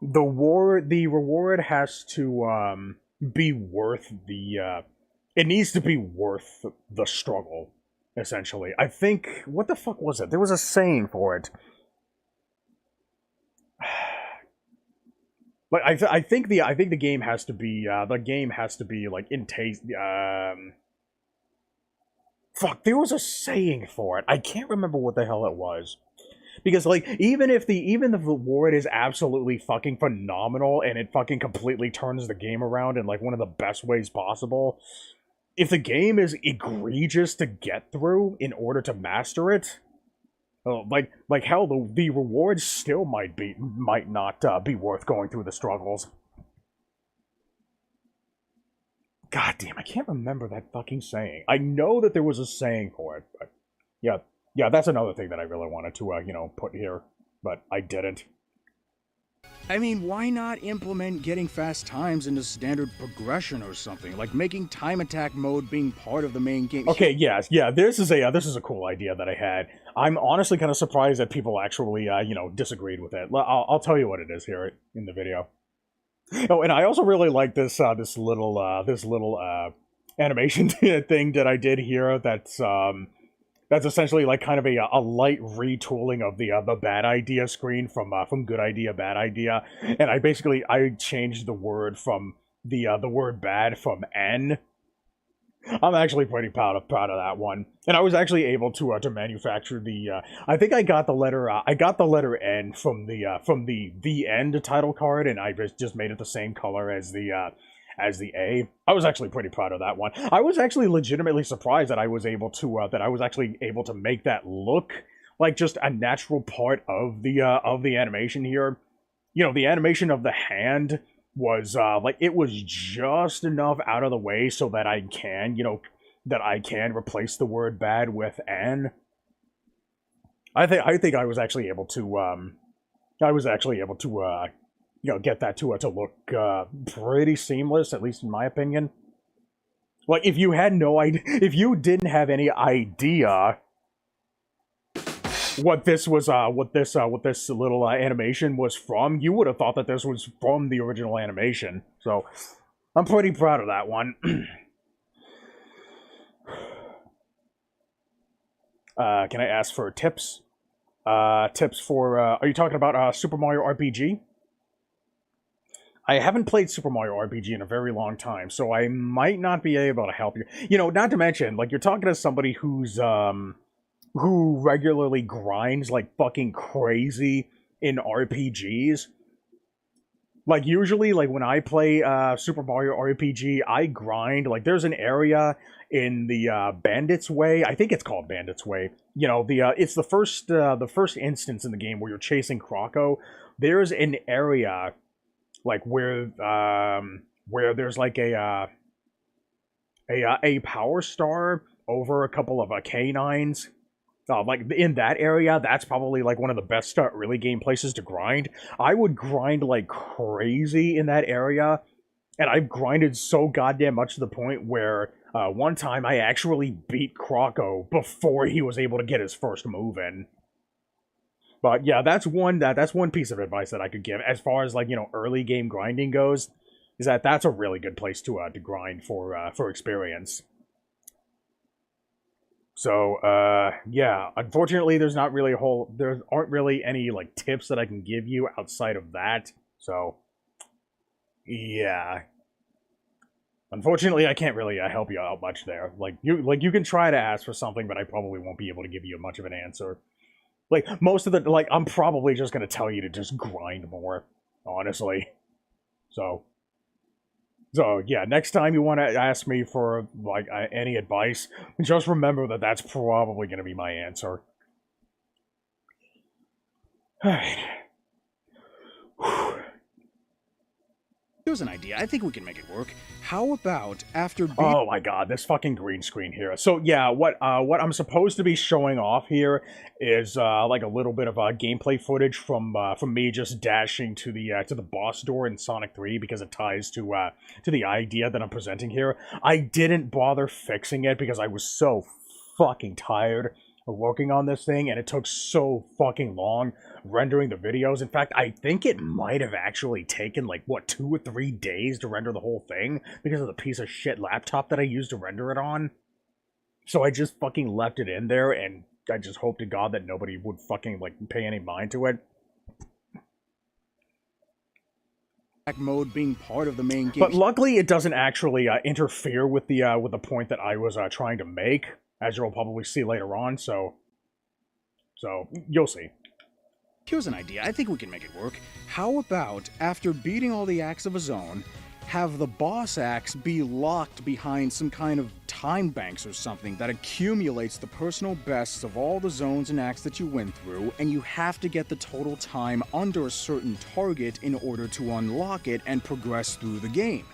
Speaker 1: The reward has to, be worth the, it needs to be worth the struggle, essentially. I think, what the fuck was it? There was a saying for it. But I think the game has to be like in taste. Fuck, there was a saying for it. I can't remember what the hell it was, because like even if the reward is absolutely fucking phenomenal and it fucking completely turns the game around in like one of the best ways possible, if the game is egregious to get through in order to master it. Like hell, the rewards still might not be worth going through the struggles. God damn, I can't remember that fucking saying. I know that there was a saying for it, but yeah, that's another thing that I really wanted to you know, put here, but I didn't.
Speaker 3: I mean, why not implement getting fast times into standard progression or something, like making time attack mode being part of the main game?
Speaker 1: Okay, yeah, this is a cool idea that I had. I'm honestly kind of surprised that people actually, you know, disagreed with it. I'll tell you what it is here in the video. Oh, and I also really like this little animation thing that I did here. That's That's essentially like kind of a light retooling of the bad idea screen from good idea bad idea, and I changed the word from the word bad from N. I'm actually pretty proud of that one, and I was actually able to manufacture the. I think I got the letter N from the end title card, and I just made it the same color as the A. I was actually pretty proud of that one. I was actually legitimately surprised that I was able to make that look like just a natural part of the animation here. You know, the animation of the hand was like it was just enough out of the way so that I can replace the word bad with N. I think I was actually able to get that to look pretty seamless, at least in my opinion. Like, if you had no idea, if you didn't have any idea what this little animation was from, you would have thought that this was from the original animation. So, I'm pretty proud of that one. Can I ask for tips? Tips for, are you talking about Super Mario RPG? I haven't played Super Mario RPG in a very long time, so I might not be able to help you. You know, not to mention, like, you're talking to somebody who regularly grinds like fucking crazy in RPGs. Like, usually, like, when I play Super Mario RPG, I grind. Like, there's an area in the Bandit's Way. I think it's called Bandit's Way. You know, it's the first instance in the game where you're chasing Croco. There's an area like where there's like a power star over a couple of canines. Like in that area, that's probably like one of the best early game places to grind. I would grind like crazy in that area, and I've grinded so goddamn much to the point where one time I actually beat Croco before he was able to get his first move in. But yeah, that's one piece of advice that I could give as far as, like, you know, early game grinding goes, is that that's a really good place to grind for experience. So yeah, unfortunately there aren't really any like tips that I can give you outside of that. So yeah. Unfortunately, I can't really help you out much there. Like you can try to ask for something, but I probably won't be able to give you much of an answer. Like, most of the, like, I'm probably just gonna tell you to just grind more, honestly. So yeah, next time you want to ask me for, like, any advice, just remember that that's probably gonna be my answer. Alright.
Speaker 3: Here's an idea. I think we can make it work. How about after
Speaker 1: Oh my god, this fucking green screen here. So yeah, what I'm supposed to be showing off here is like a little bit of gameplay footage from me just dashing to the boss door in Sonic 3 because it ties to the idea that I'm presenting here. I didn't bother fixing it because I was so fucking tired of working on this thing, and it took so fucking long rendering the videos. In fact, I think it might have actually taken, like, what, 2 or 3 days to render the whole thing because of the piece of shit laptop that I used to render it on. So I just fucking left it in there, and I just hope to God that nobody would fucking, like, pay any mind to it.
Speaker 3: mode being part of the main game.
Speaker 1: But luckily, it doesn't actually interfere with the point that I was trying to make, as you'll probably see later on. So you'll see.
Speaker 3: Here's an idea. I think we can make it work. How about, after beating all the acts of a zone, have the boss acts be locked behind some kind of time banks or something that accumulates the personal bests of all the zones and acts that you went through, and you have to get the total time under a certain target in order to unlock it and progress through the game.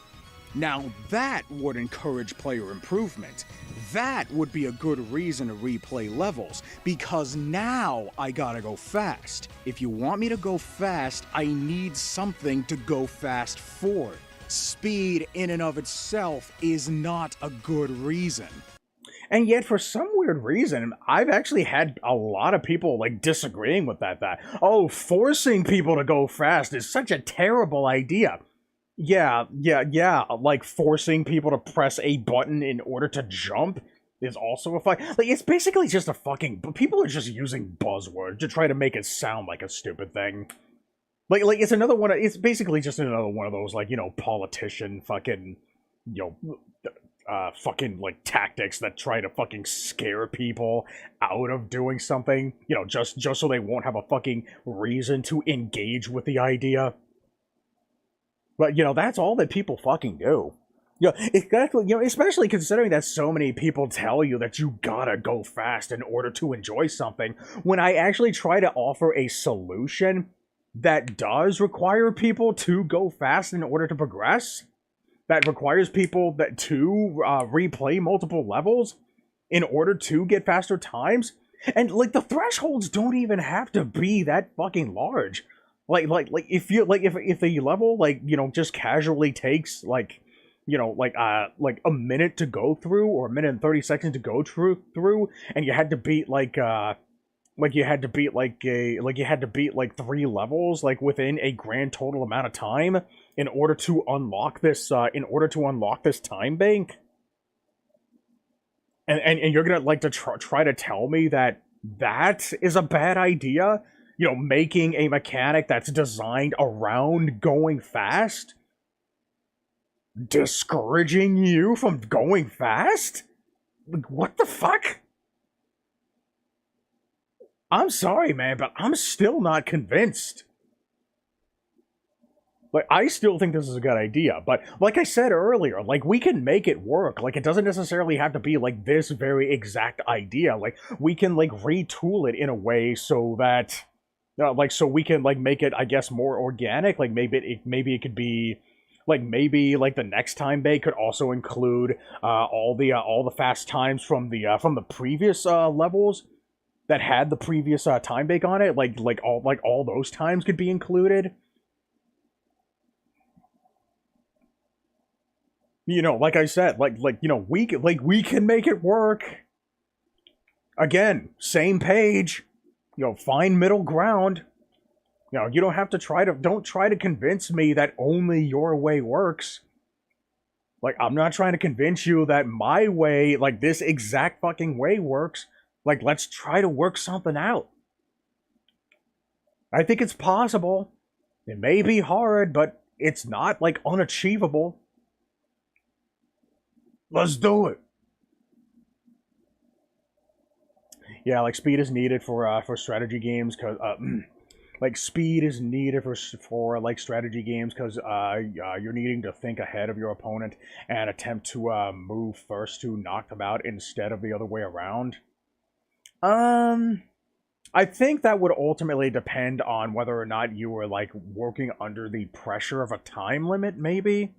Speaker 3: Now that would encourage player improvement. That would be a good reason to replay levels, because now I gotta go fast. If you want me to go fast, I need something to go fast for. Speed in and of itself is not a good reason.
Speaker 1: And yet, for some weird reason, I've actually had a lot of people, like, disagreeing with that, oh, forcing people to go fast is such a terrible idea. Yeah, like forcing people to press a button in order to jump is also a fight. Like, it's basically just a fucking... But people are just using buzzwords to try to make it sound like a stupid thing. Like it's another one... It's basically just another one of those, like, you know, politician fucking... You know... fucking, like, tactics that try to fucking scare people out of doing something. You know, just so they won't have a fucking reason to engage with the idea. But, you know, that's all that people fucking do. Yeah, exactly. You know, especially considering that so many people tell you that you gotta go fast in order to enjoy something, when I actually try to offer a solution that does require people to go fast in order to progress, that requires people that to replay multiple levels in order to get faster times, and like the thresholds don't even have to be that fucking large. Like if you if the level, like, you know, just casually takes like, you know, like a minute to go through, or a minute and 30 seconds to go through, and you had to beat like you had to beat like 3 levels like within a grand total amount of time in order to unlock this time bank. And you're gonna like to try to tell me that that is a bad idea? You know, making a mechanic that's designed around going fast discouraging you from going fast? Like, what the fuck? I'm sorry, man, but I'm still not convinced. Like, I still think this is a good idea, but like I said earlier, like, we can make it work. Like, it doesn't necessarily have to be, like, this very exact idea. Like, we can, like, retool it in a way so that, like, so we can, like, make it, I guess, more organic. Like, maybe it could be, like, maybe, like, the next time they could also include, all the fast times from the previous, levels that had the previous, time bake on it. Like all those times could be included. You know, like I said, you know, we can make it work. Again, same page. You know, find middle ground. You know, you don't have to don't try to convince me that only your way works. Like, I'm not trying to convince you that my way, like, this exact fucking way works. Like, let's try to work something out. I think it's possible. It may be hard, but it's not, like, unachievable. Let's do it. Yeah, like, speed is needed for strategy games, because, like, speed is needed for like, strategy games, because, you're needing to think ahead of your opponent and attempt to, move first to knock them out instead of the other way around. I think that would ultimately depend on whether or not you were, like, working under the pressure of a time limit, maybe.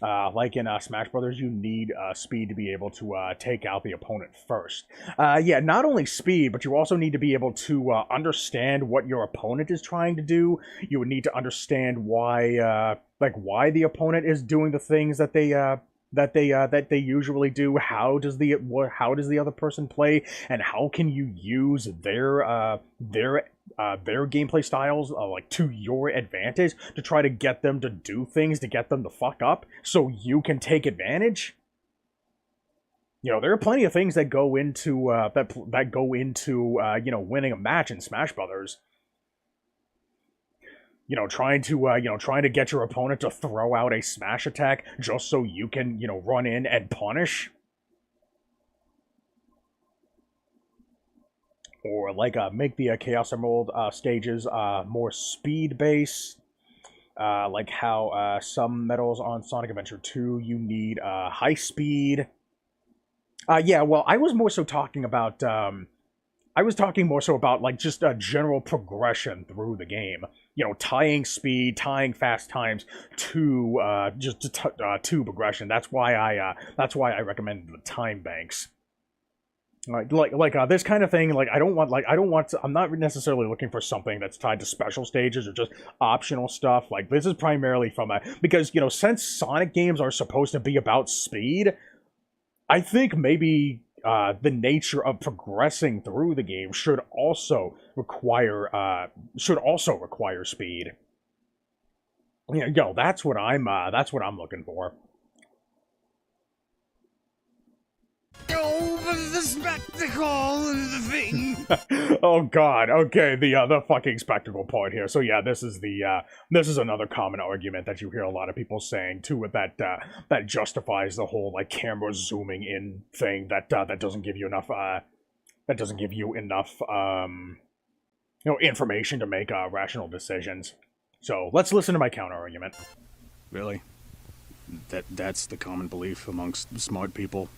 Speaker 1: Like in Smash Brothers, you need speed to be able to take out the opponent first. Yeah, not only speed, but you also need to be able to understand what your opponent is trying to do. You would need to understand why, why the opponent is doing the things that they usually do. How does the other person play, and how can you use their gameplay styles like to your advantage to try to get them to do things, to get them to fuck up so you can take advantage. You know, there are plenty of things that go into you know, winning a match in Smash Brothers. You know, trying to get your opponent to throw out a smash attack just so you can, you know, run in and punish. Or, like, make the Chaos Emerald stages more speed-based. Like how some medals on Sonic Adventure 2, you need high speed. Yeah, well, I was more so talking about... like, just a general progression through the game. You know, tying speed, tying fast times to to progression. That's why I recommend the time banks. Like this kind of thing. Like, I'm not necessarily looking for something that's tied to special stages or just optional stuff. Like, this is primarily because, you know, since Sonic games are supposed to be about speed, I think maybe the nature of progressing through the game should also require speed. You know, that's what I'm looking for.
Speaker 6: the spectacle, the thing.
Speaker 1: Oh god, okay, the fucking spectacle part here. So yeah, this is another common argument that you hear a lot of people saying too, with that justifies the whole like camera zooming in thing, that doesn't give you enough information to make rational decisions. So let's listen to my counter argument.
Speaker 3: Really? That's the common belief amongst smart people?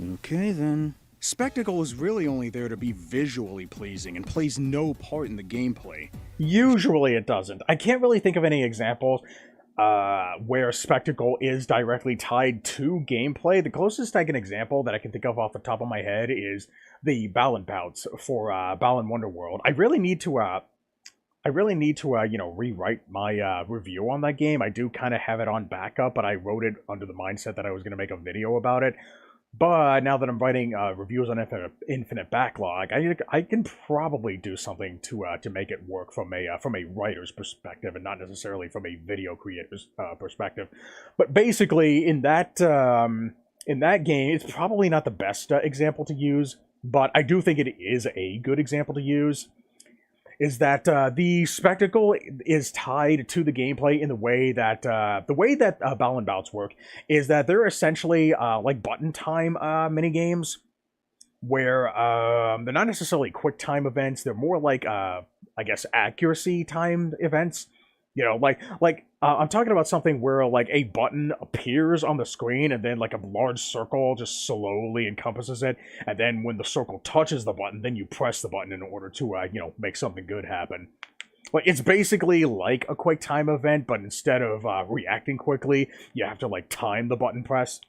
Speaker 3: Okay, then. Spectacle is really only there to be visually pleasing and plays no part in the gameplay.
Speaker 1: Usually it doesn't. I can't really think of any examples where spectacle is directly tied to gameplay. The closest example that I can think of off the top of my head is the Balan bouts for Balan Wonderworld. I really need to rewrite my review on that game. I do kind of have it on backup, but I wrote it under the mindset that I was going to make a video about it. But now that I'm writing reviews on Infinite Backlog, I can probably do something to make it work from a writer's perspective and not necessarily from a video creator's perspective. But basically, in that game, it's probably not the best example to use, but I do think it is a good example to use. Is that the spectacle is tied to the gameplay in the way that Balan bouts work is that they're essentially like button time mini games, where they're not necessarily quick time events. They're more like I guess accuracy time events. You know, like I'm talking about something where like a button appears on the screen and then like a large circle just slowly encompasses it, and then when the circle touches the button, then you press the button in order to make something good happen. Like, it's basically like a quick time event, but instead of reacting quickly, you have to like time the button press.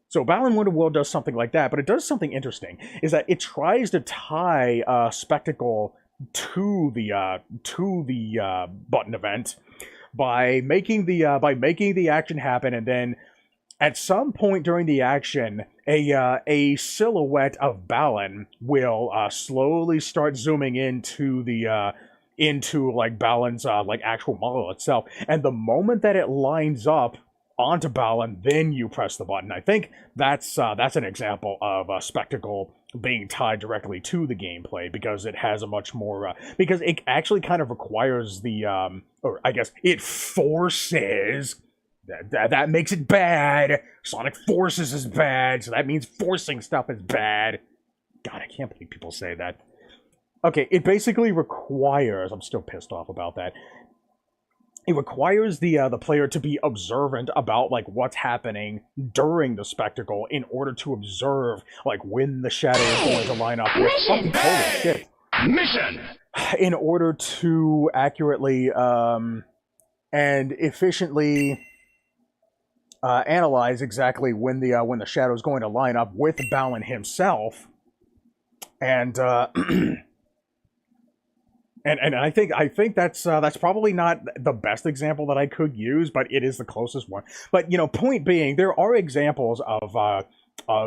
Speaker 1: So Balan Wonderworld does something like that, but it does something interesting. Is that it tries to tie spectacle to the button event by making the action happen, and then at some point during the action, a silhouette of Balan will slowly start zooming into like Balan's like actual model itself, and the moment that it lines up onto Balan, then you press the button. I think that's an example of a spectacle being tied directly to the gameplay, because it has a much more because it actually kind of requires the or I guess it forces that makes it bad. Sonic Forces is bad, so that means forcing stuff is bad. God, I can't believe people say that. Okay, it basically requires, I'm still pissed off about that. It requires the player to be observant about like what's happening during the spectacle in order to observe like when the shadow is going to line up with fucking holy shit.
Speaker 6: Mission!
Speaker 1: In order to accurately and efficiently analyze exactly when the shadow is going to line up with Balan himself, and And I think that's probably not the best example that I could use, but it is the closest one. But point being, there are examples of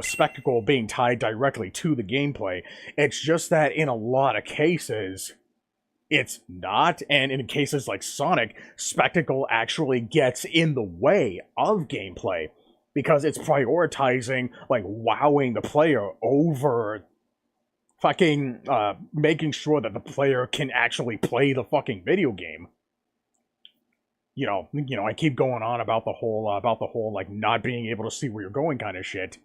Speaker 1: spectacle being tied directly to the gameplay. It's just that in a lot of cases, it's not, and in cases like Sonic, spectacle actually gets in the way of gameplay because it's prioritizing like wowing the player over fucking making sure that the player can actually play the fucking video game. I keep going on about the whole like not being able to see where you're going kind of shit.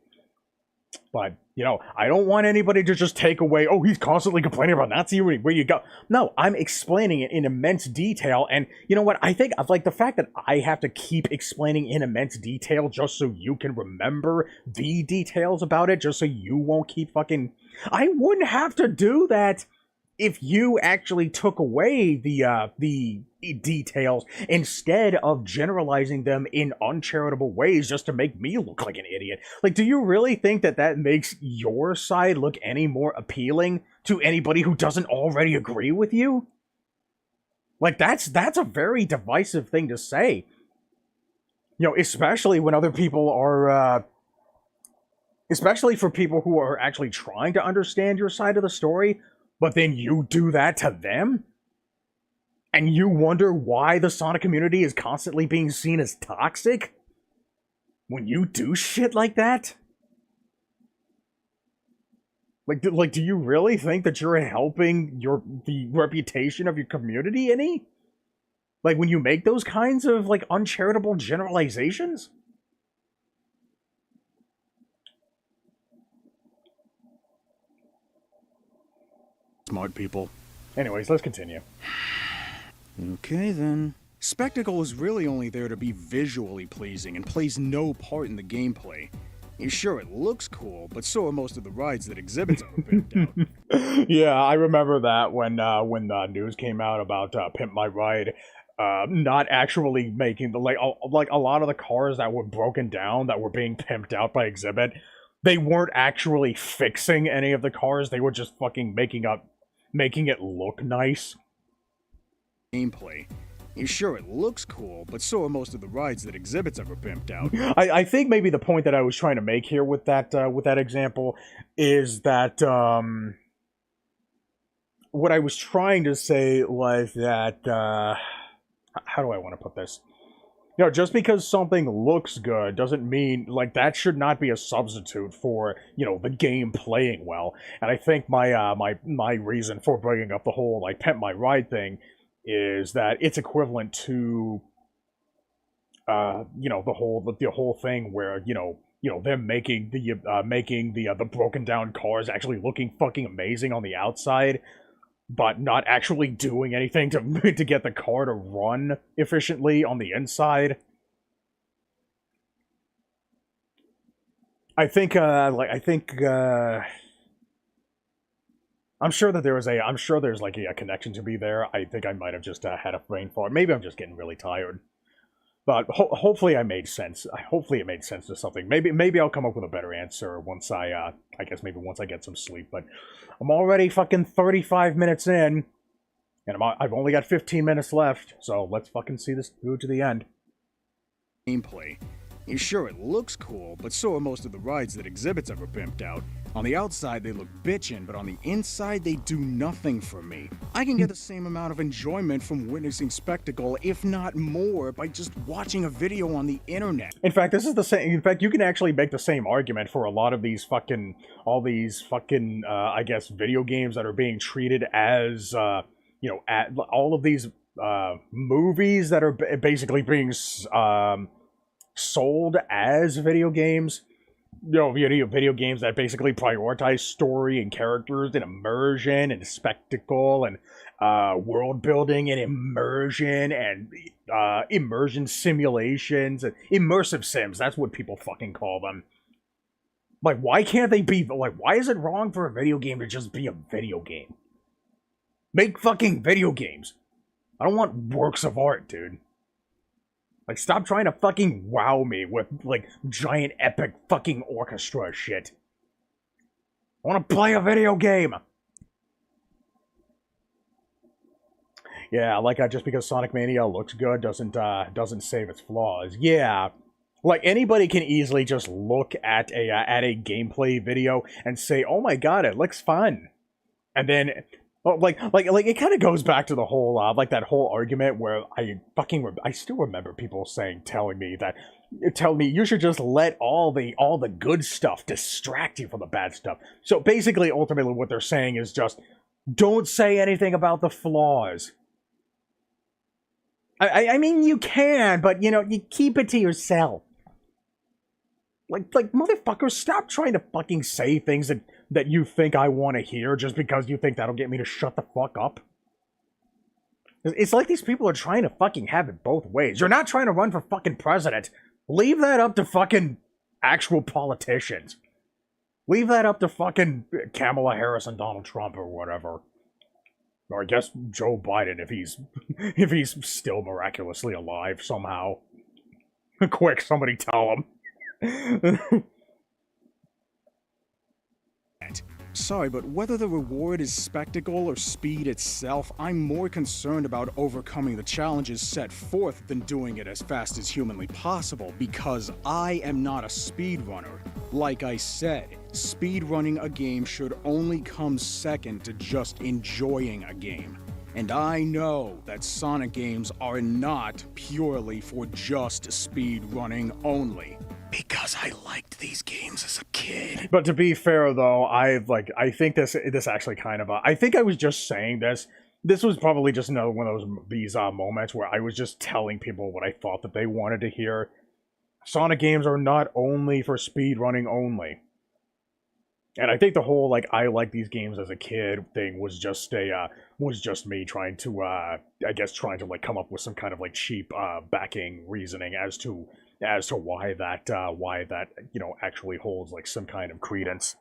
Speaker 1: But, I don't want anybody to just take away, oh, he's constantly complaining about not seeing where you go. No, I'm explaining it in immense detail, and you know what? I think of like the fact that I have to keep explaining in immense detail just so you can remember the details about it, just so you won't keep fucking... I wouldn't have to do that if you actually took away the details instead of generalizing them in uncharitable ways just to make me look like an idiot. Like, do you really think that makes your side look any more appealing to anybody who doesn't already agree with you? Like, that's a very divisive thing to say. Especially when other people are... especially for people who are actually trying to understand your side of the story, but then you do that to them? And you wonder why the Sonic community is constantly being seen as toxic? When you do shit like that? Like, do you really think that you're helping the reputation of your community any? Like, when you make those kinds of, like, uncharitable generalizations?
Speaker 3: Smart people.
Speaker 1: Anyways, let's continue.
Speaker 3: Okay, then. Spectacle is really only there to be visually pleasing and plays no part in the gameplay. Sure, it looks cool, but so are most of the rides that exhibits ever pimped out.
Speaker 1: Yeah, I remember that when the news came out about Pimp My Ride, not actually making the like a lot of the cars that were broken down that were being pimped out by Exhibit, they weren't actually fixing any of the cars. They were just fucking making it look nice.
Speaker 3: Gameplay. Sure, it looks cool, but so are most of the rides that exhibits ever pimped out.
Speaker 1: I think maybe the point that I was trying to make here with that example is that what I was trying to say was that how do I want to put this? You know, just because something looks good doesn't mean, like, that should not be a substitute for, you know, the game playing well. And I think my my reason for bringing up the whole, like, Pimp My Ride thing is that it's equivalent to, you know, the whole thing where, you know, them making the broken down cars actually looking fucking amazing on the outside, but not actually doing anything to to get the car to run efficiently on the inside. I think I'm sure that I'm sure there's like a connection to be there. I think I might have just had a brain fart. Maybe I'm just getting really tired. But hopefully I made sense. Hopefully it made sense to something. Maybe I'll come up with a better answer once I guess maybe once I get some sleep. But I'm already fucking 35 minutes in, and I've only got 15 minutes left. So let's fucking see this through to the end.
Speaker 3: Gameplay. Sure, it looks cool, but so are most of the rides that exhibits ever pimped out. On the outside, they look bitchin', but on the inside, they do nothing for me. I can get the same amount of enjoyment from witnessing spectacle, if not more, by just watching a video on the internet.
Speaker 1: In fact, this is the same. In fact, you can actually make the same argument for a lot of these all these I guess, video games that are being treated as, you know, all of these movies that are basically being sold as video games. You know, video games that basically prioritize story and characters and immersion and spectacle and world building and immersion and immersion simulations and immersive sims. That's what people fucking call them. Like, why can't they be, like, why is it wrong for a video game to just be a video game? Make fucking video games. I don't want works of art, dude. Like, stop trying to fucking wow me with, like, giant epic fucking orchestra shit. I want to play a video game! Yeah, like, just because Sonic Mania looks good doesn't save its flaws. Yeah, like, anybody can easily just look at a gameplay video and say, oh my god, it looks fun. And then... like it kind of goes back to the whole like that whole argument where I still remember people telling me you should just let all the good stuff distract you from the bad stuff. So basically, ultimately, what they're saying is just don't say anything about the flaws. I mean, you can, but you know, you keep it to yourself. Like motherfuckers, stop trying to fucking say things that you think I want to hear just because you think that'll get me to shut the fuck up. It's like these people are trying to fucking have it both ways. You're not trying to run for fucking president. Leave that up to fucking actual politicians. Leave that up to fucking Kamala Harris and Donald Trump or whatever. Or I guess Joe Biden if he's still miraculously alive somehow. Quick, somebody tell him.
Speaker 3: Sorry, but whether the reward is spectacle or speed itself, I'm more concerned about overcoming the challenges set forth than doing it as fast as humanly possible, because I am not a speedrunner. Like I said, speedrunning a game should only come second to just enjoying a game. And I know that Sonic games are not purely for just speedrunning only. Because I liked these games as a kid.
Speaker 1: But to be fair, though, I think this actually kind of I think I was just saying this. This was probably just another one of these moments where I was just telling people what I thought that they wanted to hear. Sonic games are not only for speed running only. And I think the whole I like these games as a kid thing was just me trying to I guess trying to come up with some kind of cheap backing reasoning as to why that actually holds some kind of credence.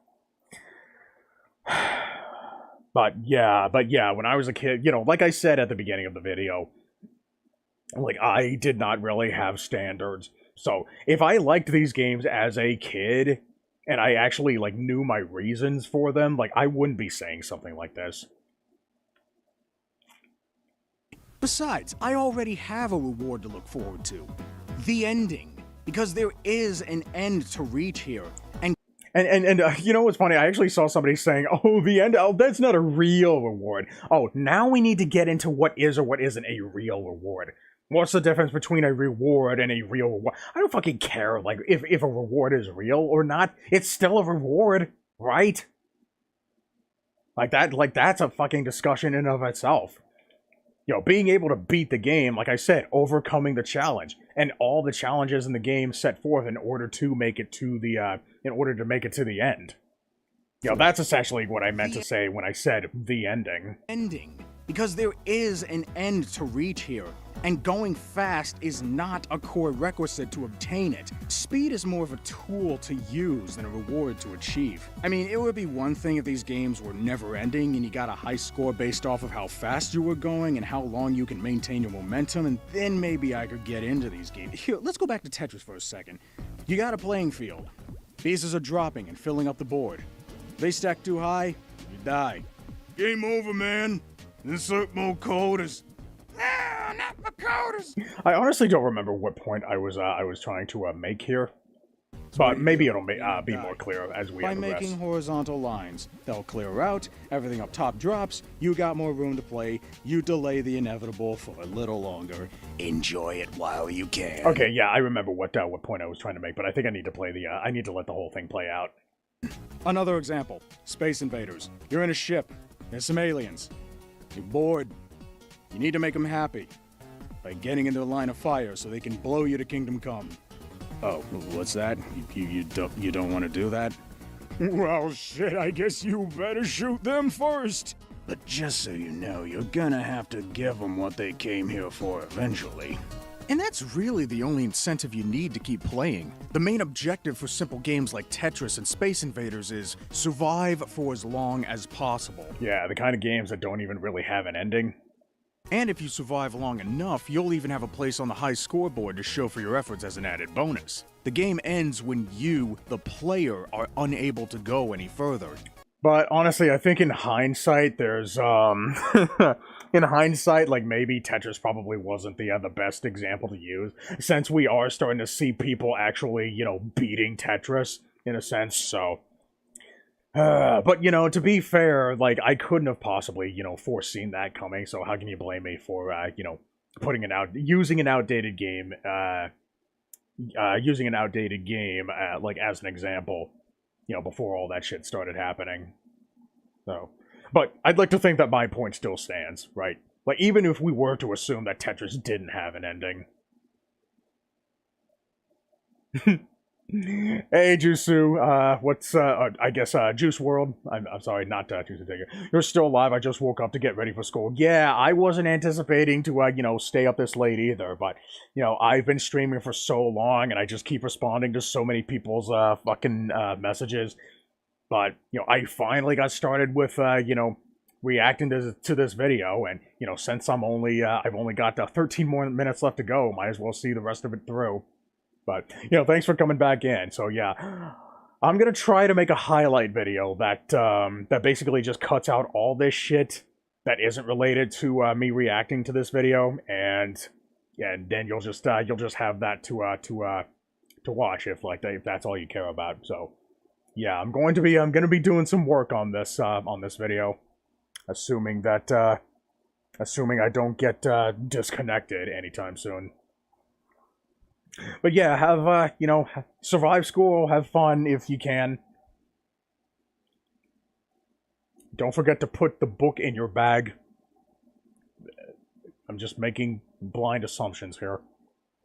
Speaker 1: But yeah, when I was a kid, like I said at the beginning of the video, I did not really have standards. So if I liked these games as a kid, and I actually knew my reasons for them, I wouldn't be saying something like this.
Speaker 3: Besides, I already have a reward to look forward to. The ending. Because there is an end to reach here.
Speaker 1: And you know what's funny? I actually saw somebody saying, oh, the end, oh, that's not a real reward. Oh, now we need to get into what is or what isn't a real reward. What's the difference between a reward and a real reward? I don't fucking care, if a reward is real or not. It's still a reward, right? That's a fucking discussion in and of itself. Being able to beat the game, like I said, overcoming the challenge, and all the challenges in the game set forth in order to make it to the, end. That's essentially what I meant to say when I said the ending.
Speaker 3: Because there is an end to reach here, and going fast is not a core requisite to obtain it. Speed is more of a tool to use than a reward to achieve. I mean, it would be one thing if these games were never-ending and you got a high score based off of how fast you were going and how long you can maintain your momentum, and then maybe I could get into these games. Here, let's go back to Tetris for a second. You got a playing field. Pieces are dropping and filling up the board. If they stack too high, you die. Game over, man. Insert more quarters. No, not my quarters.
Speaker 1: I honestly don't remember what point I was trying to make here, but maybe it'll be more clear as we progress.
Speaker 3: By making horizontal lines, they'll clear out. Everything up top drops. You got more room to play. You delay the inevitable for a little longer. Enjoy it while you can.
Speaker 1: Okay, yeah, I remember what point I was trying to make, but I think I need to play I need to let the whole thing play out.
Speaker 3: Another example: Space Invaders. You're in a ship. There's some aliens. You're bored. You need to make them happy by getting into the line of fire so they can blow you to Kingdom Come. Oh, what's that? You don't want to do that? Well, shit, I guess you better shoot them first. But just so you know, you're gonna have to give them what they came here for eventually. And that's really the only incentive you need to keep playing. The main objective for simple games like Tetris and Space Invaders is survive for as long as possible.
Speaker 1: Yeah, the kind of games that don't even really have an ending.
Speaker 3: And if you survive long enough, you'll even have a place on the high scoreboard to show for your efforts as an added bonus. The game ends when you, the player, are unable to go any further.
Speaker 1: But honestly, I think in hindsight, there's, in hindsight, maybe Tetris probably wasn't the best example to use, since we are starting to see people actually, beating Tetris, in a sense, so... but, to be fair, I couldn't have possibly, foreseen that coming, so how can you blame me for, using an outdated game, as an example, before all that shit started happening. So, but I'd like to think that my point still stands, right? Even if we were to assume that Tetris didn't have an ending. Hey, Jusu, what's, I guess, Juice World? I'm sorry, not Juice Digger. You're still alive, I just woke up to get ready for school. Yeah, I wasn't anticipating to, stay up this late either, but, I've been streaming for so long, and I just keep responding to so many people's, fucking, messages. But, I finally got started with, reacting to this video, and, since I've only got 13 more minutes left to go, might as well see the rest of it through. But, thanks for coming back in. So, yeah, I'm gonna try to make a highlight video that, that basically just cuts out all this shit that isn't related to, me reacting to this video, and then you'll just have that to watch if that's all you care about. So, yeah, I'm gonna be doing some work on this video, assuming I don't get, disconnected anytime soon. But yeah, have, you know, survive school, have fun if you can. Don't forget to put the book in your bag. I'm just making blind assumptions here.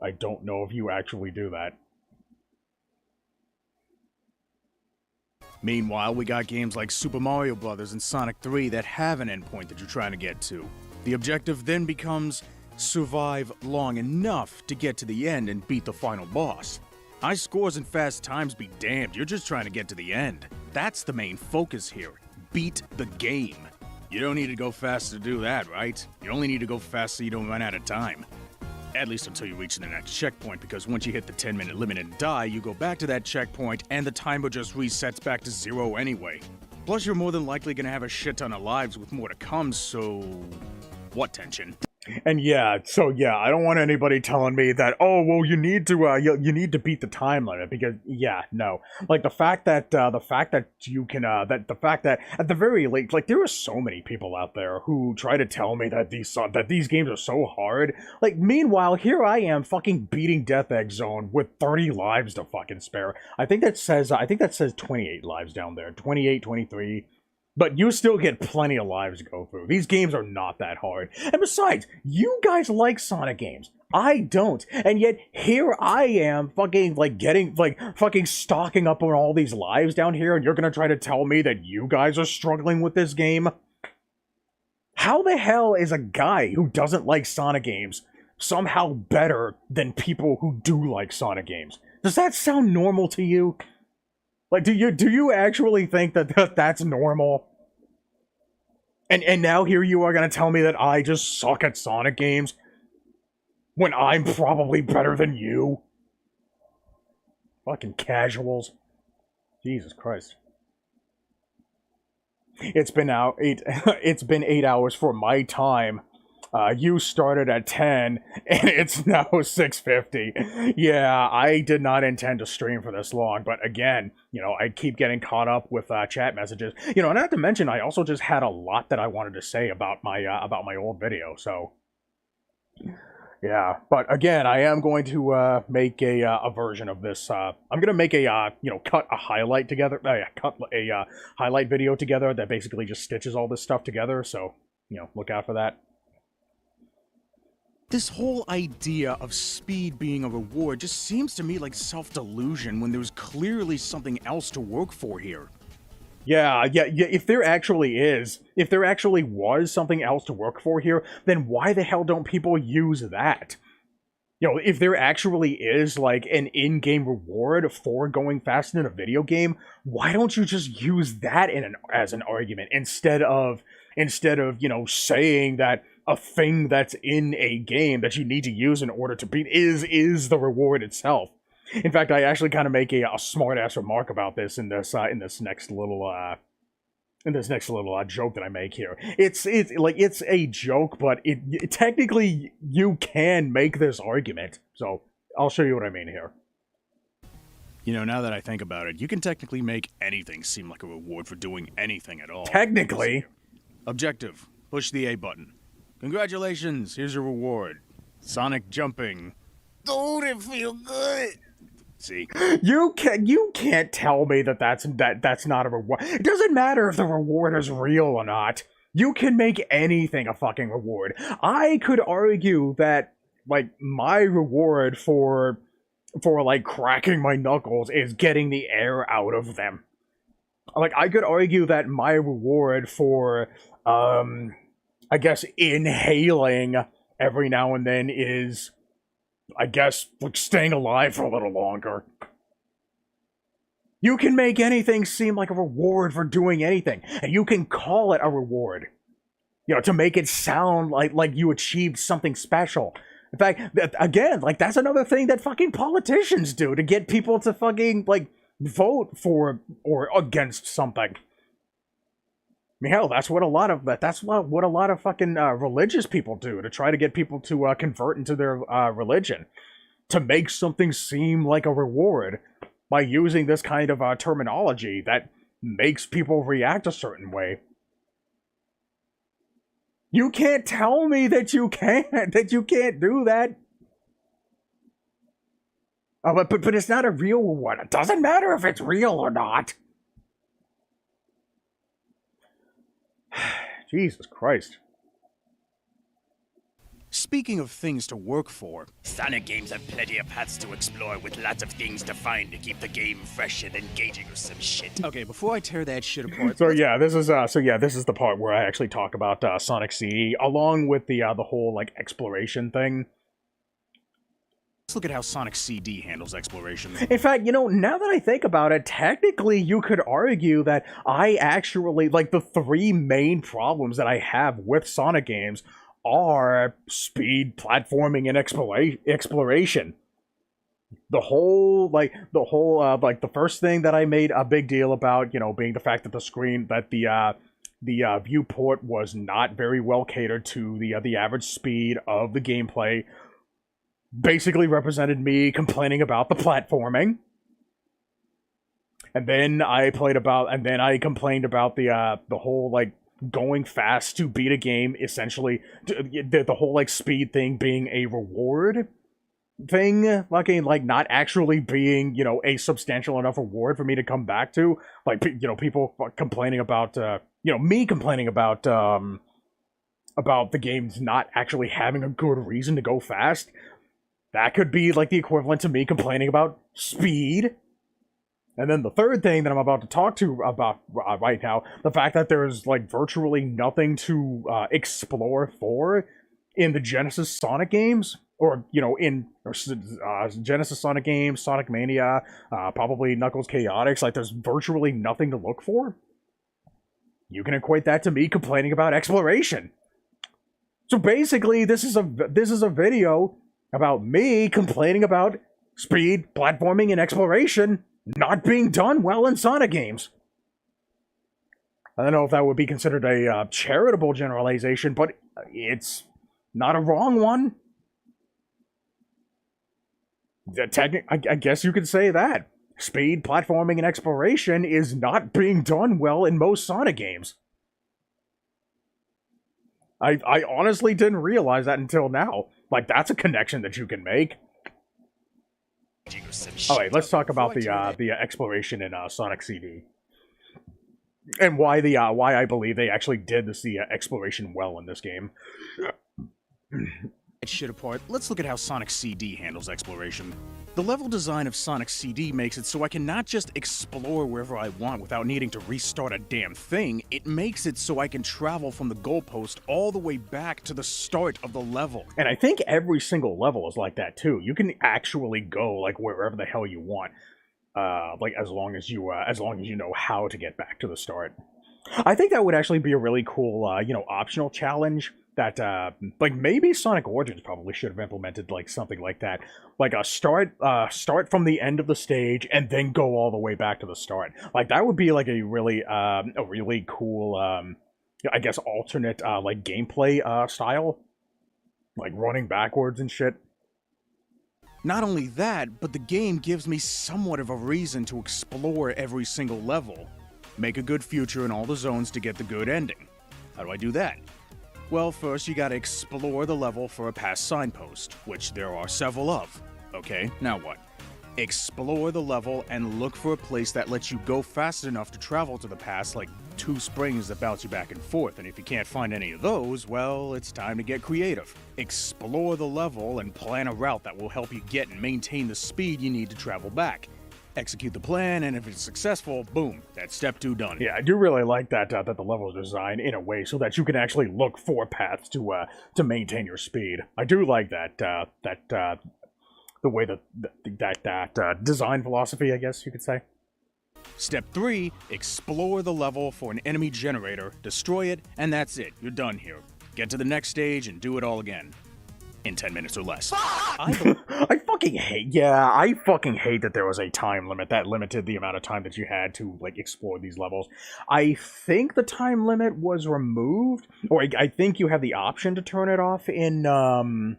Speaker 1: I don't know if you actually do that.
Speaker 3: Meanwhile, we got games like Super Mario Bros. And Sonic 3 that have an endpoint that you're trying to get to. The objective then becomes survive long enough to get to the end and beat the final boss. High scores and fast times be damned, you're just trying to get to the end. That's the main focus here. Beat the game. You don't need to go fast to do that, right? You only need to go fast so you don't run out of time. At least until you reach the next checkpoint, because once you hit the 10-minute limit and die, you go back to that checkpoint and the timer just resets back to 0 anyway. Plus, you're more than likely gonna have a shit ton of lives with more to come, so... what tension?
Speaker 1: And yeah, so yeah, I don't want anybody telling me that, oh, well, you need to, you need to beat the time limit, because, yeah, no. Like, the fact that you can, the fact that, at the very least, like, there are so many people out there who try to tell me that these games are so hard. Like, meanwhile, here I am fucking beating Death Egg Zone with 30 lives to fucking spare. I think that says 28 lives down there, 28, 23... But you still get plenty of lives to go through. These games are not that hard. And besides, you guys like Sonic games. I don't. And yet, here I am fucking, like, fucking stocking up on all these lives down here, and you're gonna try to tell me that you guys are struggling with this game? How the hell is a guy who doesn't like Sonic games somehow better than people who do like Sonic games? Does that sound normal to you? Like, do you actually think that that's normal? And now here you are gonna tell me that I just suck at Sonic games when I'm probably better than you? Fucking casuals. Jesus Christ. It's been 8 hours for my time. You started at 10, and it's now 6:50. Yeah, I did not intend to stream for this long, but again, you know, I keep getting caught up with chat messages. You know, not to mention, I also just had a lot that I wanted to say about my old video, so... Yeah, but again, I am going to make a version of this. I'm gonna make a you know, cut a highlight video together that basically just stitches all this stuff together. So, you know, look out for that.
Speaker 3: This whole idea of speed being a reward just seems to me like self-delusion when there's clearly something else to work for here.
Speaker 1: Yeah, if there actually was something else to work for here, then why the hell don't people use that? You know, if there actually is, like, an in-game reward for going fast in a video game, why don't you just use that as an argument instead of, you know, saying that a thing that's in a game that you need to use in order to beat is the reward itself. In fact, I actually kind of make a smart-ass remark about this in this next little joke that I make here. It's a joke, but technically you can make this argument. So I'll show you what I mean here.
Speaker 3: You know, now that I think about it, you can technically make anything seem like a reward for doing anything at all.
Speaker 1: Technically.
Speaker 3: Objective: push the A button. Congratulations, here's your reward. Sonic jumping. Don't it feel good? See?
Speaker 1: You can't tell me that's not a reward. It doesn't matter if the reward is real or not. You can make anything a fucking reward. I could argue that, like, my reward for like cracking my knuckles is getting the air out of them. Like, I could argue that my reward for I guess inhaling every now and then is, I guess, like, staying alive for a little longer. You can make anything seem like a reward for doing anything, and you can call it a reward. You know, to make it sound like you achieved something special. In fact, again, like, that's another thing that fucking politicians do to get people to fucking, like, vote for or against something. I mean, hell, that's what a lot of fucking religious people do to try to get people to convert into their religion, to make something seem like a reward by using this kind of terminology that makes people react a certain way. You can't tell me that you can't do that. Oh, but it's not a real one. It doesn't matter if it's real or not. Jesus Christ.
Speaker 3: Speaking of things to work for,
Speaker 6: Sonic games have plenty of paths to explore with lots of things to find to keep the game fresh and engaging or some shit.
Speaker 3: okay, before I tear that shit apart,
Speaker 1: So yeah, this is the part where I actually talk about Sonic CD along with the whole like exploration thing.
Speaker 3: let's look at how Sonic CD handles exploration.
Speaker 1: In fact, you know, now that I think about it, technically you could argue that I actually like the three main problems that I have with Sonic games are speed, platforming, and exploration. The first thing that I made a big deal about, you know, being the fact that the viewport was not very well catered to the average speed of the gameplay, basically represented me complaining about the platforming. And then I complained about the whole like going fast to beat a game, essentially the whole like speed thing being a reward thing, like not actually being, you know, a substantial enough reward for me to come back to. Like, you know, people complaining about me complaining about the games not actually having a good reason to go fast. That could be like the equivalent to me complaining about speed. And then the third thing that I'm about to talk to about right now, the fact that there's like virtually nothing to explore for in the Genesis Sonic games, or you know, Genesis Sonic games, Sonic Mania, probably Knuckles Chaotix. Like, there's virtually nothing to look for. You can equate that to me complaining about exploration. So basically, this is a video about me complaining about speed, platforming, and exploration not being done well in Sonic games. I don't know if that would be considered a charitable generalization, but it's not a wrong one. I guess you could say that. Speed, platforming, and exploration is not being done well in most Sonic games. I honestly didn't realize that until now. Like, that's a connection that you can make. Alright, let's talk about the exploration in Sonic CD. And why I believe they actually did the exploration well in this game.
Speaker 3: Shit apart, let's look at how Sonic CD handles exploration. The level design of Sonic CD makes it so I can not just explore wherever I want without needing to restart a damn thing, it makes it so I can travel from the goalpost all the way back to the start of the level.
Speaker 1: And I think every single level is like that too. You can actually go like wherever the hell you want. Like as long as you know how to get back to the start. I think that would actually be a really cool optional challenge that like maybe Sonic Origins probably should have implemented like something like that. Like a start from the end of the stage and then go all the way back to the start. Like that would be like a really cool I guess alternate like gameplay style. Like running backwards and shit.
Speaker 3: Not only that, but the game gives me somewhat of a reason to explore every single level. Make a good future in all the zones to get the good ending. How do I do that? Well, first you gotta explore the level for a past signpost, which there are several of. Okay, now what? Explore the level and look for a place that lets you go fast enough to travel to the past, like 2 springs that bounce you back and forth, and if you can't find any of those, well, it's time to get creative. Explore the level and plan a route that will help you get and maintain the speed you need to travel back. Execute the plan, and if it's successful, boom, that's step 2 done.
Speaker 1: Yeah, I do really like that that the level is designed in a way so that you can actually look for paths to maintain your speed. I do like that the way that design philosophy, I guess you could say.
Speaker 3: Step 3, explore the level for an enemy generator, destroy it, and that's it. You're done here. Get to the next stage and do it all again. In 10 minutes or less.
Speaker 1: I fucking hate that there was a time limit that limited the amount of time that you had to like explore these levels. I think the time limit was removed, or I think you have the option to turn it off in the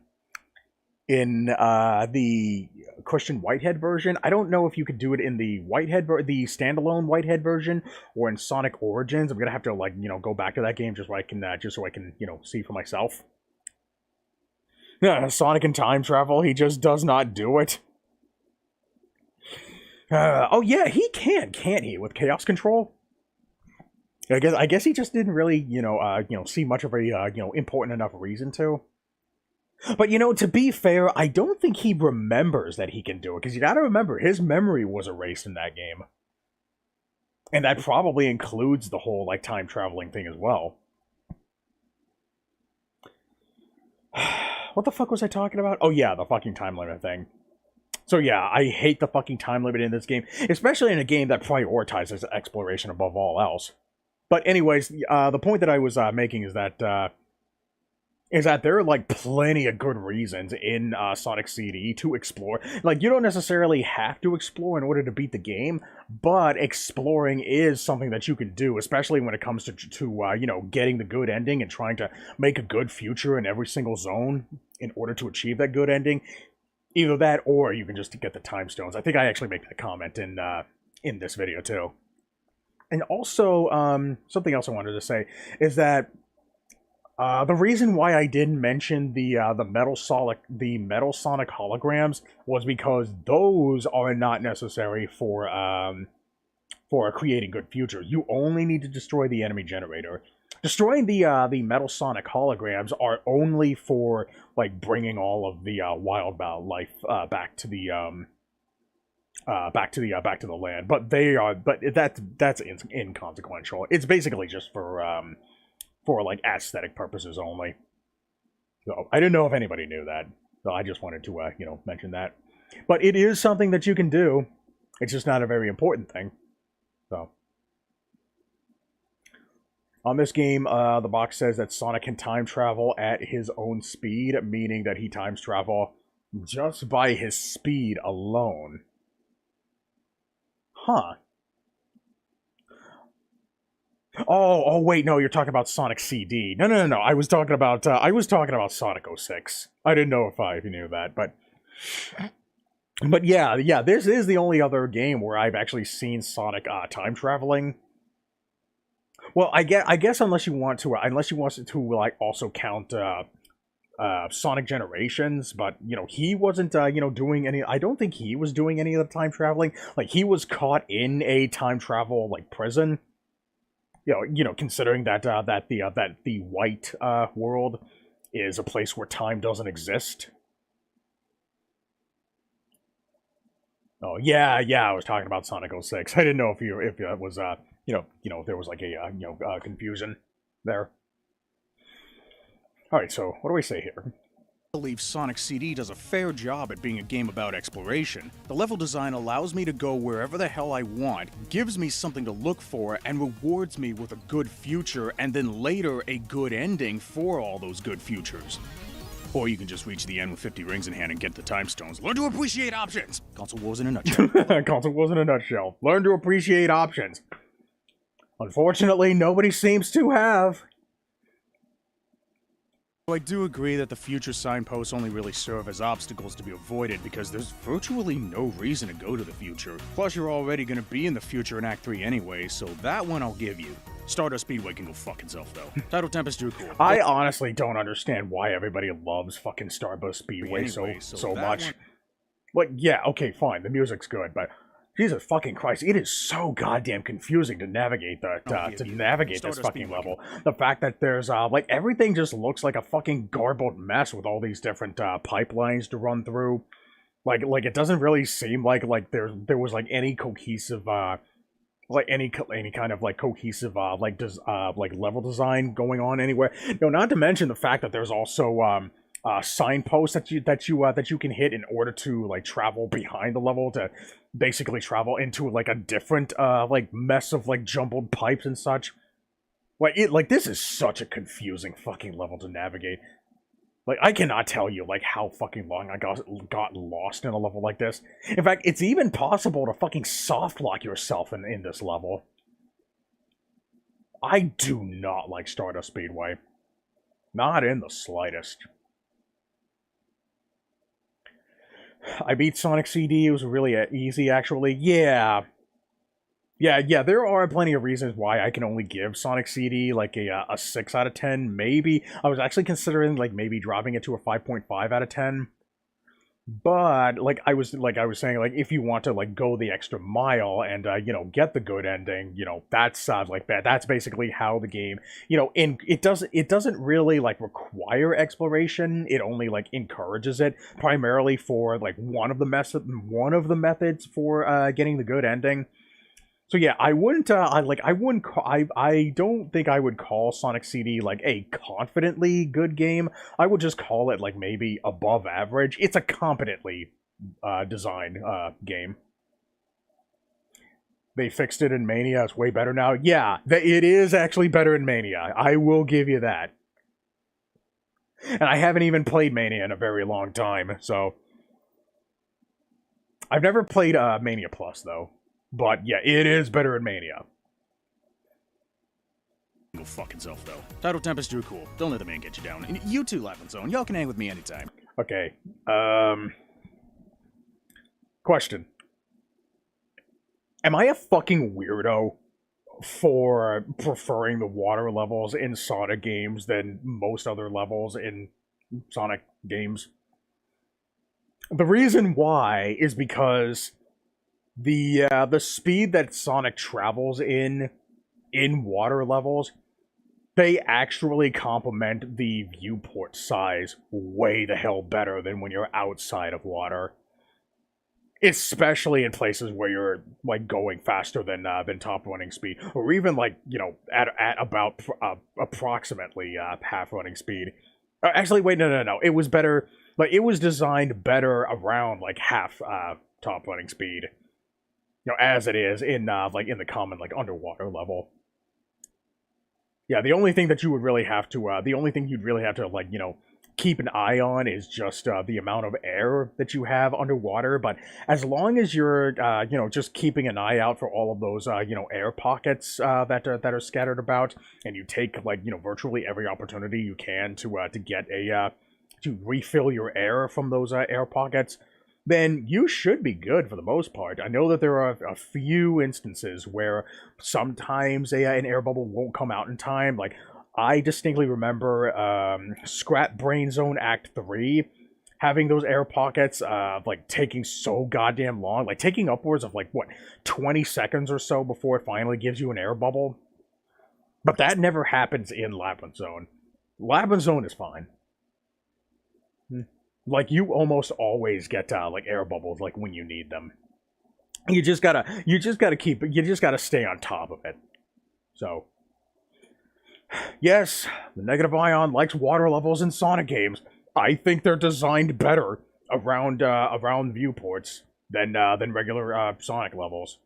Speaker 1: Christian Whitehead version. I don't know if you could do it in the the standalone Whitehead version or in Sonic Origins. I'm gonna have to go back to that game just so I can see for myself. Sonic and time travel, he just does not do it. Oh yeah, he can't he, with Chaos Control? I guess he just didn't really, see much of a, important enough reason to. But, to be fair, I don't think he remembers that he can do it, because you gotta remember, his memory was erased in that game. And that probably includes the whole, like, time-traveling thing as well. What the fuck was I talking about? Oh yeah, the fucking time limit thing. So yeah, I hate the fucking time limit in this game, especially in a game that prioritizes exploration above all else. But anyways, the point that I was making is that there are, like, plenty of good reasons in Sonic CD to explore. Like, you don't necessarily have to explore in order to beat the game, but exploring is something that you can do, especially when it comes to getting the good ending and trying to make a good future in every single zone in order to achieve that good ending. Either that, or you can just get the time stones. I think I actually make that comment in this video, too. And also, something else I wanted to say is that the reason why I didn't mention the Metal Sonic holograms was because those are not necessary for creating good futures. You only need to destroy the enemy generator. Destroying the Metal Sonic holograms are only for, like, bringing all of the wild life back to the land. But that's inconsequential. It's basically just for like aesthetic purposes only. So I didn't know if anybody knew that. So I just wanted to mention that. But it is something that you can do. It's just not a very important thing. So on this game, the box says that Sonic can time travel at his own speed, meaning that he times travel just by his speed alone. Huh. Oh, wait, no, you're talking about Sonic CD. No. I was talking about Sonic 06. I didn't know if you knew that, but yeah, this is the only other game where I've actually seen Sonic time traveling. Well, I guess unless you want to like also count Sonic Generations, but he wasn't doing any. I don't think he was doing any of the time traveling. Like, he was caught in a time travel like prison. Considering that the white world is a place where time doesn't exist. Oh yeah, I was talking about Sonic 06. I didn't know if it was if there was like a confusion there. All right, so what do we say here?
Speaker 3: I believe Sonic CD does a fair job at being a game about exploration. The level design allows me to go wherever the hell I want, gives me something to look for, and rewards me with a good future, and then later a good ending for all those good futures. Or you can just reach the end with 50 rings in hand and get the time stones. Learn to appreciate options! Console Wars in a nutshell.
Speaker 1: Console Wars in a nutshell. Learn to appreciate options. Unfortunately, nobody seems to have.
Speaker 3: I do agree that the future signposts only really serve as obstacles to be avoided because there's virtually no reason to go to the future. Plus, you're already going to be in the future in Act 3 anyway, so that one I'll give you. Stardust Speedway can go fuck itself, though. Title Tempest drew cool.
Speaker 1: I honestly don't understand why everybody loves fucking Stardust Speedway
Speaker 3: anyway,
Speaker 1: so much. Like, yeah, okay, fine, the music's good, but Jesus fucking Christ, it is so goddamn confusing to navigate this fucking level. The fact that there's, like, everything just looks like a fucking garbled mess with all these different, pipelines to run through. Like, it doesn't really seem like there was, like, any cohesive, like, any kind of, like, cohesive, like level design going on anywhere. No, not to mention the fact that there's also, signposts that you can hit in order to, like, travel behind the level to basically travel into, like, a different like mess of, like, jumbled pipes and such. Like this is such a confusing fucking level to navigate. Like, I cannot tell you, like, how fucking long I got lost in a level like this. In fact, it's even possible to fucking soft lock yourself in this level. I do not like Stardust Speedway. Not in the slightest. I beat Sonic CD, it was really easy, actually. Yeah, there are plenty of reasons why I can only give Sonic CD, like, a 6 out of 10, maybe. I was actually considering, like, maybe dropping it to a 5.5 out of 10. But I was saying, like, if you want to like go the extra mile and get the good ending, that's like that. That's basically how the game, it doesn't really like require exploration. It only like encourages it primarily for like one of the methods for getting the good ending. So yeah, I wouldn't. I don't think I would call Sonic CD like a confidently good game. I would just call it like maybe above average. It's a competently designed game. They fixed it in Mania. It's way better now. Yeah, it is actually better in Mania. I will give you that. And I haven't even played Mania in a very long time, so I've never played Mania Plus though. But yeah, it is better in Mania.
Speaker 3: Go fuck himself, though. Title Tempest, you're cool. Don't let the man get you down. And you too, Laughing Zone. Y'all can hang with me anytime.
Speaker 1: Okay. Question. Am I a fucking weirdo for preferring the water levels in Sonic games than most other levels in Sonic games? The reason why is because the speed that Sonic travels in water levels, they actually complement the viewport size way the hell better than when you're outside of water. Especially in places where you're like going faster than top running speed, or even like at about approximately half running speed. Actually, wait, no. It was better. Like it was designed better around like half top running speed. As it is in in the common like underwater level. Yeah, the only thing that you would really have to like keep an eye on is just the amount of air that you have underwater. But as long as you're just keeping an eye out for all of those air pockets that are scattered about, and you take like virtually every opportunity you can to get to refill your air from those air pockets, then you should be good for the most part. I know that there are a few instances where sometimes an air bubble won't come out in time. Like, I distinctly remember Scrap Brain Zone Act 3 having those air pockets like taking so goddamn long, like taking upwards of 20 seconds or so before it finally gives you an air bubble. But that never happens in Labyrinth Zone. Labyrinth Zone is fine. Like, you almost always get air bubbles like when you need them. You just gotta stay on top of it. So yes, the Negative Ion likes water levels in Sonic games. I think they're designed better around viewports than regular Sonic levels.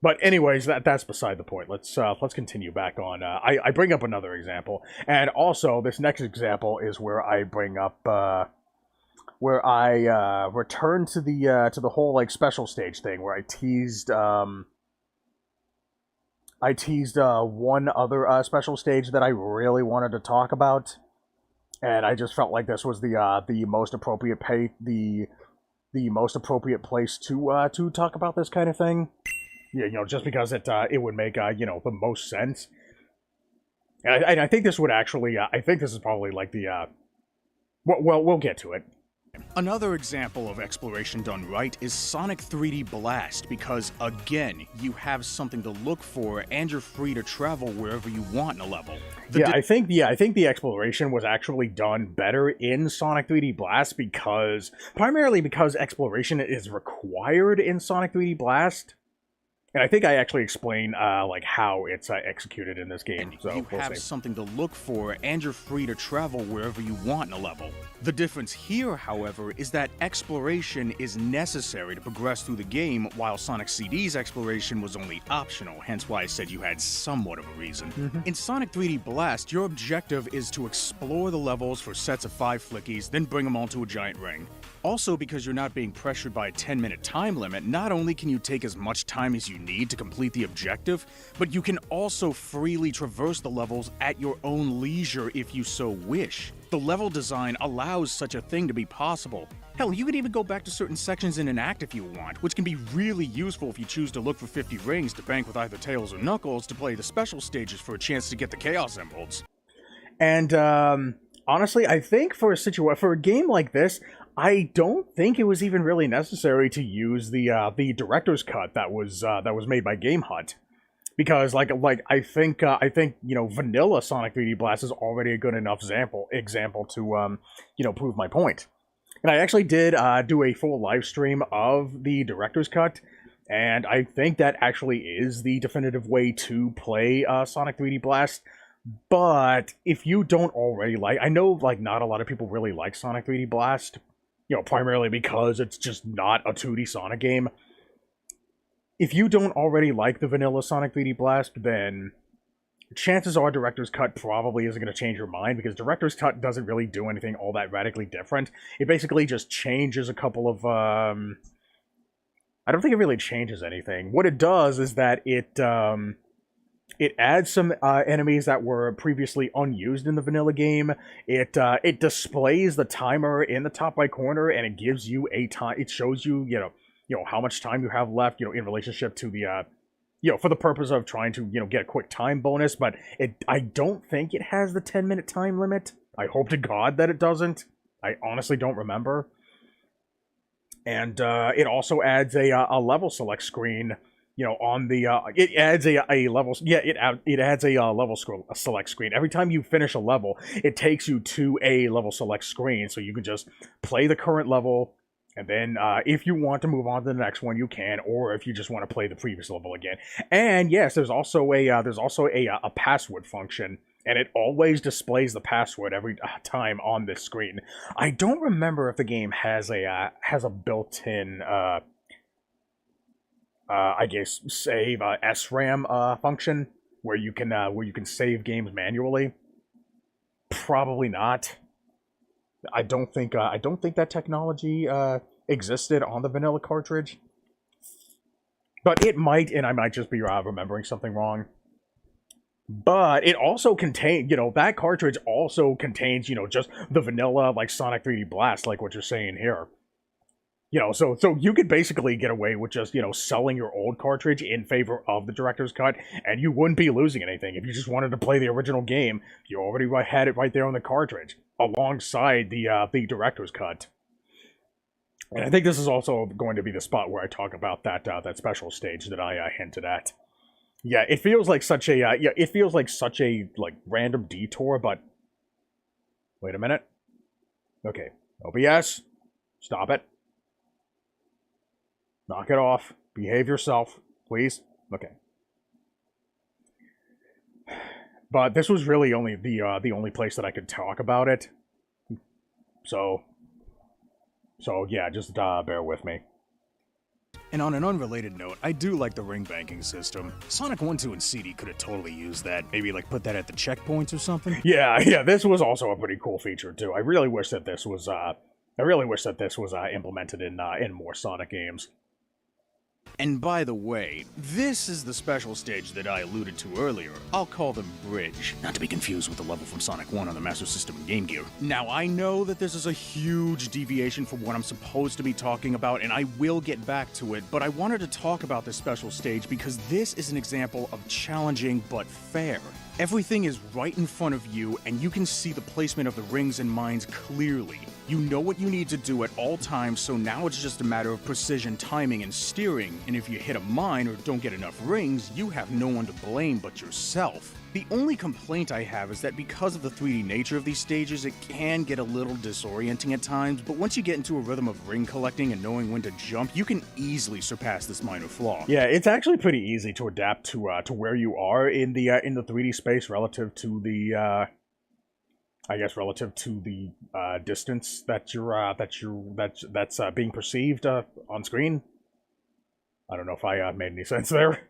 Speaker 1: But anyways, that's beside the point. Let's continue back on. I bring up another example, and also this next example is where I bring up where I return to the whole like special stage thing where I teased one other special stage that I really wanted to talk about, and I just felt like this was the most appropriate most appropriate place to talk about this kind of thing. Yeah, just because it would make the most sense, and I think this would actually I think this is probably like the well, we'll get to it.
Speaker 3: Another example of exploration done right is Sonic 3D Blast, because again, you have something to look for and you're free to travel wherever you want in a level. I think the exploration was actually done better in Sonic 3D Blast primarily because exploration is required in Sonic 3D Blast. And I think I actually explain like how it's executed in this game. So you have something to look for, and you're free to travel wherever you want in a level. The difference here, however, is that exploration is necessary to progress through the game, while Sonic CD's exploration was only optional, hence why I said you had somewhat of a reason. In Sonic 3D Blast, your objective is to explore the levels for sets of 5 flickies, then bring them all to a giant ring. Also, because you're not being pressured by a 10-minute time limit, not only can you take as much time as you need to complete the objective, but you can also freely traverse the levels at your own leisure if you so wish. The level design allows such a thing to be possible. Hell, you could even go back to certain sections in an act if you want, which can be really useful if you choose to look for 50 rings to bank with either Tails or Knuckles to play the special stages for a chance to get the Chaos Emeralds.
Speaker 1: And honestly, I think for a game like this, I don't think it was even really necessary to use the director's cut that was made by Game Hunt, because I think vanilla Sonic 3D Blast is already a good enough example to prove my point. And I actually did do a full live stream of the director's cut, and I think that actually is the definitive way to play Sonic 3D Blast. But if you don't already I know not a lot of people really like Sonic 3D Blast, primarily because it's just not a 2D Sonic game. If you don't already like the vanilla Sonic 3D Blast, then chances are Director's Cut probably isn't going to change your mind, because Director's Cut doesn't really do anything all that radically different. It basically just changes a couple of, I don't think it really changes anything. What it does is that it adds some enemies that were previously unused in the vanilla game. It displays the timer in the top right corner, and it gives you a time. It shows you, how much time you have left, in relationship to the, for the purpose of trying to, get a quick time bonus. But I don't think it has the 10-minute time limit. I hope to God that it doesn't. I honestly don't remember. And it also adds a level select screen. On the it adds a level. Yeah, it adds a level select screen every time you finish a level. It takes you to a level select screen, so you can just play the current level, and then if you want to move on to the next one, you can, or if you just want to play the previous level again. And yes, there's also a password function, and it always displays the password every time on this screen. I don't remember if the game has a built-in I guess save SRAM function where you can save games manually. Probably not. I don't think that technology existed on the vanilla cartridge. But it might, and I might just be remembering something wrong. But it also contains, that cartridge also contains, just the vanilla Sonic 3D Blast, like what you're saying here. So you could basically get away with just, selling your old cartridge in favor of the director's cut, and you wouldn't be losing anything. If you just wanted to play the original game, you already had it right there on the cartridge, alongside the director's cut. And I think this is also going to be the spot where I talk about that special stage that I hinted at. Yeah, it feels like such a random detour, but wait a minute. Okay, OBS, stop it. Knock it off. Behave yourself, please. Okay. But this was really only the only place that I could talk about it. So yeah, just bear with me.
Speaker 3: And on an unrelated note, I do like the ring banking system. Sonic 1, 2, and CD could have totally used that. Maybe put that at the checkpoints or something.
Speaker 1: Yeah, this was also a pretty cool feature too. I really wish that this was implemented in more Sonic games.
Speaker 3: And by the way, this is the special stage that I alluded to earlier. I'll call them Bridge, not to be confused with the level from Sonic 1 on the Master System and Game Gear. Now, I know that this is a huge deviation from what I'm supposed to be talking about, and I will get back to it, but I wanted to talk about this special stage because this is an example of challenging but fair. Everything is right in front of you, and you can see the placement of the rings and mines clearly. You know what you need to do at all times, so now it's just a matter of precision timing and steering, and if you hit a mine or don't get enough rings, you have no one to blame but yourself. The only complaint I have is that because of the 3D nature of these stages, it can get a little disorienting at times, but once you get into a rhythm of ring collecting and knowing when to jump, you can easily surpass this minor flaw.
Speaker 1: Yeah, it's actually pretty easy to adapt to where you are in the 3D space relative to the distance that's being perceived on screen. I don't know if I made any sense there.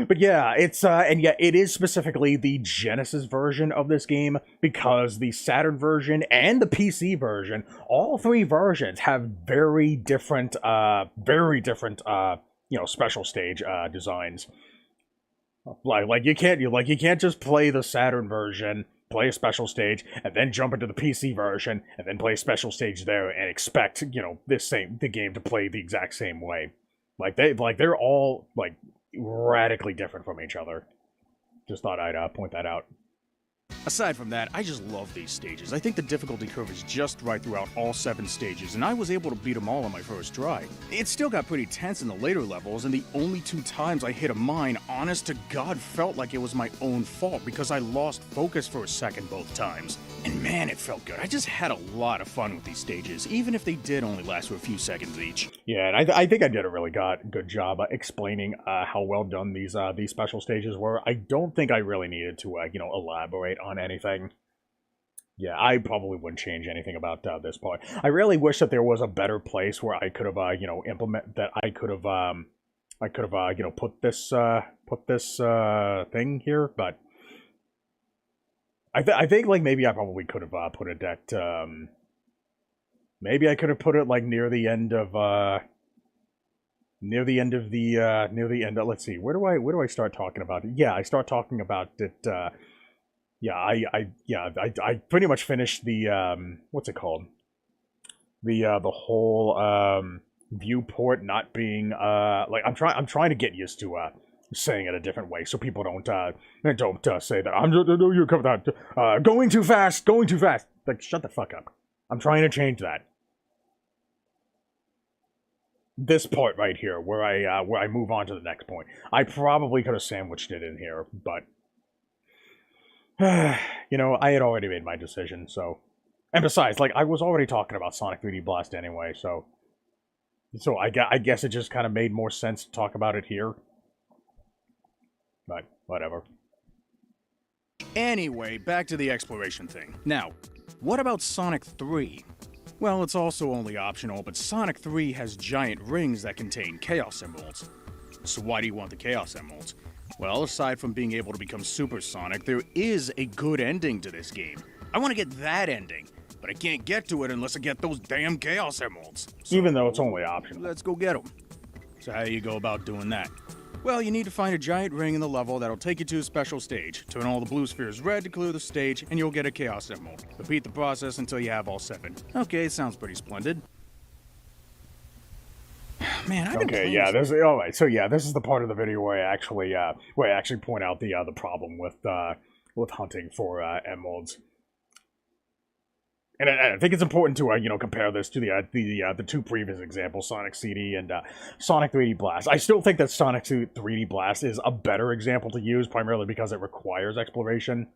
Speaker 1: But yeah, it is specifically the Genesis version of this game, because the Saturn version and the PC version, all three versions have very different special stage designs. You can't just play the Saturn version, play a special stage, and then jump into the PC version, and then play a special stage there and expect, the game to play the exact same way. They're all, radically different from each other. Just thought I'd point that out.
Speaker 3: Aside from that, I just love these stages. I think the difficulty curve is just right throughout all 7 stages, and I was able to beat them all on my first try. It still got pretty tense in the later levels, and the only 2 times I hit a mine, honest to God, felt like it was my own fault because I lost focus for a second both times. And man, it felt good. I just had a lot of fun with these stages, even if they did only last for a few seconds each.
Speaker 1: Yeah, and I think I did a really good job explaining how well done these special stages were. I don't think I really needed to elaborate on anything. Yeah, I probably wouldn't change anything about this part. I really wish that there was a better place where I could have implement that. I could have put this thing here, but I think like maybe I probably could have put it at maybe I could have put it like near the end of let's see, where do I start talking about it? Yeah, I start talking about it. Yeah, I pretty much finished the what's it called? The whole viewport not being like I'm trying to get used to saying it a different way so people don't say that you're going too fast. Like, shut the fuck up. I'm trying to change that. This part right here, where I move on to the next point. I probably could have sandwiched it in here, but I had already made my decision, so. And besides, like, I was already talking about Sonic 3D Blast anyway, so I guess it just kind of made more sense to talk about it here. But, whatever.
Speaker 3: Anyway, back to the exploration thing. Now, what about Sonic 3? Well, it's also only optional, but Sonic 3 has giant rings that contain Chaos Emeralds. So why do you want the Chaos Emeralds? Well, aside from being able to become Super Sonic, there is a good ending to this game. I want to get that ending, but I can't get to it unless I get those damn Chaos Emeralds. So,
Speaker 1: even though it's only optional.
Speaker 3: Let's go get them. So how do you go about doing that? Well, you need to find a giant ring in the level that'll take you to a special stage. Turn all the blue spheres red to clear the stage, and you'll get a Chaos Emerald. Repeat the process until you have all 7. Okay, sounds pretty splendid. Man, I've been playing
Speaker 1: this. All right. So yeah, this is the part of the video where I actually point out the problem with hunting for emeralds. And I think it's important to compare this to the 2 previous examples, Sonic CD and Sonic 3D Blast. I still think that Sonic 3D Blast is a better example to use, primarily because it requires exploration.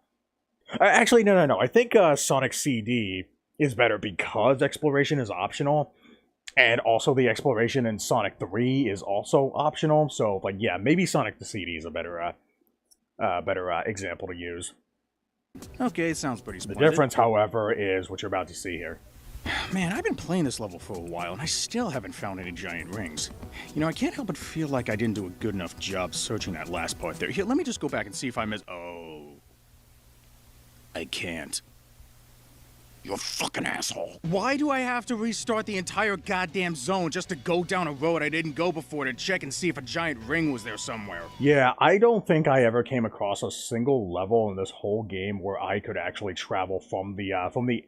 Speaker 1: Actually, no. I think Sonic CD is better because exploration is optional, and also the exploration in Sonic 3 is also optional. So, like, yeah, maybe Sonic the CD is a better example to use.
Speaker 3: Okay, sounds pretty
Speaker 1: The
Speaker 3: splendid.
Speaker 1: difference, however, is what you're about to see here.
Speaker 3: Man, I've been playing this level for a while, and I still haven't found any giant rings. I can't help but feel like I didn't do a good enough job searching that last part there. Here, let me just go back and see if I missed... Oh. I can't. You fucking asshole. Why do I have to restart the entire goddamn zone just to go down a road I didn't go before to check and see if a giant ring was there somewhere?
Speaker 1: Yeah, I don't think I ever came across a single level in this whole game where I could actually travel from the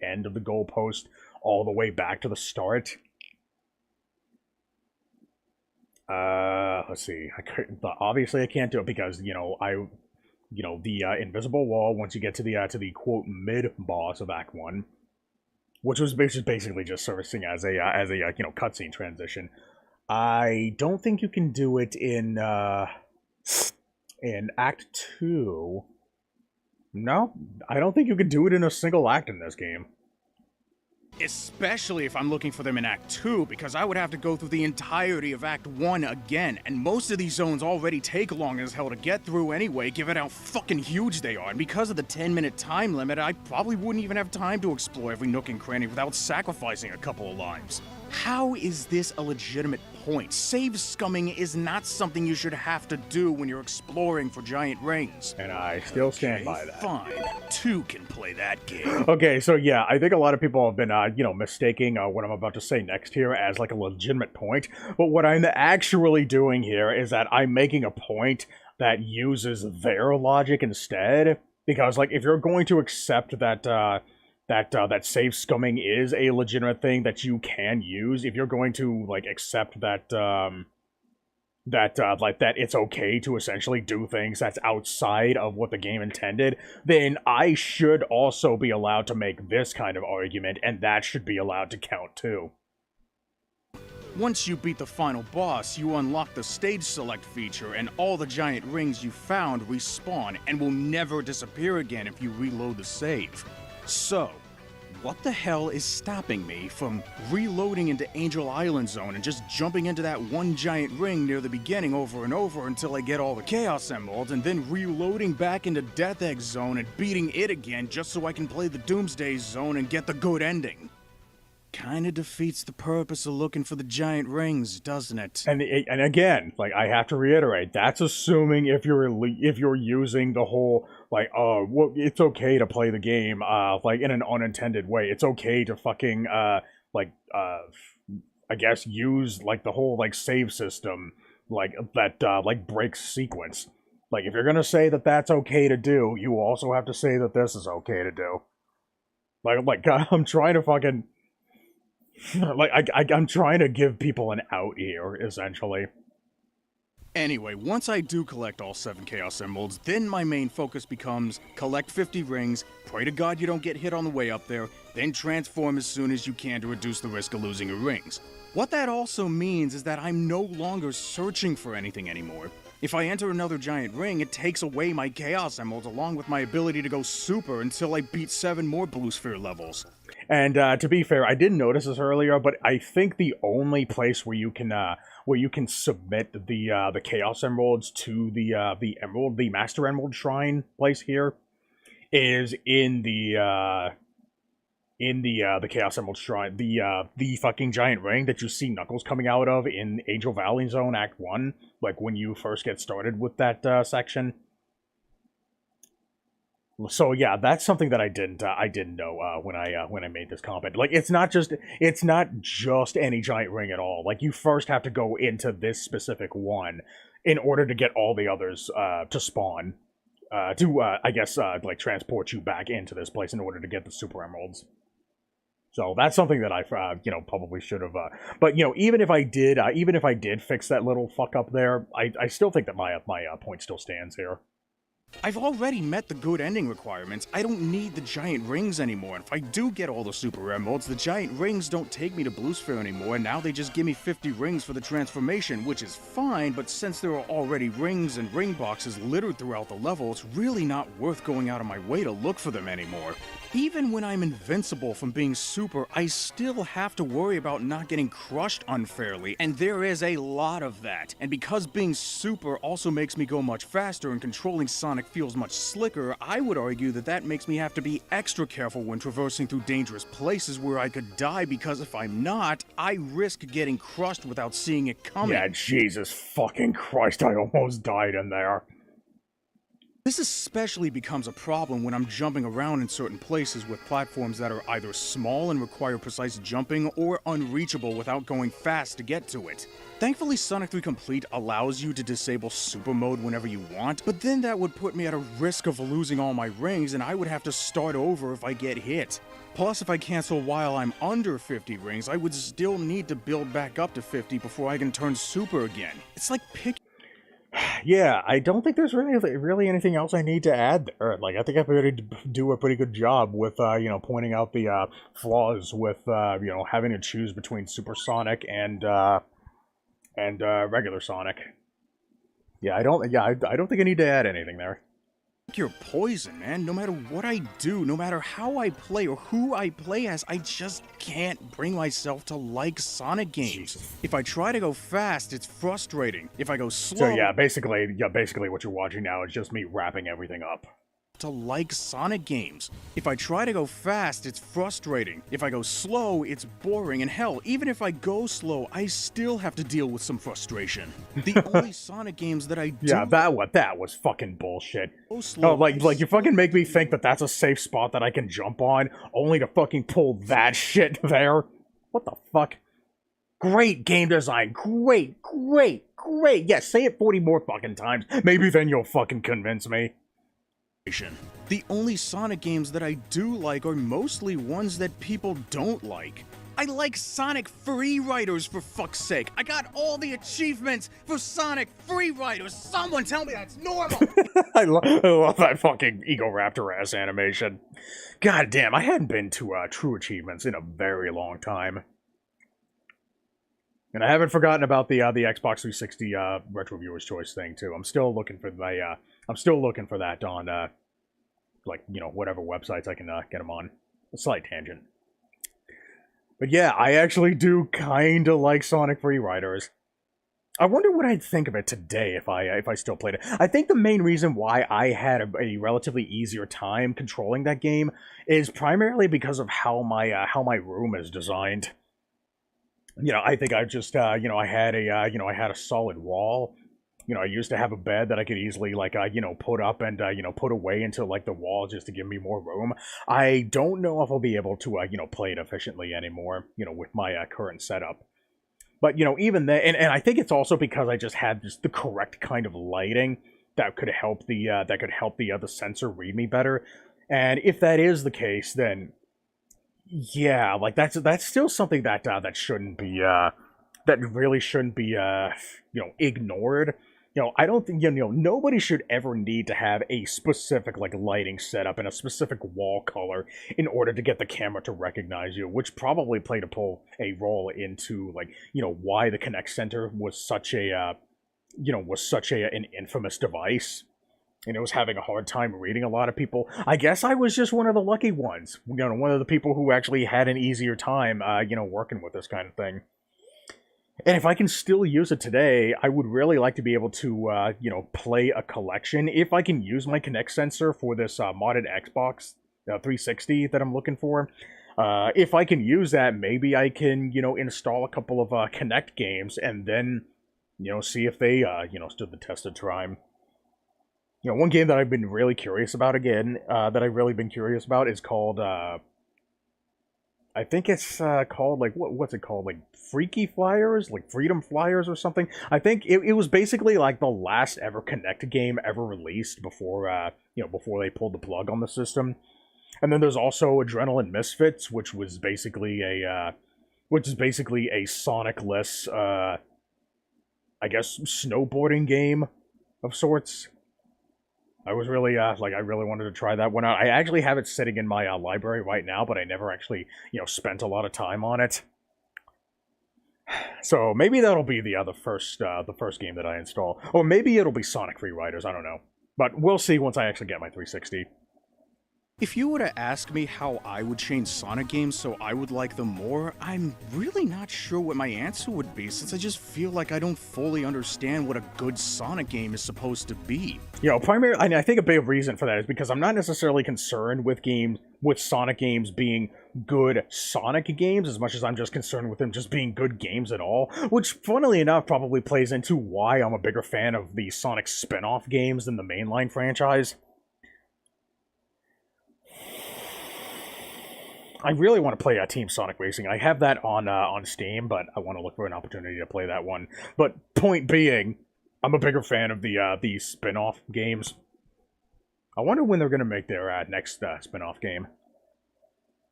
Speaker 1: end of the goalpost all the way back to the start. Let's see. Obviously I can't do it because, the invisible wall, once you get to the quote mid-boss of Act 1, which was basically just servicing as a cutscene transition. I don't think you can do it in Act 2. No, I don't think you can do it in a single act in this game.
Speaker 3: Especially if I'm looking for them in Act 2, because I would have to go through the entirety of Act 1 again, and most of these zones already take long as hell to get through anyway, given how fucking huge they are, and because of the 10-minute time limit, I probably wouldn't even have time to explore every nook and cranny without sacrificing a couple of lives. How is this a legitimate point? Save scumming is not something you should have to do when you're exploring for giant rings.
Speaker 1: And I still stand by that.
Speaker 3: Fine. 2 can play that game.
Speaker 1: Okay, so yeah, I think a lot of people have been, mistaking what I'm about to say next here as, like, a legitimate point. But what I'm actually doing here is that I'm making a point that uses their logic instead. Because, like, if you're going to accept that, that save scumming is a legitimate thing that you can use, if you're going to, like, accept that, that like that it's okay to essentially do things that's outside of what the game intended, then I should also be allowed to make this kind of argument, and that should be allowed to count too.
Speaker 3: Once you beat the final boss, you unlock the stage select feature, and all the giant rings you found respawn and will never disappear again if you reload the save. So, what the hell is stopping me from reloading into Angel Island Zone and just jumping into that one giant ring near the beginning over and over until I get all the Chaos Emeralds, and then reloading back into Death Egg Zone and beating it again just so I can play the Doomsday Zone and get the good ending? Kinda defeats the purpose of looking for the giant rings, doesn't it?
Speaker 1: And again, like, I have to reiterate, that's assuming if you're using the whole, like, well, it's okay to play the game, like, in an unintended way. It's okay to fucking, I guess use, like, the whole, like, save system, like, that, like, breaks sequence. Like, if you're gonna say that that's okay to do, you also have to say that this is okay to do. Like, I'm trying to fucking... like, I'm trying to give people an out here, essentially.
Speaker 3: Anyway, once I do collect all 7 Chaos Emeralds, then my main focus becomes collect 50 rings, pray to God you don't get hit on the way up there, then transform as soon as you can to reduce the risk of losing your rings. What that also means is that I'm no longer searching for anything anymore. If I enter another giant ring, it takes away my Chaos Emeralds along with my ability to go super until I beat 7 more Blue Sphere levels.
Speaker 1: And to be fair, I didn't notice this earlier, but I think the only place where you can submit the Chaos Emeralds to the Master Emerald Shrine place here is in the Chaos Emerald Shrine, the fucking giant ring that you see Knuckles coming out of in Angel Valley Zone Act 1, like when you first get started with that section. So yeah, that's something that I didn't know when I made this comment. Like, it's not just any giant ring at all. Like, you first have to go into this specific one in order to get all the others to spawn, I guess like transport you back into this place in order to get the Super Emeralds. So that's something that I probably should have. But even if I did fix that little fuck up there, I still think that my point still stands here.
Speaker 3: I've already met the good ending requirements. I don't need the giant rings anymore. And if I do get all the Super Emeralds, the giant rings don't take me to Blue Sphere anymore, and now they just give me 50 rings for the transformation, which is fine, but since there are already rings and ring boxes littered throughout the level, it's really not worth going out of my way to look for them anymore. Even when I'm invincible from being super, I still have to worry about not getting crushed unfairly, and there is a lot of that. And because being super also makes me go much faster and controlling Sonic feels much slicker, I would argue that that makes me have to be extra careful when traversing through dangerous places where I could die, because if I'm not, I risk getting crushed without seeing it coming.
Speaker 1: Yeah, Jesus fucking Christ, I almost died in there.
Speaker 3: This especially becomes a problem when I'm jumping around in certain places with platforms that are either small and require precise jumping or unreachable without going fast to get to it. Thankfully, Sonic 3 Complete allows you to disable Super Mode whenever you want, but then that would put me at a risk of losing all my rings, and I would have to start over if I get hit. Plus, if I cancel while I'm under 50 rings, I would still need to build back up to 50 before I can turn Super again. It's like picking...
Speaker 1: Yeah, I don't think there's really anything else I need to add there. Like, I think I've already do a pretty good job with, pointing out the flaws with, having to choose between Super Sonic and regular Sonic. Yeah, I don't think I need to add anything there.
Speaker 3: You're poison, man. No matter what I do, no matter how I play or who I play as, I just can't bring myself to like Sonic games. If I try to go fast, it's frustrating. If I go slow...
Speaker 1: So yeah, basically what you're watching now is just me wrapping everything up.
Speaker 3: To like Sonic games. If I try to go fast, it's frustrating. If I go slow, it's boring, and hell, even if I go slow, I still have to deal with some frustration. The only Sonic games that I do...
Speaker 1: Yeah, that was fucking bullshit. Slow, like you fucking make me think that that's a safe spot that I can jump on, only to fucking pull that shit there. What the fuck? Great game design. Great. Yeah, say it 40 more fucking times. Maybe then you'll fucking convince me.
Speaker 3: The only Sonic games that I do like are mostly ones that people don't like. I like Sonic Free Riders, for fuck's sake. I got all the achievements for Sonic Free Riders. Someone tell me that's normal.
Speaker 1: I love that fucking Ego Raptor ass animation. God damn, I hadn't been to True Achievements in a very long time. And I haven't forgotten about the Xbox 360 Retro Viewers Choice thing too. I'm still looking for that on like, you know, whatever websites I can get them on. A slight tangent. But yeah, I actually do kind of like Sonic Free Riders. I wonder what I'd think of it today if I still played it. I think the main reason why I had a relatively easier time controlling that game is primarily because of how my room is designed. You know, I think I just you know, I had a solid wall. You know, I used to have a bed that I could easily, like, you know, put up and, you know, put away into, like, the wall just to give me more room. I don't know if I'll be able to, you know, play it efficiently anymore, you know, with my current setup. But, you know, even then, and I think it's also because I just had the correct kind of lighting that could help the sensor read me better. And if that is the case, then, yeah, like, that's still something that shouldn't be, that really shouldn't be, you know, ignored. You know, I don't think, you know, nobody should ever need to have a specific, like, lighting setup and a specific wall color in order to get the camera to recognize you, which probably played a role into, like, you know, why the Kinect Center was such a, you know, an infamous device. And it was having a hard time reading a lot of people. I guess I was just one of the lucky ones. You know, one of the people who actually had an easier time, you know, working with this kind of thing. And if I can still use it today, I would really like to be able to, you know, play a collection. If I can use my Kinect sensor for this modded Xbox 360 that I'm looking for, if I can use that, maybe I can, you know, install a couple of Kinect games and then, you know, see if they, you know, stood the test of time. You know, one game that I've been really curious about again, is called, I think it's called, like, what's it called? Like, Freaky Flyers? Like, Freedom Flyers or something? I think it was basically, like, the last ever Kinect game ever released before, you know, before they pulled the plug on the system. And then there's also Adrenaline Misfits, which is basically a Sonic-less, I guess, snowboarding game of sorts. I was really, I really wanted to try that one out. I actually have it sitting in my library right now, but I never actually, you know, spent a lot of time on it. So maybe that'll be the first game that I install. Or maybe it'll be Sonic Free Riders, I don't know. But we'll see once I actually get my 360.
Speaker 3: If you were to ask me how I would change Sonic games so I would like them more, I'm really not sure what my answer would be, since I just feel like I don't fully understand what a good Sonic game is supposed to be.
Speaker 1: You know, I think a big reason for that is because I'm not necessarily concerned with Sonic games being good Sonic games as much as I'm just concerned with them just being good games at all, which, funnily enough, probably plays into why I'm a bigger fan of the Sonic spin-off games than the mainline franchise. I really want to play Team Sonic Racing. I have that on Steam, but I want to look for an opportunity to play that one. But point being, I'm a bigger fan of the spin-off games. I wonder when they're going to make their next spin-off game.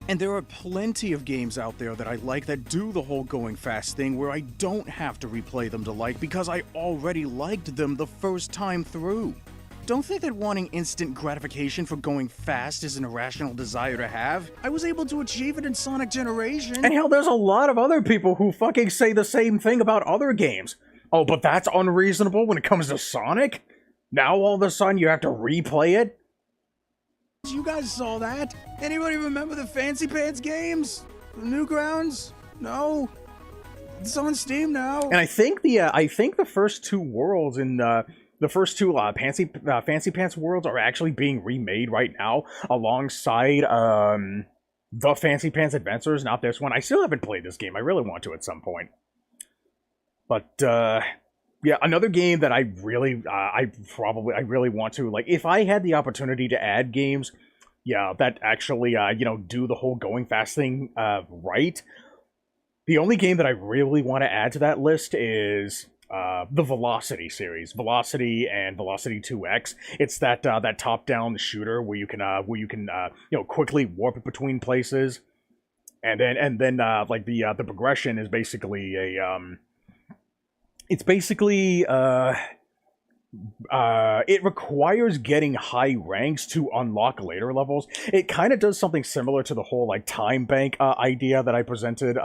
Speaker 3: And there are plenty of games out there that I like that do the whole going fast thing where I don't have to replay them to like because I already liked them the first time through. Don't think that wanting instant gratification for going fast is an irrational desire to have. I was able to achieve it in Sonic Generation.
Speaker 1: And hell, there's a lot of other people who fucking say the same thing about other games. Oh, but that's unreasonable when it comes to Sonic? Now all of a sudden you have to replay it?
Speaker 3: You guys saw that? Anybody remember the Fancy Pants games? The Newgrounds? No? It's on Steam now.
Speaker 1: And I think the first two worlds in the first two Fancy Pants worlds are actually being remade right now alongside the Fancy Pants Adventures, not this one. I still haven't played this game. I really want to at some point. But yeah, another game that I really want to, like, if I had the opportunity to add games, yeah, that actually you know, do the whole going fast thing right. The only game that I really want to add to that list is the Velocity series, Velocity and Velocity 2X. It's that top-down shooter where you can you know, quickly warp between places. And then like the progression is basically a it's basically it requires getting high ranks to unlock later levels. It kind of does something similar to the whole like time bank idea that I presented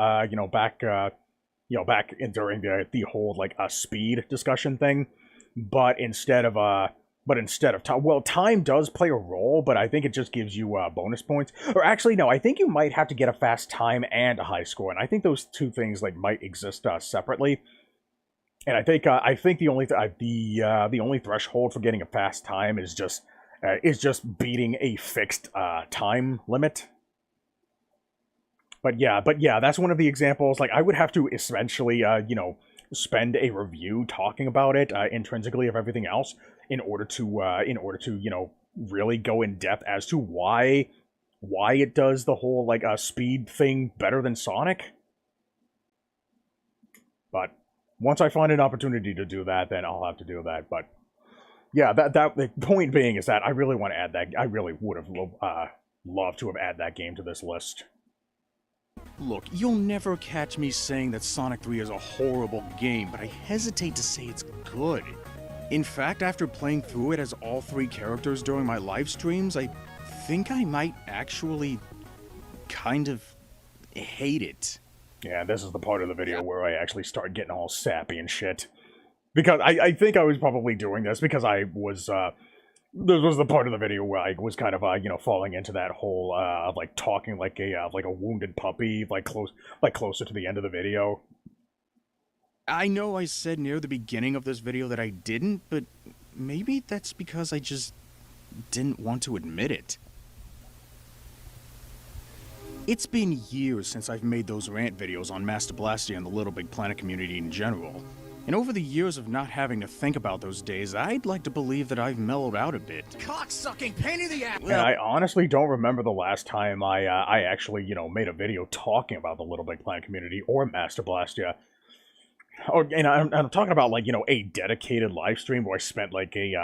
Speaker 1: back during the whole like speed discussion thing, but instead of time, well, time does play a role, but I think it just gives you bonus points. Or actually, no, I think you might have to get a fast time and a high score, and I think those two things like might exist separately. And I think the only threshold for getting a fast time is just beating a fixed time limit. But yeah, that's one of the examples. Like, I would have to essentially spend a review talking about it intrinsically of everything else in order to really go in depth as to why it does the whole like speed thing better than Sonic. But once I find an opportunity to do that, then I'll have to do that. But yeah, that the point being is that I really want to add that. I really would have loved to have added that game to this list.
Speaker 3: Look, you'll never catch me saying that Sonic 3 is a horrible game, but I hesitate to say it's good. In fact, after playing through it as all 3 characters during my live streams, I think I might actually kind of hate it.
Speaker 1: Yeah, this is the part of the video where I actually start getting all sappy and shit. Because I think I was probably doing this because I was, this was the part of the video where I was kind of, falling into that whole, like, talking like a wounded puppy, closer to the end of the video.
Speaker 3: I know I said near the beginning of this video that I didn't, but maybe that's because I just didn't want to admit it. It's been years since I've made those rant videos on Master Blastia and the Little Big Planet community in general. And over the years of not having to think about those days, I'd like to believe that I've mellowed out a bit.
Speaker 8: Cocksucking pain in the ass!
Speaker 1: And I honestly don't remember the last time I actually, made a video talking about the Little Big Planet community or Master Blastia. And I'm talking about, like, a dedicated live stream where I spent, like, a,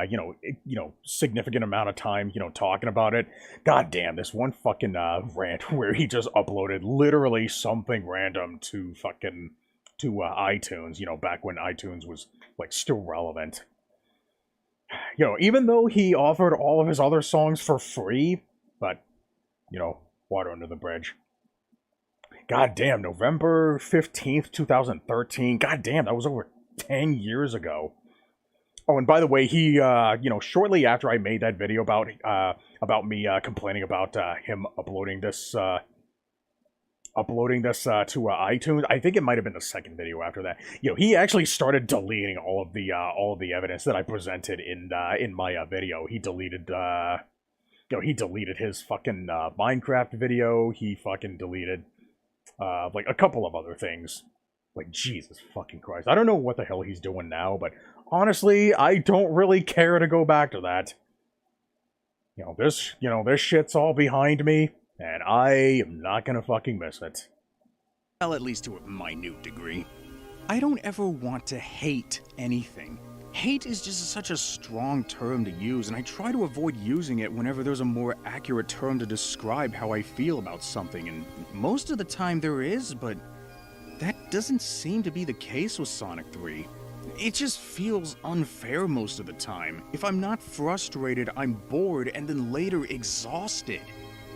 Speaker 1: significant amount of time, talking about it. God damn, this one fucking rant where he just uploaded literally something random to iTunes, back when iTunes was, like, still relevant. Even though he offered all of his other songs for free, but, water under the bridge. God damn, November 15th, 2013. God damn, that was over 10 years ago. Oh, and by the way, he, shortly after I made that video about me complaining about him uploading this to iTunes, I think it might have been the second video after that. He actually started deleting all of the evidence that I presented in my video. He deleted he deleted his fucking Minecraft video. He fucking deleted like a couple of other things. Like, Jesus fucking Christ. I don't know what the hell he's doing now, but honestly, I don't really care to go back to that. This shit's all behind me, and I am not gonna fucking miss it.
Speaker 3: Well, at least to a minute degree. I don't ever want to hate anything. Hate is just such a strong term to use, and I try to avoid using it whenever there's a more accurate term to describe how I feel about something, and most of the time there is, but that doesn't seem to be the case with Sonic 3. It just feels unfair most of the time. If I'm not frustrated, I'm bored and then later exhausted.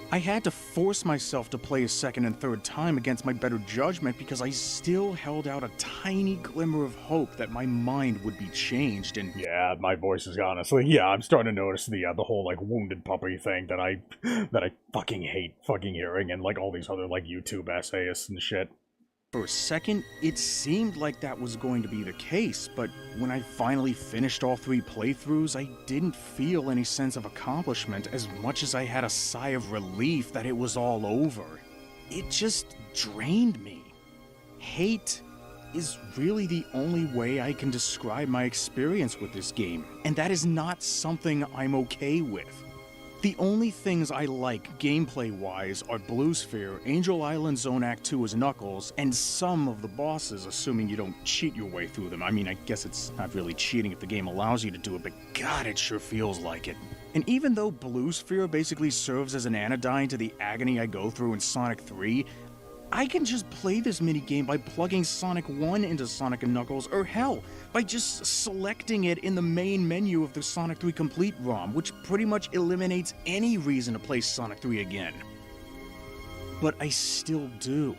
Speaker 3: I had to force myself to play a second and third time against my better judgment because I still held out a tiny glimmer of hope that my mind would be changed and...
Speaker 1: Yeah, my voice is honestly... Yeah, I'm starting to notice the whole, like, wounded puppy thing that I fucking hate fucking hearing, and, like, all these other, like, YouTube essayists and shit.
Speaker 3: For a second, it seemed like that was going to be the case, but when I finally finished all 3 playthroughs, I didn't feel any sense of accomplishment as much as I had a sigh of relief that it was all over. It just drained me. Hate is really the only way I can describe my experience with this game, and that is not something I'm okay with. The only things I like gameplay-wise are Blue Sphere, Angel Island Zone Act 2 as Knuckles, and some of the bosses, assuming you don't cheat your way through them. I mean, I guess it's not really cheating if the game allows you to do it, but God, it sure feels like it. And even though Blue Sphere basically serves as an anodyne to the agony I go through in Sonic 3, I can just play this minigame by plugging Sonic 1 into Sonic & Knuckles, or hell, by just selecting it in the main menu of the Sonic 3 Complete ROM, which pretty much eliminates any reason to play Sonic 3 again. But I still do.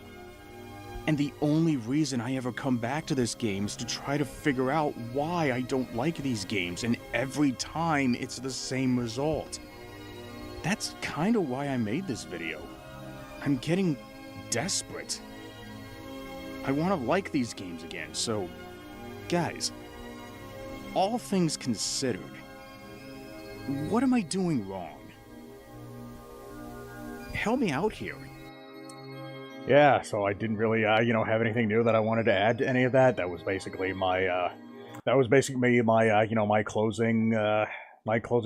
Speaker 3: And the only reason I ever come back to this game is to try to figure out why I don't like these games, and every time it's the same result. That's kinda why I made this video. I'm getting desperate. I want to like these games again, so guys, all things considered, what am I doing wrong? Help me out here.
Speaker 1: Yeah, so I didn't really, have anything new that I wanted to add to any of that. That was basically my, my closing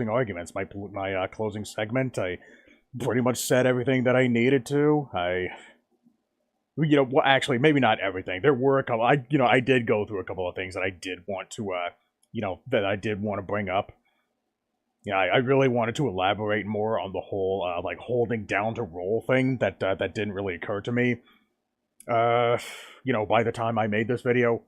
Speaker 1: arguments, my closing segment. I pretty much said everything that I needed to. Well, actually, maybe not everything. There were a couple. I did go through a couple of things that I did want to, that I did want to bring up. Yeah, I really wanted to elaborate more on the whole, holding down to roll thing that didn't really occur to me. By the time I made this video.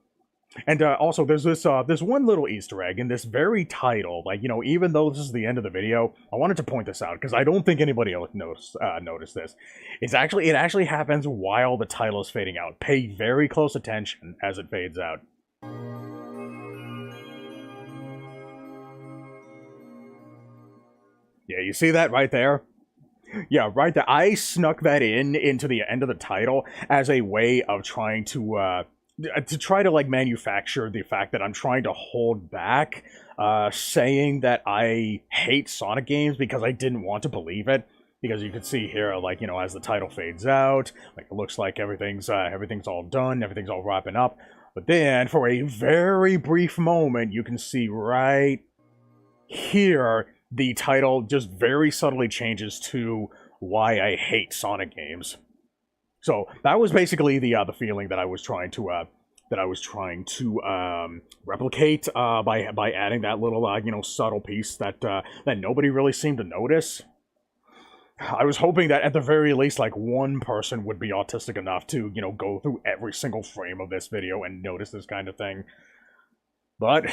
Speaker 1: And also, there's this one little Easter egg in this very title. Even though this is the end of the video, I wanted to point this out because I don't think anybody else noticed this. It actually happens while the title is fading out. Pay very close attention as it fades out. Yeah, you see that right there? Yeah, right there. I snuck that into the end of the title as a way of trying to try to manufacture the fact that I'm trying to hold back saying that I hate Sonic games because I didn't want to believe it. Because you can see here, as the title fades out, it looks like everything's all done, everything's all wrapping up. But then, for a very brief moment, you can see right here, the title just very subtly changes to why I hate Sonic games. So that was basically the feeling that I was trying to replicate by adding that little subtle piece that nobody really seemed to notice. I was hoping that at the very least one person would be autistic enough to go through every single frame of this video and notice this kind of thing. But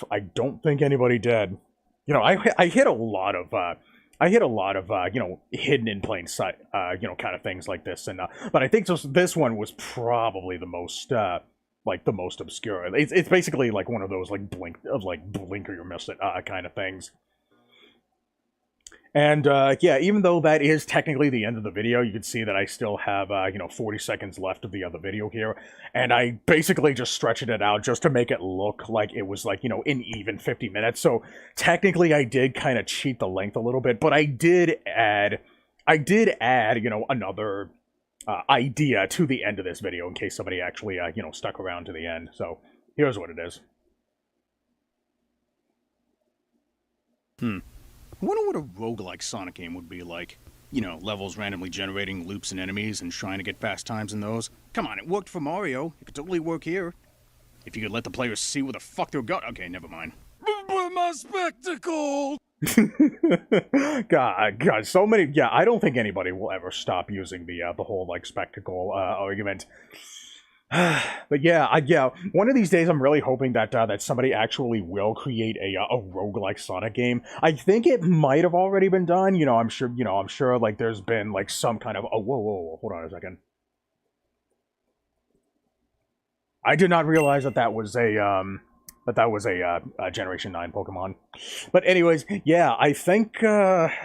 Speaker 1: I don't think anybody did. I hit a lot of hidden in plain sight, kind of things like this, and but I think this one was probably the most obscure. It's basically one of those blink or you miss it kind of things. And yeah, even though that is technically the end of the video, you can see that I still have 40 seconds left of the other video here, and I basically just stretched it out just to make it look like it was an even 50 minutes. So technically, I did kind of cheat the length a little bit, but I did add another idea to the end of this video in case somebody actually stuck around to the end. So here's what it is.
Speaker 3: I wonder what a roguelike Sonic game would be like. Levels randomly generating loops and enemies and trying to get fast times in those. Come on, it worked for Mario. It could totally work here. If you could let the players see where the fuck they're going. Okay, never mind. But my spectacle!
Speaker 1: God, so many. Yeah, I don't think anybody will ever stop using the whole spectacle argument. But yeah, one of these days I'm really hoping that that somebody actually will create a roguelike Sonic game. I think it might have already been done. I'm sure there's been some kind of whoa, hold on a second. I did not realize that was a Generation 9 Pokemon. But anyways, yeah, I think there's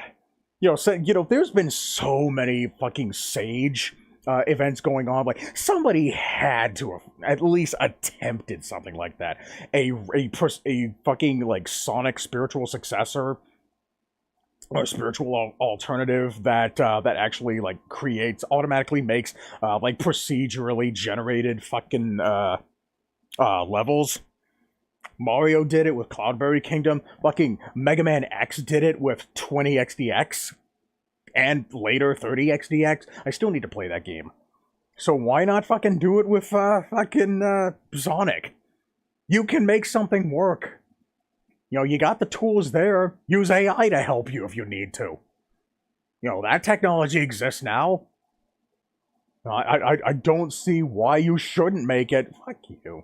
Speaker 1: been so many fucking Sage events going on. Somebody had to have at least attempted something like that. A fucking Sonic spiritual successor or spiritual alternative that actually automatically makes procedurally generated fucking levels. Mario did it with Cloudberry Kingdom. Fucking Mega Man X did it with 20XDX. And later 30XDX. I still need to play that game. So why not fucking do it with Sonic? You can make something work. You got the tools there. Use AI to help you if you need to. That technology exists now. I don't see why you shouldn't make it. Fuck you.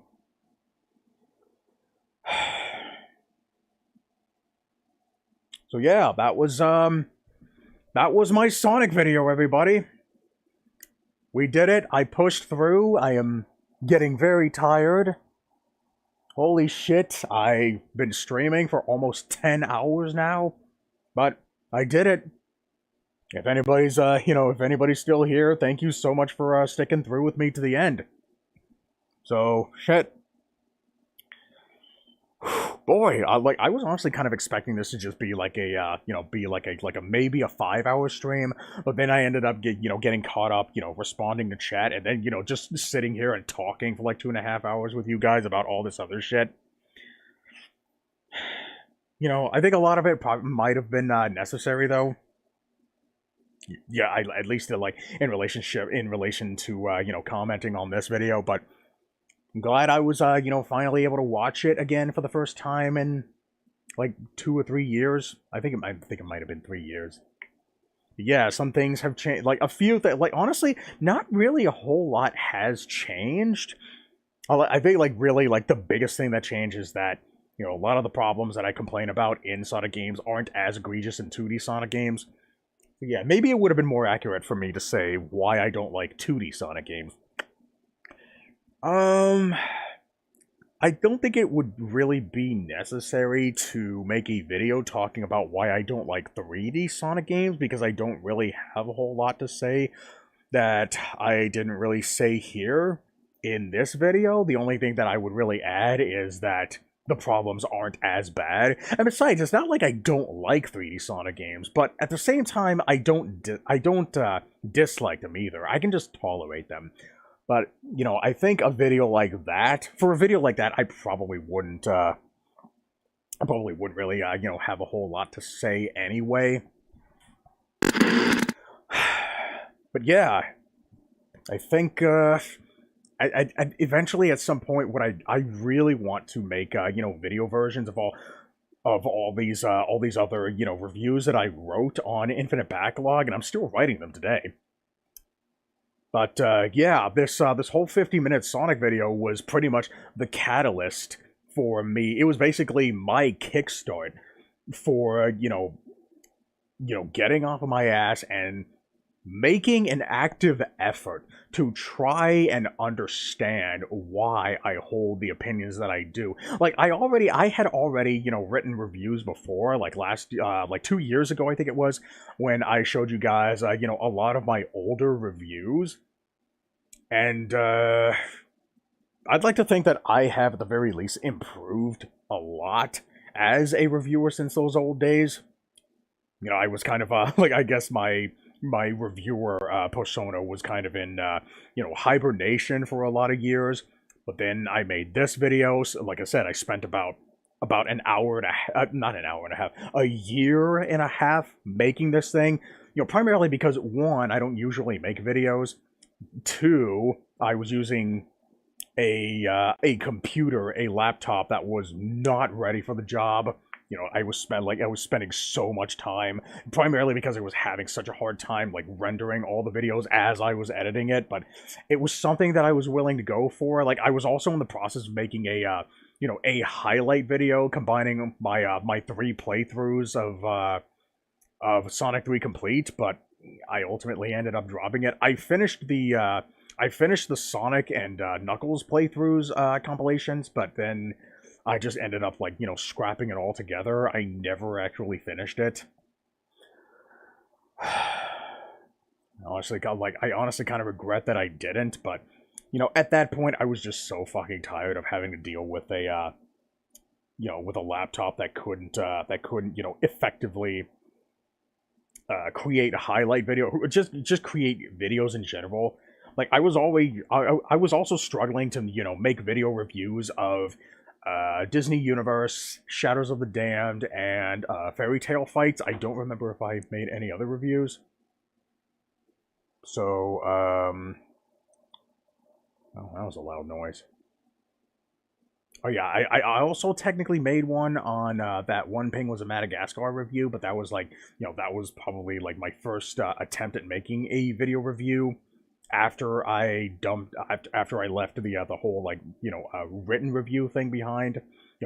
Speaker 1: So yeah, that was my Sonic video, everybody. We did it. I pushed through. I am getting very tired. Holy shit, I've been streaming for almost 10 hours now. But I did it. If anybody's, if anybody's still here, thank you so much for sticking through with me to the end. So, shit. Boy, I was honestly kind of expecting this to just be like a, be like a maybe a 5-hour stream, but then I ended up getting caught up, responding to chat, and then, just sitting here and talking for like 2.5 hours with you guys about all this other shit. I think a lot of it probably might have been necessary, though. Yeah, at least like in relation to commenting on this video, but I'm glad I was finally able to watch it again for the first time in like 2 or 3 years. I think it might have been 3 years. Yeah, some things have changed. Like a few that, like, honestly, not really a whole lot has changed. I think like really like the biggest thing that changed is that a lot of the problems that I complain about in Sonic games aren't as egregious in 2D Sonic games. Yeah, maybe it would have been more accurate for me to say why I don't like 2D Sonic games. I don't think it would really be necessary to make a video talking about why I don't like 3D Sonic games, because I don't really have a whole lot to say that I didn't really say here in this video. The only thing that I would really add is that the problems aren't as bad. And besides, it's not like I don't like 3D Sonic games, but at the same time, I don't dislike them either. I can just tolerate them. But, I think a video like that, for a video like that, I probably wouldn't really, have a whole lot to say anyway. But yeah, I think, I eventually at some point, what I really want to make, video versions of all these other, reviews that I wrote on Infinite Backlog, and I'm still writing them today. But, yeah, this whole 50-minute Sonic video was pretty much the catalyst for me. It was basically my kickstart for, getting off of my ass and making an active effort to try and understand why I hold the opinions that I do. Like, I had already, written reviews before, like like 2 years ago, I think it was, when I showed you guys, a lot of my older reviews. And, I'd like to think that I have, at the very least, improved a lot as a reviewer since those old days. I was kind of, like, I guess my reviewer persona was kind of in, hibernation for a lot of years. But then I made this video. So, like I said, I spent about an hour and a half, not an hour and a half, a year and a half making this thing. Primarily because, 1, I don't usually make videos. 2, I was using a computer, a laptop that was not ready for the job. I was spending so much time, primarily because I was having such a hard time, like, rendering all the videos as I was editing it, but it was something that I was willing to go for. Like, I was also in the process of making a highlight video combining my 3 playthroughs of Sonic 3 Complete, but I ultimately ended up dropping it. I finished the Sonic and Knuckles playthroughs compilations, but then I just ended up, like, scrapping it all together. I never actually finished it. Honestly, I honestly kind of regret that I didn't, but, at that point, I was just so fucking tired of having to deal with a laptop that couldn't, effectively create a highlight video, or just create videos in general. Like, I was also struggling to, make video reviews of Disney Universe, Shadows of the Damned, and Fairy Tail fights. I don't remember if I made any other reviews. So, oh, that was a loud noise. Oh yeah, I also technically made one on that One Ping Was a Madagascar review, but that was like, that was probably like my first attempt at making a video review after I left the whole, like, written review thing behind,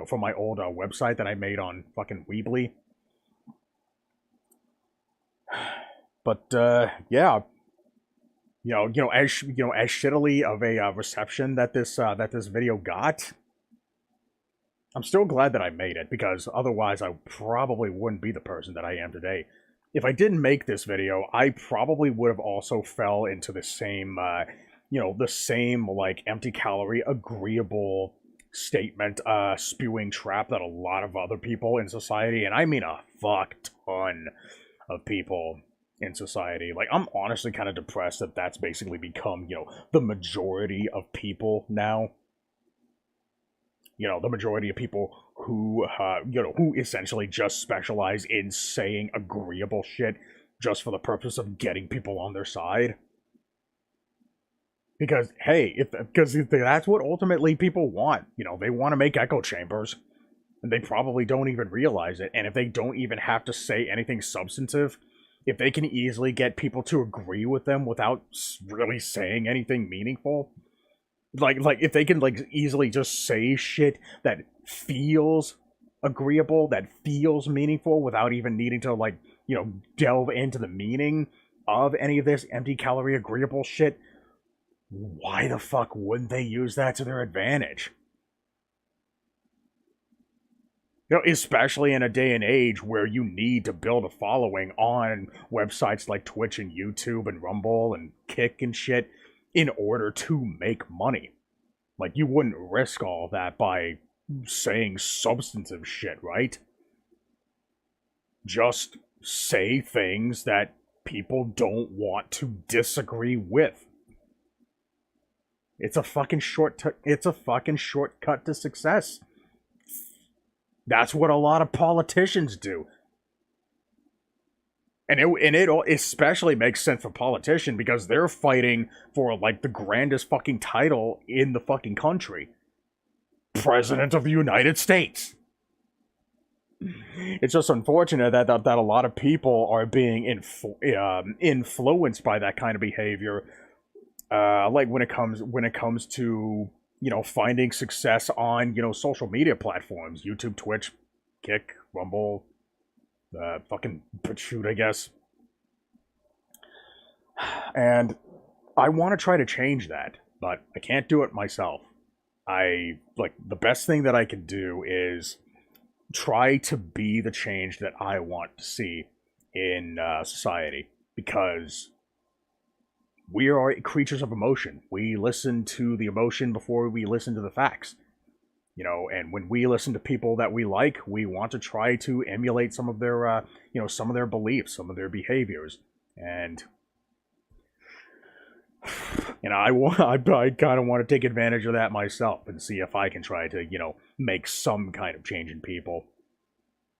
Speaker 1: from my old website that I made on fucking Weebly. But yeah, as shittily of a reception that this video got, I'm still glad that I made it, because otherwise I probably wouldn't be the person that I am today. If I didn't make this video, I probably would have also fell into the same, like, empty calorie, agreeable statement, spewing trap that a lot of other people in society, and I mean a fuck ton of people in society. Like, I'm honestly kind of depressed that that's basically become, the majority of people now. The majority of people who, who essentially just specialize in saying agreeable shit just for the purpose of getting people on their side. Because, hey, if that's what ultimately people want. They want to make echo chambers. And they probably don't even realize it. And if they don't even have to say anything substantive, if they can easily get people to agree with them without really saying anything meaningful, like if they can, like, easily just say shit that feels agreeable, that feels meaningful, without even needing to, like, delve into the meaning of any of this empty calorie agreeable shit, why the fuck wouldn't they use that to their advantage? Especially in a day and age where you need to build a following on websites like Twitch and YouTube and Rumble and Kick and shit in order to make money. Like, you wouldn't risk all that by saying substantive shit, right? Just say things that people don't want to disagree with. It's a fucking shortcut to success. That's what a lot of politicians do. And it especially makes sense for politicians because they're fighting for, like, the grandest fucking title in the fucking country. President of the United States. It's just unfortunate that a lot of people are being influenced by that kind of behavior. Like when it comes to, finding success on, social media platforms, YouTube, Twitch, Kick, Rumble, fucking BitChute, I guess. And I want to try to change that, but I can't do it myself. The best thing that I can do is try to be the change that I want to see in society, because we are creatures of emotion. We listen to the emotion before we listen to the facts. And when we listen to people that we like, we want to try to emulate some of their, some of their beliefs, some of their behaviors. And, I kind of want to take advantage of that myself and see if I can try to, make some kind of change in people.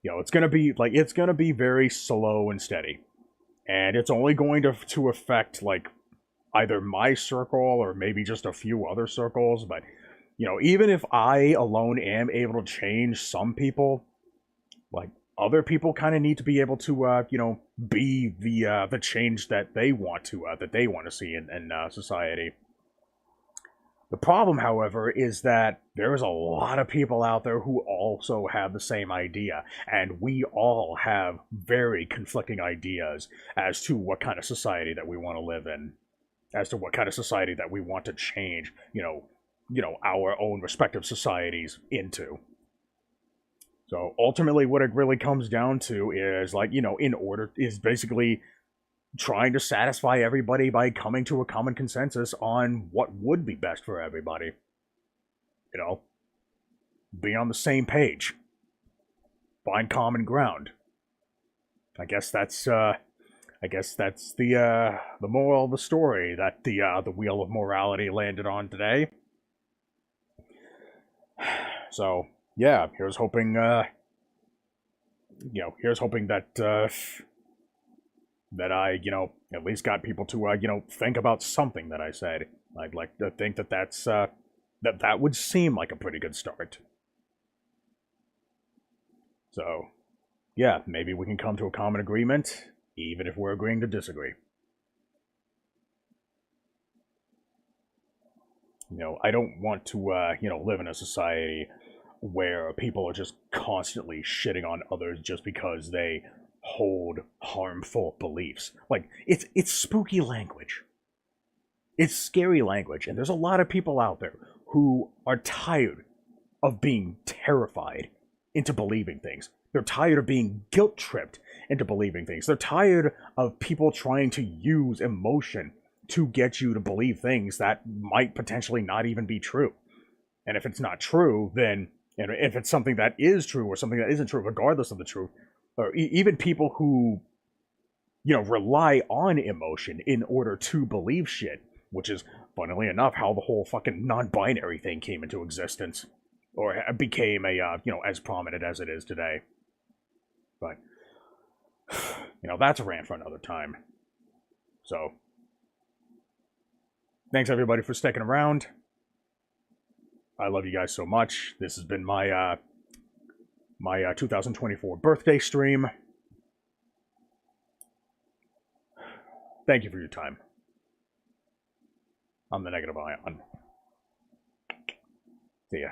Speaker 1: It's going to be very slow and steady. And it's only going to affect, like, either my circle or maybe just a few other circles, but even if I alone am able to change some people, like, other people kind of need to be able to, be the change that they want to see in society. The problem, however, is that there's a lot of people out there who also have the same idea, and we all have very conflicting ideas as to what kind of society that we want to live in, as to what kind of society that we want to change, our own respective societies into. So ultimately what it really comes down to is, like, is basically trying to satisfy everybody by coming to a common consensus on what would be best for everybody. Be on the same page. Find common ground. I guess that's the moral of the story that the wheel of morality landed on today. So yeah, here's hoping that that I at least got people to think about something that I said. I'd like to think that that would seem like a pretty good start. So yeah, maybe we can come to a common agreement, even if we're agreeing to disagree. You know, I don't want to, you know, live in a society where people are just constantly shitting on others just because they hold harmful beliefs. Like, it's spooky language. It's scary language, and there's a lot of people out there who are tired of being terrified into believing things. They're tired of being guilt tripped into believing things. They're tired of people trying to use emotion to get you to believe things that might potentially not even be true. And if it's not true, then, and if it's something that is true or something that isn't true, regardless of the truth, or even people who, you know, rely on emotion in order to believe shit, which is, funnily enough, how the whole fucking non-binary thing came into existence, or became a, you know, as prominent as it is today. But, you know, that's a rant for another time. So, thanks everybody for sticking around. I love you guys so much. This has been my, my 2024 birthday stream. Thank you for your time. I'm the Negative Ion. See ya.